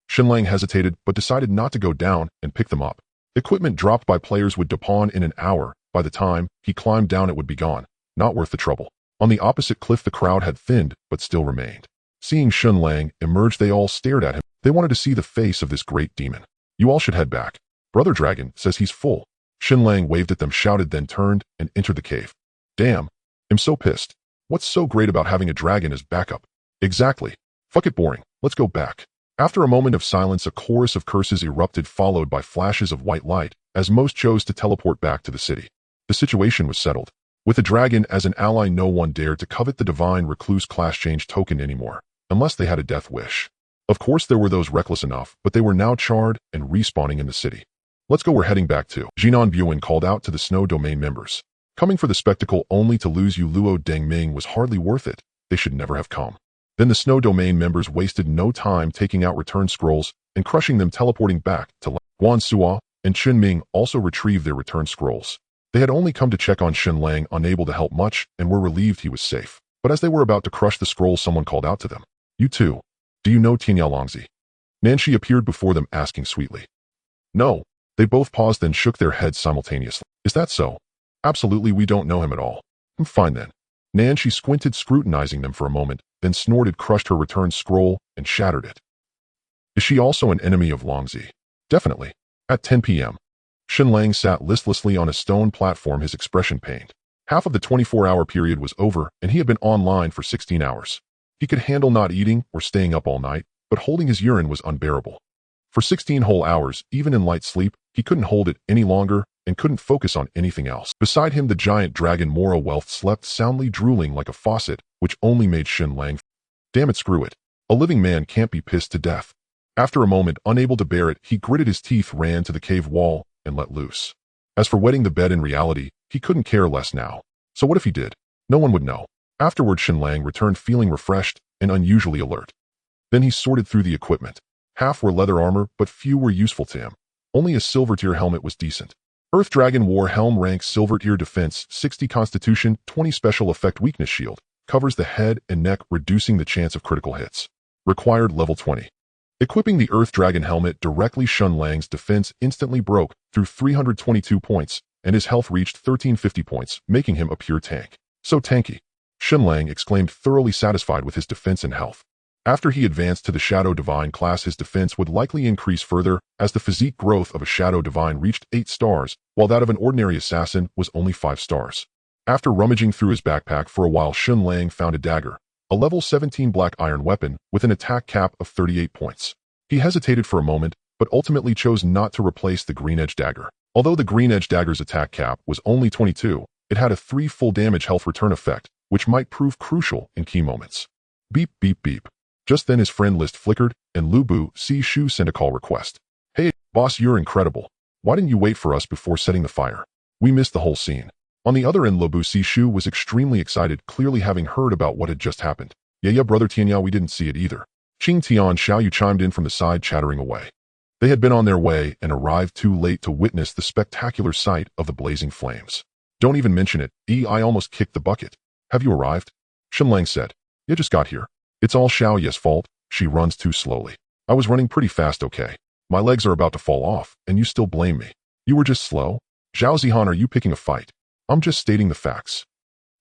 A: Shen Lang hesitated, but decided not to go down and pick them up. Equipment dropped by players would depawn in an hour. By the time he climbed down, it would be gone. Not worth the trouble. On the opposite cliff, the crowd had thinned, but still remained. Seeing Shen Lang emerge, they all stared at him. They wanted to see the face of this great demon. You all should head back. Brother Dragon says he's full. Shen Lang waved at them, shouted, then turned and entered the cave. Damn. I'm so pissed. What's so great about having a dragon as backup? Exactly. Fuck it, boring. Let's go back. After a moment of silence, a chorus of curses erupted, followed by flashes of white light, as most chose to teleport back to the city. The situation was settled. With the dragon as an ally, no one dared to covet the divine recluse class change token anymore, unless they had a death wish. Of course, there were those reckless enough, but they were now charred and respawning in the city. Let's go, we're heading back to. Jinan Buin called out to the snow domain members. Coming for the spectacle only to lose Yu Luo Dengming was hardly worth it. They should never have come. Then the snow domain members wasted no time taking out return scrolls and crushing them, teleporting back to Guan Suo and Chen Ming also retrieved their return scrolls. They had only come to check on Shen Lang, unable to help much, and were relieved he was safe. But as they were about to crush the scrolls, someone called out to them. You too. Do you know Tianyalongzi? Nanshi appeared before them, asking sweetly. No. They both paused, then shook their heads simultaneously. Is that so? Absolutely, we don't know him at all. Fine then. Nanshi squinted, scrutinizing them for a moment, then snorted, crushed her return scroll, and shattered it. Is she also an enemy of Longzi? Definitely. At 10 p.m. Shen Lang sat listlessly on a stone platform, his expression pained. Half of the 24-hour period was over, and he had been online for 16 hours. He could handle not eating or staying up all night, but holding his urine was unbearable. For 16 whole hours, even in light sleep, he couldn't hold it any longer, and couldn't focus on anything else. Beside him, the giant dragon Mora Wealth slept soundly, drooling like a faucet, which only made Shen Lang. Damn it, screw it. A living man can't be pissed to death. After a moment, unable to bear it, he gritted his teeth, ran to the cave wall, and let loose. As for wetting the bed, in reality, he couldn't care less now. So what if he did? No one would know. Afterward, Shen Lang returned feeling refreshed and unusually alert. Then he sorted through the equipment. Half were leather armor, but few were useful to him. Only a silver tier helmet was decent. Earth Dragon War Helm, rank silver tier, defense 60, constitution 20, special effect weakness shield, covers the head and neck, reducing the chance of critical hits. Required level 20. Equipping the Earth Dragon helmet directly, Shen Lang's defense instantly broke through 322 points, and his health reached 1350 points, making him a pure tank. So tanky. Shen Lang exclaimed, thoroughly satisfied with his defense and health. After he advanced to the Shadow Divine class, his defense would likely increase further, as the physique growth of a Shadow Divine reached 8 stars, while that of an ordinary assassin was only 5 stars. After rummaging through his backpack for a while, Shen Lang found a dagger, a level 17 black iron weapon with an attack cap of 38 points. He hesitated for a moment, but ultimately chose not to replace the Green Edge dagger. Although the Green Edge dagger's attack cap was only 22, it had a 3 full damage health return effect, which might prove crucial in key moments. Beep, beep, beep. Just then his friend list flickered, and Lu Bu Si Shu sent a call request. Hey, boss, you're incredible. Why didn't you wait for us before setting the fire? We missed the whole scene. On the other end, Lu Bu Si Shu was extremely excited, clearly having heard about what had just happened. Yeah, brother Tianya, we didn't see it either. Qing Tian Xiaoyu chimed in from the side, chattering away. They had been on their way and arrived too late to witness the spectacular sight of the blazing flames. Don't even mention it, I almost kicked the bucket. Have you arrived? Shen Lang said. You just got here. It's all Xiaoya's fault. She runs too slowly. I was running pretty fast, okay? My legs are about to fall off, and you still blame me. You were just slow? Zhao Zihan, are you picking a fight? I'm just stating the facts.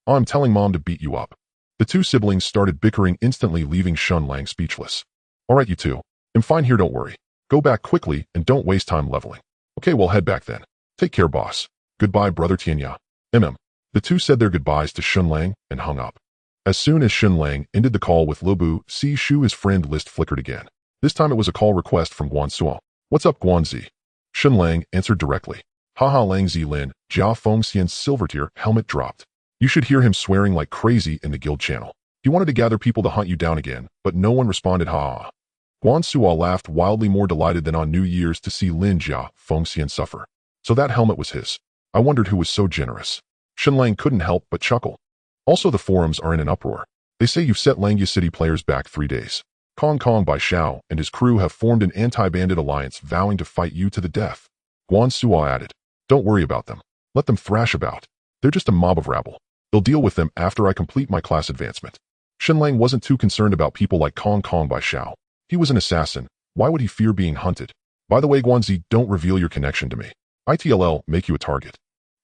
A: I'm telling Mom to beat you up. The two siblings started bickering, instantly leaving Shen Lang speechless. All right, you two. I'm fine here, don't worry. Go back quickly and don't waste time leveling. Okay, we'll head back then. Take care, boss. Goodbye, brother Tianya. The two said their goodbyes to Shen Lang and hung up. As soon as Shen Lang ended the call with Lu Bu Si Shu, his friend list flickered again. This time it was a call request from Guan Suo. What's up, Guan Zi? Shen Lang answered directly. Haha, Lang Zi Lin, Jia Fengxian's silver tier helmet dropped. You should hear him swearing like crazy in the guild channel. He wanted to gather people to hunt you down again, but no one responded. Ha. Guan Suo laughed wildly, more delighted than on New Year's to see Lin Jia Fengxian suffer. So that helmet was his. I wondered who was so generous. Shen Lang couldn't help but chuckle. Also, the forums are in an uproar. They say you've set Langya City players back 3 days. Kong Kong Bai Xiao and his crew have formed an anti-bandit alliance, vowing to fight you to the death. Guan Suo added, don't worry about them. Let them thrash about. They're just a mob of rabble. They'll deal with them after I complete my class advancement. Shen Lang wasn't too concerned about people like Kong Kong Bai Xiao. He was an assassin. Why would he fear being hunted? By the way, Guanzi, don't reveal your connection to me. ITLL make you a target.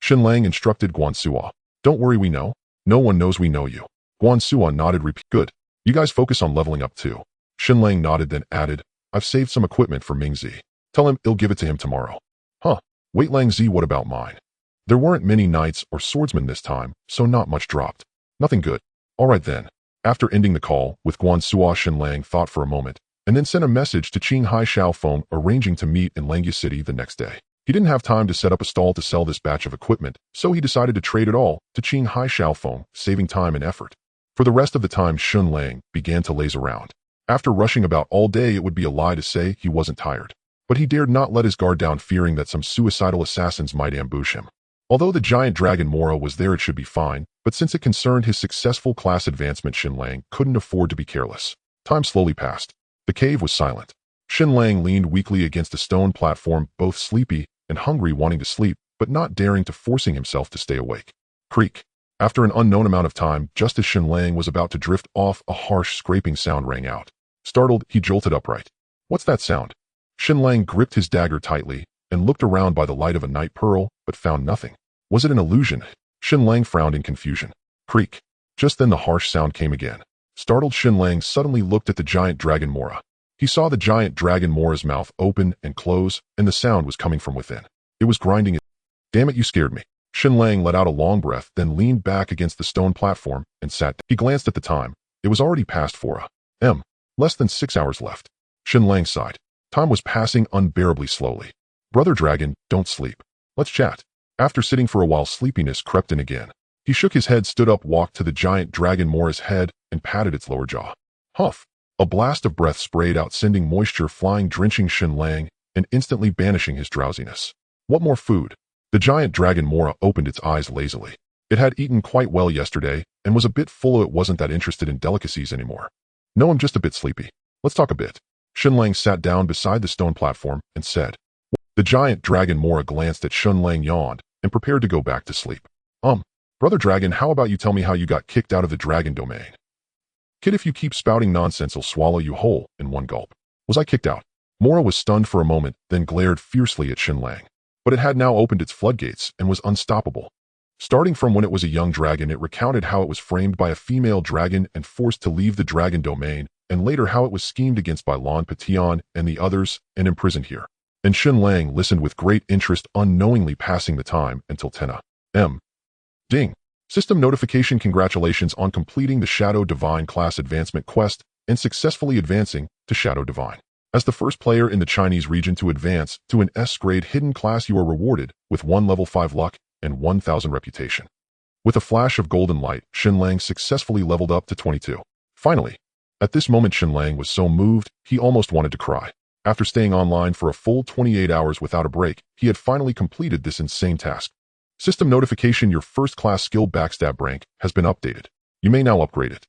A: Shen Lang instructed Guan Suo. Don't worry, we know. No one knows we know you. Guan Suo nodded. Repeat. Good. You guys focus on leveling up too. Shen Lang nodded, then added, I've saved some equipment for Ming Zi. Tell him he'll give it to him tomorrow. Huh. Wait, Lang Zi, what about mine? There weren't many knights or swordsmen this time, so not much dropped. Nothing good. All right then. After ending the call with Guan Suo, Shen Lang thought for a moment, and then sent a message to Qing Hai Xiaofeng, arranging to meet in Langya City the next day. He didn't have time to set up a stall to sell this batch of equipment, so he decided to trade it all to Qing Hai Xiaofeng, saving time and effort. For the rest of the time, Shen Lang began to laze around. After rushing about all day, it would be a lie to say he wasn't tired. But he dared not let his guard down, fearing that some suicidal assassins might ambush him. Although the giant dragon Mora was there, it should be fine, but since it concerned his successful class advancement, Shen Lang couldn't afford to be careless. Time slowly passed. The cave was silent. Shen Lang leaned weakly against a stone platform, both sleepy and hungry, wanting to sleep, but not daring to, forcing himself to stay awake. Creak. After an unknown amount of time, just as Shen Lang was about to drift off, a harsh scraping sound rang out. Startled, he jolted upright. What's that sound? Shen Lang gripped his dagger tightly and looked around by the light of a night pearl, but found nothing. Was it an illusion? Shen Lang frowned in confusion. Creak. Just then the harsh sound came again. Startled, Shen Lang suddenly looked at the giant dragon Mora. He saw the giant dragon Mora's mouth open and close, and the sound was coming from within. It was grinding. Damn it, you scared me. Shen Lang let out a long breath, then leaned back against the stone platform and sat. He glanced at the time. It was already past 4 a.m. Less than 6 hours left. Shen Lang sighed. Time was passing unbearably slowly. Brother Dragon, don't sleep. Let's chat. After sitting for a while, sleepiness crept in again. He shook his head, stood up, walked to the giant dragon Mora's head, and patted its lower jaw. Huff! A blast of breath sprayed out, sending moisture flying, drenching Shen Lang, and instantly banishing his drowsiness. What more food? The giant dragon Mora opened its eyes lazily. It had eaten quite well yesterday, and was a bit full. It wasn't that interested in delicacies anymore. No, I'm just a bit sleepy. Let's talk a bit. Shen Lang sat down beside the stone platform and said. The giant dragon Mora glanced at Shen Lang, yawned, and prepared to go back to sleep. Brother Dragon, how about you tell me how you got kicked out of the dragon domain? Kid, if you keep spouting nonsense, I'll swallow you whole in one gulp. Was I kicked out? Mora was stunned for a moment, then glared fiercely at Shen Lang. But it had now opened its floodgates and was unstoppable. Starting from when it was a young dragon, it recounted how it was framed by a female dragon and forced to leave the dragon domain, and later how it was schemed against by Lan Pation and the others and imprisoned here. And Shen Lang listened with great interest, unknowingly passing the time until 10 a.m. Ding! System notification. Congratulations on completing the Shadow Divine class advancement quest and successfully advancing to Shadow Divine. As the first player in the Chinese region to advance to an S-grade hidden class, you are rewarded with 1 level 5 luck and 1,000 reputation. With a flash of golden light, Shen Lang successfully leveled up to 22. Finally, at this moment Shen Lang was so moved, he almost wanted to cry. After staying online for a full 28 hours without a break, he had finally completed this insane task. System notification. Your first class skill backstab rank has been updated. You may now upgrade it.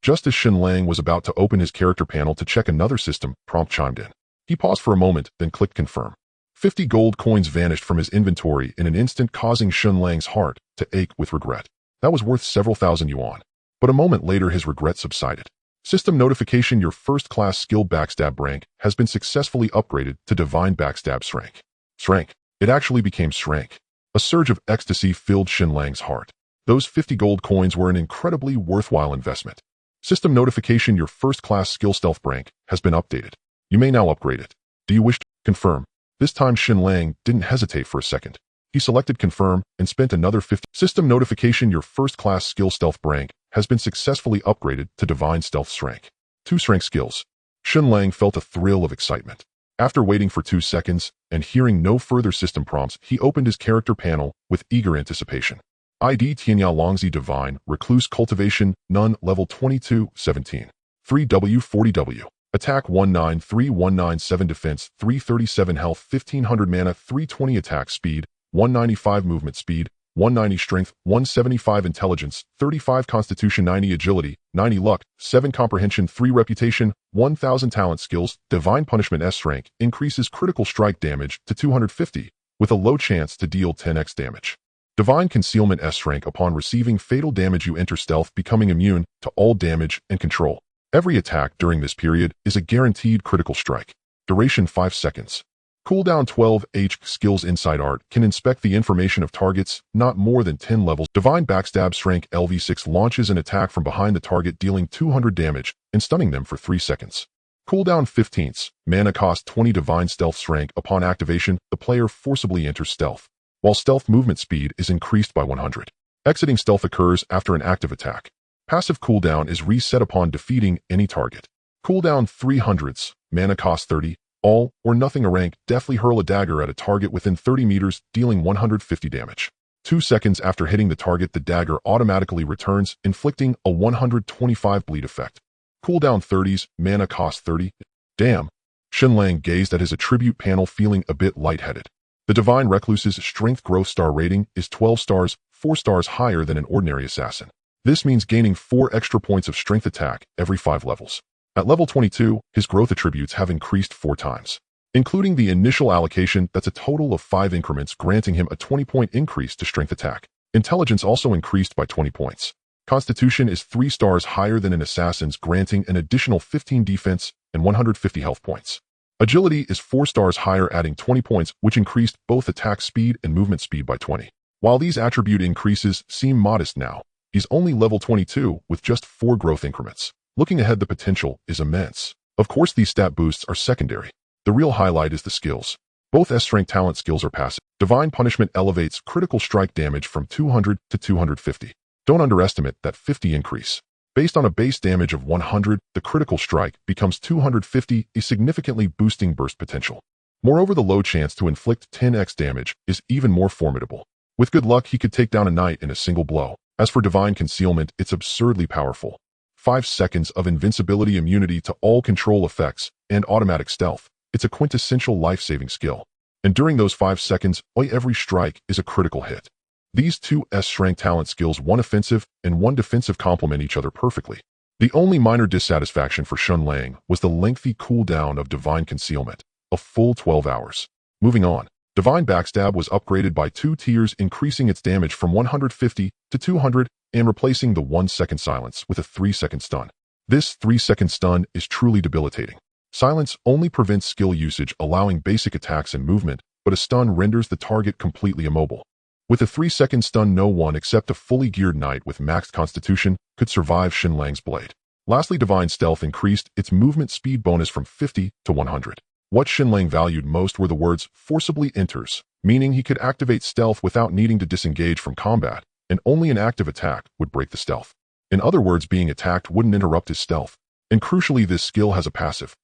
A: Just as Shen Lang was about to open his character panel to check another system prompt chimed in. He paused for a moment, then clicked confirm. 50 gold coins vanished from his inventory in an instant, causing Shen Lang's heart to ache with regret. That was worth several thousand yuan. But a moment later his regret subsided. System notification. Your first class skill backstab rank has been successfully upgraded to Divine Backstab Strength. Strength. It actually became Strength. A surge of ecstasy filled Shen Lang's heart. Those 50 gold coins were an incredibly worthwhile investment. System notification. Your first class skill stealth rank has been updated. You may now upgrade it. Do you wish to confirm? This time Shen Lang didn't hesitate for a second. He selected confirm and spent another 50. System notification. Your first class skill stealth rank has been successfully upgraded to Divine Stealth Strength. 2 strength skills. Shen Lang felt a thrill of excitement. After waiting for 2 seconds and hearing no further system prompts, he opened his character panel with eager anticipation. ID Tianya Longzi Divine, Recluse Cultivation, None, Level 22, 17. 3W 40W. Attack 193-197, Defense 337, Health 1500, Mana 320, Attack Speed 195, Movement Speed 190, Strength 175, Intelligence 35, Constitution 90, Agility 90, Luck 7, Comprehension 3, Reputation 1000, Talent Skills. Divine Punishment S rank increases critical strike damage to 250 with a low chance to deal 10x damage. Divine Concealment S rank. Upon receiving fatal damage you enter stealth, becoming immune to all damage and control. Every attack during this period is a guaranteed critical strike. Duration 5 seconds. Cooldown 12 H. Skills. Inside Art can inspect the information of targets not more than 10 levels. Divine Backstab Strength LV6 launches an attack from behind the target, dealing 200 damage and stunning them for 3 seconds. Cooldown 15. Mana cost 20. Divine Stealth Strength. Upon activation, the player forcibly enters stealth, while stealth movement speed is increased by 100. Exiting stealth occurs after an active attack. Passive cooldown is reset upon defeating any target. Cooldown 300. Mana cost 30. All or nothing. A rank. Deftly hurl a dagger at a target within 30 meters, dealing 150 damage. 2 seconds after hitting the target, the dagger automatically returns, inflicting a 125 bleed effect. Cooldown 30. Mana cost 30. Damn. Shen Lang gazed at his attribute panel, feeling a bit lightheaded. The Divine Recluse's strength growth star rating is 12 stars, 4 stars higher than an ordinary assassin. This means gaining 4 extra points of strength attack every 5 levels. At level 22, his growth attributes have increased 4 times. Including the initial allocation, that's a total of 5 increments, granting him a 20-point increase to strength attack. Intelligence also increased by 20 points. Constitution is 3 stars higher than an assassin's, granting an additional 15 defense and 150 health points. Agility is 4 stars higher, adding 20 points, which increased both attack speed and movement speed by 20. While these attribute increases seem modest now, he's only level 22 with just 4 growth increments. Looking ahead, the potential is immense. Of course, these stat boosts are secondary. The real highlight is the skills. Both S-Strength talent skills are passive. Divine Punishment elevates critical strike damage from 200 to 250. Don't underestimate that 50 increase. Based on a base damage of 100, the critical strike becomes 250, a significantly boosting burst potential. Moreover, the low chance to inflict 10x damage is even more formidable. With good luck, he could take down a knight in a single blow. As for divine concealment, it's absurdly powerful. 5 seconds of invincibility, immunity to all control effects, and automatic stealth. It's a quintessential life-saving skill. And during those 5 seconds, every strike is a critical hit. These two S-rank talent skills, one offensive and one defensive, complement each other perfectly. The only minor dissatisfaction for Shen Lang was the lengthy cooldown of divine concealment, a full 12 hours. Moving on, divine backstab was upgraded by 2 tiers, increasing its damage from 150 to 200 and replacing the 1-second silence with a 3-second stun. This 3-second stun is truly debilitating. Silence only prevents skill usage, allowing basic attacks and movement, but a stun renders the target completely immobile. With a 3-second stun, no one except a fully geared knight with maxed constitution could survive Shen Lang's blade. Lastly, divine stealth increased its movement speed bonus from 50 to 100. What Shen Lang valued most were the words "forcibly enters," meaning he could activate stealth without needing to disengage from combat, and only an active attack would break the stealth. In other words, being attacked wouldn't interrupt his stealth. And crucially, this skill has a passive.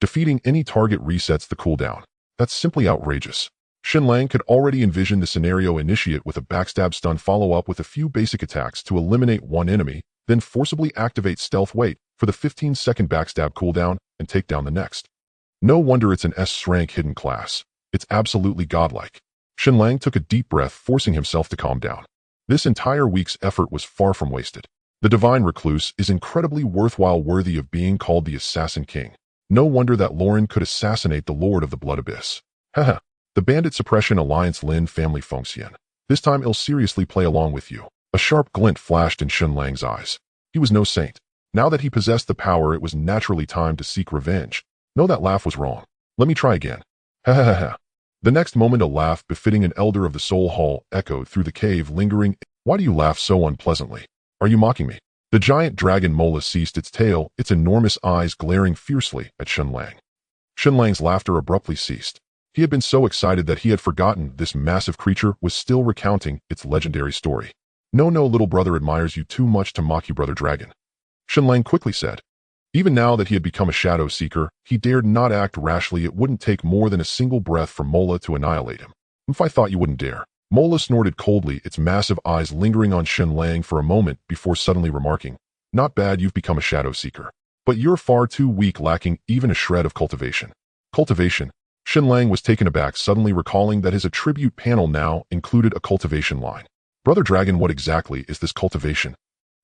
A: Defeating any target resets the cooldown. That's simply outrageous. Shen Lang could already envision the scenario: initiate with a backstab stun, follow up with a few basic attacks to eliminate one enemy, then forcibly activate stealth, wait for the 15-second backstab cooldown, and take down the next. No wonder it's an S-rank hidden class. It's absolutely godlike. Shen Lang took a deep breath, forcing himself to calm down. This entire week's effort was far from wasted. The Divine Recluse is incredibly worthwhile, worthy of being called the Assassin King. No wonder that Lauren could assassinate the Lord of the Blood Abyss. Haha. The Bandit Suppression Alliance Lin family Fengxian. This time I'll seriously play along with you. A sharp glint flashed in Shen Lang's eyes. He was no saint. Now that he possessed the power, it was naturally time to seek revenge. No, that laugh was wrong. Let me try again. Ha ha ha ha. The next moment, a laugh befitting an elder of the Soul Hall echoed through the cave, lingering. Why do you laugh so unpleasantly? Are you mocking me? The giant dragon Mola ceased its tail, its enormous eyes glaring fiercely at Shen Lang. Shen Lang's laughter abruptly ceased. He had been so excited that he had forgotten this massive creature was still recounting its legendary story. No, little brother admires you too much to mock you, brother dragon. Shen Lang quickly said. Even now that he had become a shadow seeker, he dared not act rashly. It wouldn't take more than a single breath for Mola to annihilate him. If I thought you wouldn't dare. Mola snorted coldly, its massive eyes lingering on Shen Lang for a moment before suddenly remarking, "Not bad, you've become a shadow seeker. But you're far too weak, lacking even a shred of cultivation." Cultivation? Shen Lang was taken aback, suddenly recalling that his attribute panel now included a cultivation line. Brother Dragon, what exactly is this cultivation?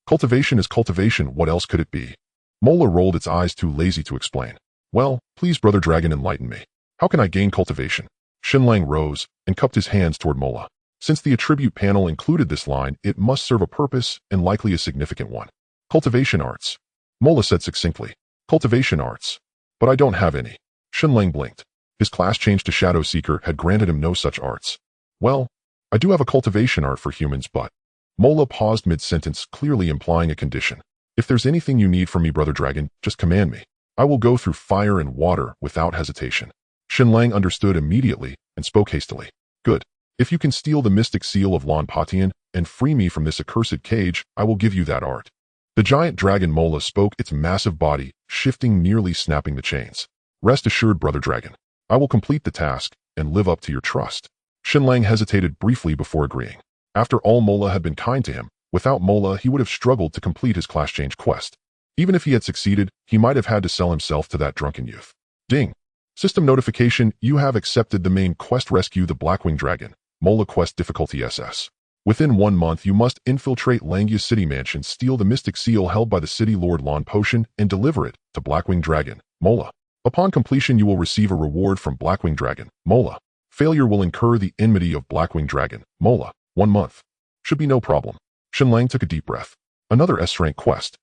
A: Cultivation is cultivation, what else could it be? Mola rolled its eyes, too lazy to explain. Well, please, Brother Dragon, enlighten me. How can I gain cultivation? Shen Lang rose and cupped his hands toward Mola. Since the attribute panel included this line, it must serve a purpose, and likely a significant one. Cultivation arts. Mola said succinctly. Cultivation arts. But I don't have any. Shen Lang blinked. His class change to Shadow Seeker had granted him no such arts. Well, I do have a cultivation art for humans, but... Mola paused mid-sentence, clearly implying a condition. If there's anything you need from me, Brother Dragon, just command me. I will go through fire and water without hesitation. Shen Lang understood immediately and spoke hastily. Good. If you can steal the mystic seal of Lan Patian and free me from this accursed cage, I will give you that art. The giant dragon Mola spoke, its massive body shifting, nearly snapping the chains. Rest assured, Brother Dragon. I will complete the task and live up to your trust. Shen Lang hesitated briefly before agreeing. After all, Mola had been kind to him. Without Mola, he would have struggled to complete his class change quest. Even if he had succeeded, he might have had to sell himself to that drunken youth. Ding. System notification, you have accepted the main quest, rescue the Blackwing Dragon. Mola quest difficulty SS. Within 1 month, you must infiltrate Langia City Mansion, steal the mystic seal held by the city lord Lan Potion, and deliver it to Blackwing Dragon, Mola. Upon completion, you will receive a reward from Blackwing Dragon, Mola. Failure will incur the enmity of Blackwing Dragon, Mola. 1 month. Should be no problem. Shen Lang took a deep breath. Another S-rank quest.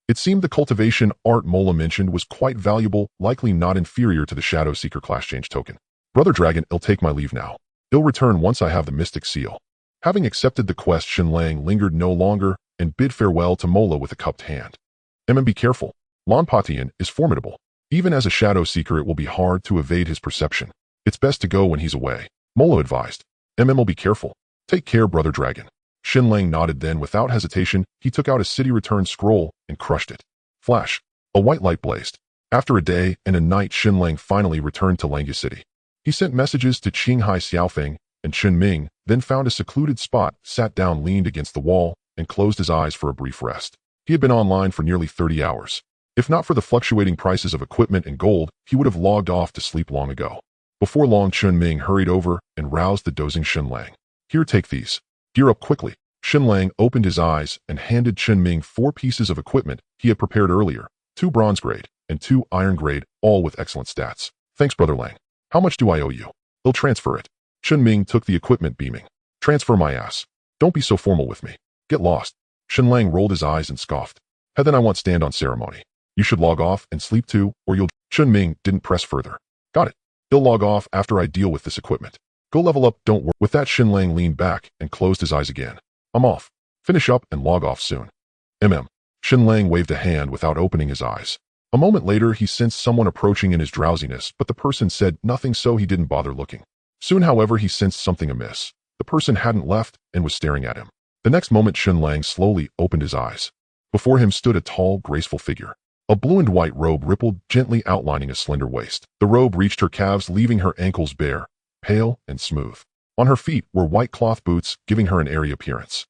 A: It seemed the cultivation art Mola mentioned was quite valuable, likely not inferior to the Shadow Seeker class change token. Brother Dragon, I'll take my leave now. I'll return once I have the mystic seal. Having accepted the quest, Shen Lang lingered no longer and bid farewell to Mola with a cupped hand. Be careful. Lan Patian is formidable. Even as a Shadow Seeker, it will be hard to evade his perception. It's best to go when he's away. Mola advised. Will be careful. Take care, Brother Dragon. Shen Lang nodded, then without hesitation, he took out a city return scroll and crushed it. Flash. A white light blazed. After a day and a night, Shen Lang finally returned to Langia City. He sent messages to Qinghai Xiaofeng and Chen Ming then found a secluded spot, sat down, leaned against the wall, and closed his eyes for a brief rest. He had been online for nearly 30 hours. If not for the fluctuating prices of equipment and gold, he would have logged off to sleep long ago. Before long, Chen Ming hurried over and roused the dozing Shen Lang. Here, take these. Gear up quickly. Shen Lang opened his eyes and handed Chen Ming 4 pieces of equipment he had prepared earlier, 2 bronze grade and 2 iron grade, all with excellent stats. Thanks, Brother Lang. How much do I owe you? He'll transfer it. Chen Ming took the equipment, beaming. Transfer my ass. Don't be so formal with me. Get lost. Shen Lang rolled his eyes and scoffed. Then I want stand on ceremony. You should log off and sleep too, or you'll... Chen Ming didn't press further. Got it. He'll log off after I deal with this equipment. Go level up, don't worry. With that, Shen Lang leaned back and closed his eyes again. I'm off. Finish up and log off soon. Shen Lang waved a hand without opening his eyes. A moment later, he sensed someone approaching in his drowsiness, but the person said nothing, so he didn't bother looking. Soon, however, he sensed something amiss. The person hadn't left and was staring at him. The next moment, Shen Lang slowly opened his eyes. Before him stood a tall, graceful figure. A blue and white robe rippled, gently outlining a slender waist. The robe reached her calves, leaving her ankles bare, pale and smooth. On her feet were white cloth boots, giving her an airy appearance.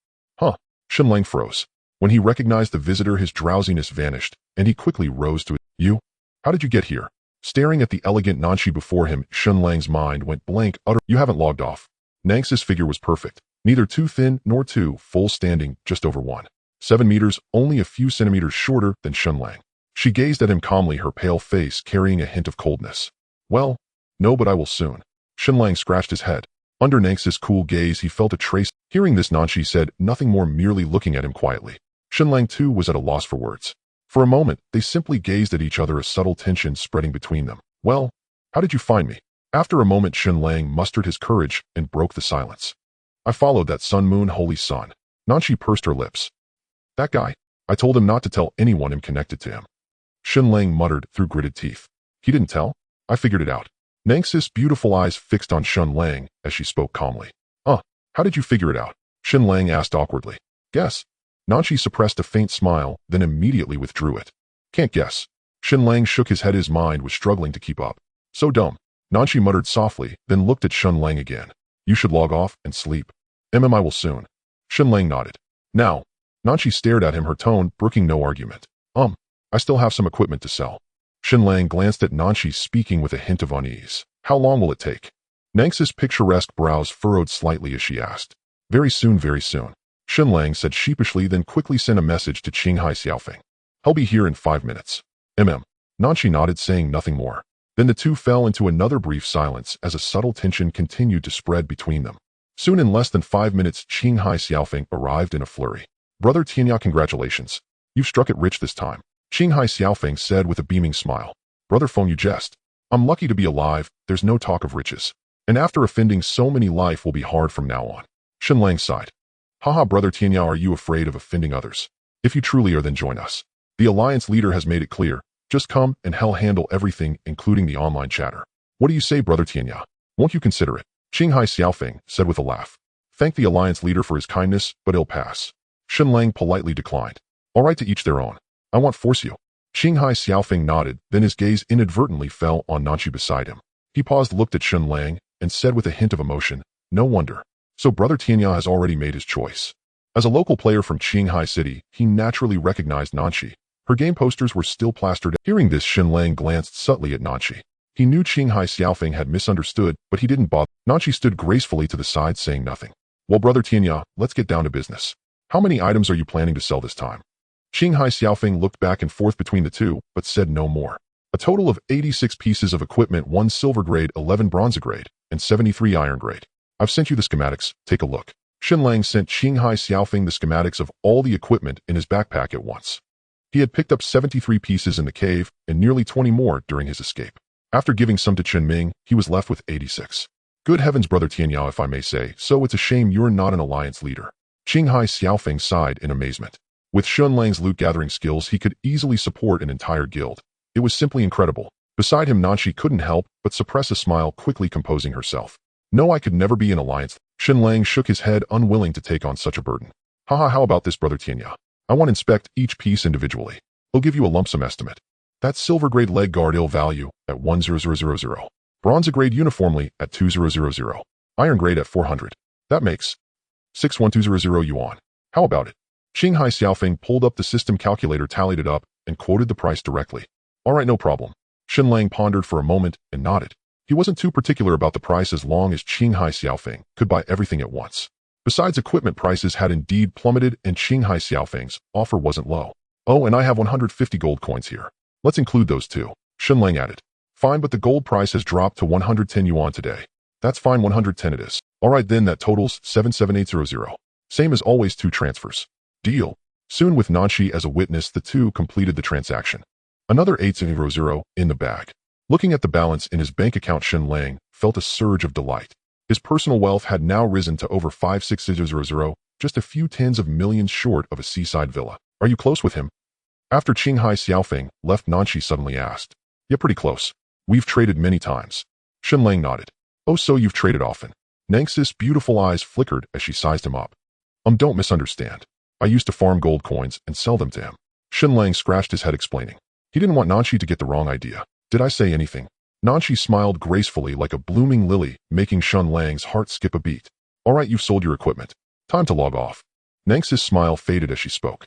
A: Shen Lang froze. When he recognized the visitor, his drowsiness vanished, and he quickly rose to it. You? How did you get here? Staring at the elegant Nanshi before him, Shen Lang's mind went blank. You haven't logged off. Nanx's figure was perfect. Neither too thin nor too full, standing just over 1.7 meters, only a few centimeters shorter than Shen Lang. She gazed at him calmly, her pale face carrying a hint of coldness. Well, no, but I will soon. Shen Lang scratched his head. Under Nanx's cool gaze, he felt a trace. Hearing this, Nanshi said nothing more, merely looking at him quietly. Shen Lang too was at a loss for words. For a moment, they simply gazed at each other, a subtle tension spreading between them. Well, how did you find me? After a moment, Shen Lang mustered his courage and broke the silence. I followed that sun, moon, holy sun. Nanshi pursed her lips. That guy? I told him not to tell anyone I'm connected to him. Shen Lang muttered through gritted teeth. He didn't tell? I figured it out. Nanx's beautiful eyes fixed on Shen Lang as she spoke calmly. How did you figure it out? Shen Lang asked awkwardly. Guess. Nanshi suppressed a faint smile, then immediately withdrew it. Can't guess. Shen Lang shook his head, his mind was struggling to keep up. So dumb. Nanshi muttered softly, then looked at Shen Lang again. You should log off and sleep. I will soon. Shen Lang nodded. Now. Nanshi stared at him, her tone brooking no argument. I still have some equipment to sell. Shen Lang glanced at Nanshi, speaking with a hint of unease. How long will it take? Nanx's picturesque brows furrowed slightly as she asked. Very soon, very soon. Shen Lang said sheepishly, then quickly sent a message to Qinghai Xiaofeng. I'll be here in 5 minutes. Nanshi nodded, saying nothing more. Then the two fell into another brief silence as a subtle tension continued to spread between them. Soon, in less than 5 minutes, Qinghai Xiaofeng arrived in a flurry. Brother Tianya, congratulations. You've struck it rich this time. Qinghai Xiaofeng said with a beaming smile. Brother Feng, you jest. I'm lucky to be alive, there's no talk of riches. And after offending so many, life will be hard from now on. Shen Lang sighed. Haha, Brother Tianya, are you afraid of offending others? If you truly are, then join us. The Alliance leader has made it clear. Just come and he'll handle everything, including the online chatter. What do you say, Brother Tianya? Won't you consider it? Qinghai Xiaofeng said with a laugh. Thank the Alliance leader for his kindness, but he'll pass. Shen Lang politely declined. All right, to each their own. I won't force you. Qinghai Xiaofeng nodded, then his gaze inadvertently fell on Nanshi beside him. He paused, looked at Shen Lang, and said with a hint of emotion, no wonder. So Brother Tianya has already made his choice. As a local player from Qinghai City, he naturally recognized Nanshi. Her game posters were still plastered. Hearing this, Shen Lang glanced subtly at Nanshi. He knew Qinghai Xiaofeng had misunderstood, but he didn't bother. Nanshi stood gracefully to the side, saying nothing. Well, Brother Tianya, let's get down to business. How many items are you planning to sell this time? Qinghai Xiaofeng looked back and forth between the two, but said no more. A total of 86 pieces of equipment, 1 silver grade, 11 bronze grade, and 73 iron grade. I've sent you the schematics, take a look. Shen Lang sent Qinghai Xiaofeng the schematics of all the equipment in his backpack at once. He had picked up 73 pieces in the cave and nearly 20 more during his escape. After giving some to Chen Ming, he was left with 86. Good heavens, Brother Tianya, if I may say, so it's a shame you're not an alliance leader. Qinghai Xiaofeng sighed in amazement. With Shen Lang's loot-gathering skills, he could easily support an entire guild. It was simply incredible. Beside him, Nanshi couldn't help but suppress a smile, quickly composing herself. No, I could never be an alliance. Shen Lang shook his head, unwilling to take on such a burden. Haha, how about this, Brother Tianya? I want to inspect each piece individually. I'll give you a lump sum estimate. That silver grade leg guard ill value at 10000. Bronze grade uniformly at 2000. Iron grade at 400. That makes 61200 yuan. How about it? Qinghai Xiaofeng pulled up the system calculator, tallied it up, and quoted the price directly. All right, no problem. Shen Lang pondered for a moment and nodded. He wasn't too particular about the price as long as Qinghai Xiaofeng could buy everything at once. Besides, equipment prices had indeed plummeted and Qinghai Xiaofeng's offer wasn't low. Oh, and I have 150 gold coins here. Let's include those too, Shen Lang added. Fine, but the gold price has dropped to 110 yuan today. That's fine, 110 it is. All right then, that totals 77800. Same as always, 2 transfers. Deal. Soon, with Nanshi as a witness, the two completed the transaction. Another 800 in the bag. Looking at the balance in his bank account, Shen Lang felt a surge of delight. His personal wealth had now risen to over 5600, just a few tens of millions short of a seaside villa. Are you close with him? After Qinghai Xiaofeng left, Nanshi suddenly asked. Yeah, pretty close. We've traded many times. Shen Lang nodded. Oh, so you've traded often. Nangxi's beautiful eyes flickered as she sized him up. Don't misunderstand. I used to farm gold coins and sell them to him. Shen Lang scratched his head, explaining. He didn't want Nanshi to get the wrong idea. Did I say anything? Nanshi smiled gracefully like a blooming lily, making Shen Lang's heart skip a beat. All right, you've sold your equipment. Time to log off. Nangxi's smile faded as she spoke.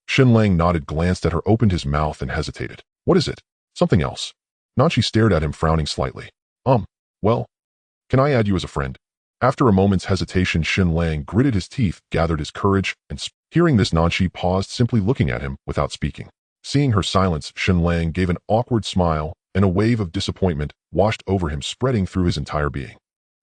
A: Shen Lang nodded, glanced at her, opened his mouth and hesitated. What is it? Something else. Nanshi stared at him, frowning slightly. Well, can I add you as a friend? After a moment's hesitation, Shen Lang gritted his teeth, gathered his courage, and hearing this, Nanshi paused, simply looking at him without speaking. Seeing her silence, Shen Lang gave an awkward smile, and a wave of disappointment washed over him, spreading through his entire being.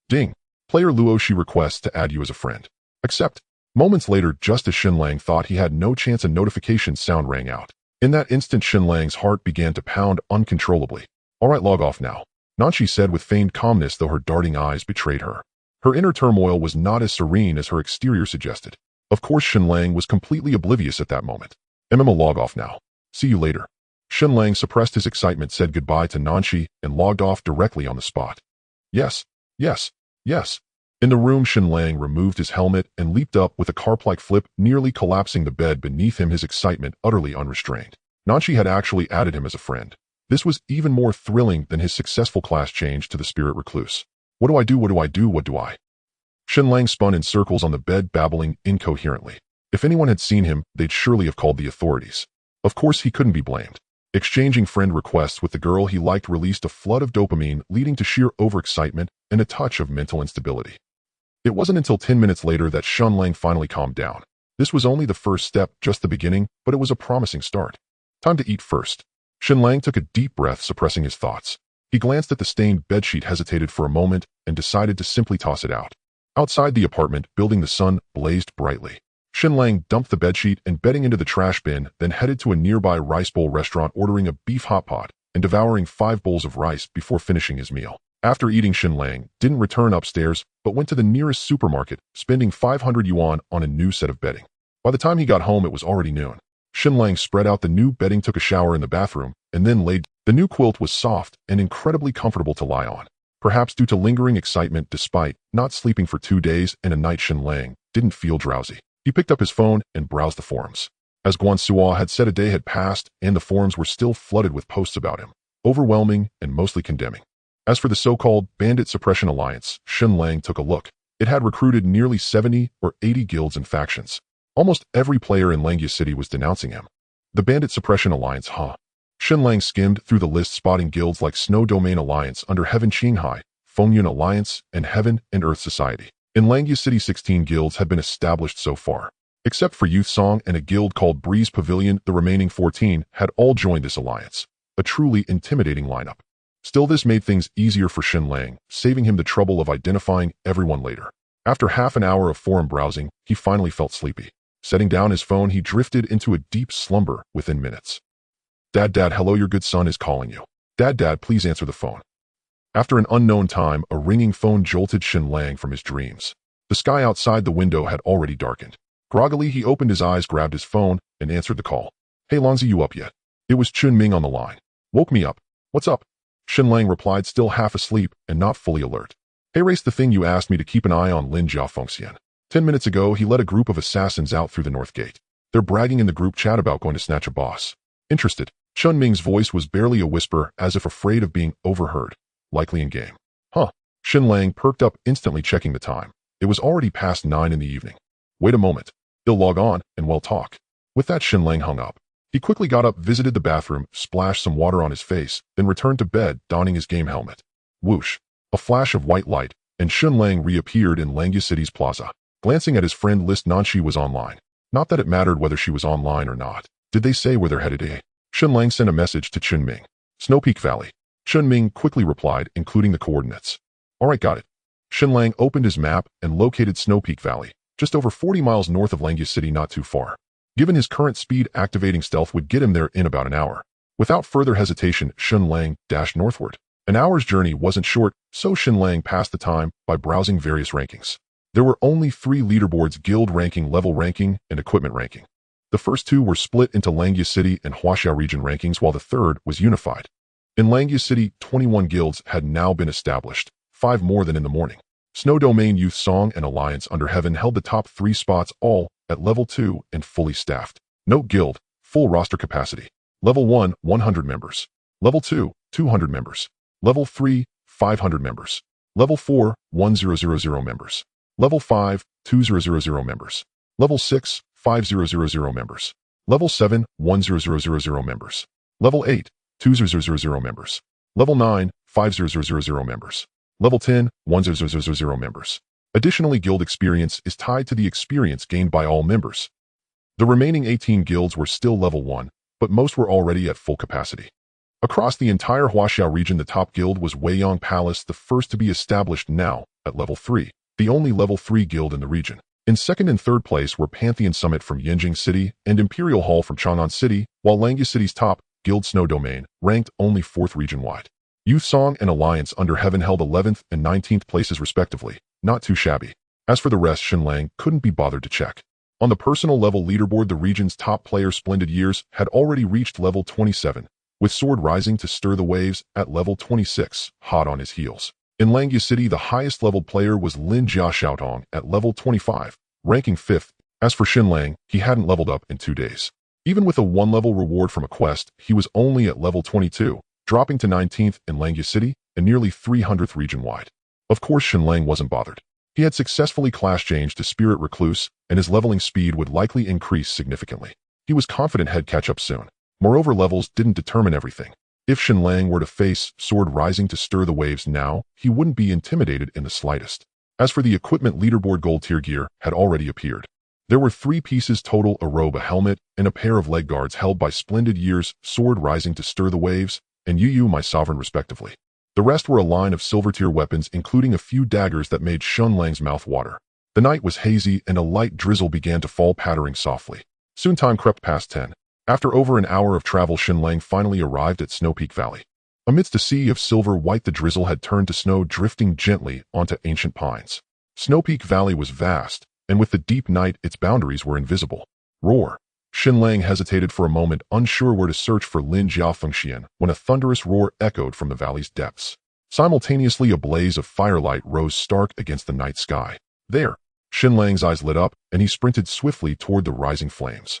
A: Ding! Player Luoshi requests to add you as a friend. Accept. Moments later, just as Shen Lang thought he had no chance, a notification sound rang out. In that instant, Shen Lang's heart began to pound uncontrollably. All right, log off now, Nanshi said with feigned calmness, though her darting eyes betrayed her. Her inner turmoil was not as serene as her exterior suggested. Of course, Shen Lang was completely oblivious at that moment. Log off now. See you later. Shen Lang suppressed his excitement, said goodbye to Nanshi, and logged off directly on the spot. Yes. In the room, Shen Lang removed his helmet and leaped up with a carp-like flip, nearly collapsing the bed beneath him, his excitement utterly unrestrained. Nanshi had actually added him as a friend. This was even more thrilling than his successful class change to the spirit recluse. What do I do? Shen Lang spun in circles on the bed, babbling incoherently. If anyone had seen him, they'd surely have called the authorities. Of course, he couldn't be blamed. Exchanging friend requests with the girl he liked released a flood of dopamine, leading to sheer overexcitement and a touch of mental instability. It wasn't until 10 minutes later that Shen Lang finally calmed down. This was only the first step, just the beginning, but it was a promising start. Time to eat first. Shen Lang took a deep breath, suppressing his thoughts. He glanced at the stained bedsheet, hesitated for a moment, and decided to simply toss it out. Outside the apartment building, the sun blazed brightly. Shen Lang dumped the bedsheet and bedding into the trash bin, then headed to a nearby rice bowl restaurant, ordering a beef hot pot and devouring 5 bowls of rice before finishing his meal. After eating, Shen Lang didn't return upstairs, but went to the nearest supermarket, spending 500 yuan on a new set of bedding. By the time he got home, it was already noon. Shen Lang spread out the new bedding, took a shower in the bathroom, and then laid. The new quilt was soft and incredibly comfortable to lie on. Perhaps due to lingering excitement, despite not sleeping for 2 days and a night, Shen Lang didn't feel drowsy. He picked up his phone and browsed the forums. As Guan Suo had said, a day had passed, and the forums were still flooded with posts about him, overwhelming and mostly condemning. As for the so-called Bandit Suppression Alliance, Shen Lang took a look. It had recruited nearly 70 or 80 guilds and factions. Almost every player in Langya City was denouncing him. The Bandit Suppression Alliance, Shen Lang skimmed through the list, spotting guilds like Snow Domain Alliance under Heaven Qinghai, Fengyun Alliance, and Heaven and Earth Society. In Langya City, 16 guilds had been established so far. Except for Youth Song and a guild called Breeze Pavilion, the remaining 14 had all joined this alliance. A truly intimidating lineup. Still, this made things easier for Shen Lang, saving him the trouble of identifying everyone later. After half an hour of forum browsing, he finally felt sleepy. Setting down his phone, he drifted into a deep slumber within minutes. Dad, hello, your good son is calling you. Dad, please answer the phone. After an unknown time, a ringing phone jolted Shen Lang from his dreams. The sky outside the window had already darkened. Groggily, he opened his eyes, grabbed his phone, and answered the call. Hey Longzi, you up yet? It was Chun Ming on the line. Woke me up. What's up? Shen Lang replied, still half asleep and not fully alert. Hey, race the thing you asked me to keep an eye on Lin Jiafengxian. 10 minutes ago, he led a group of assassins out through the north gate. They're bragging in the group chat about going to snatch a boss. Interested? Chun Ming's voice was barely a whisper, as if afraid of being overheard. Likely in game. Shen Lang perked up, instantly checking the time. It was already past 9 in the evening. Wait a moment. He'll log on and we'll talk. With that, Shen Lang hung up. He quickly got up, visited the bathroom, splashed some water on his face, then returned to bed, donning his game helmet. Whoosh. A flash of white light, and Shen Lang reappeared in Langya City's plaza. Glancing at his friend list, Nanshi was online. Not that it mattered whether she was online or not. Did they say where they're headed? Shen Lang sent a message to Chun Ming. Snow Peak Valley. Chun Ming quickly replied, including the coordinates. Alright, got it. Shen Lang opened his map and located Snow Peak Valley, just over 40 miles north of Langya City, not too far. Given his current speed, activating stealth would get him there in about an hour. Without further hesitation, Shen Lang dashed northward. An hour's journey wasn't short, so Shen Lang passed the time by browsing various rankings. There were only 3 leaderboards: guild ranking, level ranking, and equipment ranking. The first 2 were split into Langya City and Huaxiao region rankings, while the third was unified. In Langya City, 21 guilds had now been established, 5 more than in the morning. Snow Domain, Youth Song, and Alliance Under Heaven held the top 3 spots, all at level 2 and fully staffed. Note: guild, full roster capacity. Level 1, 100 members. Level 2, 200 members. Level 3, 500 members. Level 4, 1000 members. Level 5, 2000 members. Level 6, 5000 members. Level 7, 1000 members. Level 8, 2000 members. Level 9, 5000 members. Level 10, 1000 members. Additionally, guild experience is tied to the experience gained by all members. The remaining 18 guilds were still level 1, but most were already at full capacity. Across the entire Huaxiao region, the top guild was Weiyang Palace, the first to be established, now at level 3, the only level 3 guild in the region. In second and third place were Pantheon Summit from Yanjing City and Imperial Hall from Chang'an City, while Langya City's top guild, Snow Domain, ranked only 4th region-wide. Youth Song and Alliance Under Heaven held 11th and 19th places respectively, not too shabby. As for the rest, Shen Lang couldn't be bothered to check. On the personal level leaderboard, the region's top player, Splendid Years, had already reached level 27, with Sword Rising to Stir the Waves at level 26, hot on his heels. In Langya City, the highest leveled player was Lin Jia Xiaotong at level 25, ranking 5th. As for Shen Lang, he hadn't leveled up in 2 days. Even with a 1-level reward from a quest, he was only at level 22, dropping to 19th in Langya City and nearly 300th region-wide. Of course, Shen Lang wasn't bothered. He had successfully class changed to Spirit Recluse, and his leveling speed would likely increase significantly. He was confident he'd catch up soon. Moreover, levels didn't determine everything. If Shen Lang were to face Sword Rising to Stir the Waves now, he wouldn't be intimidated in the slightest. As for the equipment leaderboard, gold tier gear had already appeared. There were 3 pieces total: a robe, a helmet, and a pair of leg guards held by Splendid Years, Sword Rising to Stir the Waves, and Yu My Sovereign respectively. The rest were a line of silver tier weapons, including a few daggers that made Shen Lang's mouth water. The night was hazy and a light drizzle began to fall, pattering softly. Soon time crept past 10. After over an hour of travel, Shen Lang finally arrived at Snow Peak Valley. Amidst a sea of silver white, the drizzle had turned to snow, drifting gently onto ancient pines. Snow Peak Valley was vast, and with the deep night, its boundaries were invisible. Roar! Shen Lang hesitated for a moment, unsure where to search for Lin Jia Fengxian, when a thunderous roar echoed from the valley's depths. Simultaneously, a blaze of firelight rose stark against the night sky. There! Shen Lang's eyes lit up, and he sprinted swiftly toward the rising flames.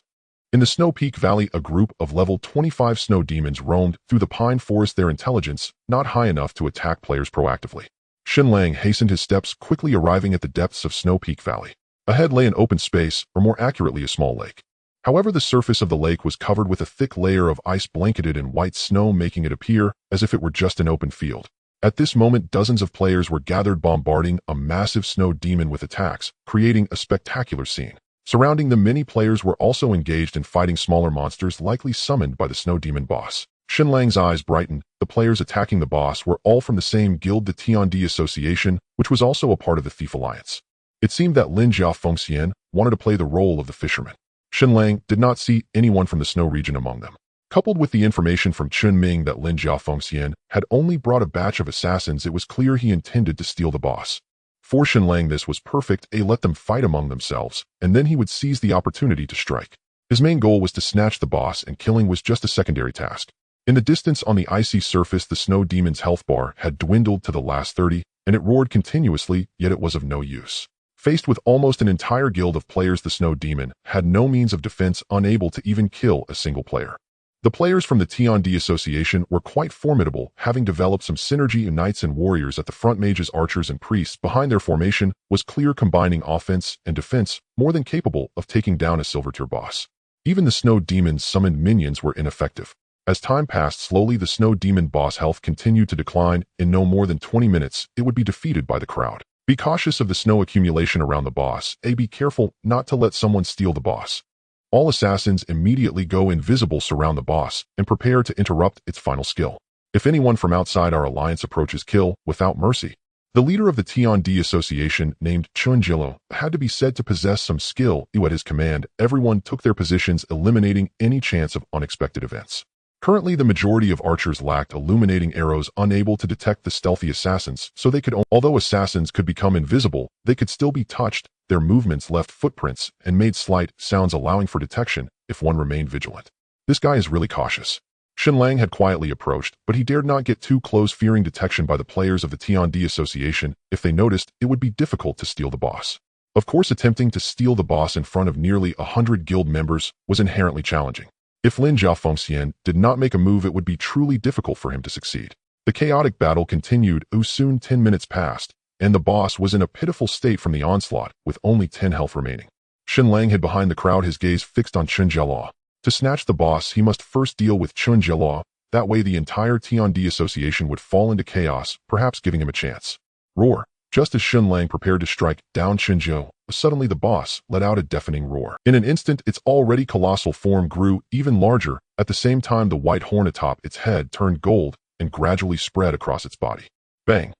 A: In the Snow Peak Valley, a group of level 25 snow demons roamed through the pine forest, their intelligence not high enough to attack players proactively. Shen Lang hastened his steps, quickly arriving at the depths of Snow Peak Valley. Ahead lay an open space, or more accurately, a small lake. However, the surface of the lake was covered with a thick layer of ice, blanketed in white snow, making it appear as if it were just an open field. At this moment, dozens of players were gathered, bombarding a massive snow demon with attacks, creating a spectacular scene. Surrounding them, many players were also engaged in fighting smaller monsters, likely summoned by the snow demon boss. Shen Lang's eyes brightened. The players attacking the boss were all from the same guild, the Tiandi Association, which was also a part of the Thief Alliance. It seemed that Lin Jia Fengxian wanted to play the role of the fisherman. Shen Lang did not see anyone from the snow region among them. Coupled with the information from Chun Ming that Lin Jia Fengxian had only brought a batch of assassins, it was clear he intended to steal the boss. For Shen Lang, this was perfect. Let them fight among themselves, and then he would seize the opportunity to strike. His main goal was to snatch the boss, and killing was just a secondary task. In the distance on the icy surface, the snow demon's health bar had dwindled to the last 30, and it roared continuously, yet it was of no use. Faced with almost an entire guild of players, the snow demon had no means of defense, unable to even kill a single player. The players from the Tiandi Association were quite formidable, having developed some synergy in knights and warriors at the front. Mages, archers, and priests behind their formation was clear, combining offense and defense, more than capable of taking down a silver tier boss. Even the Snow Demon's summoned minions were ineffective. As time passed slowly, the Snow Demon boss health continued to decline. In no more than 20 minutes, it would be defeated by the crowd. Be cautious of the snow accumulation around the boss. Be careful not to let someone steal the boss. All assassins immediately go invisible, surround the boss, and prepare to interrupt its final skill. If anyone from outside our alliance approaches, kill without mercy. The leader of the Tiandi Association, named Chunjilo, had to be said to possess some skill. At his command, everyone took their positions, eliminating any chance of unexpected events. Currently, the majority of archers lacked illuminating arrows, unable to detect the stealthy assassins, so they could, although assassins could become invisible, they could still be touched. Their movements left footprints and made slight sounds, allowing for detection if one remained vigilant. This guy is really cautious. Shen Lang had quietly approached, but he dared not get too close, fearing detection by the players of the Tiandi Association. If they noticed, it would be difficult to steal the boss. Of course, attempting to steal the boss in front of nearly 100 guild members was inherently challenging. If Lin Jiafengxian did not make a move, it would be truly difficult for him to succeed. The chaotic battle continued. Soon 10 minutes passed, and the boss was in a pitiful state from the onslaught, with only 10 health remaining. Shen Lang hid behind the crowd, his gaze fixed on Chunjilo. To snatch the boss, he must first deal with Chunjilo. That way the entire Tiandi Association would fall into chaos, perhaps giving him a chance. Roar! Just as Shen Lang prepared to strike down Chunjilo, suddenly the boss let out a deafening roar. In an instant, its already colossal form grew even larger. At the same time, the white horn atop its head turned gold and gradually spread across its body. Bang!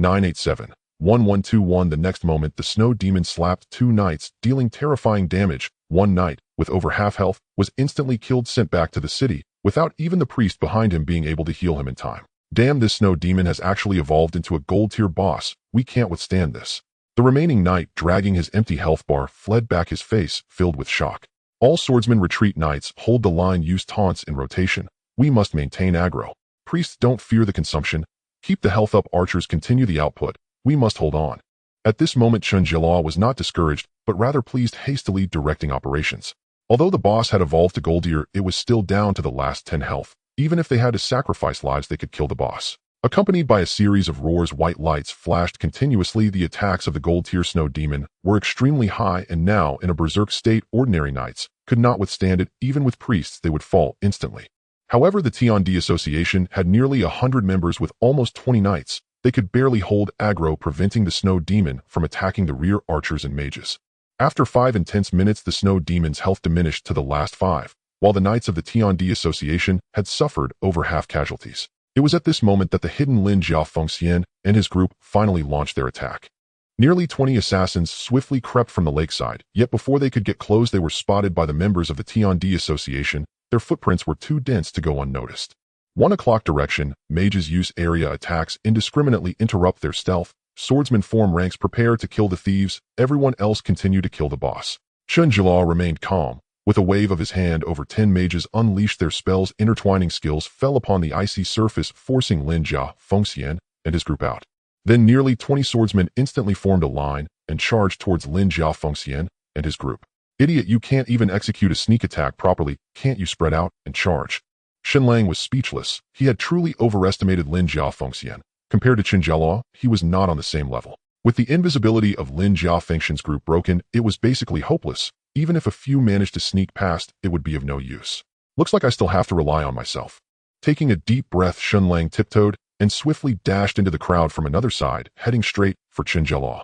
A: 987-1121. The next moment, the Snow Demon slapped two knights, dealing terrifying damage. One knight, with over half health, was instantly killed, sent back to the city, without even the priest behind him being able to heal him in time. Damn, this Snow Demon has actually evolved into a gold-tier boss. We can't withstand this. The remaining knight, dragging his empty health bar, fled back, his face filled with shock. All swordsmen retreat. Knights, hold the line, use taunts in rotation. We must maintain aggro. Priests, don't fear the consumption. Keep the health up. Archers, continue the output. We must hold on. At this moment, Chunjilo was not discouraged, but rather pleased, hastily directing operations. Although the boss had evolved to gold tier, it was still down to the last 10 health. Even if they had to sacrifice lives, they could kill the boss. Accompanied by a series of roars, white lights flashed continuously. The attacks of the gold-tier Snow Demon were extremely high, and now, in a berserk state, ordinary knights could not withstand it. Even with priests, they would fall instantly. However, the Tiandi Association had nearly 100 members with almost 20 knights. They could barely hold aggro, preventing the Snow Demon from attacking the rear archers and mages. After 5 intense minutes, the Snow Demon's health diminished to the last 5. While the knights of the Tiandi Association had suffered over half casualties. It was at this moment that the hidden Lin Jiafengxian and his group finally launched their attack. Nearly 20 assassins swiftly crept from the lakeside, yet before they could get close, they were spotted by the members of the Tiandi Association. Their footprints were too dense to go unnoticed. 1 o'clock direction, mages use area attacks indiscriminately, interrupt their stealth. Swordsmen form ranks, prepare to kill the thieves. Everyone else continued to kill the boss. Chunjilo remained calm. With a wave of his hand, over 10 mages unleashed their spells. Intertwining skills fell upon the icy surface, forcing Lin Jiafengxian and his group out. Then nearly 20 swordsmen instantly formed a line and charged towards Lin Jiafengxian and his group. Idiot, you can't even execute a sneak attack properly. Can't you spread out and charge? Shen Lang was speechless. He had truly overestimated Lin Jiafengxian. Compared to Chunjilo, he was not on the same level. With the invisibility of Lin Jiafengxian's group broken, it was basically hopeless. Even if a few managed to sneak past, it would be of no use. Looks like I still have to rely on myself. Taking a deep breath, Shen Lang tiptoed and swiftly dashed into the crowd from another side, heading straight for Chunjilo.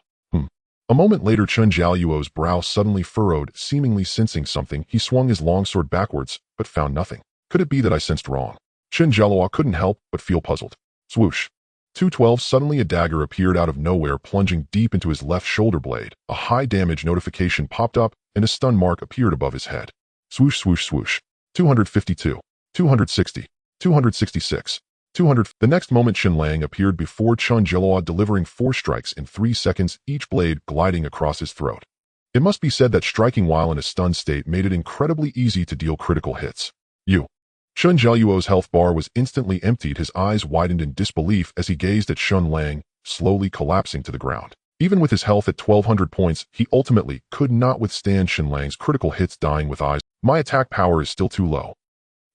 A: A moment later, Chunjiao's brow suddenly furrowed, seemingly sensing something. He swung his longsword backwards, but found nothing. Could it be that I sensed wrong? Chunjilo couldn't help but feel puzzled. Swoosh. 212. Suddenly a dagger appeared out of nowhere, plunging deep into his left shoulder blade. A high damage notification popped up, and a stun mark appeared above his head. Swoosh, swoosh, swoosh. 252. 260. 266. 200. The next moment, Shen Lang appeared before Chunjilo, delivering 4 strikes in 3 seconds, each blade gliding across his throat. It must be said that striking while in a stunned state made it incredibly easy to deal critical hits. Chunjiao's health bar was instantly emptied. His eyes widened in disbelief as he gazed at Shen Lang, slowly collapsing to the ground. Even with his health at 1200 points, he ultimately could not withstand Shen Lang's critical hits, dying with eyes. My attack power is still too low.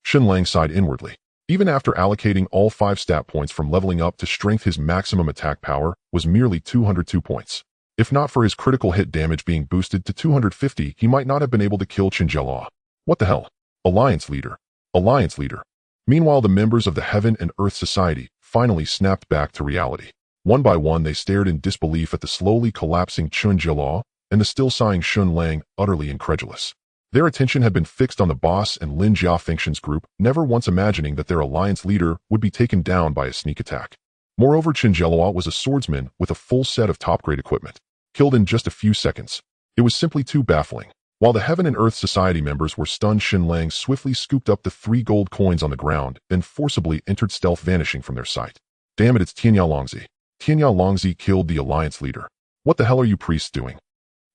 A: Shen Lang sighed inwardly. Even after allocating all 5 stat points from leveling up to strength, his maximum attack power was merely 202 points. If not for his critical hit damage being boosted to 250, he might not have been able to kill Qinjiao. What the hell? Alliance leader. Alliance leader. Meanwhile, the members of the Heaven and Earth Society finally snapped back to reality. One by one, they stared in disbelief at the slowly collapsing Qinjiao and the still sighing Shen Lang, utterly incredulous. Their attention had been fixed on the boss and Lin Jiafengxin's group, never once imagining that their alliance leader would be taken down by a sneak attack. Moreover, Qinjiao was a swordsman with a full set of top-grade equipment, killed in just a few seconds. It was simply too baffling. While the Heaven and Earth Society members were stunned, Shen Lang swiftly scooped up the 3 gold coins on the ground, then forcibly entered stealth, vanishing from their sight. Damn it, it's Tianyao Longzi. Tianyao Longzi killed the alliance leader. What the hell are you priests doing?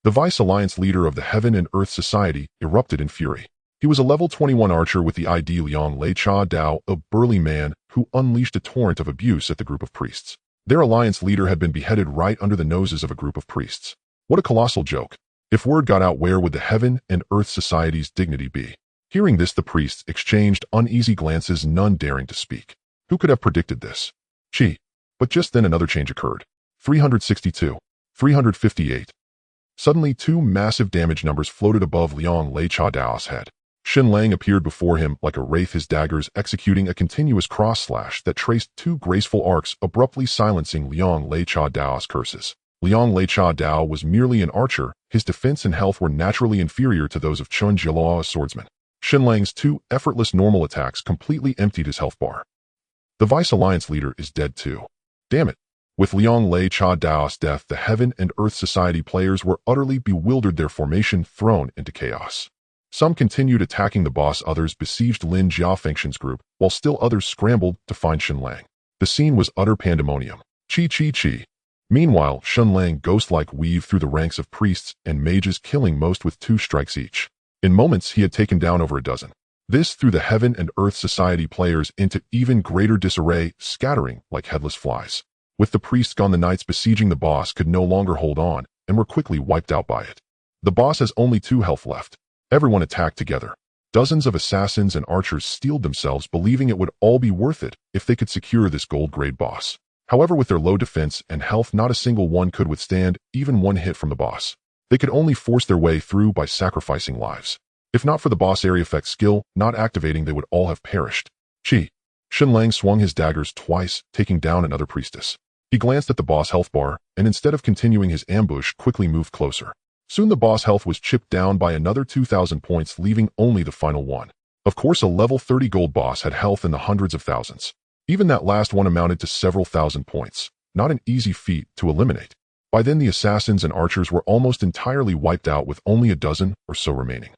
A: The vice-alliance leader of the Heaven and Earth Society erupted in fury. He was a level 21 archer with the ID Liang Lei Cha Dao, a burly man who unleashed a torrent of abuse at the group of priests. Their alliance leader had been beheaded right under the noses of a group of priests. What a colossal joke. If word got out, where would the Heaven and Earth Society's dignity be? Hearing this, the priests exchanged uneasy glances, none daring to speak. Who could have predicted this? Gee. But just then another change occurred. 362. 358. Suddenly, 2 massive damage numbers floated above Liang Lei Cha Dao's head. Shen Lang appeared before him like a wraith, his daggers executing a continuous cross-slash that traced 2 graceful arcs, abruptly silencing Liang Lei Cha Dao's curses. Liang Lei Cha Dao was merely an archer. His defense and health were naturally inferior to those of Chun Jialao, a swordsman. Shen Lang's 2 effortless normal attacks completely emptied his health bar. The Vice-Alliance leader is dead too. Damn it. With Liang Lei Cha Dao's death, the Heaven and Earth Society players were utterly bewildered, their formation thrown into chaos. Some continued attacking the boss, others besieged Lin Jiafengxin's group, while still others scrambled to find Shen Lang. The scene was utter pandemonium. Chi chi chi. Meanwhile, Shen Lang ghost-like weaved through the ranks of priests and mages, killing most with 2 strikes each. In moments, he had taken down over a dozen. This threw the Heaven and Earth Society players into even greater disarray, scattering like headless flies. With the priests gone, the knights besieging the boss could no longer hold on and were quickly wiped out by it. The boss has only 2 health left. Everyone attacked together. Dozens of assassins and archers steeled themselves, believing it would all be worth it if they could secure this gold-grade boss. However, with their low defense and health, not a single one could withstand even one hit from the boss. They could only force their way through by sacrificing lives. If not for the boss area effect skill not activating, they would all have perished. Chi. Shen Lang swung his daggers twice, taking down another priestess. He glanced at the boss health bar, and instead of continuing his ambush, quickly moved closer. Soon the boss health was chipped down by another 2,000 points, leaving only the final one. Of course, a level 30 gold boss had health in the hundreds of thousands. Even that last one amounted to several thousand points. Not an easy feat to eliminate. By then, the assassins and archers were almost entirely wiped out, with only a dozen or so remaining.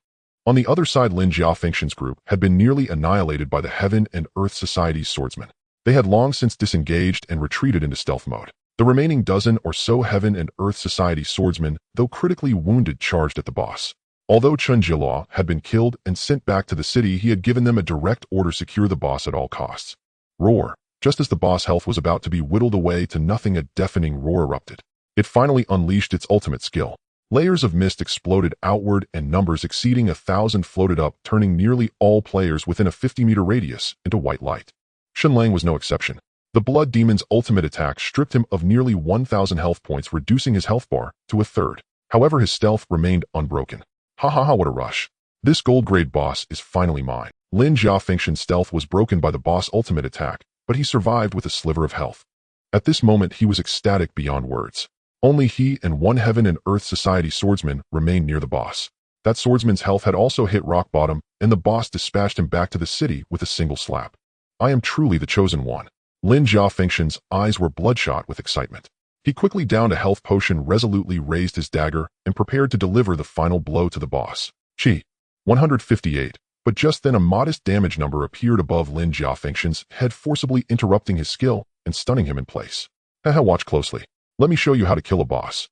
A: On the other side, Lin Jiafengxin's group had been nearly annihilated by the Heaven and Earth Society's swordsmen. They had long since disengaged and retreated into stealth mode. The remaining dozen or so Heaven and Earth Society swordsmen, though critically wounded, charged at the boss. Although Chun Jialao had been killed and sent back to the city, he had given them a direct order: secure the boss at all costs. Roar. Just as the boss health was about to be whittled away to nothing, a deafening roar erupted. It finally unleashed its ultimate skill. Layers of mist exploded outward and numbers exceeding 1,000 floated up, turning nearly all players within a 50-meter radius into white light. Shen Lang was no exception. The Blood Demon's ultimate attack stripped him of nearly 1,000 health points, reducing his health bar to a third. However, his stealth remained unbroken. Ha ha ha, what a rush. This gold-grade boss is finally mine. Lin Jiafengxin's stealth was broken by the boss' ultimate attack, but he survived with a sliver of health. At this moment, he was ecstatic beyond words. Only he and 1 Heaven and Earth Society swordsman remained near the boss. That swordsman's health had also hit rock bottom, and the boss dispatched him back to the city with a single slap. I am truly the chosen one. Lin Jiafengxin's eyes were bloodshot with excitement. He quickly downed a health potion, resolutely raised his dagger, and prepared to deliver the final blow to the boss. Chi. 158. But just then a modest damage number appeared above Lin Jiafengxin's head, forcibly interrupting his skill and stunning him in place. Haha, watch closely. Let me show you how to kill a boss.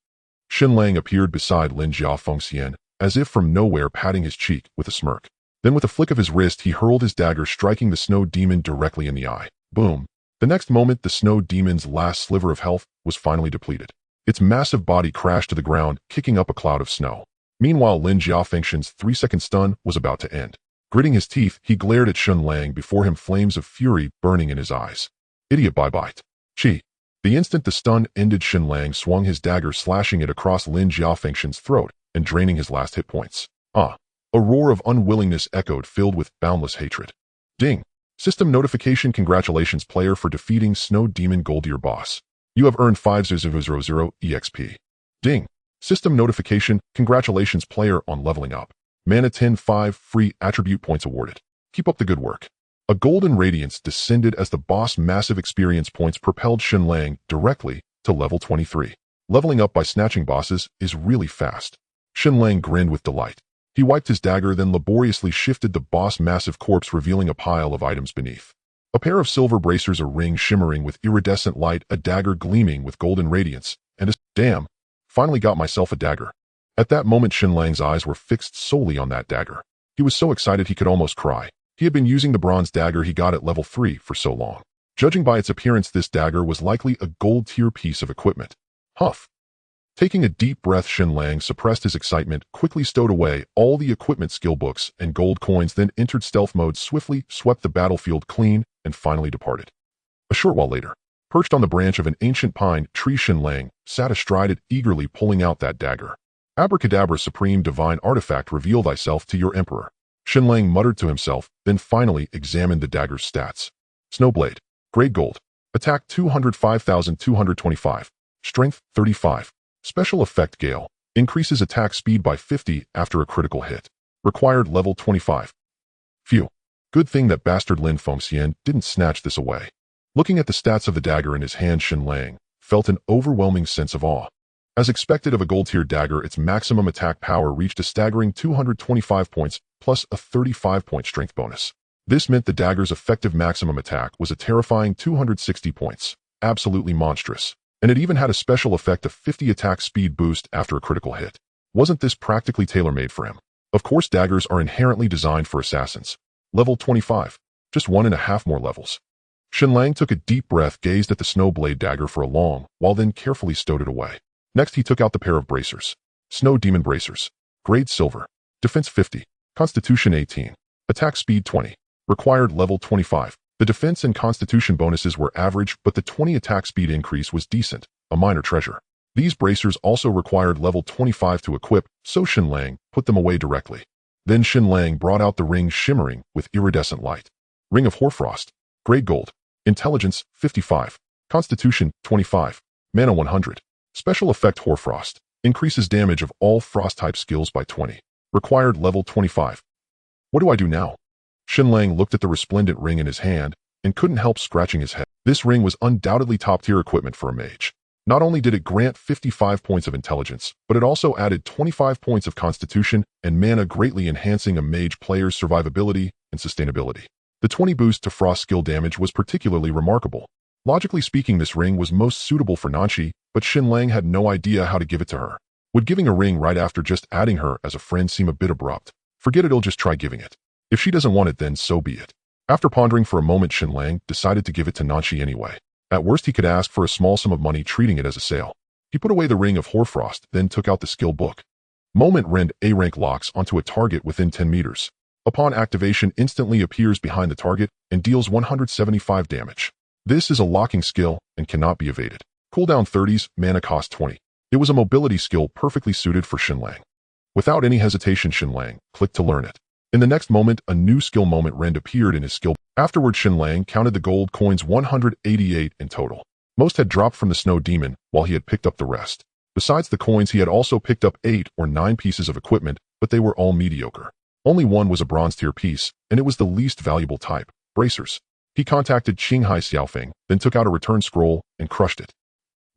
A: Shen Lang appeared beside Lin Jiafengxin, as if from nowhere, patting his cheek with a smirk. Then with a flick of his wrist, he hurled his dagger, striking the snow demon directly in the eye. Boom. The next moment, the snow demon's last sliver of health was finally depleted. Its massive body crashed to the ground, kicking up a cloud of snow. Meanwhile, Lin Jiafengxin's 3-second stun was about to end. Gritting his teeth, he glared at Shen Lang, before him flames of fury burning in his eyes. Idiot, bye-bye. Chi. The instant the stun ended, Shen Lang swung his dagger, slashing it across Lin Jiafengshan's throat and draining his last hit points. Ah! A roar of unwillingness echoed, filled with boundless hatred. Ding! System notification. Congratulations, player, for defeating Snow Demon Gold Tier boss. You have earned 5000 EXP. Ding! System notification. Congratulations, player, on leveling up. Mana 10-5 free attribute points awarded. Keep up the good work. A golden radiance descended as the boss' massive experience points propelled Shen Lang directly to level 23. Leveling up by snatching bosses is really fast. Shen Lang grinned with delight. He wiped his dagger, then laboriously shifted the boss' massive corpse, revealing a pile of items beneath. A pair of silver bracers, a ring shimmering with iridescent light, a dagger gleaming with golden radiance, and a damn, finally got myself a dagger. At that moment, Shen Lang's eyes were fixed solely on that dagger. He was so excited he could almost cry. He had been using the bronze dagger he got at level 3 for so long. Judging by its appearance, this dagger was likely a gold tier piece of equipment. Huff. Taking a deep breath, Shen Lang suppressed his excitement, quickly stowed away all the equipment skill books and gold coins, then entered stealth mode, swiftly swept the battlefield clean, and finally departed. A short while later, perched on the branch of an ancient pine tree, Shen Lang sat astride it, eagerly pulling out that dagger. Abracadabra, supreme divine artifact, reveal thyself to your emperor. Shen Lang muttered to himself, then finally examined the dagger's stats. Snowblade. Grade Gold. Attack 205,225. Strength 35. Special effect Gale. Increases attack speed by 50 after a critical hit. Required level 25. Phew. Good thing that bastard Lin Fengxian didn't snatch this away. Looking at the stats of the dagger in his hand, Shen Lang felt an overwhelming sense of awe. As expected of a gold-tier dagger, its maximum attack power reached a staggering 225 points, plus a 35-point strength bonus. This meant the dagger's effective maximum attack was a terrifying 260 points. Absolutely monstrous. And it even had a special effect of 50 attack speed boost after a critical hit. Wasn't this practically tailor-made for him? Of course, daggers are inherently designed for assassins. Level 25. Just 1.5 more levels. Shen Lang took a deep breath, gazed at the Snowblade dagger for a long while, then carefully stowed it away. Next, he took out the pair of bracers. Snow Demon Bracers. Grade Silver. Defense 50. Constitution 18. Attack Speed 20. Required level 25. The defense and constitution bonuses were average, but the 20 attack speed increase was decent, a minor treasure. These bracers also required level 25 to equip, so Shen Lang put them away directly. Then Shen Lang brought out the ring shimmering with iridescent light. Ring of Hoarfrost. Grade Gold. Intelligence 55. Constitution 25. Mana 100. Special effect Hoarfrost. Increases damage of all frost-type skills by 20. Required level 25. What do I do now? Shen Lang looked at the resplendent ring in his hand and couldn't help scratching his head. This ring was undoubtedly top-tier equipment for a mage. Not only did it grant 55 points of intelligence, but it also added 25 points of constitution and mana, greatly enhancing a mage player's survivability and sustainability. The 20 boost to frost skill damage was particularly remarkable. Logically speaking, this ring was most suitable for Nanchi, but Shen Lang had no idea how to give it to her. Would giving a ring right after just adding her as a friend seem a bit abrupt? Forget it, he'll just try giving it. If she doesn't want it, then so be it. After pondering for a moment, Shen Lang decided to give it to Nanchi anyway. At worst, he could ask for a small sum of money, treating it as a sale. He put away the Ring of Hoarfrost, then took out the skill book. Moment Rend A-rank locks onto a target within 10 meters. Upon activation, instantly appears behind the target and deals 175 damage. This is a locking skill and cannot be evaded. Cooldown 30s, mana cost 20. It was a mobility skill perfectly suited for Shen Lang. Without any hesitation, Shen Lang clicked to learn it. In the next moment, a new skill Moment Rend appeared in his skill. Afterward, Shen Lang counted the gold coins, 188 in total. Most had dropped from the Snow Demon, while he had picked up the rest. Besides the coins, he had also picked up 8 or 9 pieces of equipment, but they were all mediocre. Only one was a bronze tier piece, and it was the least valuable type, bracers. He contacted Qinghai Xiaofeng, then took out a return scroll and crushed it.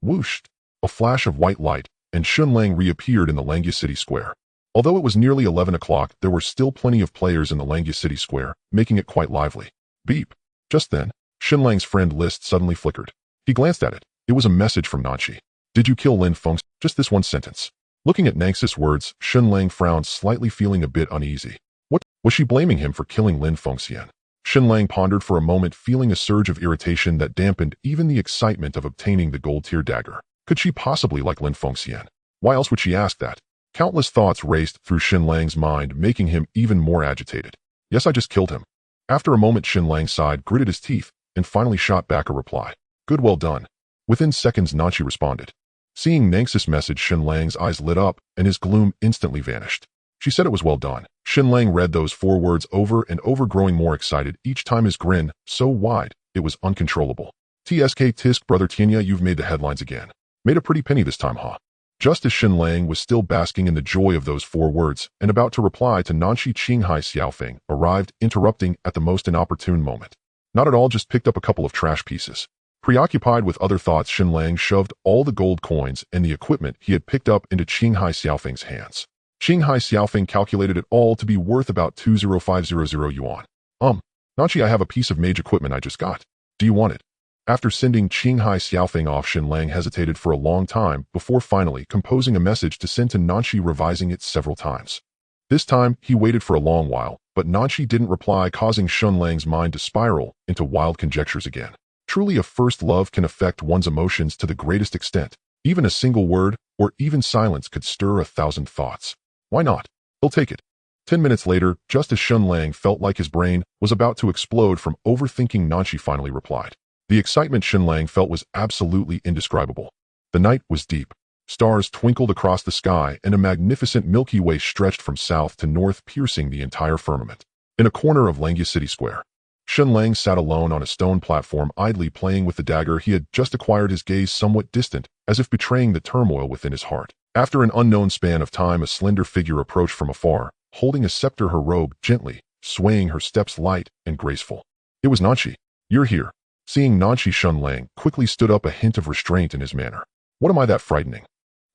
A: Whoosh! A flash of white light, and Shen Lang reappeared in the Langya City Square. Although it was nearly 11 o'clock, there were still plenty of players in the Langya City Square, making it quite lively. Beep. Just then, Shen Lang's friend list suddenly flickered. He glanced at it. It was a message from Nanchi. Did you kill Lin Fengxian? Just this one sentence. Looking at Nangx's words, Shen Lang frowned slightly, feeling a bit uneasy. What? Was she blaming him for killing Lin Fengxian? Shen Lang pondered for a moment, feeling a surge of irritation that dampened even the excitement of obtaining the gold-tier dagger. Could she possibly like Lin Fengxian? Why else would she ask that? Countless thoughts raced through Shen Lang's mind, making him even more agitated. Yes, I just killed him. After a moment, Shen Lang sighed, gritted his teeth, and finally shot back a reply. Good, well done. Within seconds, Nanchi responded. Seeing Nang's message, Shen Lang's eyes lit up, and his gloom instantly vanished. She said it was well done. Shen Lang read those 4 words over and over, growing more excited each time, his grin so wide it was uncontrollable. TSK tisk, brother Tianya, you've made the headlines again. Made a pretty penny this time, huh? Just as Shen Lang was still basking in the joy of those 4 words and about to reply to Nanchi, Qinghai Xiaofeng arrived, interrupting at the most inopportune moment. Not at all, just picked up a couple of trash pieces. Preoccupied with other thoughts, Shen Lang shoved all the gold coins and the equipment he had picked up into Qinghai Xiaofeng's hands. Qinghai Xiaofeng calculated it all to be worth about 20500 yuan. Nanchi, I have a piece of mage equipment I just got. Do you want it? After sending Qinghai Xiaofeng off, Shen Lang hesitated for a long time before finally composing a message to send to Nanchi, revising it several times. This time, he waited for a long while, but Nanchi didn't reply, causing Shen Lang's mind to spiral into wild conjectures again. Truly, a first love can affect one's emotions to the greatest extent. Even a single word, or even silence, could stir 1,000 thoughts. Why not? He'll take it. 10 minutes later, just as Shen Lang felt like his brain was about to explode from overthinking, Nanchi finally replied. The excitement Shen Lang felt was absolutely indescribable. The night was deep. Stars twinkled across the sky, and a magnificent Milky Way stretched from south to north, piercing the entire firmament. In a corner of Langya City Square, Shen Lang sat alone on a stone platform, idly playing with the dagger he had just acquired, his gaze somewhat distant, as if betraying the turmoil within his heart. After an unknown span of time, a slender figure approached from afar, holding a scepter, her robe gently, swaying her steps light and graceful. It was Nanchi. You're here. Seeing Nanchi, Shen Lang quickly stood up, a hint of restraint in his manner. What am I that frightening?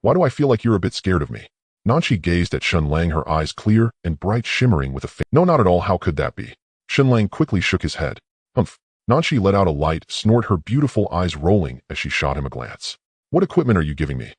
A: Why do I feel like you're a bit scared of me? Nanchi gazed at Shen Lang, her eyes clear and bright, shimmering with a faint. No, not at all. How could that be? Shen Lang quickly shook his head. Humph. Nanchi let out a light snort, her beautiful eyes rolling as she shot him a glance. What equipment are you giving me?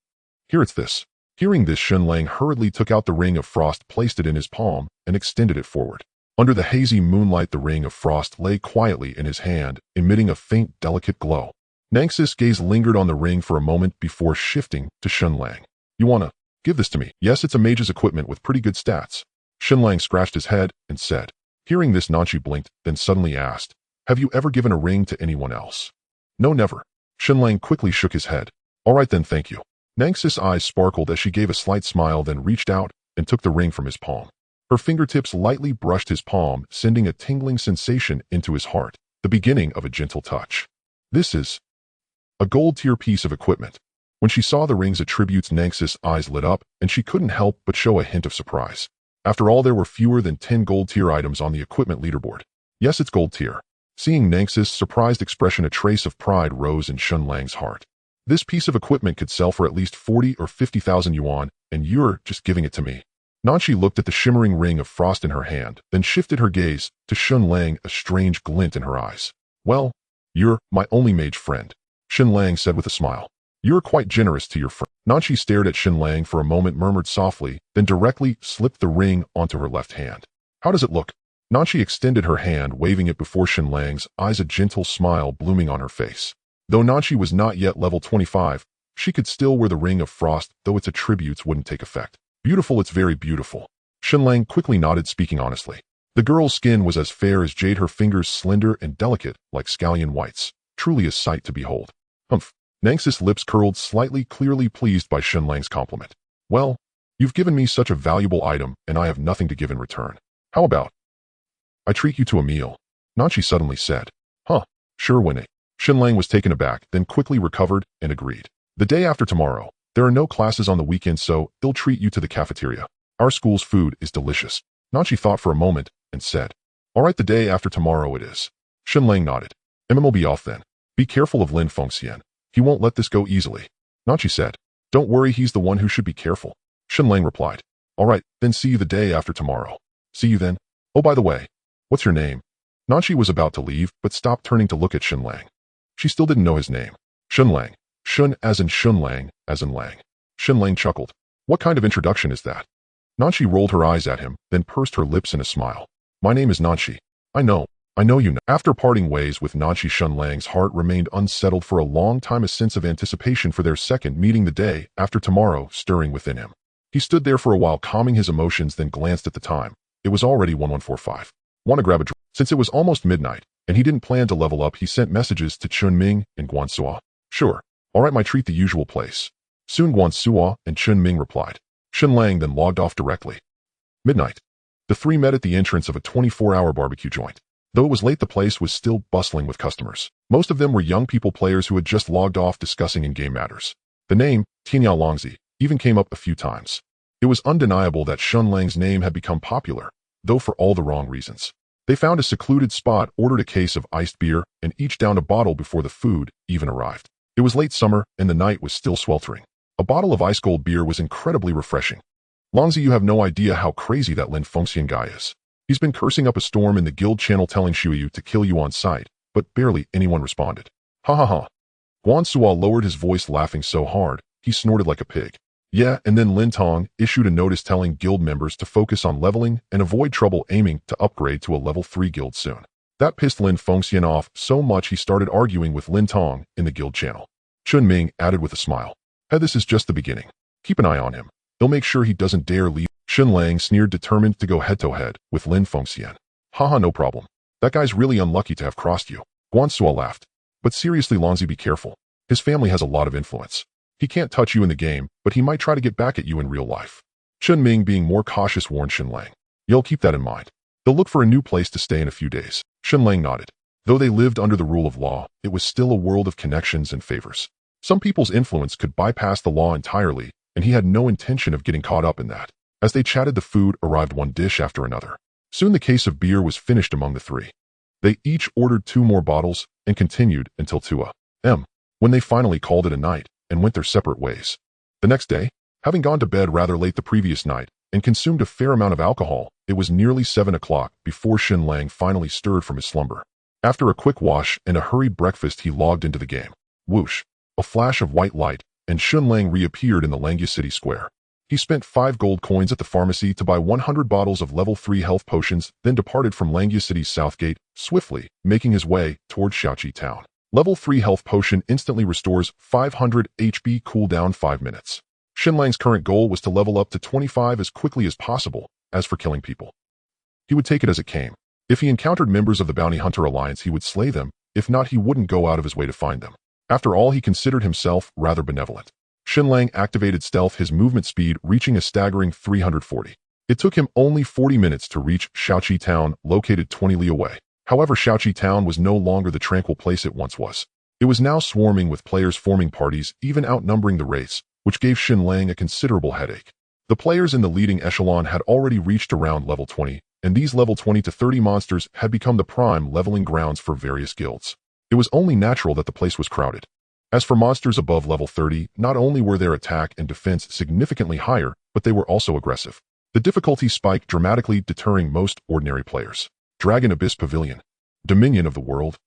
A: Here, it's this. Hearing this, Shen Lang hurriedly took out the ring of frost, placed it in his palm, and extended it forward. Under the hazy moonlight, the ring of frost lay quietly in his hand, emitting a faint, delicate glow. Nang's gaze lingered on the ring for a moment before shifting to Shen Lang. You wanna give this to me? Yes, it's a mage's equipment with pretty good stats. Shen Lang scratched his head and said. Hearing this, Nanchi blinked, then suddenly asked, have you ever given a ring to anyone else? No, never. Shen Lang quickly shook his head. All right then, thank you. Nang's eyes sparkled as she gave a slight smile, then reached out and took the ring from his palm. Her fingertips lightly brushed his palm, sending a tingling sensation into his heart, the beginning of a gentle touch. This is a gold-tier piece of equipment. When she saw the ring's attributes, Nang's eyes lit up, and she couldn't help but show a hint of surprise. After all, there were fewer than 10 gold-tier items on the equipment leaderboard. Yes, it's gold-tier. Seeing Nang's surprised expression, a trace of pride rose in Shen Lang's heart. This piece of equipment could sell for at least 40 or 50,000 yuan, and you're just giving it to me. Nanchi looked at the shimmering ring of frost in her hand, then shifted her gaze to Shen Lang, a strange glint in her eyes. Well, you're my only mage friend, Shen Lang said with a smile. You're quite generous to your friend. Nanchi stared at Shen Lang for a moment, murmured softly, then directly slipped the ring onto her left hand. How does it look? Nanchi extended her hand, waving it before Shen Lang's eyes, a gentle smile blooming on her face. Though Nanchi was not yet level 25, she could still wear the ring of frost, though its attributes wouldn't take effect. Beautiful, it's very beautiful. Shen Lang quickly nodded, speaking honestly. The girl's skin was as fair as jade, her fingers slender and delicate like scallion whites. Truly a sight to behold. Humph. Nang's lips curled slightly, clearly pleased by Shen Lang's compliment. Well, you've given me such a valuable item, and I have nothing to give in return. How about I treat you to a meal? Nanchi suddenly said. Huh, sure, Winnie. Shen Lang was taken aback, then quickly recovered and agreed. The day after tomorrow. There are no classes on the weekend, so they'll treat you to the cafeteria. Our school's food is delicious. Nanchi thought for a moment and said, all right, the day after tomorrow it is. Shen Lang nodded. Will be off then. Be careful of Lin Fengxian. He won't let this go easily. Nanchi said, don't worry, he's the one who should be careful. Shen Lang replied, all right, then see you the day after tomorrow. See you then. Oh, by the way, what's your name? Nanchi was about to leave, but stopped, turning to look at Shen Lang. She still didn't know his name. Shen Lang. Shun as in Shun Lang, as in Lang. Shen Lang chuckled. What kind of introduction is that? Nanchi rolled her eyes at him, then pursed her lips in a smile. My name is Nanchi. I know you know. After parting ways with Nanchi, Shen Lang's heart remained unsettled for a long time, a sense of anticipation for their second meeting the day after tomorrow stirring within him. He stood there for a while, calming his emotions, then glanced at the time. It was already 1145. Want to grab a drink? Since it was almost midnight, and he didn't plan to level up, he sent messages to Chun Ming and Guan Suo. Sure. All right, my treat, the usual place. Soon Guan Suo and Chun Ming replied. Shen Lang then logged off directly. Midnight. The three met at the entrance of a 24-hour barbecue joint. Though it was late, the place was still bustling with customers. Most of them were young people players who had just logged off discussing in-game matters. The name, Tianyao Longzi, even came up a few times. It was undeniable that Shen Lang's name had become popular, though for all the wrong reasons. They found a secluded spot, ordered a case of iced beer, and each downed a bottle before the food even arrived. It was late summer, and the night was still sweltering. A bottle of ice-cold beer was incredibly refreshing. Longzi, you have no idea how crazy that Lin Fengxian guy is. He's been cursing up a storm in the guild channel, telling Shuyu to kill you on sight, but barely anyone responded. Ha ha ha. Guan Suo lowered his voice, laughing so hard, he snorted like a pig. Yeah, and then Lin Tong issued a notice telling guild members to focus on leveling and avoid trouble, aiming to upgrade to a level 3 guild soon. That pissed Lin Fengxian off so much he started arguing with Lin Tong in the guild channel. Chun Ming added with a smile. Hey, this is just the beginning. Keep an eye on him. He'll make sure he doesn't dare leave. Shen Lang sneered, determined to go head-to-head with Lin Fengxian. Haha, no problem. That guy's really unlucky to have crossed you. Guan Suo laughed. But seriously, Longzi, be careful. His family has a lot of influence. He can't touch you in the game, but he might try to get back at you in real life. Chun Ming, being more cautious, warned Shen Lang. You'll keep that in mind. They'll look for a new place to stay in a few days. Shen Lang nodded. Though they lived under the rule of law, it was still a world of connections and favors. Some people's influence could bypass the law entirely, and he had no intention of getting caught up in that. As they chatted, the food arrived one dish after another. Soon the case of beer was finished among the three. They each ordered 2 more bottles and continued until 2 a.m., when they finally called it a night and went their separate ways. The next day, having gone to bed rather late the previous night and consumed a fair amount of alcohol, it was nearly 7 o'clock before Shen Lang finally stirred from his slumber. After a quick wash and a hurried breakfast, he logged into the game. Whoosh! A flash of white light, and Shen Lang reappeared in the Langya City Square. He spent 5 gold coins at the pharmacy to buy 100 bottles of level 3 health potions, then departed from Langya City's south gate, swiftly making his way toward Shaoqi Town. Level 3 health potion instantly restores 500 HP, cooldown 5 minutes. Shen Lang's current goal was to level up to 25 as quickly as possible. As for killing people, he would take it as it came. If he encountered members of the Bounty Hunter Alliance, he would slay them. If not, he wouldn't go out of his way to find them. After all, he considered himself rather benevolent. Shen Lang activated stealth, his movement speed reaching a staggering 340. It took him only 40 minutes to reach Shaoqi Town, located 20 li away. However, Shaoqi Town was no longer the tranquil place it once was. It was now swarming with players forming parties, even outnumbering the race, which gave Shen Lang a considerable headache. The players in the leading echelon had already reached around level 20, and these level 20 to 30 monsters had become the prime leveling grounds for various guilds. It was only natural that the place was crowded. As for monsters above level 30, not only were their attack and defense significantly higher, but they were also aggressive. The difficulty spiked dramatically, deterring most ordinary players. Dragon Abyss Pavilion. Dominion of the World.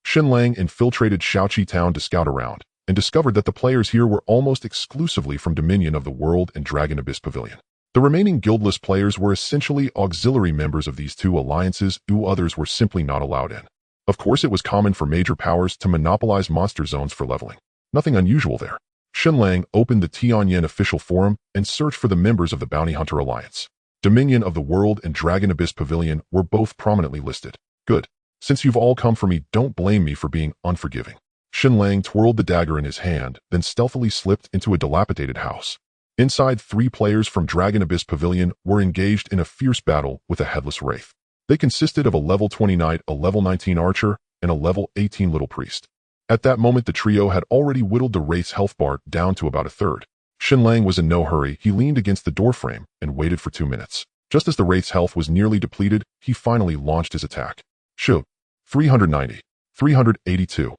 A: Shen Lang infiltrated Shaoqi Town to scout around, and discovered that the players here were almost exclusively from Dominion of the World and Dragon Abyss Pavilion. The remaining guildless players were essentially auxiliary members of these two alliances, who others were simply not allowed in. Of course, it was common for major powers to monopolize monster zones for leveling. Nothing unusual there. Shen Lang opened the Tianyan official forum and searched for the members of the Bounty Hunter Alliance. Dominion of the World and Dragon Abyss Pavilion were both prominently listed. Good. Since you've all come for me, don't blame me for being unforgiving. Shen Lang twirled the dagger in his hand, then stealthily slipped into a dilapidated house. Inside, 3 players from Dragon Abyss Pavilion were engaged in a fierce battle with a headless wraith. They consisted of a level 20 knight, a level 19 archer, and a level 18 little priest. At that moment, the trio had already whittled the wraith's health bar down to about a third. Shen Lang was in no hurry. He leaned against the doorframe and waited for 2 minutes. Just as the wraith's health was nearly depleted, he finally launched his attack. Shoo! 390. 382.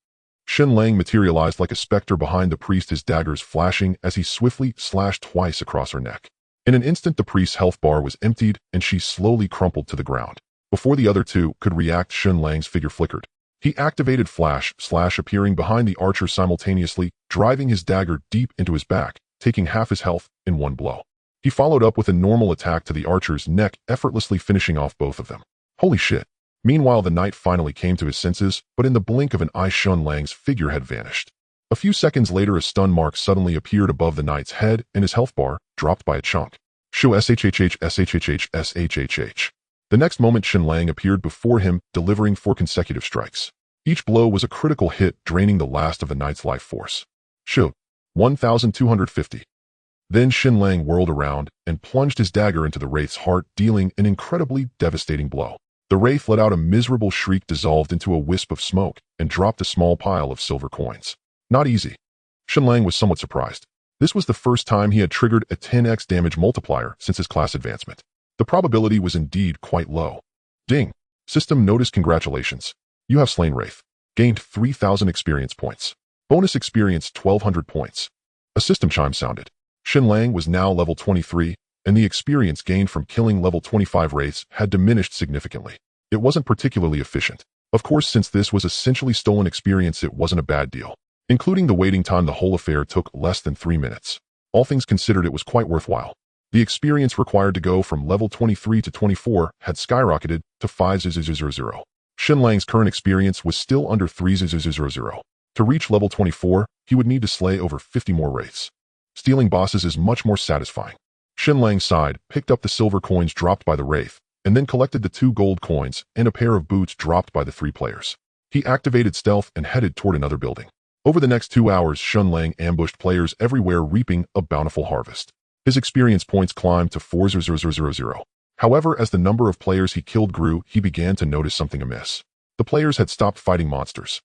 A: Shen Lang materialized like a specter behind the priest, his daggers flashing as he swiftly slashed twice across her neck. In an instant, the priest's health bar was emptied and she slowly crumpled to the ground. Before the other two could react, Shen Lang's figure flickered. He activated Flash Slash, appearing behind the archer simultaneously, driving his dagger deep into his back, taking half his health in one blow. He followed up with a normal attack to the archer's neck, effortlessly finishing off both of them. Holy shit. Meanwhile, the knight finally came to his senses, but in the blink of an eye, Shen Lang's figure had vanished. A few seconds later, a stun mark suddenly appeared above the knight's head, and his health bar dropped by a chunk. Shoo! SHHH. The next moment Shen Lang appeared before him, delivering 4 consecutive strikes. Each blow was a critical hit, draining the last of the knight's life force. Shoot. 1,250. Then Shen Lang whirled around and plunged his dagger into the wraith's heart, dealing an incredibly devastating blow. The wraith let out a miserable shriek, dissolved into a wisp of smoke, and dropped a small pile of silver coins. Not easy. Shen Lang was somewhat surprised. This was the first time he had triggered a 10x damage multiplier since his class advancement. The probability was indeed quite low. Ding. System notice. Congratulations. You have slain Wraith. Gained 3,000 experience points. Bonus experience 1,200 points. A system chime sounded. Shen Lang was now level 23, and the experience gained from killing level 25 Wraiths had diminished significantly. It wasn't particularly efficient. Of course, since this was essentially stolen experience, it wasn't a bad deal. Including the waiting time, the whole affair took less than 3 minutes. All things considered, it was quite worthwhile. The experience required to go from level 23 to 24 had skyrocketed to 5,000. Shen Lang's current experience was still under 3,000. To reach level 24, he would need to slay over 50 more Wraiths. Stealing bosses is much more satisfying. Shen Lang sighed, picked up the silver coins dropped by the Wraith, and then collected the 2 gold coins and a pair of boots dropped by the 3 players. He activated stealth and headed toward another building. Over the next 2 hours, Shen Lang ambushed players everywhere, reaping a bountiful harvest. His experience points climbed to 4,000. However, as the number of players he killed grew, he began to notice something amiss. The players had stopped fighting monsters.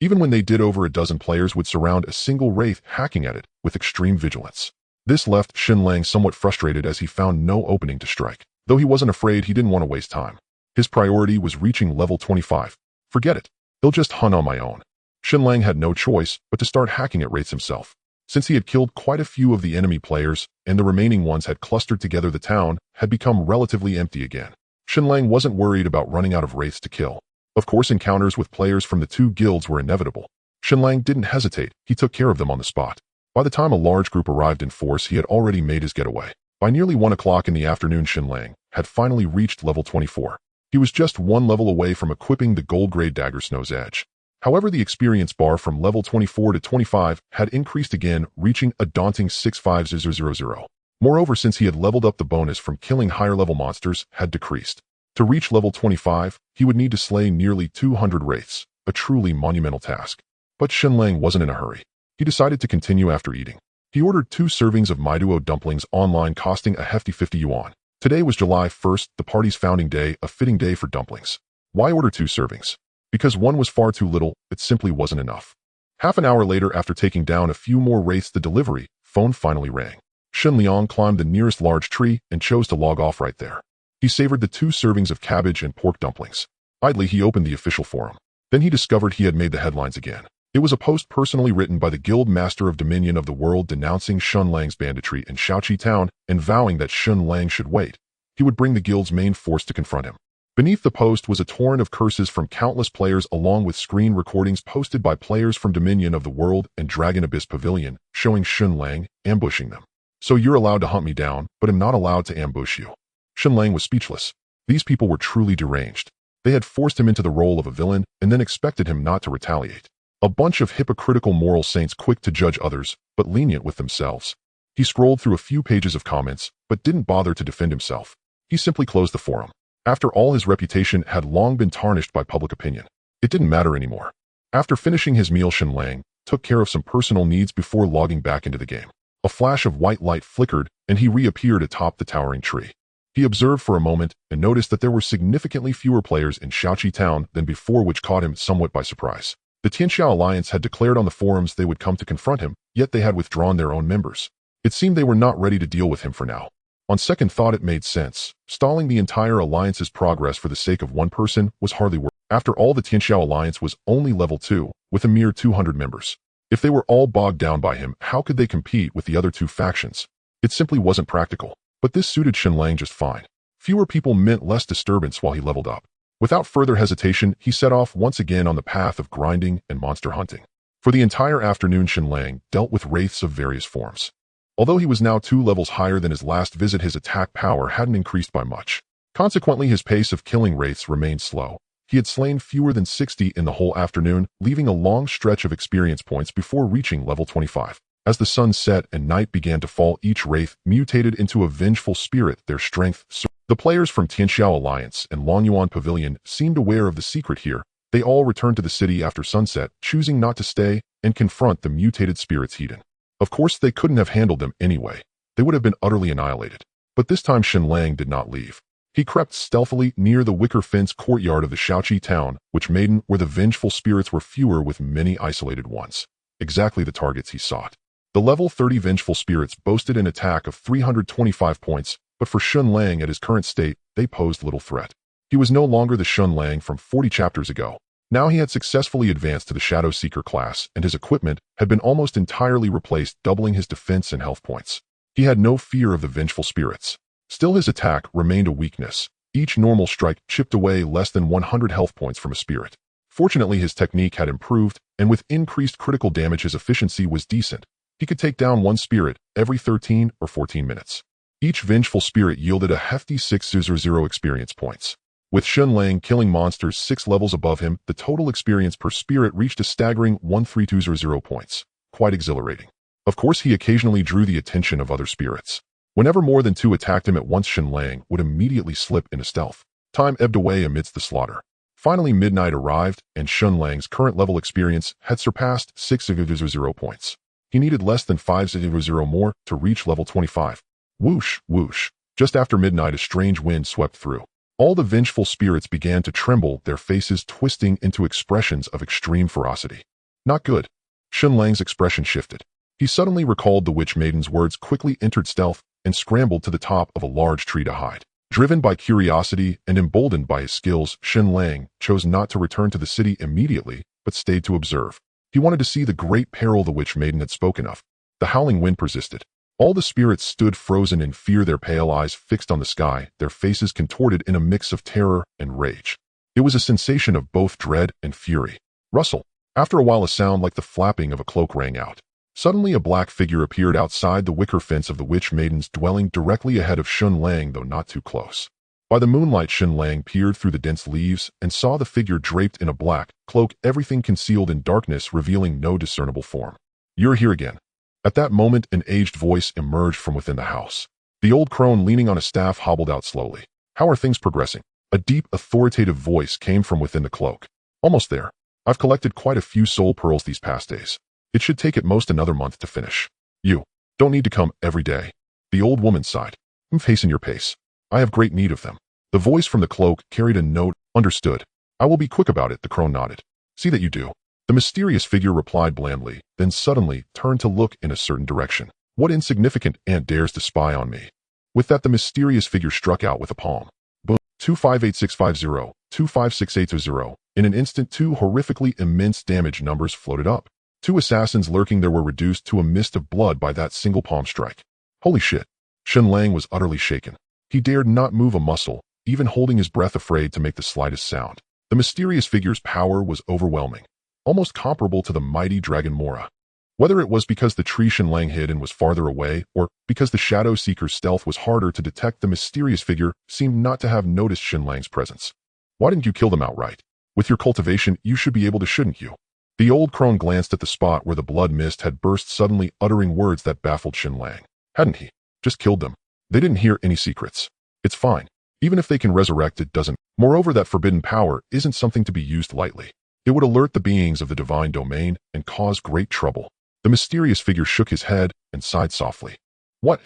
A: Even when they did, over a dozen players would surround a single Wraith, hacking at it with extreme vigilance. This left Shen Lang somewhat frustrated, as he found no opening to strike. Though he wasn't afraid, he didn't want to waste time. His priority was reaching level 25. Forget it. He'll just hunt on my own. Shen Lang had no choice but to start hacking at Wraiths himself. Since he had killed quite a few of the enemy players, and the remaining ones had clustered together, the town had become relatively empty again. Shen Lang wasn't worried about running out of Wraiths to kill. Of course, encounters with players from the 2 guilds were inevitable. Shen Lang didn't hesitate. He took care of them on the spot. By the time a large group arrived in force, he had already made his getaway. By nearly 1 o'clock in the afternoon, Shen Lang had finally reached level 24. He was just 1 level away from equipping the gold-grade dagger Snow's Edge. However, the experience bar from level 24 to 25 had increased again, reaching a daunting 6,500. Moreover, since he had leveled up, the bonus from killing higher-level monsters had decreased. To reach level 25, he would need to slay nearly 200 Wraiths, a truly monumental task. But Shen Lang wasn't in a hurry. He decided to continue after eating. He ordered 2 servings of Maiduo dumplings online, costing a hefty 50 yuan. Today was July 1st, the party's founding day, a fitting day for dumplings. Why order 2 servings? Because 1 was far too little. It simply wasn't enough. Half an hour later, after taking down a few more Wraiths, the delivery phone finally rang. Shen Liang climbed the nearest large tree and chose to log off right there. He savored the 2 servings of cabbage and pork dumplings. Idly, he opened the official forum. Then he discovered he had made the headlines again. It was a post personally written by the Guild Master of Dominion of the World, denouncing Shen Lang's banditry in Shaoqi Town and vowing that Shen Lang should wait. He would bring the guild's main force to confront him. Beneath the post was a torrent of curses from countless players, along with screen recordings posted by players from Dominion of the World and Dragon Abyss Pavilion, showing Shen Lang ambushing them. So you're allowed to hunt me down, but am not allowed to ambush you. Shen Lang was speechless. These people were truly deranged. They had forced him into the role of a villain and then expected him not to retaliate. A bunch of hypocritical moral saints, quick to judge others, but lenient with themselves. He scrolled through a few pages of comments, but didn't bother to defend himself. He simply closed the forum. After all, his reputation had long been tarnished by public opinion. It didn't matter anymore. After finishing his meal, Shen Lang took care of some personal needs before logging back into the game. A flash of white light flickered, and he reappeared atop the towering tree. He observed for a moment and noticed that there were significantly fewer players in Shaoqi Town than before, which caught him somewhat by surprise. The Tianxiao Alliance had declared on the forums they would come to confront him, yet they had withdrawn their own members. It seemed they were not ready to deal with him for now. On second thought, it made sense. Stalling the entire alliance's progress for the sake of one person was hardly worth it. After all, the Tianxiao Alliance was only level 2, with a mere 200 members. If they were all bogged down by him, how could they compete with the other 2 factions? It simply wasn't practical. But this suited Shen Lang just fine. Fewer people meant less disturbance while he leveled up. Without further hesitation, he set off once again on the path of grinding and monster hunting. For the entire afternoon, Shen Lang dealt with Wraiths of various forms. Although he was now 2 levels higher than his last visit, his attack power hadn't increased by much. Consequently, his pace of killing Wraiths remained slow. He had slain fewer than 60 in the whole afternoon, leaving a long stretch of experience points before reaching level 25. As the sun set and night began to fall, each Wraith mutated into a vengeful spirit, their strength soared. The players from Tianxiao Alliance and Longyuan Pavilion seemed aware of the secret here. They all returned to the city after sunset, choosing not to stay and confront the mutated spirits hidden. Of course, they couldn't have handled them anyway. They would have been utterly annihilated. But this time Shen Lang did not leave. He crept stealthily near the wicker fence courtyard of the Shaoqi town, which maiden where the vengeful spirits were fewer with many isolated ones. Exactly the targets he sought. The level 30 vengeful spirits boasted an attack of 325 points, but for Shen Lang at his current state, they posed little threat. He was no longer the Shen Lang from 40 chapters ago. Now he had successfully advanced to the Shadow Seeker class, and his equipment had been almost entirely replaced, doubling his defense and health points. He had no fear of the vengeful spirits. Still, his attack remained a weakness. Each normal strike chipped away less than 100 health points from a spirit. Fortunately, his technique had improved, and with increased critical damage his efficiency was decent. He could take down one spirit every 13 or 14 minutes. Each vengeful spirit yielded a hefty 600 experience points. With Shen Lang killing monsters 6 levels above him, the total experience per spirit reached a staggering 13200 points. Quite exhilarating. Of course, he occasionally drew the attention of other spirits. Whenever more than 2 attacked him at once, Shen Lang would immediately slip into stealth. Time ebbed away amidst the slaughter. Finally, midnight arrived, and Shen Lang's current level experience had surpassed 600 points. He needed less than 500 more to reach level 25. Whoosh, whoosh. Just after midnight, a strange wind swept through. All the vengeful spirits began to tremble, their faces twisting into expressions of extreme ferocity. Not good. Shen Lang's expression shifted. He suddenly recalled the witch maiden's words, quickly entered stealth, and scrambled to the top of a large tree to hide. Driven by curiosity and emboldened by his skills, Shen Lang chose not to return to the city immediately, but stayed to observe. He wanted to see the great peril the witch maiden had spoken of. The howling wind persisted. All the spirits stood frozen in fear, their pale eyes fixed on the sky, their faces contorted in a mix of terror and rage. It was a sensation of both dread and fury. Rustle. After a while, a sound like the flapping of a cloak rang out. Suddenly, a black figure appeared outside the wicker fence of the witch maiden's dwelling, directly ahead of Shen Lang, though not too close. By the moonlight, Shen Lang peered through the dense leaves and saw the figure draped in a black cloak, everything concealed in darkness, revealing no discernible form. "You're here again." At that moment, an aged voice emerged from within the house. The old crone, leaning on a staff, hobbled out slowly. "How are things progressing?" A deep, authoritative voice came from within the cloak. "Almost there. I've collected quite a few soul pearls these past days. It should take at most another month to finish. You don't need to come every day." The old woman sighed. "Hasten your pace. I have great need of them." The voice from the cloak carried a note. "Understood. I will be quick about it," the crone nodded. "See that you do." The mysterious figure replied blandly, then suddenly turned to look in a certain direction. "What insignificant ant dares to spy on me?" With that, the mysterious figure struck out with a palm. Boom. 258650, 256820. In an instant, 2 horrifically immense damage numbers floated up. 2 assassins lurking there were reduced to a mist of blood by that single palm strike. Holy shit. Shen Lang was utterly shaken. He dared not move a muscle, even holding his breath, afraid to make the slightest sound. The mysterious figure's power was overwhelming, almost comparable to the mighty dragon Mora. Whether it was because the tree Shen Lang hid in was farther away, or because the Shadow Seeker's stealth was harder to detect, the mysterious figure seemed not to have noticed Shen Lang's presence. "Why didn't you kill them outright? With your cultivation, you should be able to, shouldn't you?" The old crone glanced at the spot where the blood mist had burst, suddenly uttering words that baffled Shen Lang. Hadn't he just killed them? They didn't hear any secrets. It's fine. Even if they can resurrect, it doesn't. Moreover, that forbidden power isn't something to be used lightly. It would alert the beings of the divine domain and cause great trouble. The mysterious figure shook his head and sighed softly. What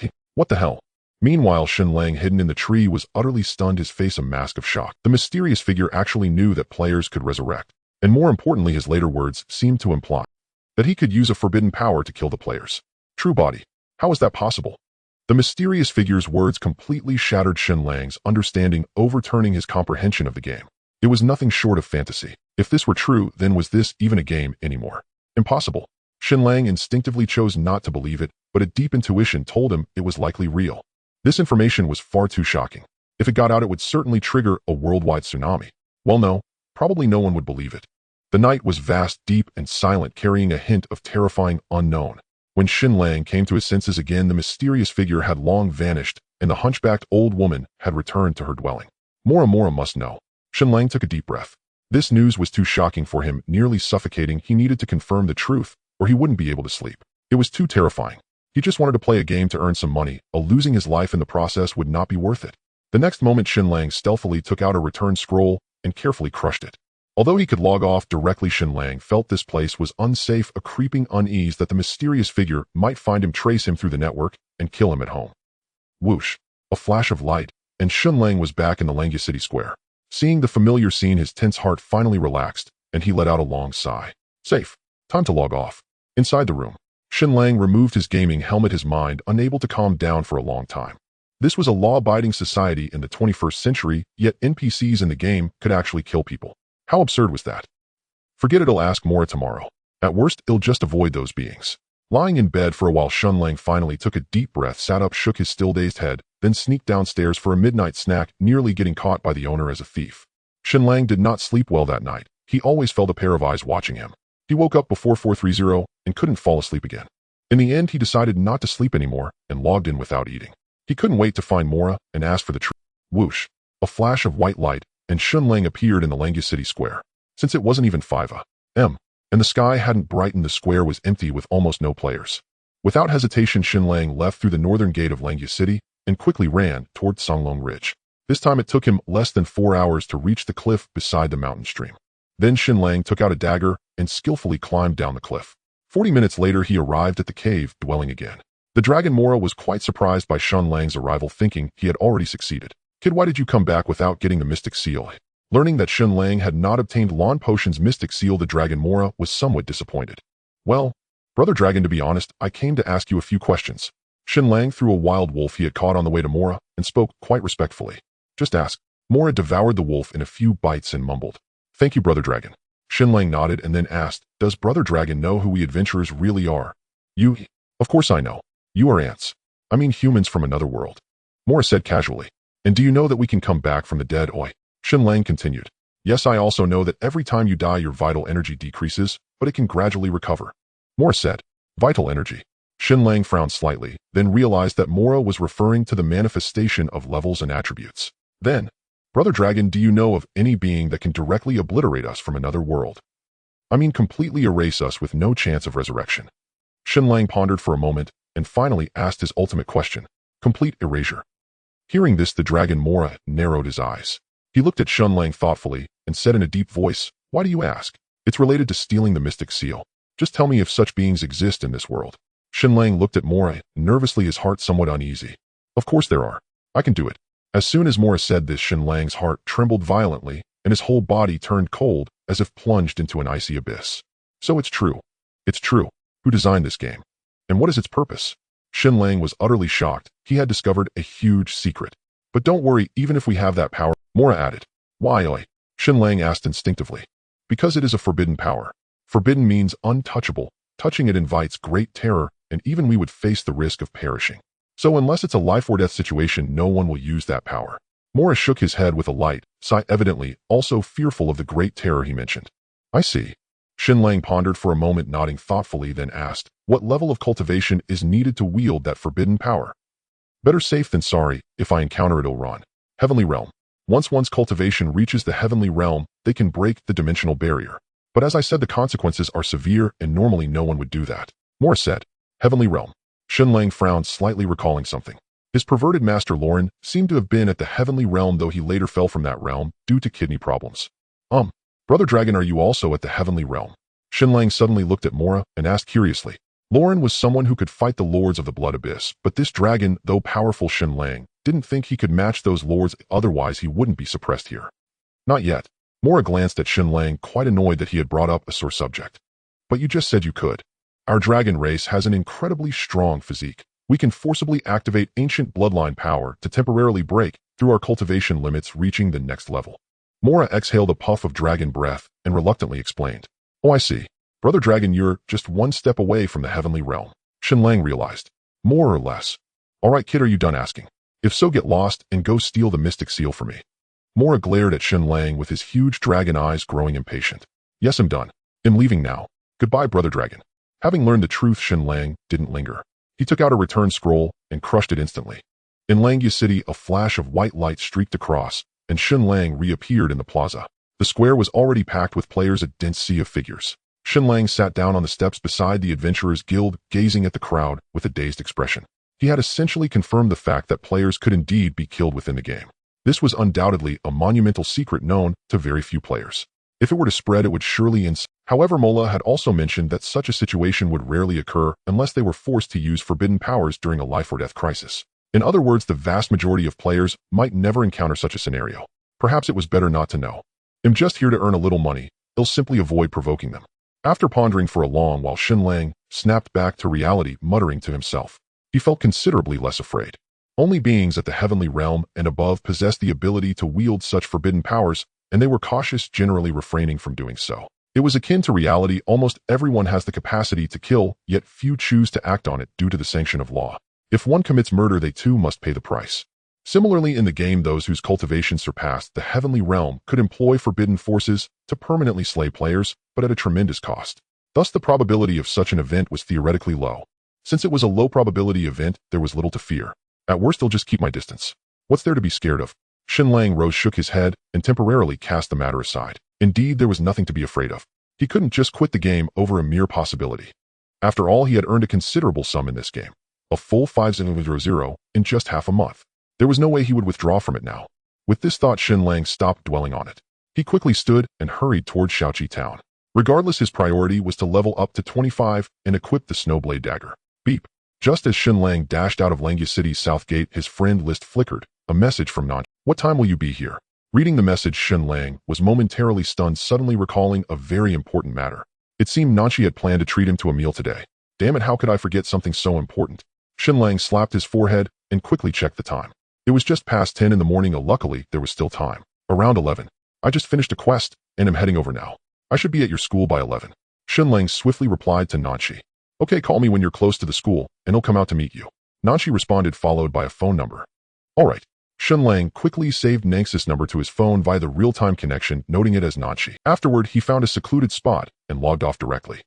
A: the hell? Meanwhile, Shen Lang, hidden in the tree, was utterly stunned, his face a mask of shock. The mysterious figure actually knew that players could resurrect, and more importantly, his later words seemed to imply that he could use a forbidden power to kill the players. True body. How is that possible? The mysterious figure's words completely shattered Shen Lang's understanding, overturning his comprehension of the game. It was nothing short of fantasy. If this were true, then was this even a game anymore? Impossible. Shen Lang instinctively chose not to believe it, but a deep intuition told him it was likely real. This information was far too shocking. If it got out, it would certainly trigger a worldwide tsunami. Well, no, probably no one would believe it. The night was vast, deep, and silent, carrying a hint of terrifying unknown. When Shen Lang came to his senses again, the mysterious figure had long vanished, and the hunchbacked old woman had returned to her dwelling. Mora must know. Shen Lang took a deep breath. This news was too shocking for him, nearly suffocating. He needed to confirm the truth, or he wouldn't be able to sleep. It was too terrifying. He just wanted to play a game to earn some money, losing his life in the process would not be worth it. The next moment Shen Lang stealthily took out a return scroll and carefully crushed it. Although he could log off directly, Shen Lang felt this place was unsafe, a creeping unease that the mysterious figure might find him, trace him through the network, and kill him at home. Whoosh! A flash of light, and Shen Lang was back in the Langya City Square. Seeing the familiar scene, his tense heart finally relaxed, and he let out a long sigh. Safe. Time to log off. Inside the room, Shen Lang removed his gaming helmet, his mind unable to calm down for a long time. This was a law-abiding society in the 21st century, yet NPCs in the game could actually kill people. How absurd was that? Forget it, I'll ask Mora tomorrow. At worst, he'll just avoid those beings. Lying in bed for a while, Shen Lang finally took a deep breath, sat up, shook his still dazed head, then sneaked downstairs for a midnight snack, nearly getting caught by the owner as a thief. Shen Lang did not sleep well that night. He always felt a pair of eyes watching him. He woke up before 4:30 and couldn't fall asleep again. In the end, he decided not to sleep anymore and logged in without eating. He couldn't wait to find Mora and ask for the truth. Whoosh! A flash of white light, and Shen Lang appeared in the Langya City Square. Since it wasn't even 5 a.m., and the sky hadn't brightened, the square was empty with almost no players. Without hesitation, Shen Lang left through the northern gate of Langya City and quickly ran toward Songlong Ridge. This time it took him less than 4 hours to reach the cliff beside the mountain stream. Then Shen Lang took out a dagger and skillfully climbed down the cliff. 40 minutes later, he arrived at the cave dwelling again. The dragon Mora was quite surprised by Shen Lang's arrival, thinking he had already succeeded. Kid, why did you come back without getting the mystic seal? Learning that Shen Lang had not obtained Lan Potion's mystic seal, the dragon Mora was somewhat disappointed. Well, Brother Dragon, to be honest, I came to ask you a few questions. Shen Lang threw a wild wolf he had caught on the way to Mora and spoke quite respectfully. Just ask. Mora devoured the wolf in a few bites and mumbled, "Thank you, Brother Dragon." Shen Lang nodded and then asked, "Does Brother Dragon know who we adventurers really are?" "You? Of course I know. You are ants. I mean humans from another world," Mora said casually. "And do you know that we can come back from the dead, oi?" Shen Lang continued. "Yes, I also know that every time you die your vital energy decreases, but it can gradually recover," Mora said. Vital energy. Shen Lang frowned slightly, then realized that Mora was referring to the manifestation of levels and attributes. Then, "Brother Dragon, do you know of any being that can directly obliterate us from another world? I mean completely erase us with no chance of resurrection?" Shen Lang pondered for a moment and finally asked his ultimate question. "Complete erasure." Hearing this, the dragon Mora narrowed his eyes. He looked at Shen Lang thoughtfully and said in a deep voice, "Why do you ask? It's related to stealing the mystic seal. Just tell me if such beings exist in this world." Shen Lang looked at Mora nervously, his heart somewhat uneasy. "Of course there are. I can do it." As soon as Mora said this, Shen Lang's heart trembled violently and his whole body turned cold as if plunged into an icy abyss. "So it's true. It's true. Who designed this game? And what is its purpose?" Shen Lang was utterly shocked. He had discovered a huge secret. "But don't worry, even if we have that power," Mora added. "Why, oi?" Shen Lang asked instinctively. "Because it is a forbidden power. Forbidden means untouchable. Touching it invites great terror, and even we would face the risk of perishing. So unless it's a life or death situation, no one will use that power." Mora shook his head with a light sigh, evidently also fearful of the great terror he mentioned. "I see." Shen Lang pondered for a moment, nodding thoughtfully, then asked, "What level of cultivation is needed to wield that forbidden power?" "Better safe than sorry. If I encounter it, Oran. Heavenly Realm. Once one's cultivation reaches the Heavenly Realm, they can break the dimensional barrier. But as I said, the consequences are severe and normally no one would do that," Mora said. "Heavenly Realm." Shen Lang frowned slightly, recalling something. His perverted master Lauren seemed to have been at the Heavenly Realm, though he later fell from that realm due to kidney problems. Brother Dragon, are you also at the Heavenly Realm?" Shen Lang suddenly looked at Mora and asked curiously. Lauren was someone who could fight the lords of the Blood Abyss, but this dragon, though powerful, Shen Lang didn't think he could match those lords, otherwise he wouldn't be suppressed here. "Not yet." Mora glanced at Shen Lang, quite annoyed that he had brought up a sore subject. "But you just said you could. Our dragon race has an incredibly strong physique. We can forcibly activate ancient bloodline power to temporarily break through our cultivation limits, reaching the next level." Mora exhaled a puff of dragon breath and reluctantly explained. "Oh, I see. Brother Dragon, you're just one step away from the Heavenly Realm," Shen Lang realized. "More or less. All right, kid, are you done asking? If so, get lost and go steal the mystic seal for me." Mora glared at Shen Lang with his huge dragon eyes, growing impatient. "Yes, I'm done. I'm leaving now. Goodbye, Brother Dragon." Having learned the truth, Shen Lang didn't linger. He took out a return scroll and crushed it instantly. In Langya City, a flash of white light streaked across, and Shen Lang reappeared in the plaza. The square was already packed with players, a dense sea of figures. Shen Lang sat down on the steps beside the Adventurers Guild, gazing at the crowd with a dazed expression. He had essentially confirmed the fact that players could indeed be killed within the game. This was undoubtedly a monumental secret known to very few players. If it were to spread, it would surely However, Mola had also mentioned that such a situation would rarely occur unless they were forced to use forbidden powers during a life-or-death crisis. In other words, the vast majority of players might never encounter such a scenario. Perhaps it was better not to know. I'm just here to earn a little money. He'll simply avoid provoking them. After pondering for a long while, Shen Lang snapped back to reality, muttering to himself. He felt considerably less afraid. Only beings at the heavenly realm and above possessed the ability to wield such forbidden powers, and they were cautious, generally refraining from doing so. It was akin to reality. Almost everyone has the capacity to kill, yet few choose to act on it due to the sanction of law. If one commits murder, they too must pay the price. Similarly, in the game, those whose cultivation surpassed the heavenly realm could employ forbidden forces to permanently slay players, but at a tremendous cost. Thus, the probability of such an event was theoretically low. Since it was a low-probability event, there was little to fear. At worst, I'll just keep my distance. What's there to be scared of? Shen Lang rose, shook his head, and temporarily cast the matter aside. Indeed, there was nothing to be afraid of. He couldn't just quit the game over a mere possibility. After all, he had earned a considerable sum in this game. A full 5,000 in just half a month. There was no way he would withdraw from it now. With this thought, Shen Lang stopped dwelling on it. He quickly stood and hurried toward Shaoqi town. Regardless, his priority was to level up to 25 and equip the Snowblade dagger. Beep. Just as Shen Lang dashed out of Langya City's south gate, his friend list flickered. A message from Nan. What time will you be here? Reading the message, Shen Lang was momentarily stunned, suddenly recalling a very important matter. It seemed Nanchi had planned to treat him to a meal today. Damn it, how could I forget something so important? Shen Lang slapped his forehead and quickly checked the time. It was just past 10 in the morning. Luckily, there was still time. Around 11. I just finished a quest and am heading over now. I should be at your school by 11. Shen Lang swiftly replied to Nanchi. Okay, call me when you're close to the school and he'll come out to meet you. Nanchi responded, followed by a phone number. All right. Shen Lang quickly saved Nanxi's number to his phone via the real-time connection, noting it as Nanchi. Afterward, he found a secluded spot and logged off directly.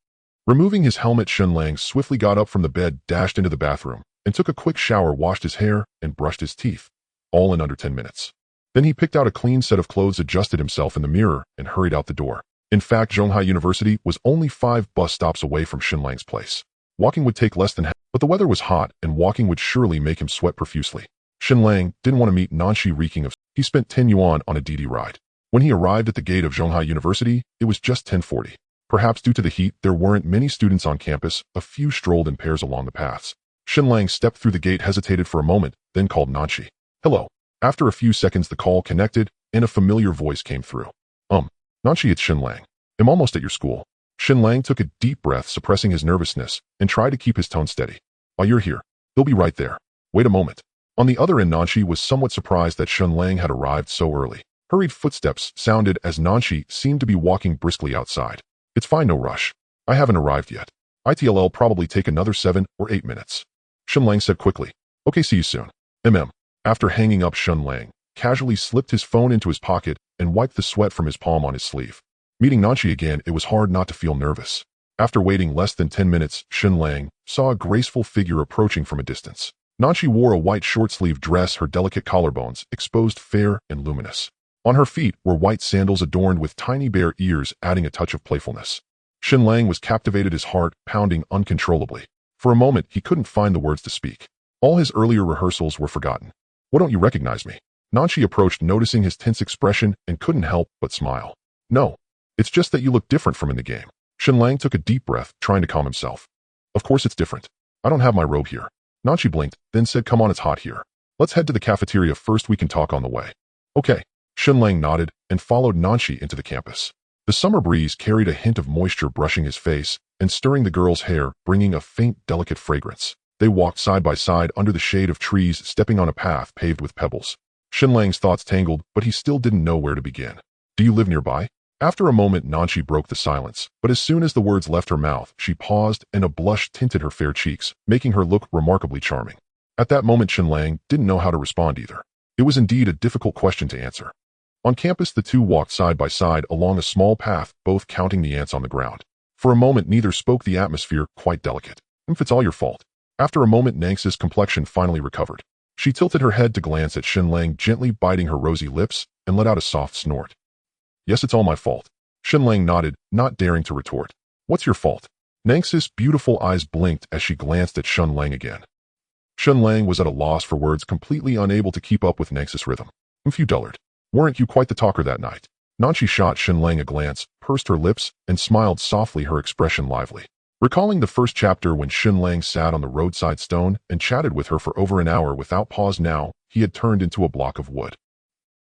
A: Removing his helmet, Shen Lang swiftly got up from the bed, dashed into the bathroom, and took a quick shower, washed his hair, and brushed his teeth, all in under 10 minutes. Then he picked out a clean set of clothes, adjusted himself in the mirror, and hurried out the door. In fact, Zhonghai University was only 5 bus stops away from Shen Lang's place. Walking would take less than half, but the weather was hot, and walking would surely make him sweat profusely. Shen Lang didn't want to meet Nanchi reeking of. He spent 10 yuan on a DD ride. When he arrived at the gate of Zhonghai University, it was just 10:40. Perhaps due to the heat, there weren't many students on campus. A few strolled in pairs along the paths. Shen Lang stepped through the gate, hesitated for a moment, then called Nanchi. Hello. After a few seconds, the call connected, and a familiar voice came through. Nanchi, it's Shen Lang. I'm almost at your school. Shen Lang took a deep breath, suppressing his nervousness, and tried to keep his tone steady. While you're here, he'll be right there. Wait a moment. On the other end, Nanchi was somewhat surprised that Shen Lang had arrived so early. Hurried footsteps sounded as Nanchi seemed to be walking briskly outside. It's fine, no rush. I haven't arrived yet. It'll probably take another 7 or 8 minutes. Shen Lang said quickly. Okay, see you soon. After hanging up, Shen Lang casually slipped his phone into his pocket and wiped the sweat from his palm on his sleeve. Meeting Nanchi again, it was hard not to feel nervous. After waiting less than 10 minutes, Shen Lang saw a graceful figure approaching from a distance. Nanchi wore a white short-sleeved dress, her delicate collarbones exposed, fair and luminous. On her feet were white sandals adorned with tiny bare ears, adding a touch of playfulness. Shen Lang was captivated, his heart pounding uncontrollably. For a moment, he couldn't find the words to speak. All his earlier rehearsals were forgotten. Why don't you recognize me? Nanchi approached, noticing his tense expression, and couldn't help but smile. No. It's just that you look different from in the game. Shen Lang took a deep breath, trying to calm himself. Of course it's different. I don't have my robe here. Nanchi blinked, then said, come on, it's hot here. Let's head to the cafeteria first, we can talk on the way. Okay. Shen Lang nodded and followed Nanchi into the campus. The summer breeze carried a hint of moisture, brushing his face and stirring the girl's hair, bringing a faint, delicate fragrance. They walked side by side under the shade of trees, stepping on a path paved with pebbles. Shen Lang's thoughts tangled, but he still didn't know where to begin. Do you live nearby? After a moment, Nanchi broke the silence, but as soon as the words left her mouth, she paused and a blush tinted her fair cheeks, making her look remarkably charming. At that moment, Shen Lang didn't know how to respond either. It was indeed a difficult question to answer. On campus, the two walked side by side along a small path, both counting the ants on the ground. For a moment, neither spoke, the atmosphere quite delicate. If it's all your fault. After a moment, Nanxi's complexion finally recovered. She tilted her head to glance at Shen Lang, gently biting her rosy lips, and let out a soft snort. Yes, it's all my fault. Shen Lang nodded, not daring to retort. What's your fault? Nanxi's beautiful eyes blinked as she glanced at Shen Lang again. Shen Lang was at a loss for words, completely unable to keep up with Nanxi's rhythm. You dullard. Weren't you quite the talker that night? Nanchi shot Shen Lang a glance, pursed her lips, and smiled softly, her expression lively. Recalling the first chapter when Shen Lang sat on the roadside stone and chatted with her for over an hour without pause, now he had turned into a block of wood.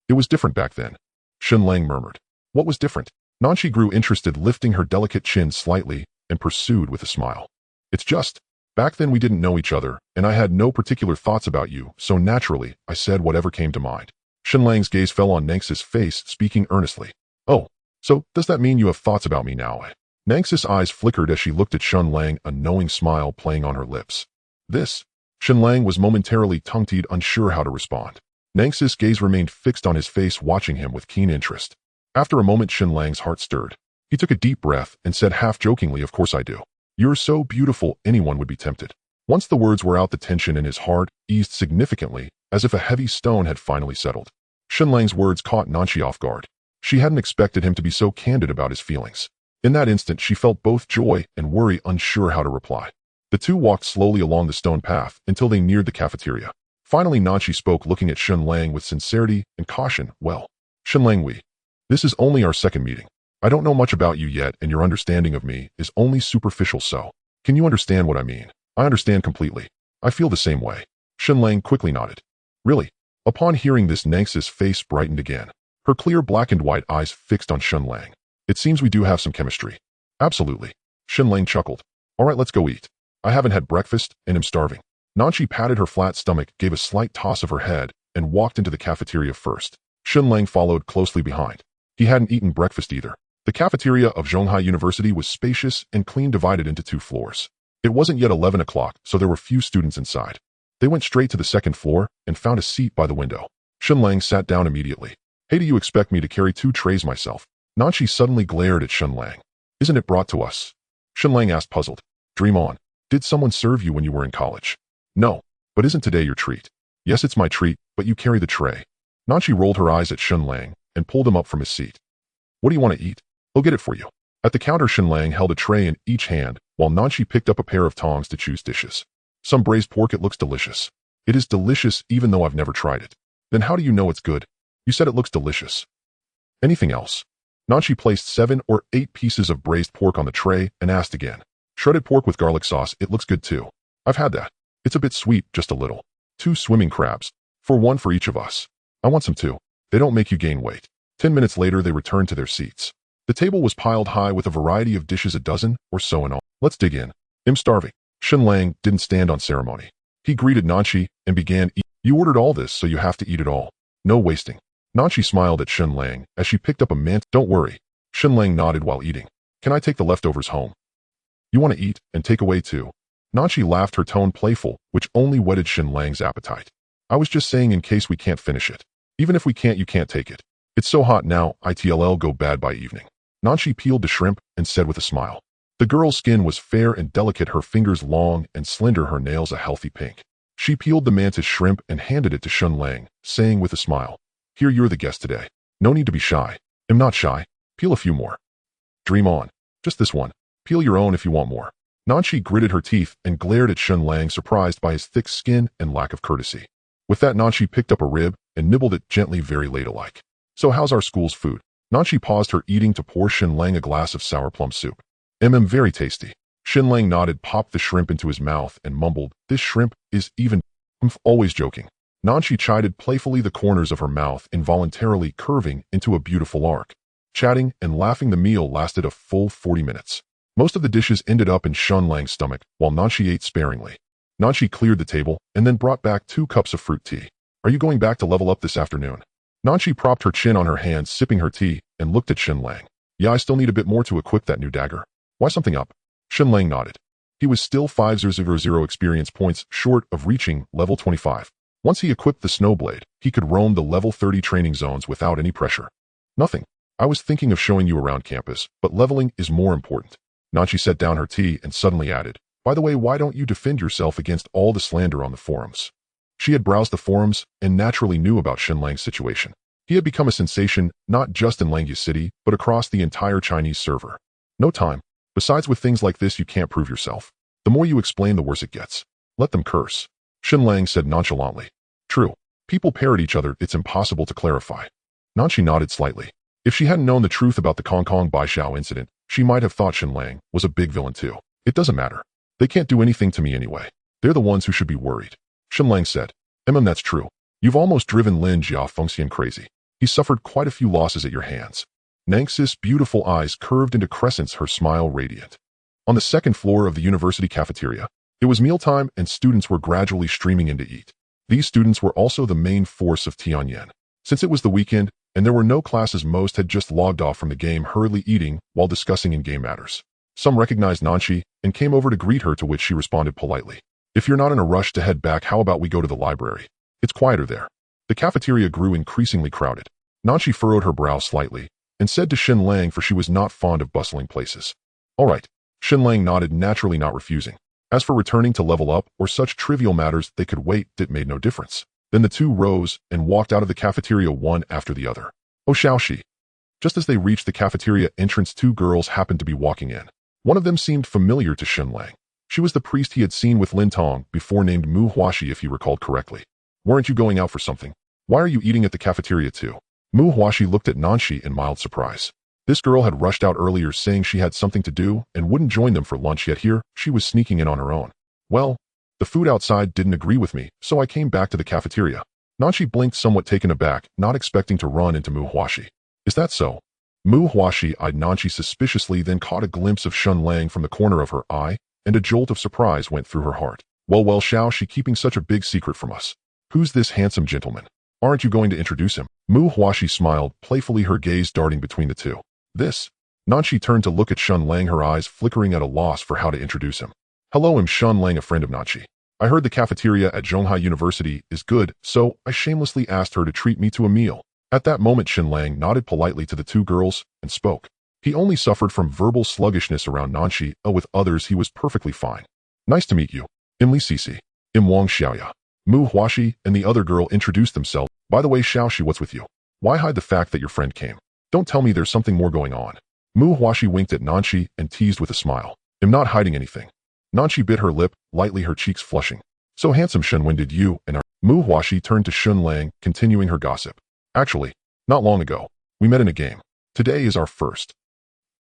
A: It was different back then, Shen Lang murmured. What was different? Nanchi grew interested, lifting her delicate chin slightly, and pursued with a smile. It's just, back then we didn't know each other, and I had no particular thoughts about you, so naturally, I said whatever came to mind. Shen Lang's gaze fell on Nangx's face, speaking earnestly. Oh, so does that mean you have thoughts about me now? Nangx's eyes flickered as she looked at Shen Lang, a knowing smile playing on her lips. This? Shen Lang was momentarily tongue-tied, unsure how to respond. Nangx's gaze remained fixed on his face, watching him with keen interest. After a moment, Shen Lang's heart stirred. He took a deep breath and said half-jokingly, "Of course I do. You're so beautiful, anyone would be tempted." Once the words were out, the tension in his heart eased significantly, as if a heavy stone had finally settled. Shen Lang's words caught Nanchi off guard. She hadn't expected him to be so candid about his feelings. In that instant, she felt both joy and worry, unsure how to reply. The two walked slowly along the stone path until they neared the cafeteria. Finally, Nanchi spoke, looking at Shen Lang with sincerity and caution. "Well, Shen Lang, this is only our second meeting. I don't know much about you yet, and your understanding of me is only superficial, so can you understand what I mean?" "I understand completely. I feel the same way." Shen Lang quickly nodded. "Really?" Upon hearing this, Nangx's face brightened again, her clear black and white eyes fixed on Shen Lang. "It seems we do have some chemistry." "Absolutely." Shen Lang chuckled. "All right, let's go eat. I haven't had breakfast and am starving." Nanchi patted her flat stomach, gave a slight toss of her head, and walked into the cafeteria first. Shen Lang followed closely behind. He hadn't eaten breakfast either. The cafeteria of Zhonghai University was spacious and clean, divided into 2 floors. It wasn't yet 11 o'clock, so there were few students inside. They went straight to the second floor and found a seat by the window. Shen Lang sat down immediately. "Hey, do you expect me to carry 2 trays myself?" Nanchi suddenly glared at Shen Lang. "Isn't it brought to us?" Shen Lang asked, puzzled. "Dream on. Did someone serve you when you were in college?" "No. But isn't today your treat?" "Yes, it's my treat, but you carry the tray." Nanchi rolled her eyes at Shen Lang and pulled him up from his seat. "What do you want to eat? I'll get it for you." At the counter, Shen Lang held a tray in each hand, while Nanchi picked up a pair of tongs to choose dishes. "Some braised pork. It looks delicious." "It is delicious, even though I've never tried it." "Then how do you know it's good?" "You said it looks delicious." "Anything else?" Nanchi placed 7 or 8 pieces of braised pork on the tray and asked again. "Shredded pork with garlic sauce. It looks good too." "I've had that. It's a bit sweet, just a little." 2 swimming crabs. One for each of us." "I want some too. They don't make you gain weight." 10 minutes later, they returned to their seats. The table was piled high with a variety of dishes, a dozen or so in all. "Let's dig in. I'm starving." Shen Lang didn't stand on ceremony. He greeted Nanchi and began eating. "You ordered all this, so you have to eat it all. No wasting." Nanchi smiled at Shen Lang as she picked up a mantle. "Don't worry." Shen Lang nodded while eating. "Can I take the leftovers home?" "You want to eat and take away too?" Nanchi laughed, her tone playful, which only whetted Shen Lang's appetite. "I was just saying in case we can't finish it. Even if we can't, you can't take it. It's so hot now, it'll go bad by evening." Nanchi peeled the shrimp and said with a smile. The girl's skin was fair and delicate, her fingers long and slender, her nails a healthy pink. She peeled the mantis shrimp and handed it to Shen Lang, saying with a smile, "Here, you're the guest today. No need to be shy." "I'm not shy. Peel a few more." "Dream on. Just this one. Peel your own if you want more." Nanchi gritted her teeth and glared at Shen Lang, surprised by his thick skin and lack of courtesy. With that, Nanchi picked up a rib and nibbled it gently, very ladylike. "So how's our school's food?" Nanchi paused her eating to pour Shen Lang a glass of sour plum soup. Very tasty." Shen Lang nodded, popped the shrimp into his mouth, and mumbled, "This shrimp is even always joking." Nanchi chided playfully, the corners of her mouth involuntarily curving into a beautiful arc. Chatting and laughing, the meal lasted a full 40 minutes. Most of the dishes ended up in Shen Lang's stomach, while Nanchi ate sparingly. Nanchi cleared the table and then brought back 2 cups of fruit tea. "Are you going back to level up this afternoon?" Nanchi propped her chin on her hand, sipping her tea, and looked at Shen Lang. "Yeah, I still need a bit more to equip that new dagger." "Why, something up?" Shen Lang nodded. He was still 500 experience points short of reaching level 25. Once he equipped the snowblade, he could roam the level 30 training zones without any pressure. "Nothing. I was thinking of showing you around campus, but leveling is more important." Nanchi set down her tea and suddenly added, "By the way, why don't you defend yourself against all the slander on the forums?" She had browsed the forums and naturally knew about Shen Lang's situation. He had become a sensation, not just in Langya City, but across the entire Chinese server. "No time. Besides, with things like this, you can't prove yourself. The more you explain, the worse it gets. Let them curse." Shen Lang said nonchalantly. "True. People parrot each other, it's impossible to clarify. Nanshi nodded slightly. If she hadn't known the truth about the Kong Kong Baishao incident, she might have thought Shen Lang was a big villain too. It doesn't matter. They can't do anything to me anyway. They're the ones who should be worried. Shen Lang said. That's true. You've almost driven Lin Jia Fengxian crazy. He suffered quite a few losses at your hands. Nangsis' beautiful eyes curved into crescents, her smile radiant. On the second floor of the university cafeteria, it was mealtime and students were gradually streaming in to eat. These students were also the main force of Tianyan. Since it was the weekend and there were no classes, most had just logged off from the game, hurriedly eating while discussing in-game matters. Some recognized Nanshi and came over to greet her, to which she responded politely. If you're not in a rush to head back, how about we go to the library? It's quieter there. The cafeteria grew increasingly crowded. Nanshi furrowed her brow slightly and said to Shen Lang, for she was not fond of bustling places. All right. Shen Lang nodded, naturally not refusing. As for returning to level up or such trivial matters, they could wait, it made no difference. Then the two rose and walked out of the cafeteria one after the other. Oh, Xiaoxi. Just as they reached the cafeteria entrance, two girls happened to be walking in. One of them seemed familiar to Shen Lang. She was the priest he had seen with Lin Tong, before named Mu Huaxi, if he recalled correctly. Weren't you going out for something? Why are you eating at the cafeteria too? Mu Huaxi looked at Nanshi in mild surprise. This girl had rushed out earlier saying she had something to do and wouldn't join them for lunch, yet here she was sneaking in on her own. Well, the food outside didn't agree with me, so I came back to the cafeteria. Nanshi blinked, somewhat taken aback, not expecting to run into Mu Huaxi. Is that so? Mu Huaxi eyed Nanshi suspiciously, then caught a glimpse of Shen Lang from the corner of her eye, and a jolt of surprise went through her heart. Well, Xiaoxi, keeping such a big secret from us. Who's this handsome gentleman? Aren't you going to introduce him? Mu Huaxi smiled, playfully, her gaze darting between the two. This? Nanshi turned to look at Shen Lang, her eyes flickering, at a loss for how to introduce him. Hello, I'm Shen Lang, a friend of Nanshi. I heard the cafeteria at Zhonghai University is good, so I shamelessly asked her to treat me to a meal. At that moment, Shen Lang nodded politely to the two girls and spoke. He only suffered from verbal sluggishness around Nanshi, with others he was perfectly fine. Nice to meet you. I'm Li Sisi. I'm Wang Xiaoya. Mu Huaxi and the other girl introduced themselves. By the way, Xiaoxi, what's with you? Why hide the fact that your friend came? Don't tell me there's something more going on. Mu Huaxi winked at Nanshi and teased with a smile. I'm not hiding anything. Nanshi bit her lip, lightly, her cheeks flushing. So handsome, Shen, when did you and our... Mu Huaxi turned to Shen Lang, continuing her gossip. Actually, not long ago, we met in a game. Today is our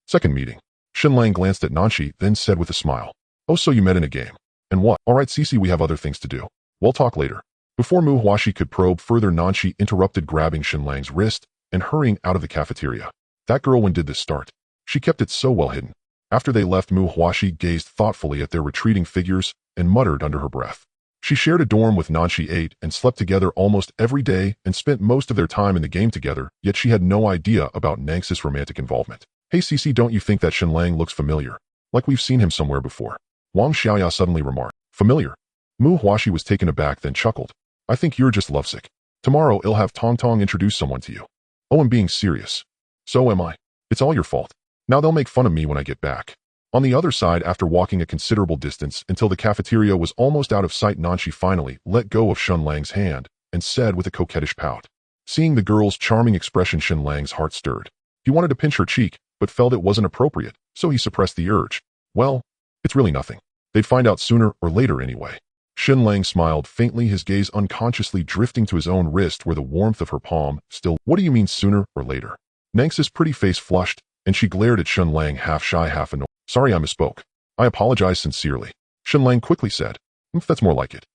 A: second meeting. Shen Lang glanced at Nanshi, then said with a smile. Oh, so you met in a game. And what? All right, Sisi, we have other things to do. We'll talk later. Before Mu Huaxi could probe further, Nanshi interrupted, grabbing Shen Lang's wrist and hurrying out of the cafeteria. That girl, when did this start? She kept it so well hidden. After they left, Mu Huaxi gazed thoughtfully at their retreating figures and muttered under her breath. She shared a dorm with Nanshi, ate and slept together almost every day, and spent most of their time in the game together, yet she had no idea about Nangsis' romantic involvement. Hey Cece, don't you think that Shen Lang looks familiar? Like we've seen him somewhere before. Wang Xiaoya suddenly remarked. Familiar? Mu Huaxi was taken aback, then chuckled. I think you're just lovesick. Tomorrow I'll have Tong Tong introduce someone to you. Oh, I'm being serious. So am I. It's all your fault. Now they'll make fun of me when I get back. On the other side, after walking a considerable distance until the cafeteria was almost out of sight, Nanshi finally let go of Shen Lang's hand and said with a coquettish pout. Seeing the girl's charming expression, Shen Lang's heart stirred. He wanted to pinch her cheek, but felt it wasn't appropriate, so he suppressed the urge. Well, it's really nothing. They'd find out sooner or later anyway. Shen Lang smiled faintly, his gaze unconsciously drifting to his own wrist where the warmth of her palm still... What do you mean sooner or later? Nangsis' pretty face flushed, and she glared at Shen Lang, half shy, half annoyed. Sorry, I misspoke. I apologize sincerely. Shen Lang quickly said. That's more like it.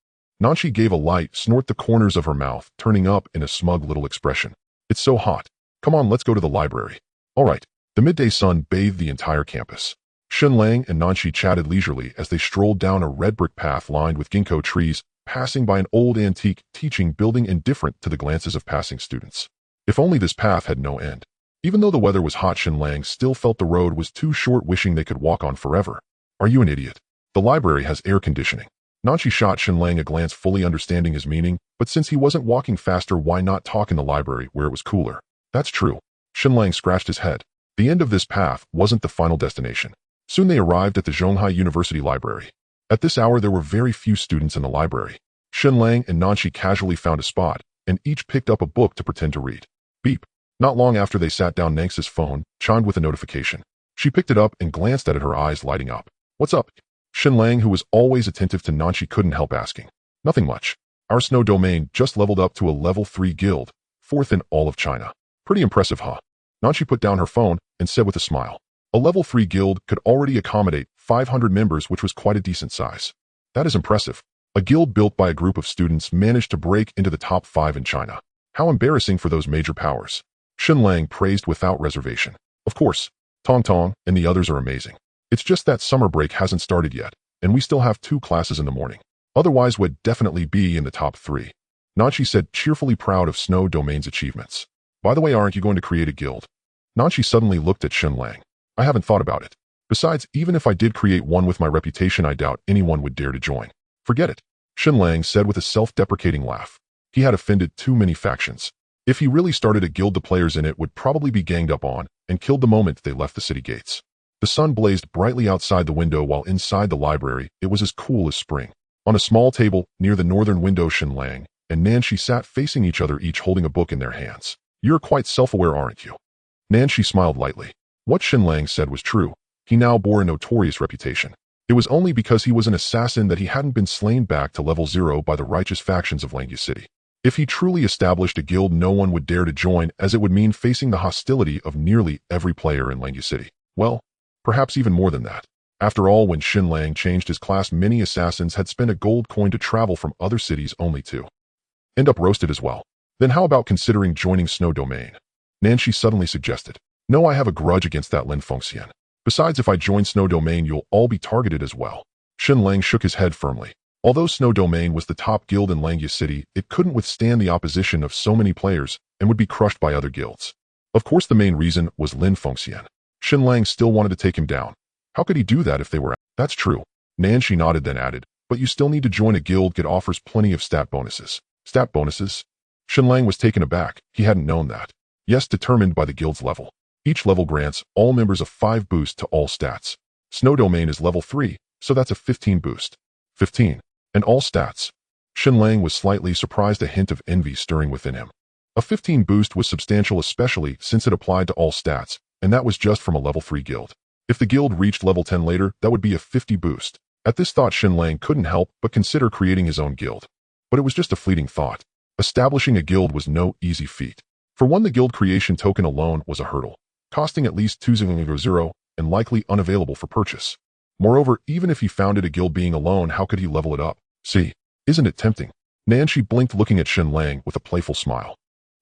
A: Nanshi gave a light snort, the corners of her mouth turning up in a smug little expression. It's so hot. Come on, let's go to the library. All right. The midday sun bathed the entire campus. Shen Lang and Nanshi chatted leisurely as they strolled down a red brick path lined with ginkgo trees, passing by an old antique teaching building, indifferent to the glances of passing students. If only this path had no end. Even though the weather was hot, Shen Lang still felt the road was too short, wishing they could walk on forever. Are you an idiot? The library has air conditioning. Nanshi shot Shen Lang a glance, fully understanding his meaning, but since he wasn't walking faster, why not talk in the library where it was cooler? That's true. Shen Lang scratched his head. The end of this path wasn't the final destination. Soon they arrived at the Zhonghai University library. At this hour, there were very few students in the library. Shen Lang and Nanshi casually found a spot, and each picked up a book to pretend to read. Beep. Not long after they sat down, Nangsis' phone chimed with a notification. She picked it up and glanced at it, her eyes lighting up. What's up? Shen Lang, who was always attentive to Nanshi, couldn't help asking. Nothing much. Our snow domain just leveled up to a level 3 guild, 4th in all of China. Pretty impressive, huh? Nanshi put down her phone and said with a smile. A level 3 guild could already accommodate 500 members, which was quite a decent size. That is impressive. A guild built by a group of students managed to break into the top 5 in China. How embarrassing for those major powers. Shen Lang praised without reservation. Of course, Tong Tong and the others are amazing. It's just that summer break hasn't started yet, and we still have 2 classes in the morning. Otherwise would definitely be in the top 3. Nanshi said, cheerfully proud of Snow Domain's achievements. By the way, aren't you going to create a guild? Nanshi suddenly looked at Shen Lang. I haven't thought about it. Besides, even if I did create one with my reputation, I doubt anyone would dare to join. Forget it, Shen Lang said with a self-deprecating laugh. He had offended too many factions. If he really started a guild, the players in it would probably be ganged up on and killed the moment they left the city gates. The sun blazed brightly outside the window, while inside the library it was as cool as spring. On a small table near the northern window, Shen Lang and Nanshi sat facing each other, each holding a book in their hands. You're quite self-aware, aren't you? Nanshi smiled lightly. What Shen Lang said was true. He now bore a notorious reputation. It was only because he was an assassin that he hadn't been slain back to level 0 by the righteous factions of Langya City. If he truly established a guild, no one would dare to join, as it would mean facing the hostility of nearly every player in Langya City. Well, perhaps even more than that. After all, when Shen Lang changed his class, many assassins had spent a gold coin to travel from other cities only to end up roasted as well. Then how about considering joining Snow Domain? Nanshi suddenly suggested. No, I have a grudge against that Lin Fengxian. Besides, if I join Snow Domain, you'll all be targeted as well. Shen Lang shook his head firmly. Although Snow Domain was the top guild in Langya City, it couldn't withstand the opposition of so many players and would be crushed by other guilds. Of course, the main reason was Lin Fengxian. Shen Lang still wanted to take him down. How could he do that if they were? That's true. Nanshi nodded, then added, but you still need to join a guild. It offers plenty of stat bonuses. Stat bonuses? Shen Lang was taken aback. He hadn't known that. Yes, determined by the guild's level. Each level grants all members a 5 boost to all stats. Snow Domain is level 3, so that's a 15 boost. 15. And all stats. Shen Lang was slightly surprised, a hint of envy stirring within him. A 15 boost was substantial, especially since it applied to all stats, and that was just from a level 3 guild. If the guild reached level 10 later, that would be a 50 boost. At this thought, Shen Lang couldn't help but consider creating his own guild. But it was just a fleeting thought. Establishing a guild was no easy feat. For one, the guild creation token alone was a hurdle, costing at least 200 and likely unavailable for purchase. Moreover, even if he founded a guild being alone, how could he level it up? See, isn't it tempting? Nanshi blinked, looking at Shen Lang with a playful smile.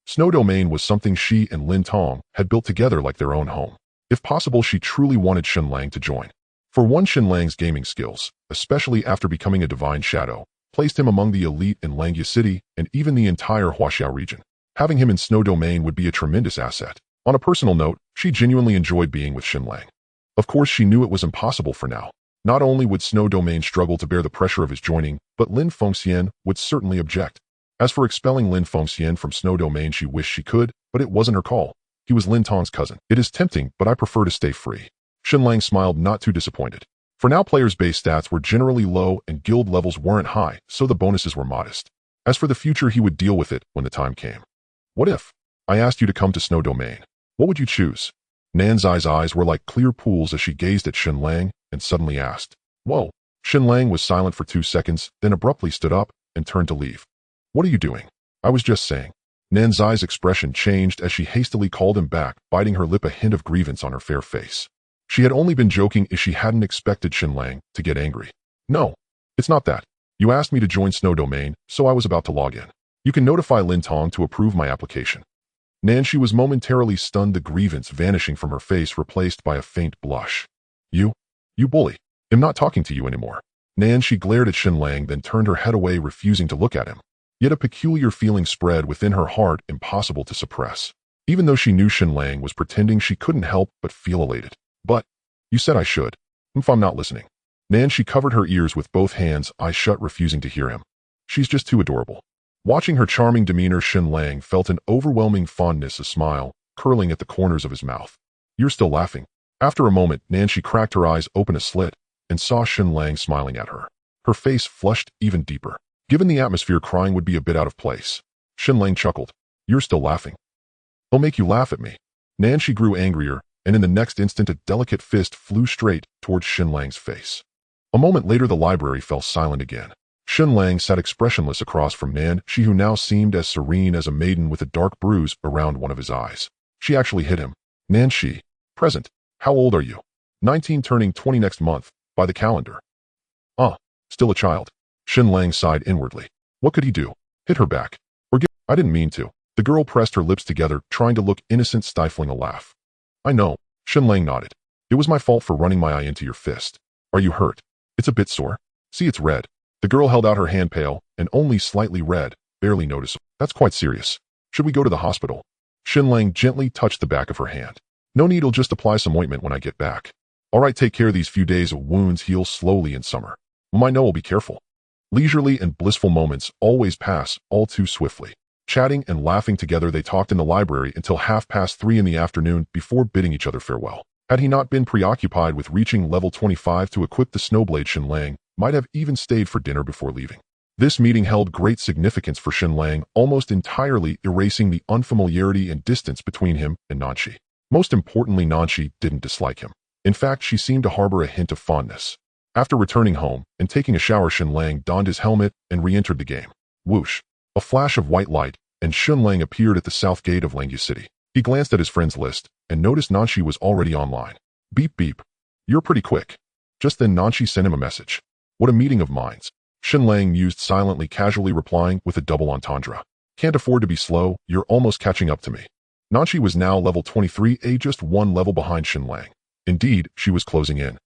A: Snow Domain was something she and Lin Tong had built together like their own home. If possible, she truly wanted Shen Lang to join. For one, Shen Lang's gaming skills, especially after becoming a divine shadow, placed him among the elite in Langya City and even the entire Huaxiao region. Having him in Snow Domain would be a tremendous asset. On a personal note, she genuinely enjoyed being with Shen Lang. Of course, she knew it was impossible for now. Not only would Snow Domain struggle to bear the pressure of his joining, but Lin Fengxian would certainly object. As for expelling Lin Fengxian from Snow Domain, she wished she could, but it wasn't her call. He was Lin Tong's cousin. It is tempting, but I prefer to stay free. Shen Lang smiled, not too disappointed. For now, players' base stats were generally low and guild levels weren't high, so the bonuses were modest. As for the future, he would deal with it when the time came. What if I asked you to come to Snow Domain? What would you choose? Nanzai's eyes were like clear pools as she gazed at Shen Lang and suddenly asked, Whoa. Shen Lang was silent for 2 seconds, then abruptly stood up and turned to leave. What are you doing? I was just saying. Nanzai's expression changed as she hastily called him back, biting her lip, a hint of grievance on her fair face. She had only been joking, as she hadn't expected Shen Lang to get angry. No, it's not that. You asked me to join Snow Domain, so I was about to log in. You can notify Lin Tong to approve my application. Nanshi was momentarily stunned, the grievance vanishing from her face, replaced by a faint blush. You bully. I'm not talking to you anymore. Nanshi glared at Shen Lang, then turned her head away, refusing to look at him. Yet a peculiar feeling spread within her heart, impossible to suppress. Even though she knew Shen Lang was pretending, she couldn't help but feel elated. But, you said I should. If I'm not listening. Nanshi covered her ears with both hands, eyes shut, refusing to hear him. She's just too adorable. Watching her charming demeanor, Shen Lang felt an overwhelming fondness, a smile curling at the corners of his mouth. You're still laughing. After a moment, Nanshi cracked her eyes open a slit and saw Shen Lang smiling at her. Her face flushed even deeper. Given the atmosphere, crying would be a bit out of place. Shen Lang chuckled. You're still laughing. I'll make you laugh at me. Nanshi grew angrier, and in the next instant a delicate fist flew straight towards Shen Lang's face. A moment later, the library fell silent again. Shen Lang sat expressionless across from Nan, she who now seemed as serene as a maiden with a dark bruise around one of his eyes. She actually hit him. Nan she. Present. How old are you? 19, turning 20 next month, by the calendar. Still a child. Shen Lang sighed inwardly. What could he do? Hit her back. Or get— I didn't mean to. The girl pressed her lips together, trying to look innocent, stifling a laugh. I know. Shen Lang nodded. It was my fault for running my eye into your fist. Are you hurt? It's a bit sore. See, it's red. The girl held out her hand, pale, and only slightly red, barely noticeable. That's quite serious. Should we go to the hospital? Shen Lang gently touched the back of her hand. No need, I'll just apply some ointment when I get back. All right, take care. These few days of wounds heal slowly in summer. I know I'll be careful. Leisurely and blissful moments always pass all too swiftly. Chatting and laughing together, they talked in the library until 3:30 in the afternoon before bidding each other farewell. Had he not been preoccupied with reaching level 25 to equip the snowblade, Shen Lang might have even stayed for dinner before leaving. This meeting held great significance for Shen Lang, almost entirely erasing the unfamiliarity and distance between him and Nanshi. Most importantly, Nanshi didn't dislike him. In fact, she seemed to harbor a hint of fondness. After returning home and taking a shower, Shen Lang donned his helmet and re-entered the game. Whoosh! A flash of white light, and Shen Lang appeared at the south gate of Langyu City. He glanced at his friends list and noticed Nanshi was already online. Beep beep. You're pretty quick. Just then Nanshi sent him a message. What a meeting of minds. Shen Lang mused silently, casually replying with a double entendre. Can't afford to be slow, you're almost catching up to me. Nanshi was now level 23, just one level behind Shen Lang. Indeed, she was closing in.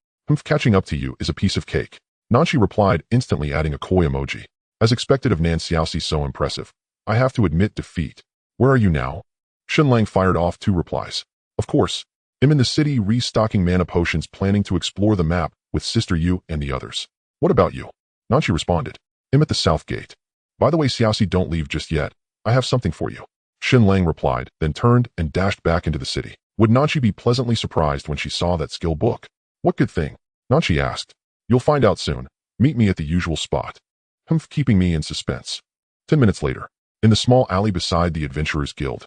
A: Catching up to you is a piece of cake. Nanshi replied, instantly adding a koi emoji. As expected of Nan Xiaoxi, so impressive. I have to admit defeat. Where are you now? Shen Lang fired off 2 replies. Of course. I'm in the city restocking mana potions, planning to explore the map with Sister Yu and the others. What about you? Nanshi responded. I'm at the south gate. By the way, Xiaoxi, don't leave just yet. I have something for you. Shen Lang replied, then turned and dashed back into the city. Would Nanshi be pleasantly surprised when she saw that skill book? What good thing? Nanshi asked. You'll find out soon. Meet me at the usual spot. Keeping me in suspense. 10 minutes later, in the small alley beside the Adventurers Guild,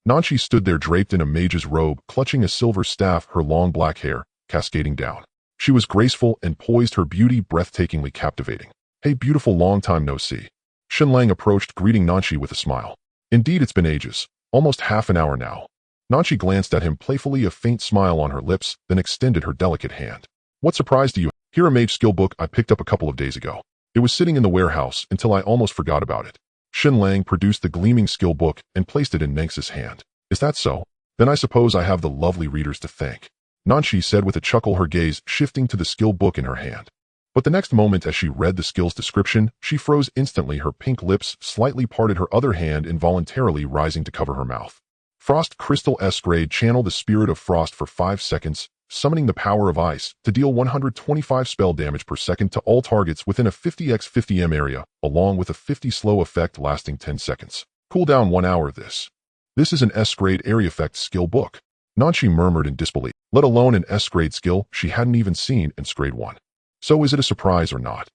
A: Nanshi stood there draped in a mage's robe, clutching a silver staff, her long black hair cascading down. She was graceful and poised, her beauty breathtakingly captivating. Hey beautiful, long time no see. Shen Lang approached, greeting Nanshi with a smile. Indeed, it's been ages. Almost half an hour now. Nanshi glanced at him playfully, a faint smile on her lips, then extended her delicate hand. What surprise do you? Here, a mage skill book I picked up a couple of days ago. It was sitting in the warehouse until I almost forgot about it. Shen Lang produced the gleaming skill book and placed it in Nanx's hand. Is that so? Then I suppose I have the lovely readers to thank. Nanshi said with a chuckle, her gaze shifting to the skill book in her hand. But the next moment, as she read the skill's description, she froze instantly, her pink lips slightly parted, her other hand involuntarily rising to cover her mouth. Frost Crystal S-Grade, channel the spirit of frost for 5 seconds, summoning the power of ice to deal 125 spell damage per second to all targets within a 50x50m area, along with a 50 slow effect lasting 10 seconds. Cooldown 1 hour. This is an S-Grade area effect skill book. Nanshi murmured in disbelief, let alone an S-Grade skill she hadn't even seen in S-Grade 1. So is it a surprise or not?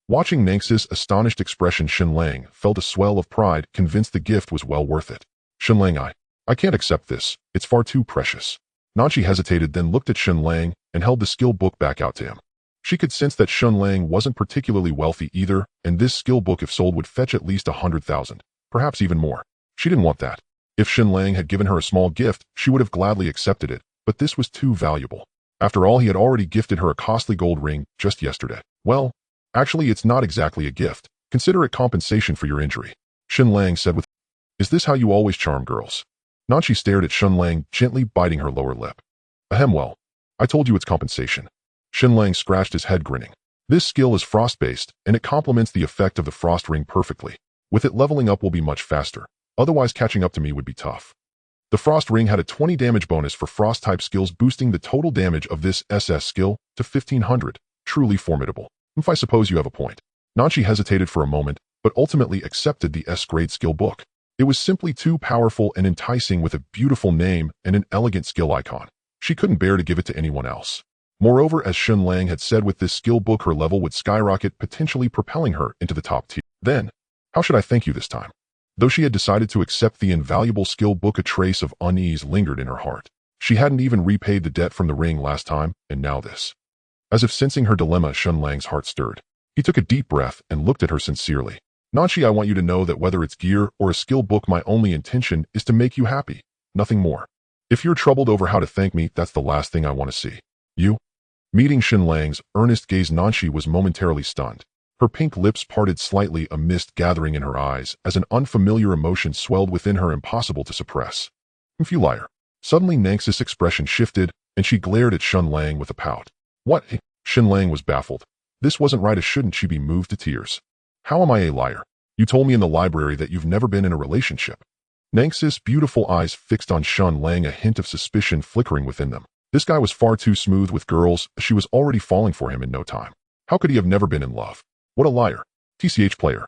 A: Watching Nanx's astonished expression, Shen Lang felt a swell of pride, convinced the gift was well worth it. Shen Lang, I can't accept this. It's far too precious. Nanshi hesitated, then looked at Shen Lang and held the skill book back out to him. She could sense that Shen Lang wasn't particularly wealthy either, and this skill book, if sold, would fetch at least 100,000, perhaps even more. She didn't want that. If Shen Lang had given her a small gift, she would have gladly accepted it, but this was too valuable. After all, he had already gifted her a costly gold ring just yesterday. Well, actually, it's not exactly a gift. Consider it compensation for your injury. Shen Lang said with, Is this how you always charm girls? Nanshi stared at Shen Lang, gently biting her lower lip. Ahem, well, I told you it's compensation. Shen Lang scratched his head, grinning. This skill is frost-based, and it complements the effect of the frost ring perfectly. With it, leveling up will be much faster. Otherwise, catching up to me would be tough. The frost ring had a 20 damage bonus for frost-type skills, boosting the total damage of this SS skill to 1500. Truly formidable. I suppose you have a point. Nanshi hesitated for a moment, but ultimately accepted the S-Grade skill book. It was simply too powerful and enticing, with a beautiful name and an elegant skill icon. She couldn't bear to give it to anyone else. Moreover, as Shen Lang had said, with this skill book her level would skyrocket, potentially propelling her into the top tier. Then, how should I thank you this time? Though she had decided to accept the invaluable skill book, a trace of unease lingered in her heart. She hadn't even repaid the debt from the ring last time, and now this. As if sensing her dilemma, Shen Lang's heart stirred. He took a deep breath and looked at her sincerely. Nanshi, I want you to know that whether it's gear or a skill book, my only intention is to make you happy, nothing more. If you're troubled over how to thank me, that's the last thing I want to see. You? Meeting Shen Lang's earnest gaze, Nanshi was momentarily stunned. Her pink lips parted slightly, a mist gathering in her eyes as an unfamiliar emotion swelled within her, impossible to suppress. You liar. Suddenly Nang's expression shifted, and she glared at Shen Lang with a pout. What? Shen Lang was baffled. This wasn't right. Shouldn't she be moved to tears? How am I a liar? You told me in the library that you've never been in a relationship. Nang's beautiful eyes fixed on Shen Lang, a hint of suspicion flickering within them. This guy was far too smooth with girls. She was already falling for him in no time. How could he have never been in love? What a liar. TCH player.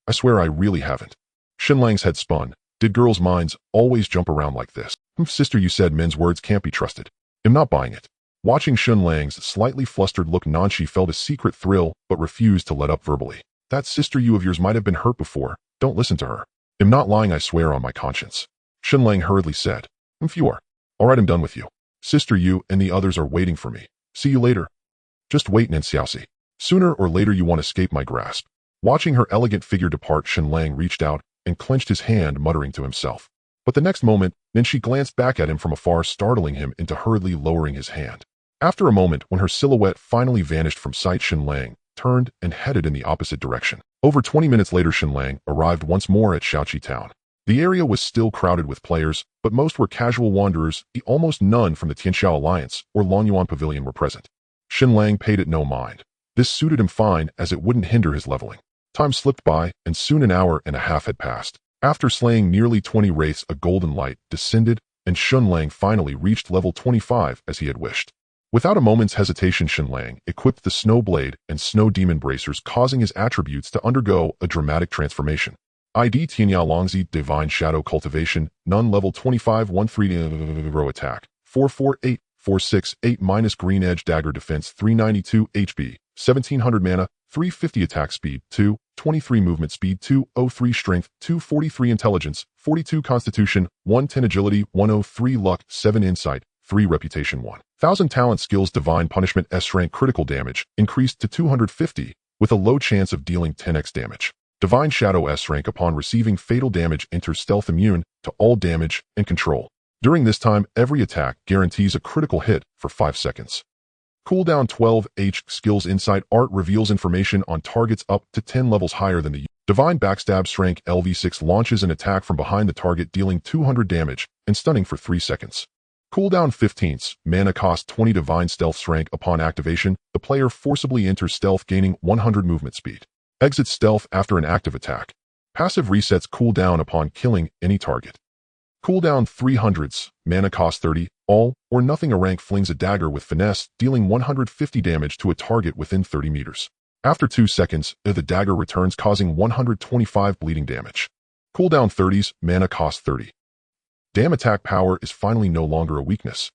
A: I swear I really haven't. Shen Lang's head spun. Did girls' minds always jump around like this? Sister, you said men's words can't be trusted. I'm not buying it. Watching Shen Lang's slightly flustered look, Nanshi felt a secret thrill but refused to let up verbally. That sister you of yours might have been hurt before. Don't listen to her. I'm not lying, I swear on my conscience. Shen Lang hurriedly said. If you are. All right, I'm done with you. Sister, you and the others are waiting for me. See you later. Just wait, Nanxiaoxi. Sooner or later you want to escape my grasp. Watching her elegant figure depart, Shen Lang reached out and clenched his hand, muttering to himself. But the next moment, Nanshi glanced back at him from afar, startling him into hurriedly lowering his hand. After a moment, when her silhouette finally vanished from sight, Shen Lang turned and headed in the opposite direction. Over 20 minutes later, Shen Lang arrived once more at Shaoqi Town. The area was still crowded with players, but most were casual wanderers. Almost none from the Tianxiao Alliance or Longyuan Pavilion were present. Shen Lang paid it no mind. This suited him fine, as it wouldn't hinder his leveling. Time slipped by, and soon an hour and a half had passed. After slaying nearly 20 wraiths, a golden light descended, and Shen Lang finally reached level 25 as he had wished. Without a moment's hesitation, Shen Lang equipped the Snow Blade and Snow Demon bracers, causing his attributes to undergo a dramatic transformation. ID Tianyao Longzi Divine Shadow Cultivation, None level 25 1-3 attack, 448, 468 minus Green Edge Dagger Defense 392 HP, 1700 mana, 350 attack speed, 223 movement speed, 203 strength, 243 intelligence, 42 constitution, 110 agility, 103 luck, 7 insight, 3 reputation, 1000 talent skills. Divine Punishment S rank critical damage increased to 250 with a low chance of dealing 10x damage. Divine Shadow S rank, upon receiving fatal damage, enters stealth immune to all damage and control. During this time, every attack guarantees a critical hit for 5 seconds. Cooldown 12H. Skills Insight Art reveals information on targets up to 10 levels higher than the Divine Backstab rank LV6 launches an attack from behind the target, dealing 200 damage and stunning for 3 seconds. Cooldown 15th. Mana cost 20. Divine Stealth rank. Upon activation, the player forcibly enters stealth, gaining 100 movement speed. Exits stealth after an active attack. Passive resets cooldown upon killing any target. Cooldown 300th. Mana cost 30. All or nothing. A rank flings a dagger with finesse, dealing 150 damage to a target within 30 meters. After 2 seconds, the dagger returns, causing 125 bleeding damage. Cooldown 30th. Mana cost 30. Damn attack power is finally no longer a weakness.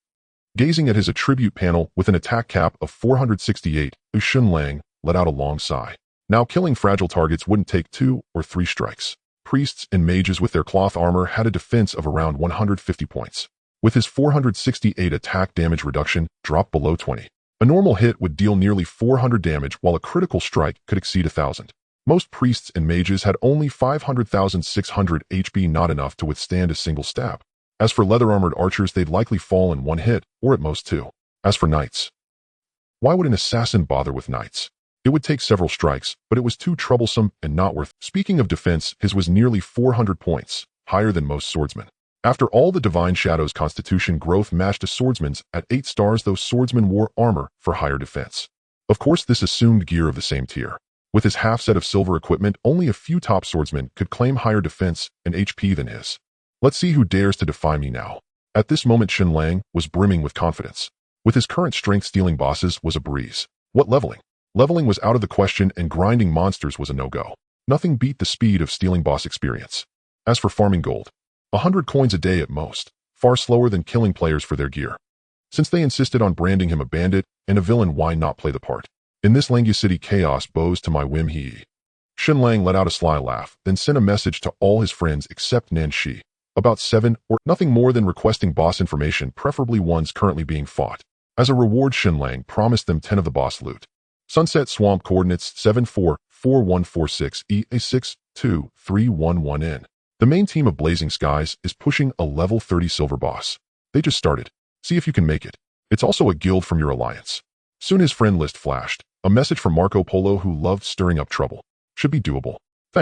A: Gazing at his attribute panel with an attack cap of 468, Shen Lang let out a long sigh. Now killing fragile targets wouldn't take 2 or 3 strikes. Priests and mages with their cloth armor had a defense of around 150 points. With his 468 attack damage reduction dropped below 20. A normal hit would deal nearly 400 damage, while a critical strike could exceed 1,000. Most priests and mages had only 500,600 HP, not enough to withstand a single stab. As for leather-armored archers, they'd likely fall in 1 hit, or at most 2. As for knights, why would an assassin bother with knights? It would take several strikes, but it was too troublesome and not worth. Speaking of defense, his was nearly 400 points, higher than most swordsmen. After all, the Divine Shadow's constitution growth matched a swordsman's at 8 stars, though swordsmen wore armor for higher defense. Of course, this assumed gear of the same tier. With his half set of silver equipment, only a few top swordsmen could claim higher defense and HP than his. Let's see who dares to defy me now. At this moment, Shen Lang was brimming with confidence. With his current strength, stealing bosses was a breeze. What leveling? Leveling was out of the question, and grinding monsters was a no-go. Nothing beat the speed of stealing boss experience. As for farming gold, 100 coins a day at most, far slower than killing players for their gear. Since they insisted on branding him a bandit and a villain, why not play the part? In this Langya City, chaos bows to my whim. Shen Lang let out a sly laugh, then sent a message to all his friends except Nanshi, about 7 or nothing more than requesting boss information, preferably ones currently being fought. As a reward, Shen Lang promised them 10 of the boss loot. Sunset Swamp coordinates 744146 EA62311N. The main team of Blazing Skies is pushing a level 30 silver boss. They just started. See if you can make it. It's also a guild from your alliance. Soon his friend list flashed. A message from Marco Polo who loved stirring up trouble. Should be doable.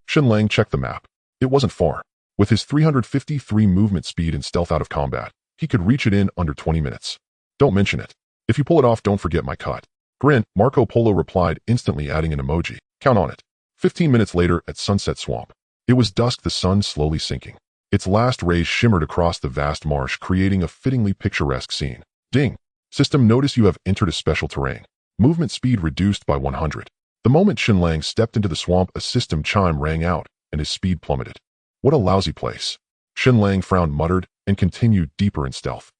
A: Shen Lang checked the map. It wasn't far. With his 353 movement speed and stealth out of combat, he could reach it in under 20 minutes. Don't mention it. If you pull it off, don't forget my cut. Grin, Marco Polo replied, instantly adding an emoji. Count on it. 15 minutes later at Sunset Swamp. It was dusk, the sun slowly sinking. Its last rays shimmered across the vast marsh, creating a fittingly picturesque scene. Ding. System, notice you have entered a special terrain. Movement speed reduced by 100. The moment Shen Lang stepped into the swamp, a system chime rang out, and his speed plummeted. What a lousy place. Shen Lang frowned, muttered, and continued deeper in stealth.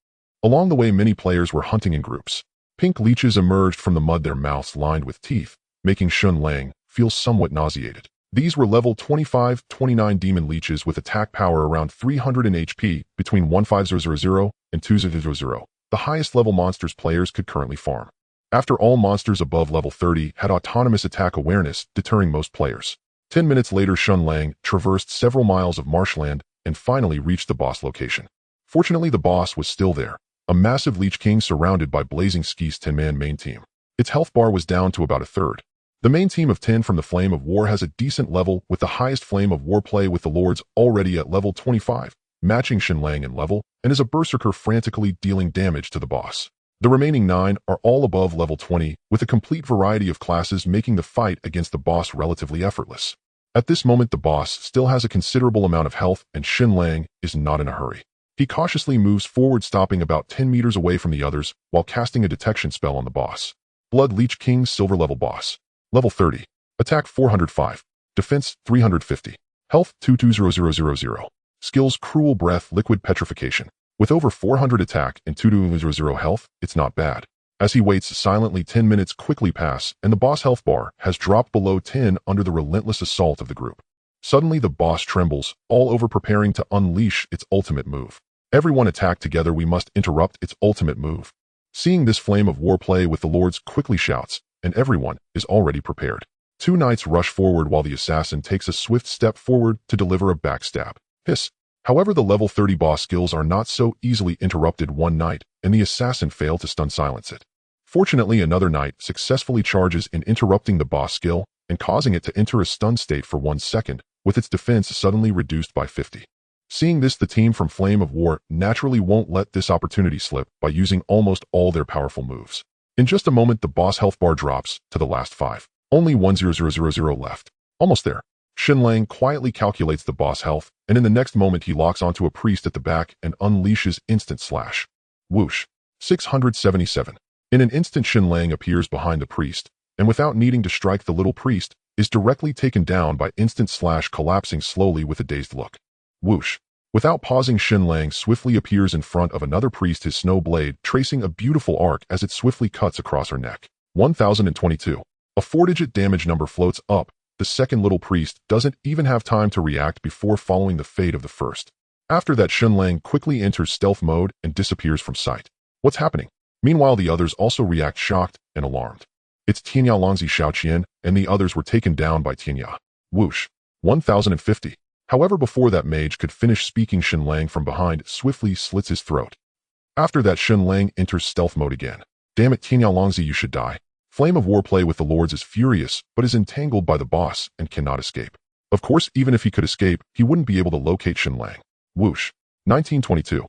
A: Along the way, many players were hunting in groups. Pink leeches emerged from the mud, their mouths lined with teeth, making Shen Lang feel somewhat nauseated. These were level 25-29 demon leeches with attack power around 300 in HP, between 15000 and 2000, the highest level monsters players could currently farm. After all, monsters above level 30 had autonomous attack awareness, deterring most players. 10 minutes later, Shen Lang traversed several miles of marshland and finally reached the boss location. Fortunately, the boss was still there, a massive Leech King surrounded by Blazing Skies' 10-man main team. Its health bar was down to about a third. The main team of 10 from the Flame of War has a decent level, with the highest Flame of War play with the Lords already at level 25, matching Shen Lang in level, and is a berserker frantically dealing damage to the boss. The remaining 9 are all above level 20, with a complete variety of classes, making the fight against the boss relatively effortless. At this moment, the boss still has a considerable amount of health, and Shen Lang is not in a hurry. He cautiously moves forward, stopping about 10 meters away from the others, while casting a detection spell on the boss. Blood Leech King, silver level boss. Level 30. Attack 405. Defense 350. Health 220000. Skills Cruel Breath, Liquid Petrification. With over 400 attack and 2200 health, it's not bad. As he waits silently, 10 minutes quickly pass, and the boss health bar has dropped below 10 under the relentless assault of the group. Suddenly, the boss trembles, all over, preparing to unleash its ultimate move. Everyone attack together, we must interrupt its ultimate move. Seeing this Flame of War play with the Lords, quickly shouts, and everyone is already prepared. 2 knights rush forward while the assassin takes a swift step forward to deliver a backstab. Hiss. However, the level 30 boss skills are not so easily interrupted. One knight, and the assassin failed to stun silence it. Fortunately, another knight successfully charges in, interrupting the boss skill and causing it to enter a stun state for 1 second, with its defense suddenly reduced by 50. Seeing this, the team from Flame of War naturally won't let this opportunity slip by using almost all their powerful moves. In just a moment, the boss health bar drops to the last 5. Only 10000 left. Almost there. Shen Lang quietly calculates the boss health, and in the next moment he locks onto a priest at the back and unleashes instant slash. Whoosh. 677. In an instant, Shen Lang appears behind the priest, and without needing to strike, the little priest is directly taken down by instant slash, collapsing slowly with a dazed look. Whoosh. Without pausing, Shen Lang swiftly appears in front of another priest, his snow blade tracing a beautiful arc as it swiftly cuts across her neck. 1022. A 4-digit damage number floats up. The second little priest doesn't even have time to react before following the fate of the first. After that, Shen Lang quickly enters stealth mode and disappears from sight. What's happening? Meanwhile, the others also react, shocked and alarmed. It's Tianya Longzi Xiaoqian, and the others were taken down by Tianya. Whoosh. 1050. However, before that mage could finish speaking, Shen Lang from behind swiftly slits his throat. After that, Shen Lang enters stealth mode again. Damn it, Tianya Longzi, you should die. Flame of War play with the Lords is furious, but is entangled by the boss and cannot escape. Of course, even if he could escape, he wouldn't be able to locate Shen Lang. Whoosh. 1922.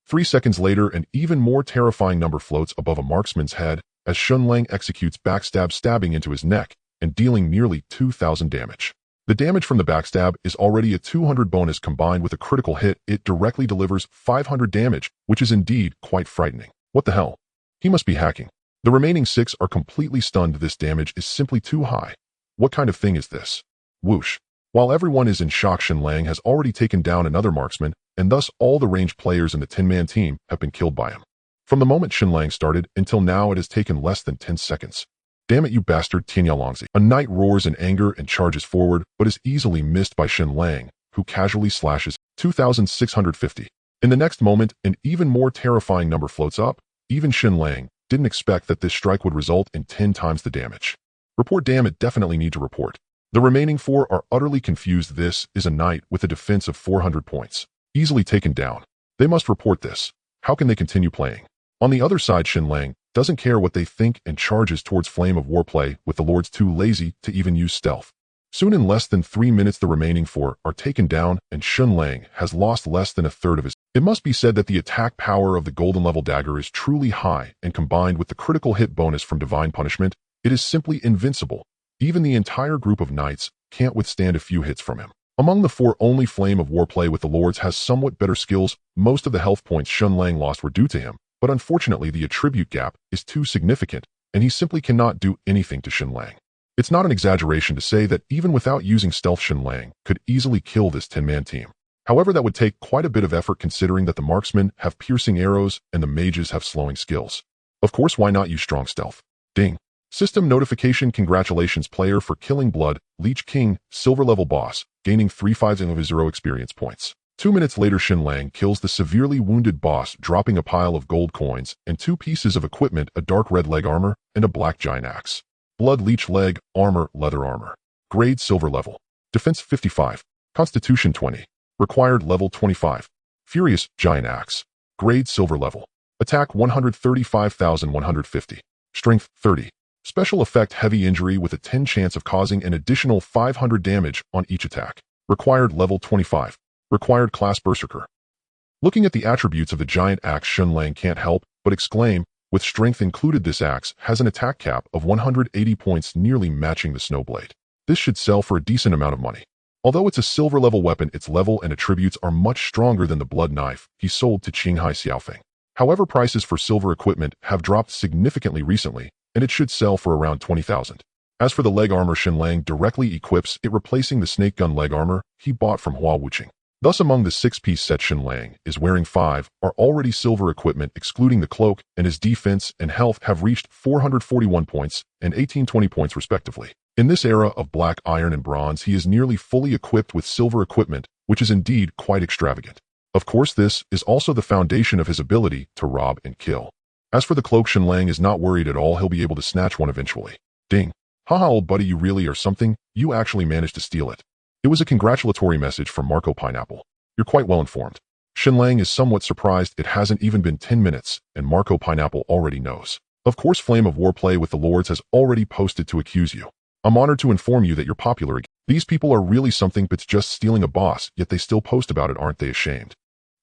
A: 3 seconds later, an even more terrifying number floats above a marksman's head as Shen Lang executes backstab, stabbing into his neck and dealing nearly 2000 damage. The damage from the backstab is already a 200 bonus. Combined with a critical hit, it directly delivers 500 damage, which is indeed quite frightening. What the hell? He must be hacking. The remaining 6 are completely stunned. This damage is simply too high. What kind of thing is this? Whoosh. While everyone is in shock, Shen Lang has already taken down another marksman, and thus all the ranged players in the 10-man team have been killed by him. From the moment Shen Lang started until now, it has taken less than 10 seconds. Damn it, you bastard, Tianya Longzi. A knight roars in anger and charges forward, but is easily missed by Shen Lang, who casually slashes. 2650. In the next moment, an even more terrifying number floats up. Even Shen Lang didn't expect that this strike would result in 10 times the damage. Report. Damn it, definitely need to report. The remaining 4 are utterly confused. This is a knight with a defense of 400 points. Easily taken down. They must report this. How can they continue playing? On the other side, Shen Lang doesn't care what they think and charges towards Flame of War play with the lords too lazy to even use stealth. Soon, in less than 3 minutes, the remaining 4 are taken down and Shen Lang has lost less than a third of his. It must be said that the attack power of the golden level dagger is truly high, and combined with the critical hit bonus from Divine Punishment, it is simply invincible. Even the entire group of knights can't withstand a few hits from him. Among the 4, only Flame of War play with the lords has somewhat better skills. Most of the health points Shen Lang lost were due to him, but unfortunately the attribute gap is too significant, and he simply cannot do anything to Shen Lang. It's not an exaggeration to say that even without using stealth, Shen Lang could easily kill this 10-man team. However, that would take quite a bit of effort considering that the marksmen have piercing arrows and the mages have slowing skills. Of course, why not use strong stealth? Ding. System notification. Congratulations player for killing Blood Leech King, silver level boss, gaining 350 experience points. 2 minutes later, Shen Lang kills the severely wounded boss, dropping a pile of gold coins and 2 pieces of equipment, a dark red leg armor and a black giant axe. Blood Leech leg armor, leather armor. Grade silver level. Defense 55. Constitution 20. Required level 25. Furious giant axe. Grade silver level. Attack 135,150. Strength 30. Special effect heavy injury with a 10 chance of causing an additional 500 damage on each attack. Required level 25. Required class Berserker. Looking at the attributes of the giant axe, Shen Lang can't help but exclaim, with strength included, this axe has an attack cap of 180 points, nearly matching the Snowblade. This should sell for a decent amount of money. Although it's a silver level weapon, its level and attributes are much stronger than the blood knife he sold to Qinghai Xiaofeng. However, prices for silver equipment have dropped significantly recently, and it should sell for around 20,000. As for the leg armor, Shen Lang directly equips it, replacing the snake gun leg armor he bought from Hua Wuqing. Thus, among the 6-piece set Shen Lang is wearing, 5 are already silver equipment, excluding the cloak, and his defense and health have reached 441 points and 1820 points respectively. In this era of black iron and bronze, he is nearly fully equipped with silver equipment, which is indeed quite extravagant. Of course, this is also the foundation of his ability to rob and kill. As for the cloak, Shen Lang is not worried at all. He'll be able to snatch one eventually. Ding. Haha, old buddy, you really are something. You actually managed to steal it. It was a congratulatory message from Marco Pineapple. You're quite well informed. Shen Lang is somewhat surprised. It hasn't even been 10 minutes, and Marco Pineapple already knows. Of course, Flame of War play with the lords has already posted to accuse you. I'm honored to inform you that you're popular again. These people are really something, but it's just stealing a boss, yet they still post about it. Aren't they ashamed?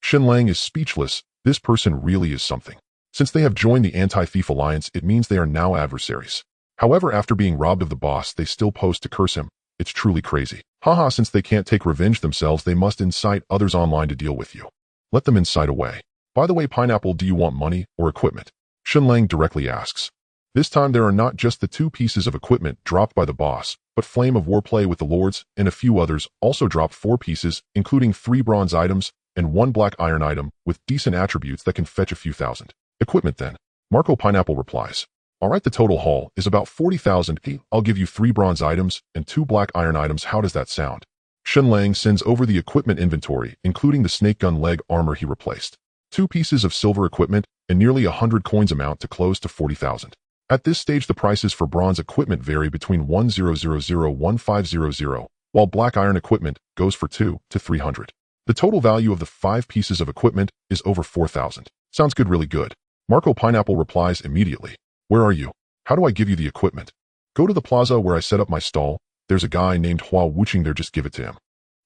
A: Shen Lang is speechless. This person really is something. Since they have joined the Anti-Thief Alliance, it means they are now adversaries. However, after being robbed of the boss, they still post to curse him. It's truly crazy. Haha, since they can't take revenge themselves, they must incite others online to deal with you. Let them incite away. By the way, Pineapple, do you want money or equipment? Shen Lang directly asks. This time there are not just the 2 pieces of equipment dropped by the boss, but Flame of War play with the lords and a few others also dropped 4 pieces, including 3 bronze items and 1 black iron item with decent attributes that can fetch a few thousand. Equipment then. Marco Pineapple replies. Alright, the total haul is about 40,000. I'll give you 3 bronze items and 2 black iron items. How does that sound? Shen Lang sends over the equipment inventory, including the snake gun leg armor he replaced. 2 pieces of silver equipment and nearly 100 coins amount to close to 40,000. At this stage, the prices for bronze equipment vary between 1,000-1,500, while black iron equipment goes for 2 to 300. The total value of the 5 pieces of equipment is over 4,000. Sounds good, really good. Marco Pineapple replies immediately. Where are you? How do I give you the equipment? Go to the plaza where I set up my stall. There's a guy named Hua Wuqing there, just give it to him.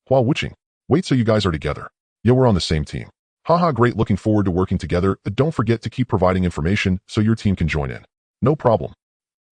A: Hua Wuqing. Wait, so you guys are together? Yeah, we're on the same team. Haha, great, looking forward to working together. Don't forget to keep providing information so your team can join in. No problem.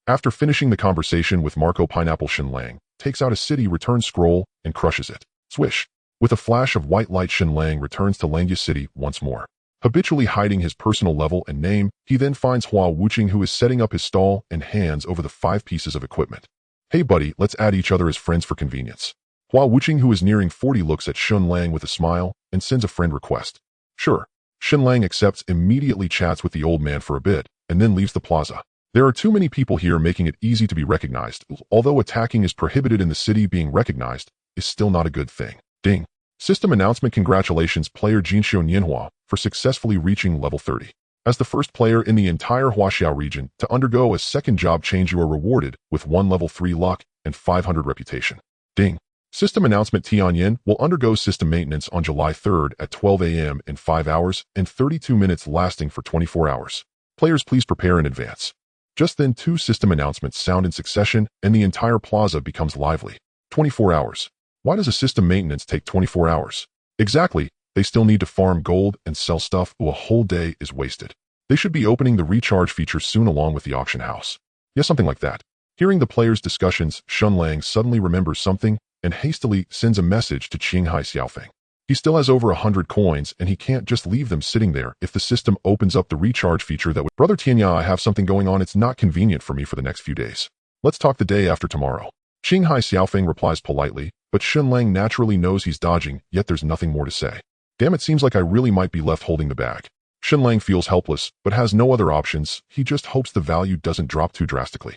A: After finishing the conversation with Marco Pineapple, Shen Lang takes out a city return scroll and crushes it. Swish. With a flash of white light, Shen Lang returns to Langya City once more. Habitually hiding his personal level and name, he then finds Hua Wuqing, who is setting up his stall, and hands over the 5 pieces of equipment. Hey buddy, let's add each other as friends for convenience. Hua Wuqing, who is nearing 40, looks at Shen Lang with a smile and sends a friend request. Sure. Shen Lang accepts, immediately chats with the old man for a bit, and then leaves the plaza. There are too many people here, making it easy to be recognized. Although attacking is prohibited in the city, being recognized is still not a good thing. Ding. System announcement. Congratulations player Jinxiu Nianhua for successfully reaching level 30. As the first player in the entire Huaxiao region to undergo a second job change, you are rewarded with 1 level 3 luck and 500 reputation. Ding. System announcement: Tianyin will undergo system maintenance on July 3rd at 12 a.m. in 5 hours and 32 minutes lasting for 24 hours. Players, please prepare in advance. Just then, 2 system announcements sound in succession and the entire plaza becomes lively. 24 hours. Why does a system maintenance take 24 hours? Exactly, they still need to farm gold and sell stuff, or a whole day is wasted. They should be opening the recharge feature soon along with the auction house. Yeah, something like that. Hearing the players' discussions, Shen Lang suddenly remembers something and hastily sends a message to Qinghai Xiaofeng. He still has over 100 coins and he can't just leave them sitting there if the system opens up the recharge feature that would— Brother Tianya, I have something going on. It's not convenient for me for the next few days. Let's talk the day after tomorrow. Qinghai Xiaofeng replies politely, but Shen Lang naturally knows he's dodging, yet there's nothing more to say. Damn, it seems like I really might be left holding the bag. Shen Lang feels helpless, but has no other options. He just hopes the value doesn't drop too drastically.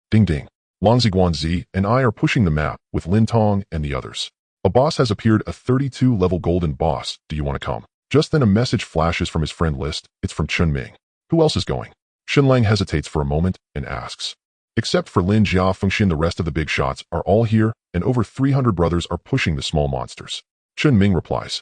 A: Ding ding. Langzi Guanzi and I are pushing the map with Lin Tong and the others. A boss has appeared, a 32-level golden boss. Do you want to come? Just then a message flashes from his friend list. It's from Chun Ming. Who else is going? Shen Lang hesitates for a moment and asks. Except for Lin Jia Fengxin, the rest of the big shots are all here, and over 300 brothers are pushing the small monsters. Chun Ming replies.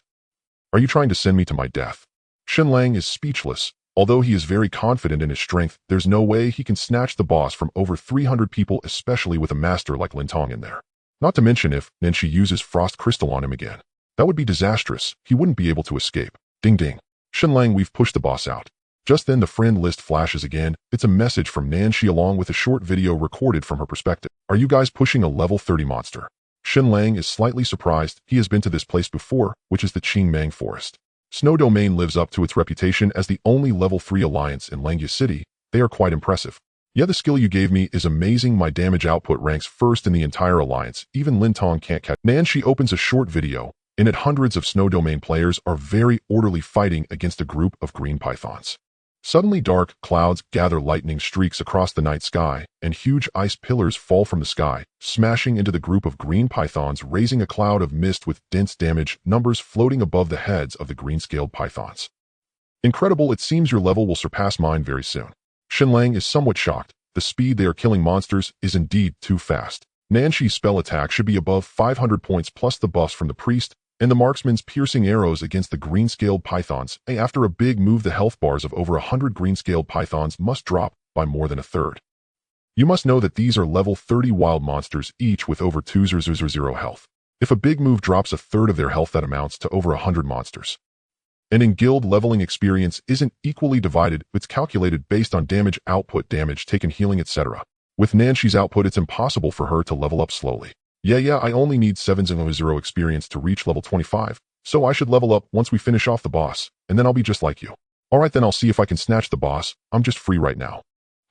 A: Are you trying to send me to my death? Shen Lang is speechless. Although he is very confident in his strength, there's no way he can snatch the boss from over 300 people, especially with a master like Lin Tong in there. Not to mention if Nanshi uses frost crystal on him again. That would be disastrous. He wouldn't be able to escape. Ding ding. Shen Lang, we've pushed the boss out. Just then the friend list flashes again. It's a message from Nanshi along with a short video recorded from her perspective. Are you guys pushing a level 30 monster? Shen Lang is slightly surprised. He has been to this place before, which is the Qingmang Forest. Snow Domain lives up to its reputation as the only level 3 alliance in Langya City. They are quite impressive. Yeah, the skill you gave me is amazing. My damage output ranks first in the entire alliance. Even Lin Tong can't catch. Nanshi opens a short video. In it, hundreds of Snow Domain players are very orderly fighting against a group of green pythons. Suddenly dark clouds gather, lightning streaks across the night sky, and huge ice pillars fall from the sky, smashing into the group of green pythons, raising a cloud of mist with dense damage numbers floating above the heads of the green-scaled pythons. Incredible, it seems your level will surpass mine very soon. Shen Lang is somewhat shocked. The speed they are killing monsters is indeed too fast. Nanshi's spell attack should be above 500 points plus the buffs from the priest, and the marksman's piercing arrows against the green-scaled pythons. After a big move, the health bars of over 100 green-scaled pythons must drop by more than a third. You must know that these are level 30 wild monsters, each with over 2,000 health. If a big move drops a third of their health, that amounts to over 100 monsters. And in guild, leveling experience isn't equally divided. It's calculated based on damage output, damage taken, healing, etc. With Nanshi's output, it's impossible for her to level up slowly. Yeah, I only need 700 experience to reach level 25, so I should level up once we finish off the boss, and then I'll be just like you. Alright, then I'll see if I can snatch the boss. I'm just free right now.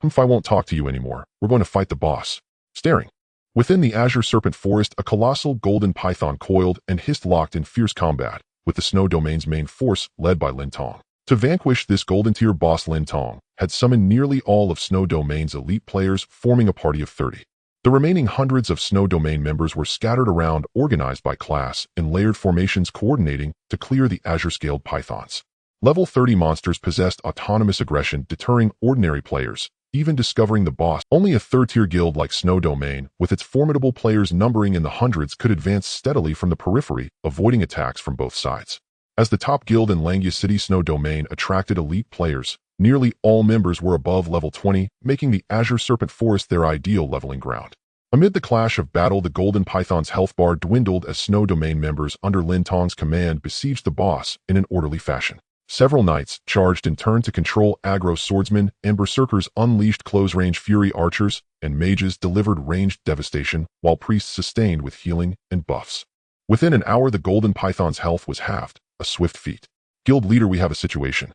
A: If I won't talk to you anymore, we're going to fight the boss. Staring. Within the Azure Serpent Forest, a colossal golden python coiled and hissed, locked in fierce combat with the Snow Domain's main force led by Lin Tong. To vanquish this golden tier boss, Lin Tong had summoned nearly all of Snow Domain's elite players, forming a party of 30. The remaining hundreds of Snow Domain members were scattered around, organized by class, in layered formations, coordinating to clear the Azure-scaled pythons. Level 30 monsters possessed autonomous aggression, deterring ordinary players, even discovering the boss. Only a third-tier guild like Snow Domain, with its formidable players numbering in the hundreds, could advance steadily from the periphery, avoiding attacks from both sides. As the top guild in Langya City, Snow Domain attracted elite players. Nearly all members were above level 20, making the Azure Serpent Forest their ideal leveling ground. Amid the clash of battle, the Golden Python's health bar dwindled as Snow Domain members under Lin Tong's command besieged the boss in an orderly fashion. Several knights charged in turn to control aggro swordsmen, and berserkers unleashed close-range fury archers, and mages delivered ranged devastation, while priests sustained with healing and buffs. Within an hour, the Golden Python's health was halved, a swift feat. Guild leader, we have a situation.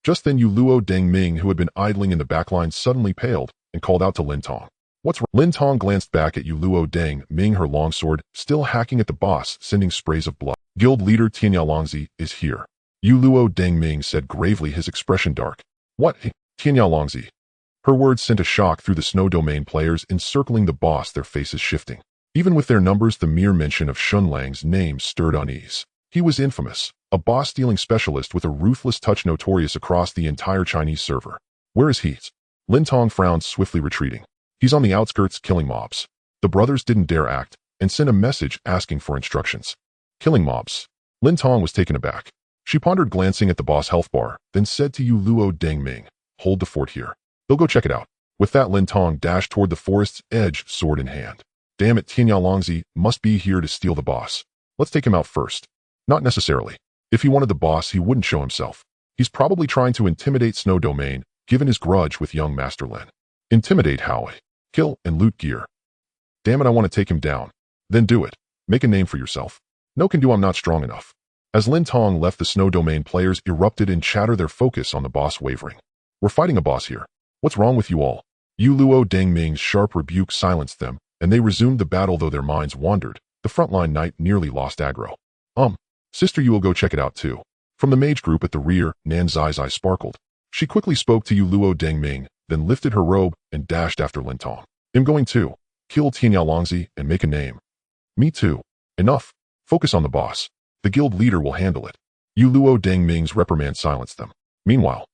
A: Just then, Yu Luo Deng Ming, who had been idling in the backline, suddenly paled and called out to Lin Tong. What's wrong? Lin Tong glanced back at Yu Luo Deng Ming, her longsword still hacking at the boss, sending sprays of blood. Guild leader Tianya Longzi is here. Yu Luo Deng Ming said gravely, his expression dark. What? Tianya Longzi. Her words sent a shock through the Snow Domain players encircling the boss, their faces shifting. Even with their numbers, the mere mention of Shen Lang's name stirred unease. He was infamous, a boss-stealing specialist with a ruthless touch notorious across the entire Chinese server. Where is he? Lin Tong frowned, swiftly retreating. He's on the outskirts killing mobs. The brothers didn't dare act and sent a message asking for instructions. Killing mobs. Lin Tong was taken aback. She pondered, glancing at the boss health bar, then said to Yu Luo Dengming, "Hold the fort here. They'll go check it out." With that, Lin Tong dashed toward the forest's edge, sword in hand. Damn it, Tianyalongzi must be here to steal the boss. Let's take him out first. Not necessarily. If he wanted the boss, he wouldn't show himself. He's probably trying to intimidate Snow Domain, given his grudge with young Master Lin. Intimidate Howie. Kill and loot gear. Damn it, I want to take him down. Then do it. Make a name for yourself. No can do, I'm not strong enough. As Lin Tong left, the Snow Domain players erupted in chatter, their focus on the boss wavering. We're fighting a boss here. What's wrong with you all? Yu Luo Dengming's sharp rebuke silenced them, and they resumed the battle. Though their minds wandered, the frontline knight nearly lost aggro. Sister, you will go check it out too. From the mage group at the rear, Nan Zai's eyes sparkled. She quickly spoke to Yu Luo Dengming, then lifted her robe and dashed after Lin Tong. I'm going too. Kill Tianyalongzi and make a name. Me too. Enough. Focus on the boss. The guild leader will handle it. Yu Luo Dengming's reprimand silenced them. Meanwhile,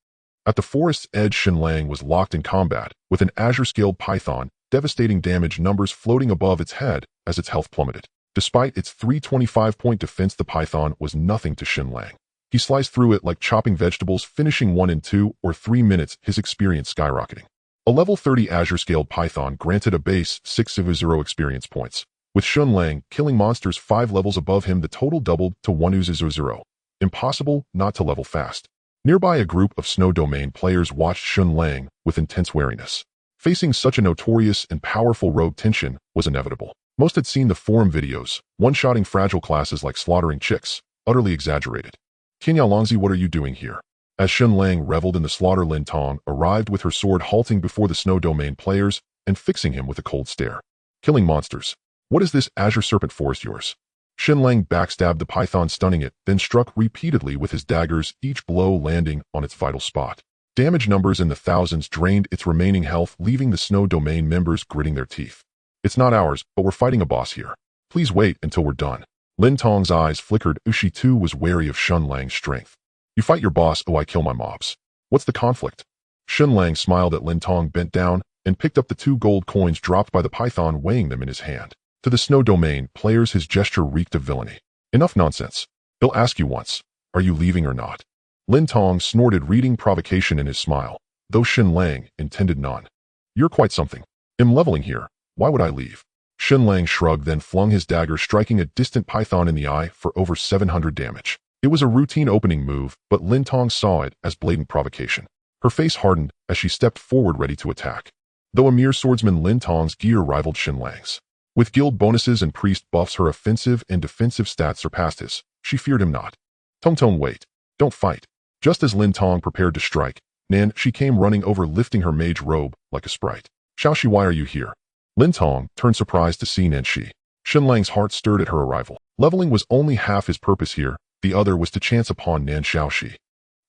A: at the forest's edge, Shen Lang was locked in combat with an azure-scaled python, devastating damage numbers floating above its head as its health plummeted. Despite its 325-point defense, the python was nothing to Shen Lang. He sliced through it like chopping vegetables, finishing 1 in 2 or 3 minutes, his experience skyrocketing. A level 30 azure-scaled python granted a base 6/0 experience points. With Shen Lang killing monsters 5 levels above him, the total doubled to 1/0. Impossible not to level fast. Nearby, a group of Snow Domain players watched Shen Lang with intense wariness. Facing such a notorious and powerful rogue, tension was inevitable. Most had seen the forum videos, one-shotting fragile classes like slaughtering chicks, utterly exaggerated. Tianyalongzi, what are you doing here? As Shen Lang reveled in the slaughter, Lin Tong arrived with her sword, halting before the Snow Domain players and fixing him with a cold stare. Killing monsters. What is this azure serpent forest yours? Shen Lang backstabbed the python, stunning it, then struck repeatedly with his daggers, each blow landing on its vital spot. Damage numbers in the thousands drained its remaining health, leaving the Snow Domain members gritting their teeth. It's not ours, but we're fighting a boss here. Please wait until we're done. Lin Tong's eyes flickered. She too was wary of Shen Lang's strength. You fight your boss, I kill my mobs. What's the conflict? Shen Lang smiled at Lin Tong, bent down, and picked up the 2 gold coins dropped by the python, weighing them in his hand. To the Snow Domain players, his gesture reeked of villainy. Enough nonsense. He'll ask you once, are you leaving or not? Lin Tong snorted, reading provocation in his smile, though Shen Lang intended none. You're quite something. I'm leveling here. Why would I leave? Shen Lang shrugged, then flung his dagger, striking a distant python in the eye for over 700 damage. It was a routine opening move, but Lin Tong saw it as blatant provocation. Her face hardened as she stepped forward, ready to attack. Though a mere swordsman, Lin Tong's gear rivaled Shen Lang's. With guild bonuses and priest buffs, her offensive and defensive stats surpassed his. She feared him not. Tong, wait. Don't fight. Just as Lin Tong prepared to strike, Nan, she came running over, lifting her mage robe like a sprite. Xiaoxi, why are you here? Lin Tong turned, surprised to see Nan Shi. Shen Lang's heart stirred at her arrival. Leveling was only half his purpose here. The other was to chance upon Nan Xiaoxi.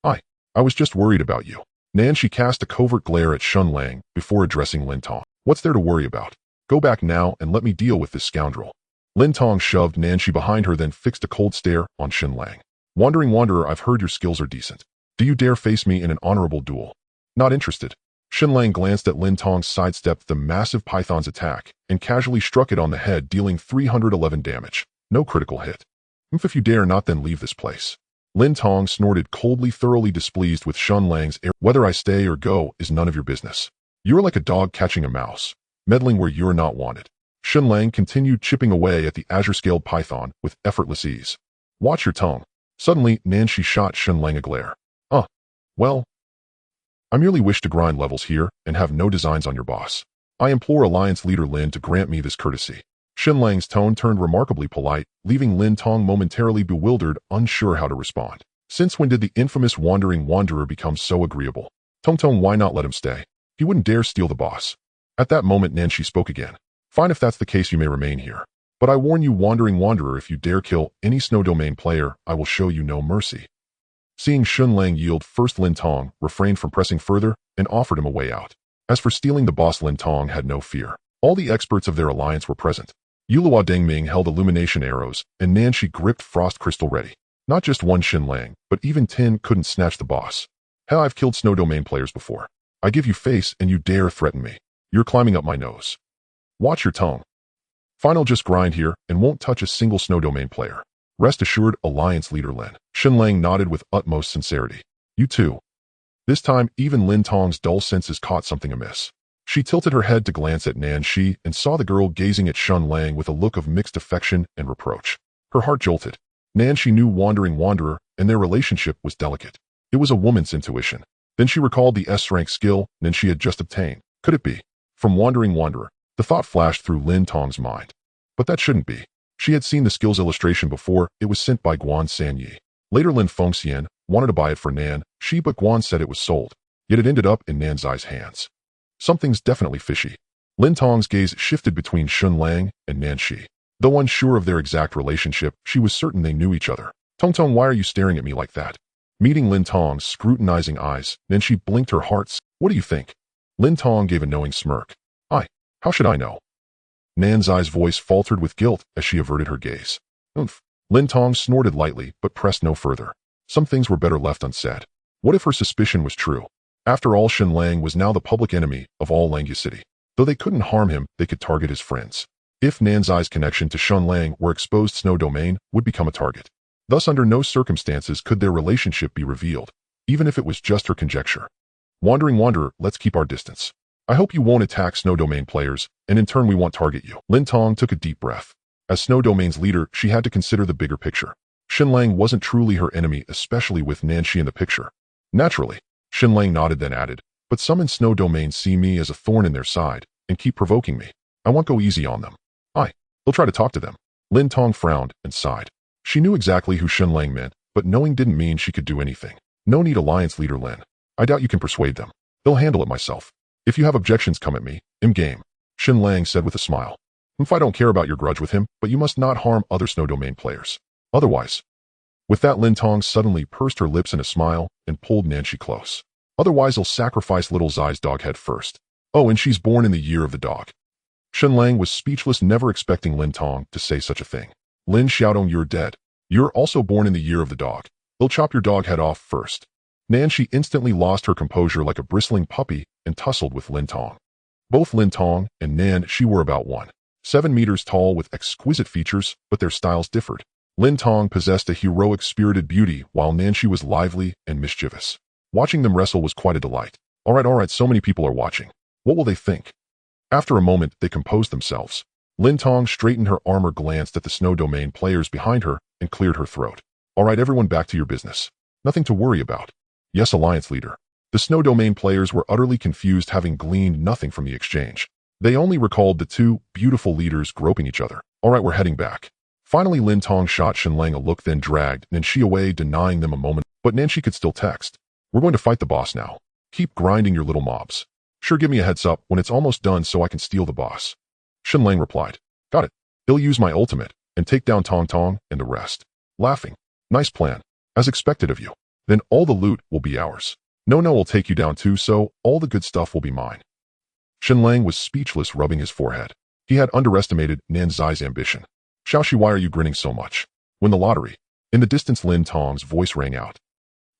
A: I was just worried about you. Nan Shi cast a covert glare at Shen Lang before addressing Lin Tong. What's there to worry about? Go back now and let me deal with this scoundrel. Lin Tong shoved Nan Shi behind her, then fixed a cold stare on Shen Lang. Wandering wanderer, I've heard your skills are decent. Do you dare face me in an honorable duel? Not interested. Shen Lang glanced at Lin Tong, sidestepped the massive python's attack, and casually struck it on the head, dealing 311 damage. No critical hit. If you dare not, then leave this place. Lin Tong snorted coldly, thoroughly displeased with Shen Lang's air. Whether I stay or go is none of your business. You're like a dog catching a mouse, meddling where you're not wanted. Shen Lang continued chipping away at the azure-scaled python with effortless ease. Watch your tongue. Suddenly, Nan Shi shot Shen Lang a glare. Well, I merely wish to grind levels here and have no designs on your boss. I implore Alliance Leader Lin to grant me this courtesy. Shen Lang's tone turned remarkably polite, leaving Lin Tong momentarily bewildered, unsure how to respond. Since when did the infamous wandering wanderer become so agreeable? Tong, why not let him stay? He wouldn't dare steal the boss. At that moment, Nan Shi spoke again. Fine, if that's the case, you may remain here. But I warn you, wandering wanderer, if you dare kill any Snow Domain player, I will show you no mercy. Seeing Shen Lang yield, first Lin Tong refrained from pressing further and offered him a way out. As for stealing the boss, Lin Tong had no fear. All the experts of their alliance were present. Yulua Dengming held illumination arrows, and Nanshi gripped frost crystal ready. Not just one Shen Lang, but even 10 couldn't snatch the boss. Hell, I've killed snow domain players before. I give you face and you dare threaten me. You're climbing up my nose. Watch your tongue. Final just grind here and won't touch a single snow domain player. Rest assured, Alliance leader Lin. Shen Lang nodded with utmost sincerity. You too. This time, even Lin Tong's dull senses caught something amiss. She tilted her head to glance at Nanshi and saw the girl gazing at Shen Lang with a look of mixed affection and reproach. Her heart jolted. Nanshi knew Wandering Wanderer, and their relationship was delicate. It was a woman's intuition. Then she recalled the S-rank skill Nanshi had just obtained. Could it be? From Wandering Wanderer, the thought flashed through Lin Tong's mind. But that shouldn't be. She had seen the skill's illustration before. It was sent by Guan Sanyi. Later Lin Fengxian wanted to buy it for Nan Shi, but Guan said it was sold. Yet it ended up in Nan Zai's hands. Something's definitely fishy. Lin Tong's gaze shifted between Shen Lang and Nan Shi. Though unsure of their exact relationship, she was certain they knew each other. Tong, why are you staring at me like that? Meeting Lin Tong's scrutinizing eyes, Nan Shi blinked her heart. What do you think? Lin Tong gave a knowing smirk. How should I know? Nan Zai's voice faltered with guilt as she averted her gaze. Oomph. Lin Tong snorted lightly but pressed no further. Some things were better left unsaid. What if her suspicion was true? After all, Shen Lang was now the public enemy of all Langya City. Though they couldn't harm him, they could target his friends. If Nan Zai's connection to Shen Lang were exposed, Snow Domain would become a target. Thus, under no circumstances could their relationship be revealed, even if it was just her conjecture. Wandering Wanderer, let's keep our distance. I hope you won't attack Snow Domain players, and in turn we won't target you. Lin Tong took a deep breath. As Snow Domain's leader, she had to consider the bigger picture. Shen Lang wasn't truly her enemy, especially with Nanshi in the picture. Naturally, Shen Lang nodded then added, but some in Snow Domain see me as a thorn in their side and keep provoking me. I won't go easy on them. They'll try to talk to them. Lin Tong frowned and sighed. She knew exactly who Shen Lang meant, but knowing didn't mean she could do anything. No need, Alliance leader Lin. I doubt you can persuade them. They'll handle it myself. If you have objections, come at me. I'm game. Shen Lang said with a smile. If I don't care about your grudge with him, but you must not harm other Snow Domain players. Otherwise. With that, Lin Tong suddenly pursed her lips in a smile and pulled Nanshi close. Otherwise, I'll sacrifice little Zai's dog head first. Oh, and she's born in the year of the dog. Shen Lang was speechless, never expecting Lin Tong to say such a thing. Lin Xiaodong, you're dead. You're also born in the year of the dog. They'll chop your dog head off first. Nanshi instantly lost her composure like a bristling puppy and tussled with Lin Tong. Both Lin Tong and Nan Shi were about 1.7 meters tall with exquisite features, but their styles differed. Lin Tong possessed a heroic spirited beauty, while Nanshi was lively and mischievous. Watching them wrestle was quite a delight. All right, so many people are watching. What will they think? After a moment, they composed themselves. Lin Tong straightened her armor, glanced at the Snow Domain players behind her, and cleared her throat. All right, everyone, back to your business. Nothing to worry about. Yes, Alliance leader. The Snow Domain players were utterly confused, having gleaned nothing from the exchange. They only recalled the two beautiful leaders groping each other. All right, we're heading back. Finally, Lin Tong shot Shen Lang a look, then dragged Nanshi away, denying them a moment, but Nanshi could still text. We're going to fight the boss now. Keep grinding your little mobs. Sure, give me a heads up when it's almost done so I can steal the boss. Shen Lang replied. Got it. He'll use my ultimate and take down Tong Tong and the rest. Laughing. Nice plan. As expected of you. Then all the loot will be ours. No will take you down too, so all the good stuff will be mine. Shen Lang was speechless, rubbing his forehead. He had underestimated Nan Zai's ambition. Xiaoxi, why are you grinning so much? Win the lottery. In the distance, Lin Tong's voice rang out.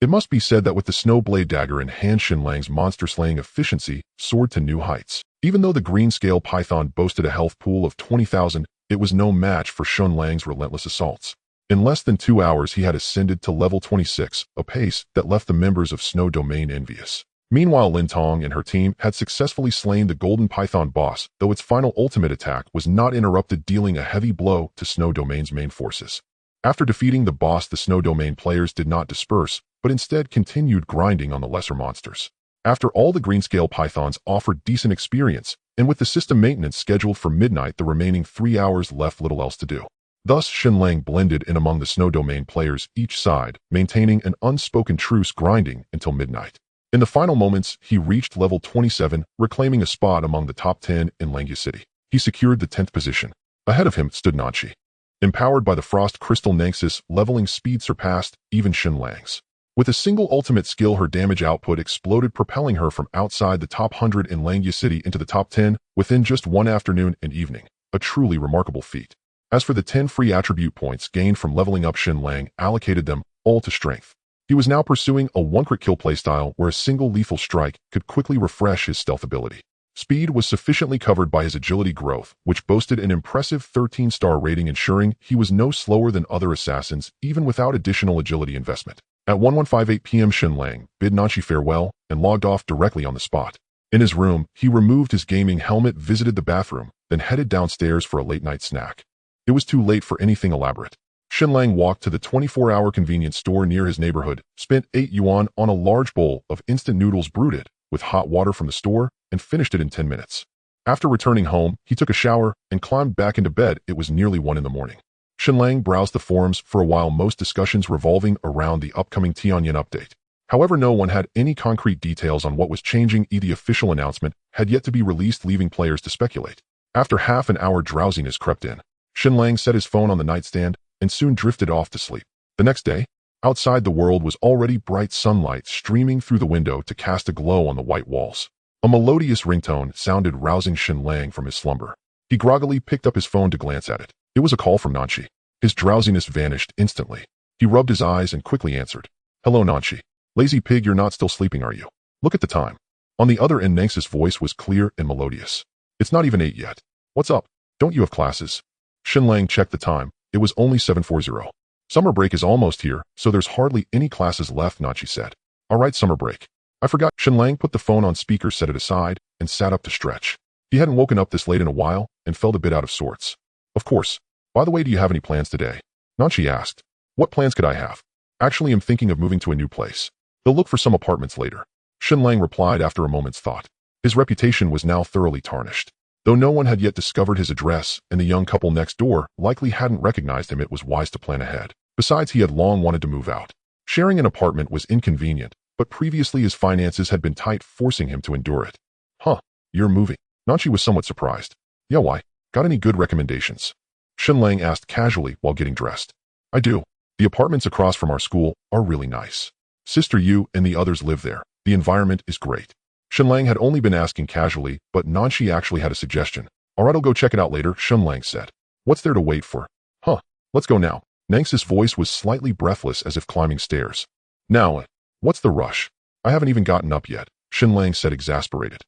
A: It must be said that with the Snowblade dagger in hand, Shen Lang's monster-slaying efficiency soared to new heights. Even though the green-scale python boasted a health pool of 20,000, it was no match for Shen Lang's relentless assaults. In less than 2 hours, he had ascended to level 26, a pace that left the members of Snow Domain envious. Meanwhile, Lin Tong and her team had successfully slain the Golden Python boss, though its final ultimate attack was not interrupted, dealing a heavy blow to Snow Domain's main forces. After defeating the boss, the Snow Domain players did not disperse, but instead continued grinding on the lesser monsters. After all, the Greenscale Pythons offered decent experience, and with the system maintenance scheduled for midnight, the remaining 3 hours left little else to do. Thus, Shen Lang blended in among the Snow Domain players each side, maintaining an unspoken truce, grinding until midnight. In the final moments, he reached level 27, reclaiming a spot among the top 10 in Langya City. He secured the 10th position. Ahead of him stood Nanshi. Empowered by the Frost Crystal, Nang's leveling speed surpassed even Shen Lang's. With a single ultimate skill, her damage output exploded, propelling her from outside the top 100 in Langya City into the top 10 within just one afternoon and evening. a truly remarkable feat. As for the 10 free attribute points gained from leveling up, Shen Lang allocated them all to strength. He was now pursuing a one-crit kill playstyle where a single lethal strike could quickly refresh his stealth ability. Speed was sufficiently covered by his agility growth, which boasted an impressive 13-star rating, ensuring he was no slower than other assassins even without additional agility investment. At 11:58 p.m. Shen Lang bid Nanchi farewell and logged off directly on the spot. In his room, he removed his gaming helmet, visited the bathroom, then headed downstairs for a late-night snack. It was too late for anything elaborate. Shen Lang walked to the 24-hour convenience store near his neighborhood, spent 8 yuan on a large bowl of instant noodles brewed with hot water from the store, and finished it in 10 minutes. After returning home, he took a shower and climbed back into bed. It was nearly 1 in the morning. Shen Lang browsed the forums for a while, most discussions revolving around the upcoming Tianyan update. However, no one had any concrete details on what was changing. The official announcement had yet to be released, leaving players to speculate. After half an hour, drowsiness crept in. Shen Lang set his phone on the nightstand and soon drifted off to sleep. The next day, outside, the world was already bright, sunlight streaming through the window to cast a glow on the white walls. A melodious ringtone sounded, rousing Shen Lang from his slumber. He groggily picked up his phone to glance at it. It was a call from Nanchi. His drowsiness vanished instantly. He rubbed his eyes and quickly answered. "Hello, Nanchi. Lazy pig, you're not still sleeping, are you? Look at the time." On the other end, Nang's voice was clear and melodious. "It's not even 8 yet. What's up? Don't you have classes?" Shen Lang checked the time. It was only 7:40. "Summer break is almost here, so there's hardly any classes left," Nanchi said. "All right, summer break. I forgot." Shen Lang put the phone on speaker, set it aside, and sat up to stretch. He hadn't woken up this late in a while and felt a bit out of sorts. "Of course. By the way, do you have any plans today?" Nanchi asked. "What plans could I have?" "Actually, I'm thinking of moving to a new place. They'll look for some apartments later." Shen Lang replied after a moment's thought. His reputation was now thoroughly tarnished. Though no one had yet discovered his address, and the young couple next door likely hadn't recognized him, it was wise to plan ahead. Besides, he had long wanted to move out. Sharing an apartment was inconvenient, but previously his finances had been tight, forcing him to endure it. "Huh, you're moving?" Nanchi was somewhat surprised. "Yeah, why? Got any good recommendations?" Shen Lang asked casually while getting dressed. "I do. The apartments across from our school are really nice. Sister Yu and the others live there. The environment is great." Shen Lang had only been asking casually, but Nanchi actually had a suggestion. "All right, I'll go check it out later," Shen Lang said. "What's there to wait for?" "Huh, let's go now." Nang's voice was slightly breathless, as if climbing stairs. "Now, what's the rush? I haven't even gotten up yet," Shen Lang said, exasperated.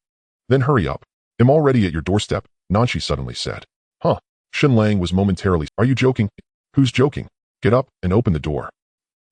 A: "Then hurry up. I'm already at your doorstep," Nanchi suddenly said. "Huh." Shen Lang was momentarily. "Are you joking?" "Who's joking? Get up and open the door."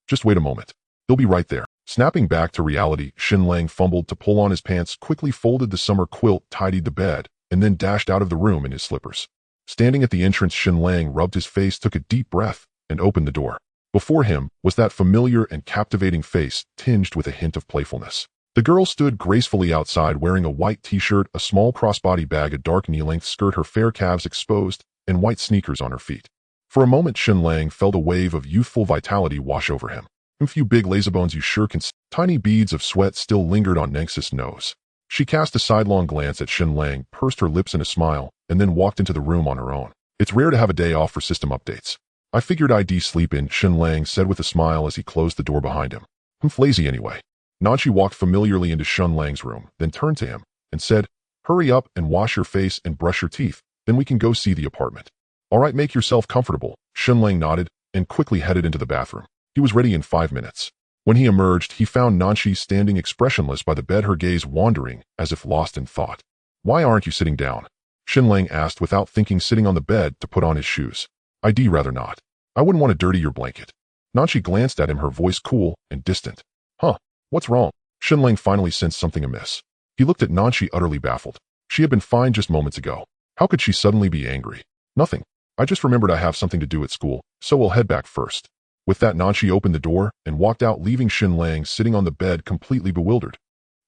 A: "Just wait a moment. They'll be right there." Snapping back to reality, Shen Lang fumbled to pull on his pants, quickly folded the summer quilt, tidied the bed, and then dashed out of the room in his slippers. Standing at the entrance, Shen Lang rubbed his face, took a deep breath, and opened the door. Before him was that familiar and captivating face, tinged with a hint of playfulness. The girl stood gracefully outside, wearing a white t-shirt, a small crossbody bag, a dark knee-length skirt, her fair calves exposed, and white sneakers on her feet. For a moment, Shen Lang felt a wave of youthful vitality wash over him. "A few big lazybones, you sure can." Tiny beads of sweat still lingered on Nang's nose. She cast a sidelong glance at Shen Lang, pursed her lips in a smile, and then walked into the room on her own. "It's rare to have a day off for system updates. I figured I'd sleep in," Shen Lang said with a smile as he closed the door behind him. "I'm lazy anyway." Nanchi walked familiarly into Shen Lang's room, then turned to him and said, "Hurry up and wash your face and brush your teeth, then we can go see the apartment." "All right, make yourself comfortable." Shen Lang nodded and quickly headed into the bathroom. He was ready in 5 minutes. When he emerged, he found Nanchi standing expressionless by the bed, her gaze wandering as if lost in thought. "Why aren't you sitting down?" Shen Lang asked without thinking, sitting on the bed to put on his shoes. "I'd rather not. I wouldn't want to dirty your blanket." Nanchi glanced at him, her voice cool and distant. "Huh, what's wrong?" Shen Lang finally sensed something amiss. He looked at Nanchi, utterly baffled. She had been fine just moments ago. How could she suddenly be angry? "Nothing. I just remembered I have something to do at school, so we'll head back first." With that, Nanchi opened the door and walked out, leaving Shen Lang sitting on the bed, completely bewildered.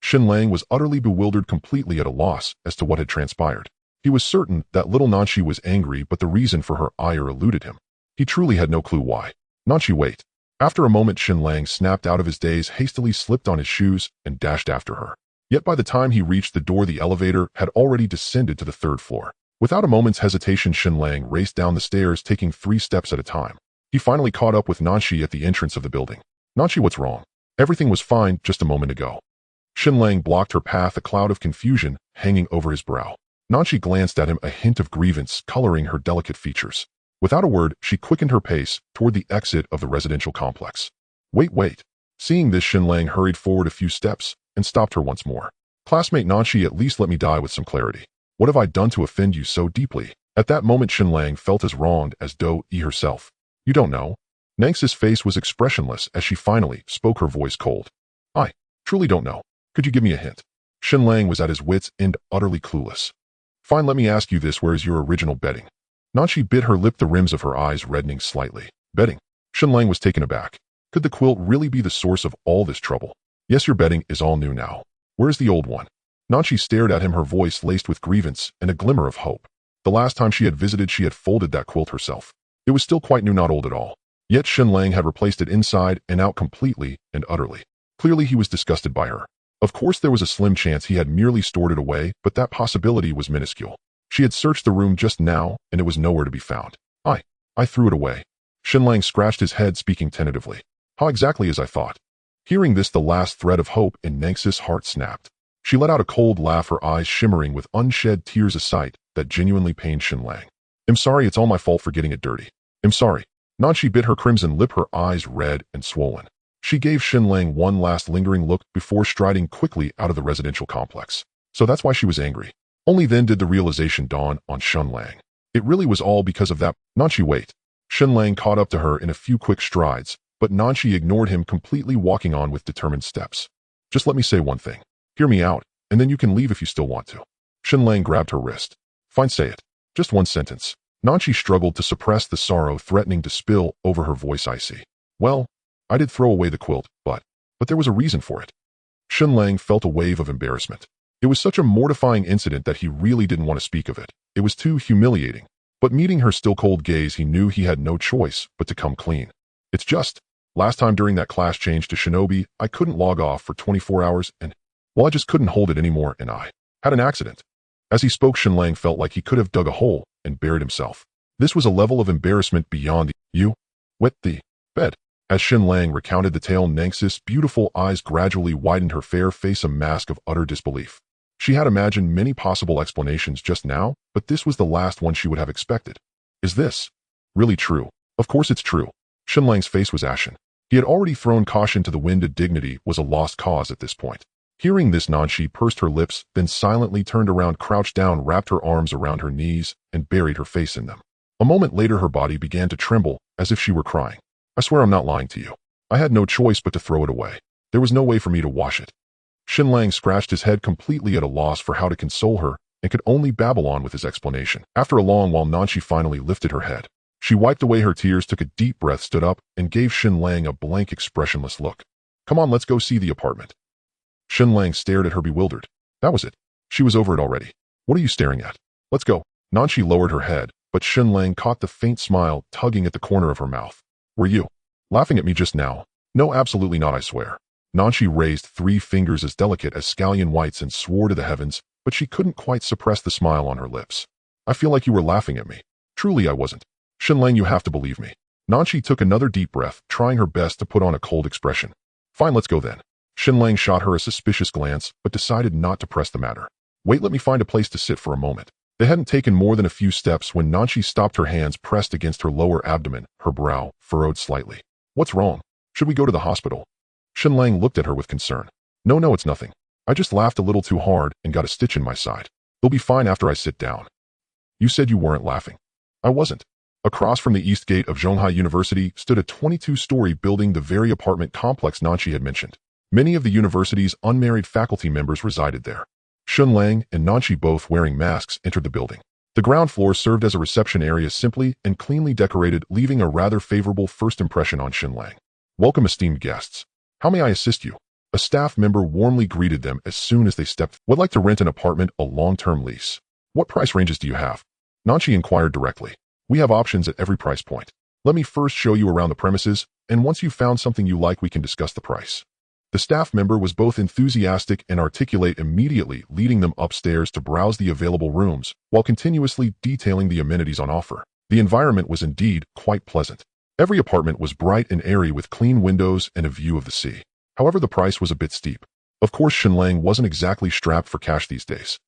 A: Shen Lang was utterly bewildered, completely at a loss as to what had transpired. He was certain that little Nanchi was angry, but the reason for her ire eluded him. He truly had no clue why. "Nanchi, wait." After a moment, Shen Lang snapped out of his daze, hastily slipped on his shoes, and dashed after her. Yet by the time he reached the door, the elevator had already descended to the 3rd floor. Without a moment's hesitation, Shen Lang raced down the stairs, taking 3 steps at a time. He finally caught up with Nanchi at the entrance of the building. "Nanchi, what's wrong?" "Everything was fine just a moment ago." Shen Lang blocked her path, a cloud of confusion hanging over his brow. Nanshi glanced at him, a hint of grievance coloring her delicate features. Without a word, she quickened her pace toward the exit of the residential complex. Wait. Seeing this, Shen Lang hurried forward a few steps and stopped her once more. Classmate Nanshi, at least let me die with some clarity. What have I done to offend you so deeply? At that moment, Shen Lang felt as wronged as Do-e herself. You don't know? Nang's face was expressionless as she finally spoke, her voice cold. I truly don't know. Could you give me a hint? Shen Lang was at his wits' end, utterly clueless. Fine, let me ask you this, where is your original betting? Nanshi bit her lip, the rims of her eyes reddening slightly. Betting? Shen Lang was taken aback. Could the quilt really be the source of all this trouble? Yes, your betting is all new now. Where is the old one? Nanshi stared at him, her voice laced with grievance and a glimmer of hope. The last time she had visited, she had folded that quilt herself. It was still quite new, not old at all. Yet Shen Lang had replaced it inside and out completely and utterly. Clearly he was disgusted by her. Of course there was a slim chance he had merely stored it away, but that possibility was minuscule. She had searched the room just now, and it was nowhere to be found. I threw it away. Shen Lang scratched his head, speaking tentatively. How exactly as I thought? Hearing this, the last thread of hope in Nang's heart snapped. She let out a cold laugh, her eyes shimmering with unshed tears, a sight that genuinely pained Shen Lang. I'm sorry, it's all my fault for getting it dirty. I'm sorry. Nanshi bit her crimson lip, her eyes red and swollen. She gave Shen Lang one last lingering look before striding quickly out of the residential complex. So that's why she was angry. Only then did the realization dawn on Shen Lang. It really was all because of that. Nanshi, wait. Shen Lang caught up to her in a few quick strides, but Nanshi ignored him completely, walking on with determined steps. Just let me say one thing. Hear me out, and then you can leave if you still want to. Shen Lang grabbed her wrist. Fine, say it. Just one sentence. Nanshi struggled to suppress the sorrow threatening to spill over her voice. I see. Well, I did throw away the quilt, but there was a reason for it. Shen Lang felt a wave of embarrassment. It was such a mortifying incident that he really didn't want to speak of it. It was too humiliating. But meeting her still cold gaze, he knew he had no choice but to come clean. It's just, last time during that class change to Shinobi, I couldn't log off for 24 hours and, well, I just couldn't hold it anymore and I had an accident. As he spoke, Shen Lang felt like he could have dug a hole and buried himself. This was a level of embarrassment beyond the, you wet the bed. As Shen Lang recounted the tale, Nang's beautiful eyes gradually widened, her fair face a mask of utter disbelief. She had imagined many possible explanations just now, but this was the last one she would have expected. Is this really true? Of course it's true. Shen Lang's face was ashen. He had already thrown caution to the wind. Dignity was a lost cause at this point. Hearing this, Nanshi pursed her lips, then silently turned around, crouched down, wrapped her arms around her knees, and buried her face in them. A moment later, her body began to tremble, as if she were crying. I swear I'm not lying to you. I had no choice but to throw it away. There was no way for me to wash it. Shen Lang scratched his head, completely at a loss for how to console her, and could only babble on with his explanation. After a long while, Nanshi finally lifted her head. She wiped away her tears, took a deep breath, stood up, and gave Shen Lang a blank, expressionless look. Come on, let's go see the apartment. Shen Lang stared at her, bewildered. That was it. She was over it already. What are you staring at? Let's go. Nanshi lowered her head, but Shen Lang caught the faint smile tugging at the corner of her mouth. Were you laughing at me just now? No, absolutely not, I swear. Nanshi raised 3 fingers as delicate as scallion whites and swore to the heavens, but she couldn't quite suppress the smile on her lips. I feel like you were laughing at me. Truly I wasn't. Shen Lang, you have to believe me. Nanshi took another deep breath, trying her best to put on a cold expression. Fine, let's go then. Shen Lang shot her a suspicious glance, but decided not to press the matter. Wait, let me find a place to sit for a moment. They hadn't taken more than a few steps when Nanshi stopped, her hands pressed against her lower abdomen, her brow furrowed slightly. What's wrong? Should we go to the hospital? Shen Lang looked at her with concern. No, it's nothing. I just laughed a little too hard and got a stitch in my side. They'll be fine after I sit down. You said you weren't laughing. I wasn't. Across from the east gate of Zhonghai University stood a 22-story building, the very apartment complex Nanshi had mentioned. Many of the university's unmarried faculty members resided there. Shen Lang and Nanshi, both wearing masks, entered the building. The ground floor served as a reception area, simply and cleanly decorated, leaving a rather favorable first impression on Shen Lang. Welcome, esteemed guests. How may I assist you? A staff member warmly greeted them as soon as they stepped. Would like to rent an apartment, a long-term lease. What price ranges do you have? Nanshi inquired directly. We have options at every price point. Let me first show you around the premises, and once you've found something you like, we can discuss the price. The staff member was both enthusiastic and articulate, immediately leading them upstairs to browse the available rooms, while continuously detailing the amenities on offer. The environment was indeed quite pleasant. Every apartment was bright and airy with clean windows and a view of the sea. However, the price was a bit steep. Of course, Shen Lang wasn't exactly strapped for cash these days.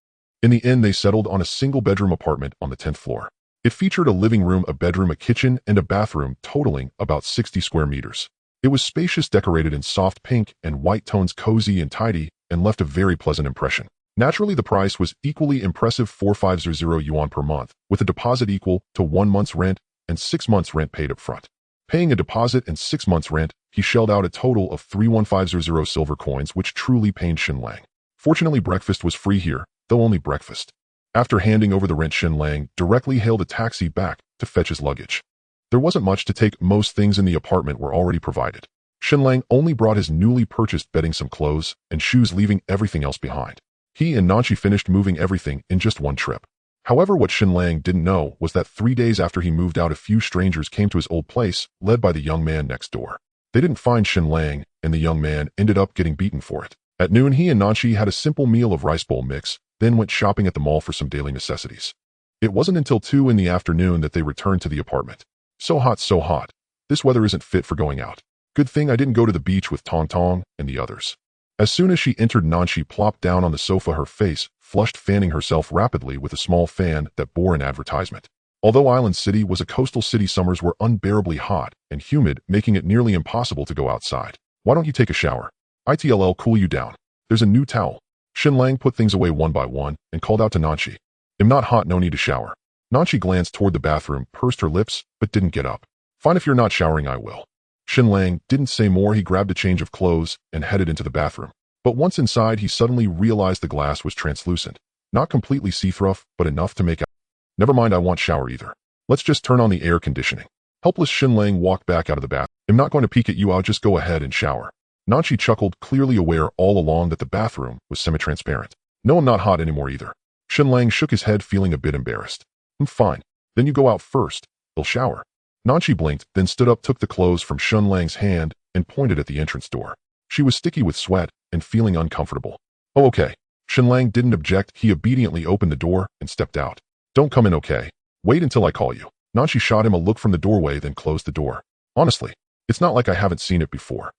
A: In the end, they settled on a single-bedroom apartment on the 10th floor. It featured a living room, a bedroom, a kitchen, and a bathroom totaling about 60 square meters. It was spacious, decorated in soft pink and white tones, cozy and tidy, and left a very pleasant impression. Naturally, the price was equally impressive, 4,500 yuan per month, with a deposit equal to 1 month's rent and 6 months' rent paid up front. Paying a deposit and 6 months' rent, he shelled out a total of 3,150 silver coins, which truly pained Shen Lang. Fortunately, breakfast was free here, though only breakfast. After handing over the rent, Shen Lang directly hailed a taxi back to fetch his luggage. There wasn't much to take. Most things in the apartment were already provided. Shen Lang only brought his newly purchased bedding, some clothes, and shoes, leaving everything else behind. He and Nanchi finished moving everything in just one trip. However, what Shen Lang didn't know was that 3 days after he moved out, a few strangers came to his old place, led by the young man next door. They didn't find Shen Lang, and the young man ended up getting beaten for it. At noon, he and Nanchi had a simple meal of rice bowl mix, then went shopping at the mall for some daily necessities. It wasn't until 2 in the afternoon that they returned to the apartment. So hot, so hot. This weather isn't fit for going out. Good thing I didn't go to the beach with Tong Tong and the others. As soon as she entered, Nanchi plopped down on the sofa, her face flushed, fanning herself rapidly with a small fan that bore an advertisement. Although Island City was a coastal city, summers were unbearably hot and humid, making it nearly impossible to go outside. Why don't you take a shower? It'll cool you down. There's a new towel. Shen Lang put things away one by one and called out to Nanchi. I'm not hot, no need to shower. Nanchi glanced toward the bathroom, pursed her lips, but didn't get up. Fine, if you're not showering, I will. Shen Lang didn't say more. He grabbed a change of clothes and headed into the bathroom. But once inside, he suddenly realized the glass was translucent. Not completely see-through, but enough to make out. Never mind, I won't shower either. Let's just turn on the air conditioning. Helpless, Shen Lang walked back out of the bath. I'm not going to peek at you, I'll just go ahead and shower. Nanchi chuckled, clearly aware all along that the bathroom was semi-transparent. No, I'm not hot anymore either. Shen Lang shook his head, feeling a bit embarrassed. I'm fine. Then you go out first. I'll shower. Nanchi blinked, then stood up, took the clothes from Shen Lang's hand, and pointed at the entrance door. She was sticky with sweat and feeling uncomfortable. Oh, okay. Shen Lang didn't object. He obediently opened the door and stepped out. Don't come in, okay? Wait until I call you. Nanchi shot him a look from the doorway, then closed the door. Honestly, it's not like I haven't seen it before.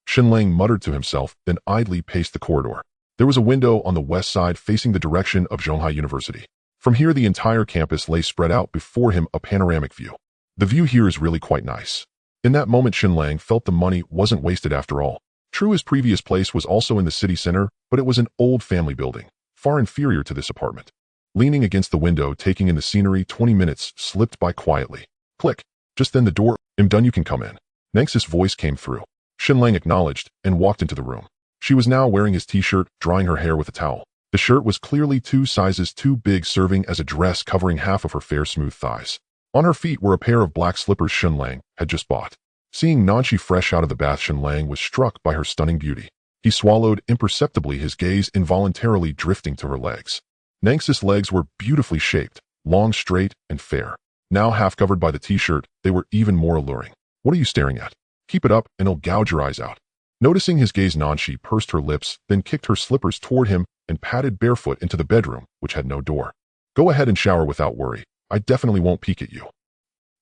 A: Shen Lang muttered to himself, then idly paced the corridor. There was a window on the west side facing the direction of Zhonghai University. From here, the entire campus lay spread out before him, a panoramic view. The view here is really quite nice. In that moment, Shen Lang felt the money wasn't wasted after all. True, his previous place was also in the city center, but it was an old family building, far inferior to this apartment. Leaning against the window, taking in the scenery, 20 minutes slipped by quietly. Click. Just then the door. I'm done, you can come in. Nang's voice came through. Shen Lang acknowledged and walked into the room. She was now wearing his t-shirt, drying her hair with a towel. The shirt was clearly 2 sizes too big, serving as a dress covering half of her fair, smooth thighs. On her feet were a pair of black slippers Shen Lang had just bought. Seeing Nanchi fresh out of the bath, Shen Lang was struck by her stunning beauty. He swallowed imperceptibly, his gaze involuntarily drifting to her legs. Nang's legs were beautifully shaped, long, straight, and fair. Now half covered by the t-shirt, they were even more alluring. What are you staring at? Keep it up, and I'll gouge your eyes out. Noticing his gaze, Nanchi pursed her lips, then kicked her slippers toward him and padded barefoot into the bedroom, which had no door. Go ahead and shower without worry. I definitely won't peek at you.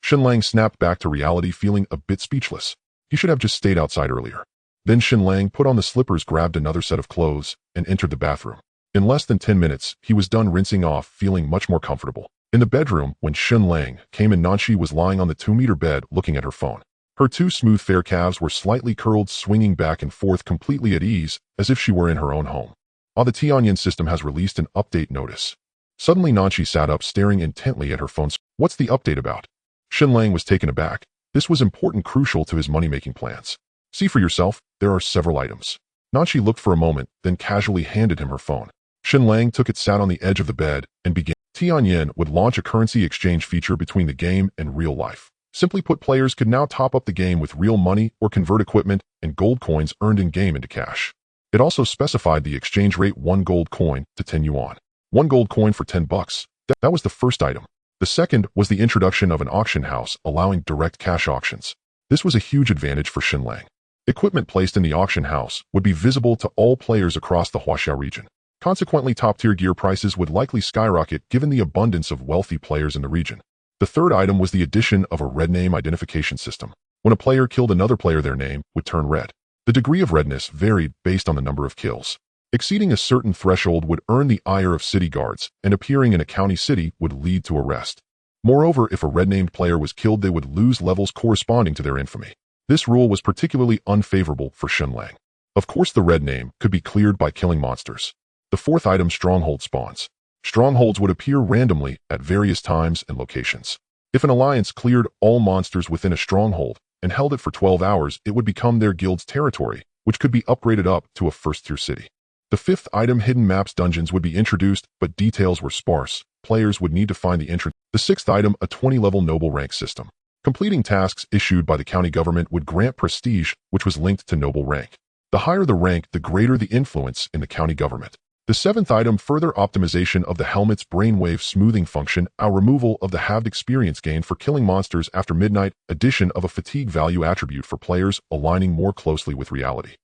A: Shen Lang snapped back to reality, feeling a bit speechless. He should have just stayed outside earlier. Then Shen Lang put on the slippers, grabbed another set of clothes, and entered the bathroom. In less than 10 minutes, he was done rinsing off, feeling much more comfortable. In the bedroom, when Shen Lang came in, Nanchi was lying on the 2-meter bed looking at her phone. Her 2 smooth, fair calves were slightly curled, swinging back and forth, completely at ease, as if she were in her own home. The Tianyan system has released an update notice. Suddenly, Nanchi sat up, staring intently at her phone. What's the update about? Shen Lang was taken aback. This was important, crucial to his money-making plans. See for yourself, there are several items. Nanchi looked for a moment, then casually handed him her phone. Shen Lang took it, sat on the edge of the bed, and began. Tianyan would launch a currency exchange feature between the game and real life. Simply put, players could now top up the game with real money or convert equipment and gold coins earned in-game into cash. It also specified the exchange rate: 1 gold coin to 10 yuan. 1 gold coin for 10 bucks. That was the first item. The second was the introduction of an auction house, allowing direct cash auctions. This was a huge advantage for Shen Lang. Equipment placed in the auction house would be visible to all players across the Huaxiao region. Consequently, top-tier gear prices would likely skyrocket given the abundance of wealthy players in the region. The third item was the addition of a red name identification system. When a player killed another player, their name would turn red. The degree of redness varied based on the number of kills. Exceeding a certain threshold would earn the ire of city guards, and appearing in a county city would lead to arrest. Moreover, if a red-named player was killed, they would lose levels corresponding to their infamy. This rule was particularly unfavorable for Shen Lang. Of course, the red name could be cleared by killing monsters. The fourth item, stronghold spawns. Strongholds would appear randomly at various times and locations. If an alliance cleared all monsters within a stronghold and held it for 12 hours, it would become their guild's territory, which could be upgraded up to a first-tier city. The fifth item, hidden maps dungeons, would be introduced, but details were sparse. Players would need to find the entrance. The sixth item, a 20-level noble rank system. Completing tasks issued by the county government would grant prestige, which was linked to noble rank. The higher the rank, the greater the influence in the county government. The seventh item, further optimization of the helmet's brainwave smoothing function, a removal of the halved experience gain for killing monsters after midnight, addition of a fatigue value attribute for players, aligning more closely with reality.